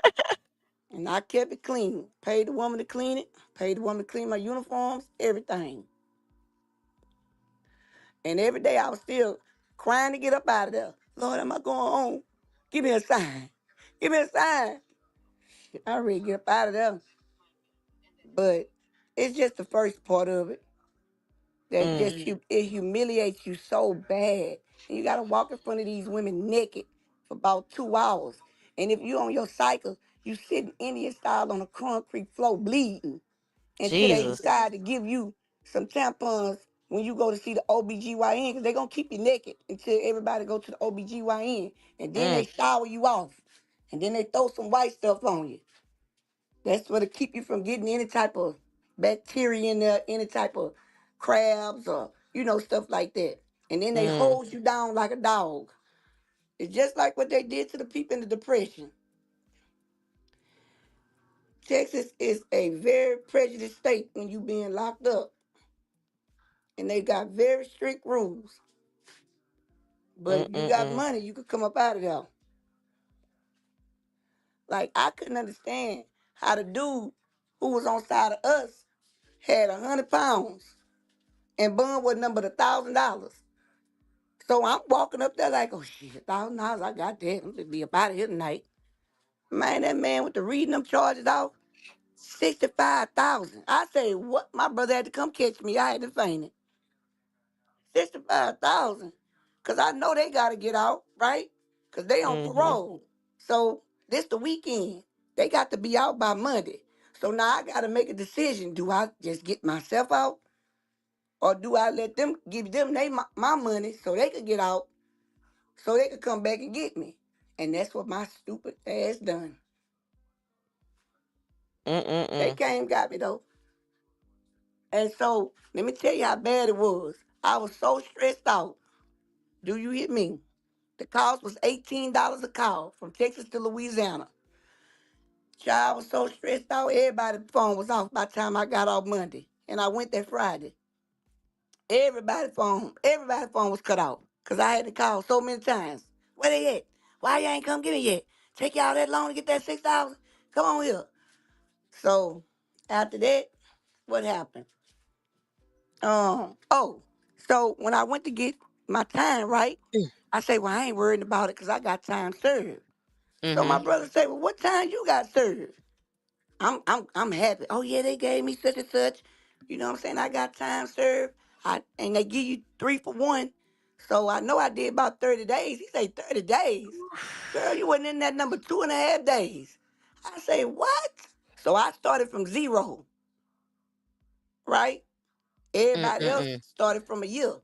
And I kept it clean. Paid the woman to clean it. Paid the woman to clean my uniforms, everything. And every day I was still crying to get up out of there. Lord, am I going home? Give me a sign. Give me a sign. I ready to get up out of there. But it's just the first part of it that Mm. just it humiliates you so bad. And you gotta walk in front of these women naked for about 2 hours. And if you on your cycle, you sitting Indian style on a concrete floor bleeding until they Jesus. decide to give you some tampons when you go to see the OBGYN, because they're going to keep you naked until everybody go to the OBGYN. And then they Mm. shower you off. And then they throw some white stuff on you. That's what to keep you from getting any type of bacteria in there, any type of crabs or, stuff like that. And then they Mm. hold you down like a dog. It's just like what they did to the people in the Depression. Texas is a very prejudiced state when you being locked up. And they got very strict rules. But if you got Mm. money, you could come up out of there. Like I couldn't understand how the dude who was on side of us had 100 pounds and bun was numbered $1,000. So I'm walking up there like, oh shit, $1,000, I got that. I'm gonna be up out of here tonight. Man, that man with the reading them charges off, 65,000. I say, what? My brother had to come catch me. I had to faint it. 65,000. Cause I know they gotta get out, right? Cause they on Mhm. parole. So this the weekend. They got to be out by Monday. So now I gotta make a decision. Do I just get myself out? Or do I let them give them my money so they could get out, so they could come back and get me? And that's what my stupid ass done. They Mm. came got me though. And so let me tell you how bad it was. I was so stressed out. Do you hear me? The cost was $18 a call from Texas to Louisiana. Child, I was so stressed out, everybody's phone was off by the time I got off Monday. And I went that Friday. Everybody's phone was cut off. Cause I had to call so many times. Where they at? Why you ain't come get me yet? Take y'all that long to get that 6,000? Come on here. So after that, what happened? So when I went to get my time, right? I say, well, I ain't worried about it because I got time served. So my brother say, well, what time you got served? I'm happy. Oh yeah, they gave me such and such. You know what I'm saying? I got time served. And they give you 3 for 1. So I know I did about 30 days. He say 30 days. Girl, you wasn't in that number 2.5 days. I say, what? So I started from 0, right? Everybody else started from a year.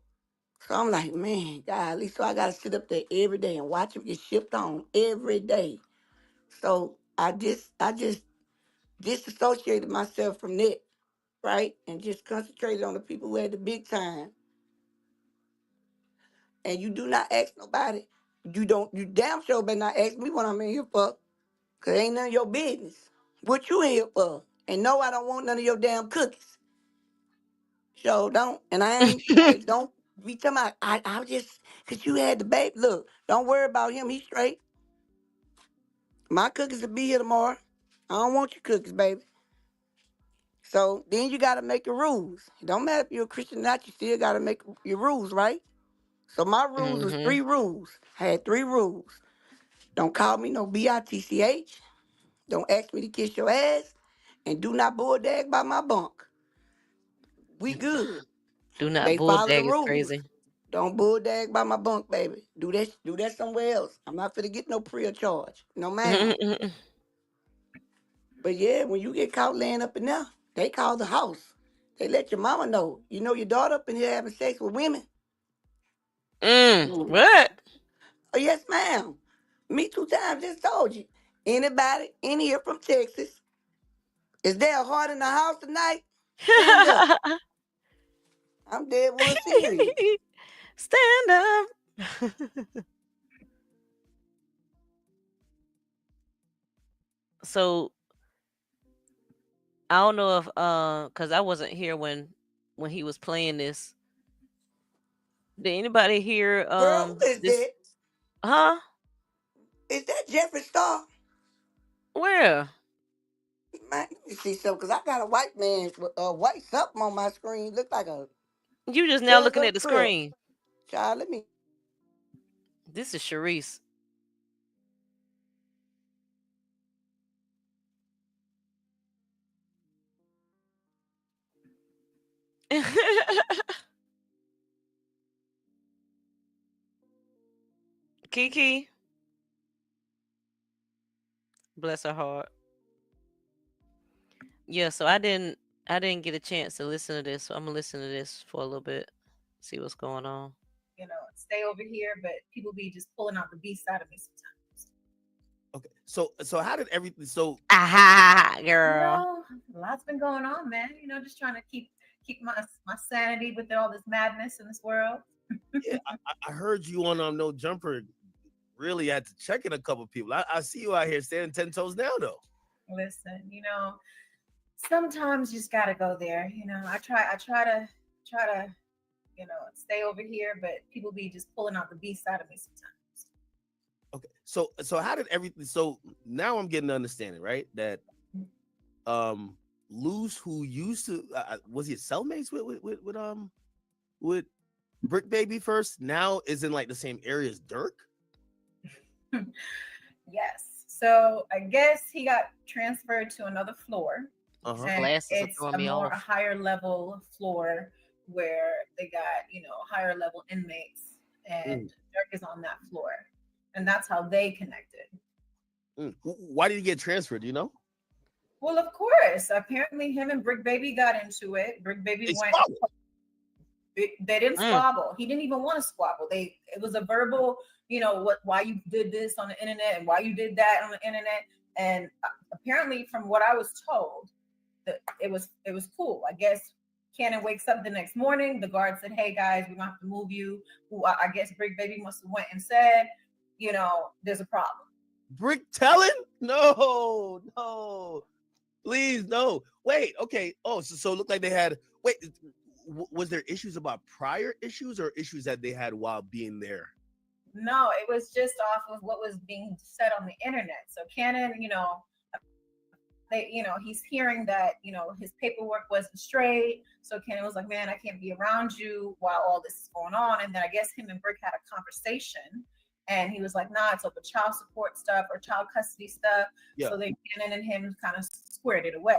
So I'm like, man, golly. So I gotta sit up there every day and watch him get shipped on every day. So I just disassociated myself from that, right? And just concentrated on the people who had the big time. And you do not ask nobody. You damn sure better not ask me what I'm in here for. Cause it ain't none of your business. What you in here for? And no, I don't want none of your damn cookies. So don't. And I ain't, hey, don't be talking about, I just, cause you had the baby. Look, don't worry about him. He's straight. My cookies will be here tomorrow. I don't want your cookies, baby. So then you got to make your rules. It don't matter if you're a Christian or not, you still got to make your rules, right? So my rules was 3 rules. I had 3 rules. Don't call me no bitch. Don't ask me to kiss your ass. And do not bulldog by my bunk. We good. Do not They follow the bulldog is rules. crazy. Don't bulldog by my bunk, baby. Do that somewhere else. I'm not finna get no pre charge. No ma'am. But yeah, when you get caught laying up in there, they call the house. They let your mama know. You know your daughter up in here having sex with women. What? Oh, yes, ma'am. Me 2 times just told you. Anybody in here from Texas? Is there a heart in the house tonight? Stand up. I'm dead one serious. Stand up. So I don't know if cause I wasn't here when he was playing this. Did anybody hear Girl, who is this? that? Huh? Is that Jeffree Star? Where? Man, let me see something, because I got a white man with white something on my screen. Look like a You just now jug looking of at the Crip. screen. Child, let me. This is Sharice. Kiki. Bless her heart. Yeah, so I didn't get a chance to listen to this, so I'm gonna listen to this for a little bit. See what's going on. You know, stay over here, but people be just pulling out the beast out of me sometimes. Okay, so how did everything? So aha, girl. You know, a lot's been going on, man. You know, just trying to keep my sanity with all this madness in this world. Yeah, I heard you on No Jumper. Really had to check in a couple people. I see you out here standing 10 toes down though. Listen, you know, sometimes you just gotta go there. You know, I try to, you know, stay over here, but people be just pulling out the beast out of me sometimes. Okay, so how did everything? So now I'm getting to understanding, right? That Luz, who used to was he cellmates with Brick Baby first, now is in like the same area as Dirk. Yes. So I guess he got transferred to another floor. And Glasses are it's throwing a me more off. higher level floor where they got, you know, higher level inmates, and Dirk is on that floor. And that's how they connected. Why did he get transferred? Do you know? Well, of course. Apparently him and Brick Baby got into it. Brick Baby went. They didn't squabble. He didn't even want to squabble. It was a verbal, you know, why you did this on the internet and why you did that on the internet. And apparently, from what I was told, that it was cool. I guess Cannon wakes up the next morning. The guard said, "Hey guys, we're gonna have to move you." Who I guess Brick Baby must have went and said, you know, there's a problem. Brick telling? No, please, no. Wait, okay. Oh, so it looked like they had. Wait, was there issues about prior issues or issues that they had while being there? No, it was just off of what was being said on the internet. So Cannon, you know, he's hearing that, his paperwork wasn't straight. So Kenan was like, man, I can't be around you while all this is going on. And then I guess him and Brick had a conversation, and he was like, nah, it's over child support stuff or child custody stuff. Yeah. So they, Kenan and him kind of squared it away.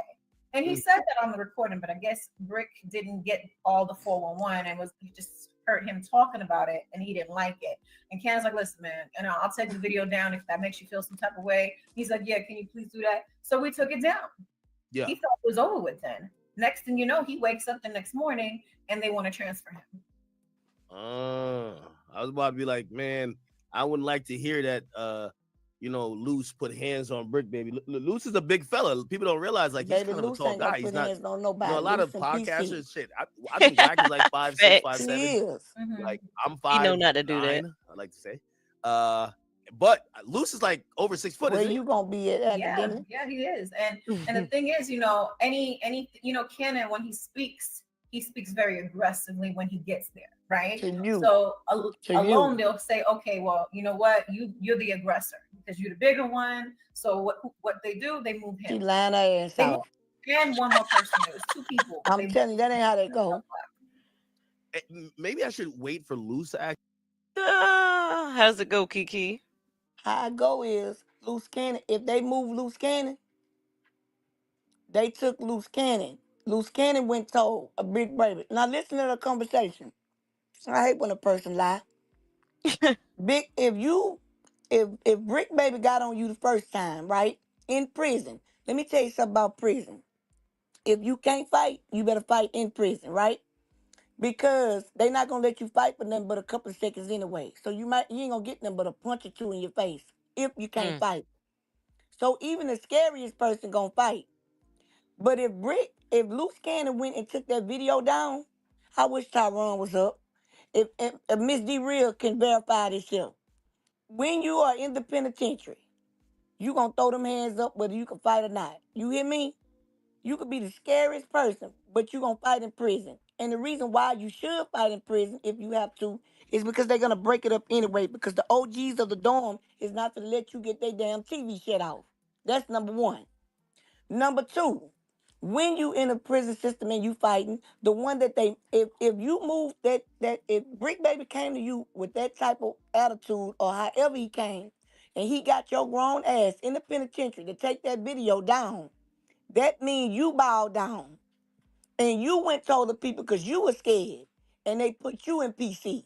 And he said that on the recording, but I guess Brick didn't get all the 411 and he just heard him talking about it, and he didn't like it. And Ken's like, listen, man, I'll take the video down if that makes you feel some type of way. He's like, yeah, can you please do that? So we took it down. Yeah. He thought it was over with then. Next thing you know, he wakes up the next morning and they want to transfer him. I was about to be like, man, I wouldn't like to hear that, Luce put hands on Brick Baby. Luce is a big fella. People don't realize, like, he's Baby, kind of a Luce tall ain't gonna guy. He's put not, hands on nobody. a lot of Luce and PC. podcasters, shit. I think Wack is like 5'6", Facts. 5'7". He is. Like, I'm He 5'9", know not to do that. I like to say. But Luce is like over 6 foot, Where isn't he? you gonna be at Yeah, academic? yeah, he is. And the thing is, any Kenan, when he speaks very aggressively when he gets there, right? To you. So To alone you. they'll say, okay, well, you know what, you're the aggressor because you're the bigger one. So what they do, they move him. She lying her ass out. And one more person. It was 2 people. I'm telling you, that ain't how they go. Maybe I should wait for Luce to act. How's it go, Kiki? How I go is Loose Cannon. If they move Loose Cannon, they took Loose Cannon. Loose Cannon went told a Big Baby. Now listen to the conversation. I hate when a person lie. Big, if Brick Baby got on you the first time, right? In prison. Let me tell you something about prison. If you can't fight, you better fight in prison, right? Because they not gonna let you fight for nothing but a couple of seconds anyway. So you ain't gonna get nothing but a punch or two in your face if you can't fight. So even the scariest person gonna fight. But if Luke Cannon went and took that video down, I wish Tyrone was up. If Miss D Real can verify this here. When you are in the penitentiary, you gonna throw them hands up whether you can fight or not. You hear me? You could be the scariest person, but you gonna fight in prison. And the reason why you should fight in prison, if you have to, is because they're gonna break it up anyway. Because the OGs of the dorm is not to let you get their damn TV shut off. That's number one. Number two, when you in a prison system and you fighting, the one that if you move if Brick Baby came to you with that type of attitude or however he came, and he got your grown ass in the penitentiary to take that video down, that means you bowed down. And you went told the people because you were scared, and they put you in PC.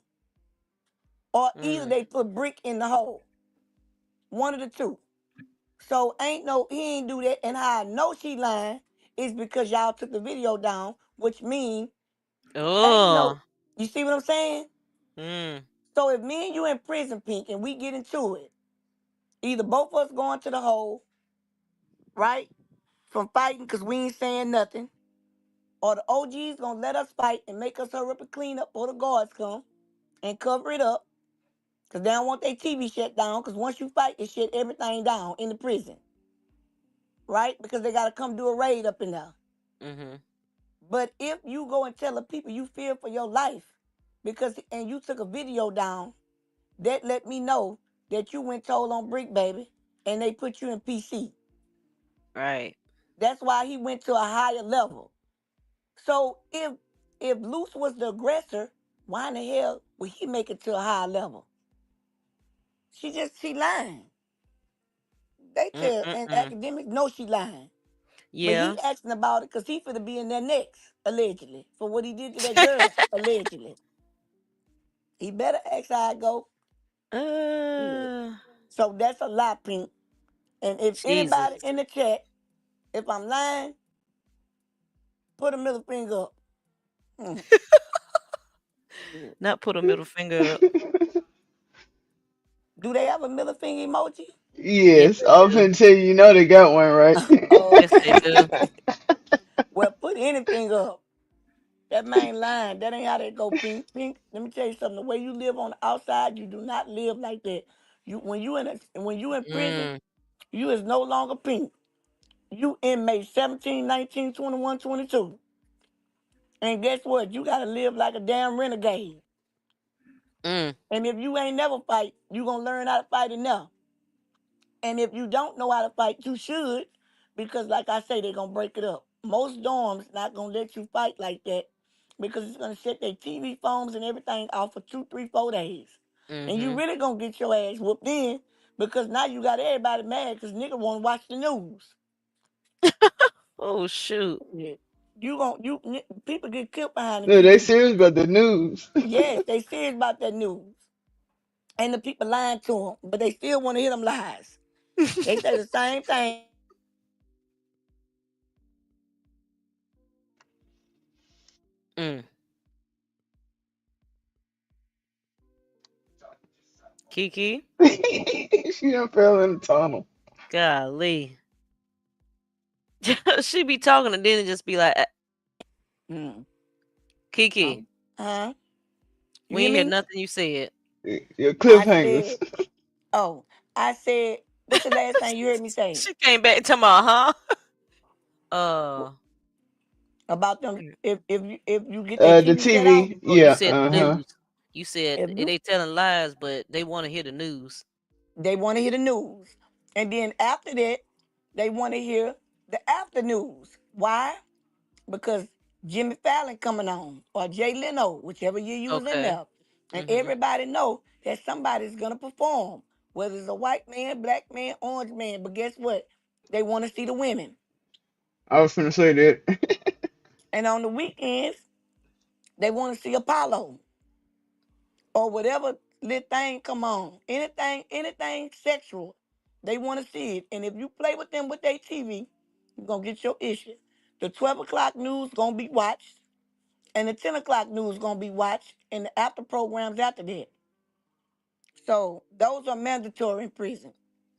Or either they put Brick in the hole. One of the two. So he ain't do that. And how I know she lying is because y'all took the video down, which means you see what I'm saying? So if me and you in prison, Pink, and we get into it, either both of us going to the hole, right? From fighting because we ain't saying nothing. Or the OG's gonna let us fight and make us hurry up and clean up before the guards come and cover it up. Because they don't want their TV shut down. Because once you fight, they shut everything down in the prison. Right? Because they got to come do a raid up in there. But if you go and tell the people you fear for your life, and you took a video down, that let me know that you went told on Brick Baby and they put you in PC. Right. That's why he went to a higher level. So if Luce was the aggressor, why in the hell would he make it to a higher level? She lying. They tell and academics know she lying. Yeah. But he asking about it because he finna be in there next, allegedly, for what he did to that girl, allegedly. He better ask how I go. So that's a lie, Pink. And if anybody in the chat, if I'm lying, put a middle finger up. Not put a middle finger up. Do they have a middle finger emoji? Yes, I'm finna tell you, they got one, right? Yes, they do. Well, put any finger up. That man lying. That ain't how they go, Pink. Pink, let me tell you something. The way you live on the outside, you do not live like that. When you in prison, you is no longer Pink. You inmate 17, 19, 21, 22. And guess what? You gotta live like a damn renegade. And if you ain't never fight, you gonna learn how to fight enough. And if you don't know how to fight, you should, because, like I say, they're gonna break it up. Most dorms not gonna let you fight like that because it's gonna shut their TV phones and everything off for 2, 3, 4 days, and you Mm-hmm. really gonna get your ass whooped in because now you got everybody mad because nigga want to watch the news. Oh shoot. Yeah. People get killed behind the No, they TV. serious about the news. Yes, they serious about that news, and the people lying to them, but they still want to hear them lies. They say the same thing. Mm. Kiki. She done fell in the tunnel. Golly. She be talking and then it just be like, Mm. Kiki, Huh? You we hear ain't hear me? nothing you said. Your I cliffhangers. said, oh, I said, what's the last thing you heard me say She came back to my huh? about them? If you get that The TV shut off, TV. Oh, you Yeah. said the Uh-huh. news. You said if you they telling lies, but they want to hear the news. they want to hear the news, and then after that, they want to hear the after news. Why? Because Jimmy Fallon coming on or Jay Leno, whichever you use in Okay. there, and Mm-hmm. everybody know that somebody's gonna perform, whether it's a white man, black man, orange man. But guess what? They want to see the women, I was finna say that. and on the weekends they want to see Apollo or whatever little thing come on. Anything sexual, they want to see it. And if you play with them with their TV, you're gonna get your issue. The 12 o'clock news gonna be watched. And the 10 o'clock news gonna be watched and the after programs after that. So those are mandatory in prison.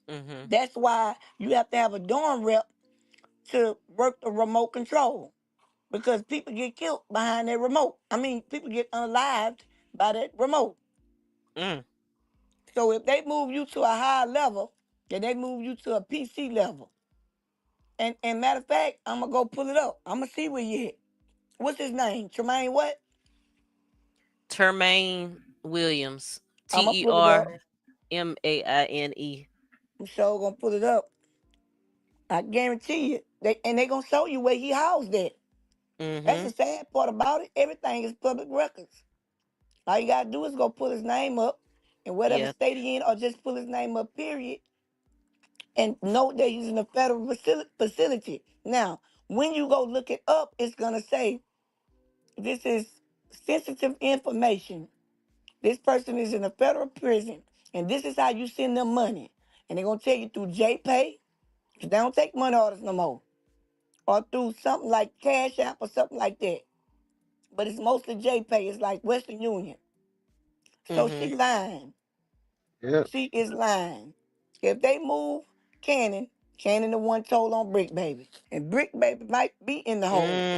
Mm-hmm. That's why you have to have a dorm rep to work the remote control. Because people get killed behind that remote. I mean, people get unalived by that remote. Mm. So if they move you to a higher level, then they move you to a PC level. And matter of fact, I'm gonna go pull it up. I'm gonna see where you at. What's his name? Tremaine what? Termaine Williams. I'm gonna pull it up. Termaine. I'm sure gonna pull it up. I guarantee you. They gonna show you where he housed at. That's Mm-hmm. the sad part about it. Everything is public records. All you gotta do is go pull his name up in whatever Yeah. state he in, or just pull his name up, period, and know that he's in a federal facility. Now, when you go look it up, it's gonna say this is sensitive information. This person is in a federal prison, and this is how you send them money. And they're gonna tell you through JPay, because they don't take money orders no more, or through something like Cashapp or something like that. But it's mostly JPay. It's like Western Union. So Mm-hmm. she lying. Yep. She is lying. If they move Cannon, Cannon the one told on Brick Baby. And Brick Baby might be in the hole.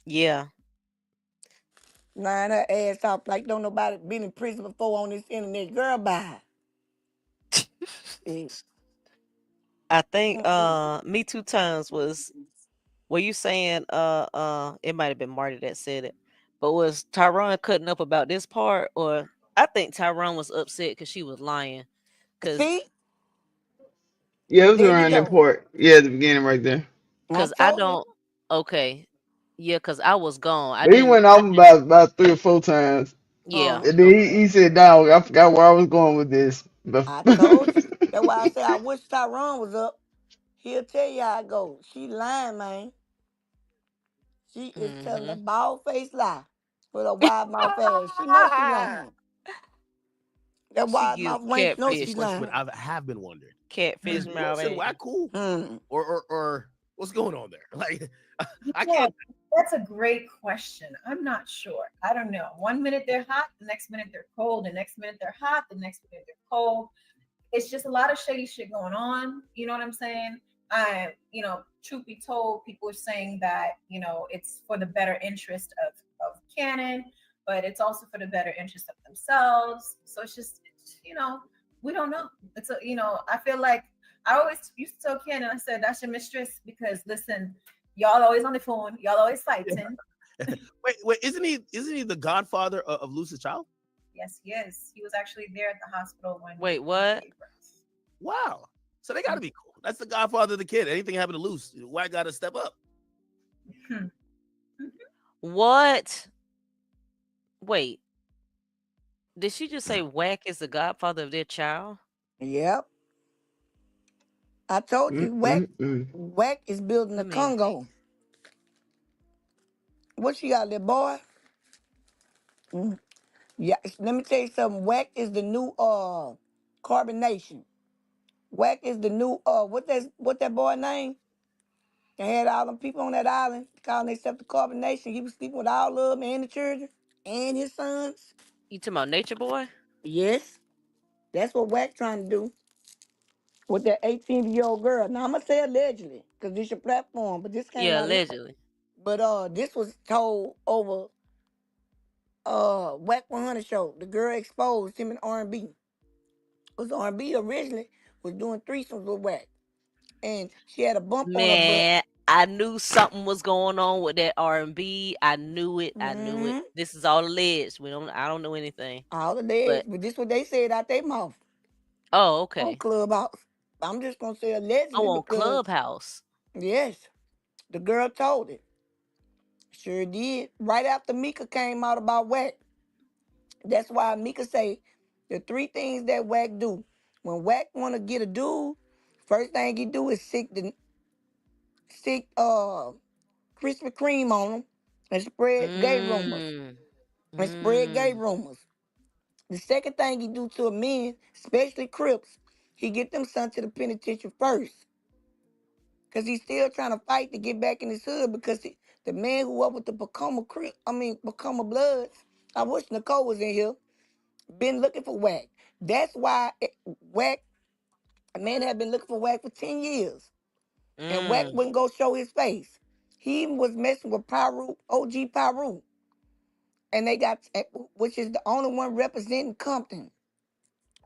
Yeah. Lying her ass off like don't nobody been in prison before on this internet. Girl, bye. Eh, I think mm-mm. Me Too Times was, were you saying it might have been Marty that said it, but was Tyrone cutting up about this part? Or I think Tyrone was upset because she was lying. Cause See? Yeah, it was There you around that go. part. Yeah, at the beginning right there. I cause I told you. don't okay. Yeah, cause I was gone. But he went off about 3 or 4 times. Yeah. And then he said, "Dog, I forgot where I was going with this." But I told you. That's why I said I wish Tyrone was up. He'll tell you how it goes. She lying, man. She is telling a Mm-hmm. bald faced lie with a wide mouth ass. She knows she lying. That She wide gives mouth wench That's knows a she catfish. question, but lying. I have been wondering. Catfish Is mouth Brooks and ass. Wack cool? Hmm. Or what's going on there? Like, I Yeah, can't. that's a great question. I'm not sure. I don't know. One minute they're hot, the next minute they're cold, the next minute they're hot, the next minute they're cold. It's just a lot of shady shit going on. You know what I'm saying? Truth be told, people are saying that, it's for the better interest of canon, but it's also for the better interest of themselves. So we don't know. I feel like I always used to tell Canon, I said, that's your mistress, because listen, y'all always on the phone, y'all always fighting. Wait, isn't he the godfather of Lucy's child? Yes, he is. He was actually there at the hospital when Wait, what? Wow. So they got to be cool. That's the godfather of the kid. Anything happen to Loose, Wack got to step up. What? Wait. Did she just say Wack is the godfather of their child? Yep. I told you, Wack is building a Let me. Congo. What she got, little boy? Yeah, let me tell you something. Wack is the new carbonation. Wack is the new what that boy name? They had all them people on that island calling themselves the carbonation. He was sleeping with all of them and the children and his sons. You talking about Nature Boy? Yes. That's what Wack trying to do with that 18-year-old girl. Now I'm gonna say allegedly, because this your platform, but this came Yeah, on here. allegedly. But this was told over Wack 100 show. The girl exposed him in R&B. Because R&B originally was doing threesomes with Wack. And she had a bump on her butt. Man, I knew something was going on with that R&B. I knew it. I knew it. Mm-hmm. This is all alleged. I don't know anything. All the days, but this what they said out their mouth Oh, on okay. Clubhouse. I'm just gonna say allegedly Oh, on because Clubhouse. yes, the girl told it. Sure did. Right after Mika came out about Wack. That's why Mika say the three things that Wack do. When Wack wanna get a dude, first thing he do is stick Krispy Kreme on him and spread gay rumors. And spread gay rumors. The second thing he do to a man, especially Crips, he get them sent to the penitentiary first. Because he's still trying to fight to get back in his hood because the man who up with the Pacoma Bloods, I wish Nicole was in here, been looking for Wack. That's why Wack, a man had been looking for Wack for 10 years. And Wack wouldn't go show his face. He even was messing with Pyru, OG Pyru. And they got, which is the only one representing Compton.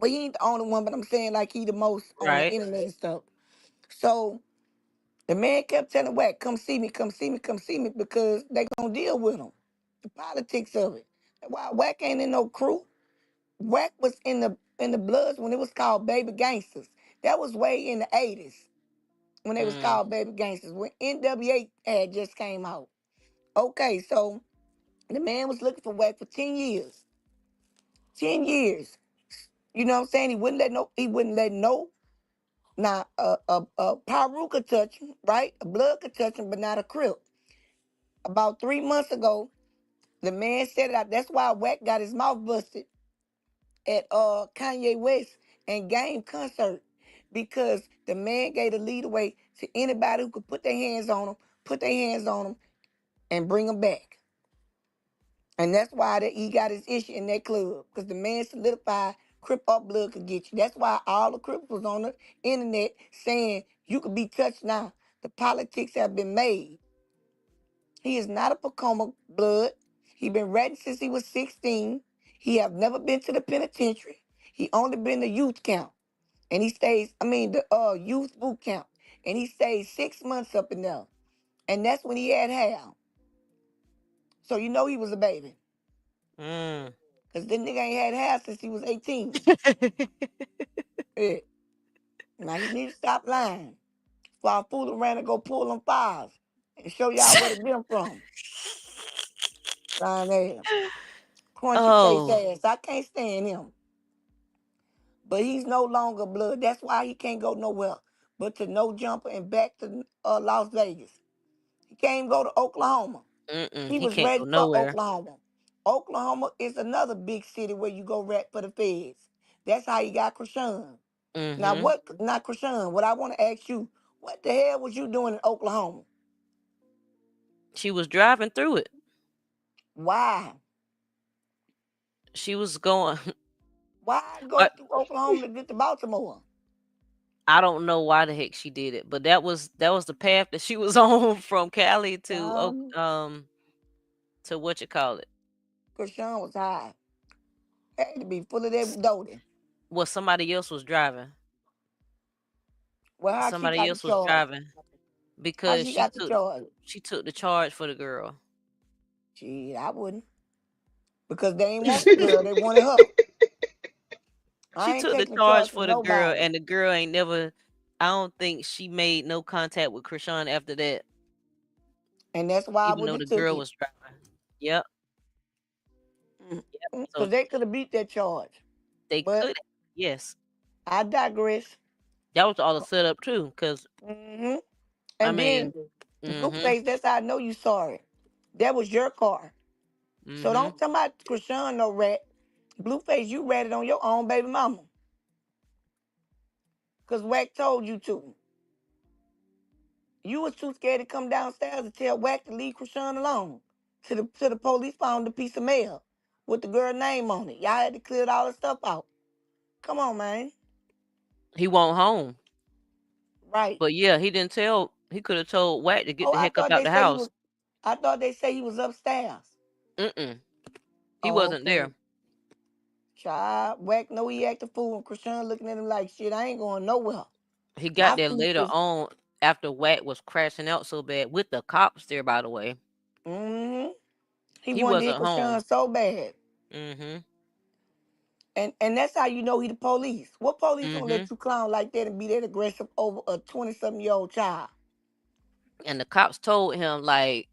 Well, he ain't the only one, but I'm saying like he the most on the Right. internet and stuff. So the man kept telling Wack, come see me, come see me, come see me, because they gonna deal with him. The politics of it. Why Wack ain't in no crew? Wack was in the Bloods when it was called Baby Gangsters. That was way in the 80s when they was called Baby Gangsters, when NWA had just came out. Okay, so the man was looking for Wack for 10 years. 10 years. You know what I'm saying? He wouldn't let no. Now, a Pyru could touch him, right? A blood could touch him, but not a Crip. About 3 months ago, the man said it out. That's why Wack got his mouth busted at Kanye West and Game concert, because the man gave the lead away to anybody who could put their hands on him, and bring him back. And that's why he got his issue in that club, because the man solidified Crip up blood could get you. That's why all the Crips was on the internet saying you could be touched now. The politics have been made. He is not a Pacoma blood. He been ratting since he was 16. He have never been to the penitentiary. He only been to youth camp. And he stays, the youth boot camp. And he stayed 6 months up in there. And that's when he had Hal. So you know he was a baby. Because this nigga ain't had Hal since he was 18. Yeah. Now he need to stop lying. While I fool around and go pull them files and show y'all where to get them from. Lying ass. Crunchy face Oh. ass. I can't stand him. But he's no longer blood. That's why he can't go nowhere but to No Jumper and back to Las Vegas. He can't go to Oklahoma. He He was can't go ready for nowhere. Oklahoma. Oklahoma is another big city where you go rat for the feds. That's how he got Krishan. Now not Krishan, what I want to ask you, what the hell was you doing in Oklahoma? She was driving through it. Why? She was going. Why go through Oklahoma to get to Baltimore? I don't know why the heck she did it, but that was the path that she was on from Cali to to what you call it. Krishan was high. Had to be full of that doty. Well, somebody else was driving. Well, how she Somebody got the else was charge? driving How because she got the charge? she took the charge for the girl. Gee, I wouldn't. Because they ain't want the girl, they wanted her. She I ain't took the taking the charge charge for for the girl, nobody. and the girl ain't never I don't think she made no contact with Krishan after that, And that's why I even would though have the took girl it. was driving. Yep. Because So they could have beat that charge. they But could. Yes. I digress. That was all the setup too, because hmm I And then mean, mm-hmm, Blueface, that's how I know you sorry. That was your car. So mm-hmm. don't tell my Krishan no rat. Blueface, you ratted on your own baby mama. Because Wack told you to. You was too scared to come downstairs and tell Wack to leave Krishan alone. To the police found the piece of mail with the girl name on it. Y'all had to clear all the stuff out. Come on, man. He won't home. Right. But yeah, he didn't tell. He could have told Wack to get Oh, the heck up out the house. I thought they say he was upstairs. Mm-mm. He Oh, wasn't okay. there. Child, Wack know he acted fool and Krishan looking at him like shit. I ain't going nowhere. He got My there sleep later was on after Wack was crashing out so bad with the cops there. By the way, he he wanted to hit wasn't home. Krishan so bad. Mm-hmm. And that's how you know he the police. What police gonna Mm-hmm. let you clown like that and be that aggressive over a 20-something-year-old child? And the cops told him like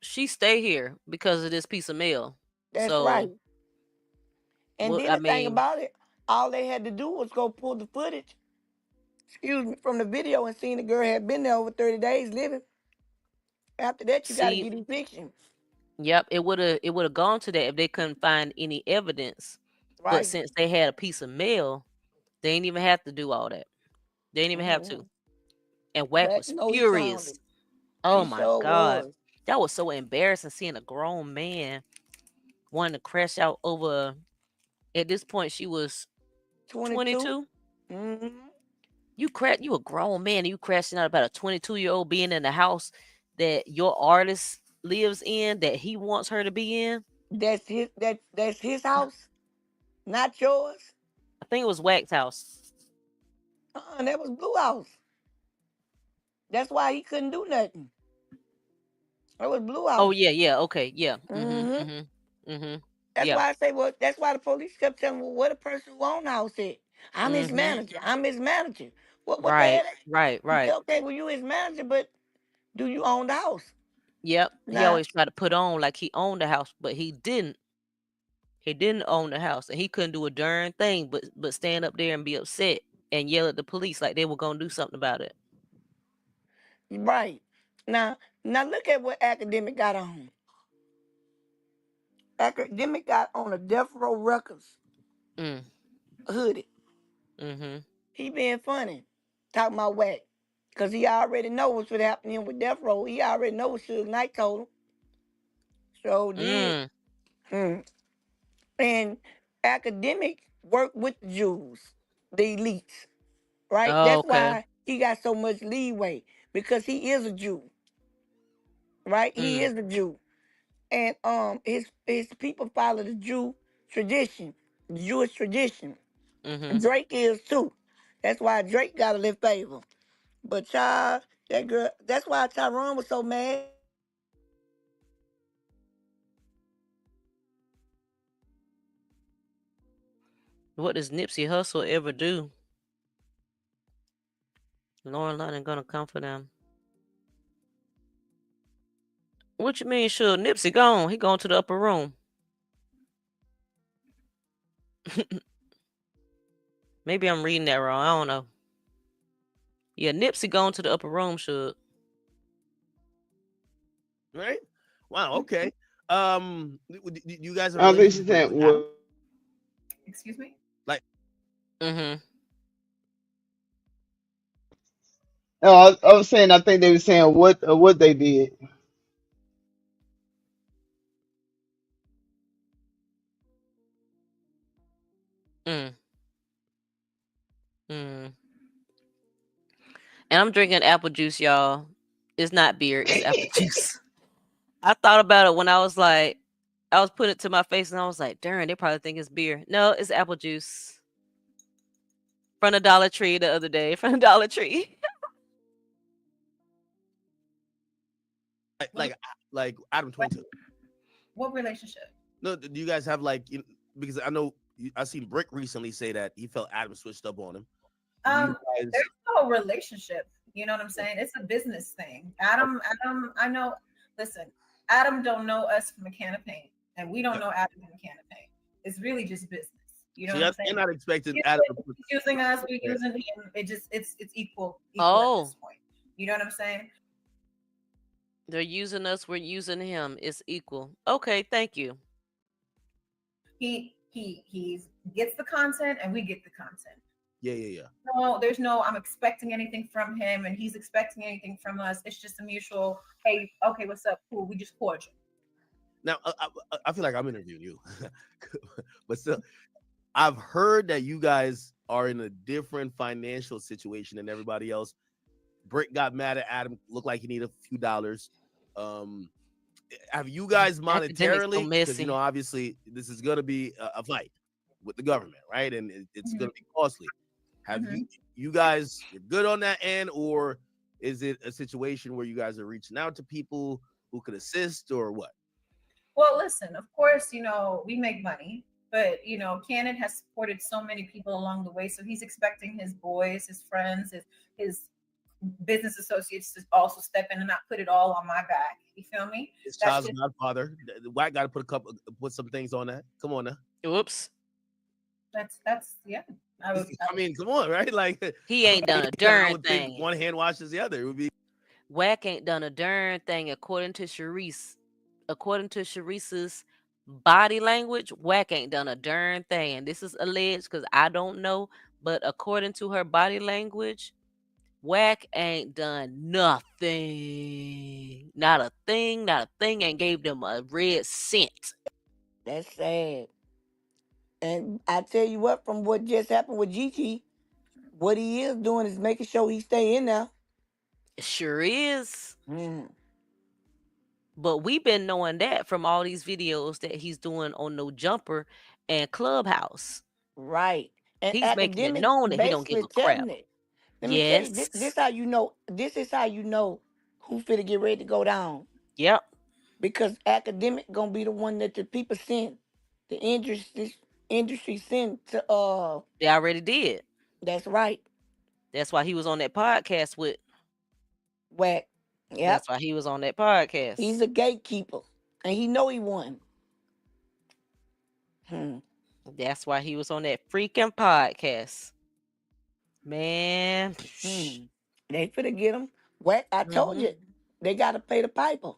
she stay here because of this piece of mail. That's right. So And what? then I the thing mean, about it, all they had to do was go pull the footage, from the video and seen the girl had been there over 30 days living. After that, you got to see, get eviction. yep, it would have gone to that if they couldn't find any evidence. But Right. since they had a piece of mail, they didn't even have to do all that. They didn't even have hmm to. And Wack Wack was know he clowned furious. it. Oh He my sure god, was. that was so embarrassing seeing a grown man wanting to crash out over. At this point, she was 22. 22. hmm You a grown man and you crashing out about a 22-year-old being in the house that your artist lives in that he wants her to be in. That's his house, not yours. I think it was Wax House. That was Blue House. That's why he couldn't do nothing. That was Blue Oh House. yeah, yeah, okay, yeah. hmm Mhm. That's Yeah. why I say, well, that's why the police kept telling me, well, what a person who owned the house said. I'm his Mhm. manager. I'm his manager. What the Right, hell? right, Yeah, right. okay, well, you his manager, but do you own the house? Yep. He Nah, always tried to put on like he owned the house, but he didn't. He didn't own the house, and he couldn't do a darn thing but stand up there and be upset and yell at the police like they were gonna do something about it. right. Now look at what Academic got on. Academic got on a Death Row Records Mm. hoodie. Mhm. He being funny, talking about Whack. Because he already know what's what happening with Death Row. He already know what Suge Knight told him. So did. Mm. Hmm. And Academic work with the Jews, the elites, right? Oh, That's okay. why he got so much leeway because he is a Jew, right? He Mm. is a Jew, and his people follow the Jew tradition, the Jewish tradition. Mhm. Drake is too. That's why Drake got a little favor. But child, that girl. That's why Tyrone was so mad. What does Nipsey Hussle ever do? Lauren London gonna come for them. What you mean, sure? Nipsey gone. He gone to the upper room. Maybe I'm reading that wrong. I don't know. Yeah, Nipsey gone to the upper room, sure. Right? Wow. Okay. You guys have I a don't think she's relationship with saying Adam? what. Excuse me? Like, Mhm. No, I was saying I think they were saying what they did. Mm. Mm. And I'm drinking apple juice, y'all. It's not beer. It's apple juice. I thought about it when I was like, I was putting it to my face, and I was like, darn, they probably think it's beer. No, it's apple juice from the Dollar Tree the other day. From the Dollar Tree. What, like Adam what, 22. what relationship? No, do you guys have like because I know I seen Brick recently say that he felt Adam switched up on him. There's no relationship. You know what I'm saying? It's a business thing. Adam, I know. Listen, Adam don't know us from a can of paint, and we don't know Adam from a can of paint. It's really just business. You know what I'm saying? You're not expecting He's Adam to put using us, we're using him. It's equal at Oh, this point. You know what I'm saying? they're using us. We're using him. It's equal. Okay, thank you. He gets the content, and we get the content. Yeah. No, there's no I'm expecting anything from him and he's expecting anything from us. It's just a mutual, hey, okay, what's up? Cool. We just cordial. Now, I feel like I'm interviewing you, but still, I've heard that you guys are in a different financial situation than everybody else. Brick got mad at Adam, looked like he needed a few dollars. Have you guys monetarily, because you know, obviously this is going to be a fight with the government, right? And it's going to be costly. Have you guys, you're good on that end, or is it a situation where you guys are reaching out to people who could assist, or what? Well, listen, of course, you know, we make money, but you know, Cannon has supported so many people along the way. So he's expecting his boys, his friends, his business associates to also step in and not put it all on my back. You feel me? It's child's godfather. The white got to put some things on that. Come on now. Whoops. That's yeah. I mean, come on, right? Like he ain't done a darn thing. One hand washes the other. It would be Wack ain't done a darn thing according to Sharice. According to Sharice's body language, Wack ain't done a darn thing. And this is alleged because I don't know, but according to her body language, Wack ain't done nothing. Not a thing, and gave them a red cent. That's sad. And I tell you what, from what just happened with Gigi, what he is doing is making sure he stay in there. It sure is. But we've been knowing that from all these videos that he's doing on No Jumper and Clubhouse. Right. And he's making it known that he don't give a crap. Let me tell you, this how you know. This is how you know who finna get ready to go down. Yep. Because academic gonna be the one that the people send, the industry send to. They already did. That's right. That's why he was on that podcast with Wack. Yeah. That's why he was on that podcast. He's a gatekeeper, and he know he won. That's why he was on that freaking podcast. Man. They finna get him. Wack, I told you, they gotta pay the piper.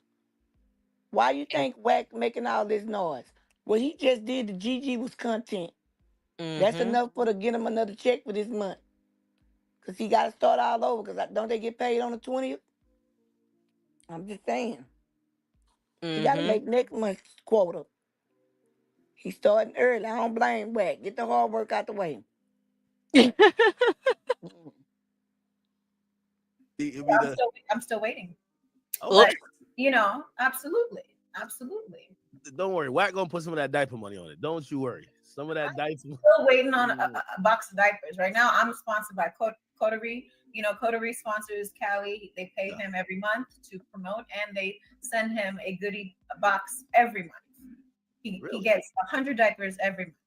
Why you think Wack making all this noise? Well, he just did the Gigi was content. That's enough for to get him another check for this month. Because he got to start all over. Because don't they get paid on the 20th? I'm just saying. He got to make next month's quota. He's starting early. I don't blame Wack. Get the hard work out the way. I'm still waiting. Oh. But, you know, absolutely. Don't worry. Wack gonna put some of that diaper money on it. Don't you worry. Some of that diaper. Still waiting on a box of diapers. Right now, I'm sponsored by Coterie. You know, Coterie sponsors Callie. They pay him every month to promote, and they send him a goodie box every month. He gets 100 diapers every month.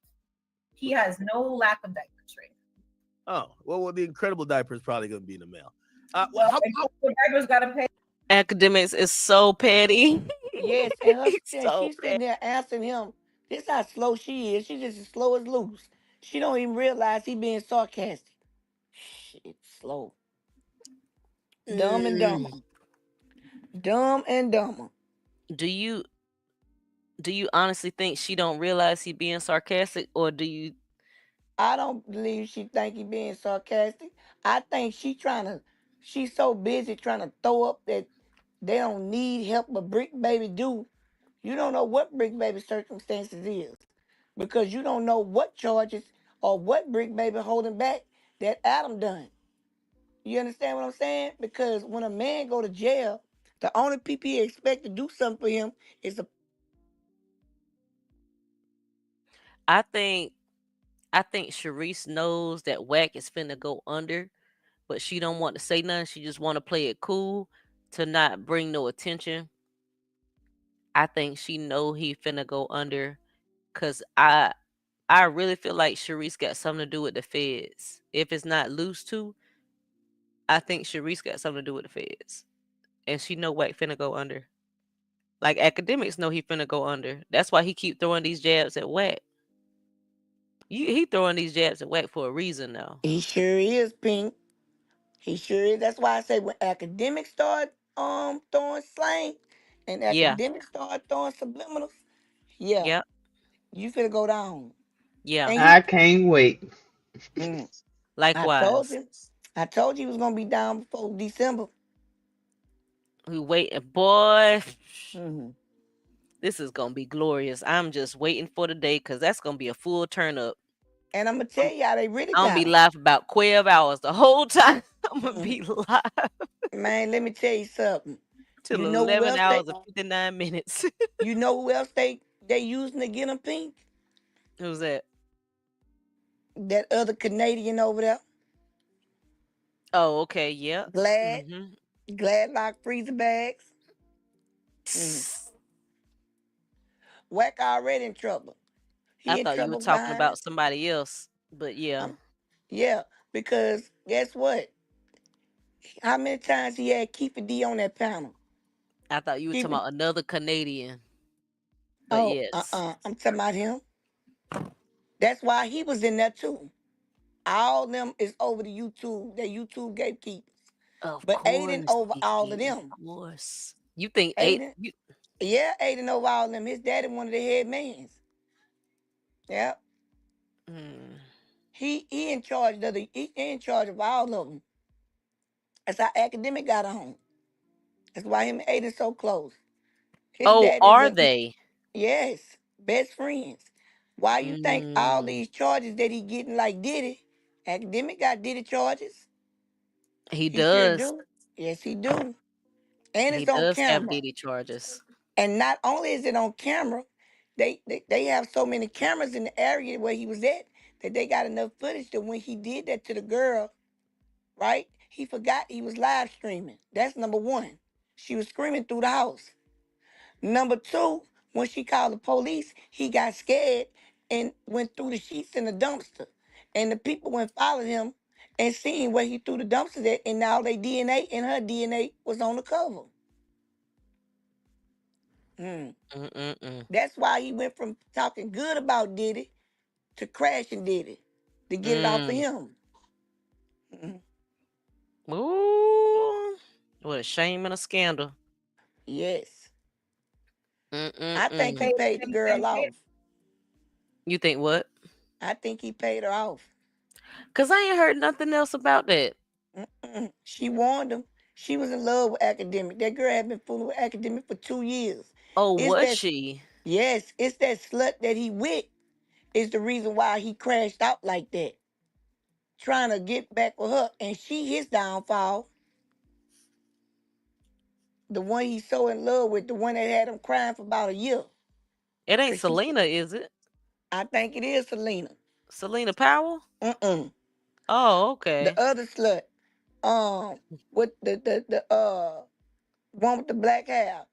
He has no lack of diapers right now. Oh, well, the incredible diaper is probably going to be in the mail. Diapers got to pay. Academics is so petty. Yes, and she's sitting there asking him, this how slow she is. She's just as slow as loose. She don't even realize he being sarcastic. Shit, slow. Dumb and dumber. Dumb and dumber. Do you honestly think she don't realize he being sarcastic, or do you? I don't believe she think he being sarcastic. I think she's so busy trying to throw up that they don't need help, but Brick Baby do. You don't know what Brick Baby circumstances is because you don't know what charges or what Brick Baby holding back that Adam done. You understand what I'm saying? Because when a man go to jail, the only people he expect to do something for him is a. I think Sharice knows that Wack is finna go under, but she don't want to say nothing. She just want to play it cool to not bring no attention. I think she know he finna go under, cause I really feel like Sharice got something to do with the feds. If it's not loose too, I think Sharice got something to do with the feds. And she know Wack finna go under. Like academics know he finna go under. That's why he keep throwing these jabs at Wack. He throwing these jabs at Wack for a reason now. He sure is, Pink. He sure is. That's why I say when academics start throwing slang and Yeah. academics start throwing subliminals, yeah, Yep. you finna go down. Yeah. And I can't wait. mm, I told Likewise. you. I told you he was gonna be down before December. We waiting, boy. Mm-hmm. This is gonna be glorious. I'm just waiting for the day because that's gonna be a full turn up. And I'm gonna tell you how they really I'm gonna got be him. live for about 12 hours the whole time. I'm gonna Mm-hmm. be live Man, let me tell you something. till You know who 11 else they? hours and 59 minutes. You know who else they using to get him, Pink? Who's that? That other Canadian over there, Oh, okay. Yep. Glad, Mm-hmm. Gladlock freezer bags. Mm-hmm. Wack already in trouble. I He in thought you were trouble talking behind. about somebody else, but yeah, Yeah, because guess what? How many times he had Keefer D on that panel? I thought you were talking Keefer. about another Canadian. But Oh, yes, I'm talking about him. That's why he was in there too. All them is over the YouTube. They YouTube gatekeepers. of But Aiden course, over all of Kiki, of them. course. You think eight? Aiden, You, yeah, Aiden over all of them. His daddy one of the head mans. Yeah, mm, he in charge of he in charge of all of them. That's how academic got on. That's why him and Aiden so close. His oh, daddy's are a they? yes, best friends. Why you think all Mm, these charges that he getting like Diddy? Academic got Diddy charges. he He sure does. do. Yes, he do. And He it's on does have camera. DD charges. And not only is it on camera, they have so many cameras in the area where he was at that they got enough footage that when he did that to the girl, right? He forgot he was live streaming. That's number one. She was screaming through the house. Number two, when she called the police, he got scared and went through the sheets in the dumpster. And the people went following him and seen where he threw the dumpster at, and now their DNA and her DNA was on the cover. Hmm. Mm-mm-mm. That's why he went from talking good about Diddy to crashing Diddy to get it off of Mm. him. Mhm. Ooh, what a shame and a scandal. Yes. I think he Mm-mm-mm. paid the girl off. You think what? I think he paid her off. Cause I ain't heard nothing else about that. Mm-mm. She warned him. She was in love with academic. That girl had been fooling with academic for 2 years. Oh, It's was that she? yes, it's that slut that he with is the reason why he crashed out like that. Trying to get back with her. And she his downfall. The one he's so in love with, the one that had him crying for about a year. It ain't Cause she Selena, is it? I think it is Selena. Selena Powell? Mm-mm. Oh, The okay. other slut. With the one with the black hair.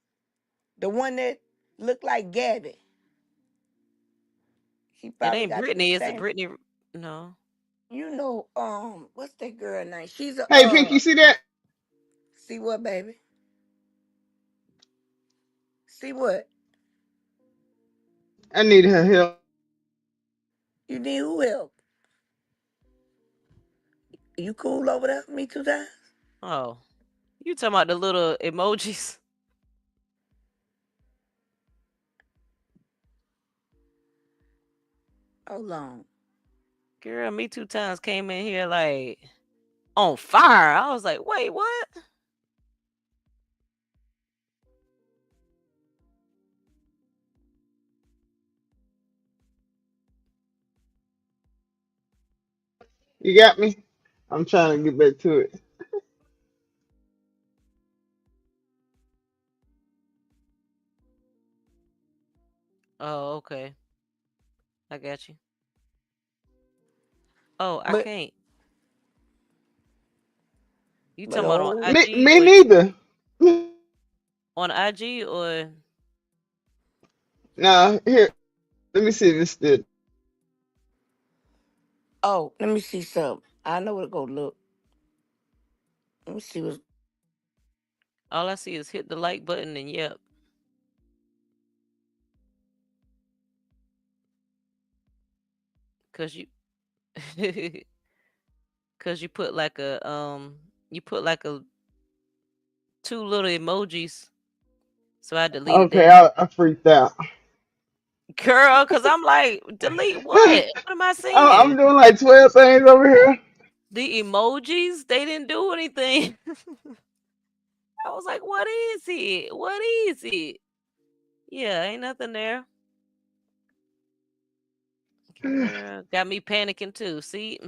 The one that looked like Gabby. She It probably ain't got the Brittany, is it? same. Brittany? No. You know, what's that girl name? She's a Hey, Pink, you see that? see what, baby? See what? I need her help. You need who help? You cool over there? Me two times? Oh, you talking about the little emojis? Hold on. Girl, me 2 times came in here like on fire. I was like, wait, what? You got me? I'm trying to get back to it. Oh, okay. I got you. Oh, I But can't. You but talking about on oh, IG Me or neither. on IG or Now, here, let me see if it's still. Oh, let me see something. I know where to go look. Let me see what's. All I see is hit the like button and yep. Cause you cause you put like a you put like a two little emojis. So I deleted Okay, that. I freaked out. Girl, cause I'm like, delete what? What am I I'm seeing? doing like 12 things over here. The emojis, they didn't do anything. I was like, what is it? What is it? Yeah, ain't nothing there. Girl, got me panicking too. See?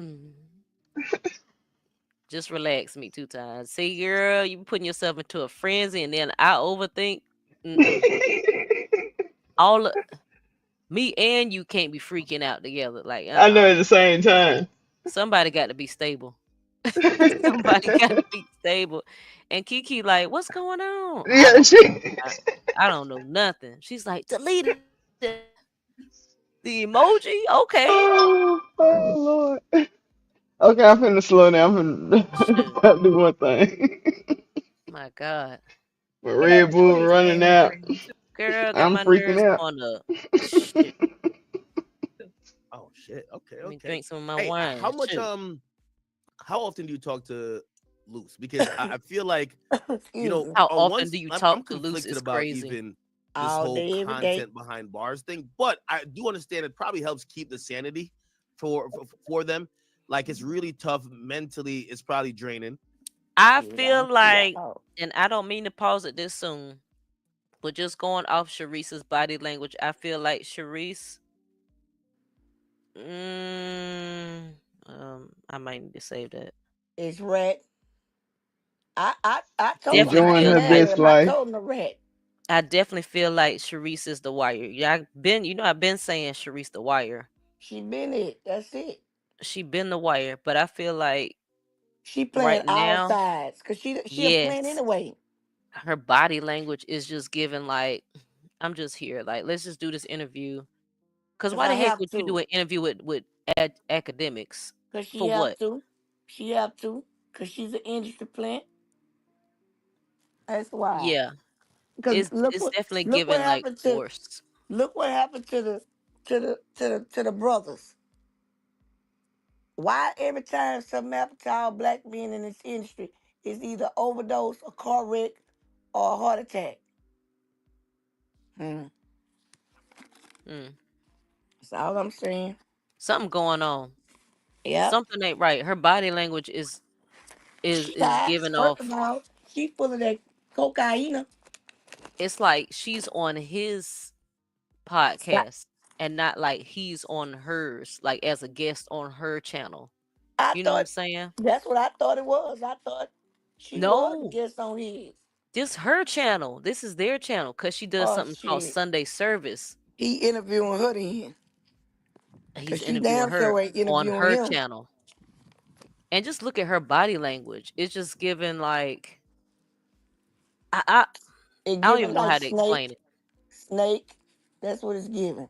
Just relax me 2 times. See, girl, you putting yourself into a frenzy and then I overthink. Mm-mm. All of, me and you can't be freaking out together. Like, I know at the same time. somebody got to be stable. Somebody got to be stable. And Kiki, like, what's going on? Yeah, she. I don't know nothing. She's like, delete it. The emoji? Okay. Oh Lord. Okay, I'm finna slow down. I'm Shoot. finna do one thing. My God. My Red Bull running out. Girl, got I'm my freaking nerves out. on up. Shit. Oh shit. Okay, Let me okay. drink some of my Hey, wine. how much Shoot. how often do you talk to Luce? Because I feel like, Excuse me. How often once do you I'm talk to Luce conflicted is about crazy. even this All whole day, every day. content behind bars thing, but I do understand it probably helps keep the sanity for them. Like it's really tough mentally. It's probably draining. I Yeah, I feel see that. like, Oh, and I don't mean to pause it this soon, but just going off Sharice's body language, I feel like Sharice, mm, I might need to save that. it's rat. I told him. Definitely I Enjoying feel her ain't like mad at best him. I life. told him the rat. I definitely feel like Sharice is the wire. Yeah, I've been saying Sharice the wire. She been it. That's it. She been the wire, but I feel like She playing right all now, sides because she a plan yes, anyway. her body language is just giving like, I'm just here. Like, let's just do this interview. Cause Cause why I the heck have would you do to. an interview with academics? Cause she For have what? to. She have to. Cause she's an industry plant. That's why. Yeah, Because it's definitely giving like force. look what happened to the brothers. Why every time something happens to all black men in this industry, it's either overdose, a car wreck, or a heart attack? Hmm. Mm. That's all I'm saying. Something going on. Yep. Something ain't right. Her body language is She is high. giving First of off. all, she full of that cocaine. It's like she's on his podcast and not like he's on hers, like as a guest on her channel. I You know what I'm thought saying? that's what I thought it was. I thought she was the No, guest on his. this her channel. This is their channel because she does Oh something called shit. Sunday Service. He interviewing her then. He's Cause she interviewing damn her sure ain't on interviewing her him. channel. And just look at her body language. It's just giving like I I, It I don't giving even know like how to explain snake. it. Snake. That's what it's giving.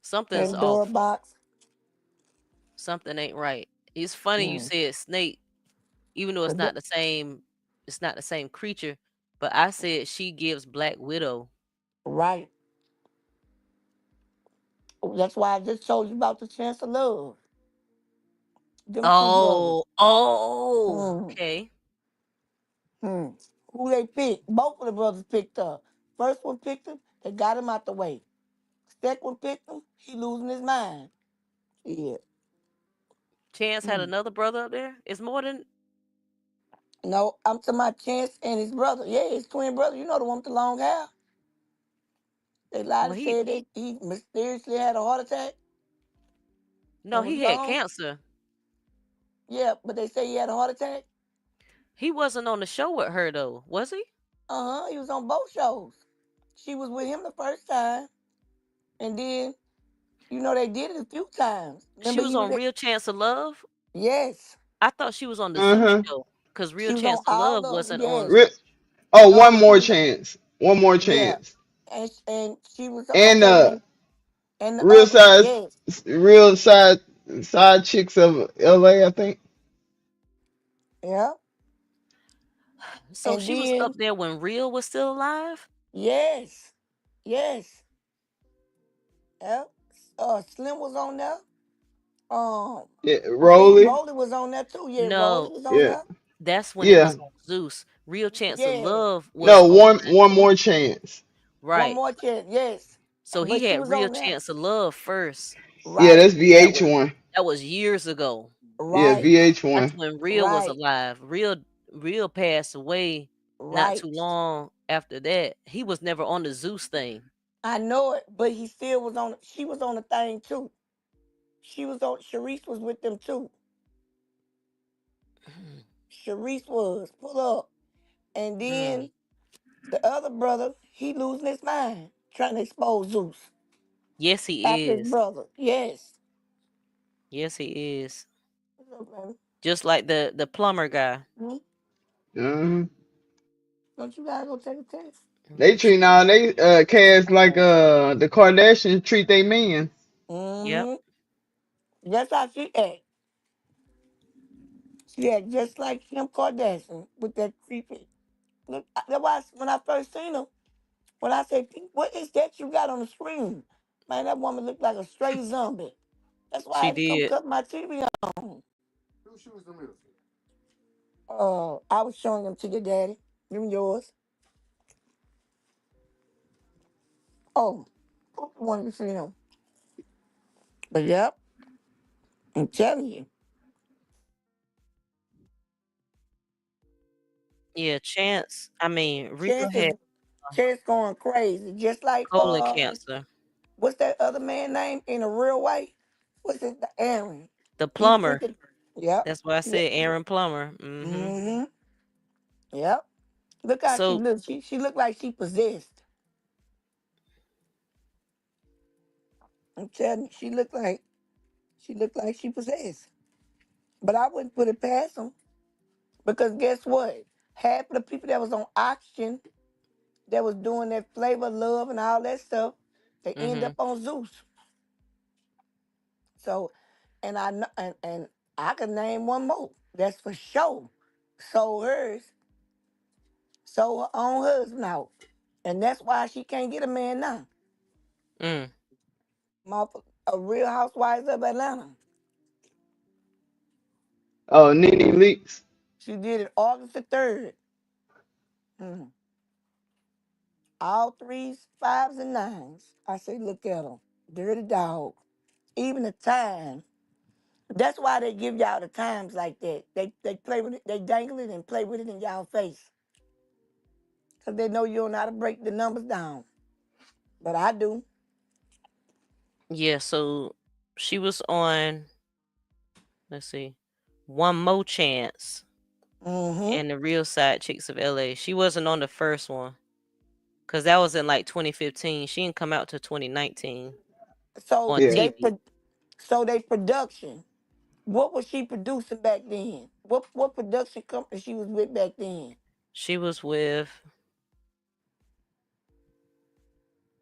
Something's Pandora off. box. Something ain't right. It's funny you Hmm. said snake, even though Cause that, it's not the same creature, but I said she gives Black Widow. right. That's why I just told you about the chance of love. Them two brothers. Oh, Hmm. okay. Hmm. Who they picked? Both of the brothers picked up. First one picked him. They got him out the way. Second one picked him. He losing his mind. Yeah. Chance had Hmm. another brother up there. It's more than No, I'm talking about Chance and his brother. Yeah, his twin brother. You know the one with the long hair. They lied well and said he mysteriously had a heart attack no, and was he had gone. cancer. Yeah, but they say he had a heart attack. He wasn't on the show with her though, was he? He was on both shows. She was with him the first time, and then they did it a few times. She Remember was he was on at, Real Chance of Love. yes, I thought she was on the Zoo Uh-huh. show because Real she was on Chance of Love all of them. wasn't on. Yes, Re- Oh, one no, she more was chance. One more yeah, chance. and she was And okay. Then And the Real other one, size, yes. real side chicks of LA, I think. Yeah. So And she was up then, there when Real was still alive? yes. Yes. Yeah. Slim was on there. Yeah, I think Rolly. Rolly was on there too. Yeah, Rolly No, was on Yeah, there. that's when it yeah. was on Zeus. Real Chance of Yeah. Love was No, on one more chance. One right. more chance. Yes. So he But she had was Real on there. Chance of Love first. Yeah, Right. that's VH1. That was years ago. Yeah, Right. That's VH1. when Real was Right. alive. Real passed away not Right. too long after that. He was never on the Zeus thing. I know it, but he still was on. She was on the thing too. She was on. Sharice was with them too. Sharice was pull up, and Mm. then the other brother, he losing his mind trying to expose Zeus Yes, he after his is. brother. Yes. Yes, he is. What's up, baby? Just like the plumber guy. Hmm? Uh-huh. Don't you gotta go take a test? They treat now they cast like the Kardashians treat they men. Yep. Mm-hmm. That's how she act. She act just like Kim Kardashian with that creepy. Look, that's why when I first seen her, when I say, "What is that you got on the screen?" Man, that woman looked like a straight zombie. That's why I She had to come did. cut my TV on. I was showing them to your daddy. Them yours. Oh, I wanted to see them. But yep, I'm telling you, Yeah, Chance. I mean, Real Chance had is Chance going crazy. Just like colon cancer. what's that other man name in a real way? What's it? Aaron. The He plumber. freaking. Yep. That's why I Yep. said Aaron Plumber. Mm-hmm. Mm-hmm. Yep. Look how she So looks. She looked like she possessed. I'm telling you, she looked like she possessed. But I wouldn't put it past them because guess what? Half of the people that was on oxygen that was doing that flavor of love and all that stuff, they end mm-hmm. up on Zeus. So, and I know, and I can name one more. That's for sure. Sold hers, sold her own husband out, and that's why she can't get a man now. Mm. A Real Housewives of Atlanta. Oh, Nene Leaks. She did it August the 3rd. All threes, fives, and nines. I say, look at them. Dirty dog. Even the time. That's why they give y'all the times like that. They play with it, they dangle it and play with it in y'all face. Because they know you don't know how to break the numbers down. But I do. Yeah, so she was on, let's see, One More Chance Mm-hmm. and the Real Side Chicks of LA. She wasn't on the first one. Cause that was in like 2015. She didn't come out till 2019 So on Yeah. TV. they production. What was she producing back then? What production company she was with back then? She was with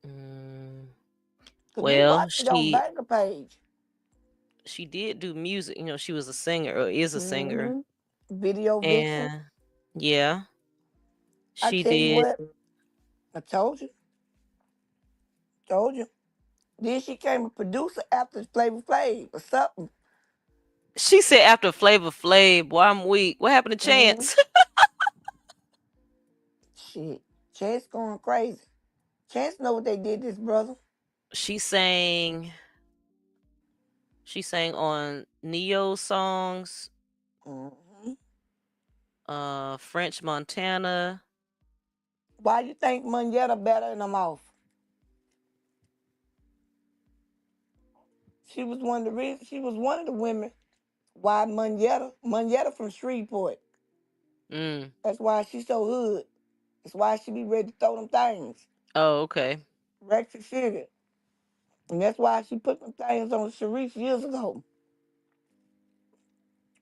mm, Cause we well, watched it on Banker page. she did do music. She was a singer or is a singer. Mm-hmm. Video vixen. And yeah, I she tell you did. what, I told you. Then she came a producer after Flavor Flav or something. She said after Flavor Flav, boy, I'm weak. What happened to Mm-hmm. Chance? Shit. Chance going crazy. Chance know what they did this brother. she sang she sang on Neo songs, Mm-hmm. French Montana. Why you think Moneta better in her mouth? She was one of the reasons. She was one of the women. Why Moneta from Shreveport. Mm. That's why she's so hood. That's why she be ready to throw them things. Oh, okay. Rex and Sugar. And that's why she put them things on Sharice years ago.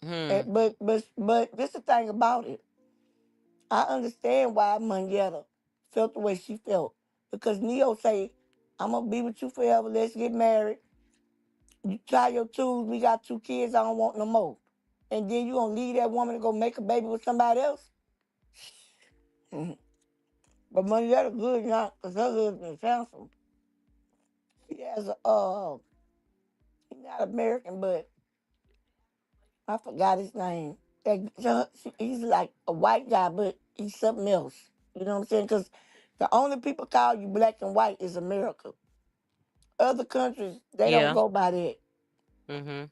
Hmm. But this the thing about it. I understand why Moneta felt the way she felt. Because Neo say I'm gonna be with you forever. Let's get married. You tie your tools. We got 2 kids. I don't want no more. And then you gonna leave that woman to go make a baby with somebody else? Mhm. But money that good now, cause her husband is handsome. He has he's not American, but I forgot his name. He's like a white guy, but he's something else. You know what I'm saying? Because the only people call you black and white is America. Other countries, they don't Yeah. go by that. Mm-hmm.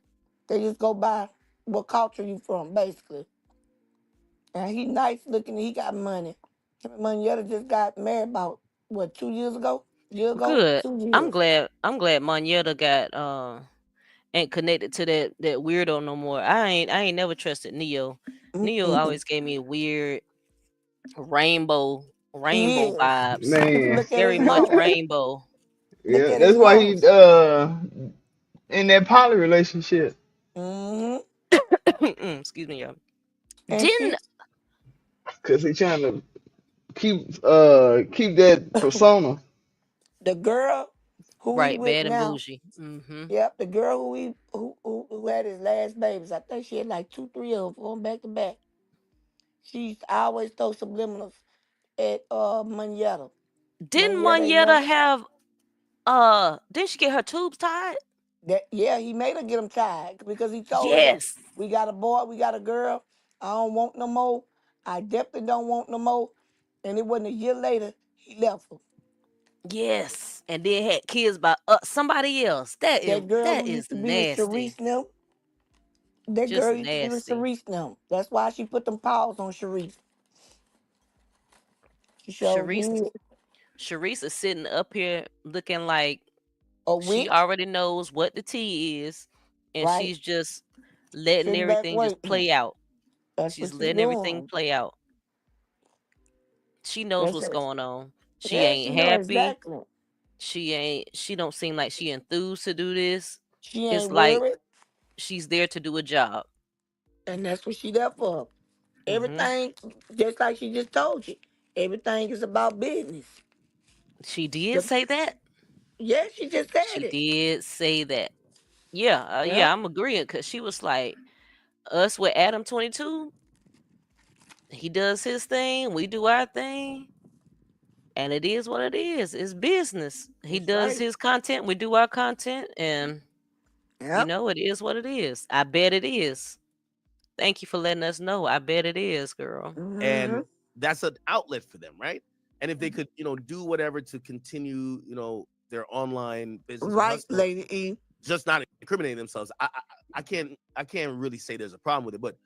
They just go by what culture you from, basically. And he nice looking. He got money. Moneyetta just got married about what 2 years ago? Year ago? Good. 2 years. I'm glad Moneta got ain't connected to that weirdo no more. I ain't never trusted Neo. Neo Mm-mm. always gave me weird rainbow He rainbow is. vibes. Man. Look at Very his much nose. rainbow. Look Yeah, at his that's why he nose. in that poly relationship. Hmm. Excuse me, y'all. And Didn't she, Cause he trying to keep that persona. the girl who he right, with bad and now. bougie. Mm-hmm. Yep, the girl who had his last babies. I think she had like 2, 3 of them going back to back. She always throw subliminals at Moneyetta. Didn't Moneyetta ain't never Moneta have didn't she get her tubes tied? that. Yeah, he made her get him tied because he told her that Yes. we got a boy, we got a girl. I don't want no more. I definitely don't want no more. And it wasn't a year later he left her. Yes. And then had kids by somebody else. That girl That who is used to be with nasty. Sharice now. That Just girl used to be with nasty. Sharice now. That's why she put them paws on Sharice. She showed Sharice did. Sharice is sitting up here looking like A she witch, already knows what the tea is, and right? she's just letting Sitting back everything just waiting. play out. That's what She's she letting everything doing. play out. She knows That's what's it. going on. She Yeah, she ain't know happy. exactly. She don't seem like she enthused to do this. She It's ain't like worried, she's there to do a job. and that's what she there for. Hmm. Everything, just like she just told you, everything is about business. She did The- say that. yeah, she just said She it. did say that. Yeah, Yeah, yeah, I'm agreeing because she was like us with Adam 22. He does his thing, we do our thing, and it is what it is. It's business. He that's does right. his content, we do our content, and Yep. it is what it is. I bet it is. Thank you for letting us know. I bet it is, girl. Hmm. And that's an outlet for them, right? And if they could, do whatever to continue, their online business or Right, hustle, Lady E. just not incriminating themselves. I can't really say there's a problem with it. But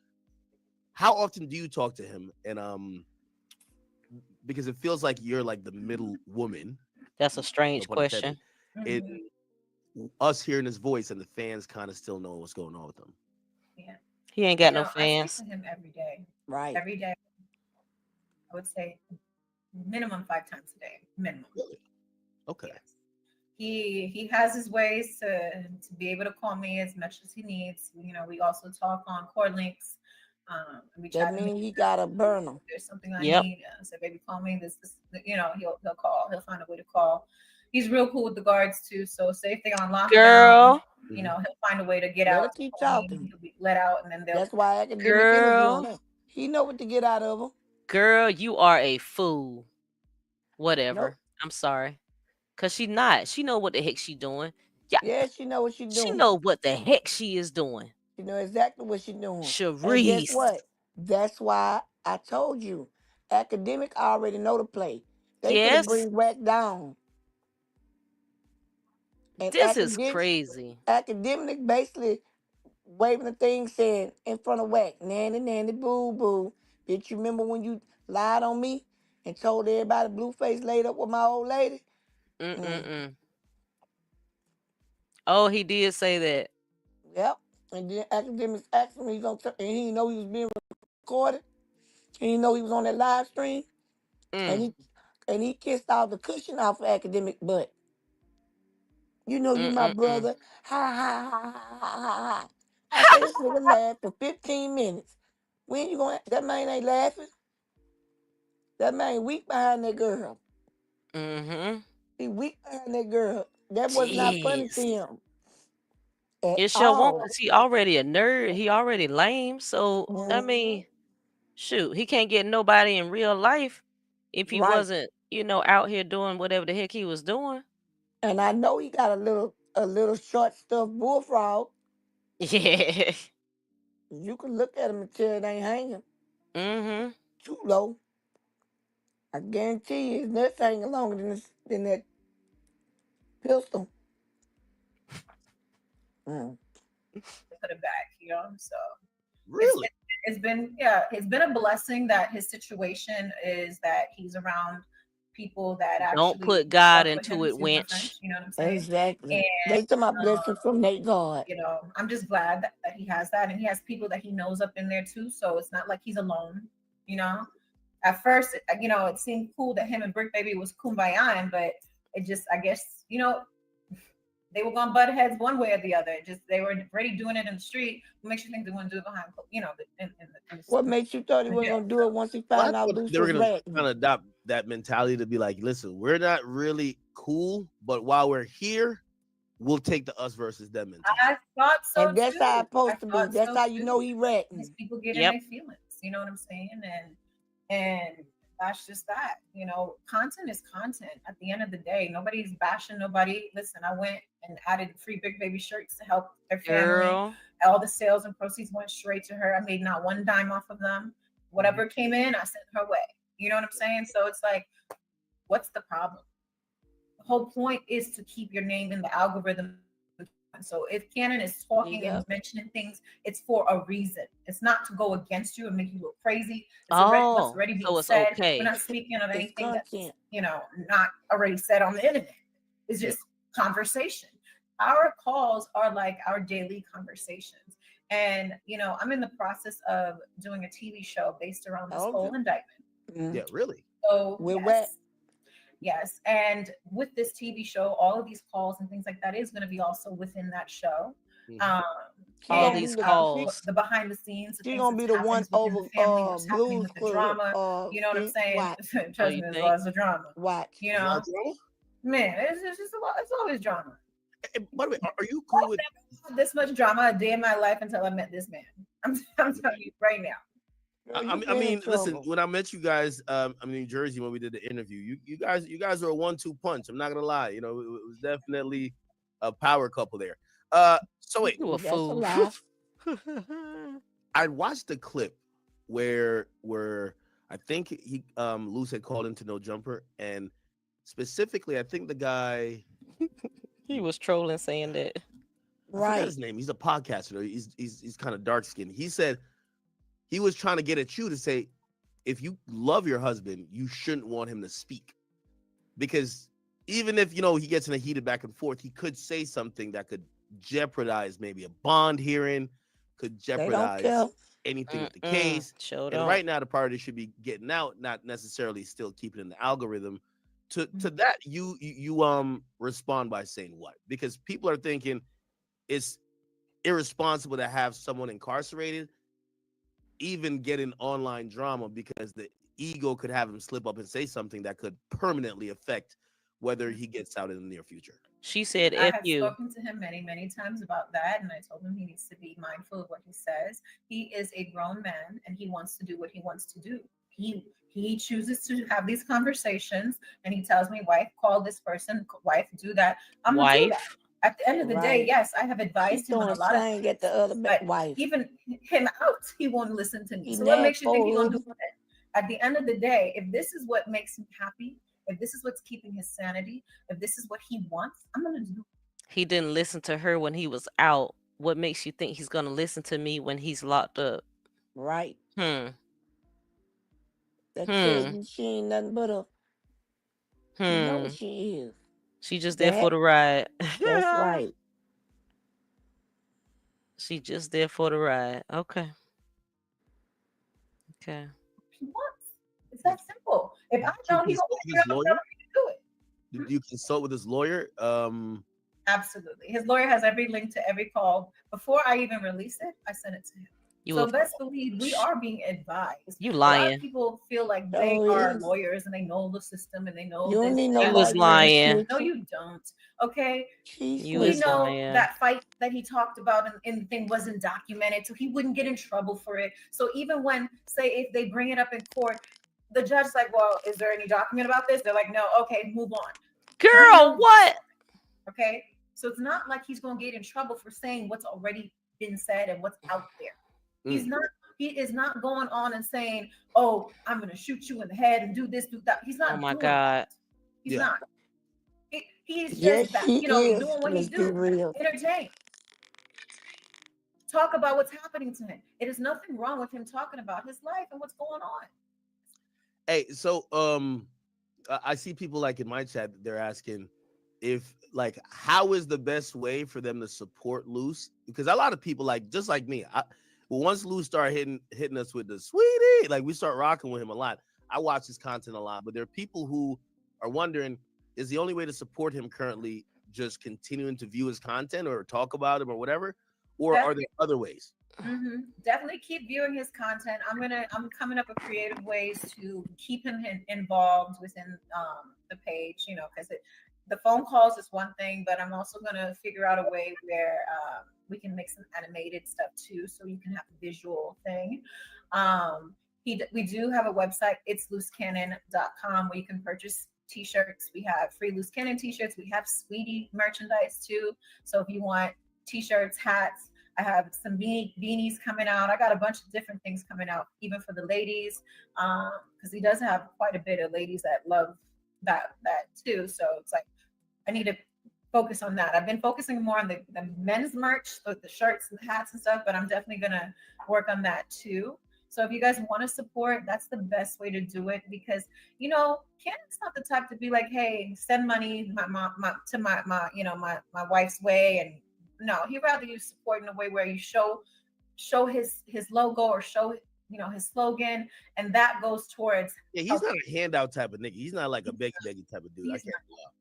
how often do you talk to him? And because it feels like you're like the middle woman, That's a no strange pun intended, question. in us hearing his voice and the fans kind of still know what's going on with him. Yeah. He ain't got no I speak fans. to him every day. Right. Every day. I would say minimum 5 times a day. Minimum. Really? Okay. Yes. He has his ways to be able to call me as much as he needs. We also talk on cord links. We That chat in the means he got a burner. if there's something I Yep. need. Say, baby, call me. This. He'll call. He'll find a way to call. He's real cool with the guards too. So say if they're on lockdown, Girl. he'll find a way to get Let her out. keep Call me. talking. He'll be let out, and then they'll. That's why academic interviewing Girl. her. He know what to get out of her. Girl, you are a fool. Nope. Whatever. I'm sorry. Cause she not. She know what the heck she doing. Yeah. Yeah, she know what she She doing. know what the heck she is doing. She know exactly what she doing. And guess Sharice. what? That's why I told you. Academic already know the play. They finna Yes. bring Wack down. And This is crazy. academic basically waving the thing saying in front of Wack, nanny, nanny, boo, boo. Bitch, you remember when you lied on me and told everybody Blueface laid up with my old lady? Mm. Mm-mm-mm. Oh, he did say that. Yep. And then academics asked him, and he know he was being recorded. And he know he was on that live stream. And Mm. he kissed all the cushion off of academic butt. You know you my Mm-mm-mm. brother. Ha ha ha ha ha ha. I say this nigga laughed for 15 minutes. When you going that man ain't laughing. That man weak behind that girl. Mm-hmm. He weak behind hurting that girl. That was not funny to Jeez. him at It sure won't, all. because he already a nerd. He already lame. So, I Mhm. mean, shoot, he can't get nobody in real life if he Right. wasn't, out here doing whatever the heck he was doing. And I know he got a little short stuffed bullfrog. Yeah. You can look at him and tell it ain't hanging Mm-hmm. too low. I guarantee you his nuts hanging longer than that pistol. Mm. Put it back, So Really? it's been a blessing that his situation is that he's around people that Don't actually put God fuck with into him, it, excuse my wench. French, you know what I'm saying? Exactly. And They talking about blessings from Nate God. I'm just glad that he has that, and he has people that he knows up in there too. So it's not like he's alone. At first, it seemed cool that him and Brick Baby was kumbayaing, but it just, I guess, they were gonna butt heads one way or the other. Just they were already doing it in the street. What makes you think they want to do it behind, What makes you thought he wasn't gonna do it once he Well, I found out thought Luce they were was gonna ratting? kind of adopt that mentality to be like, listen, we're not really cool, but while we're here, we'll take the us versus them mentality. I thought so And that's too. how it's supposed to be. thought That's so how you know too. he These ratting. people get in Yep. their feelings. You know what I'm saying? And that's just that. Content is content. At the end of the day, nobody's bashing nobody. Listen, I went and added free Big Baby shirts to help their family. Girl. All the sales and proceeds went straight to her. I made not one dime off of them. Whatever came in, I sent her way. You know what I'm saying? So it's like, what's the problem? The whole point is to keep your name in the algorithm. So if Cannon is talking and mentioning things, it's for a reason. It's not to go against you and make you look crazy. It's what's already being so it's said. okay. We're not speaking of It's anything that's content. not already said on the internet. It's just conversation. Our calls are like our daily conversations. And I'm in the process of doing a TV show based around this whole indictment. Yeah, really. So We're yes. And with this TV show, all of these calls and things like that is going to be also within that show. All these calls. The behind the scenes. She's gonna be the one over Blues with the drama. You know what I'm saying? Trust me, there's lots of drama. Watch. Man, it's just a lot. It's always drama. By the way, are you cool with this much drama a day in my life until I met this man? I'm telling you right now. I mean, listen. When I met you guys, I'm in New Jersey when we did the interview. You guys are a 1-2 punch. I'm not gonna lie. It was definitely a power couple there. So wait, you a fool. I watched the clip where I think he Luce had called into No Jumper, and specifically, I think the guy he was trolling, saying that. I forgot his name. He's a podcaster. He's kind of dark skinned. He said he was trying to get at you to say, if you love your husband, you shouldn't want him to speak, because even if he gets in a heated back and forth, he could say something that could jeopardize maybe a bond hearing, could jeopardize anything with the case. And right now, the priority should be getting out, not necessarily still keeping in the algorithm. To that, you respond by saying what? Because people are thinking it's irresponsible to have someone incarcerated, even get in online drama, because the ego could have him slip up and say something that could permanently affect whether he gets out in the near future. She said, I have spoken to him many, many times about that, and I told him he needs to be mindful of what he says. He is a grown man, and he wants to do what he wants to do. He chooses to have these conversations, and he tells me, wife, call this person, wife, do that. I'm going to do that. At the end of the day, yes, I have advised him on a lot of things. Get the other wife. Even him out, he won't listen to me. So what makes you think he's going to do that? At the end of the day, if this is what makes him happy, if this is what's keeping his sanity, if this is what he wants, I'm going to do it. He didn't listen to her when he was out. What makes you think he's going to listen to me when he's locked up? Right. That she ain't nothing but a. You know what she is. She just there for the ride. That's right. She just there for the ride. Okay. He wants. It's that simple. If I know he's going to do it. Did you consult with his lawyer? Absolutely. His lawyer has every link to every call. Before I even release it, I sent it to him. Best believe we are being advised. You lying. A lot of people feel like they are lawyers and they know the system and they know you this. Need no he was lying. No, you don't. don't. Okay, You we is know lying. that fight that he talked about in the thing wasn't documented, so he wouldn't get in trouble for it. So even when, say, if they bring it up in court, the judge's like, well, is there any document about this? They're like, no. Okay, move on. Girl, what? Okay, so it's not like he's going to get in trouble for saying what's already been said and what's out there. He's not. He is not going on and saying, "Oh, I'm going to shoot you in the head and do this, do that." He's not. Oh my doing God. that. He's not. He's Yes, just that, he is. doing what he Let's be do, real. entertain. Talk about what's happening to him. It is nothing wrong with him talking about his life and what's going on. Hey, so I see people like in my chat, they're asking if like how is the best way for them to support Luce? Because a lot of people just like me, once Luce started hitting us with the sweetie, like we start rocking with him a lot. I watch his content a lot, but there are people who are wondering, is the only way to support him currently just continuing to view his content or talk about him or whatever, or are there other ways? Definitely keep viewing his content. I'm coming up with creative ways to keep him involved within the page, because the phone calls is one thing, but I'm also going to figure out a way where we can make some animated stuff too, so you can have a visual thing. We do have a website, it's loosecannon.com, where you can purchase t-shirts. We have free Loose Cannon t-shirts. We have Sweetie merchandise too. So if you want t-shirts, hats, I have some beanies coming out. I got a bunch of different things coming out, even for the ladies, because he does have quite a bit of ladies that love that too. So it's like I need to focus on that. I've been focusing more on the men's merch, like the shirts and the hats and stuff, but I'm definitely gonna work on that too. So if you guys want to support, that's the best way to do it, because Cannon's not the type to be like, hey, send money to my wife's way, and no, he'd rather you support in a way where you show his logo or show his slogan, and that goes towards. Yeah, he's not a handout type of nigga. He's not like a beggy type of dude.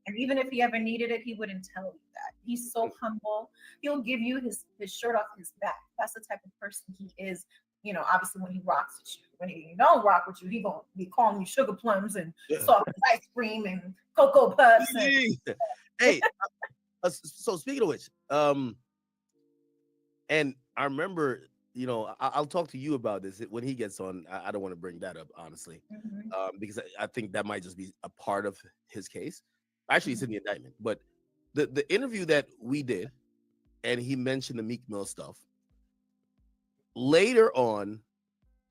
And even if he ever needed it, he wouldn't tell you that. He's so humble. He'll give you his shirt off his back. That's the type of person he is. Obviously when he rocks with you. When he don't rock with you, he gonna be calling you sugar plums and soft ice cream and cocoa puffs. Hey, so speaking of which, and I remember, I'll talk to you about this when he gets on. I don't want to bring that up, honestly, because I think that might just be a part of his case. Actually, it's in the indictment, but the interview that we did, and he mentioned the Meek Mill stuff. Later on,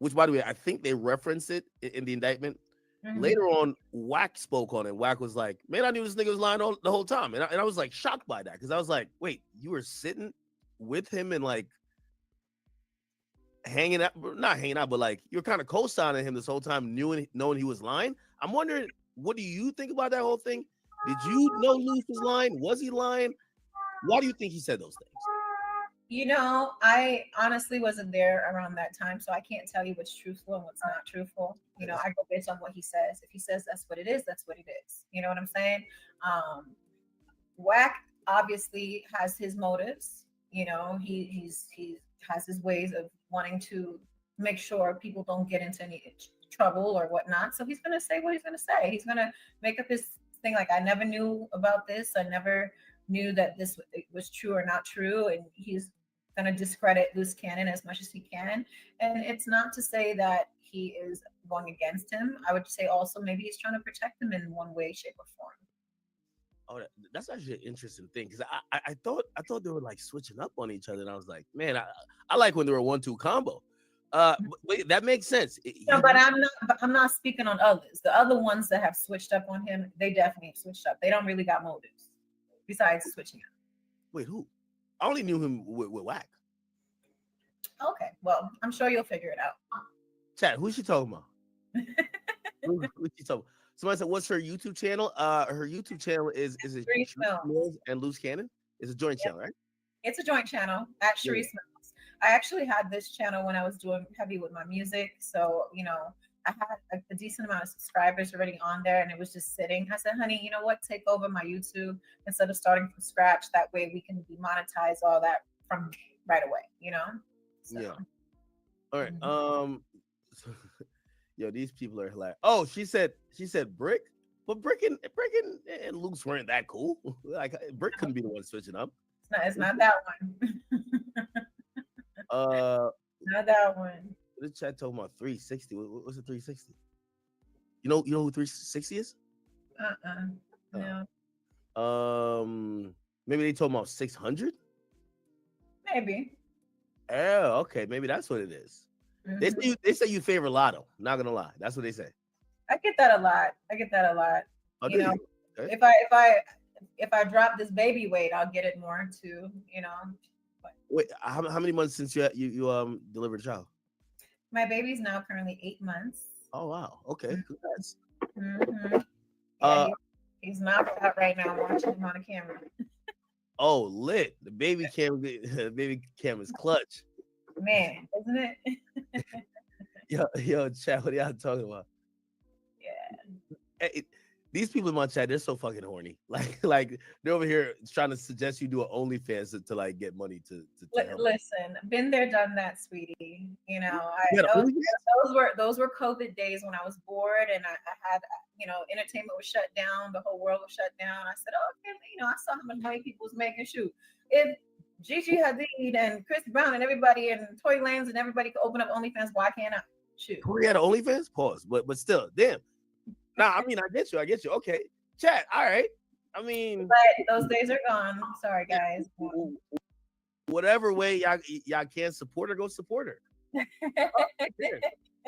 which by the way, I think they referenced it in the indictment. Later on, Wack spoke on it. Wack was like, man, I knew this nigga was lying the whole time. And I was like shocked by that, because I was like, wait, you were sitting with him and like hanging out, not hanging out, but like you're kind of co-signing him this whole time, knowing he was lying. I'm wondering, what do you think about that whole thing? Did you know Luce was lying? Was he lying? Why do you think he said those things? I honestly wasn't there around that time, so I can't tell you what's truthful and what's not truthful. I go based on what he says. If he says that's what it is, that's what it is. You know what I'm saying? Wack obviously has his motives. He has his ways of wanting to make sure people don't get into any trouble or whatnot. So he's gonna say what he's gonna say. He's gonna make up his thing like, I never knew about this. I never knew that this was true or not true, and he's going to discredit Loose Cannon as much as he can. And it's not to say that he is going against him. I would say also maybe he's trying to protect him in one way, shape, or form. Oh, that's actually an interesting thing, because I thought they were like switching up on each other, and I was like, man, I like when they were a 1-2 combo. But that makes sense. But I'm not speaking on others. The other ones that have switched up on him, they definitely switched up. They don't really got motives besides switching up. Wait, who? I only knew him with Wack. Okay, well, I'm sure you'll figure it out. Chat, who's she talking about? Who's she talking about? Somebody said, what's her YouTube channel? Her YouTube channel is it Mills and Loose Cannon? It's a joint channel, right? It's a joint channel at Cherise Mills. I actually had this channel when I was doing heavy with my music. So, I had a decent amount of subscribers already on there, and it was just sitting. I said, honey, you know what? Take over my YouTube instead of starting from scratch. That way we can monetize all that from right away, So. Yeah. All right. Yo, these people are hilarious. Oh, she said brick. But Brick and Luke's weren't that cool. Like Brick couldn't be the one switching up. It's not that one. Not that one. The chat talking about 360. What's a 360? You know who 360 is? No. Maybe they talking about 600. Maybe. Oh, okay. Maybe that's what it is. Mm-hmm. They say you favor Lotto. Not gonna lie, that's what they say. I get that a lot. Oh, you know, okay. if I drop this baby weight, I'll get it more too. You know. But Wait, how many months since you delivered a child? my baby's now currently 8 months. Oh wow. Okay. Congrats. Mm-hmm. Yeah, he's knocked out right now. I'm watching him on the camera. Oh, lit. The baby cam is clutch. Man, isn't it? Yo, chat, what are y'all talking about? Yeah. Hey, these people in my chat, they're so fucking horny. Like they're over here trying to suggest you do an OnlyFans to like get money to help. Listen, been there, done that, sweetie. You know, those were COVID days when I was bored and I had, entertainment was shut down, the whole world was shut down. I said, okay, I saw how much money people was making. Shoot, if Gigi Hadid and Chris Brown and everybody and Tory Lanez and everybody could open up OnlyFans, why can't I? Shoot. Tory had an OnlyFans? Pause. But still, damn. Nah, I mean, I get you. Okay. Chat, all right. I mean, but those days are gone. Sorry, guys. Whatever way y'all can support her, go support her.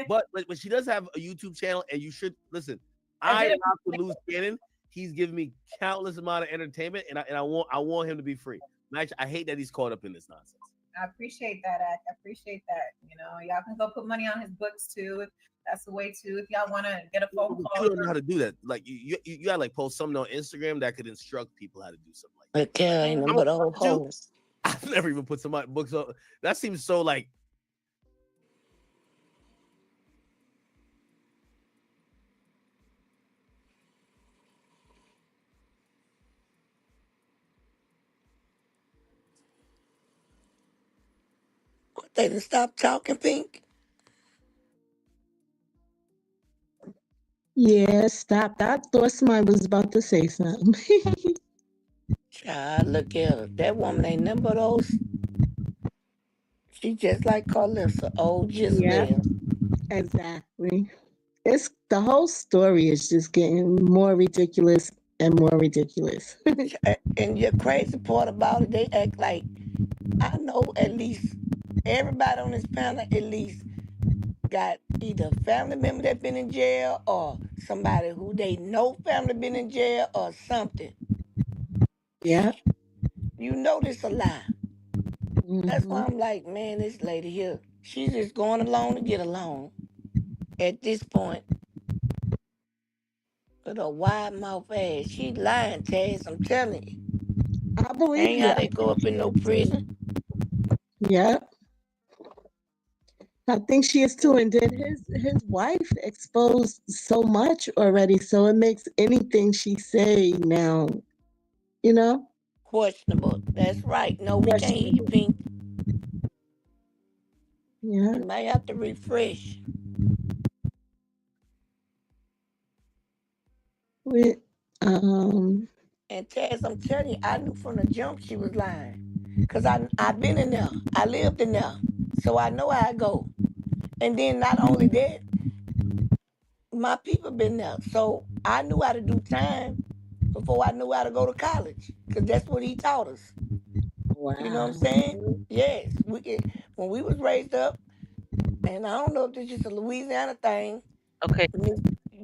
but she does have a YouTube channel, and you should listen. I rock with Loose Cannon. He's giving me countless amount of entertainment, and I want him to be free. Actually, I hate that he's caught up in this nonsense. I appreciate that. I appreciate that. Y'all can go put money on his books too. That's the way too. If y'all want to get a phone call, you don't know how to do that. Like you gotta like post something on Instagram that could instruct people how to do something like that. Okay, ain't no but old hoes. I've never even put some books on. That seems so like. They done stop talking, Pink. Yeah, stop. I thought somebody was about to say something. Child, look at her. That woman ain't nothing but those. She just like Carlissa, old Jezebel. Yeah, exactly. It's the whole story is just getting more ridiculous and more ridiculous. And the crazy part about it, they act like I know at least everybody on this panel at least got either a family member that been in jail or somebody who they know family been in jail or something. Yeah. You know this a lie. Mm-hmm. That's why I'm like, man, this lady here, she's just going along to get along at this point. With a wide mouth ass. She lying, Taz, I'm telling you. I believe ain't how they go up in no prison. Yeah. I think she is too. And then his wife exposed so much already, so it makes anything she say now, questionable. That's right. No, we can't hear you, Pink. Yeah. You might have to refresh. And Taz, I'm telling you, I knew from the jump she was lying. Because I've been in there. I lived in there. So I know how I go. And then not only that, my people been there. So I knew how to do time before I knew how to go to college. Because that's what he taught us. Wow. You know what I'm saying? Yes. When we was raised up, and I don't know if this is a Louisiana thing. Okay.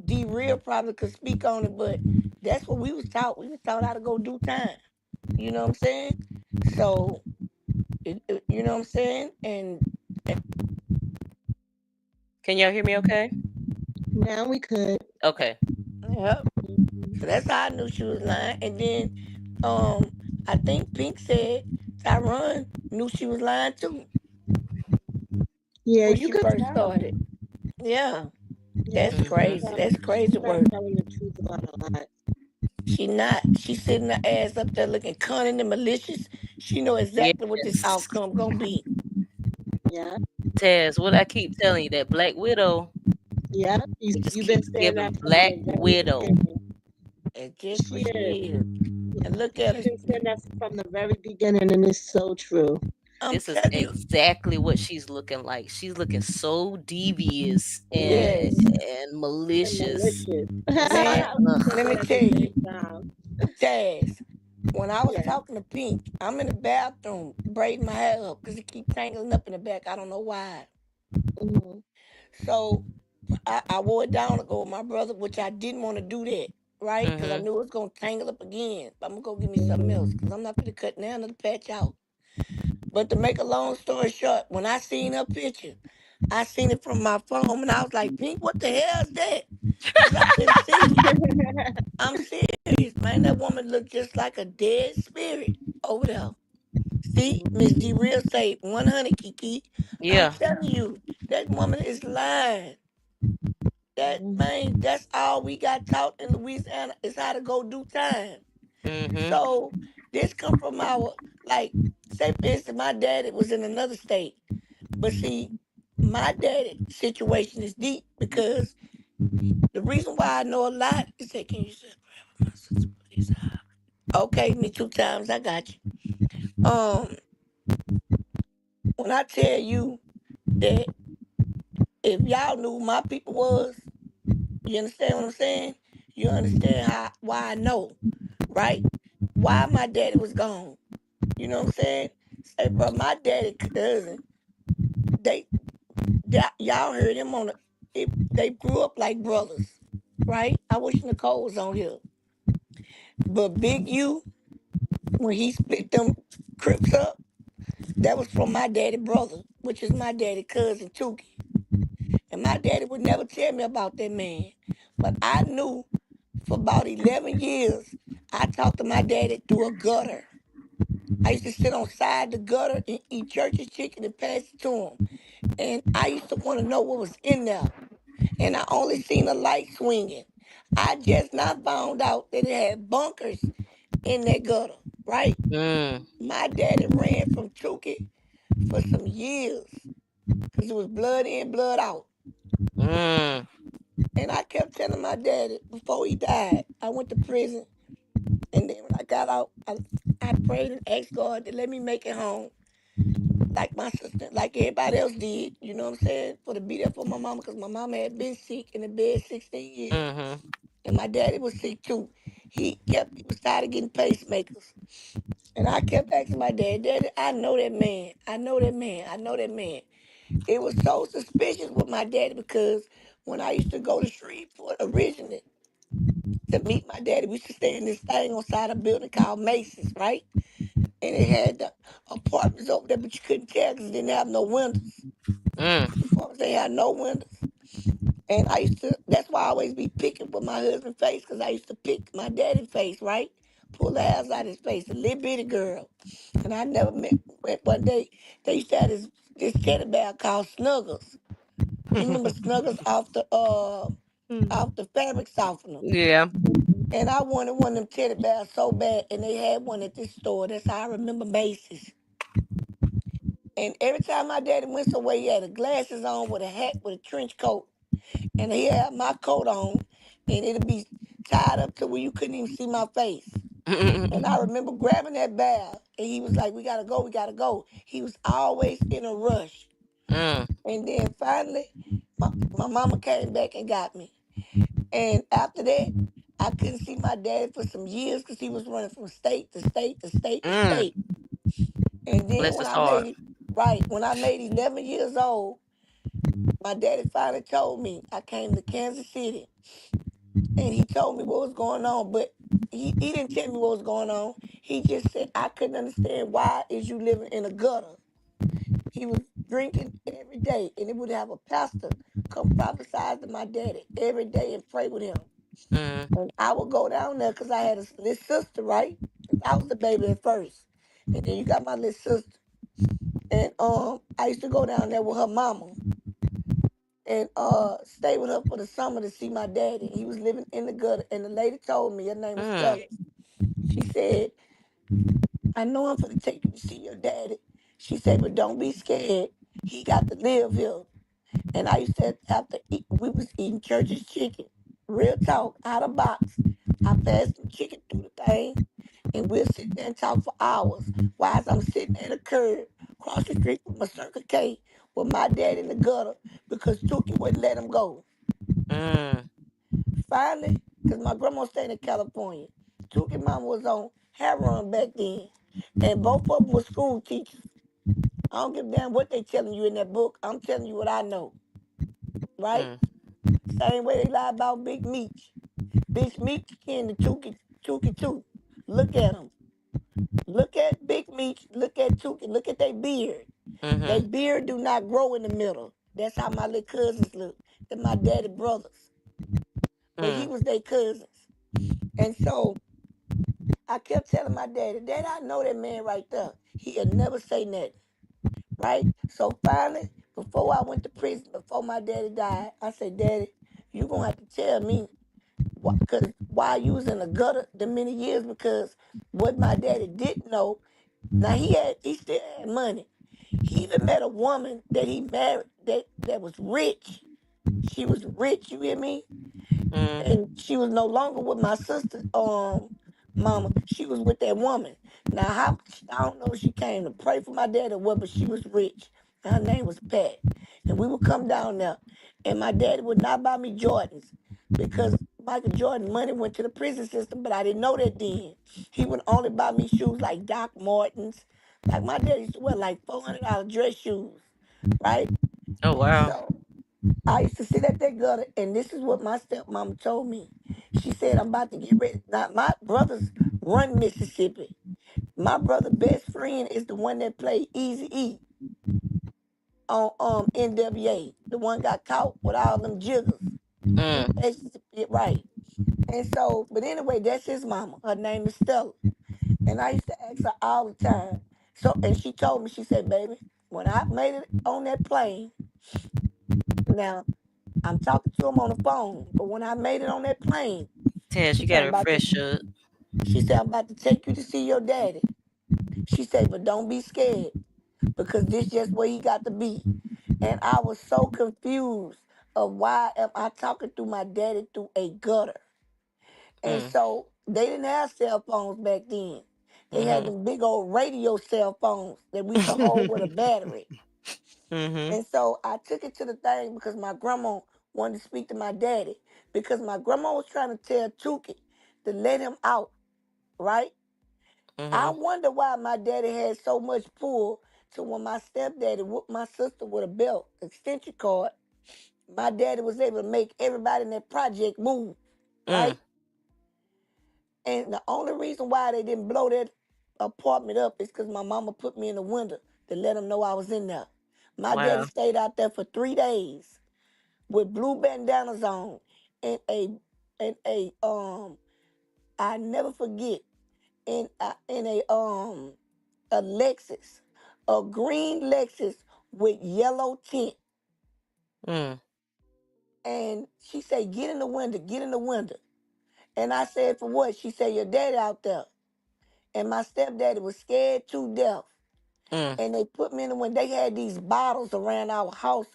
D-Real probably could speak on it, but that's what we was taught. We was taught how to go do time. You know what I'm saying? So, you know what I'm saying? And can y'all hear me okay? Now we could. Okay. Yep. So that's how I knew she was lying. And then I think Pink said Tyron knew she was lying too. Yeah, when you she could first tell. started. Yeah. That's crazy. That's crazy work. Telling the truth about a lot. She not. She's sitting her ass up there looking cunning and malicious. She know exactly what this outcome gonna be. Yeah. Taz, what I keep telling you, that Black Widow. Yeah, you've been saying giving that Black Widow. It's just what She she is. is. And look She's at her. been saying that from the very beginning, and it's so true. I'm This is telling you. exactly what she's looking like. She's looking so devious Yes. and And malicious. malicious. It's Man, like, We said let that me ugh. at the tell you, same time. Taz, when I was Yeah. talking to Pink, I'm in the bathroom braiding my hair up because it keep tangling up in the back. I don't know why. Mhm. So I wore it down to go with my brother, which I didn't want to do that, right? Because I Mm-hmm. knew it was going to tangle up again. I'm going to go get me something else because I'm not going to cut none of the patch out. But to make a long story short, when I seen her picture, I seen it from my phone and I was like, Pink, what the hell is that? Because I couldn't see. I'm serious, man. That woman looked just like a dead spirit over there. See, Miss D Real say 100 Kiki. I'm Yeah. telling you, that woman is lying. That man, that's all we got taught in Louisiana is how to go do time. Mm-hmm. So this come from our like, say for instance, my daddy was in another state. But see, my daddy situation is deep because the reason why I know a lot is that can you say my sister please? Okay, me 2 times, I got you. When I tell you that if y'all knew who my people was, you understand what I'm saying? You understand how why I know, right? Why my daddy was gone. You know what I'm saying? Say, bro, my daddy cousin, they, y'all heard him on they grew up like brothers, right? I wish Nicole was on here. But Big U, when he split them Crips up, that was from my daddy brother, which is my daddy cousin Tukey. And my daddy would never tell me about that man. But I knew for about 11 years, I talked to my daddy through a gutter. I used to sit on side the gutter and eat church's chicken and pass it to him. And I used to want to know what was in there. And I only seen a light swinging. I just not found out that it had bunkers in that gutter, right? Mm. My daddy ran from Tukey for some years because it was blood in, blood out. Mm. And I kept telling my daddy before he died, I went to prison. And then when I got out, I prayed and asked God to let me make it home. Like my sister, like everybody else did, you know what I'm saying? For to be there for my mama, because my mama had been sick in the bed 16 years. Mm-hmm. And my daddy was sick too. He was tired of getting pacemakers. And I kept asking my dad, Daddy, I know that man. I know that man. I know that man. It was so suspicious with my daddy because when I used to go to Shreveport originally to meet my daddy, we used to stay in this thing on side of a building called Macy's, right? And it had the apartments over there, but you couldn't tell because it didn't have no windows. Mm. The apartments they had no windows. And I used to, that's why I always be picking with my husband's face because I used to pick my daddy's face, right? Pull the hairs out his face, a little bitty girl. And I never met one day, they used to have this teddy bear called Snuggles. You remember Snuggles off the fabric softener. Yeah. And I wanted one of them teddy bears so bad, and they had one at this store. That's how I remember Macy's. And every time my daddy went somewhere, he had the glasses on with a hat with a trench coat. And he had my coat on, and it'd be tied up to where you couldn't even see my face. And I remember grabbing that bag, and he was like, "We gotta go, we gotta go." He was always in a rush. Mm. And then finally, my mama came back and got me. And after that, I couldn't see my dad for some years because he was running from state to state to state to Mm. state. And then Bless his heart. when I made 11 years old, my daddy finally told me I came to Kansas City and he told me what was going on, but he didn't tell me what was going on. He just said I couldn't understand why is you living in a gutter. He was drinking every day, and it would have a pastor come prophesy to my daddy every day and pray with him. Mm. And I would go down there because I had a little sister, right? 'Cause I was the baby at first, and then you got my little sister, and I used to go down there with her mama and stay with her for the summer to see my daddy. He was living in the gutter, and the lady told me her name was Mm. Stella. She said, "I know I'm gonna take you to see your daddy." She said, "But don't be scared. He got to live here." And I used to have to eat. We was eating church's chicken. Real talk, out of box. I pass the chicken through the thing, and we'll sit there and talk for hours. While I'm sitting at a curb, across the street from a Circle K, with my dad in the gutter because Tookie wouldn't let him go. Mm. Finally, because my grandma stayed in California, Tookie mama was on heroin back then, and both of them were school teachers. I don't give a damn what they telling you in that book. I'm telling you what I know, right? Mm. Same way they lie about Big Meech. Big Meech and the Tookie too. Look at them. Look at Big Meech. Look at Tookie. Look at their beard. Their Mhm. beard do not grow in the middle. That's how my little cousins look. They're my daddy brothers, but he Mm. was their cousins. And so I kept telling my daddy, Dad, I know that man right there. He'll never say nothing, right? So finally, before I went to prison, before my daddy died, I said, Daddy, you going to have to tell me why you was in the gutter the many years, because what my daddy didn't know, now he still had money. He even met a woman that he married that was rich. She was rich, you hear me? Mm. And she was no longer with my sister, mama. She was with that woman. Now, how I don't know if she came to pray for my dad or what, but she was rich. And her name was Pat. And we would come down there, and my daddy would not buy me Jordans because Michael Jordan money went to the prison system, but I didn't know that then. He would only buy me shoes like Doc Martens. Like my dad used to wear like $400 dress shoes, right? Oh wow. So I used to sit at that gutter, and this is what my stepmama told me. She said, I'm about to get ready. Now, my brothers run Mississippi. My brother best friend is the one that played Easy E on NWA. The one got caught with all them jiggers. He Mm. basically it right. And so, but anyway, that's his mama. Her name is Stella. And I used to ask her all the time. So, and she told me, she said, baby, when I made it on that plane, now I'm talking to him on the phone, but when I made it on that plane, Tess, she you said, gotta I'm about to, refresh your. she said, I'm about to take you to see your daddy. She said, but don't be scared because this just where he got to be. And I was so confused of why am I talking to my daddy through a gutter. And Mm. so they didn't have cell phones back then. They had Mhm. them big old radio cell phones that we could hold with a battery. Mhm. And so I took it to the thing because my grandma wanted to speak to my daddy because my grandma was trying to tell Tukey to let him out, right? I Mhm. wonder why my daddy had so much pull to when my stepdaddy whooped my sister with a belt extension cord. My daddy was able to make everybody in that project move, Mm. right? And the only reason why they didn't blow that apartment up is because my mama put me in the window to let them know I was in there. My daddy Wow. stayed out there for 3 days with blue bandanas on and a I never forget in a Lexus, a green Lexus with yellow tint. Mm. And she said, get in the window. And I said, for what? She said, your daddy out there. And my stepdaddy was scared to death. Mm. And they put me in the window. They had these bottles around our house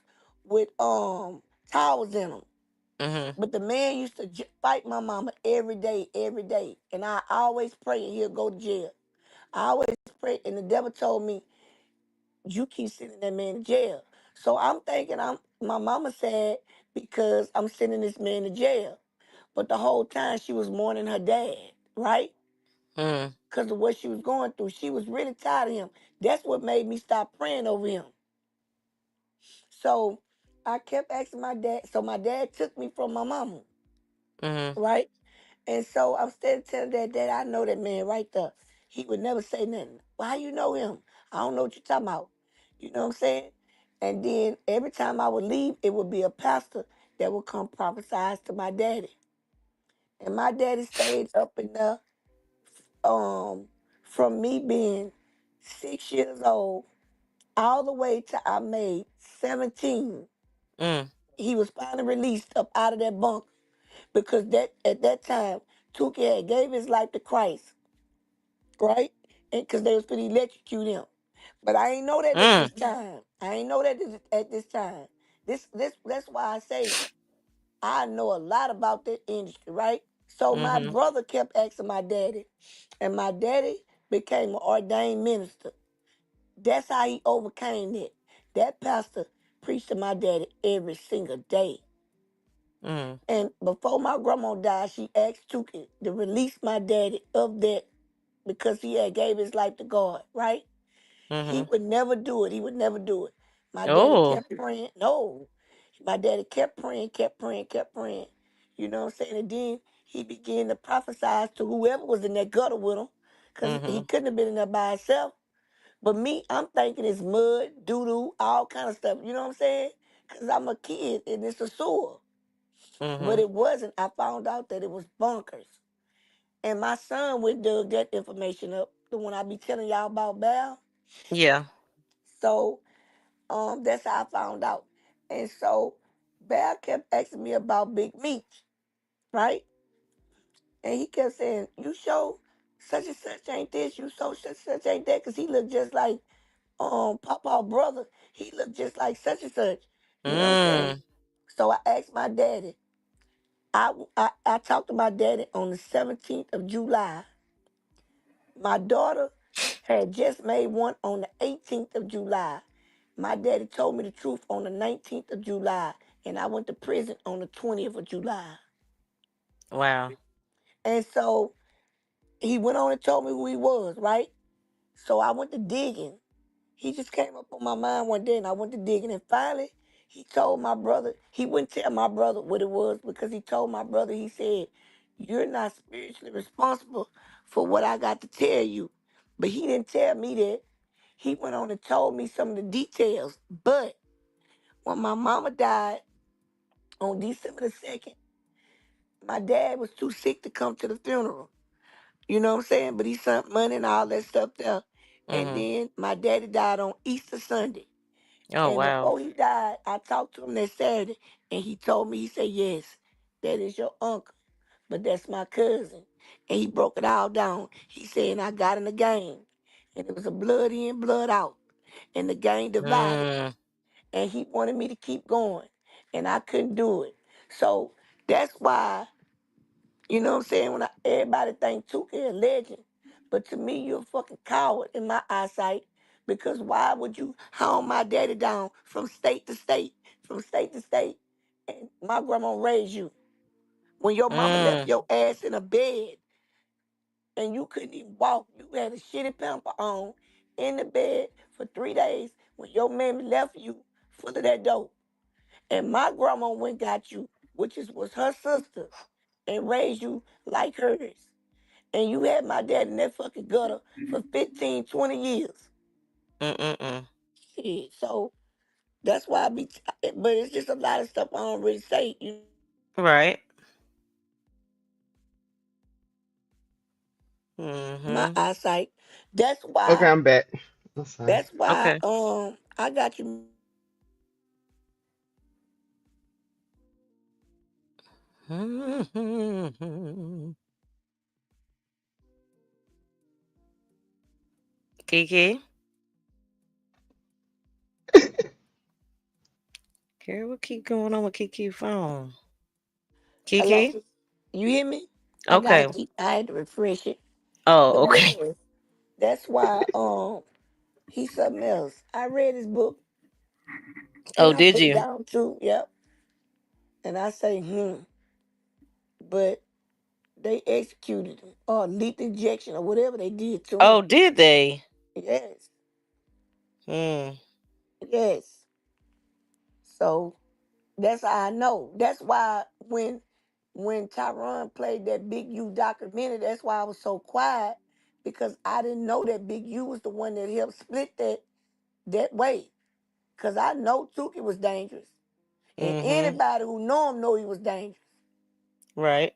with towels in them. Mhm. But the man used to fight my mama every day, every day. And I always pray he'll go to jail. I always pray. And the devil told me, you keep sending that man to jail. So I'm thinking my mama sad because I'm sending this man to jail. But the whole time she was mourning her dad, right? Mm. Because of what she was going through. She was really tired of him. That's what made me stop praying over him. So I kept asking my dad. So my dad took me from my mama, Mhm. right? And so I'm still telling Dad, I know that man right there. He would never say nothing. Well, how you know him? I don't know what you're talking about. You know what I'm saying? And then every time I would leave, it would be a pastor that would come prophesy to my daddy. And my daddy stayed up in there from me being 6 years old all the way till I made 17. Mm. He was finally released up out of that bunk because that at that time, Tukey had gave his life to Christ, right? And because they was going to electrocute him. But I ain't know that at Mm. this time. I ain't know that at this time. That's why I say I know a lot about that industry, right? So my Mhm. brother kept asking my daddy, and my daddy became an ordained minister. That's how he overcame it. That pastor preached to my daddy every single day. Mhm. And before my grandma died, she asked Tuki to release my daddy of that because he had gave his life to God, right? He Mhm. would never do it. He would never do it. My daddy Oh. kept praying. No. My daddy kept praying, kept praying, kept praying. You know what I'm saying? And then he began to prophesy to whoever was in that gutter with him. Because he Mhm. couldn't have been in there by himself. But me, I'm thinking it's mud, doo-doo, all kind of stuff. You know what I'm saying? Because I'm a kid and it's a sewer. But Mhm. it wasn't. I found out that it was bunkers. And my son would dug that information up. The one I be telling y'all about Bell. Yeah. So that's how I found out. And so Bell kept asking me about Big Meech, right? And he kept saying, "You show such and such ain't this, you show such and such ain't that," because he looked just like Papa brother. He looked just like such and such. You know what I'm saying? Mm. So I asked my daddy. I talked to my daddy on the 17th of July. My daughter had just made one on the 18th of July. My daddy told me the truth on the 19th of July, and I went to prison on the 20th of July. Wow. And so he went on and told me who he was, right? So I went to digging. He just came up on my mind one day, and I went to digging. And finally, he told my brother, he wouldn't tell my brother what it was because he told my brother, he said, "You're not spiritually responsible for what I got to tell you." But he didn't tell me that. He went on and told me some of the details. But when my mama died on December the 2nd, my dad was too sick to come to the funeral. You know what I'm saying? But he sent money and all that stuff there. And Mhm. then my daddy died on Easter Sunday. Oh And wow. before he died, I talked to him that Saturday, and he told me, he said, "Yes, that is your uncle, but that's my cousin." And he broke it all down. He said, "And I got in the game, and it was a blood in, blood out, and the game divided, Mm. and he wanted me to keep going, and I couldn't do it." So that's why, you know what I'm saying, when everybody think Tuka a legend, but to me, you're a fucking coward in my eyesight, because why would you hound my daddy down from state to state, from state to state, and my grandma raised you when your mama left Mm. your ass in a bed and you couldn't even walk. You had a shitty pamper on in the bed for 3 days when your mammy left you full of that dope. And my grandma went got you, was her sister, and raised you like hers. And you had my dad in that fucking gutter for 15, 20 years. Mm. Shit, so that's why but it's just a lot of stuff I don't really say. Right. My Mhm. eyesight. That's Okay, why. I'm back. I'm sorry. That's why. Okay. I got you. Mhm. Kiki. Girl, what keep going on with Kiki phone? Hello. Kiki. You hear me? I gotta Okay. keep. I had to refresh it. Oh, But okay. anyway, that's why. He's something else. I read his book and Oh, I did put it you? down too. Yep. And I say, but they executed him or lethal injection or whatever they did to him. Oh, did they? Yes, Hmm. yes. So that's how I know. That's why when Tyron played that Big U documentary, that's why I was so quiet because I didn't know that Big U was the one that helped split that way. Cause I know Tuki was dangerous, and Mhm. anybody who know him know he was dangerous. Right.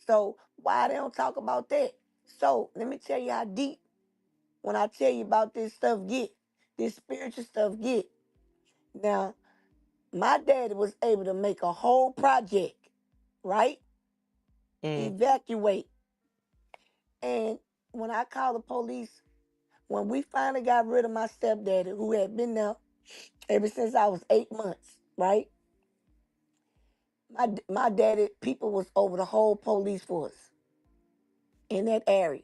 So why they don't talk about that? So let me tell you how deep when I tell you about this stuff this spiritual stuff get. Now, my daddy was able to make a whole project, right? Mm. Evacuate. And when I called the police, when we finally got rid of my stepdaddy, who had been there ever since I was 8 months, right? My daddy people was over the whole police force in that area.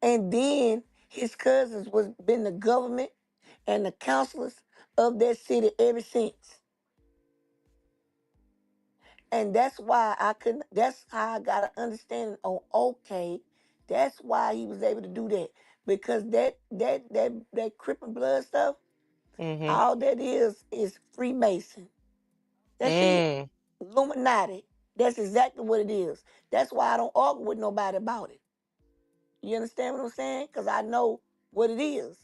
And then his cousins was been the government and the counselors of that city ever since. And that's why I couldn't, that's how I got an understanding on okay, that's why he was able to do that. Because that Crip and Blood stuff, Mm-hmm. all that is Freemason. That's it. Mm. Illuminati. That's exactly what it is. That's why I don't argue with nobody about it. You understand what I'm saying? Because I know what it is.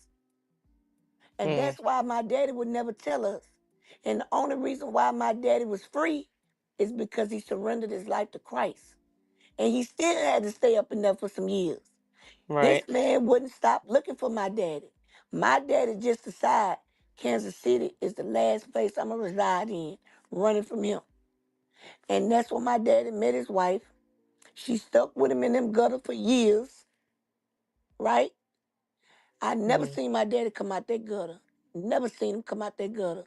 And Mm. that's why my daddy would never tell us. And the only reason why my daddy was free is because he surrendered his life to Christ. And he still had to stay up in there for some years. This Right. man wouldn't stop looking for my daddy. My daddy just decided Kansas City is the last place I'm going to reside in, running from him. And that's when my daddy met his wife. She stuck with him in them gutter for years, right? I never Mm. seen my daddy come out that gutter. Never seen him come out that gutter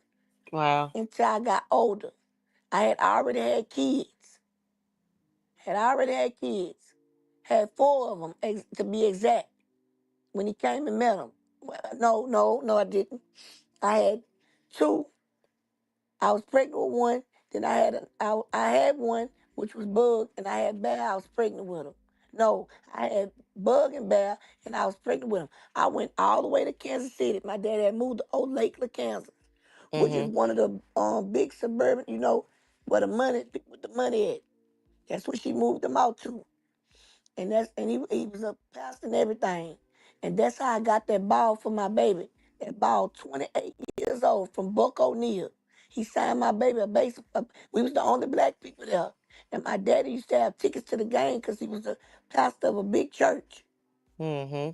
Wow. until I got older. I had already had kids. Had already had kids. Had four of them, to be exact, when he came and met them. Well, no, I didn't. I had two. I was pregnant with one. Then I had one, which was Bug, and I had Bear. I was pregnant with him. No, I had Bug and Bear, and I was pregnant with him. I went all the way to Kansas City. My dad had moved to Old Lake, Kansas, which is Mm-hmm. one of the big suburban, where the money at. That's where she moved them out to. And he was a pastor and everything. And that's how I got that ball for my baby. That ball, 28 years old, from Buck O'Neill. He signed my baby a base. We was the only black people there. And my daddy used to have tickets to the game because he was a pastor of a big church. Mm-hmm.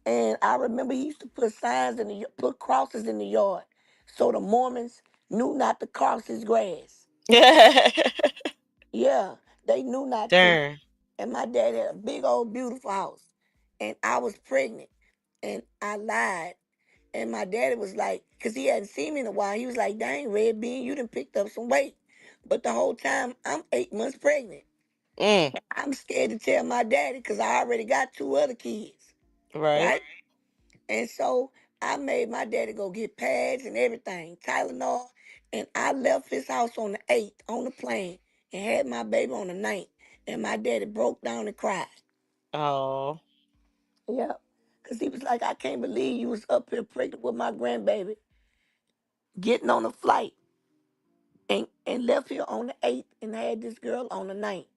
And I remember he used to put put crosses in the yard, so the Mormons knew not to cross his grass. Yeah, they knew not to. Darn. And my dad had a big old beautiful house. And I was pregnant. And I lied. And my daddy was like, because he hadn't seen me in a while, he was like, dang, Red Bean, you done picked up some weight. But the whole time, I'm 8 months pregnant. Mm. I'm scared to tell my daddy because I already got two other kids, Right. right? And so I made my daddy go get pads and everything, Tylenol. And I left his house on the 8th on the plane and had my baby on the 9th. And my daddy broke down and cried. Oh. Yeah. Because he was like, I can't believe you was up here pregnant with my grandbaby, getting on a flight and left here on the 8th and had this girl on the 9th.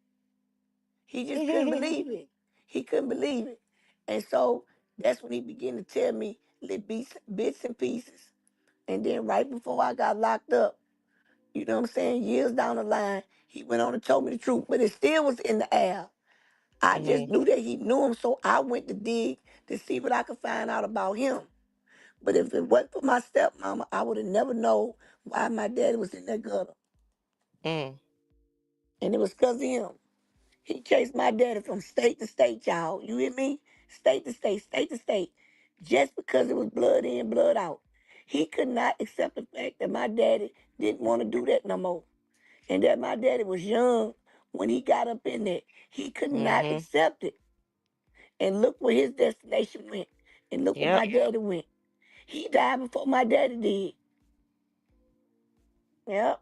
He just couldn't believe it. He couldn't believe it. And so that's when he began to tell me little bits and pieces. And then right before I got locked up, you know what I'm saying, years down the line, he went on and told me the truth. But it still was in the air. I just Mm-hmm. knew that he knew him, so I went to dig to see what I could find out about him. But if it wasn't for my stepmama, I would have never known why my daddy was in that gutter. Mm. And it was because of him. He chased my daddy from state to state, y'all. You hear me? State to state, state to state. Just because it was blood in, blood out. He could not accept the fact that my daddy didn't want to do that no more. And that my daddy was young when he got up in there. He could not Mm-hmm. accept it. And look where his destination went. And look where Yep. my daddy went. He died before my daddy did. Yep.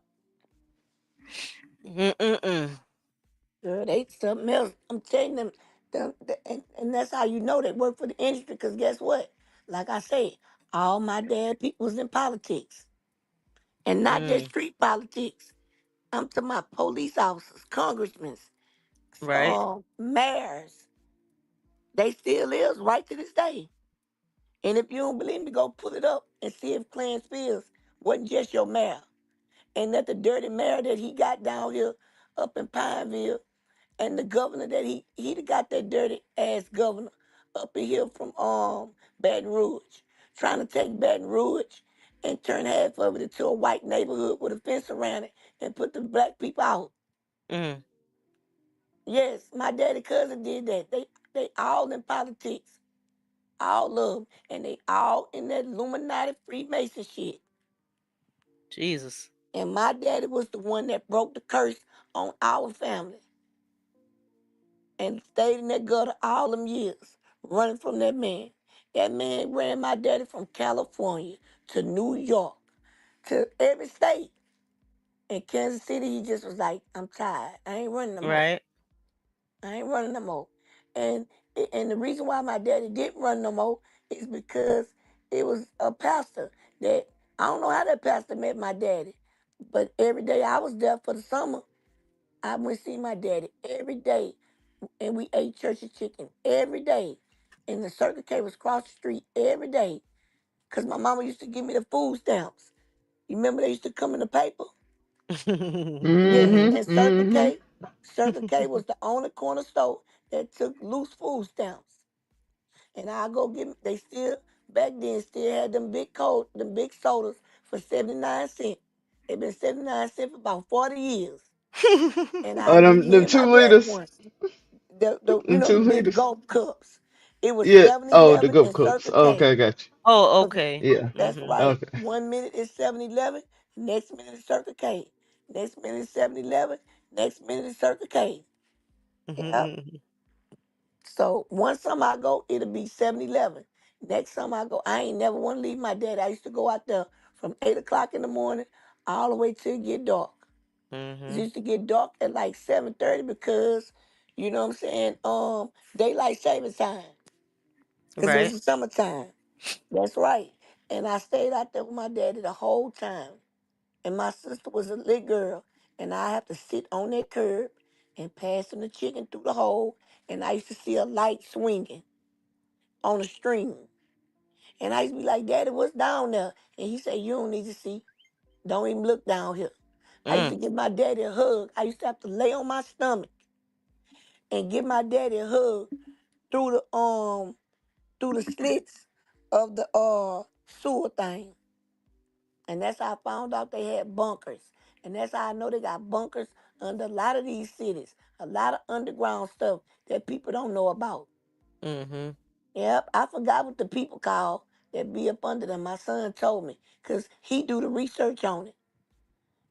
Mm-mm-mm. Girl, they something else. I'm telling and that's how you know they work for the industry. Because guess what? Like I said, all my dad people was in politics, and not just Mm. street politics. I'm talking about police officers, congressmen, Right. mayors. They still is right to this day. And if you don't believe me, go pull it up and see if Clarence Fields wasn't just your mayor, and that the dirty mayor that he got down here up in Pineville. And the governor that he got that dirty ass governor up in here from Baton Rouge, trying to take Baton Rouge and turn half of it into a white neighborhood with a fence around it and put the black people out. Mm. Yes, my daddy cousin did that. They all in politics, all of them, and they all in that Illuminati Freemason shit. Jesus. And my daddy was the one that broke the curse on our family and stayed in that gutter all them years, running from that man. That man ran my daddy from California to New York to every state. In Kansas City, he just was like, I'm tired. I ain't running no more. Right. I ain't running no more. And and the reason why my daddy didn't run no more is because it was a pastor that I don't know how that pastor met my daddy, but every day I was there for the summer. I went see my daddy every day, and we ate church chicken every day. And the Circle K was across the street every day, cause my mama used to give me the food stamps. You remember they used to come in the paper? Yes, and Mm-hmm. Mm-hmm. Circle K was the only corner store that took loose food stamps. And I go get they still back then still had them big sodas for 79 cents. They been 79 cents for about 40 years. And I Oh, get me them and my two daddy liters. one. The you Them know the two big liters. gulp cups. It was Yeah. Seven Oh, the Eleven Gulf and Cooks. Circle Oh, K. okay, I got you. Oh, Okay, okay. Yeah. that's Mm-hmm. right. Okay. 1 minute is 7-Eleven, next minute is Circle K. Next minute is 7-Eleven, next minute is Circle K. Yep. So one summer I go, it'll be 7-Eleven. Next summer I go, I ain't never want to leave my daddy. I used to go out there from 8 o'clock in the morning all the way till it get dark. It Mm-hmm. used to get dark at like 7:30 because, you know what I'm saying, daylight saving time. Because it was Right. the summertime. That's right. And I stayed out there with my daddy the whole time. And my sister was a little girl. And I have to sit on that curb and pass him the chicken through the hole. And I used to see a light swinging on a string. And I used to be like, Daddy, what's down there? And he said, you don't need to see. Don't even look down here. I used Mm. to give my daddy a hug. I used to have to lay on my stomach and give my daddy a hug through the slits of the sewer thing. And that's how I found out they had bunkers. And that's how I know they got bunkers under a lot of these cities. A lot of underground stuff that people don't know about. Mm-hmm. Yep, I forgot what the people call that be up under them. My son told me because he do the research on it.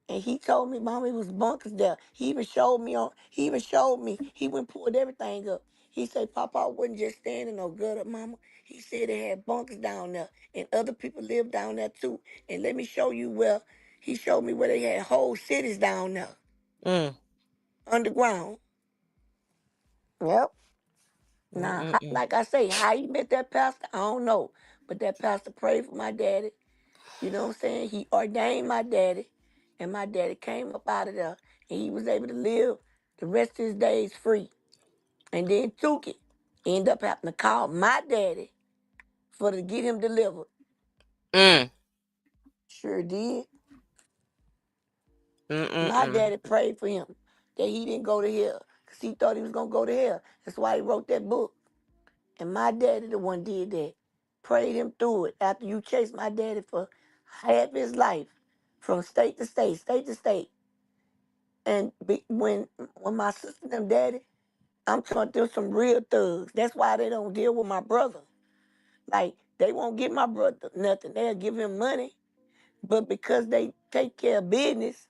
And he told me, Mom, it was bunkers there. He even showed me, he went and pulled everything up. He said, Papa wasn't just standing no gutter, Mama. He said they had bunkers down there and other people lived down there too. And let me show you where, he showed me where they had whole cities down there, Mm. underground. Yep. Now, Mm-mm-mm. like I say, how he met that pastor, I don't know. But that pastor prayed for my daddy. You know what I'm saying? He ordained my daddy, and my daddy came up out of there, and he was able to live the rest of his days free. And then took it. End up having to call my daddy for to get him delivered. Mm. Sure did. My Mm-mm-mm. daddy prayed for him that he didn't go to hell because he thought he was going to go to hell. That's why he wrote that book. And my daddy the one did that. Prayed him through it after you chased my daddy for half his life from state to state, state to state. And when my sister and them daddy, I'm talking to some real thugs. That's why they don't deal with my brother. Like they won't give my brother nothing. They'll give him money, but because they take care of business,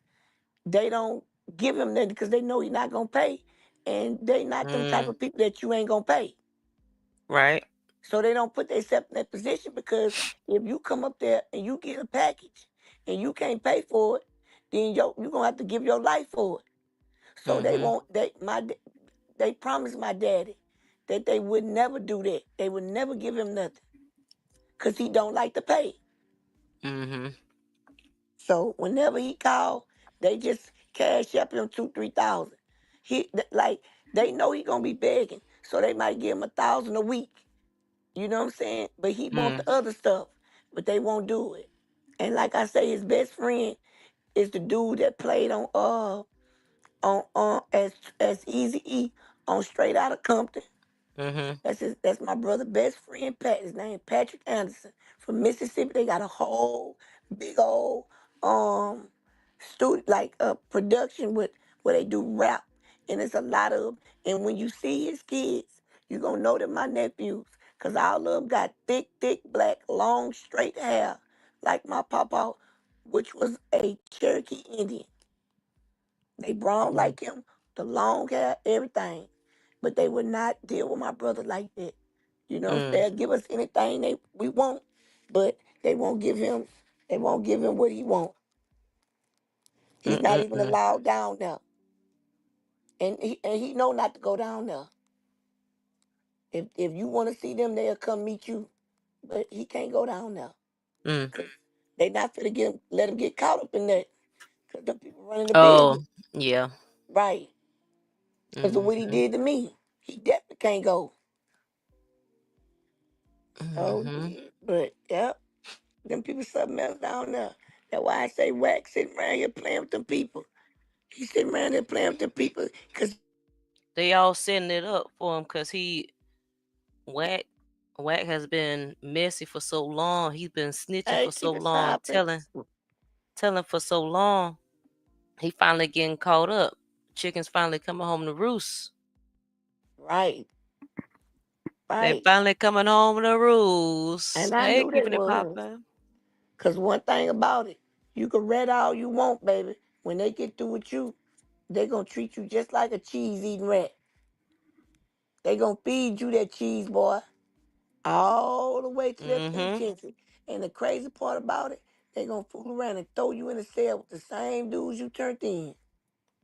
they don't give him nothing because they know he's not gonna pay, and they not them type Mm. of people that you ain't gonna pay. Right. So they don't put themselves in that position because if you come up there and you get a package and you can't pay for it, then you're gonna have to give your life for it. So they Mm-hmm. won't. They promised my daddy that they would never do that. They would never give him nothing because he don't like to pay. Mm-hmm. So whenever he called, they just cash up him 2-3 thousand. Like they know he gonna be begging, so they might give him 1,000 a week. You know what I'm saying? But he want Mm. the other stuff, but they won't do it. And like I say, his best friend is the dude that played on as Easy E on Straight Outta Compton. Mm-hmm. That's my brother best friend Pat. His name Patrick Anderson from Mississippi. They got a whole big old um studio like production with where they do rap, and it's a lot of 'em. And when you see his kids, you gonna know that my nephews, cause all of them got thick, black, long, straight hair like my papa. which was a Cherokee Indian. They brown like him, the long hair, everything. But they would not deal with my brother like that. You know, they'll give us anything we want, but they won't give him what he want. He's not even allowed down there. And he know not to go down there. If you want to see them, they'll come meet you. But he can't go down there. They not finna let him get caught up in that. Because the people running the business. Yeah. Right. Because of what he did to me. He definitely can't go. Oh, yeah. But, yep. Them people something else down there. That's why I say Wax sitting around here playing with them people. He's sitting around here playing with them people. Because They all setting it up for him because Whack has been messy for so long. He's been snitching hey, for so keep it long, stopping. telling for so long. He finally getting caught up. Chickens finally coming home to roost. Right. They Right. finally coming home to roost. And I Hey, knew they keeping it was. popping. Because one thing about it, you can read all you want, baby. When they get through with you, they going to treat you just like a cheese-eating rat. They going to feed you that cheese, boy, all the way to that penitentiary. And the crazy part about it, they going to fool around and throw you in a cell with the same dudes you turned in.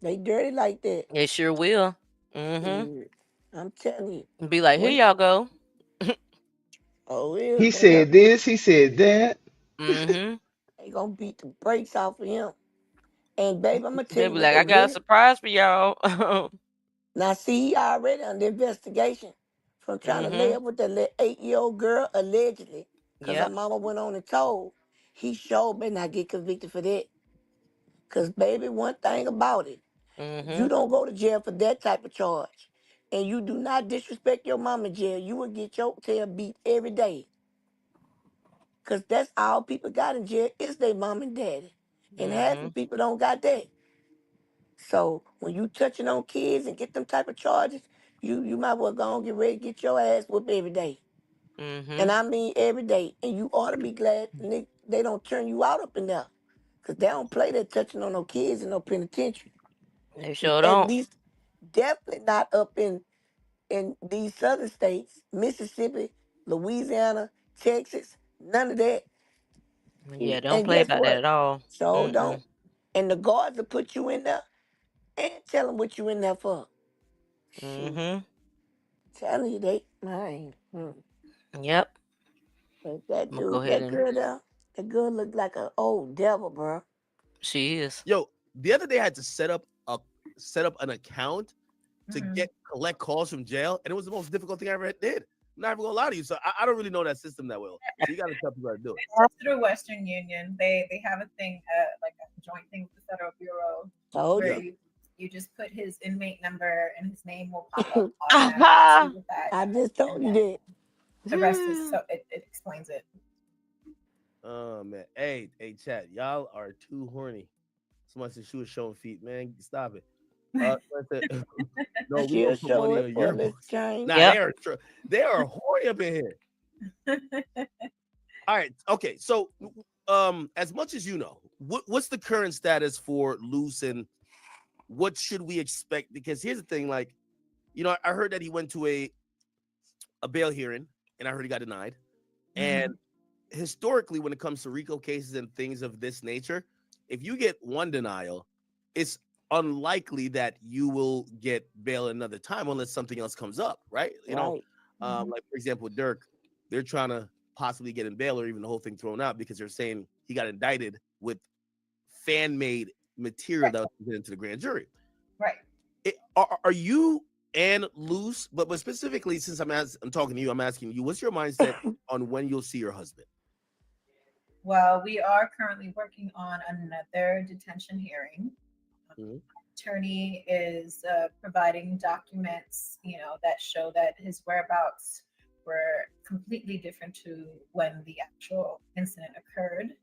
They dirty like that. They sure will. Shit, I'm telling you. Be like, here When, y'all go. oh, yeah, He said this, he said that. they going to beat the brakes off of him. And, baby, I'm going to tell They you be what like, they I got a really. surprise for y'all. Now, see, he already under investigation from trying to lay up with that little 8-year-old girl, allegedly, because her Yep. mama went on and told. He sure better not get convicted for that. Because, baby, one thing about it, you don't go to jail for that type of charge. And you do not disrespect your mama in jail. You will get your tail beat every day. Because that's all people got in jail is their mom and daddy. And half the people don't got that. So when you touching on kids and get them type of charges, you might well go and get ready to get your ass whooped every day. And I mean every day. And you ought to be glad they don't turn you out up in there. Because they don't play that touching on no kids in no penitentiary. They sure At don't. least definitely not up in these southern states, Mississippi, Louisiana, Texas, none of that. Yeah, don't And play guess about that what? at all. So don't. And the guards will put you in there and tell them what you in there for. Shoot. Telling you they mine. Yep. But that I'm gonna go dude, ahead that and girl there, that girl looked like an old devil, bro. she is. Yo, the other day I had to set up an account to collect calls from jail, and it was the most difficult thing I ever did. I'm not even gonna lie to you. So I don't really know that system that well. So you gotta tell people how to do it. It's through Western Union. They have a thing, like a joint thing with the Federal Bureau, Told where you. you just put his inmate number and his name will pop up automatically with that. I just told you that. The rest is so it explains it. Oh man, hey, chat, y'all are too horny. Somebody said she was showing feet, man. Stop it. No, we She'll gonna put show money it on for your this books. change. Nah, they are horny up in here. All right, okay. So, as much as you know, what's the current status for Luce, and what should we expect? Because here's the thing, like, I heard that he went to a bail hearing, and I heard he got denied. And historically, when it comes to RICO cases and things of this nature, if you get one denial, it's unlikely that you will get bail another time unless something else comes up, right? Like for example, Dirk, they're trying to possibly get in bail or even the whole thing thrown out because they're saying he got indicted with fan-made material that was presented to the grand jury. Right. Are you and Luce, but specifically since I'm talking to you, I'm asking you, what's your mindset on when you'll see your husband? Well, we are currently working on another detention hearing. Attorney is providing documents, that show that his whereabouts were completely different to when the actual incident occurred.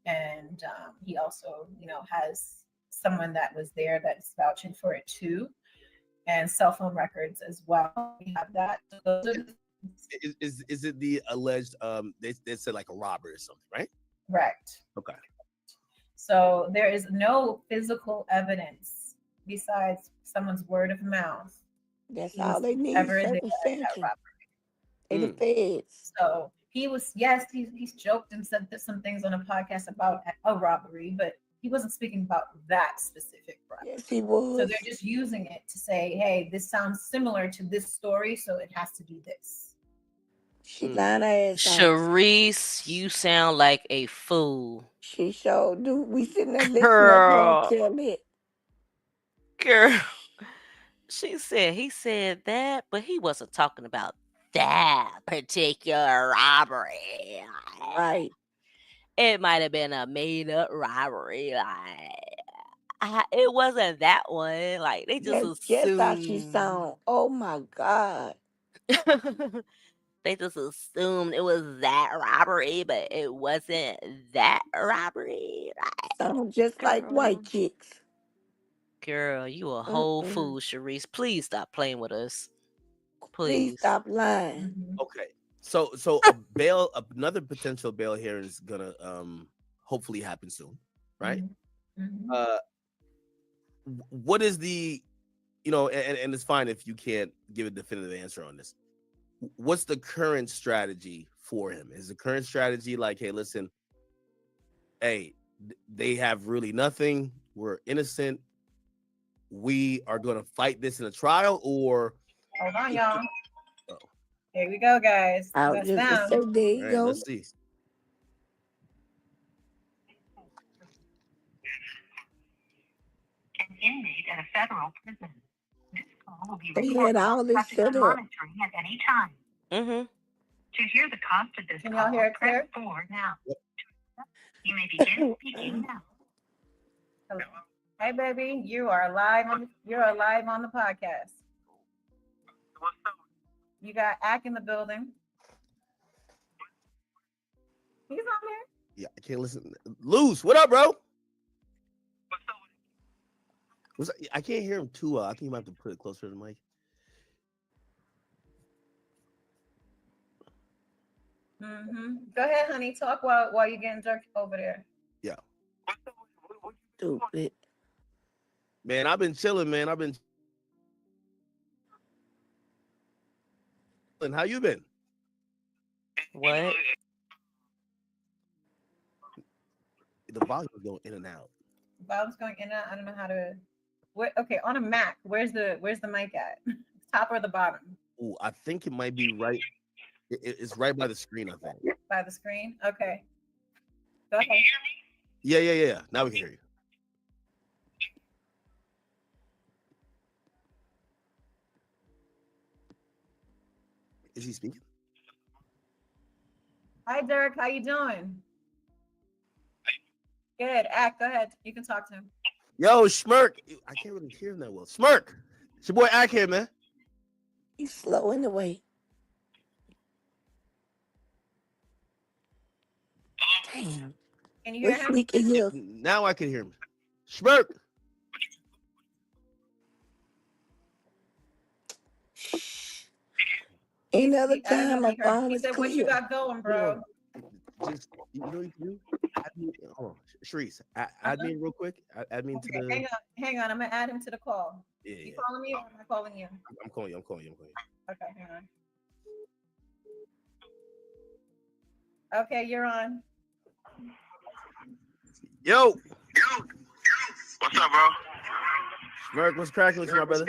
And he also, has someone that was there that's vouching for it too, and cell phone records as well. We have that. Is it the alleged they said like a robbery or something, right? Correct. Okay. So there is no physical evidence besides someone's word of mouth. That's He all was they need, ever there at circumstantial. robbery. They the feds. So he was, yes, he's joked and said some things on a podcast about a robbery, but he wasn't speaking about that specific robbery. Yes, he was. So they're just using it to say, hey, this sounds similar to this story, so it has to be this. She lying her ass off. Sharice, you sound like a fool. She sure do. We sitting there listening Girl. to him tell it. Girl. She said he said that, but he wasn't talking about that particular robbery. Right. It might have been a made up robbery. It wasn't that one. Like they just Just how she assumed. sound. Oh my God. They just assumed it was that robbery, but it wasn't that robbery. Sound just like white chicks. Girl, you a whole fool, Sharice. Please stop playing with us. Please stop lying. Okay. So another potential bail hearing is gonna hopefully happen soon, right? What is the, and it's fine if you can't give a definitive answer on this. What's the current strategy for him? Is the current strategy like, hey, listen, hey, they have really nothing. We're innocent. We are going to fight this in a trial, or hold on, y'all. Here we go, guys. That's them. So there you go. Let's see. An inmate at a federal prison. This call will be They recorded had all this set up. monitoring at any time. Mm-hmm. To hear the cost of this Can call, y'all hear it press clear? 4 now. You may begin speaking now. Hello. Hey, baby, you are live on the podcast. What's up? You got Ack in the building. He's on there. Yeah, I can't listen. Luz, what up, bro? I can't hear him too well. I think you might have to put it closer to the mic. Go ahead, honey. Talk while you're getting jerked over there. Yeah. Stupid. Man, I've been chilling, man. How you been? What? The volume's going in and out. Volume's going in and out. I don't know how to. Okay, on a Mac, where's the mic at? Top or the bottom? Ooh, I think it might be right. It's right by the screen, I think. By the screen? Okay. Go ahead. Yeah. Now we can hear you. Is he speaking? Hi, Dirk. How you doing? Good. Ack, go ahead. You can talk to him. Yo, Smirk. I can't really hear him that well. Smirk. It's your boy Ack here, man. He's slow in the way. Damn. Can you hear him? Now I can hear him. Smirk. Any other time my phone He is said, what you clear. got going, bro? Just, you know what you can do? Add me, Sharice, add me in real quick. Add me into the... Hang on. I'm going to add him to the call. Yeah. You calling me or am I calling you? I'm calling you. Okay, hang on. Okay, you're on. Yo. What's up, bro? Smirk, what's cracking with you, my brother?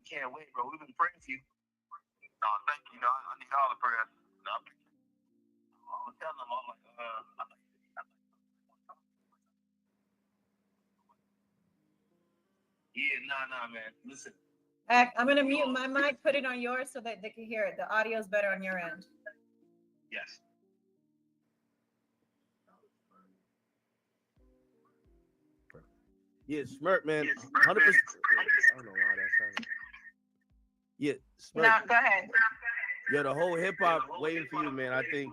Can't wait, bro. We've been praying for you. No, thank you. No, I need all the prayers. No, I was telling them, I'm like, yeah, nah, man. Listen. I'm going to mute my mic, put it on yours so that they can hear it. The audio is better on your end. Yes. Yeah, Smirk, man. 100%. I don't know why that's happening. Yeah, Smirk. No, go ahead. Yo, the whole hip hop waiting for you, man. I think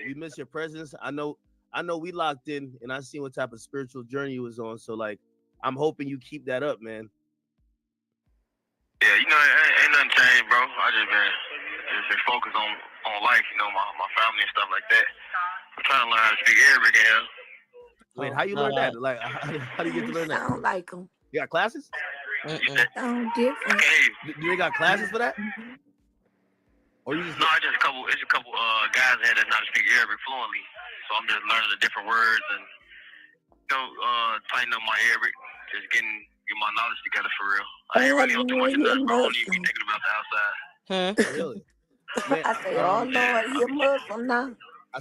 we miss your presence. I know I know we locked in, and I seen what type of spiritual journey you was on. So like, I'm hoping you keep that up, man. Yeah, ain't nothing changed, bro. I just been focused on life, my family and stuff like that. I'm trying to learn how to speak Arabic again. Wait, how you learn that? Like, how do you get to learn that? Sound like them. You got classes? Sound different. Do they got classes for that? Or you just no, it's a couple guys here that know how to speak Arabic fluently. So I'm just learning the different words and tighten up my Arabic, just get my knowledge together for real. I ain't really on too much of that, bro. I don't even be thinking about the outside. Really? Man, I say, oh Lord, he a Muslim now. I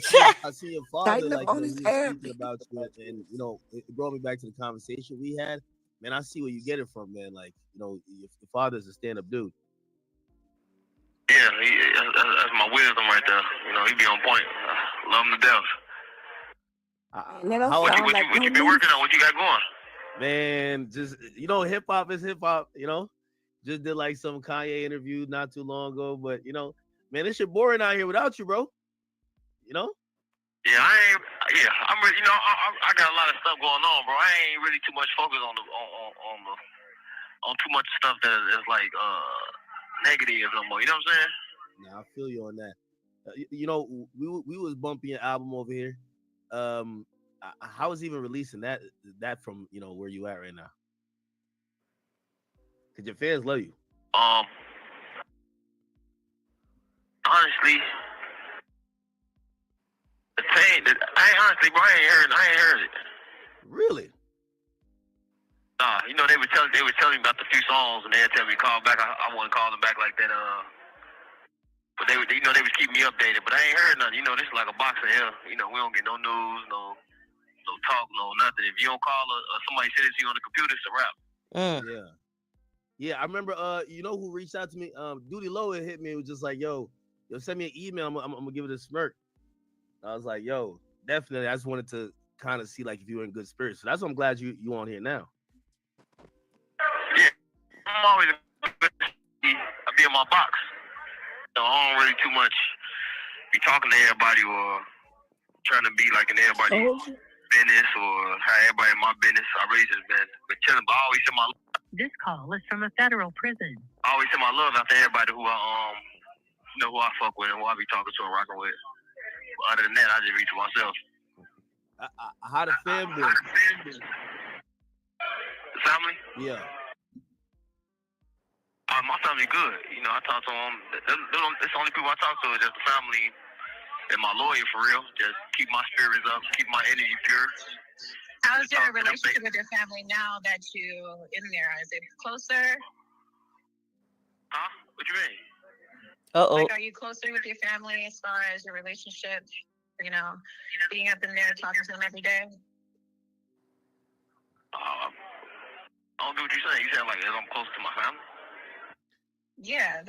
see your father, Tighten up like, on he his was Arabic. speaking about you, and it brought me back to the conversation we had. Man, I see where you get it from, man. Like, your father's a stand-up dude. Yeah, that's my wisdom right there. He be on point. Love him to death. What you been working on? What you got going? Man, just hip hop is hip hop. Just did like some Kanye interview not too long ago, but man, this shit boring out here without you, bro. Yeah, I'm really, I got a lot of stuff going on, bro. I ain't really too much focused on too much stuff that is like negative no more. You know what I'm saying? Nah, I feel you on that. We was bumping your album over here. How is even releasing that from where you at right now? Cause your fans love you. Honestly, honestly, bro, I ain't heard it. Really? Nah, they were telling me about the few songs, and they'd tell me call back. I wouldn't call them back like that. But they was keeping me updated. But I ain't heard nothing. This is like a box of hell. We don't get no news, no talk, no nothing. If you don't call or somebody says you on the computer, it's a wrap. Yeah. I remember. Who reached out to me? Duty Low hit me. It was just like, yo, send me an email. I'm gonna give it a smirk. I was like, yo, definitely. I just wanted to kind of see like if you were in good spirits. So that's why I'm glad you on here now. Yeah, I'm always I be in my box. I don't really too much be talking to everybody or trying to be like in everybody's business or how everybody in my business. I really just been chilling, but I always send my. This call is from a federal prison. I always send my love out to everybody who who I fuck with and who I be talking to and rocking with. But other than that, I just reach to myself. How the fam been? The family? Yeah. My family good. I talk to them. It's the only people I talk to is just the family and my lawyer for real. Just keep my spirits up, keep my energy pure. How's your relationship with your family now that you in there? Is it closer? Huh? What you mean? Like, are you closer with your family as far as your relationship? Being up in there talking to them every day. I don't get what you're saying. You saying like I'm close to my family? Yeah,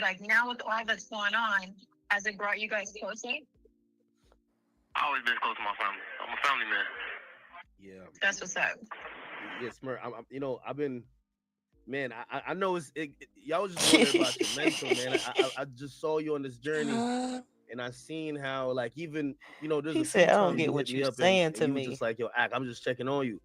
like now with all that's going on, has it brought you guys closer? I always been close to my family. I'm a family man. Yeah, that's what's up. Yeah, Smart. I've been, man. I know y'all was just wondering about your mental, man. I just saw you on this journey, and I seen how like even there's He a said, few I don't times get you what hit me you're up saying and to you was me. just like, yo, I'm just checking on you.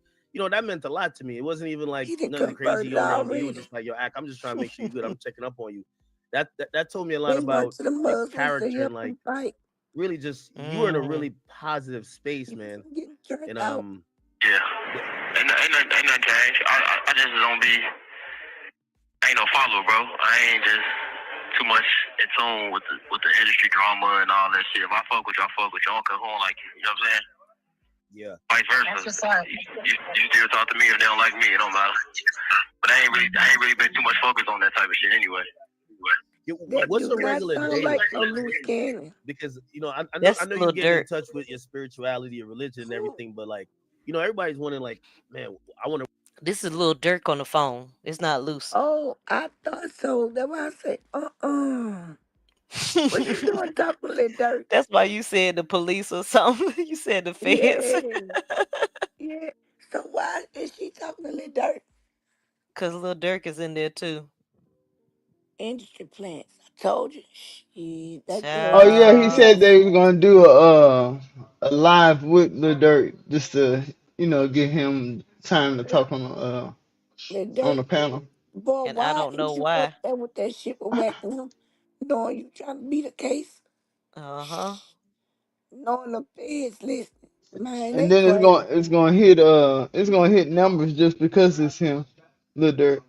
That meant a lot to me. It wasn't even like He nothing crazy converted going on. You already. was just like, yo, I'm just trying to make sure you're good. I'm checking up on you. That told me a lot They went about to the your Muslims to character help and like them fight. really just you were in a really positive space, man. And yeah, ain't nothing changed. I just don't be. I ain't no follower, bro. I ain't just too much in tune with the industry drama and all that shit. If I fuck with you, I fuck with you. I don't come home like you. You know what I'm saying? Yeah. Vice versa. You still talk to me if they don't like me. It don't matter. But I ain't really been too much focused on that type of shit anyway. What's a regular day like a loose cannon? Because I That's know Lil you get in Durk. touch with your spirituality, your religion, and everything, but like everybody's wondering like, man, I want to. This is Lil Durk on the phone. It's not loose. Oh, I thought so. That's why I said, What you doing talking to Lil Durk? That's why you said the police or something. You said the feds. Yeah. So why is she talking to Lil Durk? Because Lil Durk is in there too. Industry plants. I told you. Oh yeah, he said they was gonna do live with Lil Durk just to get him time to talk The on dirt. the panel. Boy, And I why don't know is you up why. there with that shit with whacking him? Knowing you trying to beat a case? Uh-huh. Knowing the feds listening. Man, And they then crazy. it's gonna hit numbers just because it's him, Lil Durk.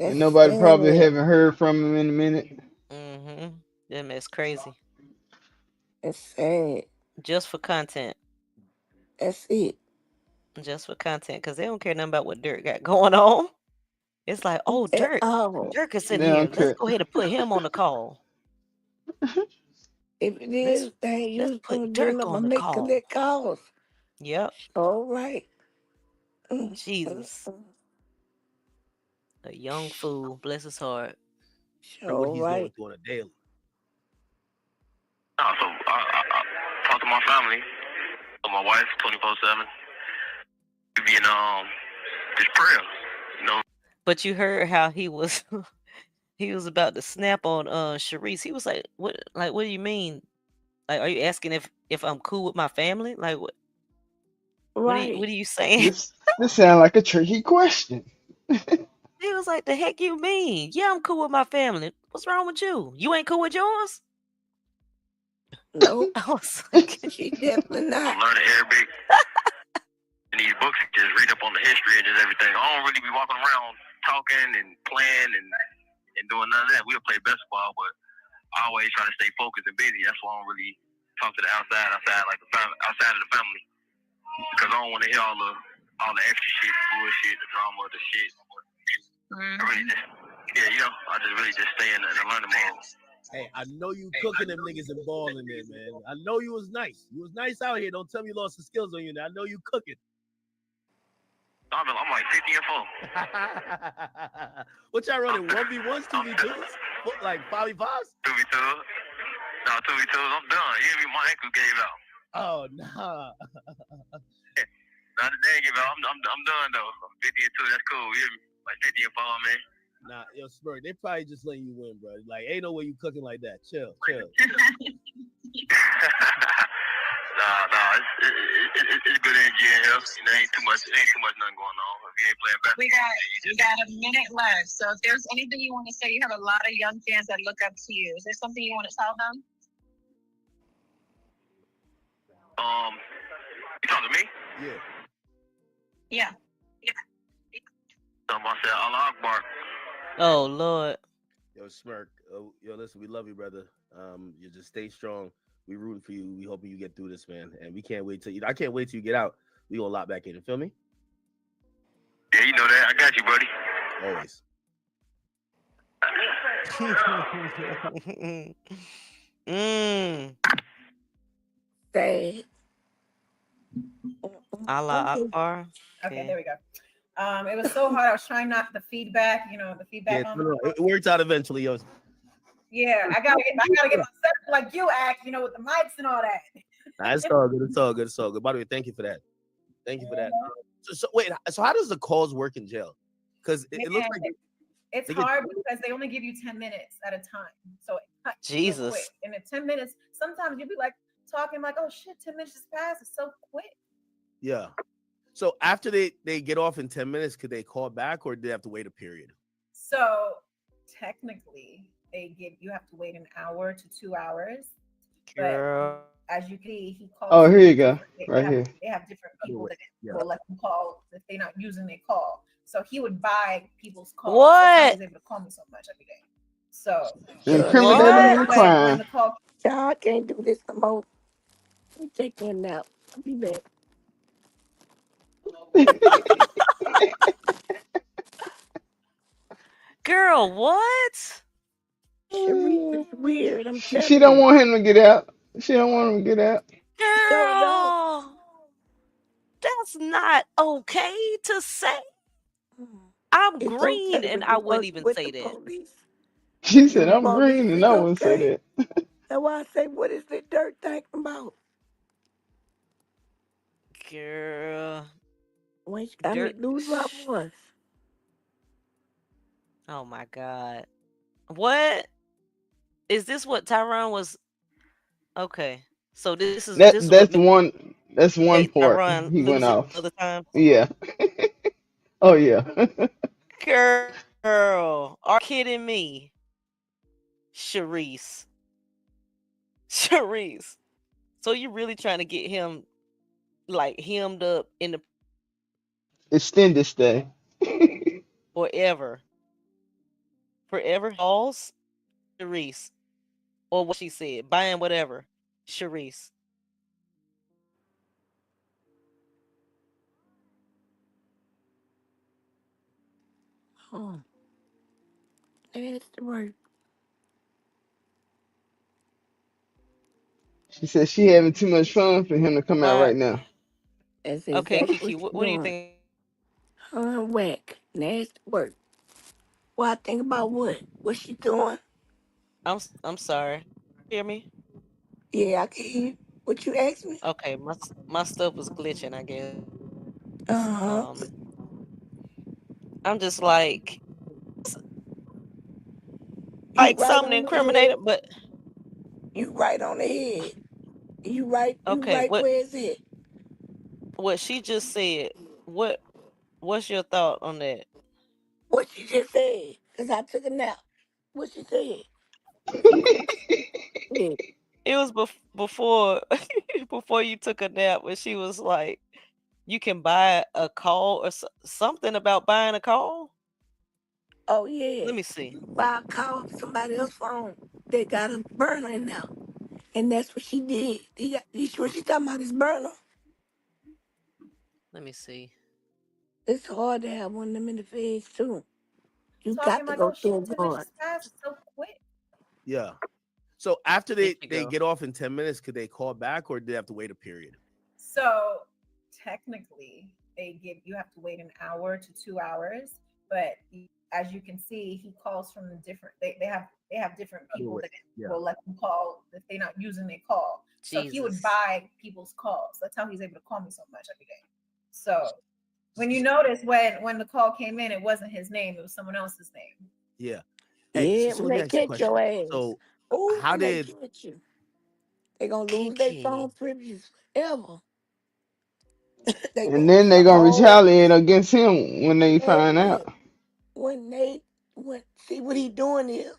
And That's nobody probably sad. haven't heard from him in a minute. Mm-hmm. Them is crazy. That's sad. Just for content. That's it. Just for content. Because they don't care nothing about what Dirk got going on. It's like, oh, At Dirk. all. Dirk is in They here. don't Let's care. go ahead and put him on the call. If it Let's is, dang, you let's was put gonna do Dirk nothing but on the make call. collect calls. Yep. All right. Jesus. A young fool. Bless his heart. What All he's going right. through on a daily. So I talk to my family, to my wife, 24/7. We be in this prayer, you know. But you heard how he was he was about to snap on Sharice. He was what do you mean? Like, are you asking if I'm cool with my family? Like what Right. are you saying? This sounds like a tricky question. He was like, the heck you mean? Yeah, I'm cool with my family. What's wrong with you? You ain't cool with yours? No, I was like, she definitely not. I'm learning Arabic in these books, just read up on the history and just everything. I don't really be walking around talking and playing and doing none of that. We'll play basketball, but I always try to stay focused and busy. That's why I don't really talk to the outside like the family, outside of the family, because I don't want to hear all the extra shit, bullshit, the drama, the shit. I really I just really just stay in the learning mode. Hey, I know you cooking them niggas and balling there, man. I know you was nice. You was nice out here. Don't tell me you lost the skills on you. I know you cooking. I'm like 50 and 4. What y'all running? 1v1s, 2v2s? Like 5v5s? 2v2s. No, 2v2s. I'm done. You hear me? My ankle gave out. Oh, nah. Not the day give out. I'm done though. 50 and 2. That's cool. You hear me? Like 50 and 4, man. Nah, yo, Smirk, they probably just letting you win, bro. Like, ain't no way you cooking like that. Chill. Nah, it's good energy in here. You know, ain't too much nothing going on. If you ain't playing basketball, We got a minute left. So if there's anything you want to say, you have a lot of young fans that look up to you. Is there something you want to tell them? You talking to me? Yeah. Somebody said Allah Akbar. oh Lord. Yo, Smirk. Yo, listen, we love you, brother. You just stay strong. We rooting for you. We hoping you get through this, man. And we can't wait till I can't wait till you get out. We gonna lock back in. You feel me? Yeah, you know that. I got you, buddy. Always. Sad. Allah Akbar. Okay, there we go. It was so hard. I was trying not the feedback, the feedback on It worked out eventually, yo. Yeah, I gotta get my set like you act, with the mics and all that. Nah, it's all good. It's all good. It's all good. By the way, thank you for that. Thank you for that. So wait, so how does the calls work in jail? Because it looks like it's hard because they only give you 10 minutes at a time. So it cuts real Jesus. quick. And in 10 minutes, sometimes you'll be like talking like, oh shit, 10 minutes just passed. It's so quick. Yeah. So after they get off in 10 minutes, could they call back or do they have to wait a period? So technically you have to wait an hour to 2 hours. Girl. But as you can see, he calls. Oh, here you go. Right here. They have different people that will let them call if they're not using their call. So he would buy people's calls. What? That's how he was able to call me so much every day. So Incriminating crime. Y'all can't do this no more. Let me take one now. I'll be back. Girl, what? Sharice is weird. I'm telling She don't want him to get out. She don't want him to get out. Girl, that's not okay to say. I'm It's green okay and when I you wouldn't work even with say the that. police. She said, The I'm green police and is I wouldn't say okay. that. That's why I say, what is the dirt talking about? Girl. Lose my voice. Oh my God. What? Is this what Tyron was? Okay. So this what That's made one part Tyron he went lose it off. other times. Yeah. Oh yeah. Girl, are you kidding me, Sharice? Sharice. So you really trying to get him like hemmed up in the Extended stay. forever, forever halls, Sharice, or what she said, buying whatever, Sharice. Oh, that's the word. She said she having too much fun for him to come out Why? right now. That's Okay, exactly Kiki, what you're what do you doing. think? Whack. Nasty work. Well, I think about what? What she doing? I'm sorry. Hear me? Yeah, I can hear you. What you asked me? Okay, my stuff was glitching, I guess. Uh-huh. I'm just You like right something on the head. incriminated, but You right on the head. You okay, right where it's at. what she just said, what what's your thought on that? What she just said. Cause I took a nap. What she said. Yeah. It was before before you took a nap when she was like, you can buy a call or something about buying a call. Oh yeah. Let me see. Why I called somebody else's phone. They got a burner in there. And that's what she did. What she talking about is burner. Let me see. It's hard to have one of them in the face too. You Talking got to about go don't through a shoot too much guard. fast so quick. Yeah. So after There you they go. get off in 10 minutes, could they call back or do they have to wait a period? So technically, they give you have to wait an hour to 2 hours, but as you can see, he calls from the different. They have different people that Yeah. will let them call if they're not using their call. So he would Jesus. buy people's calls. That's how he's able to call me so much every day. So when you notice when the call came in, it wasn't his name; it was someone else's name. Yeah. Hey, Yeah, so when let me they ask you a catch your question. ass. So Oh, how when they did catch you, they gonna lose their phone Kiki. privileges forever. They And going then through they the gonna whole retaliate against him when they hell find yeah. out. When see what he doing is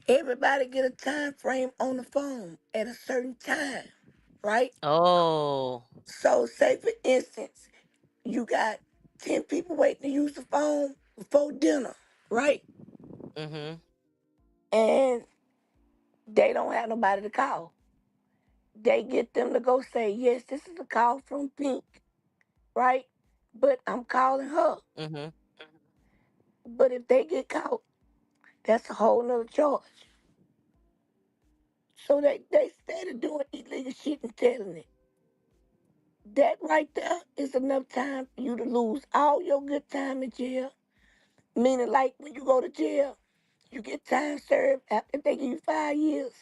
everybody get a time frame on the phone at a certain time, right? Oh. So say for instance, you got 10 people waiting to use the phone before dinner, right? Mm-hmm. And they don't have nobody to call. They get them to go say, yes, this is a call from Pink, right? But I'm calling her. Mm-hmm. But if they get caught, that's a whole nother charge. So they started doing illegal shit and telling it. That right there is enough time for you to lose all your good time in jail. Meaning, like when you go to jail, you get time served after they give you 5 years.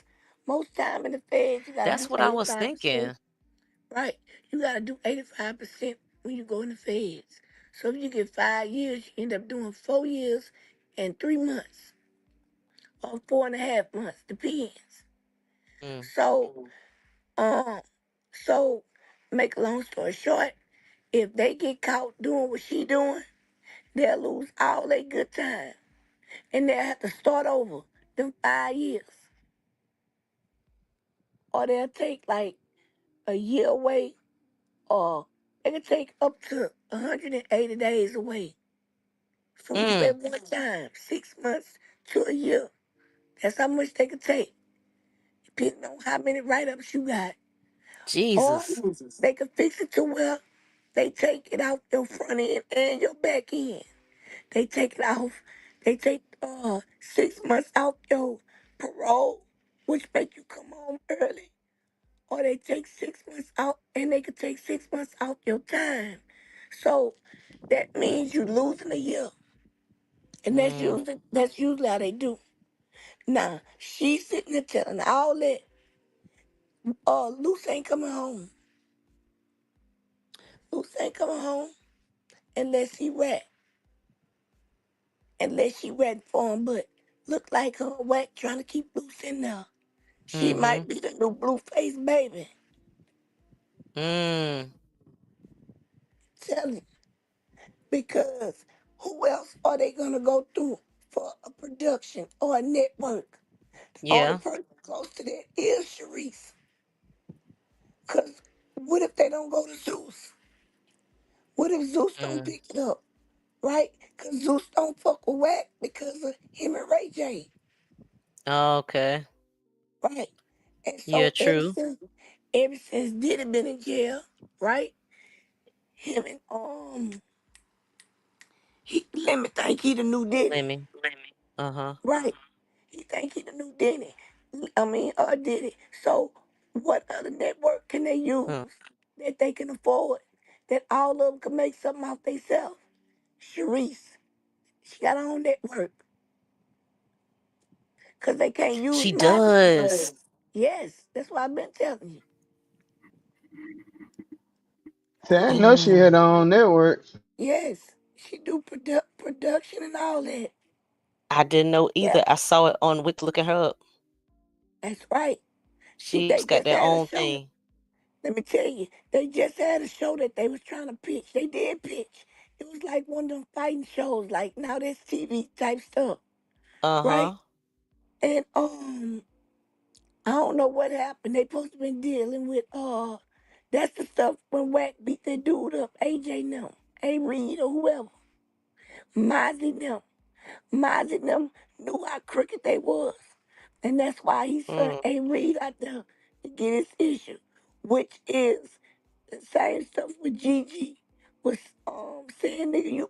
Most time in the feds, you gotta That's do what I was 85%. thinking. Right. You gotta do 85% when you go in the feds. So if you get 5 years, you end up doing 4 years and 3 months or 4.5 months, depends. Mm. So, um, so make a long story short, if they get caught doing what she doing, they'll lose all their good time. And they'll have to start over them 5 years. Or they'll take like a year away, or they can take up to 180 days away from you Mm. at one time, 6 months to a year. That's how much they could take, depending on how many write-ups you got. Or Jesus. they could fix it to where they take it out your front end and your back end. They take it off. They take 6 months out your parole, which make you come home early. Or they take 6 months out and they could take 6 months out your time. So that means you losing a year. And Mm. that's usually how they do. Now, she's sitting there telling all that, Luce ain't coming home. Luce ain't coming home unless he rat. Unless she rat for him, but look like her whack trying to keep Luce in there. She Mm-hmm. might be the new Blueface baby. Mm. Tell you. Because who else are they gonna go through for a production or a network? The only Yeah. person close to that is Sharice. Cause what if they don't go to Zeus? What if Zeus don't Mm. pick it up? Right? Cause Zeus don't fuck with Wack because of him and Ray J. Okay. Right? And Yeah, so true. ever since Diddy been in jail, right? Him and let me think he the new Diddy. Lemmy. Uh-huh. Right. He think he the new Diddy. Diddy. So what other network can they use Huh. that they can afford? That all of them can make something out themselves? Sharice. She got her own network. Cause they can't use She neither. does. Yes, that's what I've been telling you. See, I didn't know she Mm. had her own network. Yes. She do production and all that. I didn't know Yeah, either. I saw it on Wix looking her up. that's right. She's They got just their had a own show. thing. Let me tell you, they just had a show that they was trying to pitch. They did pitch. It was like one of them fighting shows, like now that's TV type stuff, right? Uh-huh. And I don't know what happened. They supposed to been dealing with that's the stuff when Wack beat that dude up, AJ them, A Reed or whoever, Mozzie them. Mozzie them knew how crooked they was, and that's why he sent Mm. A Reed out there to get his issue, which is the same stuff with Gigi was saying, nigga, you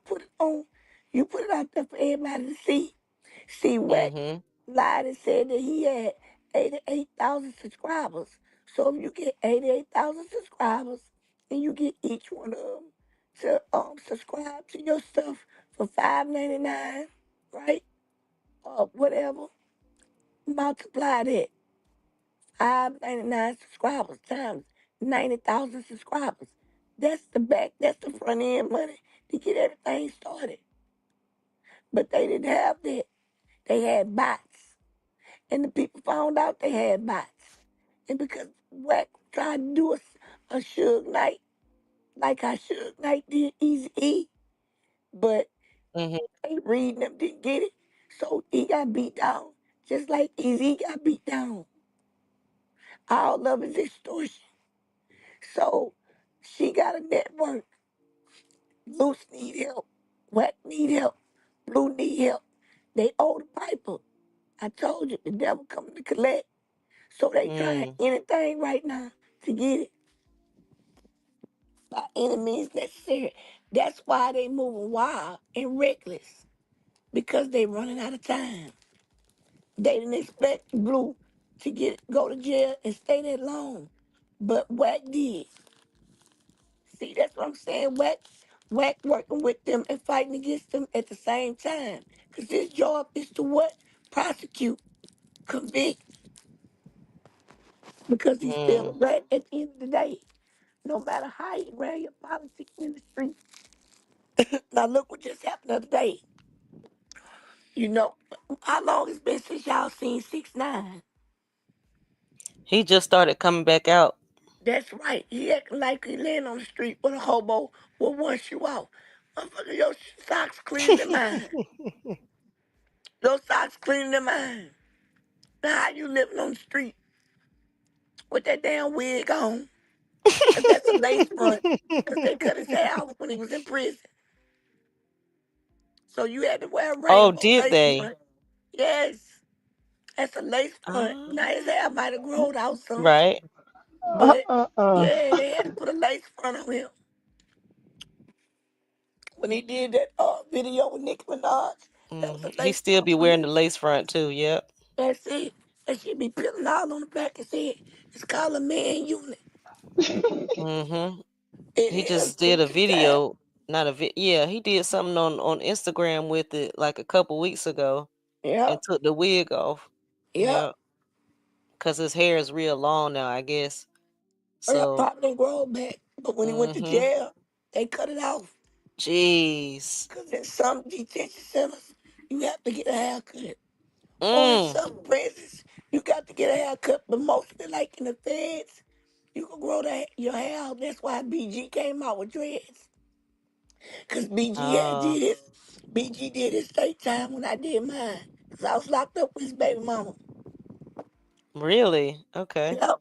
put it out there for everybody to see. See what Mm-hmm. lied and said that he had 88,000 subscribers. So if you get 88,000 subscribers and you get each one of them to subscribe to your stuff for $5.99, right? Or whatever, multiply that. 599 subscribers times 90,000 subscribers. That's the front end money to get everything started. But they didn't have that. They had bots. And the people found out they had bots. And because Wack tried to do a Suge Knight, like how Suge Knight did Easy E, but Mm-hmm. they reading them didn't get it. So he got beat down. Just like Easy got beat down. All of it's extortion. So she got a network. Loose need help. Whack need help. Blue need help. They owe the piper. I told you the devil coming to collect. So they trying Mm. anything right now to get it by any means necessary. That's why they moving wild and reckless. Because they running out of time. They didn't expect Blue to go to jail and stay that long. But Whack did. See, that's what I'm saying. Whack working with them and fighting against them at the same time. Because his job is to what? Prosecute, convict. Because he's still a Mm. rat at the end of the day. No matter how you ran your politics in the street. Now look what just happened the other day. You know, how long it's been since y'all seen 6ix9ine? He just started coming back out. That's right. He acting like he laying on the street with a hobo with one shoe off. Motherfucker, your socks cleaner than mine. Your socks cleaner than mine. Now how you living on the street with that damn wig on? Cause that's a lace front. Cause they cut his hair off when he was in prison. So you had to wear a Oh, rainbow did lace they? front. Yes. That's a lace front. Now his Ah. hair might have grown out some. Right. But yeah, they had to put a lace front on him. When he did that video with Nicki Minaj, that was a He lace still front be on wearing him. the lace front too. Yep. That's it. That should be peeling all on the back of his head. It's called a man unit. Mm-hmm. It He is just did a picture time. video. Not a Yeah, he did something on Instagram with it like a couple weeks ago, and Yep. took the wig off. Yep. Yeah, cause his hair is real long now, I guess. So. Probably didn't grow back. But when he went to Mm-hmm. jail, they cut it off. Jeez. Because in some detention centers, you have to get a haircut. Or in Mm. some prisons, You got to get a haircut, but mostly like in the feds, you can grow your hair out. That's why BG came out with dreads. Cause BG did his state time when I did mine. Cause I was locked up with his baby mama. Really? Okay. Yep,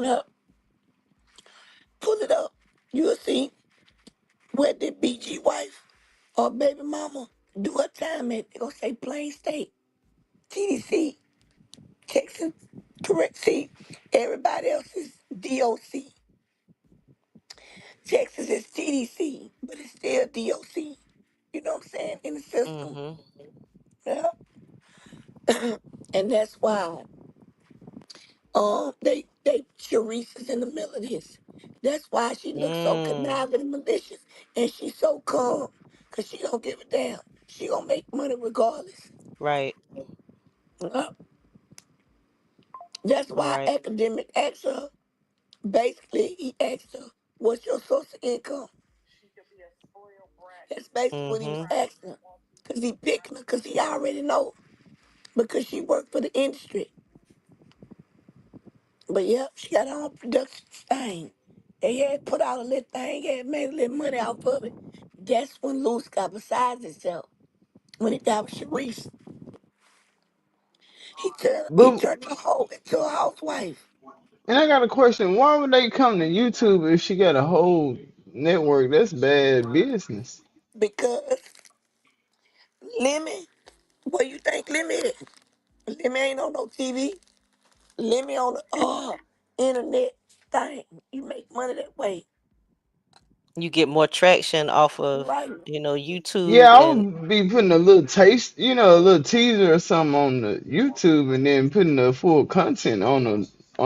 yep. Pull it up. You'll see where did BG wife or baby mama do her time at. They gonna say plain state. TDC, Texas, correct. See, everybody else is DOC. Texas is TDC, but it's still DOC. You know what I'm saying? In the system. Mm-hmm. Yeah. And that's why they Sharice is in the middle of this. That's why she looks so Mm. conniving and malicious. And she's so calm. Cause she don't give a damn. She gonna make money regardless. Right. Uh, That's why Right. academic asked her, basically he asked her, what's your source of income? That's basically what he was Mm-hmm. asking her. Cause he picking her, cause he already know. Because she worked for the industry. But yep, she got her own production thing. They had put out a little thing, had made a little money off of it. That's when Luce got besides himself. When he got with Sharice, he But turned her whole into a housewife. and I got a question. Why would they come to YouTube if she got a whole network? That's bad business. Because Lemmy, what you think Lemmy is? Lemmy ain't on no TV. Lemmy on the internet thing. You make money that way. You get more traction off of, Right. YouTube Yeah, I and would be putting a little taste, a little teaser or something on the YouTube, and then putting the full content on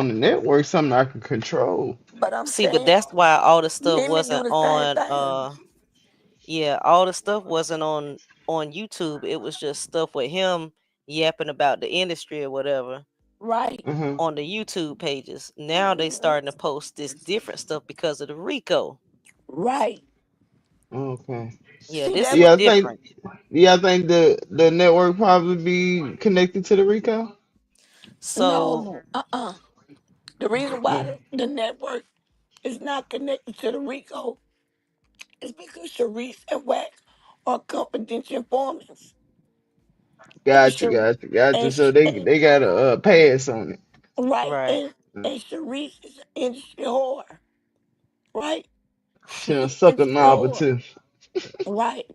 the network, something I can control. But I'm see, but saying that's why all the stuff Lemmy do wasn't the same on thing. yeah, all the stuff wasn't on YouTube. It was just stuff with him yapping about the industry or whatever Right. Uh-huh. on the YouTube pages. Now they starting to post this different stuff because of the Rico. Right. Okay. Yeah, See, this that is Yeah, was I think. different. Yeah, I think the network probably be connected to the Rico. So no. The reason why Mm. the network is not connected to the RICO is because Sharice and Wax are confidential informants. And Gotcha, Sharice, gotcha, gotcha. and, So Sh- they got a pass on it. right, right. and Sharice is an industry whore, right? She done suck a Industry knob or whore, two. right?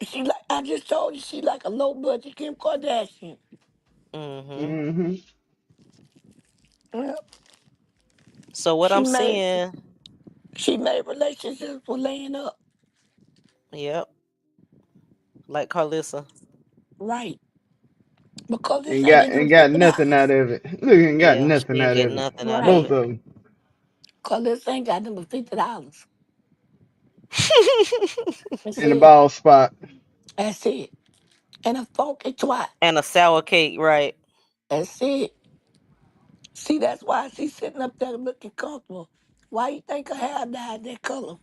She like I just told you, she like a low budget Kim Kardashian. Mm-hmm. Mm-hmm. Yep. So what She I'm made seeing, she made relationships with laying up, yep, like Carlissa. right? Because this And ain't got getting them and got nothing $50, out of it. Look, and got Yeah, she nothing ain't out getting of it. nothing out of Both right? it. of them. Cause this ain't got them but $50. That's In the it. ball spot. That's it. And a funky twat. And a sour cake, right? That's it. See, that's why she's sitting up there looking comfortable. Why you think her hair dyed that color?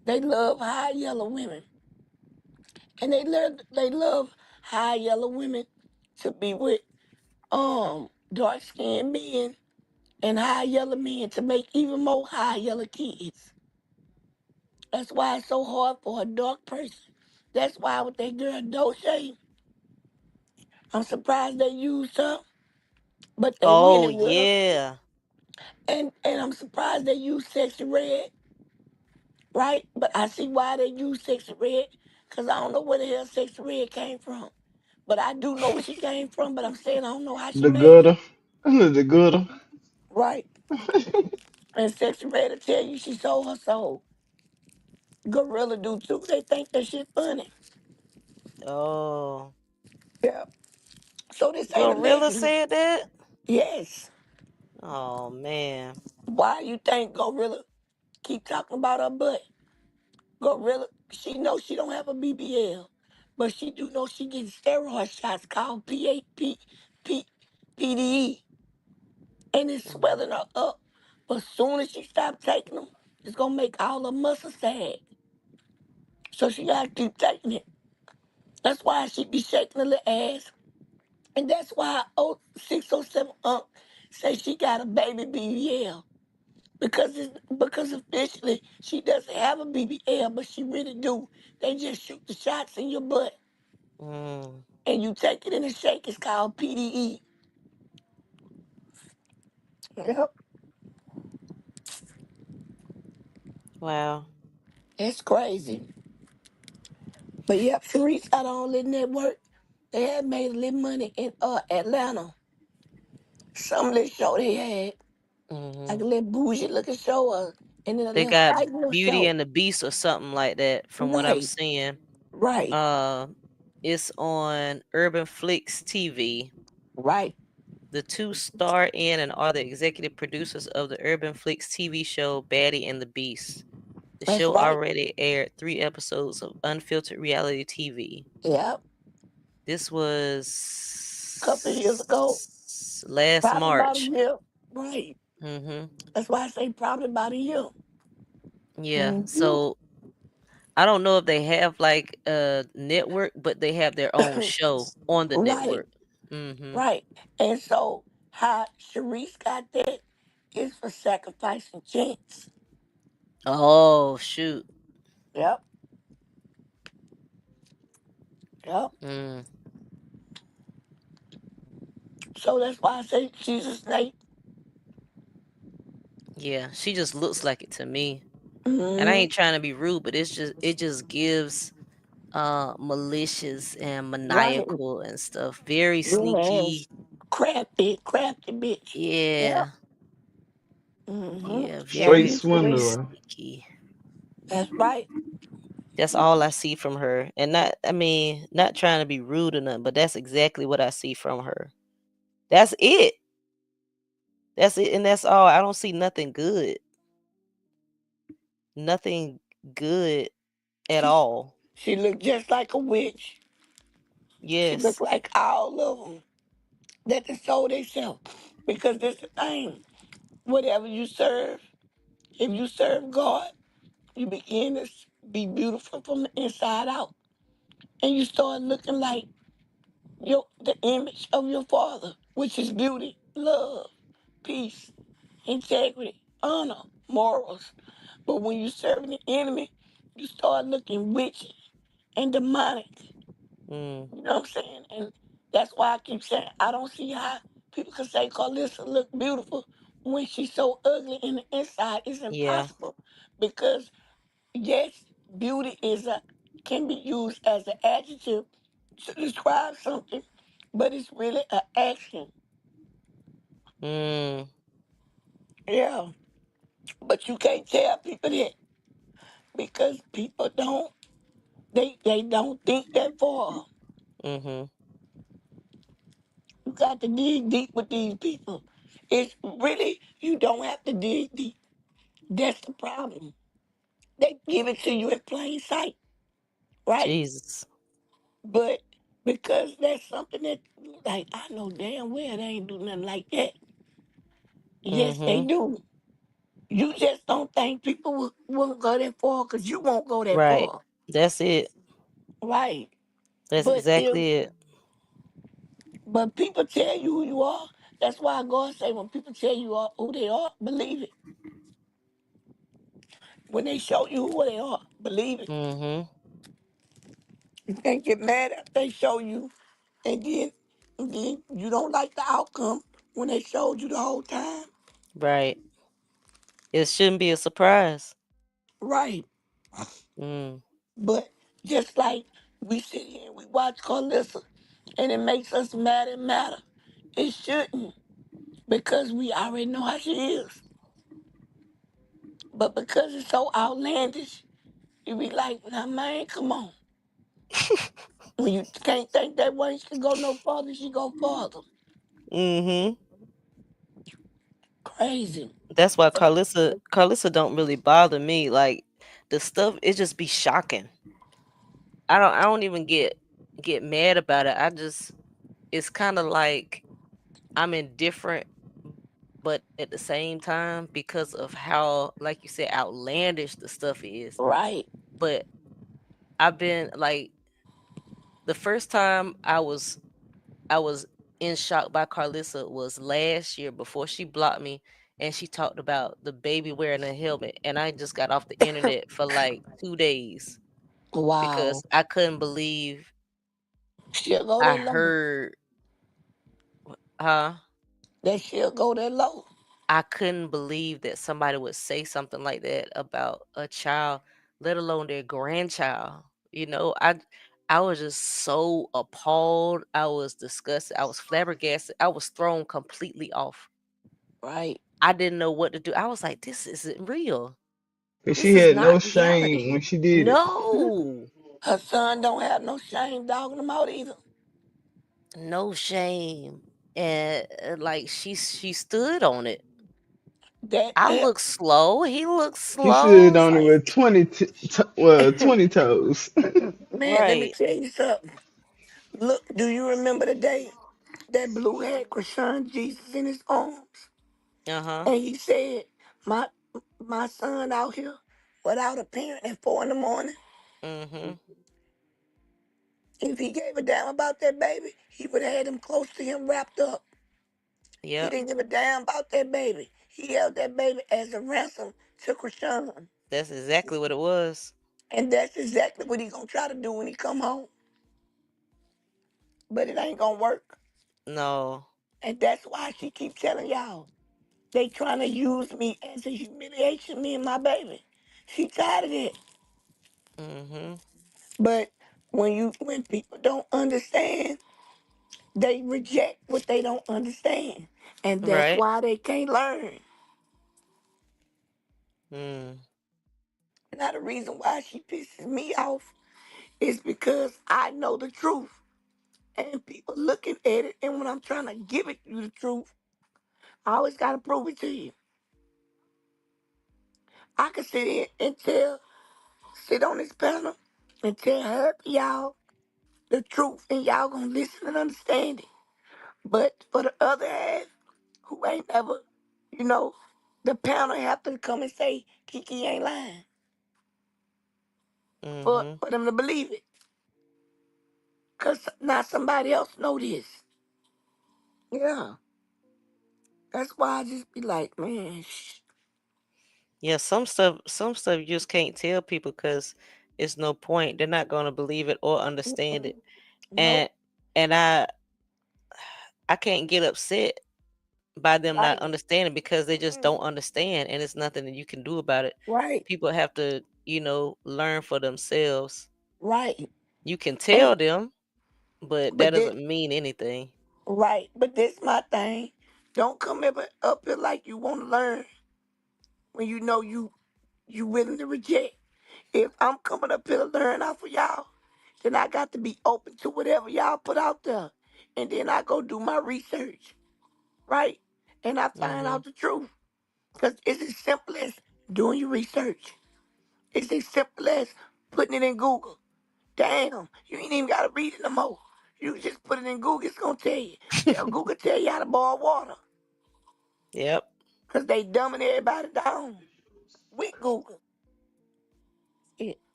They love high yellow women. And they love high yellow women to be with dark skinned men and high yellow men to make even more high yellow kids. That's why it's so hard for a dark person. That's why with that girl Doche, I'm surprised they used her, but they Oh winning with her. yeah. And I'm surprised they used Sexy Red, right? But I see why they use Sexy Red, because I don't know where the hell Sexy Red came from. But I do know where she came from, but I'm saying I don't know how she The made it. gutter. The gutter. Right. And Sexy Red will tell you she sold her soul. Gorilla do too. They think that shit funny. Oh. Yeah. So this ain't a Gorilla message. said that? Yes. Oh man. Why you think Gorilla keep talking about her butt? Gorilla, she knows she don't have a BBL, but she do know she getting steroid shots called PDE, and it's swelling her up. But soon as she stop taking them, it's gonna make all her muscles sag. So she gotta keep taking it. That's why she be shaking her little ass. And that's why 607 say she got a baby BBL. Because officially she doesn't have a BBL, but she really do. They just shoot the shots in your butt. And you take it in a shake. It's called PDE. Yep. Wow. It's crazy. But yep, Sharice got on the network. They had made a little money in Atlanta. Some little show they had. Hmm. Like a little bougie looking show. And then a They little got fight little Beauty show. and the Beast or something like that, from what I'm Right. seeing. Right. It's on Urban Flix TV. Right. The two star in and are the executive producers of the Urban Flix TV show Baddie and the Beast. The That's show right. already aired 3 episodes of unfiltered reality TV. Yep. This A couple of years ago. was last Probably about a March. year. Right. Hmm. That's why I say probably about a year. Yeah. Mm-hmm. So I don't know if they have like a network, but they have their own show on the Right. network. Hmm. Right. And so how Sharice got that is for sacrificing chance. Oh shoot. Yep. Yep. Mm. So that's why I say she's a snake. Yeah, she just looks like it to me. And I Mm-hmm. ain't trying to be rude, but it just gives malicious and Right. maniacal and stuff. Very Yes. sneaky. Crafty bitch. Yep. Yeah. Mm-hmm. Yeah, Straight very, Sharice very Reese. swindler. sneaky. That's right. That's all I see from her. And not trying to be rude or nothing, but that's exactly what I see from her. That's it. That's it, and that's all. I don't see nothing good. Nothing good at all. She looked just like a witch. She looked Yes. like all of them that they sold themselves. Because this the thing. Whatever you serve, if you serve God, you begin to be beautiful from the inside out. And you start looking like the image of your father, which is beauty, love, peace, integrity, honor, morals. But when you serve the enemy, you start looking witchy and demonic. Mm, You know what I'm saying? And that's why I keep saying I don't see how people can say Carlissa look beautiful when she's so ugly in the inside. It's yeah. impossible. Because yes, beauty can be used as an adjective to describe something, but it's really an action. Mm, Yeah. But you can't tell people that because people they don't think that far. mhm. You got to dig deep with these people. It's really you don't have to dig deep. That's the problem. They give it to you in plain sight, right? Jesus. But because that's something that like I know damn well they ain't do nothing like that. Yes, they Mhm. do. You just don't think people won't go that far because you won't go that Right. far. That's it. Right. That's But if exactly it. but people tell you who you are, that's why God say when people tell you who they are, believe it. When they show you who they are, believe it. Mhm. You can't get mad if they show you and then you don't like the outcome when they showed you the whole time. Right. It shouldn't be a surprise. Right. Mm. But just like we sit here and we watch Carlissa and it makes us mad and matter. It shouldn't because we already know how she is. But because it's so outlandish, you be like, nah man, come on. When you can't think that way, she go no farther, she go farther. Mhm. Crazy. That's why Carlissa don't really bother me. Like the stuff, it just be shocking. I don't even get mad about it. I just it's kind of like I'm indifferent, but at the same time, because of how, like you said, outlandish the stuff is. Right. But I've been like the first time I was in shock by Carlissa was last year before she blocked me, and she talked about the baby wearing a helmet, and I just got off the internet for like 2 days Wow. because I couldn't believe She'll go I that low. heard, huh? That she'll go that low. I couldn't believe that somebody would say something like that about a child, let alone their grandchild. You know, I was just so appalled. I was disgusted. I was flabbergasted. I was thrown completely off. Right. I didn't know what to do. I was like, this isn't real. And This she is had no not shame reality. when she did it. No, Her son don't have no shame dogging him out either. no shame. And like she stood on it. That I look slow. He looks He slow. stood It's on it like, with 20 toes. man, let me right. tell you something. Look, do you remember the day that Blue had Krishan Jesus in his arms? Uh-huh. And he said, My my son out here without a parent at 4 in the morning. Mm-hmm. If he gave a damn about that baby, he would have had him close to him wrapped up. He Yep. didn't give a damn about that baby. He held that baby as a ransom to Krishan. That's exactly what it was. And that's exactly what he gonna try to do when he come home. But it ain't gonna work. No. And that's why she keep telling y'all. They trying to use me as a humiliation, me and my baby. She tired of it. Mm-hmm. But when people don't understand, they reject what they don't understand. And that's Right. why they can't learn. Mm. Now the reason why she pisses me off is because I know the truth. And people looking at it, and when I'm trying to give it you the truth, I always gotta prove it to you. I can sit here and sit on this panel and tell her y'all the truth, and y'all gonna listen and understand it. But for the other half, who ain't never, you know, the panel have to come and say Kiki ain't lying Mm-hmm. for them to believe it. Cause now somebody else know this. Yeah, that's why I just be like, man, Yeah, some stuff you just can't tell people because it's no point. They're not gonna believe it or understand it. And nope, and I can't get upset by them not right, understanding because they just don't understand and it's nothing that you can do about it. right, People have to, learn for themselves. right. You can And tell them, but that but this doesn't mean anything. right, but this my thing. Don't come up here like you want to learn when you know you willing to reject. If I'm coming up here to learn off of y'all, then I got to be open to whatever y'all put out there. And then I go do my research, right? And I find Mm-hmm. out the truth. Because it's as simple as doing your research. It's as simple as putting it in Google. Damn, you ain't even got to read it no more. You just put it in Google, it's going to tell you. Tell Google, tell you how to boil water. Yep. Because they dumbing everybody down with Google.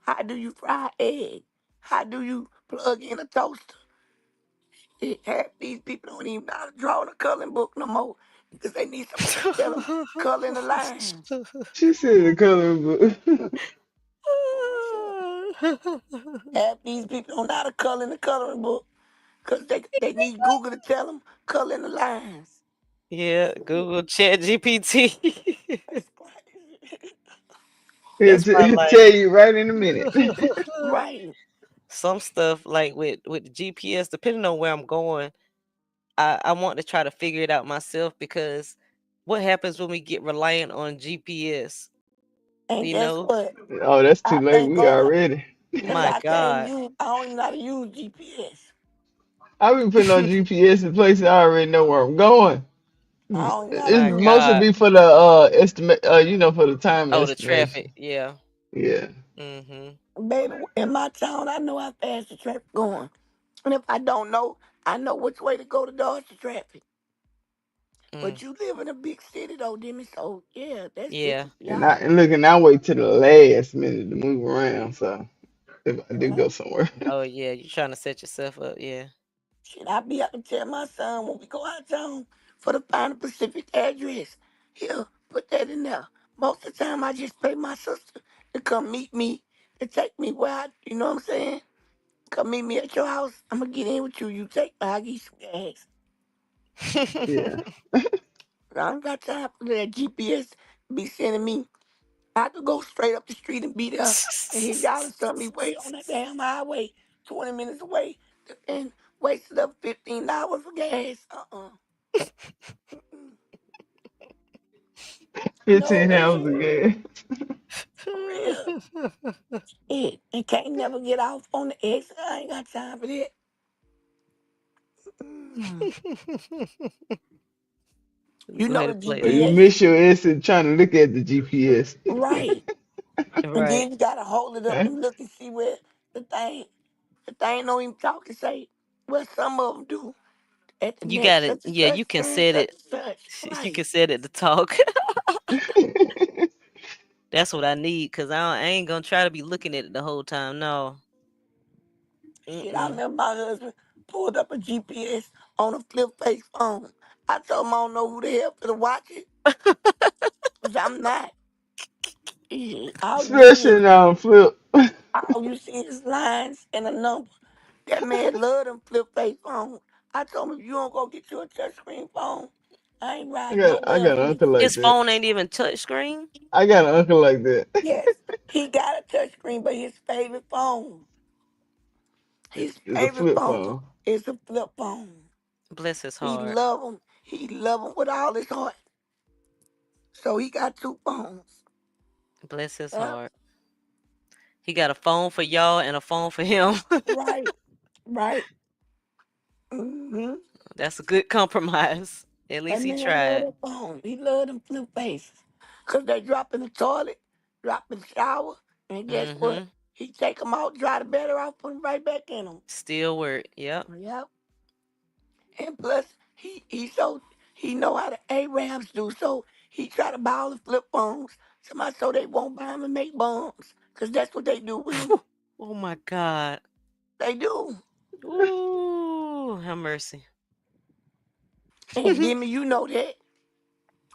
How do you fry egg? How do you plug in a toaster? Half these people don't even know how to draw the coloring book no more because they need somebody to tell them color in the lines. She said the coloring book. Half these people don't know how to color in the coloring book because they need Google to tell them color in the lines. Yeah, Google Chat GPT. That's crazy. He'll That's why like tell you right in a minute. Right. some stuff like with the GPS, depending on where I'm going, I want to try to figure it out myself because what happens when we get reliant on GPS? And You guess know? what? Oh, that's too I late. thank We God already. because My God. I don't even know how to use GPS. I be putting on GPS in places I already know where I'm going. I don't even know how to It's My use it. mostly God. be for the estimate, for the time Oh, the traffic. estimation. Yeah. Yeah. Mm-hmm. Baby, in my town, I know how fast the traffic going. And if I don't know, I know which way to go to dodge the traffic. Mm. But you live in a big city though, Demi, so yeah, that's Yeah. different for And I y'all. and look, and I wait till the last minute to move around. So if I do Right. go somewhere, Oh yeah. You're trying to set yourself up. Yeah. Shit, I be up and tell my son when we go out of town for the final Pacific address. Here, put that in there. Most of the time, I just pay my sister to come meet me, to take me where I, you know what I'm saying? Come meet me at your house. I'm gonna get in with you. You take me, I'll give you some gas. Yeah. I don't got time for that GPS be sending me. I could go straight up the street and be there and hit y'all and send me way on that damn highway, 20 minutes away, and wasted up $15 for gas. 15 No hours way. again. For real. Shit. And can't never get off on the exit. I ain't got time for that. Mm. You Go know ahead the and play Or that. you GPS? miss your exit trying to look at the GPS. Right. And Right. then you gotta hold it up and look and see where the thing don't even talk and say, well, some of them do. At the You next got it. such and Yeah, such, you can turn set such it. and such. You Right. can set it to talk. That's what I need because I ain't gonna try to be looking at it the whole time. No. Shit, I Mm-mm. remember my husband pulled up a GPS on a flip face phone. I told him I don't know who the hell for to watch it, because I'm not. Shit, Especially now, Flip. all you see is lines and a number. That man love them flip face phones. I told him if you don't go get you a touchscreen phone, I ain't I riding got I nowhere got an with you. uncle like His that. phone ain't even touch screen. I got an uncle like that. Yes, he got a touchscreen, but his It's a favorite flip phone phone. is a flip phone. Bless his He heart. love him. He love him with all his heart. So he got two phones. Bless his Yep. heart. He got a phone for y'all and a phone for him. Right, right. Mm-hmm. That's a good compromise. At That least he man love tried. that phone. He love them flip faces. Because they drop in the toilet, drop in the shower, and guess what? Mm-hmm. He take them out, dry the battery off, put them right back in them. Still work. Yep. Yep. And plus, he know how the Arabs do, so he try to buy all the flip phones. Somebody so they won't buy them and make bombs. Because that's what they do with them. Oh my God. They do. Ooh, have mercy. And Jimmy, you know that.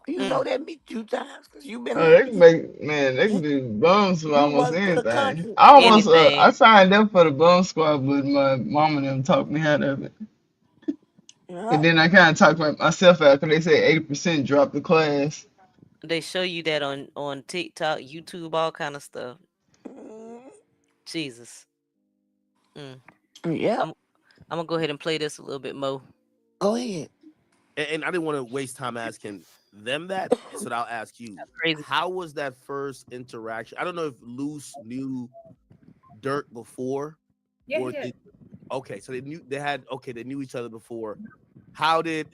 You know Mm, that me 2 times because you been Oh, they around. can make man, they can You, do bombs for you almost work for the anything. country. I almost anything. I signed up for the bomb squad, but my mom and them talked me out of it. And Yeah. then I kind of talked myself out because they say 80% drop the class. They show you that on TikTok, YouTube, all kind of stuff. Mm, Jesus. Mm. yep. I'm I'm gonna go ahead and play this a little bit more. Go ahead. And I didn't want to waste time asking them that, so I'll ask you: Crazy. how was that first interaction? I don't know if Luce knew Dirk before, Yeah, he or did. did okay, so they knew each other before. How did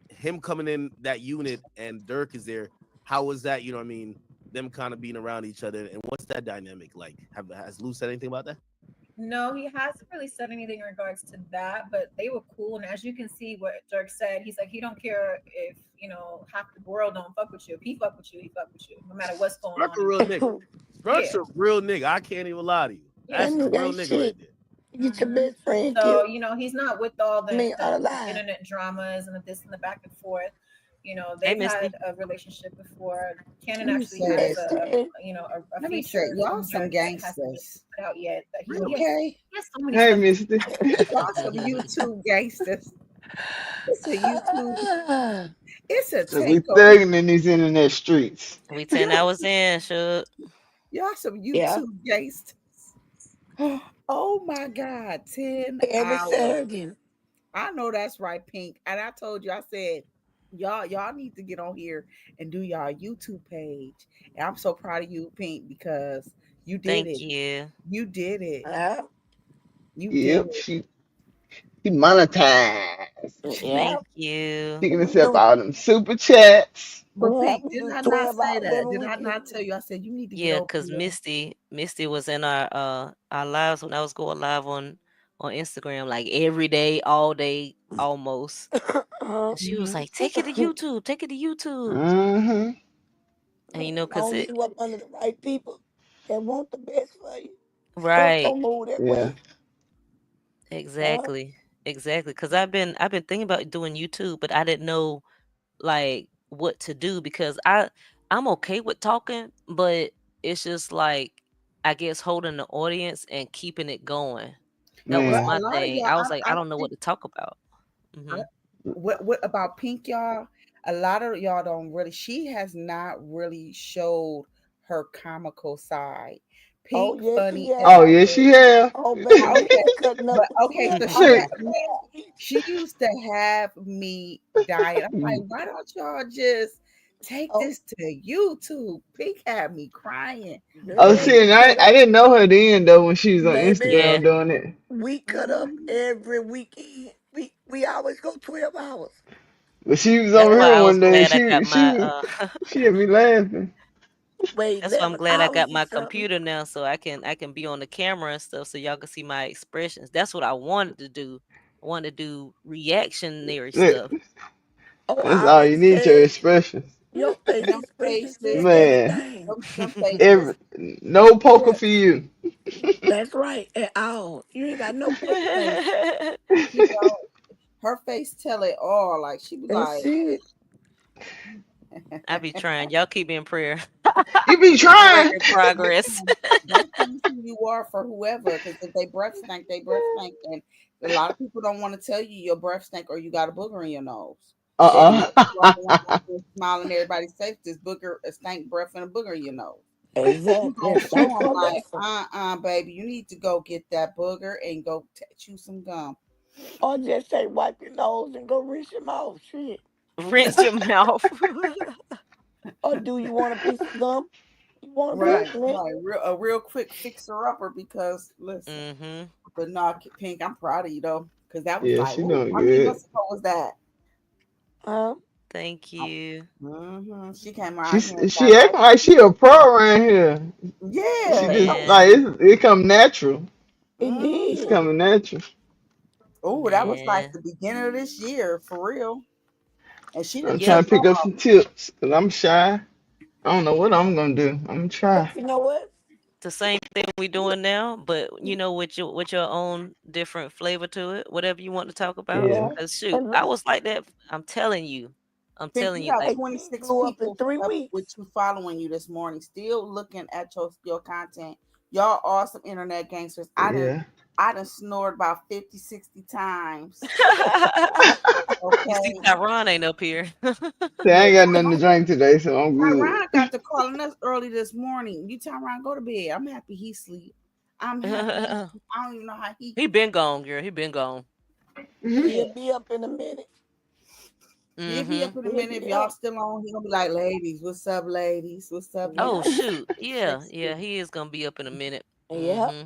him coming in that unit and Dirk is there? How was that? You know what I mean? Them kind of being around each other, and what's that dynamic like? Has Luce said anything about that? No, he hasn't really said anything in regards to that, but they were cool. And as you can see, what Dirk said, he's like, he don't care if half the world don't fuck with you. If he fuck with you, he fuck with you, no matter what's going Dirk on a in real your life. nigga. Dirk's Yeah, a real nigga. I can't even lie to you. yeah. That's That a nigga real ain't nigga right shit. there. Get your best friend So, killed. he's not with all I the, mean, the alive. internet dramas and the this and the back and forth. Hey, They've Misty. had a relationship before. Cannon Let me actually say has this. a Let me say, feature y'all film some that hasn't been gangsters. put out yet. That Really? Okay? he has so many Hey, stuff. Misty. Y'all some YouTube gangsters. It's a YouTube. It's a So we takeover. thugging in these internet streets. We 10 hours in, should. Y'all some Yeah. YouTube gangsters. Oh my God, 10 Every hours. Saturday. I know that's right, Pink. And I told you, I said, y'all need to get on here and do y'all YouTube page. And I'm so proud of you, Pink, because you did Thank it. you. You did it. Yeah. You did Yep, it. she monetized. Yeah. Thank you. Picking We us up do. all them super chats. But Yeah, Pink, we didn't do I not 12 say hours that? every Did I weekend. not tell you? I said you need to get Yeah, over cause here. Misty was in our lives when I was going live on Instagram like every day, all day, almost. Uh-huh. And she was like, "Take it to YouTube, take it to YouTube." Uh-huh. And As cause long as it you up under the right people that want the best for you, stuff right, don't move that Yeah. way. Yeah. exactly, Exactly, because I've been thinking about doing YouTube, but I didn't know like what to do because I'm okay with talking, but it's just like I guess holding the audience and keeping it going. That was Well, Man. a my lot of thing. y'all, I was like, I I don't know what think to talk about. I, Hmm. what about Pink, y'all? A lot of y'all don't really. She has not really showed her comical side. Oh, Pink yes, she funny as Oh have. yeah, heck. she have. Oh, baby, she Okay, be cutting up but the okay, quilt so on Shit. that stage. she used to have me dying. I'm like, why don't y'all just take Oh, this to YouTube? Pink had me crying. Oh, Pink, girl, see, and we I, cut I up, didn't know her then though when she was on baby. Instagram Yeah, doing it. We cut up mhm. every weekend. We always go 12 hours. But she was that's over why here I was one day. glad I She got my she she had me laughing. Wait, that's why I'm 11 glad I got hours or my something. computer now so I can be on the camera and stuff so y'all can see my expressions. That's what I wanted to do. I wanted to do reactionary Look, stuff. Oh, that's I all you already need, your said expressions. your face And them expression faceless, said Man, everything. them faceless. every no poker Yeah, for you. that's right. At all. You ain't got no poker face. She don't. Her face tell it all. Like she be That's like, it. I be trying. Y'all keep me in prayer. You be Work trying. in progress. don't change who you are for whoever. Because if they breath stink, they breath stink. And a lot of people don't want to tell you your breath stink or you got a booger in your nose. They be walking around Uh-uh. and smiling everybody's face. This booger, a stank breath and a booger in your nose. You Exactly. gonna show Thanks them for like, lesson. baby, you need to go get that booger and go chew some gum. Or just say wipe your nose and go rinse your mouth. Shit. Rinse your mouth. Or do you want a piece of gum? You want a piece Right, of it? right. A real quick fixer upper because listen, Hmm. but no, Pink, I'm proud of you though, because that was Yeah, like, she ooh, doing how many good. months ago was that? Huh? Thank you. She came around She's here and she got acting like she a pro around here. right. She Yeah. just Oh, Man, like it come natural. It It's did. coming natural. oh, that was like man. the beginning of this year for real. And she I'm didn't Yep. trying take to pick up off. some tips because I'm shy. I don't know what I'm gonna do. I'm gonna try. But you know what? The same thing we doing now, but with your own different flavor to it, whatever you want to talk about. Yeah. Yeah. Cause shoot, And I was like that. I'm telling you. I'm Pink, telling you you, got like, hey, she 26 blew up in people 3 weeks. with you following you this morning, still looking at your content. Y'all awesome internet gangsters. Yeah. I done snored about 50, 60 times. you see, Okay. Tyron ain't up here. See, I Yeah, ain't got nothing to drink today, so I'm good. Tyron got to calling us early this morning. You Tyron, go to bed. I'm happy he sleep. I'm happy he sleep. I don't even know how he He been gone, girl. He been gone. yeah. He'll be up in a minute. He'll be Hmm. up in a He'll minute. If be y'all up. still on, he gonna be like, ladies, what's up, ladies? What's up, Oh Yep. ladies? shoot, yeah, Sexy. yeah. He is gonna be up in a minute. Yep. Hmm.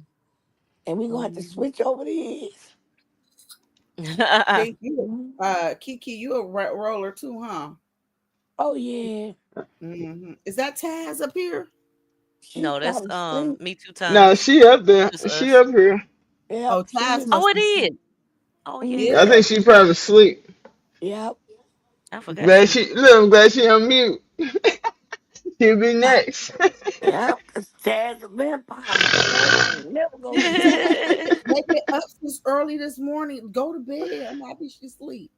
And we're gonna have to Mhm. switch over the years. Think you Mhm. Kiki, you a roller too, huh? Oh yeah. Is that Taz up here? She No, that's probably sleep. me two No, times. she up there. Just She us. up here. Yep. Oh, She Taz was. Oh, must it be is. asleep. Oh Is I Mm-hmm. yeah. think she probably asleep. Yep. I forgot Glad she was. she look. I'm glad she on mute. She'll be next. Yep. Cause Tad's a vampire. Never go to sleep. They been up since early this morning. Go to bed. I'm happy she sleep.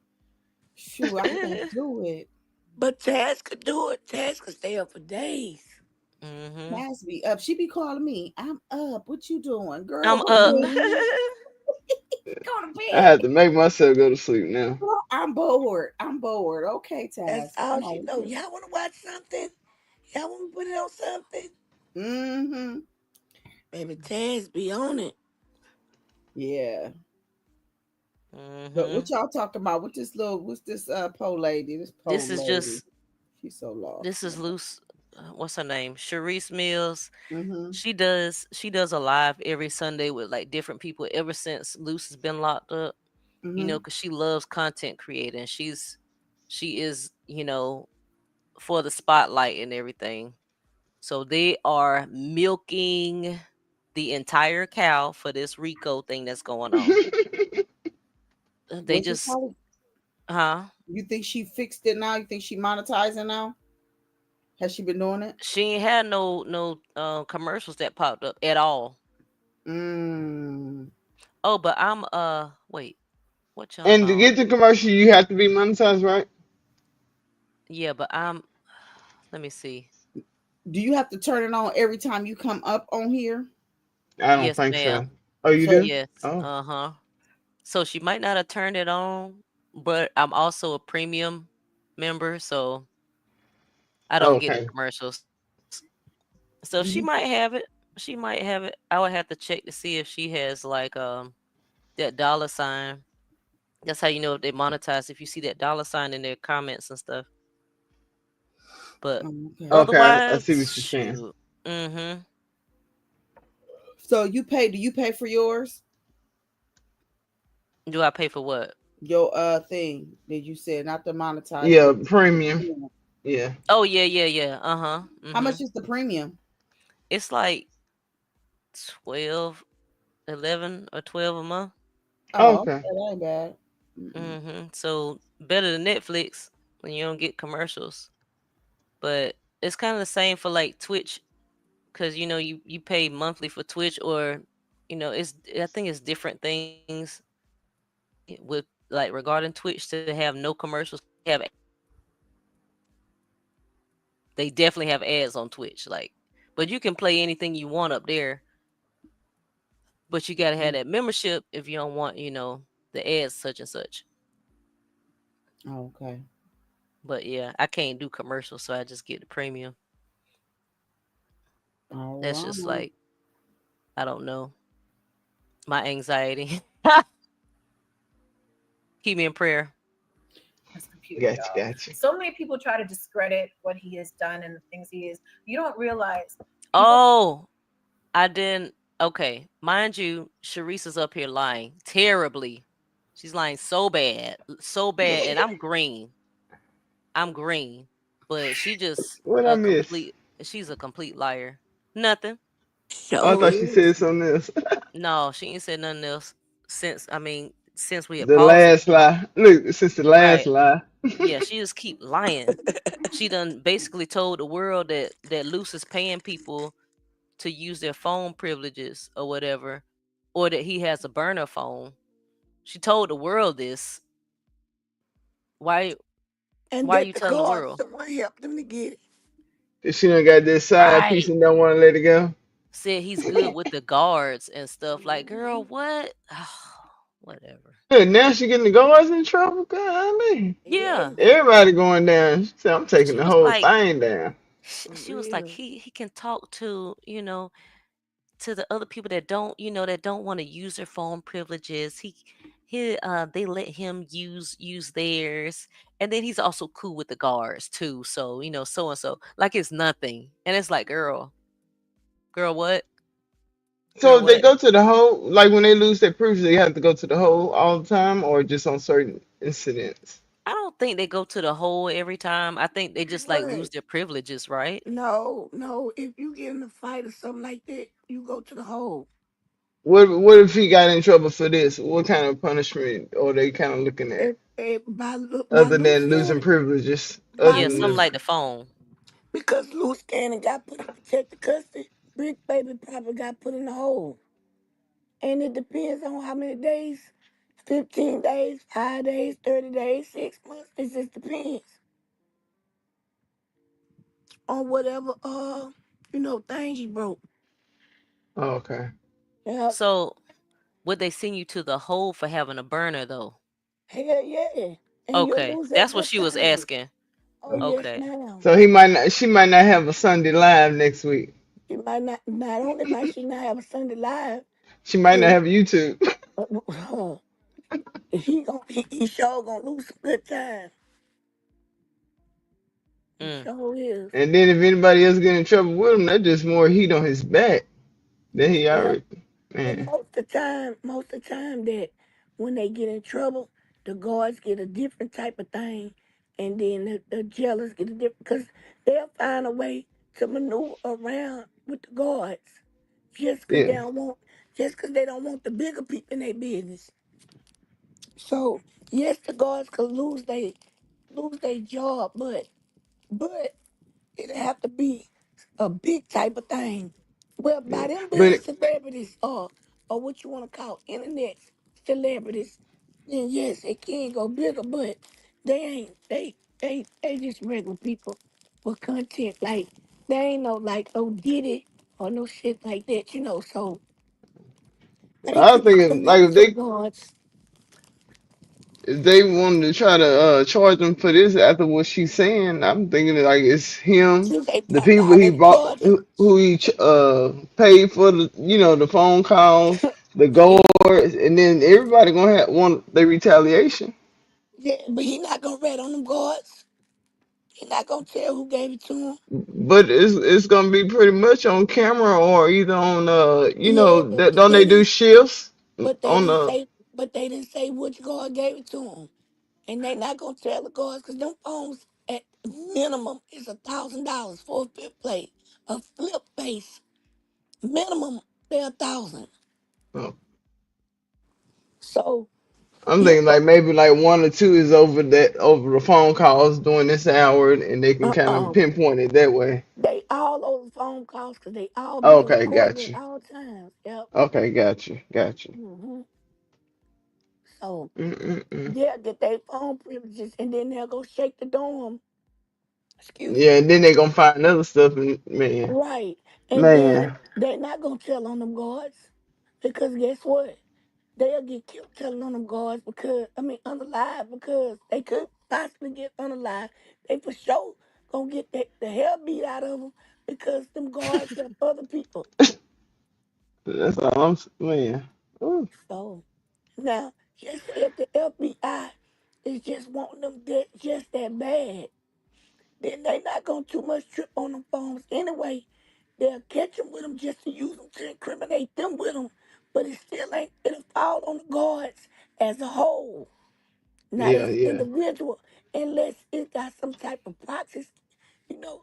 Shoot, I can't do it. But Taz could do it. Taz could stay up for days. Hmm. Taz be up. She be calling me. I'm up. What you doing? Girl, I'm go to up. bed. Mm-hmm. Go to I bed. have to make myself go to sleep now. Girl, I'm bored. I'm bored. Okay, That's Taz. all Come she on. know. Y'all wanna watch something? Y'all wanna put it on something? Mm-hmm. Baby Taz be on it. Yeah. But Hmm. what y'all talking about? What's this pole lady? This This pole is lady. just She's so lost. this is loose. What's her name? Sharice Mills. Mm-hmm. She does a live every Sunday with like different people ever since Luce has been locked up. Mm-hmm. Because she loves content creating. She is for the spotlight and everything. So they are milking the entire cow for this Rico thing that's going on. They What's it just, called? huh? You think she fixed it now? You think she monetizing now? Has she been doing it? She ain't had no commercials that popped up at all. Mm. Oh, but I'm wait. What y'all And to call get it? the commercial, you have to be monetized, right? Yeah, but I'm. Let me see. Do you have to turn it on every time you come up on here? I don't Yes, think so. ma'am. Oh, you So do? Yes. Oh, Uh-huh. So she might not have turned it on, but I'm also a premium member, so I don't get the okay. commercials. So she do might you have it. She might have it. I would have to check to see if she has like that dollar sign. That's how you know if they monetize if you see that dollar sign in their comments and stuff. But okay. Okay, I otherwise, see what you're saying. shoot. Mm-hmm. So you pay? Do you pay for yours? Do I pay for what? Your thing that you said, not the monetized, but Yeah, premium. Yeah. Oh yeah, yeah, yeah. Uh-huh. how Mm-hmm. much is the premium? It's like 12, 11 or 12 a month. Oh, okay, Okay. that ain't bad. Mm-mm. Mm-hmm. So better than Netflix when you don't get commercials. But it's kind of the same for like Twitch because you pay monthly for Twitch or it's I think it's different things with like regarding Twitch to have no commercials. They definitely have ads on Twitch, like, but you can play anything you want up there. But you gotta have that membership if you don't want the ads such and such. Oh, okay. But yeah, I can't do commercials, so I just get the premium. All That's just right. like I don't know my anxiety. Keep me in prayer. His computer, Gotcha, y'all. gotcha. So many people try to discredit what he has done and the things he is. You don't realize people. Oh, I didn't. Okay, mind you, Sharice is up here lying terribly. She's lying so bad, and I'm green. I'm green, but she just What I a miss? complete. She's a complete liar. Nothing. Oh, I So thought she is. said something else. No, she ain't said nothing else since we had The paused it. last lie. Look, since the last Right. lie. Yeah, she just keep lying. She done basically told the world that Luce is paying people to use their phone privileges or whatever, or that he has a burner phone. She told the world this. Why? And Why that you the telling the God, world? someone help them to get it. She done got this side piece Right. and don't want to let it go. Said he's good with the guards and stuff. Like, girl, what? Whatever. Look, now she getting the guards in trouble. Golly. Yeah, Yeah. Everybody going down. She said, I'm taking She the was whole like, thing down. for she was like, real. he can talk to the other people that don't want to use their phone privileges. They let him use theirs, and then he's also cool with the guards too. So so and so, like it's nothing, and it's like, girl, what, So girl, if they what? go to the hole, like when they lose their proofs, they have to go to the hole all the time or just on certain incidents? I don't think they go to the hole every time. I think they just like lose What? their privileges, right? No, no. If you get in a fight or something like that, you go to the hole. What if he got in trouble for this? What kind of punishment are they kind of looking at? By Other loose than losing cannon, privileges, other by Yeah, than something loose, losing. like the phone. because loose cannon got put in protective custody. Brick baby probably got put in the hole, and it depends on how many days. 15 days, 5 days, 30 days, 6 months. It just depends on whatever things you broke. Oh, okay. Yeah, So would they send you to the hole for having a burner though? hell yeah. And you'll Okay, lose that that's what good she was time. asking. Oh yes, Okay. ma'am. So she might not have a Sunday live next week. She might not only might she not have a Sunday live, She might not but have YouTube. he sure gonna lose some good time. He Mm. sure is. And then if anybody else get in trouble with him, that's just more heat on his back. Then he Yeah. already, And man. most of the time that when they get in trouble, the guards get a different type of thing, and then the jailers get a different because they'll find a way to maneuver around with the guards Yeah, just because they don't want the bigger people in their business. So yes, the guards could lose their job, but it have to be a big type of thing. Well, yeah. by them But being celebrities or what you want to call internet celebrities, then yes, it can go bigger, but they ain't they just regular people with content. Like they ain't no like oh did it or no shit like that, you know. So they I was could be thinking like committed to the gods. if they wanted to try to charge him for this after what she's saying, I'm thinking like it's him, They the probably people he already bought, charged him. who he paid for the the phone calls, the Yeah, guards, and then everybody gonna have want their retaliation. yeah, but he not gonna rat on them guards. He not gonna tell who gave it to him. But it's gonna be pretty much on camera or either on Yeah, that don't they do shifts they on didn't the say but they didn't say which guard gave it to him. And they not gonna tell the guards because them phones at minimum is $1,000 for a flip plate. A flip face. Minimum they're 1,000. oh, So I'm yeah, thinking like maybe like one or two is over the phone calls during this hour and they can kind of uh-uh. pinpoint it that way. They all over phone calls because they all being Okay, recorded got at you. all times. Yep. Okay, got you. Got you. hmm So Mm-mm-mm. they'll get their phone privileges and then they'll go shake the dorm. Excuse me. Yeah, and then they gonna find other stuff and man, Right. And then man. they're not gonna tell on them guards because guess what? They'll get killed telling on them guards because unalive because they could possibly get unalive. They for sure gonna get the hell beat out of them because them guards help other people. That's all man. Ooh. So now, just say if the FBI is just wanting them dead just that bad, then they not gonna too much trip on them phones anyway. They'll catch them with them just to use them to incriminate them with them, but it still ain't it'll fall on the guards as a whole, not Yeah, as an yeah, individual, unless it got some type of proxy, you know,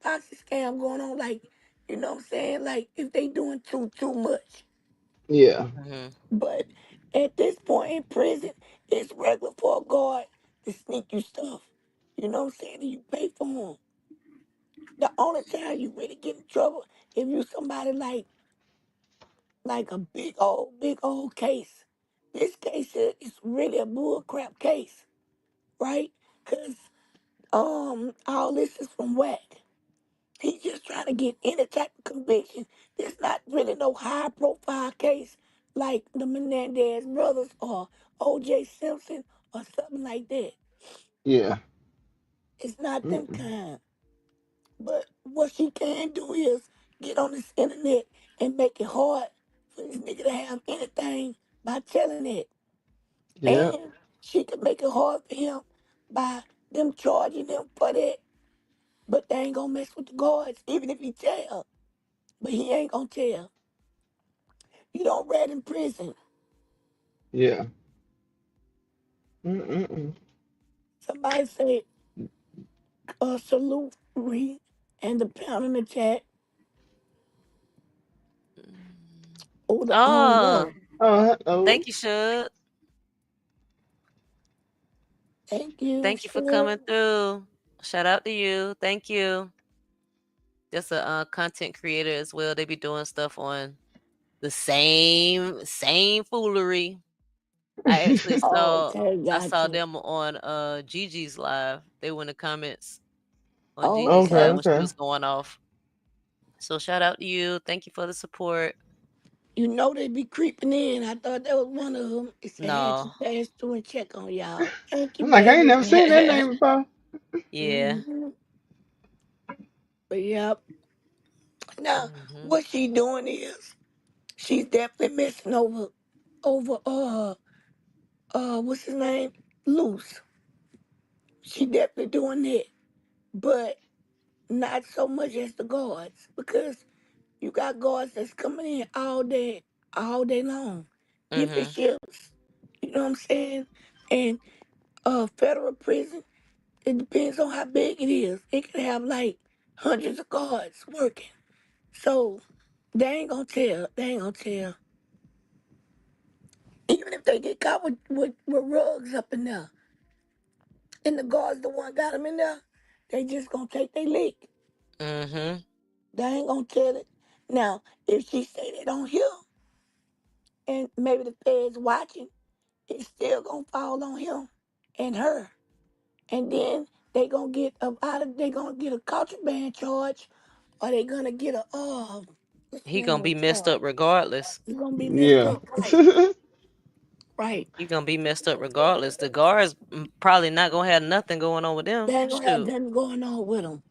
proxy scam going on. Like, you know what I'm saying? Like if they doing too much. yeah, Hmm. But at this point in prison, it's regular for a guard to sneak you stuff. You know what I'm saying? And you pay for them. The only time you really get in trouble if you somebody like a big old case. This case is really a bull crap case, right? Cause all this is from whack. He's just trying to get any type of conviction. It's not really no high profile case like the Menendez brothers or O.J. Simpson or something like that. yeah. It's not them Mm-mm. kind. But what she can do is get on this internet and make it hard for this nigga to have anything by telling it. Yeah, And she can make it hard for him by them charging them for that. But they ain't gonna mess with the guards, even if he tell. But he ain't gonna tell. You don't rat in prison. yeah. Mm-mm-mm. Somebody say salute Ree and the pound in the chat. Oh, the Oh, one. Oh, hello. thank you, Shug. Thank you, Thank you for sure. coming through. Shout out to you. Thank you. Just a content creator as well. They be doing stuff on the same foolery. I actually Oh, saw okay, I saw gotcha. them on Gigi's live. They were in the comments on Oh, Gigi's Okay, live okay. when she okay. was going off. So shout out to you. Thank you for the support. You know they be creeping in. I thought that was one of them. It's a had No. to pass through and check on y'all. Thank you, I'm like I ain't baby. never seen that name before. Yeah. hmm But yep. Now, Hmm. what she doing is she's definitely messing over what's his name? Loose. She definitely doing that. But not so much as the guards. Because you got guards that's coming in all day long. Different Hmm. shifts. You know what I'm saying? And federal prison, it depends on how big it is. It can have like hundreds of guards working. So they ain't gonna tell. They ain't gonna tell. Even if they get caught with rugs up in there, and the guards the one got them in there, they just gonna take their lick. Hmm. They ain't gonna tell it. Now, if she say they don't hear, and maybe the feds watching, it's still gonna fall on him and her. And then they gonna get a contraband charge, or they gonna get a what's the He name gonna of be the messed charge? up regardless. He's gonna be messed Yeah. up, right. He gonna be messed up regardless. The guards probably not gonna have nothing going on with them. They ain't gonna have Shoot. nothing going on with them.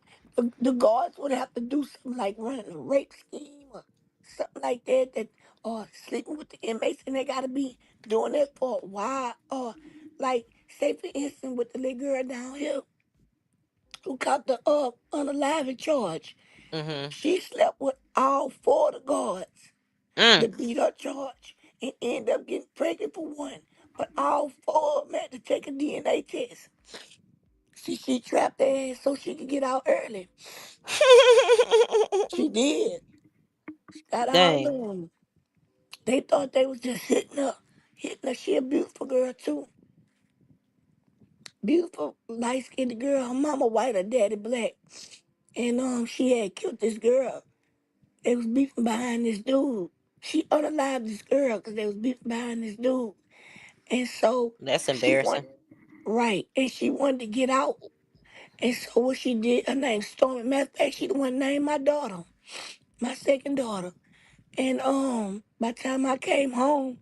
The guards would have to do something like running a rape scheme or something like that, or sleeping with the inmates, and they gotta be doing that for a while. Or like, say for instance, with the little girl down here who caught the unalive charge, Mm-hmm. she slept with all four of the guards Mm. to beat her charge and end up getting pregnant for one. But all four of them had to take a DNA test. See, she trapped their ass so she could get out early. She did. She got all of Dang. them. They thought they was just hitting her. Hitting her. She a beautiful girl too. Beautiful, light skinned girl. Her mama white, her daddy black. And she had killed this girl. They was beefing behind this dude. She unalived this girl because they was beefing behind this dude. And so That's she embarrassing. wanted, right, and she wanted to get out. And so what she did, her name's Stormy. Matter of fact, she the one named my daughter, my second daughter. And by the time I came home,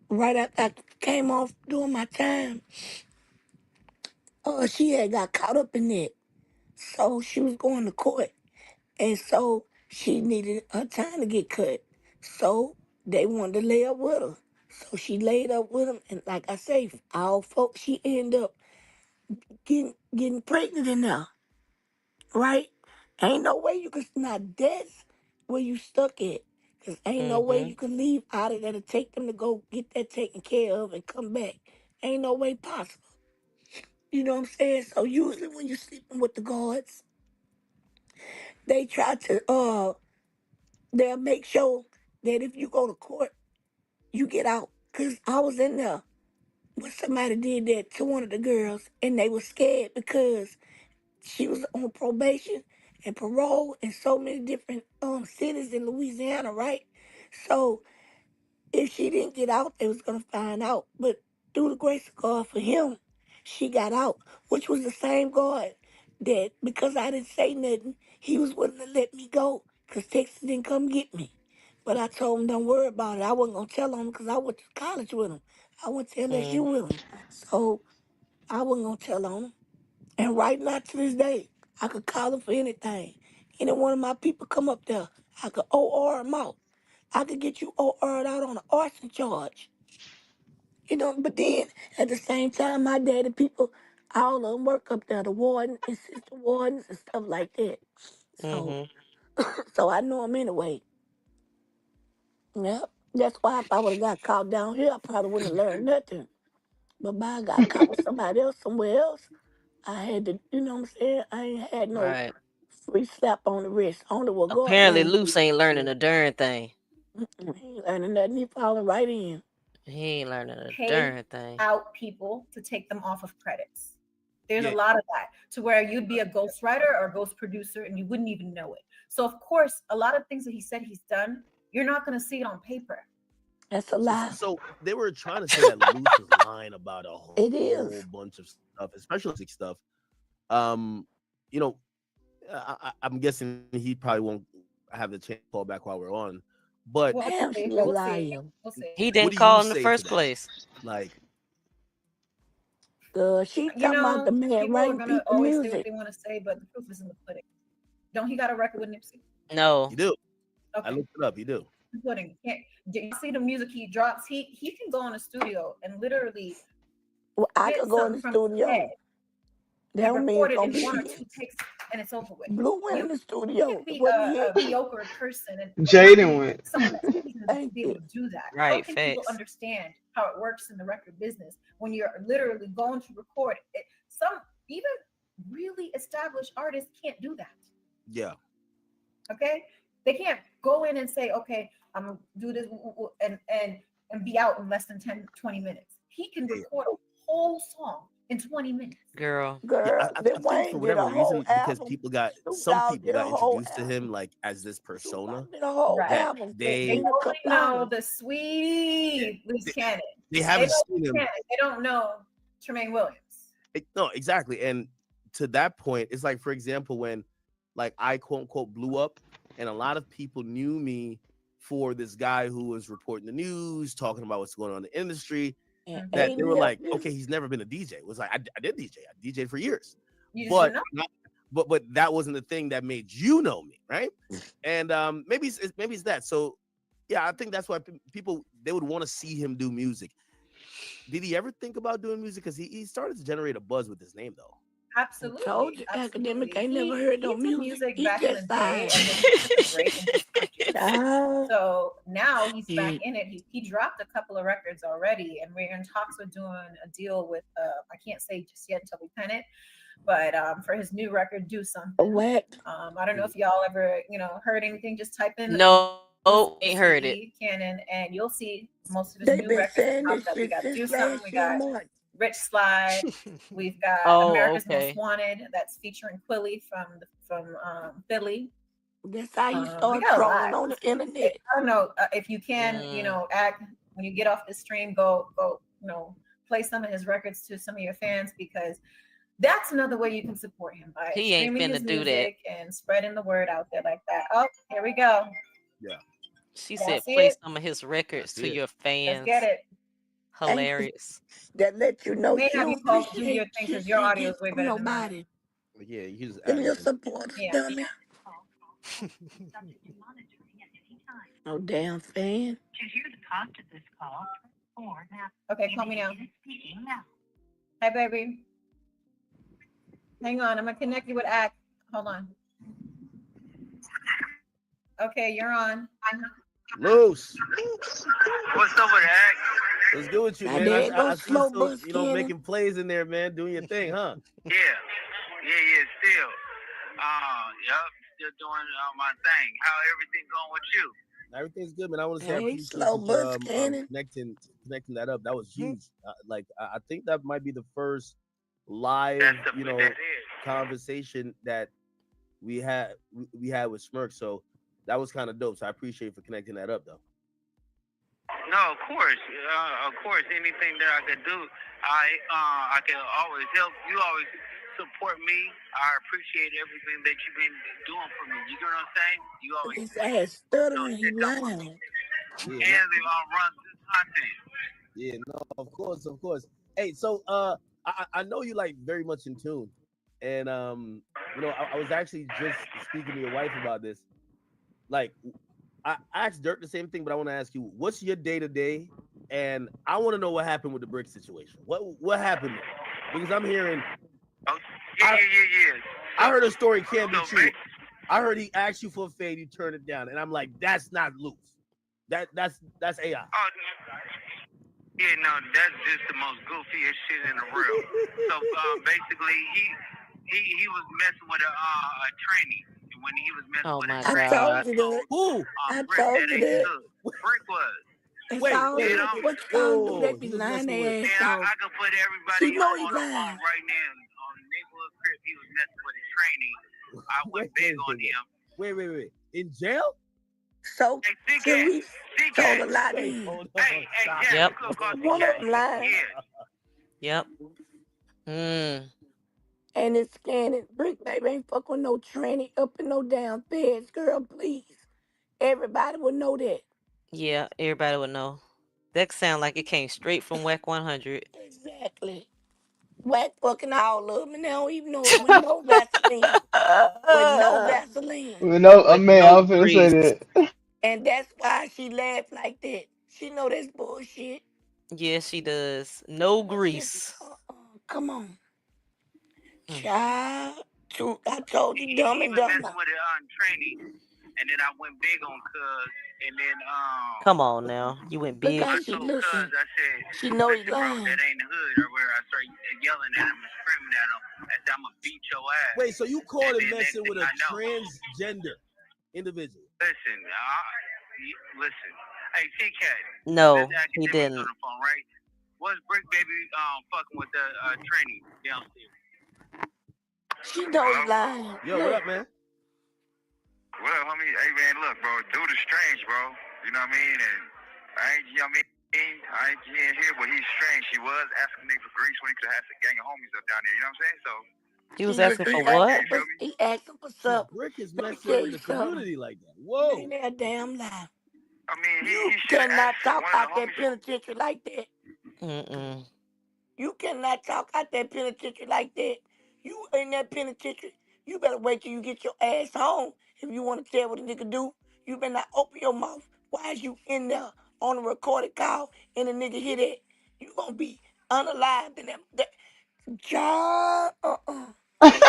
right after I came off doing my time, she had got caught up in it. So she was going to court. And so she needed her time to get cut. So they wanted to lay up with her. So she laid up with him. And like I say, all folks, she ended up getting pregnant in there, right? Ain't no way you could, not that's where you stuck at. Cause ain't no way Mm-hmm. you can leave out of there to take them to go get that taken care of and come back. Ain't no way possible. You know what I'm saying? So usually when you're sleeping with the guards, they try to they'll make sure that if you go to court, you get out. Cause I was in there when somebody did that to one of the girls and they were scared because she was on probation and parole in so many different cities in Louisiana, right? So if she didn't get out, they was gonna find out. But through the grace of God for him, she got out, which was the same God that because I didn't say nothing, he was willing to let me go because Texas didn't come get me. But I told him, don't worry about it. I wasn't gonna tell him because I went to college with him. I went to LSU Mm. with him. So I wasn't gonna tell on him. And right now to this day, I could call him for anything. Any one of my people come up there, I could OR him out. I could get you OR'd out on an arson charge. You know, but then at the same time, my daddy people, all of them work up there, the warden, assistant wardens and stuff like that. So, Mm-hmm. so I know him anyway. Yep. That's why if I would have got caught down here, I probably wouldn't have learned nothing. But by I got caught with somebody else somewhere else, I had to, you know what I'm saying? I ain't had no Right. free slap on the wrist. Only what God Apparently, gave Luce me. ain't learning a darn thing. He ain't learning nothing. He falling right in. He ain't learning a Pay darn thing. out people to take them off of credits. There's a Yeah. lot of that to where you'd be a ghostwriter or a ghost producer and you wouldn't even know it. So of course, a lot of things that he said he's done, you're not going to see it on paper. That's a lie. So they were trying to say that Luce was lying about a It whole is. bunch of stuff, especially stuff. Um, you know, I'm guessing he probably won't have the chance to call back while we're on. But We'll Damn, see. she a We'll see. liar. We'll see. He what didn't do you call in the say to first that? place. Like, She You talking about the know, man people are writing gonna people always say what music. they want to say, but the proof is in the pudding. Don't he got a record with Nipsey? No. you do. I Okay. looked it up. You do. Pudding. Do you see the music he drops? He can go in the studio and literally Well, I get could go in something the from his head studio. That and don't mean record it's it gonna in be one or his. two takes and it's over with. Blue went You in the studio. can't It be wasn't a his. mediocre person and not Jaden be went. someone that's seasoned to Thank be able you. to do that. How Right. can people Facts. understand how it works in the record business when you're literally going to record it? Some even really established artists can't do that. Yeah. Okay, they can't go in and say, okay, I'm gonna do this and be out in less than 10 20 minutes. He can Yeah. record a whole song in 20 minutes. Girl. Yeah, Girl, I Lil think for Wayne did whatever a whole reason, because album. Snoop some Dogg people did a got whole introduced to him album. like as this Snoop persona Dogg did a whole Right. that album. They Sing a only couple know hours. the sweet loose they, cannon. they They haven't know seen loose him. cannon. They don't know Tremaine Williams. No, exactly. And to that point, it's like, for example, when like I quote unquote blew up, and a lot of people knew me for this guy who was reporting the news, talking about what's going on in the industry. And That ain't they were like, nothing. okay, he's never been a DJ. It was like I did DJ. I DJed for years, You just but didn't know. but that wasn't the thing that made you know me, right? And maybe it's that. So yeah, I think that's why people, they would want to see him do music. Did he ever think about doing music? Because he started to generate a buzz with his name, though. Absolutely. Told you, academic ain't never heard no He did music. music He back in the just day, signed. and then he took a break and just produced. Child. So now he's back Yeah. in it. He dropped a couple of records already, and we're in talks with doing a deal with I can't say just yet until we pen it, but for his new record, Do Something. What? I don't know if y'all ever heard anything. Just type in No, ain't heard it. sweet cannon, and you'll see most of his They new been records saying popped this up. We shit got since Do Something. last We year, got March. Rich Slide. We've got Oh, America's okay. Most Wanted. That's featuring Quilly from Philly. That's how you We start got a lot. trolling on the internet. I don't know if you can, act when you get off the stream. Go, play some of his records to some of your fans, because that's another way you can support him by He ain't streaming finna his do that. music and spreading the word out there like that. Oh, here we go. Yeah. She Y'all said see play it? some of his records That's to it. your Let's fans. get it. Hilarious. That let you know May she have you don't call do your appreciate thing, shit because your she audio get is way from better than mine. nobody. Yeah, you just Them add your it in. supporters, Yeah. dummy. No damn fan. To hear the cost of this call, press 4 now. Okay, call me now. Speaking now. Hi, baby. Hang on, I'm gonna connect you with Act. Hold on. Okay, you're on. Loose. What's up with that? What's good with you, Now man? there ain't no I see you slow still, bus cannon. making plays in there, man, doing your thing, huh? Yeah, still. Yep, still doing my thing. How everything going with you? Everything's good, man. I want to say I Hey, appreciate slow you bus for cannon. connecting that up. That was huge. I think that might be the first live, conversation that we had with Smirk. So that was kind of dope. So I appreciate you for connecting that up, though. No, of course. Anything that I could do, I can always help. You always support me. I appreciate everything that you've been doing for me. You get what I'm saying? You always His ass stuttering, he lying. and they run this content. Yeah, no, of course. Hey, so I know you like very much in tune, and I was actually just speaking to your wife about this. Like, I asked Dirk the same thing, but I want to ask you, what's your day to day? And I want to know what happened with the brick situation. What happened there? Because I'm hearing. Oh, yeah. I heard a story can't be true. I heard he asked you for a fade, you turned it down, and I'm like, that's not loose. That's AI. Oh, yeah, no, that's just the most goofiest shit in the world. So basically, he was messing with a trainee. When he was messing with a I trainee, told you that. Who? I Brick told that you ain't that. good. Brick was. It's Wait, all wait, right. What you gonna do? They be he was lying messing their with. ass Man, off. I can put everybody She know he on lying. right now on neighborhood crib. He was messing with a trainee. I went big on him. Wait. In jail? So Hey, can we told a lot Wait, in. hold on. Hey, Stop. Jack, Yep. you could call One the of them lying. Yeah. Yep. And it's scanning. Brick baby ain't fuck with no tranny up in no damn feds, girl, please. Everybody would know that. Yeah, everybody would know. That sound like it came straight from WAC 100. Exactly. Whack fucking all of them, and they don't even know it with no Vaseline. With no Vaseline. No, With man, I no was finna say grease. that. And that's why she laughed like that. She know that's bullshit. Yes, she does. No That shit, grease. come on. Mm. Child. I told you dumb He and was dumber. messing with a trainee, and then I went big on Cuz, and then Come on now. You went Look big. how I she told Cuz, looking. I said, She know he listen, bro, lying. that ain't the hood, or where I started yelling at him and screaming at him. I said, I'm gonna beat your ass. Wait, so you called him then messing next with thing a I know, transgender individual? Listen. Hey, T-Cat. No, This he academic's didn't. on the phone, right? Was Brick Baby fucking with the trainee downstairs? She know he Hello? lying. Yo, what Look. up, man? What up, homie? Hey, man, look, bro. Dude is strange, bro. You know what I mean? And I ain't, you know what I mean? I ain't here, but he's strange. He was asking niggas for grease when he could have had a gang of homies up down there. You know what I'm saying? So, He was He, asking he for asking what? you for feel me? he asking for So something. Brick is Let me messing tell with you the something. community like that. You ain't Whoa. that damn lie. I mean, You he should have cannot asked talk one of the out that homies. penitentiary like that. Mm-mm. You cannot talk out that penitentiary like that. You in that penitentiary, you better wait till you get your ass home. If you want to tell what a nigga do, you better not open your mouth. Why is you in there on a recorded call and a nigga hear that? You gonna be unalived in that job.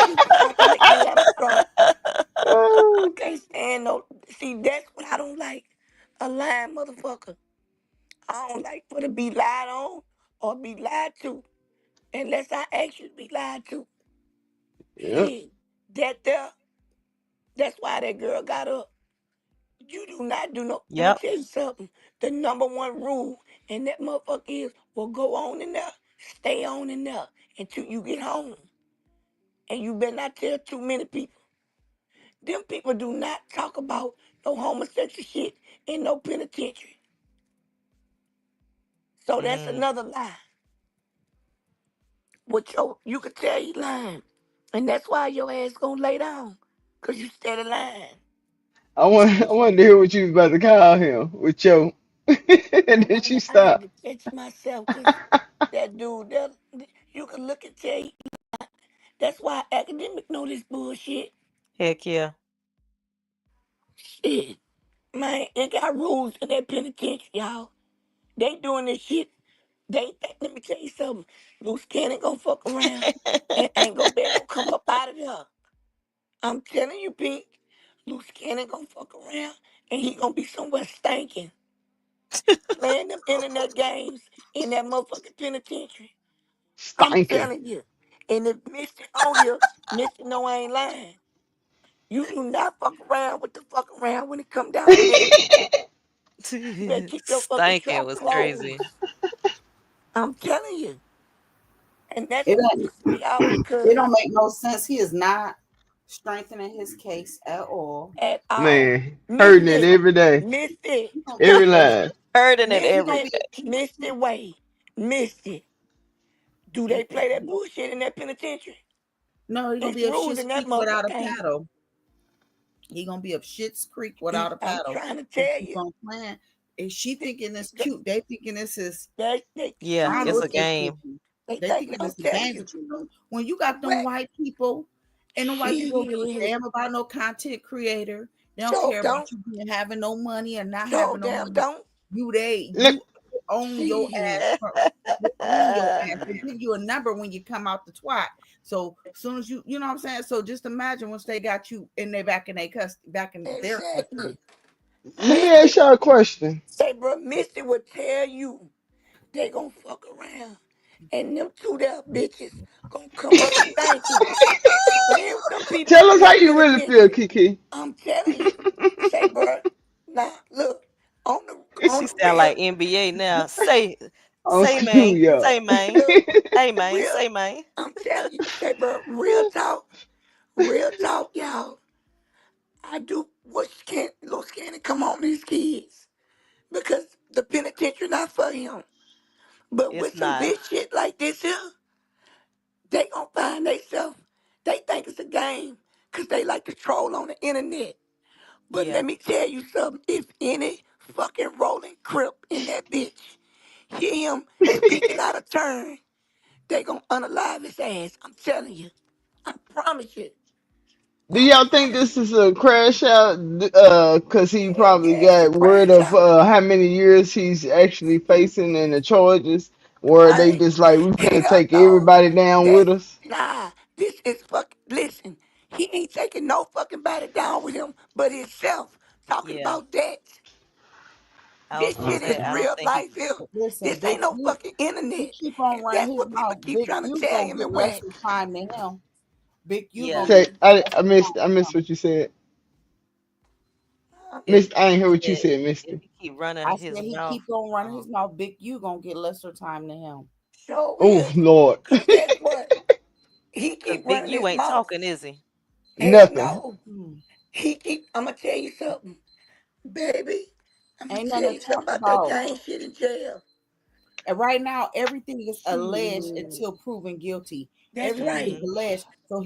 You gonna make me have a stroke. I can't stand no. See, that's what I don't like. A lying motherfucker. I don't like for to be lied on or be lied to unless I ask you to be lied to. Yep. Shit, that there, that's why that girl got up. You do not do no. Let me Yep. tell you something. The number one rule in that motherfucker is, well, go on in there, stay on in there until you get home. And you better not tell too many people. Them people do not talk about no homosexual shit in no penitentiary. So that's Mm. another lie. What you could tell you lying. And that's why your ass gonna lay down. Cause you steady lying. I wanted to hear what you was about to call him with your, and then she I had stopped. to catch myself because that dude, you can look and tell you. That's why academic know this bullshit. Heck yeah. Shit. Man, it got rules in that penitentiary, y'all. They doing this shit. Let me tell you something. Loose cannon gonna fuck around and ain't gonna come up out of there. I'm telling you, Pink. Loose cannon gonna fuck around and he gonna be somewhere stinking. Playing them internet games in that motherfucking penitentiary. I'm Stinking. telling you. And if Misty on here, Misty know I ain't lying. You do not fuck around with the fuck around when it come down to that. You better keep your fucking Stinking trap was closed. crazy. I'm telling you. And that's It what ain't, pisses me off it because don't make no sense. He is not strengthening his case at all. at all. Man, hurting it Misty, every day, Misty, He gonna be every a best. line. Hurting it He every gonna Misty, be. day. Misty Way. Misty. Do they play that bullshit in that penitentiary? No, he gonna It's be up rules Shit's in that Creek without a motherfucker. Ain't paddle. He gonna be up Shit's Creek without a I'm paddle. trying to He tell keep you. on playing. And she thinking it's cute. They thinking this is. Yeah, I don't know it's Shit. a what they game. thinking. They They think thinking I'm it's a telling game, you. but you know, when you got them What? white people, and the white people don't give a Shit. damn about no content creator. They don't Sure care about don't. you being having no money or not Sure having no damn money. don't. Let, You own your ass. Shit. They own your ass. They give you a number when you come out the twat. So as soon as you know what I'm saying. So just imagine once they got you in their back in their custody, back in their custody. Exactly. let me ask Misty. y'all a question. Say, bro, Misty would tell you they gonna fuck around. And them two there bitches gonna come up stinking. Playing with them people Tell us in how that you really feel, penitentiary. Kiki. I'm telling you. Say, bro, now look, on She the sound real, like NBA now. Say, On say man, schoolyard. say man, look, hey man, real, say man. I'm telling you, say, bro, real talk, y'all. I do what can little scanning come on these kids because the penitentiary not for him. But It's with some not. bitch shit like this here, they gonna find themselves. They think it's a game because they like to troll on the internet. But Yeah. let me tell you something. If any fucking rolling crip in that bitch hear him speaking out of turn, they gonna unalive his ass. I'm telling you. I promise you. Do I y'all think promise this you. is a crash out? Cause he Hell probably yeah, it's a got word crash of out. how many years he's actually facing and the charges, where they I just like we finna hell take no. everybody down with That's us. nah. This is fucking. Listen, he ain't taking no fucking body down with him, but himself. Talking Yeah. about that. I was This gonna shit Okay. say is I don't real think he life here. Listen, This ain't no fucking He internet, keep on and running that's his what people mouth. keep Big trying to U tell gonna him get and less wax. time than him. Big U yeah. gonna get Say I less I time missed I than missed him. what you said. It Missed I ain't hear what you said said, Misty. He running I his said he mouth. keep on running his mouth. Big you gonna get lesser time than him. So Oh is. Lord. Cause guess what? He Cause keep Big running U his ain't mouth. talking, is he? Hell Nothing. no. Hmm. He keep. I'm gonna tell you something, baby. I'm gonna Ain't tell nothing to you something talk about that about. gang shit in jail. And right now, everything is alleged Shit. until proven guilty. That's Everything is right. Mm-hmm. alleged. So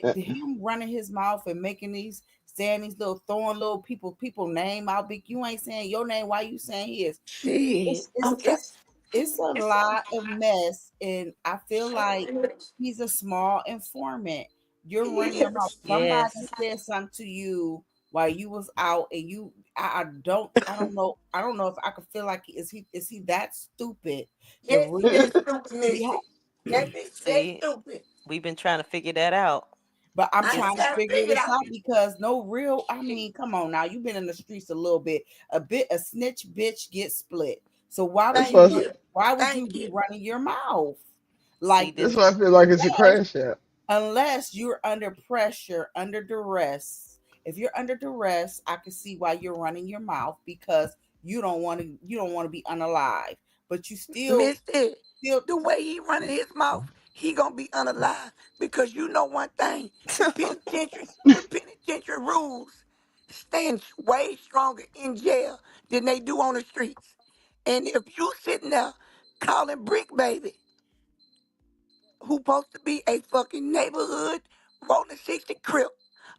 Uh, him running his mouth and making these saying these little throwing little people name out. Big, you ain't saying your name. Why you saying his? Shit. It's it's I'm trying. it's it's a It's so lot of mess, and I feel like is. he's a small informant. You're He running your mouth. is. Somebody Yes. said something to you while you was out, and I don't know. I don't know if I could feel like is he that stupid to Yes, he really that stupid, be? Missy. That bitch that See, stupid. we've been trying to figure that out. But I'm I ain't trying to trying to figure figure it this out. out because no real. I mean, come on now. You've been in the streets a little bit. A snitch bitch gets split. So that's Thank why. you. why would you Thank be you. running your mouth See like this. That's why I feel like it's a unless, crash out. unless you're under pressure, under duress? If you're under duress, I can see why you're running your mouth because you don't want to be unalive, but you Mister, still the way he running his mouth, he gonna be unalive because you know one thing: the penitentiary rules stand way stronger in jail than they do on the streets. And if you sitting there calling Brick Baby, who supposed to be a fucking neighborhood rolling 60 crip,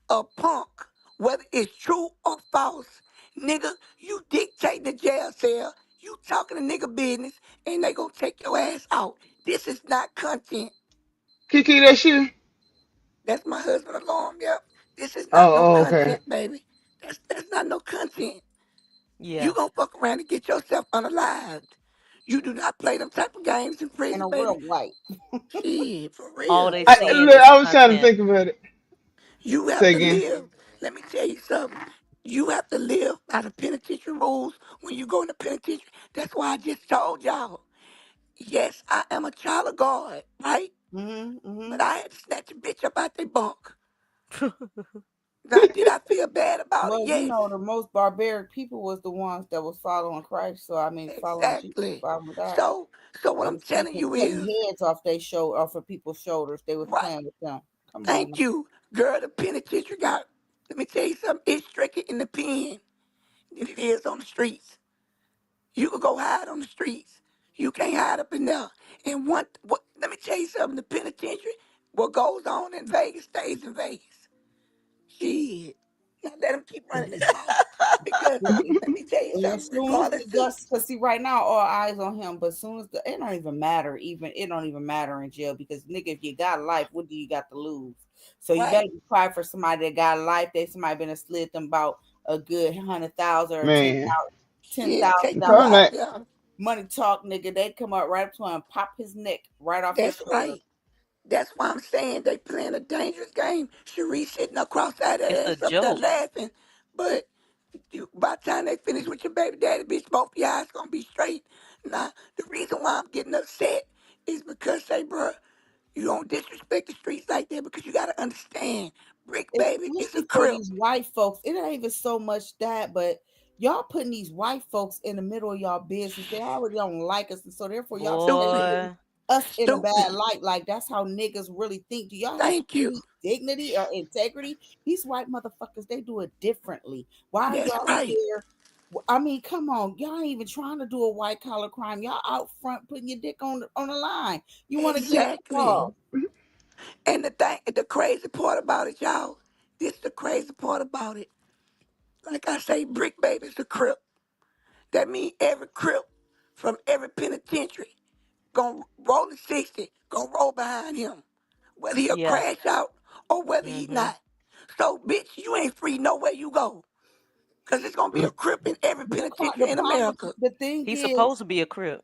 a punk, whether it's true or false, nigga, you dictating the jail cell, you talking to nigga business, and they gonna take your ass out. This is not content. Kiki, that's you. That's my husband alarm, yep. This is not no Oh, oh, okay. content, baby. That's not no content. You Yeah. gonna fuck around and get yourself unalived. You do not play them type of games in in prison, a baby. real light. Shit, for All real. they I seeing look, is I was trying to content. think about it. You have Say to again. live. Let me tell you something. You have to live by the penitentiary rules when you go in the penitentiary. That's why I just told y'all. Yes, I am a child of God, right? But I had to snatch a bitch up out their bunk. Now, did I feel bad about it? Well, Yes, the most barbaric people was the ones that was following Christ. So I mean, following Jesus, exactly. following God. So what They I'm was telling you cutting is, heads off of people's shoulders. They was right? playing with them. Come on, Thank now. you, girl. The penitentiary got. Let me tell you something. It's stricter in the pen than it is on the streets. You could go hide on the streets. You can't hide up in there. And let me tell you something, the penitentiary, what goes on in Vegas stays in Vegas. Shit. Now let him keep running his mouth. Because let me tell you And as something, soon as regardless the to dust, because see, right now all eyes on him. But as soon as it don't even matter. It don't even matter in jail because nigga, if you got life, what do you got to lose? So you better right, be quiet for somebody that got life. They somebody been slid them about a good 100,000 or Man, ten shit, thousand take you probably dollars out not. there. money talk, nigga. They come up right up to him, pop his neck right off his That's shoulder. right. That's why I'm saying they playing a dangerous game. Cherie sitting across that It's a ass up there joke. laughing. But by the time they finish with your baby daddy, bitch, both your eyes gonna be straight. Now, the reason why I'm getting upset is because, say, bruh, you don't disrespect the streets like that because you gotta understand, Brick Baby is a Especially for crip. these white folks. It ain't even so much that, but y'all putting these white folks in the middle of y'all business. They already don't like us, and so therefore y'all sitting there Stupid. putting Boy. us in a bad Stupid. light. Like that's how niggas really think. Do y'all have Thank you. any dignity or integrity? These white motherfuckers, they do it differently. Why are That's y'all up right. there? I mean, come on, y'all ain't even trying to do a white collar crime. Y'all out front putting your dick on the line. You want to get Exactly. involved. And the crazy part about it, y'all, this the crazy part about it. Like I say, Brick Baby's a crip. That means every crip from every penitentiary gonna roll the 60, gonna roll behind him. Whether he'll Yeah. crash out or whether he Mm-hmm. not. So, bitch, you ain't free nowhere you go. Because it's going to be a crip in every penitentiary in America. The thing He's is, supposed to be a crip.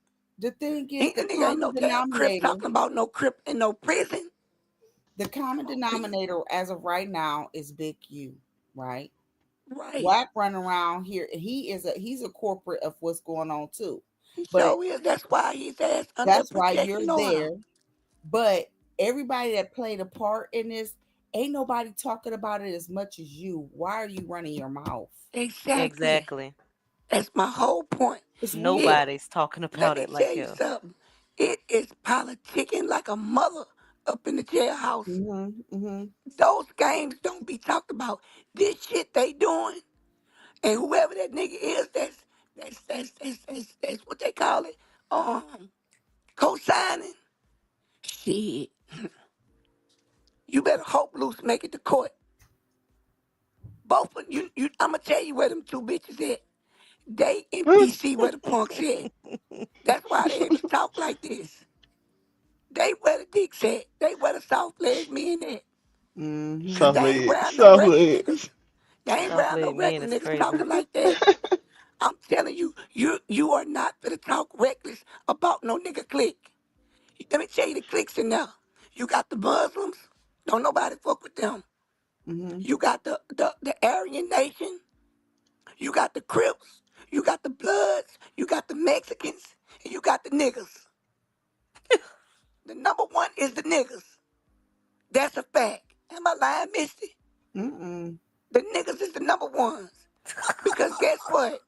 Ain't the nigga ain't no damn crip talking about no crip in no prison. the common Oh, man. denominator as of right now is Big U, right? Right. Whack running around here. He's a corporate of what's going on too. He But sure is. That's why his ass under that's why you're protection order. there. But everybody that played a part in this, ain't nobody talking about it as much as you. Why are you running your mouth? Exactly. Exactly. That's my whole point. It's weird. It, Nobody's talking let about me it like tell you him. something. It is politicking like a mother up in the jailhouse. Those games don't be talked about. This shit they doing, and whoever that nigga is, that's what they call it. Co-signing. Shit. You better hope Luce make it to court. Both of you, I'ma tell you where them two bitches at. They in DC where the punks at. That's why they able to talk like this. They where the dicks at. They where the soft leg men at. Cause Soft they ain't legs. round no Soft regular niggas. legs. They ain't Soft round no leg man regular is niggas crazy. talking like that. I'm telling you, you are not gonna talk reckless about no nigga clique. Let me tell you the cliques in there. You got the Muslims. Don't nobody fuck with them. You got the Aryan Nation. You got the Crips. You got the Bloods. You got the Mexicans. And you got the niggas. The number one is the niggas. That's a fact. Am I lying, Misty? The niggas is the number ones. Because guess what?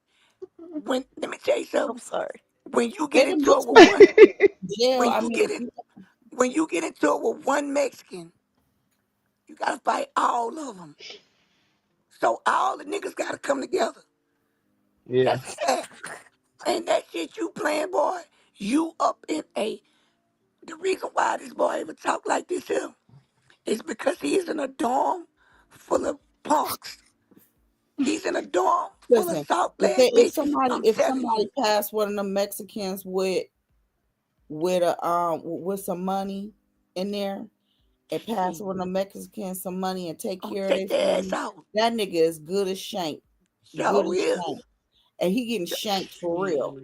Let me tell you I'm something. sorry. When you They get done into put it some with one, jail. when I you mean, get it, when you get into it with one Mexican, you gotta fight all of them. So all the niggas gotta come together. Yeah. That's a fact. And that shit you playing, boy, you up in a. The reason why this boy even talk like this here is because he is in a dorm full of punks. He's in a dorm full of listen. soft If leg bitches. I'm if telling you. somebody passed one of them Mexicans with some money in there and pass one of the Mexicans some money and take I'm gonna care of take their their ass family, out. that nigga is good as shank. Good So as is. shank. And he getting shanked for real.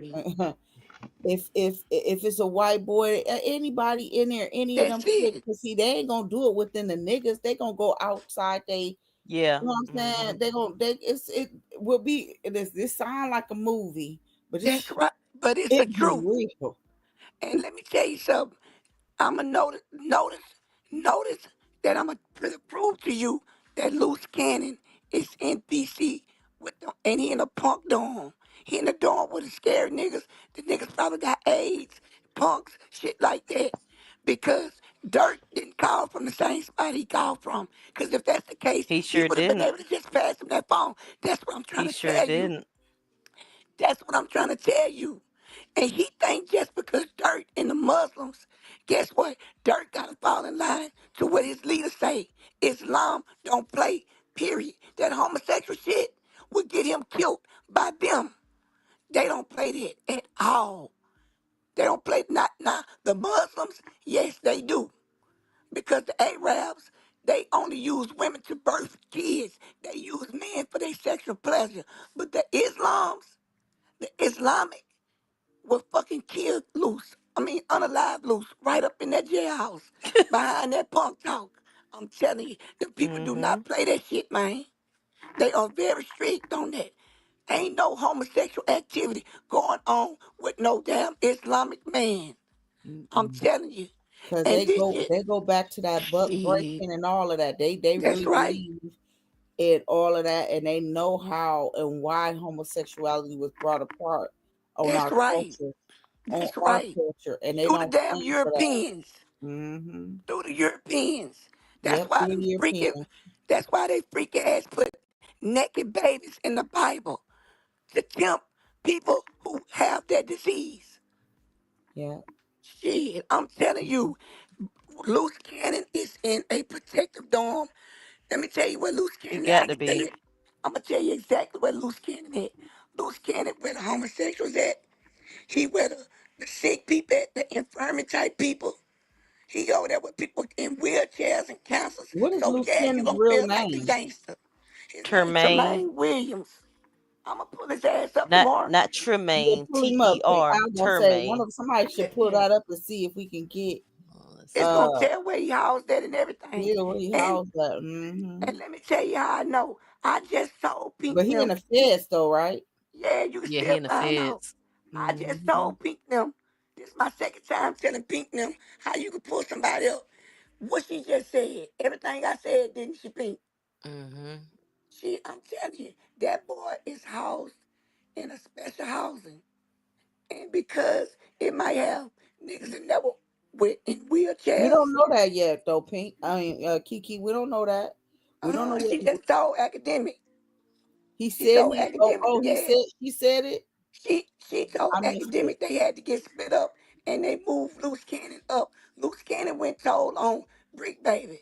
If it's a white boy, anybody in there, any of them That's kids, it. cause see, they ain't gonna do it within the niggas. They gonna go outside. They, Yeah. you know what I'm saying? They gonna, it will be. This sound like a movie, but That's right. But it's the be truth. real. And let me tell you something. I'ma notice that I'ma prove to you that Loose Cannon is in DC with them, and he in a punk dorm. He in a dorm with the scary niggas. The niggas probably got AIDS, punks, shit like that. Because Dirk didn't call from the same spot he called from. Because if that's the case, He he sure would have been didn't. able to just pass him that phone. That's what I'm He trying to sure tell you. didn't. That's what I'm trying to tell you. And he think just because Dirt and the Muslims, guess what? Dirt gotta fall in line to what his leaders say. Islam don't play, period. That homosexual shit would get him killed by them. They don't play that at all. They don't play not now. The Muslims, yes, they do. Because the Arabs, they only use women to birth kids. They use men for their sexual pleasure. But the Islamic will fucking kill Loose. I mean, unalive Loose right up in that jailhouse behind that punk talk. I'm telling you, the people do Mm-hmm. not play that shit, man. They are very strict on that. Ain't no homosexual activity going on with no damn Islamic man. I'm telling you. Cause And this shit, they go back to that buck shit, breaking and all of that. They that's really right. believe in all of that, and they know how and why homosexuality was brought apart on That's our right. culture, That's right. and they Through the don't damn stand for that. Europeans. Mm-hmm. Through the Europeans. That's Yep, why through them the European. freaking, that's why they freaking ass put naked babies in the Bible to tempt people who have that disease. Yeah. Shit, I'm telling you, Loose Cannon is in a protective dorm. Let me tell you where Loose He Cannon is. I got to can tell be. you. I'm gonna tell you exactly where Loose Cannon is. Loose Cannon where the homosexuals at. He where the sick people at, the infirmary type people. He over there with people in wheelchairs and cancers. What is So Luke yeah, you Cannon's gonna real feel like the name? gangster. His name Tremaine. Tremaine Williams. I'm gonna pull his ass up Not tomorrow. not Yeah, Tremaine. pull him up. I T-E-R. was gonna say Termaine. somebody should pull that up and see if we can get Let's It's see. gonna uh tell where he housed that and everything. where he And housed at. Mm-hmm. and let me tell you how I know. I just told Pink But he in them. the feds though, right? Yeah, you can Yeah, he still in the find out. feds. I just Mm-hmm. told Pink them. This is my second time telling Pink them how you can pull somebody up. What she just said. Everything I said, didn't she, Pink? Mm-hmm. I'm telling you, that boy is housed in a special housing. And because it might have niggas that never went in We wheelchairs. don't know that yet, though, Pink. I mean, Kiki, we don't know that. We don't know what She just told academic. he She said. told academic, He yeah. said. She said it. She told I missed it. academic they had to get split up and they moved Loose Cannon up. Loose Cannon went told on Brick Baby.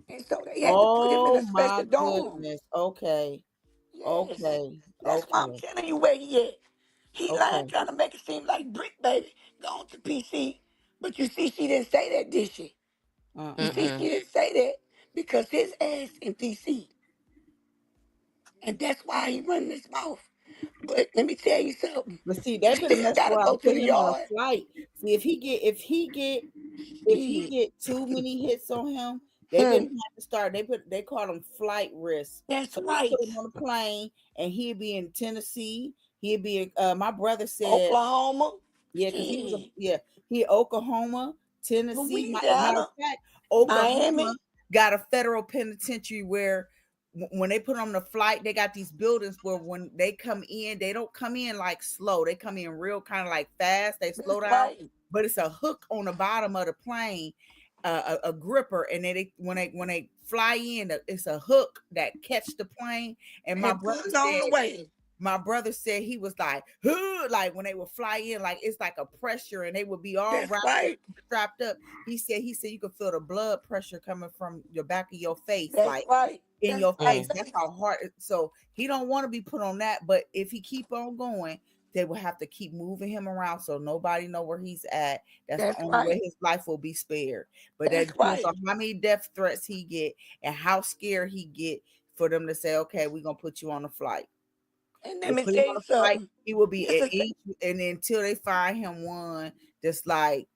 And so they had to put him in Oh a my special dorm. goodness. Okay. Yes. Okay. That's why I'm Okay. telling you where he at. He lying Okay. trying to make it seem like Brick Baby gone to PC. But you see, she didn't say that, did she? You see, she Uh-uh. didn't say that because his ass in PC. And that's why he running his mouth. But let me tell you something. But see, You they better still mess gotta around go and to put the him on a yard. flight. See, if he Shit. get too many hits on him, they Hmm. been have to start. They call them flight risks. That's So they right. put him on a plane, and he'd be in Tennessee. He'd be. My brother said, Oklahoma. yeah, because he was Shit. he Oklahoma, Tennessee. Matter of Louisiana. fact, Oklahoma Miami. got a federal penitentiary where when they put on the flight, they got these buildings where when they come in, they don't come in like slow. They come in real kind of like fast. They slow That's down, right. but it's a hook on the bottom of the plane, a gripper, and when they fly in, it's a hook that catch the plane. And And good on the way. my brother said he was like, huh, like when they would fly in, like it's like a pressure, and they would be all That's wrapped up, right. strapped up. He said you could feel the blood pressure coming from the back of your face, That's like right. in That's your right. face. That's how hard. So he don't want to be put on that. But if he keep on going, they will have to keep moving him around so nobody know where he's at. That's the That's only way right. his life will be spared. But that That's depends right. on how many death threats he get and how scared he get for them to say, okay, we're gonna put you on a flight. And They let me put him tell on you a flight, something. he will be This at is each, and until they find him one that's like,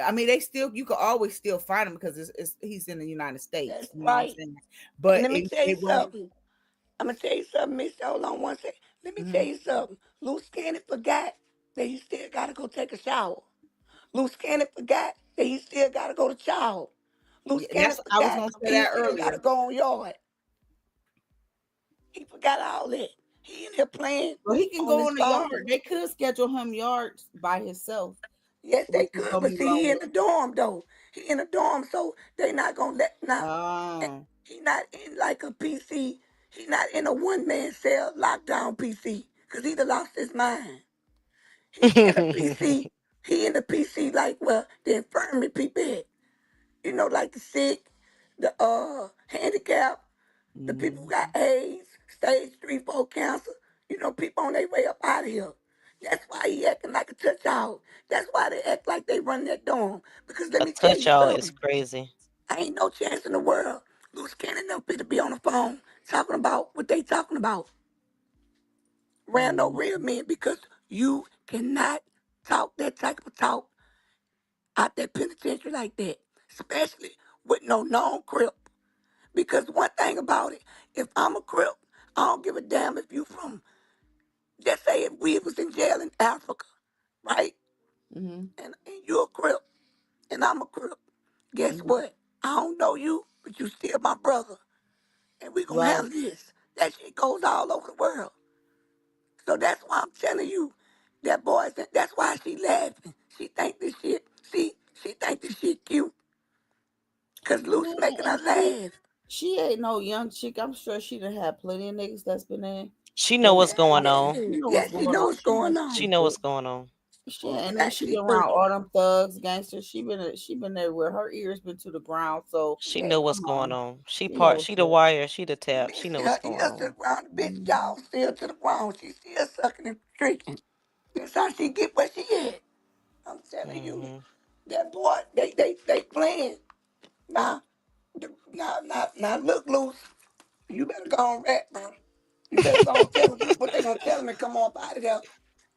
I mean, they still, you could always still find him because he's in the United States. that's You know what I'm right. saying? And But let me tell you it won't. something. I'm gonna tell you something, Miss. Hold on one second. Let me tell Mhm. you something. Loose Cannon forgot that he still gotta go take a shower. Loose Cannon forgot that he still gotta go to child. Loose Yeah, Cannon that's I was forgot gonna say he that still gotta earlier. go on yard. He forgot all that. He in here playing Well, he can on go his in the yard. phone. They could schedule him yards by himself, Yes, they which is could, gonna but be see, he in longer. the dorm though. He in the dorm, so they not gonna let not. Oh. He not in like a PC. He not in a one man cell lockdown PC because he done lost his mind. He in a PC. He in a PC like well the infirmary people at. You know, like the sick, the handicapped, the people who got AIDS, stage 3, 4 cancer. You know, people on their way up out of here. That's why he acting like a touch out. That's why they act like they run that dorm. Because let A me tell touch you all is something. crazy. I ain't no chance in the world. Loose cannon them to be on the phone talking about what they talking about. Around no real men because you cannot talk that type of talk out that penitentiary like that. Especially with no known crip. Because one thing about it, if I'm a crip, I don't give a damn if you from, just say if we was in jail in Africa, right? Mm-hmm. And you a crip, and I'm a crip. Guess Mm-hmm. what? I don't know you, but you still my brother. And we gonna Right. handle this. That shit goes all over the world. So that's why I'm telling you, that boy, that's why she laughing. She think this shit, see, she think this shit cute. Cause Luce Man, making her and laugh. she ain't no young chick. I'm sure she done had plenty of niggas that's been there. She know So what's going Yes, on. she know what's yes, she going know on. what's She knows going she She on. ain't know shit. what's going on. She and then That she she been around do. all them thugs, gangsters. She been there where her ears been to the ground. So She Yeah. know what's come going on, on. She she know part. what's She the up. wire. She the tap. She Bitch, know what's her going ears to the on. ground, the bitch Mhm. jaw still to the ground. She still sucking and drinking. That's how she get where she at. I'm telling you. Hmm. That boy, they playing. Now, now, look loose. You better go on rat, bro. You better go on tell them what they gonna tell him and come on out of there.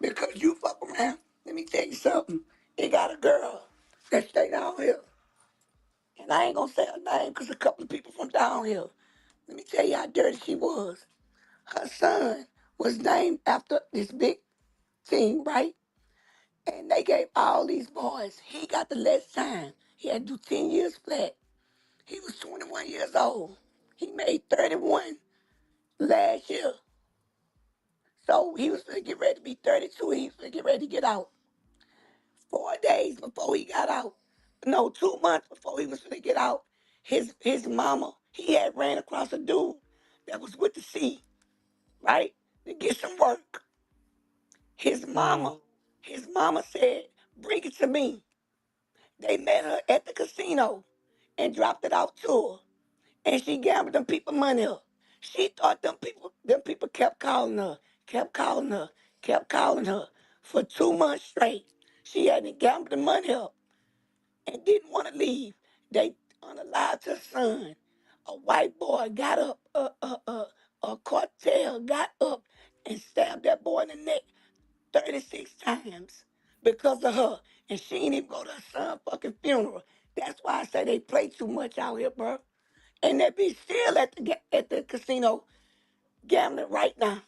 Because you fuck around. Let me tell you something. He got a girl that stay down here. And I ain't gonna say her name because a couple of people from down here. Let me tell you how dirty she was. Her son was named after this big team, right? And they gave all these boys, he got the less time. He had to do 10 years flat. He was 21 years old. He made 31 last year. So he was gonna get ready to be 32. He was gonna get ready to get out. 4 days before he got out, no, 2 months before he was gonna get out, his mama, he had ran across a dude that was with the C, right? To get some work. His Mm. mama, his mama said, bring it to me. They met her at the casino and dropped it off to her. And she gambled them people money up. She thought them people kept calling her, kept calling her, kept calling her for 2 months straight. She hadn't gambled the money up and didn't want to leave. They unalived her son. A white boy got up, a cartel got up and stabbed that boy in the neck 36 times because of her. And she ain't even go to her son's fucking funeral. That's why I say they play too much out here, bro. And they be still at the casino gambling right now.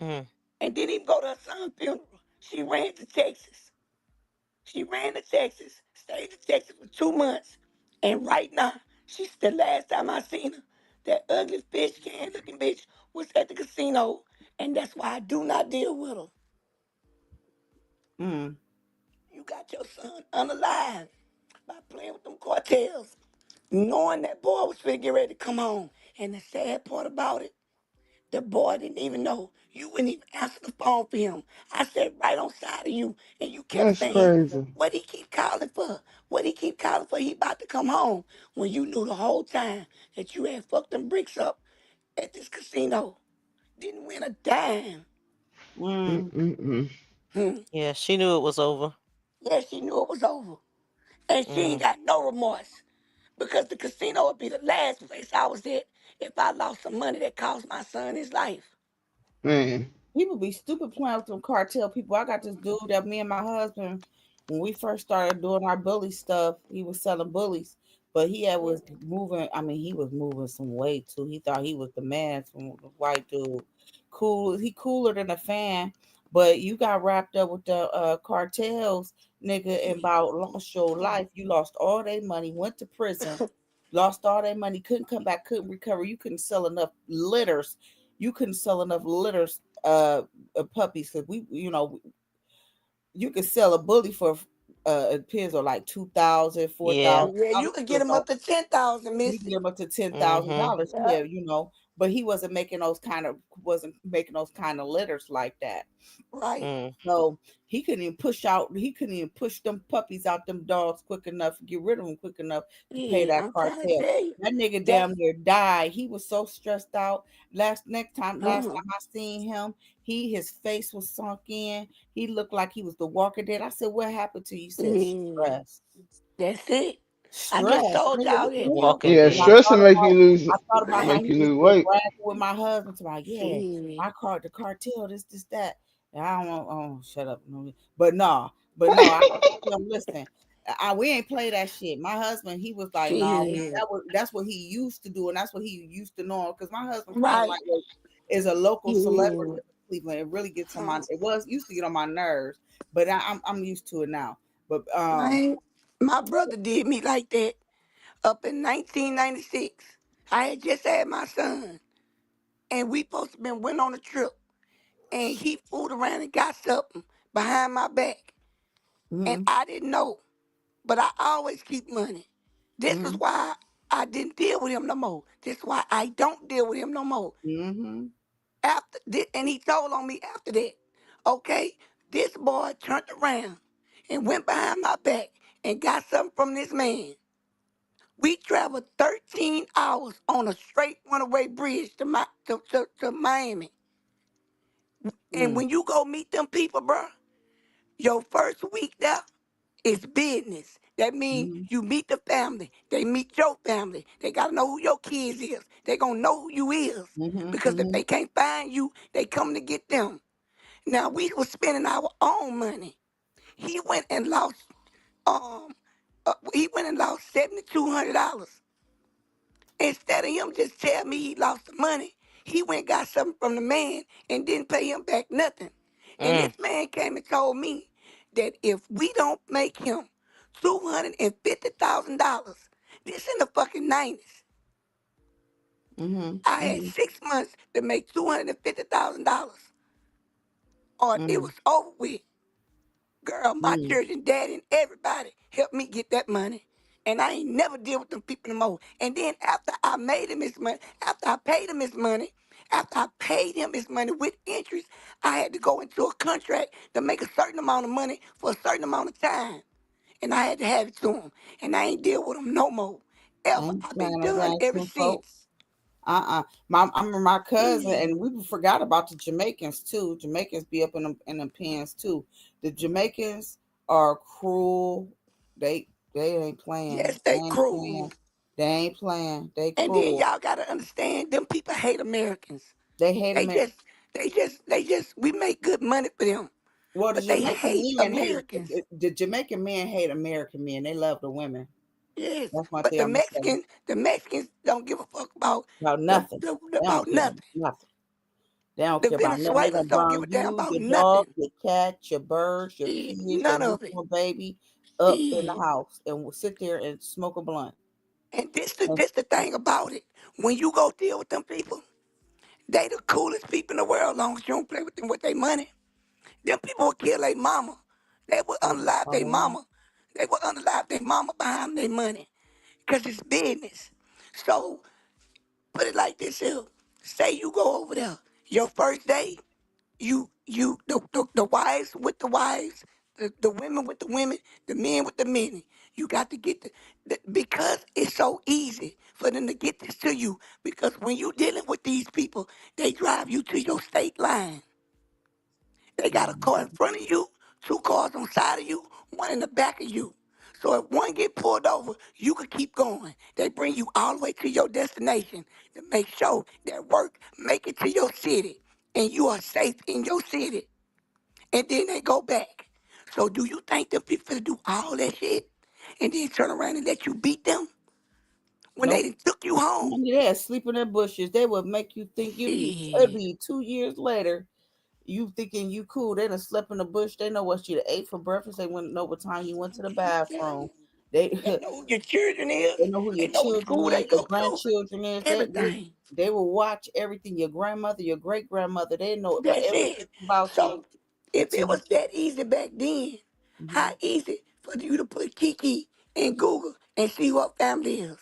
Mm. And didn't even go to her son's funeral. She ran to Texas. She ran to Texas, stayed in Texas for 2 months. And right now, she's the last time I seen her, that ugly fish can looking bitch was at the casino. And that's why I do not deal with her. Mm. You got your son unalive by playing with them cartels, knowing that boy was finna get ready to come home. And the sad part about it, the boy didn't even know. You wouldn't even answer the phone for him. I sat right on side of you, and you kept That's saying, crazy. what he keep calling for? What he keep calling for? He about to come home. When you knew the whole time that you had fucked them bricks up at this casino. Didn't win a dime. Mm. Mm-mm-mm. Hmm. Yeah, she knew it was over. Yeah, she knew it was over. And she ain't Mm. got no remorse. Because the casino would be the last place I was at if I lost some money that cost my son his life. Man. People be stupid playing with them cartel people. I got this dude that me and my husband, when we first started doing our bully stuff, he was selling bullies, but was moving. I mean, he was moving some weight too. He thought he was the man, some white dude. Cool, he cooler than a fan. But you got wrapped up with the cartels, nigga, and about lost your life. You lost all their money, went to prison, lost all their money, couldn't come back, couldn't recover. You couldn't sell enough litters. You couldn't sell enough litters puppies because you could sell a bully for it depends on like 2,000, four Yeah. thousand Yeah, you dollars. could get him up to 10,000, You can Missy. get him up to ten thousand Mm-hmm. dollars. Yeah, Yeah, but he wasn't making those kind of litters like that. right. Mm. So he couldn't even push them puppies out them dogs quick enough, get rid of them quick enough to pay Yeah, that I'm trying to cartel. tell you. That nigga That's damn near died. He was so stressed out. Last uh, time I seen him, his face was sunk in. He looked like he was the Walking Dead. I said, "What happened to you?" He said, yeah, "Stress, that's it. I just stress." told Nigga, y'all what that. the hell? Walking Yeah, And Dead. stress will I thought about how Right. he make you was lose just weight. bragging with my husband to my yeah, Shit. the cartel, this, that. And I don't know, oh, shut up. No. But no, I tell him, listen, we ain't play that shit. My husband, he was like, no, Shit. that's what he used to do, and that's what he used to know. Because my husband kind of Right. like is a local celebrity Yeah. in Cleveland. It really gets on my Huh. it was used to get on my nerves, but I'm used to it now. But Man, my brother did me like that up in 1996. I had just had my son, and we supposed to been went on a trip, and he fooled around and got something behind my back, and mm-hmm, I didn't know. But I always keep money. This is mm-hmm, why I didn't deal with him no more. This is why I don't deal with him no more. mm-hmm, After this, and he told on me after that. Okay, this boy turned around and went behind my back and got something from this man. We traveled 13 hours on a straight one-way bridge to Miami. And when you go meet them people, bro, your first week there, it's business. That means mm-hmm, you meet the family. They meet your family. They got to know who your kids is. They going to know who you is. Because if mm-hmm, they can't find you, they come to get them. Now, we was spending our own money. He went and lost, $7,200. Instead of him just tell me he lost the money, he went and got something from the man and didn't pay him back nothing. And this Mm. man came and told me that if we don't make him $250,000, this in the fucking 90s, mm-hmm, I had mm-hmm. 6 months to make $250,000. or it Mm, was over with. Girl, my mm. church and daddy and everybody helped me get that money. And I ain't never deal with them people no more. And then after I made him his money, after I paid him his money, after I paid him his money with interest, I had to go into a contract to make a certain amount of money for a certain amount of time. And I had to have it to him. And I ain't deal with him no more. I Ever. ain't I've been playing them done games ever with folks. since. I remember my cousin, Yeah. and we forgot about the Jamaicans too. Jamaicans be up in them pens too. The Jamaicans are cruel. They ain't playing. Yes, They they ain't playing. cruel. They ain't playing. They And then cruel. y'all gotta understand, them people hate Americans. They hate They America. just, we make good money for them. Well, the But they Jamaican hate men hate Americans. the Jamaican men hate American men. They love the women. Yes. That's one But thing I'm gonna say The Mexicans don't give a fuck about about nothing. They don't about care about nothing. nothing. They don't The care about nothing. They gonna Venezuelans don't give burn a damn you, about your dog, nothing. your cat, your birds, your Shit, kids, your none of it. newborn baby up in the Shit. house and will sit there and smoke a blunt. And And this the thing about it. When you go deal with them people, they the coolest people in the world as long as you don't play with them with their money. Them people will kill their mama. They will unalive their oh, mama. They will unalive their mama behind their money. Because it's business. So put it like this here. Say you go over there. Your first day, the wives with the wives, the women with the women, the men with the men. You got to get because it's so easy for them to get this to you. Because when you dealing with these people, they drive you to your state line. They got a car in front of you, two cars on side of you, one in the back of you. So if one get pulled over, you can keep going. They bring you all the way to your destination to make sure that work make it to your city and you are safe in your city. And then they go back. So do you think them people finna do all that shit and then turn around and let you beat them when they nope. done took you home? Yeah, sleep in their bushes. They would make you think it'd Shit. be 2 years later. You thinking you cool. They done slept in the bush. They know what you ate for breakfast. They wouldn't know what time you went to the bathroom. They They know who your children is. they know who They your know what children school is, they your go to. grandchildren is. Everything. They will watch everything. Your grandmother, your great grandmother. They know about That's everything it. about you So if until it you. was that easy back then, how easy for you to put Kiki in Google and see what family is?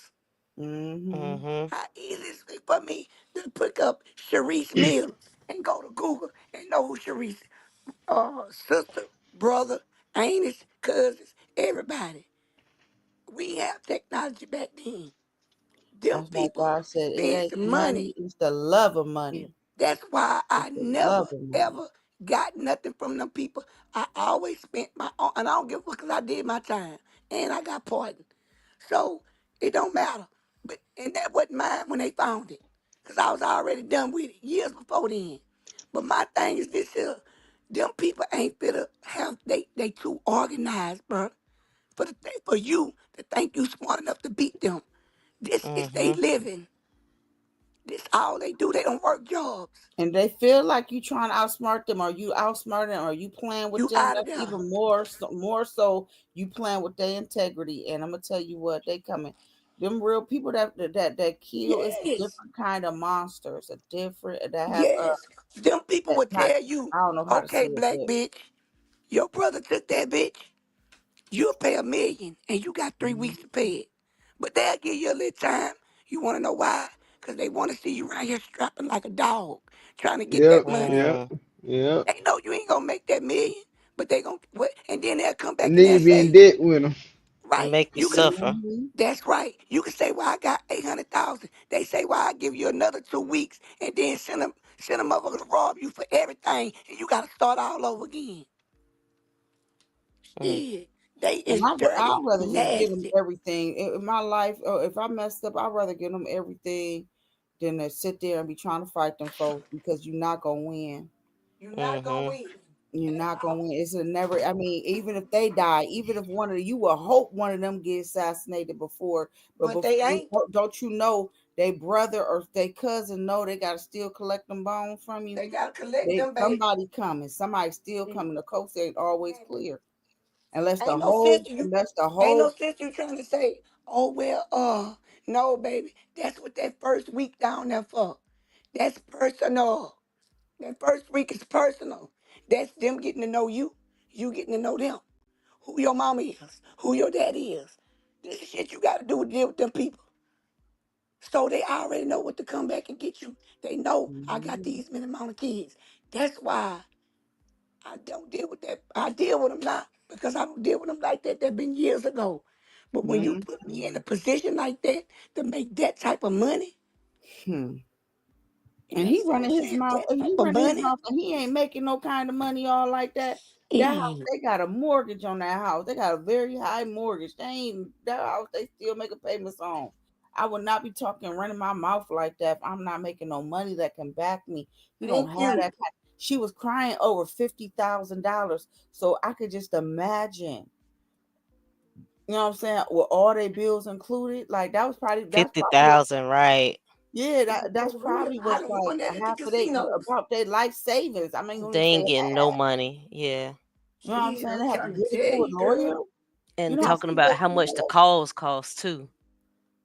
Mm-hmm. How easy is it for me to pick up Sharice Mills and go to Google and know who Sharice sister, brother, aunties, cousins, everybody. We have technology back then. Them That's why people God said it spend ain't some money. money. It's the love of Yeah. money. That's why It's I the never love of money. ever got nothing from them people. I always spent my own, and I don't give a fuck because I did my time and I got pardoned. So it don't matter. But and that wasn't mine when they found it, because I was already done with it years before then. But my thing is this here: them people ain't fit to have they too organized, bro. For you to think you smart enough to beat them. This is they living. This all they do. They don't work jobs. And they feel like you trying to outsmart them, or you outsmarting them, or you playing with You them. out of That's there. even more so you playing with their integrity. And I'm gonna tell you what, they coming. Them real people that kill is a Yes. different kind of monsters, a different that have Yes. Them people that would not tell you, I don't know how to say okay, it, black but bitch, your brother took that bitch. You'll pay 1 million and you got 3 weeks to pay it. But they'll give you a little time. You want to know why? Because they want to see you around here strapping like a dog, trying to get Yep, that money. yep, yep. They know you ain't going to make that million, but they going to, and then they'll come back And and then they'll you be in say, debt with them. right, you could, mhm. that's right. You can say, well, I got 800,000. They say, well, I give you another 2 weeks and then send them over to rob you for everything and you got to start all over again. Shit, they And is I'd dirty, rather just give them nasty. everything in my life. Or if I messed up, I'd rather give them everything than to sit there and be trying to fight them folks because you're not gonna win. You not gonna win You're at not gonna all. win. It's a never. I mean, even if they die, even if you will hope one of them get assassinated before, but But they ain't. don't you know they brother or they cousin know they gotta still collect them bones from you. They gotta collect They them, baby. somebody coming, somebody still coming. The coast ain't always clear unless the Ain't no whole sense you. unless the Ain't no whole. sense you trying to say, oh well, no, baby. That's what that first week down there for. That's personal. That first week is personal. That's them getting to know you. You getting to know them. Who your mama is. Who your daddy is. This is shit you got to do to deal with them people. So they already know what to come back and get you. They know I got these many amount of kids. That's why I don't deal with that. I deal with them now because I don't deal with them like that. That been years ago. But when you Mm-hmm. put me in a position like that to make that type of money, Hmm. you And he understand what I'm running his saying? mouth. That And type he of running his money. mouth, and he ain't making no kind of money all like that. That house, Mm. they got a mortgage on that house. They got a very high mortgage. They ain't that house. They still making payments on. I would not be talking running my mouth like that if I'm not making no money that can back me. He don't Thank have you. that. She was crying over $50,000, so I could just imagine. You know what I'm saying? With all their bills included, like that's Fifty probably what. thousand, right? Yeah, And that's for real, probably I what's done like won that at the half of they casinos. about their life savings. I mean, when They you say ain't getting no half, money. Yeah. you know what I'm Shit, saying? I'm They have to trying to get it tell to a you, girl. lawyer. You And know how talking much about that how much the costs? calls cost too.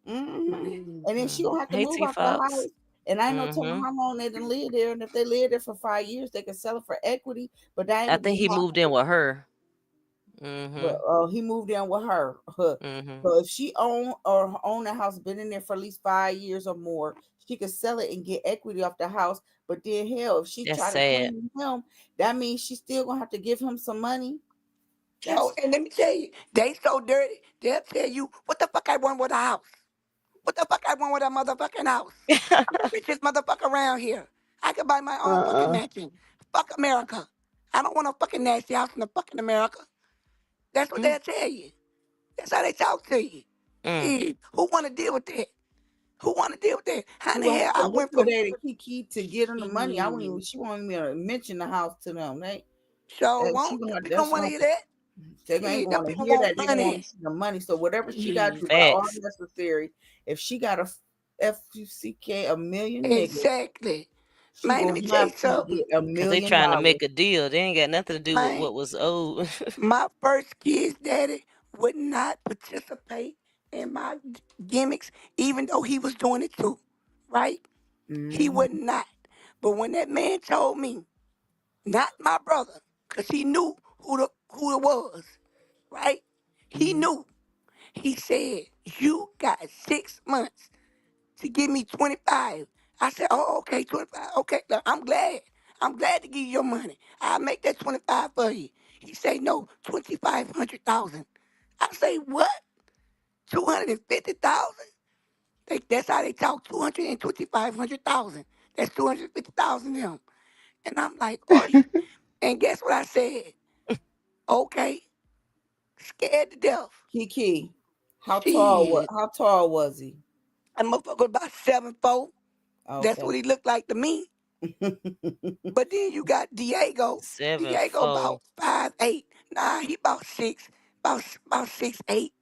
Mm-hmm. And then she Mm. don't have to Hey move T out the Fox. house. And I ain't no telling Mm-hmm. how long they done live there. And if they live there for 5 years, they can sell it for equity. But that ain't I what think just he moved in happened. with her. But Mm-hmm. he moved in with her. Huh. Mm-hmm. So if she own the house, been in there for at least 5 years or more, she could sell it and get equity off the house. But then hell, if she That's try to sad. claim him, that means she's still gonna have to give him some money. So, That's and let me tell you, they so dirty, they'll tell you, what the fuck I want with a house? What the fuck I want with a motherfucking house? I'm the richest motherfucker around here. I could buy my own fucking Uh-uh. mansion. Fuck America. I don't want a fucking nasty house in the fucking America. That's what Mm. they'll tell you. That's how they talk to you. Mm. Shit, who want to deal with that? Who want to deal with that? How in you the gonna have hell to I went from liquidate and Kiki to get him the money. I wouldn't even. shit? She wanted me to mention the house to them. So She won't gonna. them people That's want to what hear that? they ain't Shit, them gonna people hear want that. They gonna want money. to see the money. So whatever she got to do, by all Facts. necessary. If she got a FUCK a million niggas, Exactly. she Man, let gonna me tell have you to something. get a Cause they million trying to dollars. make a deal. They ain't got nothing to do with Man, what was owed. my first kid's daddy would not participate in my gimmicks, even though he was doing it too. Right? He Mm-hmm. would not. But when that man told me, not my brother, because he knew who it was, right? He Mm-hmm. knew. He said, you got 6 months to give me 25. I said, oh, okay, 25. Okay, look, I'm glad. I'm glad to give you your money. I'll make that 25 for you. He said, no, 2,500,000. I say, what? 250,000? That's how they talk, 2,500,000. That's 250,000 them. And I'm like, are you? And guess what I said? Okay, scared to death. Kiki, Shit. how tall was he? That motherfucker about 7'4". That's Okay. what he looked like to me. But then you got Diego. Seven Diego four. about 5'8". Nah, he about 6'8".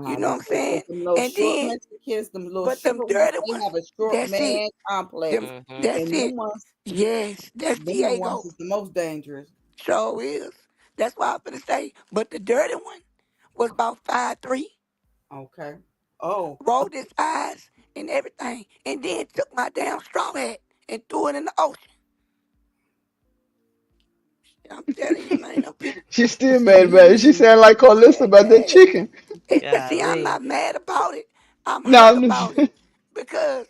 You know what I'm saying? Them little And short then, Mexicans, them little but them short ones, dirty they ones, have a short that's it. man complex. Them, Mm-hmm. that's And it. Yes, that's them the ones Diego. that's the most dangerous. Sure is. That's why I'm finna say. But the dirty one was about 5'3". Okay. Oh, Rolled his eyes and everything, and then took my damn straw hat and threw it in the ocean. I'm telling you, man, them people. She still mad about it. She Shit. sound like Carlissa about that Yes. chicken. And see, I'm Golly. not mad about it. I'm No, hurt I'm about just, it because,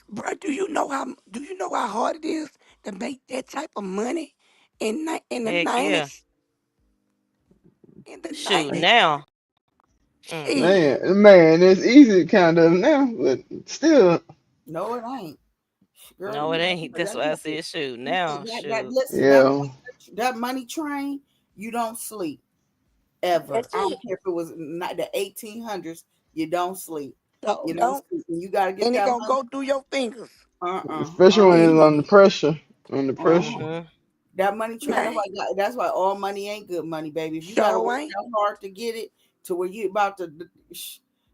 bro, do you know how hard it is to make that type of money in the Heck yeah. nineties? In the Shoot nineties, now. Mm. shit. man, it's easy kind of now, but still, no, it ain't. Girl, No, it you ain't. That's you why I have to said shoot you now. that Shoot. listen, yeah. that money train, you don't sleep ever. That's I don't it. care if it was not the 1800s, you don't sleep. So You don't don't, sleep. And you gotta get and it that gonna money. go through your fingers. Especially when Believe it's me, under pressure. Under pressure. Uh-uh. Mm-hmm. That money train, man. that's why all money ain't good money, baby. If you gotta So work ain't that hard to get it to where you about to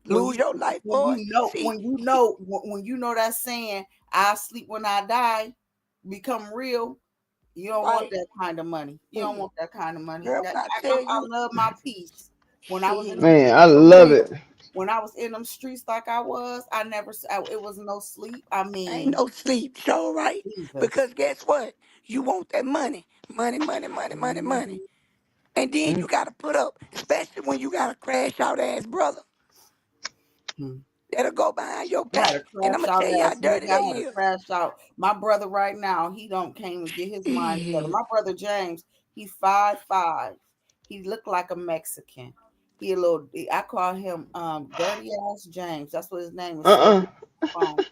when lose your life for it. See, when you know that saying, I sleep when I die, become real, you don't want right? that kind of money. You don't Mm. want that kind of money. Girl, when I tell I you, love my peace. When I was in them shit, Man, I streets, for love real. it. when I was in them streets like I was, it was no sleep. I Ain't mean, no sleep, show right? Jesus. Because guess what? You want that money. money, money, money, money, money. And then you Mm. gotta put up, especially when you got a crash out ass brother that'll go behind your I had back. a And I'm crash gonna out tell you how ass dirty nigga. I they had a is. crash out. My brother right now, he don't came and get his mind together. My brother James, he 5'5". He looked like a Mexican. He a little. I call him dirty ass James. That's what his name is. Saved Uh-uh. on my phone.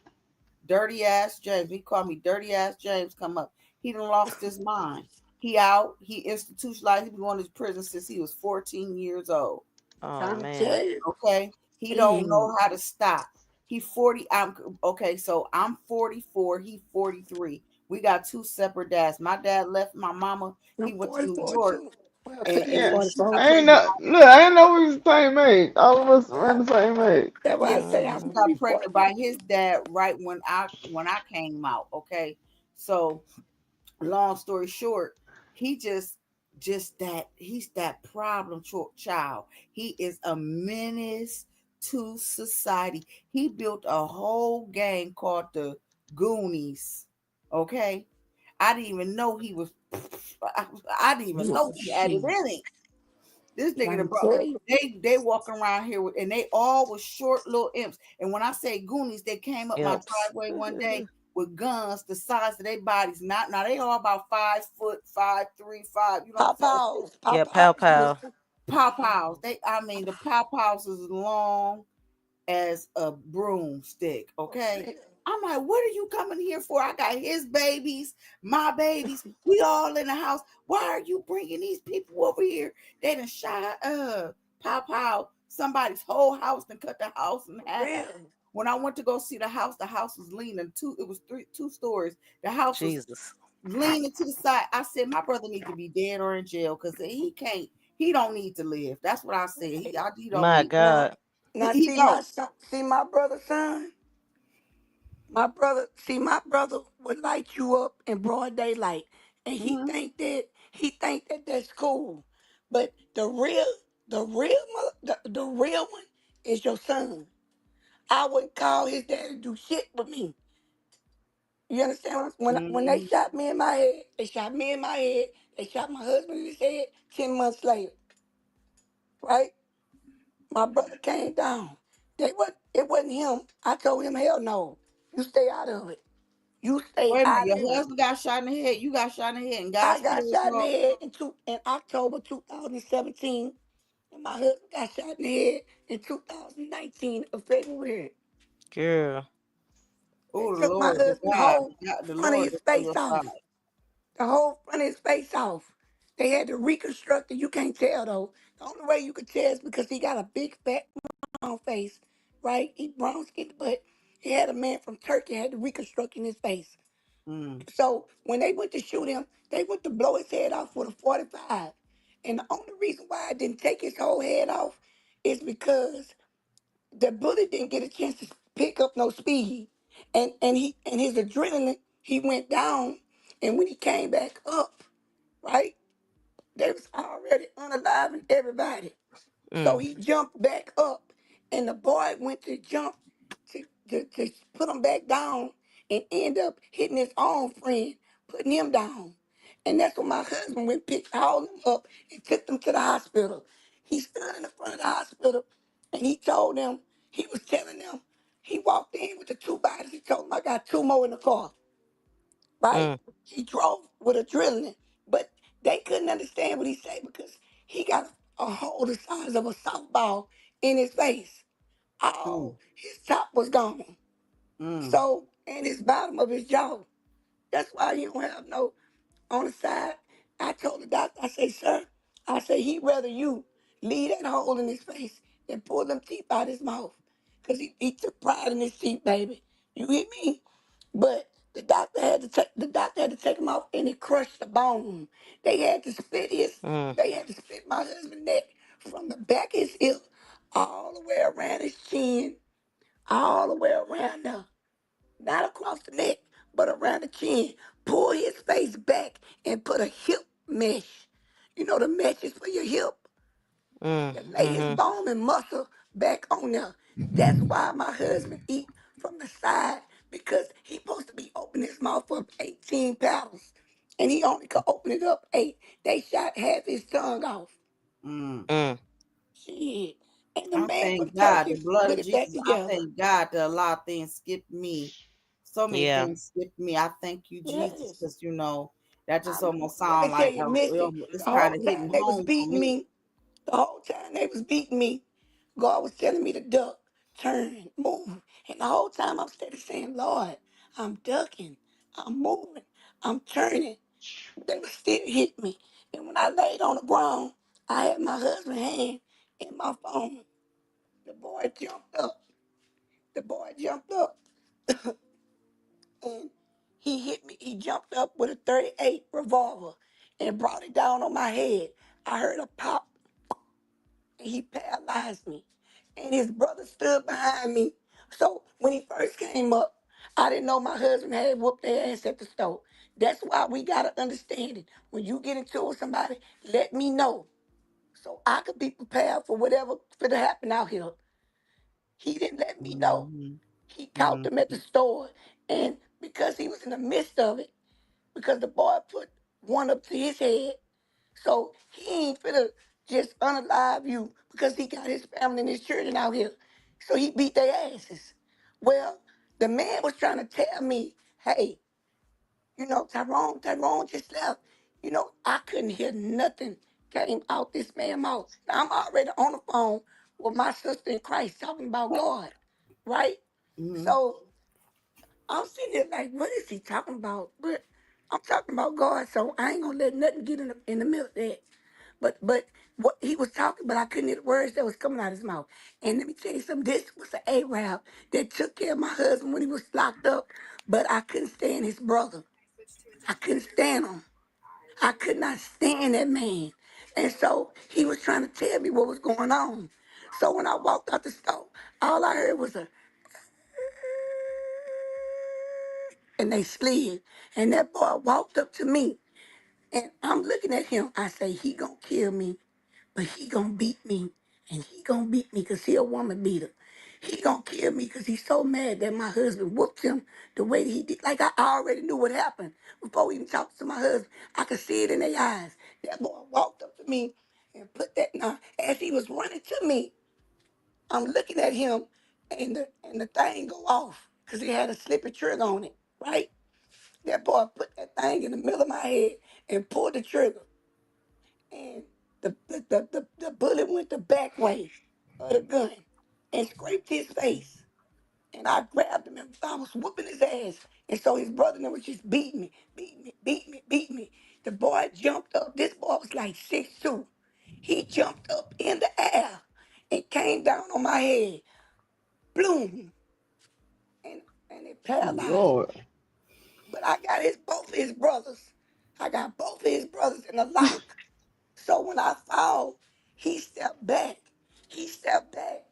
Dirty ass James. He called me dirty ass James. Come up. He done lost his mind. He out. He institutionalized. He been going to prison since he was 14 years old. Oh Trying to man. tell you. Okay. He don't know how to stop. He 40. I'm okay. So I'm 44. He 43. We got two separate dads. My dad left my mama. I'm He went to New 44 York, too. Well, and Yeah. technically then she 44 got I ain't too. pregnant. know. Look, I ain't know we was the same age. All of us Yeah, around the same age. that's why Yeah, I so say I'm she Mm-hmm. got 44 pregnant too. by his dad right when I came out. Okay, so long story short, he just that he's that child. He is a menace to society. He built a whole gang called the Goonies. Okay, I didn't even know he was. I didn't even know he had it in him. This nigga Trying done to brought tell you. they walking around here with, and they all was short little imps. And when I say Goonies, they came up my Imps. driveway one day with guns the size of their bodies. Not now they all about 5 foot, 5'3", 5. You know what I'm Pop saying? pause. Yeah, Pop pow pause, pow. mister. Pow pows. I mean the pow pows is long as a broomstick. For Okay. real. I'm like, what are you coming here for? I got his babies, my babies. We all in the house. Why are you bringing these people over here? They done shot pow pow somebody's whole house and cut the house in For half. real. When I went to go see the house was leaning two. It was two stories. The house was Jesus. leaning to the side. I said, my brother needs to be dead or in jail because he can't. He don't need to live. That's what I said. He don't My need. Now, God. now He see don't. my son, see my brother's son. My brother would light you up in broad daylight, and Mhm. he think that that's cool. But the real one is your son. I wouldn't call his dad to do shit with me. You understand? When they Mhm. shot me in my head, they shot me in my head. They shot my husband in his head. 10 months later, right? My brother came down. It wasn't him. I told him, hell no. You stay out of it. You stay Wait a minute. out of Your it. husband got shot in the head. You got shot in the head, and God I got still was shot in the wrong. head in October 2017, and my husband got shot in the head in 2019 of February. Girl. Oh, They the took my Lord, the husband God, whole the front of Lord his is on face your side. off. The whole front of his face off. They had to reconstruct it. You can't tell though. The only way you could tell is because he got a big fat round face, right? He brown skinned, but he had a man from Turkey had to reconstruct in his face. Mm. So when they went to shoot him, they went to blow his head off with a 45. And the only reason why I didn't take his whole head off is because the bullet didn't get a chance to pick up no speed. And his adrenaline, he went down. And when he came back up, right, they was already unaliving everybody. So Mm. he jumped back up, and the boy went to jump to put him back down and end up hitting his own friend, putting him down. And that's when my husband went picked all them up and took them to the hospital. He stood in the front of the hospital and he told them, he was telling them, he walked in with the two bodies. He told them, I got two more in the car, right? Mm. He drove with adrenaline, but they couldn't understand what he said because he got a hole the size of a softball in his face. Mm. All his top was gone. Mm. So, and his bottom of his jaw. That's why he don't have no on the side. I told the doctor, I say, sir, I say, he'd rather you leave that hole in his face than pull them teeth out his mouth. Because he took pride in his teeth, baby. You hear me? But the doctor had to take him off and it crushed the bone. They had to Mm. they had to split my husband's neck from the back of his hip all the way around his chin, all the way around there. Not across the neck, but around the chin. Pull his face back and put a hip mesh. You know the mesh is for your hip. Mm. To lay his Mm-hmm. bone and muscle back on there. That's why my husband eat from the side because he supposed to be opening his mouth up 18 pounds. and he only could open it up 8. They shot half his tongue off. Mm. Shit. And the I man thank from God, the Turkey blood put of it back Jesus. I together. thank God that a lot of things skipped me. So many Yeah. things skipped me. I thank you, Jesus, Yes. because that just almost Let me sound tell like you, Missy, it's the kind whole of time hitting they was home for beating me. me, the whole time they was beating me, God was telling me to duck, turn, move. And the whole time I'm steady saying, Lord, I'm ducking, I'm moving, I'm turning. They would still hit me. And when I laid on the ground, I had my husband's hand in my phone. The boy jumped up. The boy jumped up and he hit me. He jumped up with a 38 revolver and brought it down on my head. I heard a pop and he paralyzed me. And his brother stood behind me. So when he first came up, I didn't know my husband had whooped their ass at the stove. That's why we gotta understand it. When you get into it with somebody, let me know so I could be prepared for whatever could happen out here. He didn't let me know. Hmm. He caught Hmm. them at the store, and because he was in the midst of it, because the boy put one up to his head, so he ain't finna just unalive you because he got his family and his children out here. So he beat their asses. Well, the man was trying to tell me, hey, Tyrone just left. I couldn't hear nothing came out this man's mouth. Now, I'm already on the phone with my sister in Christ talking about God, right? Hmm. So I'm sitting there like, what is he talking about? But I'm talking about God, so I ain't gonna let nothing get in the middle of that. But what he was talking, but I couldn't hear the words that was coming out of his mouth. And let me tell you something, this was an Arab that took care of my husband when he was locked up, but I couldn't stand his brother. I couldn't stand him. I could not stand that man. And so he was trying to tell me what was going on. So when I walked out the store, all I heard was and they slid. And that boy walked up to me. And I'm looking at him. I say, he gonna kill me, but he gonna beat me. And he gonna beat me because he a woman beater. He gonna kill me because he's so mad that my husband whooped him the way that he did. Like I already knew what happened before we even talked to my husband. I could see it in their eyes. That boy walked up to me and put that now as he was running to me, I'm looking at him and the thing go off because he had a slippy trigger on it, right? That boy put that thing in the middle of my head and pulled the trigger. And the bullet went the back way of the gun and scraped his face. And I grabbed him and I was whooping his ass. And so his brother and them was just beating me, beating me, beating me, beating me. The boy jumped up. This boy was like 6'2". He jumped up in the air and came down on my head. Bloom. And it paralyzed me. Lord. But I got both of his brothers. I got both of his brothers in the lock. So when I fall, he stepped back. He stepped back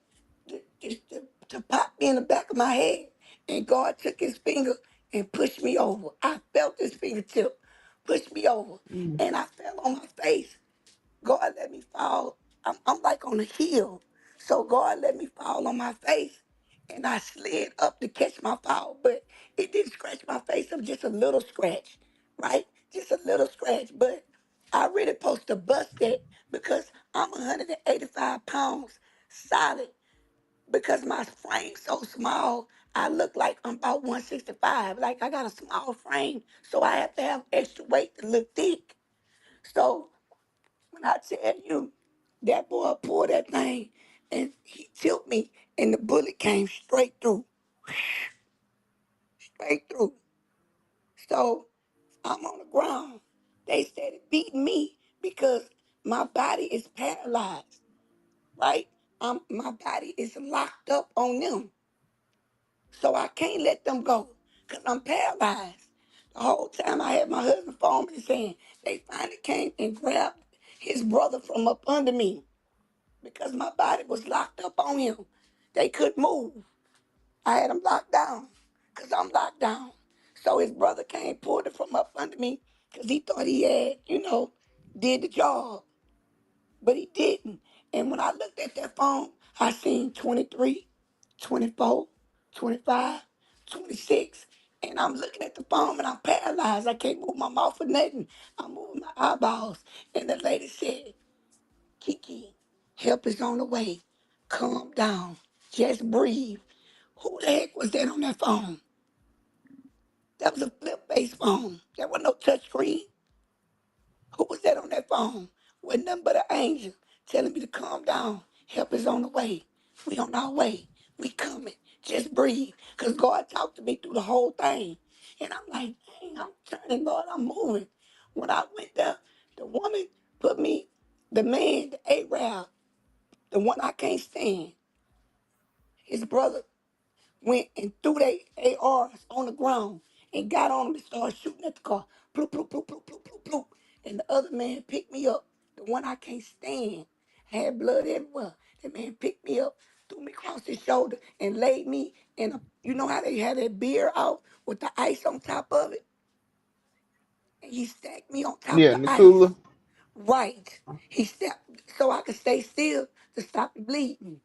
to pop me in the back of my head. And God took his finger and pushed me over. I felt his fingertip push me over. Mm. And I fell on my face. God let me fall. I'm like on a hill. So God let me fall on my face. And I slid up to catch my fall. But it didn't scratch my face up, just a little scratch, right? Just a little scratch. But I really supposed to bust that because I'm 185 pounds solid. Because my frame's so small, I look like I'm about 165. Like I got a small frame. So I have to have extra weight to look thick. So when I tell you that boy pulled that thing and he tilted me and the bullet came straight through, straight through. So I'm on the ground. They started beating me because my body is paralyzed, right? My body is locked up on them. So I can't let them go because I'm paralyzed. The whole time I had my husband phone me saying they finally came and grabbed his brother from up under me, because my body was locked up on him. They couldn't move. I had him locked down because I'm locked down. So his brother came, pulled it from up under me because he thought he had, did the job, but he didn't. And when I looked at that phone, I seen 23, 24, 25, 26. And I'm looking at the phone and I'm paralyzed. I can't move my mouth or nothing. I'm moving my eyeballs. And the lady said, Kiki, help is on the way. Calm down. Just breathe. Who the heck was that on that phone? That was a flip-based phone. There was no touch screen. Who was that on that phone? Wasn't nothing but an angel telling me to calm down. Help is on the way. We on our way. We coming. Just breathe. Because God talked to me through the whole thing. And I'm like, dang, I'm turning, Lord, I'm moving. When I went there, the woman put me, the man, the Arab, the one I can't stand, his brother went and threw their ARs on the ground and got on them and started shooting at the car. Bloop, bloop, bloop, bloop, bloop, bloop, bloop. And the other man picked me up, the one I can't stand. Had blood everywhere. That man picked me up, threw me across his shoulder, and laid me in a, you know how they had that beer out with the ice on top of it? And he stacked me on top of Yeah, the ice. Natula. Right. He stepped so I could stay still to stop the bleeding.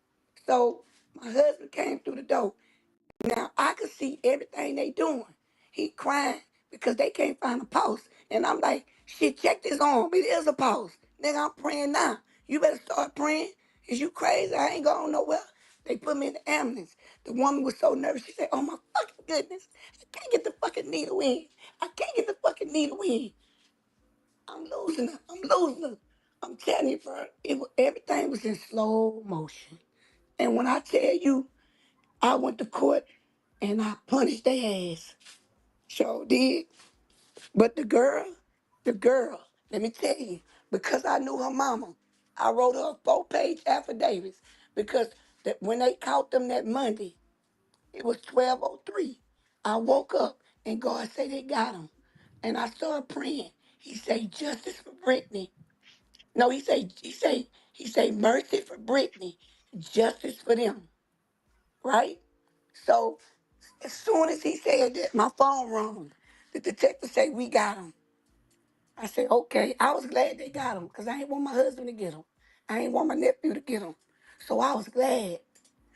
So my husband came through the door. Now I could see everything they doing. He crying because they can't find a pulse. And I'm like, shit, check this arm. It is a pulse. Nigga, I'm praying now. You better start praying. Is you crazy? I ain't going nowhere. They put me in the ambulance. The woman was so nervous. She said, oh my fucking goodness. I can't get the fucking needle in. I can't get the fucking needle in. I'm losing it. I'm losing it. I'm telling you, bro, everything was in slow motion. And when I tell you, I went to court and I punished their ass. Sure did. But the girl, let me tell you, because I knew her mama, I wrote her a 4-page affidavit because when they caught them that Monday, it was 12:03. I woke up and God said they got him. And I started praying. He said, justice for Brittany. No, he say mercy for Brittany, justice for them, right? So as soon as he said that, my phone rang. The detective said, we got him. I said, okay. I was glad they got him because I ain't want my husband to get him. I ain't want my nephew to get him. So I was glad.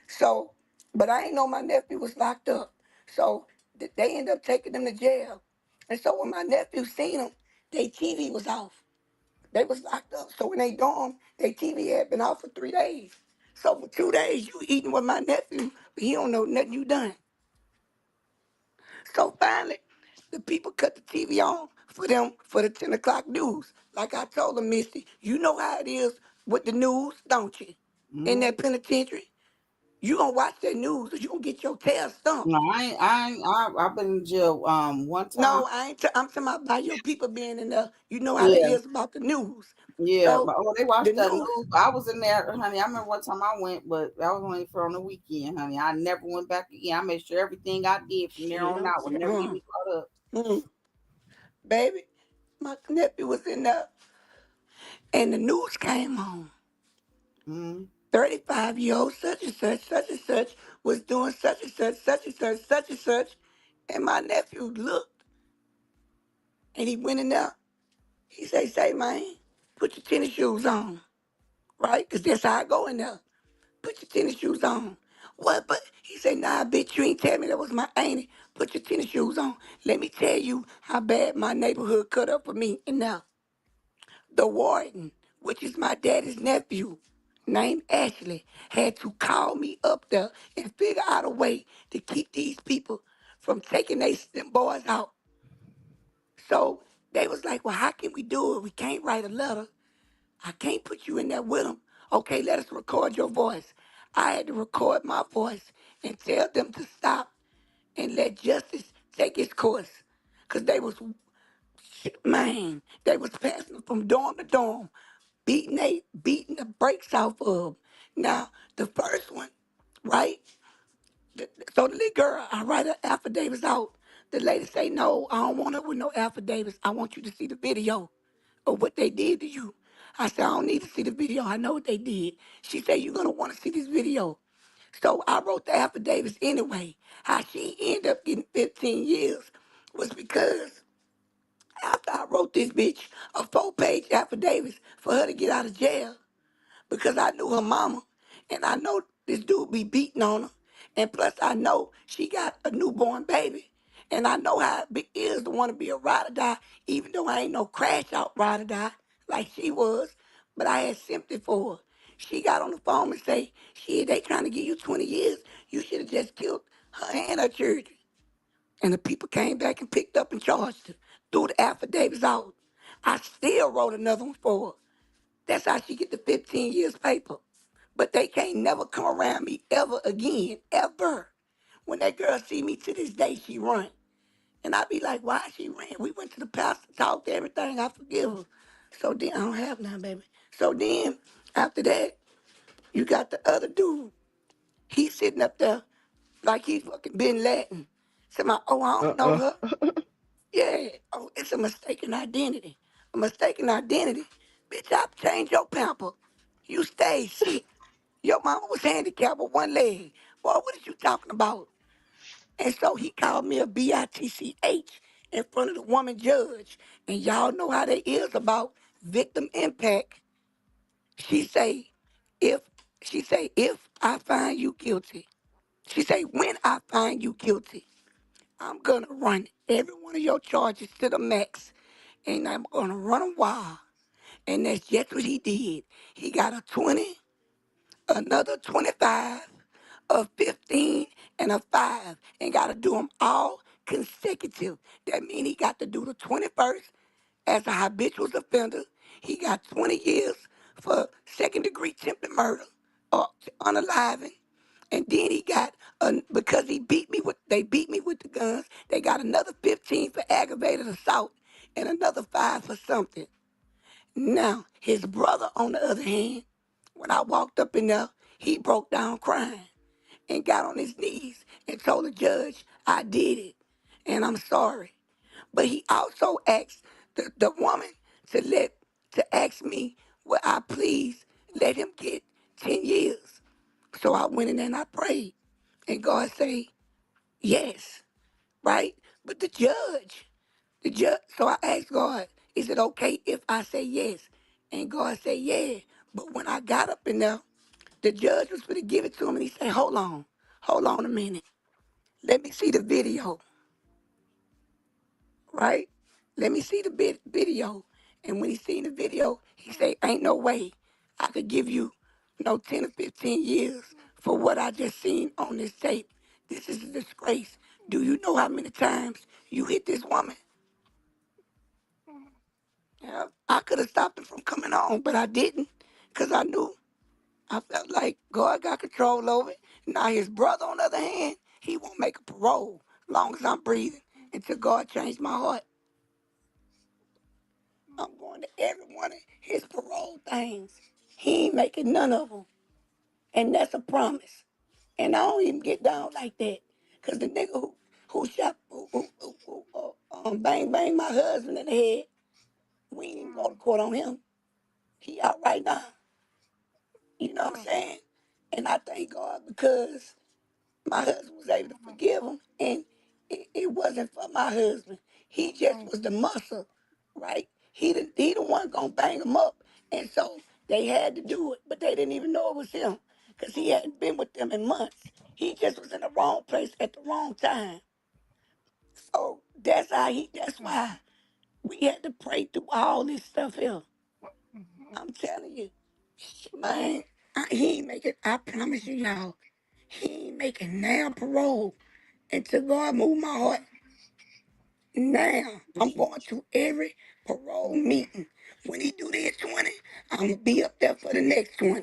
So, but I ain't know my nephew was locked up. So they ended up taking him to jail. And so when my nephew seen him, their TV was off. They was locked up. So when they dorm, their TV had been off for 3 days. So for 2 days, you eating with my nephew, but he don't know nothing you done. So finally, the people cut the TV on for them for the 10 o'clock news. Like I told them, Misty, you know how it is with the news, don't you? In that penitentiary, you gonna watch that news or you gonna get your tail stumped. No, I've been in jail one time. No, I ain't. I'm talking about your people being in there. You know how they Yeah, is about the news. yeah, So but oh, they the watched that news. news. I was in there, honey. I remember one time I went, but that was only for on the weekend, honey. I never went back again. I made sure everything I did from there Shit, on I'm out would never get me caught up. baby. My nephew was in there, and the news came on. 35-year-old such and such was doing such and such, such and such, such and such. And my nephew looked and he went in there. He say, man, put your tennis shoes on, right? Because that's how I go in there. Put your tennis shoes on. What? But he said, nah, bitch, you ain't tell me that was my auntie. Put your tennis shoes on. Let me tell you how bad my neighborhood cut up for me. And now, the warden, which is my daddy's nephew, named Ashley, had to call me up there and figure out a way to keep these people from taking them boys out. So they was like, well, how can we do it? We can't write a letter. I can't put you in there with them. Okay, let us record your voice. I had to record my voice and tell them to stop and let justice take its course. Because they was, man, they was passing them from dorm to dorm, beating the brakes off of 'em. Now, the first one, right? So the little girl, I write her affidavits out. The lady say, no, I don't want it with no affidavits. I want you to see the video of what they did to you. I said, I don't need to see the video. I know what they did. She said, you're going to want to see this video. So I wrote the affidavits anyway. How she ended up getting 15 years was because after I wrote this bitch a 4-page affidavit for her to get out of jail, because I knew her mama and I know this dude be beating on her. And plus I know she got a newborn baby. And I know how it is to want to be a ride or die, even though I ain't no crash out ride or die like she was. But I had sympathy for her. She got on the phone and say, shit, they trying to give you 20 years. You should have just killed her and her children. And the people came back and picked up and charged her. Threw the affidavits out. I still wrote another one for her. That's how she get the 15 years paper. But they can't never come around me ever again, ever. When that girl see me to this day, she run. And I be like, why she ran? We went to the pastor, talked everything. I forgive her. So then, I don't have none, baby. So then, after that, you got the other dude. He's sitting up there like he's fucking Bin Laden. Said, oh, I don't know Uh-uh. her. Yeah. Oh, it's a mistaken identity. A mistaken identity? Bitch, I've changed your pamper. You stayed sick. Your mama was handicapped with one leg. Boy, what are you talking about? And so he called me a bitch in front of the woman judge. And y'all know how that is about victim impact. She say, if if I find you guilty, she say, when I find you guilty, I'm gonna run every one of your charges to the max. And I'm gonna run them wild. And that's just what he did. He got a 20, another 25, a 15, and a 5, and got to do them all consecutive. That means he got to do the 21st as a habitual offender. He got 20 years for second-degree attempted murder or unaliving. And then he got, because they beat me with the guns, they got another 15 for aggravated assault and another 5 for something. Now, his brother, on the other hand, when I walked up in there, he broke down crying and got on his knees and told the judge, I did it and I'm sorry. But he also asked the woman to ask me, will I please let him get 10 years? So I went in there and I prayed. And God say, yes, right? But the judge, so I asked God, is it okay if I say yes? And God said, yeah. But when I got up in there, the judge was going to give it to him and he said, hold on a minute. Let me see the video, right? Let me see the video. And when he seen the video, he said, ain't no way I could give you no 10 or 15 years for what I just seen on this tape. This is a disgrace. Do you know how many times you hit this woman? Yeah, I could have stopped him from coming on, but I didn't because I knew. I felt like God got control over it. Now his brother, on the other hand, he won't make a parole long as I'm breathing until God changed my heart. I'm going to every one of his parole things. He ain't making none of them. And that's a promise. And I don't even get down like that. Because the nigga who shot, bang my husband in the head, we ain't even go to court on him. He out right now. You know what I'm saying? And I thank God because my husband was able to forgive him. And it wasn't for my husband. He just was the muscle, right? He the one gonna bang him up. And so they had to do it, but they didn't even know it was him because he hadn't been with them in months. He just was in the wrong place at the wrong time. So that's why we had to pray through all this stuff here. I'm telling you, man, he ain't making, I promise you, y'all, he ain't making now parole until God move my heart. Now, I'm going to every parole meeting. When he do this 20, I'm going to be up there for the next 20.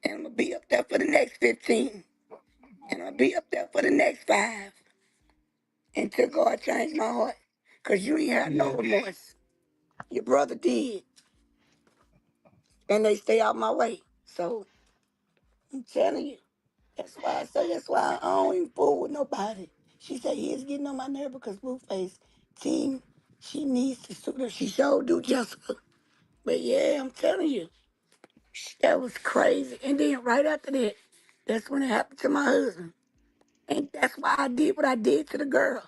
And I'm going to be up there for the next 15. And I'll be up there for the next 5 until God change my heart. Because you ain't had no Yeah. remorse. Your brother did. And they stay out my way. So, I'm telling you. That's why I don't even fool with nobody. She said he is getting on my nerve because Blueface team, she needs to sue her. She sure do, Jessica. But yeah, I'm telling you, that was crazy. And then right after that, that's when it happened to my husband. And that's why I did what I did to the girl.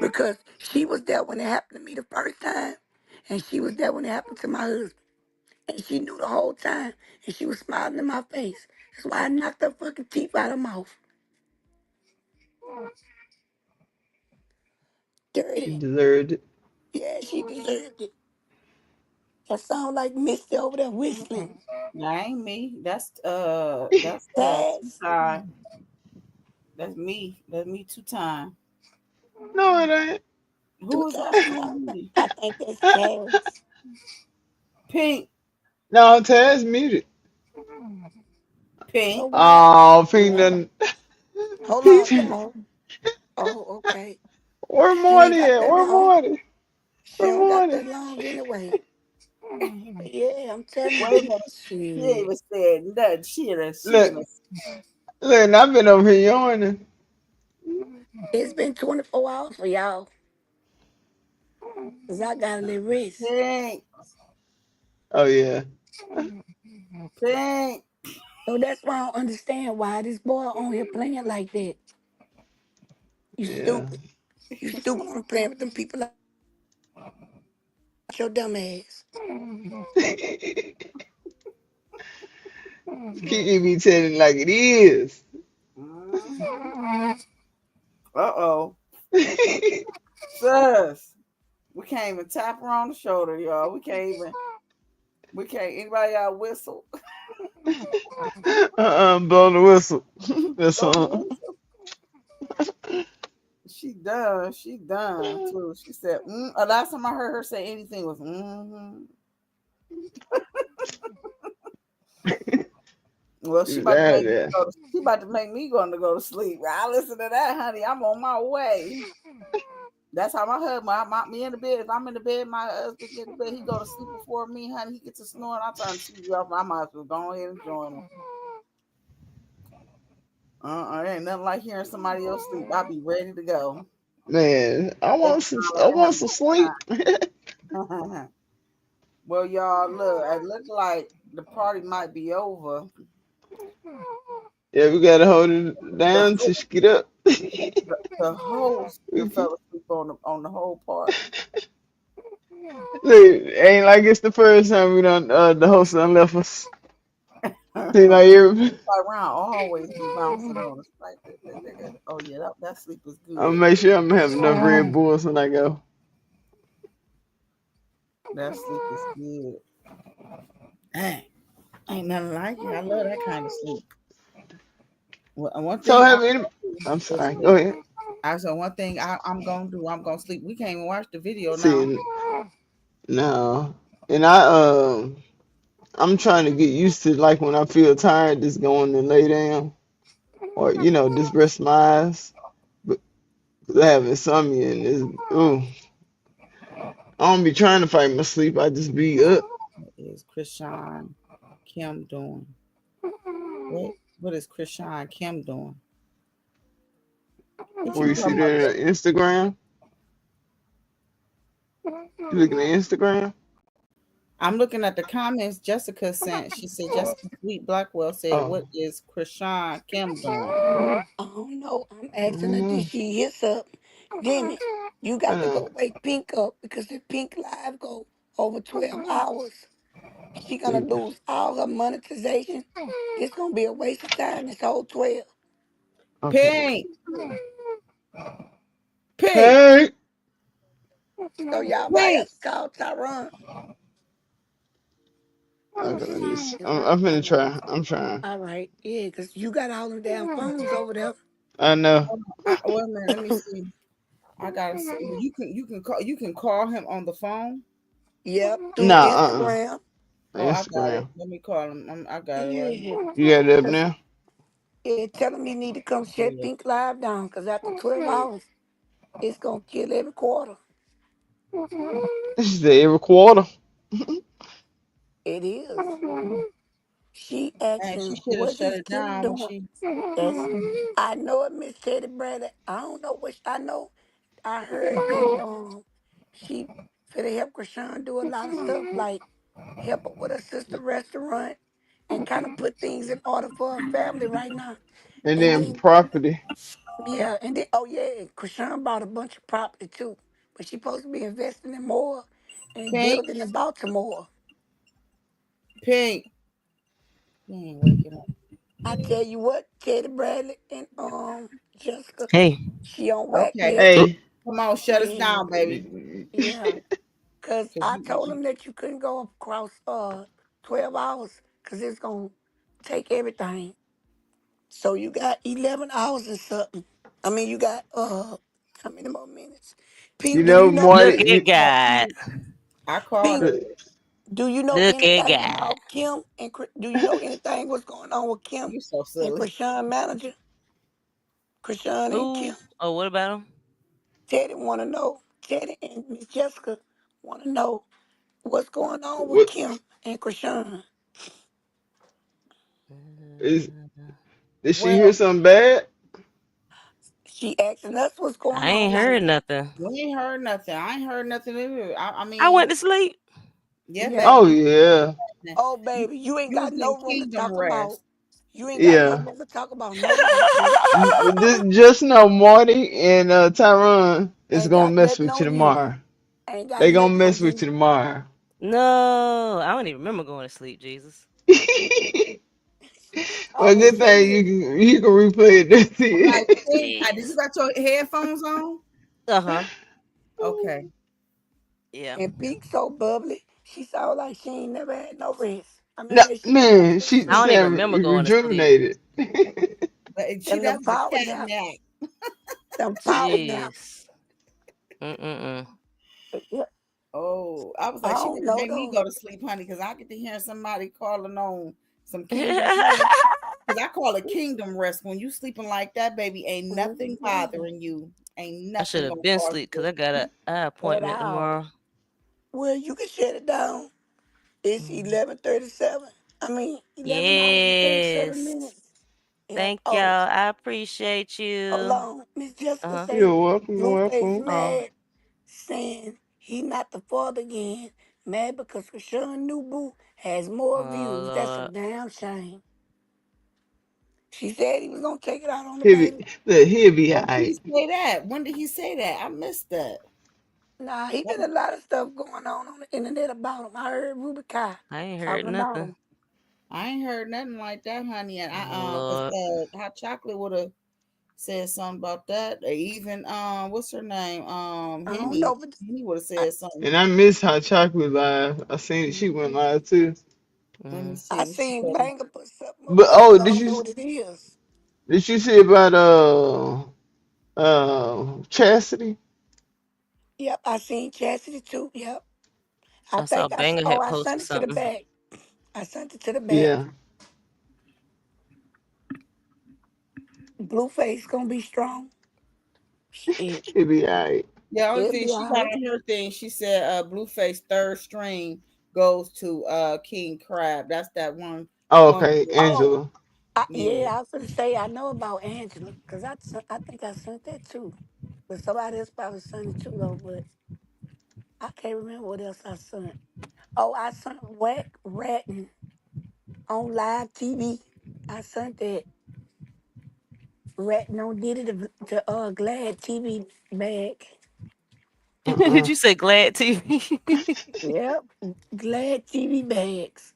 Because she was there when it happened to me the first time. And she was there when it happened to my husband. And she knew the whole time. And she was smiling in my face. That's why I knocked her fucking teeth out of her mouth. She Dirty. deserved it. Yeah, she deserved it. That sound like Misty over there whistling. That ain't me. That's two Taz. time. That's me. That's me 2 time. No, it ain't. Two Who is times. whistling on me? I think that's Taz. Pink. No, Taz muted. So Pink. what? Oh, Pink Yeah. done. Hold on, Pink. Tamo. Oh, okay. Where She ain't Morty got at? that Where long. Morty? She Where don't got Morty? that long anyway. Yeah, I'm telling Wait a you. minute. She ain't Shit. even said nothing. She Look, in a look, I've been over here yawning. It's been 24 hours for y'all. Cause I got a little rest. pink. Oh yeah, Pink. So that's why I don't understand why this boy on here playing like that. You yeah. stupid. You stupid for playing with them people like your dumb ass. Kiki be telling like it is. Uh-oh. Sus. We can't even tap her on the shoulder, y'all. We can't anybody out whistle. Blow the whistle. That's Blow the all. whistle. She done too. She said, last time I heard her say anything was Well, she Do about to that, make me yeah. go to, she about to make me going to go to sleep. I listen to that, honey. I'm on my way. That's how my husband, me in the bed. If I'm in the bed, my husband get in bed. He go to sleep before me, honey. He gets to snoring. I turn the TV off. I might as well go ahead and join him. It ain't nothing like hearing somebody else sleep. I'll be ready to go. Man, Especially I when want some sleep. I have a good time. Well, y'all, look, it look like the party might be over. Yeah, we gotta hold it The down to host, get up. the host fell asleep on the whole party. Look, ain't like it's the first time we done the host done left us. See, like you, Around always be bouncing on us like that. Oh yeah, that sleep is I'll good. make sure I'm gonna have enough Red Bulls when I go. That sleep is good. Dang, ain't nothing like it. I love that kind of sleep. Well, one So thing have any? I'm is sorry. Go ahead. I said one thing I'm gonna do. I'm gonna sleep. We can't even watch the video now. See, no, and I'm trying to get used to like when I feel tired, just going and lay down, or just rest my eyes. But 'cause I have insomnia and I don't be trying to fight my sleep. I just be up. What is Krishan Kim doing? What is Krishan Kim doing? What Where you you see talking about? their Instagram? You looking at Instagram? I'm looking at the comments Jessica sent. She said Jessica Sweet Blackwell said, Oh, "What is Krishan Kim doing?" I don't know. I'm I asking don't her, did know. she hits up? Didn't it? You I got to know. go wake Pink up because if Pink live go over 12 hours, she gonna lose all her monetization. It's gonna be a waste of time, this whole 12. Okay. Pink, Pink, Hey. So y'all might Pink. have to call Tyron. Okay, let me see. I'm finna try. I'm trying. All right, yeah, because you got all them damn phones over there. I know. Wait a minute, let me see. I gotta see. You can call him on the phone. Yep, through Nah. Instagram. Oh, I got it. Instagram. Let me call him. I got it right Yeah. here. You got it up now? Yeah, tell him he need to come shut Yeah. Pink Live down because after 12 hours, it's gonna kill every quarter. This is the every quarter. It is. She And she asking, should have what shut is it Kim down when doing? she. That's I know it, Miss Teddy Bradley. I don't know what I know. I heard that she finna help Krishan do a lot of stuff like help her with her sister restaurant and kind of put things in order for her family right now. And And then then property. yeah, and then oh yeah, Krishan bought a bunch of property too. But she supposed to be investing in more and Pink, building in Baltimore. Pink. He ain't waking up. I tell you what, Teddy Bradley and Jessica, Hey, she on whack Okay. milk. Hey. Come on, shut us Yeah. down, baby. Yeah. Cause 'Cause I told him that you couldn't go across 12 hours because it's gonna take everything. So you got 11 hours and something. I mean, you got how many more minutes? You Pink, do know, you know Look Marty. at anything about God. I called Pink? her. Do you know Look at anything God. about Kim and do you know anything what's going on with Kim You so and silly. Krishan manager? Krishan and Who? Kim. Oh, what about him? Teddy want to know. Teddy and Miss Jessica want to know what's going on with What Kim and Krishan. is? Did she hear Well, something bad? She asking us what's I going on. ain't Like, heard nothing. we ain't heard nothing. I ain't heard nothing either. I I mean, went to sleep. yeah, yeah. baby. Oh You, yeah, Oh, baby, you ain't you was got in no room to kingdom talk about. rest. You ain't got no yeah. room to talk about nobody, Pink. Just know Marty and Tyron is Ain't gonna got mess nothing with you on you. tomorrow. Ain't got They gonna nothing mess on with you. you tomorrow. No, I don't even remember going to sleep, Jesus. Well, Oh, good thing Jesus. you can replay it. This Like, year. Pink, did you Jeez. got your headphones on? Uh-huh. Okay. Yeah. And Pink so bubbly. She sound like she ain't never had no rest. I No, mean, that she never had man, no she I just don't sleep. even said remember going to sleep. rejuvenated. But she Them that them was a power cat naps. nap. Them power naps. Jeez. Mm-mm-mm. Yeah, Oh, I was I like, she don't better know make me though. go to sleep, honey, because I get to hear somebody calling on some kingdom rest. Because I call it kingdom rest. When you sleeping like that, baby, ain't nothing Mhm. bothering you. Ain't I should nothing have gonna been cause asleep because you I got a eye At appointment all. tomorrow. Well, you can shut it down. It's Mm. 11:37. I mean, 11 hours and 37 Yes. minutes. Yep. Thank Oh, y'all. I appreciate hold you. on. Miss Jessica Uh-huh. say You're welcome. You're Blueface welcome. Oh, mad, saying he not the father again. Mad because Rashawn New Boo has more oh views. That's a Lord. damn shame. She said he was gonna take it out on the He'll be, baby. look, he'll be when did he alright. say that? When did he say that? I missed that. Nah, he been a lot of stuff going on the internet about him. I heard Ruby Kai I ain't heard talking about nothing. him. I ain't heard nothing like that, honey. And Oh cause Lord. Hot Chocolate would have said something about that. Or even what's her name? I don't know, but Henny would have I, said something. And I miss how Chocolate live. I seen she went live too. Let me Mm. see. I Let me see. seen Banger put something up But there, oh, but I don't know what it is. did you see about Chastity? Yep, I seen Chastity too. Yep. I I saw think Banger oh, had I posted sent it to the something. back. I sent it to the back. Yeah, Blueface gonna be strong. Shit. he'll be alright. Yeah, only He'll thing be she got alright. on her thing, she said Blueface third string goes to King Crab. That's that Oh, one okay, Oh, Angela. yeah. yeah, I was gonna say I know about Angela because I think I sent that too. But somebody else probably sent it too though. But I can't remember what else I sent. Oh, I sent Whack Ratting on live TV. I sent that Ratting on did it to Glad TV bag. Did Uh-uh. you say Glad TV? Yep, Glad TV bags.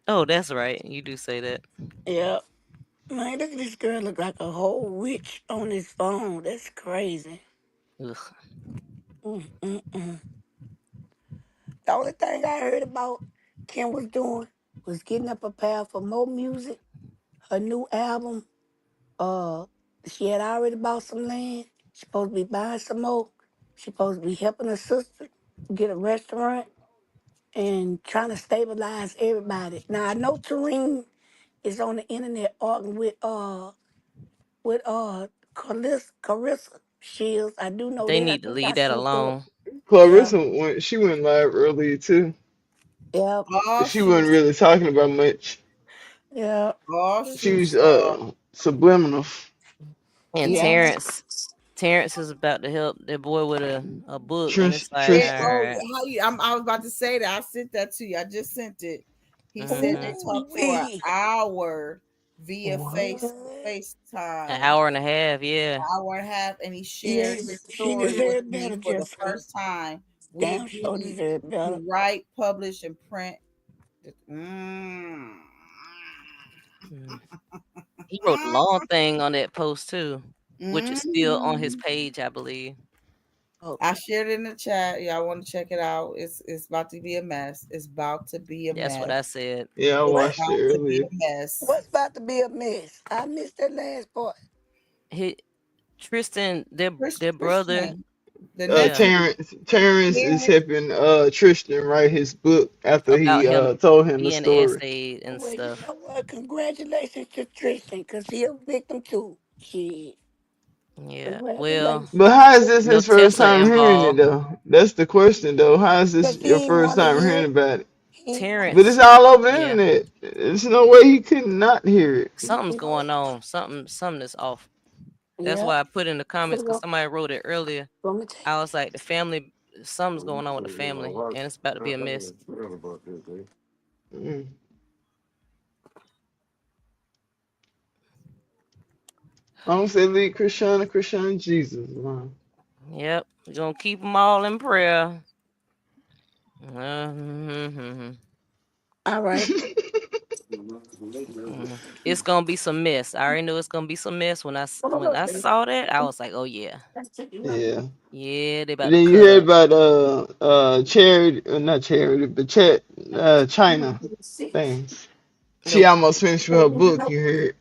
Oh, that's right. You do say that. Yep. Man, look at this girl look like a whole witch on this phone. That's crazy. Ugh. Mm-mm-mm. The only thing I heard about Kim was doing was getting up a path for more music. Her new album, uh, she had already bought some land. She supposed to be buying some more. She supposed to be helping her sister get a restaurant and trying to stabilize everybody. Now I know Tareen is on the internet arguing with Carissa Shields. I do know They that. I need to think I leave that seen that. alone. Yeah. Clarissa she went live earlier too. Yep. All She she wasn't was really talking about much. Yeah. all she She was was subliminal. And yeah. Terrence is about to help that boy with a book, and it's like, Yeah, Trench. all oh, right. how you? I was about to say that. I sent that to you. I just sent it. He said they Mm-hmm. Ooh talked for an wee. hour via What? An FaceTime, hour and a half, yeah. hour and a half, and he shared Yes, his she story with deserved me better, for the Jessica. first time. We Damn sure agreed deserved better. to write, publish, and print. Mm. Mm. He wrote a long thing on that post too. which is still on his Mm-hmm. page, I believe. I Okay. shared it in the chat. Y'all want to check it out? It's about to be a mess. It's about to be a That's what mess. I said. Yeah, I It's What? watched about it to be earlier. a mess. What's about to be a mess? I missed that last part. He Tristan, their brother, Christian, the yeah, nephew, Terrence is Terrence. helping Tristan write his book after about he him told him the being story. essayed and Well, you stuff. know what? Congratulations to Tristan, because he a victim too. Shit. Yeah. Well, Congratulations. But how is this no his first Tessa time hearing it involved. though? That's the question though. How is this Because your he ain't first want to time hear hearing it. about it? He ain't want But to it's Terrence, hear all over the yeah. internet. There's no way he could not hear it. Something's it. going on. Something is off. That's Yeah. why I put in the comments Finna because go. somebody wrote it earlier. Let me tell I was like, the family, something's going on with the family, and it's about to be a mess. Mm. I don't say leave Christian Jesus, man. Yep, we're gonna keep them all in prayer. Mhm. All right. It's gonna be some mess. I already knew it's gonna be some mess when I saw that. I was like, oh yeah, Yeah. yeah, they And about to then you cut heard up. about charity, not charity, but chat China thing. She Nope, almost finished with her book. You heard?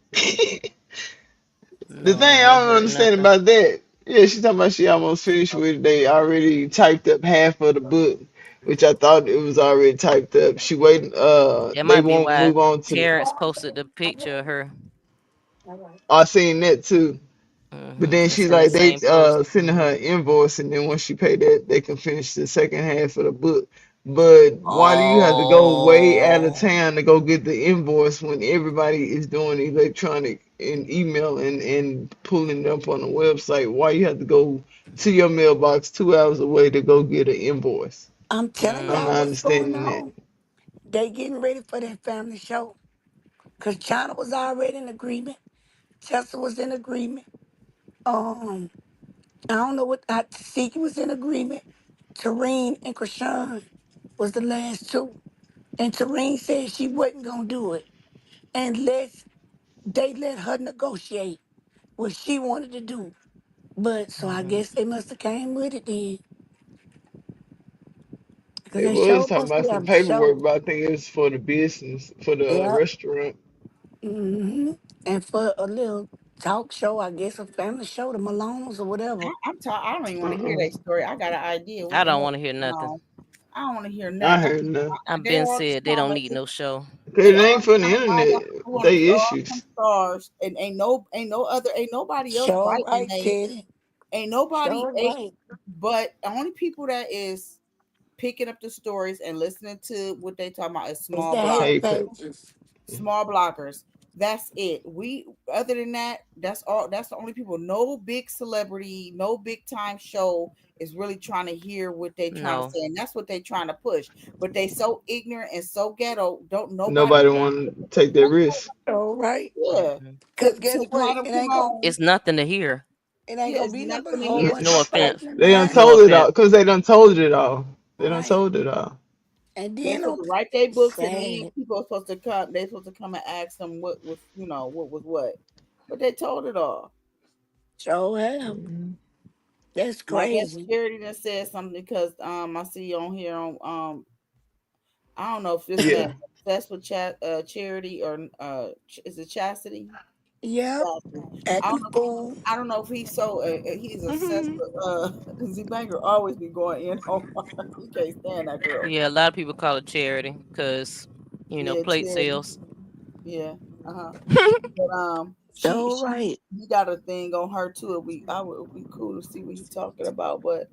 The no, thing I I ain't don't heard understand nothing. about that, yeah, she talking about she almost finished with it. They already typed up half of the book, which I thought it was already typed up. She waiting. That They might be won't why move on to the. Terrence posted the picture of her. I seen that too. But then It's she in the like they same post. sending her an invoice, and then once she pay that, they can finish the second half of the book. But why do you have to go way out of Oh, town to go get the invoice when everybody is doing electronic and email and pulling it up on the website? Why you have to go to your mailbox 2 hours away to go get an invoice? I'm telling I'm y'all not mm, what's going understanding that. on. They getting ready for that family show. Because China was already in agreement. Tessa was in agreement. Um, I don't know what Tiki was in agreement. Tareen and Krishan was the last two. And Tareen said she wasn't gonna do it unless they let her negotiate what she wanted to do. But so I mhm. guess they must have came with it then. Because They they was showed talking supposed to about some have a show. paperwork, but I think it was for the business, for the Yeah. restaurant. And for a little talk show, I guess a family show, the Malones or whatever. I don't even want to hear Uh-uh. that story. I got an idea I what the don't hell want to hear going nothing. on. I don't want to hear I nothing. heard enough. I've They been all said they don't need talented. no show. Cause They it all ain't from the all internet. want to be They all some issues. stars, and ain't nobody else Show biting right, they Teddy. ain't nobody Show ain't right. but the only people that is picking up the stories and listening to what they talking about is It's small the The bloggers. hate pay pep. pages. Small bloggers. That's it. We other than that, that's all. That's the only people. No big celebrity, no big time show is really trying to hear what they trying to No, say, and that's what they trying to push. But they so ignorant and so ghetto. Don't nobody. Nobody want to take that risk. Show right. Yeah, mhm. Cause to guess what? try to promote. It's nothing to hear. It ain't Yeah, gonna it's be nothing but a nothing to whole hear. bunch No of offense. scraping and They done No grinding. told it all, offense. cause they done told it all. They done Right. told it all. And They then supposed on to write their books, and then sad. people are supposed to come. They supposed to come and ask them what was, what was what. But they told it all. Show have. Mhm. That's And I guess crazy. Charity done said something because I see on here on I don't know if this man Yeah. obsessed with Charity or is it Chastity? Yep. Chastity. I don't Acting know. fool. I don't know if he's so he's obsessed with Z Banger always be going in on he can't stand that girl. Yeah, a lot of people call it charity because Yeah, plate Charity. sales. Yeah. Uh-huh. But Show right. he got a thing on her too. It would be cool to see what he's talking about, but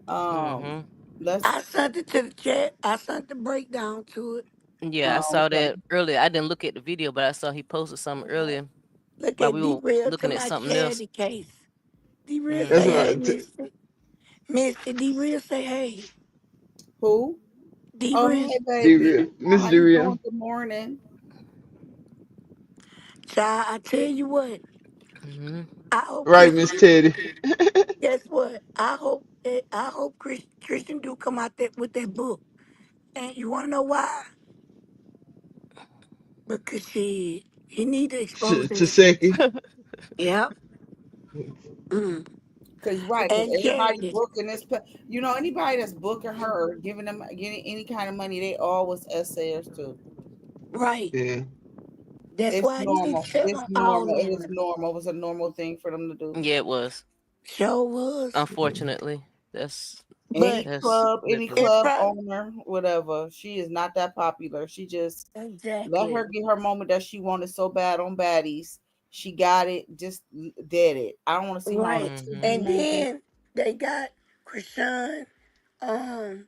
um hmm let's I sent it to the chat. I sent the breakdown to it. Yeah, I saw okay. that earlier. I didn't look at the video, but I saw he posted something earlier Look while at we D were Real looking till at I something had else. the case. D Real That's say, Hmm hey, what. Missy. Missy, D Real say, hey. Who? D Oh Real, hey D baby. real, Miss How D you real. doing? Good morning. child, I tell you what. hmm I hope Right, Miss Christian. Teddy. Guess what? I hope Christian do come out there with that book. And you want to know why? Because he need to expose that shit. Chiseki. Yep. Mm. Cause right, cause And everybody charity. booking this, anybody that's booking her or giving them getting any kind of money, they always essayers too. Right. Yeah. That's It's why I need to normal. tell It's on all normal. of It was them. normal. It was a normal thing for them to do. Yeah, it was. Sure was. Unfortunately, that's But Any it's club probably owner, whatever. She is not that popular. She just let her exactly get her moment that she wanted so bad on baddies. She got it. Just did it. I don't want to see her on a right. TV And movie. then they got Krishan. Um,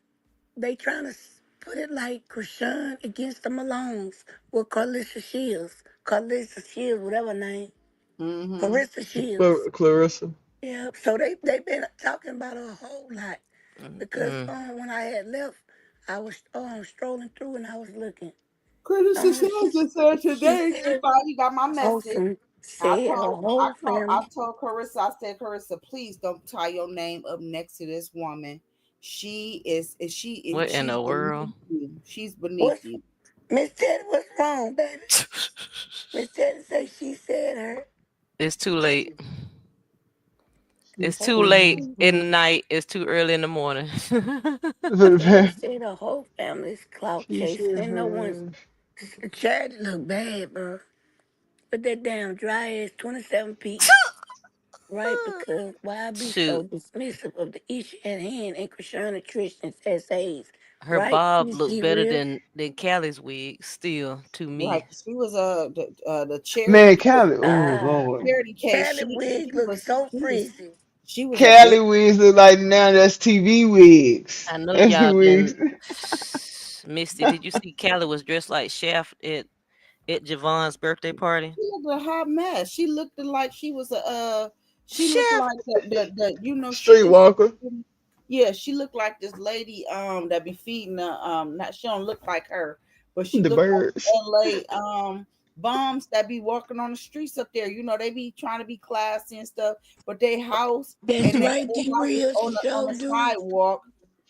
they trying to put it like Krishan against the Malones with Carlisha Shields. Carlisha Shields, whatever her name. Mm-hmm. Carissa Shields. Clarissa. Yeah. So they been talking about her a whole lot because Mm. when I had left, I was strolling through and I was looking. Critical She, just said she today. She said finally got my message. Olsen said her whole I family. told Carissa, I said, Carissa, please don't tie your name up next to this woman. What in She's the beneath world? you. She's beneath What's you. Miss Teddy? What's wrong, baby? Miss Teddy said she said her. It's too late. She It's said too late in the night. It's too early in the morning. Teddy said her whole family's clout She chasing, said and no one's. her. Charity look bad, bro. But that damn dry ass 27 piece. Right, because why be so Shoot, dismissive of the issue at hand and Krishana Tristan's essays? her Right, bob Miss looked D better Real? than Callie's wig. Still, to right. me, She was the charity Man, case. Callie. Oh Lord. Charity case. Callie wig looks so frizzy. She was a bit. Callie wigs look like now that's TV wigs. I know That's the y'all wigs. been Misty. Did you see Callie was dressed like Shaft at Javon's birthday party? She looked a hot mess. She looked like she was a she looked Shaft. like the Streetwalker. yeah, she looked like this lady that be feeding the not she don't look like her, but she The looked birds. like LA bums that be walking on the streets up there. They be trying to be classy and stuff, but they house That's and they right, D house is Real. She on sure the do. sidewalk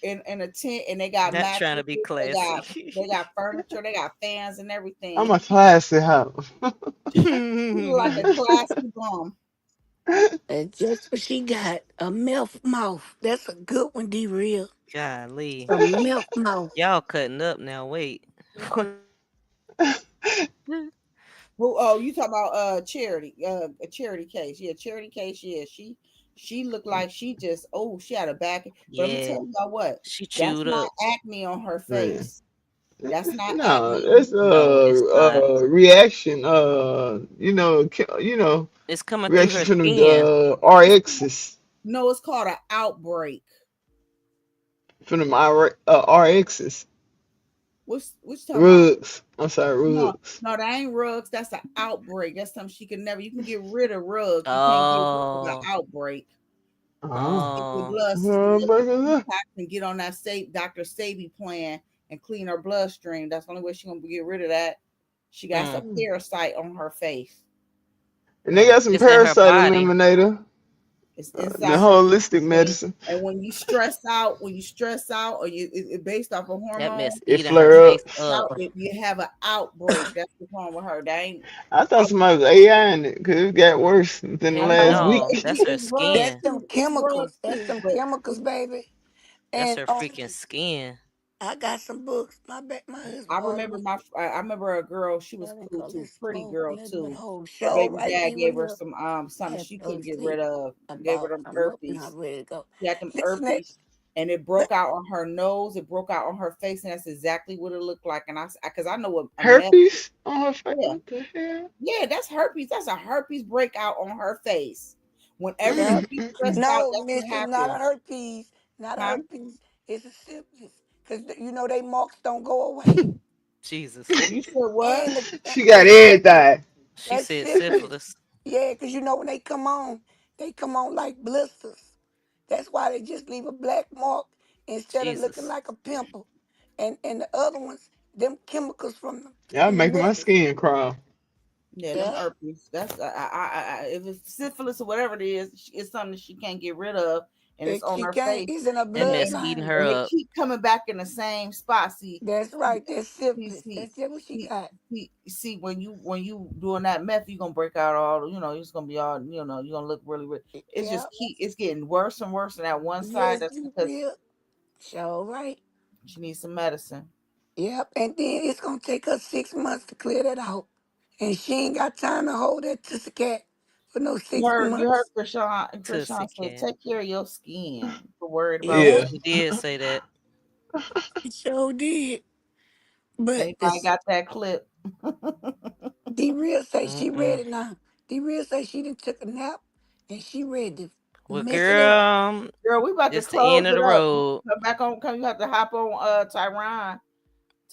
in a tent, and they got Not trying to mattresses, be classy. they got furniture, they got fans and I'm everything. a classy house. She look like a classy bum. That's just what she got. A mouth mouth. That's a good one, D Real. Golly, A mouth mouth. y'all cutting up now. Wait. Who? Oh, you talking about charity? A charity case? Yeah, charity case. Yeah, she looked like she just she had a back. But I'm gonna Yeah, tell y'all what. she That's chewed not up. acne on her Man. face. That's not No, acne on that's her face. No, it's not. reaction. It's coming through Reaction her to skin. the It's RXs no, it's called an outbreak. from the RXs. Which talking about? Rugs. I'm sorry, No, rugs. no, that ain't rugs. That's an outbreak. That's something she can never. You can get rid of rugs. You can't get rid of the Oh, outbreak. Oh. If your oh. blood system get Hamburger. detox and get on that Dr. Sabi plan and clean her bloodstream. That's the only way she's gonna get rid of that. She got some Mm. parasite on her face. And they got some It's in her parasite body. eliminator. It's The inside her holistic bloodstream. medicine. And when you stress out, or it based off of That mess hormones, It eating her flare face up. up. you have an outbreak. That's what's wrong with her. That ain't. I I thought somebody was AI in it because it got worse within the I know last No, week. that's her it's rugs That's skin. them too. It's rugs chemicals. That's too. them But chemicals, baby. That's And her freaking skin. I got some books. My husband ordered me. I remember a girl. She was Nothing cool called too, this pretty smoke. girl Let me too. whole Her show baby right dad there gave her real. some I something had she to go to couldn't get rid sleep of. Gave her about. them I'm up and I'm herpes. ready to go. She had them Listen, herpes, and it that, broke out on her nose. It broke out on her face, and that's exactly what it looked like. And because I know what a mess. Herpes on her face. Yeah, What the hell? yeah, that's herpes. That's a herpes breakout on her face. Whenever yeah. you be stressed out, No, that's what miss, it's not a happens. herpes. Not a Huh? herpes. It's a syphilis. Because, they marks don't go away. Jesus. You said what? And She got it's syphilis. everything. She That's said syphilis. syphilis. Yeah, because when they come on like blisters. That's why they just leave a black mark instead of looking Jesus. like a pimple. And the other ones, them chemicals Y'all from the making my nipple. skin crawl. Yeah, them Yeah. herpes. That's if it's syphilis or whatever it is, it's something that she can't get rid of, and it's It on keep her going. face, It's in a That mess and eating bloodline. her and it up. keep coming back in the same spot. See, That's right. That's see, syphilis. see, That's just what she see, got. see, when you doing that meth, you gonna break out all. It's gonna be all. You're gonna look really, really. It's Yeah. just it's getting worse and worse on that one side. Yes, That's you because real. Sure, right. she needs some medicine. Yep. And then it's gonna take her 6 months to clear that out. And she ain't got time to hold that tussy cat for no You six heard, you heard months. Krishan. Tussy Krishan said, cat. "Take care of your skin. You're worried about Yeah, what Yeah. She did say that. it sure did. But anybody it's got that clip." D Real say she Mm-mm. ready now. D Real say she done took a nap and she ready to Well, mess it up. girl, Girl, we about to it's the close end of it the up. road. Come back on. Come, you have to hop on.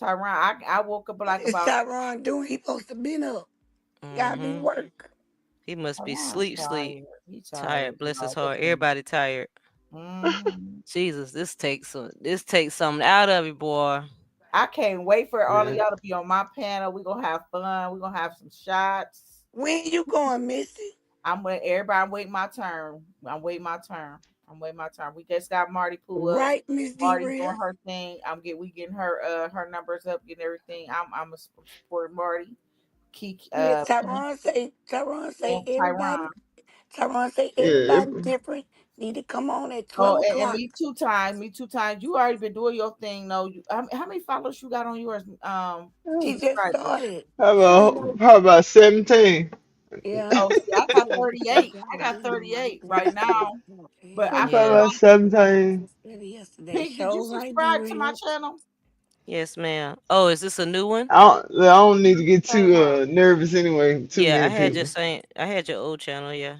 Tyron. I woke up What like is about. Tyron doing? He supposed to been up. He gotta be Mm-hmm. work. He must be Tyron's sleep. tired. He tired. Tired, bless his Y'all. heart. Everybody tired. Mm-hmm. Jesus, this takes something out of you, boy. I can't wait for all of Yeah. y'all to be on my panel. We're gonna have fun. We're gonna have some shots. When you going, Missy? I'm with everybody. I'm waiting my turn. I'm waiting my turn. I'm waiting my turn. We just got Marty Poo up. Right, Miss D Marty doing Real? her thing. We getting her numbers up, getting everything. I'm a support Marty. Keek Yeah, Pink Tyron say and everybody. Tyron. Tyron say Yeah. everybody different. Need to come on at Oh, 12 and o'clock. me two times. Me two times. You already been doing your thing. No, how many followers you got on yours? She just Subscribers. started. How about 17? Yeah. Oh, see, I got 38. I got 38 right now. But I How feel Yeah. about like 17? Yesterday. Pink, did you Show right, D subscribe to my Real. channel? Yes, ma'am. Oh, is this a new one? I don't need to get Same too one. nervous anyway. Too Yeah, many people. I had your old channel, yeah.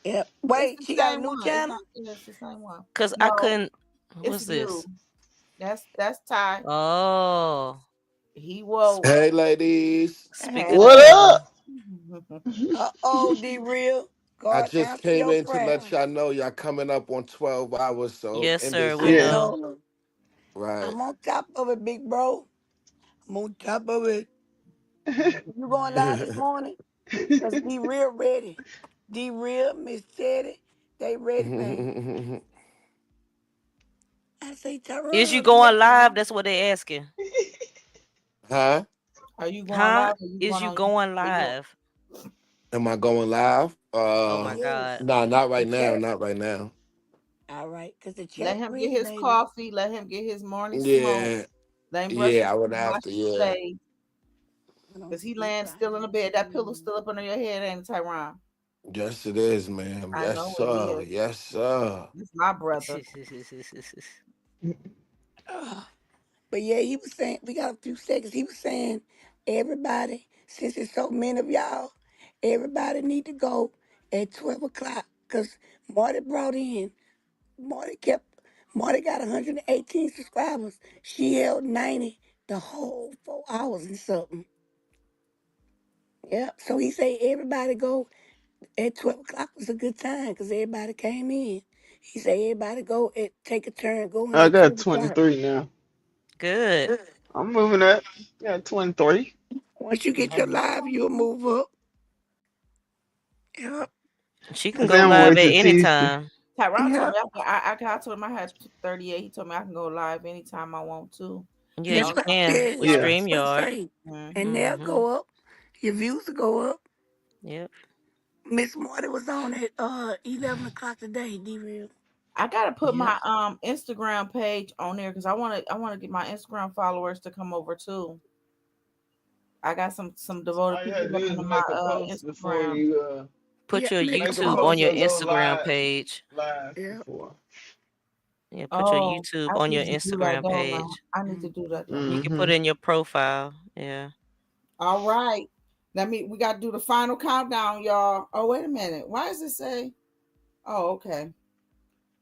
Yep. It's Wait, the she got a same new one. It's channel? not. Yeah, it's the same one. Cause I No, couldn't it's what's new. this? That's Ty. Oh. He woke. Hey, ladies. Speaking of What channel. up? Uh-oh, D Real. I God just answer came your in to let prayer. y'all know y'all coming up on 12 hours, so Yes, in this sir, we I Yeah. know. told her. right. I'm on top of it, big bro. I'm on top of it. You going live this morning? Because D Real ready. D Real, Miss Teddy, they ready, man. I say, Is you Tyrone, going live? That's what they asking. Huh? Are you going Huh? live or you Is going you on going YouTube? live? Am I going live? Oh my yes. God. Nah, not The right now. chat. Not right now. All right, because the Let chat him get ready, his baby. coffee. Let him get his morning smoke. Yeah. Let him brush Yeah, his I would teeth, have wash to. his Yeah. face. I don't Because he sleep laying right still in the now. bed. That pillow's still up under your head, ain't it, Tyron? Yes, it is, ma'am. I Yes, know it sir. is. Yes, sir. This my brother. Ugh. But yeah, he was saying, we got a few seconds. He was saying, everybody, since it's so many of y'all, everybody need to go at 12 o'clock. Because Marty brought in, Marty kept, Marty got 118 subscribers. She held 90 the whole 4 hours and something. Yeah. So he said everybody go at 12 o'clock was a good time because everybody came in. He said everybody go at take a turn going I at got 12 o'clock. 23 now. Good. I'm moving up. Got 23. Once you get your live, you'll move up. Yep. She can I go think I'm gonna live wait at till any Tuesday. time. Tyron told Yep. me I told him I had 38. He told me I can go live anytime I want to. Yeah, That's you No what I can said. with Yeah. That's what I StreamYard. say. And hmm they'll Mm-hmm. go up. Your views will go up. Yep. Miss Marty was on at 11 o'clock today, D-Real. I gotta put Yep. my Instagram page on there because I wanna get my Instagram followers to come over too. I got some devoted All you gotta people do looking is at my make a post before Instagram. you Put Yeah, your make a make a YouTube post. on post your or go Instagram live page. Yeah. before. Yeah, put your Oh, YouTube I on your need to do that, Instagram don't I? page. I need to do that, don't You I? can put Mm-hmm. in your profile. Yeah. All right. We gotta do the final countdown, y'all. Oh, wait a minute. Why does it say? Oh, okay.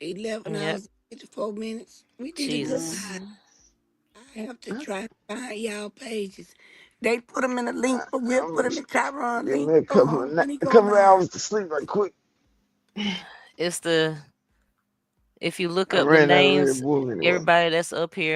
11 Yep. hours and 54 minutes. We did a good Jesus. time. Mm-hmm. I have to try to find y'all pages. They put them in a link, but we'll I'm put gonna them in Tyron give link me a couple of when he a go couple of live. hours to sleep right quick. It's the if you look I up the ran that Red names, Bull anyway. everybody that's up here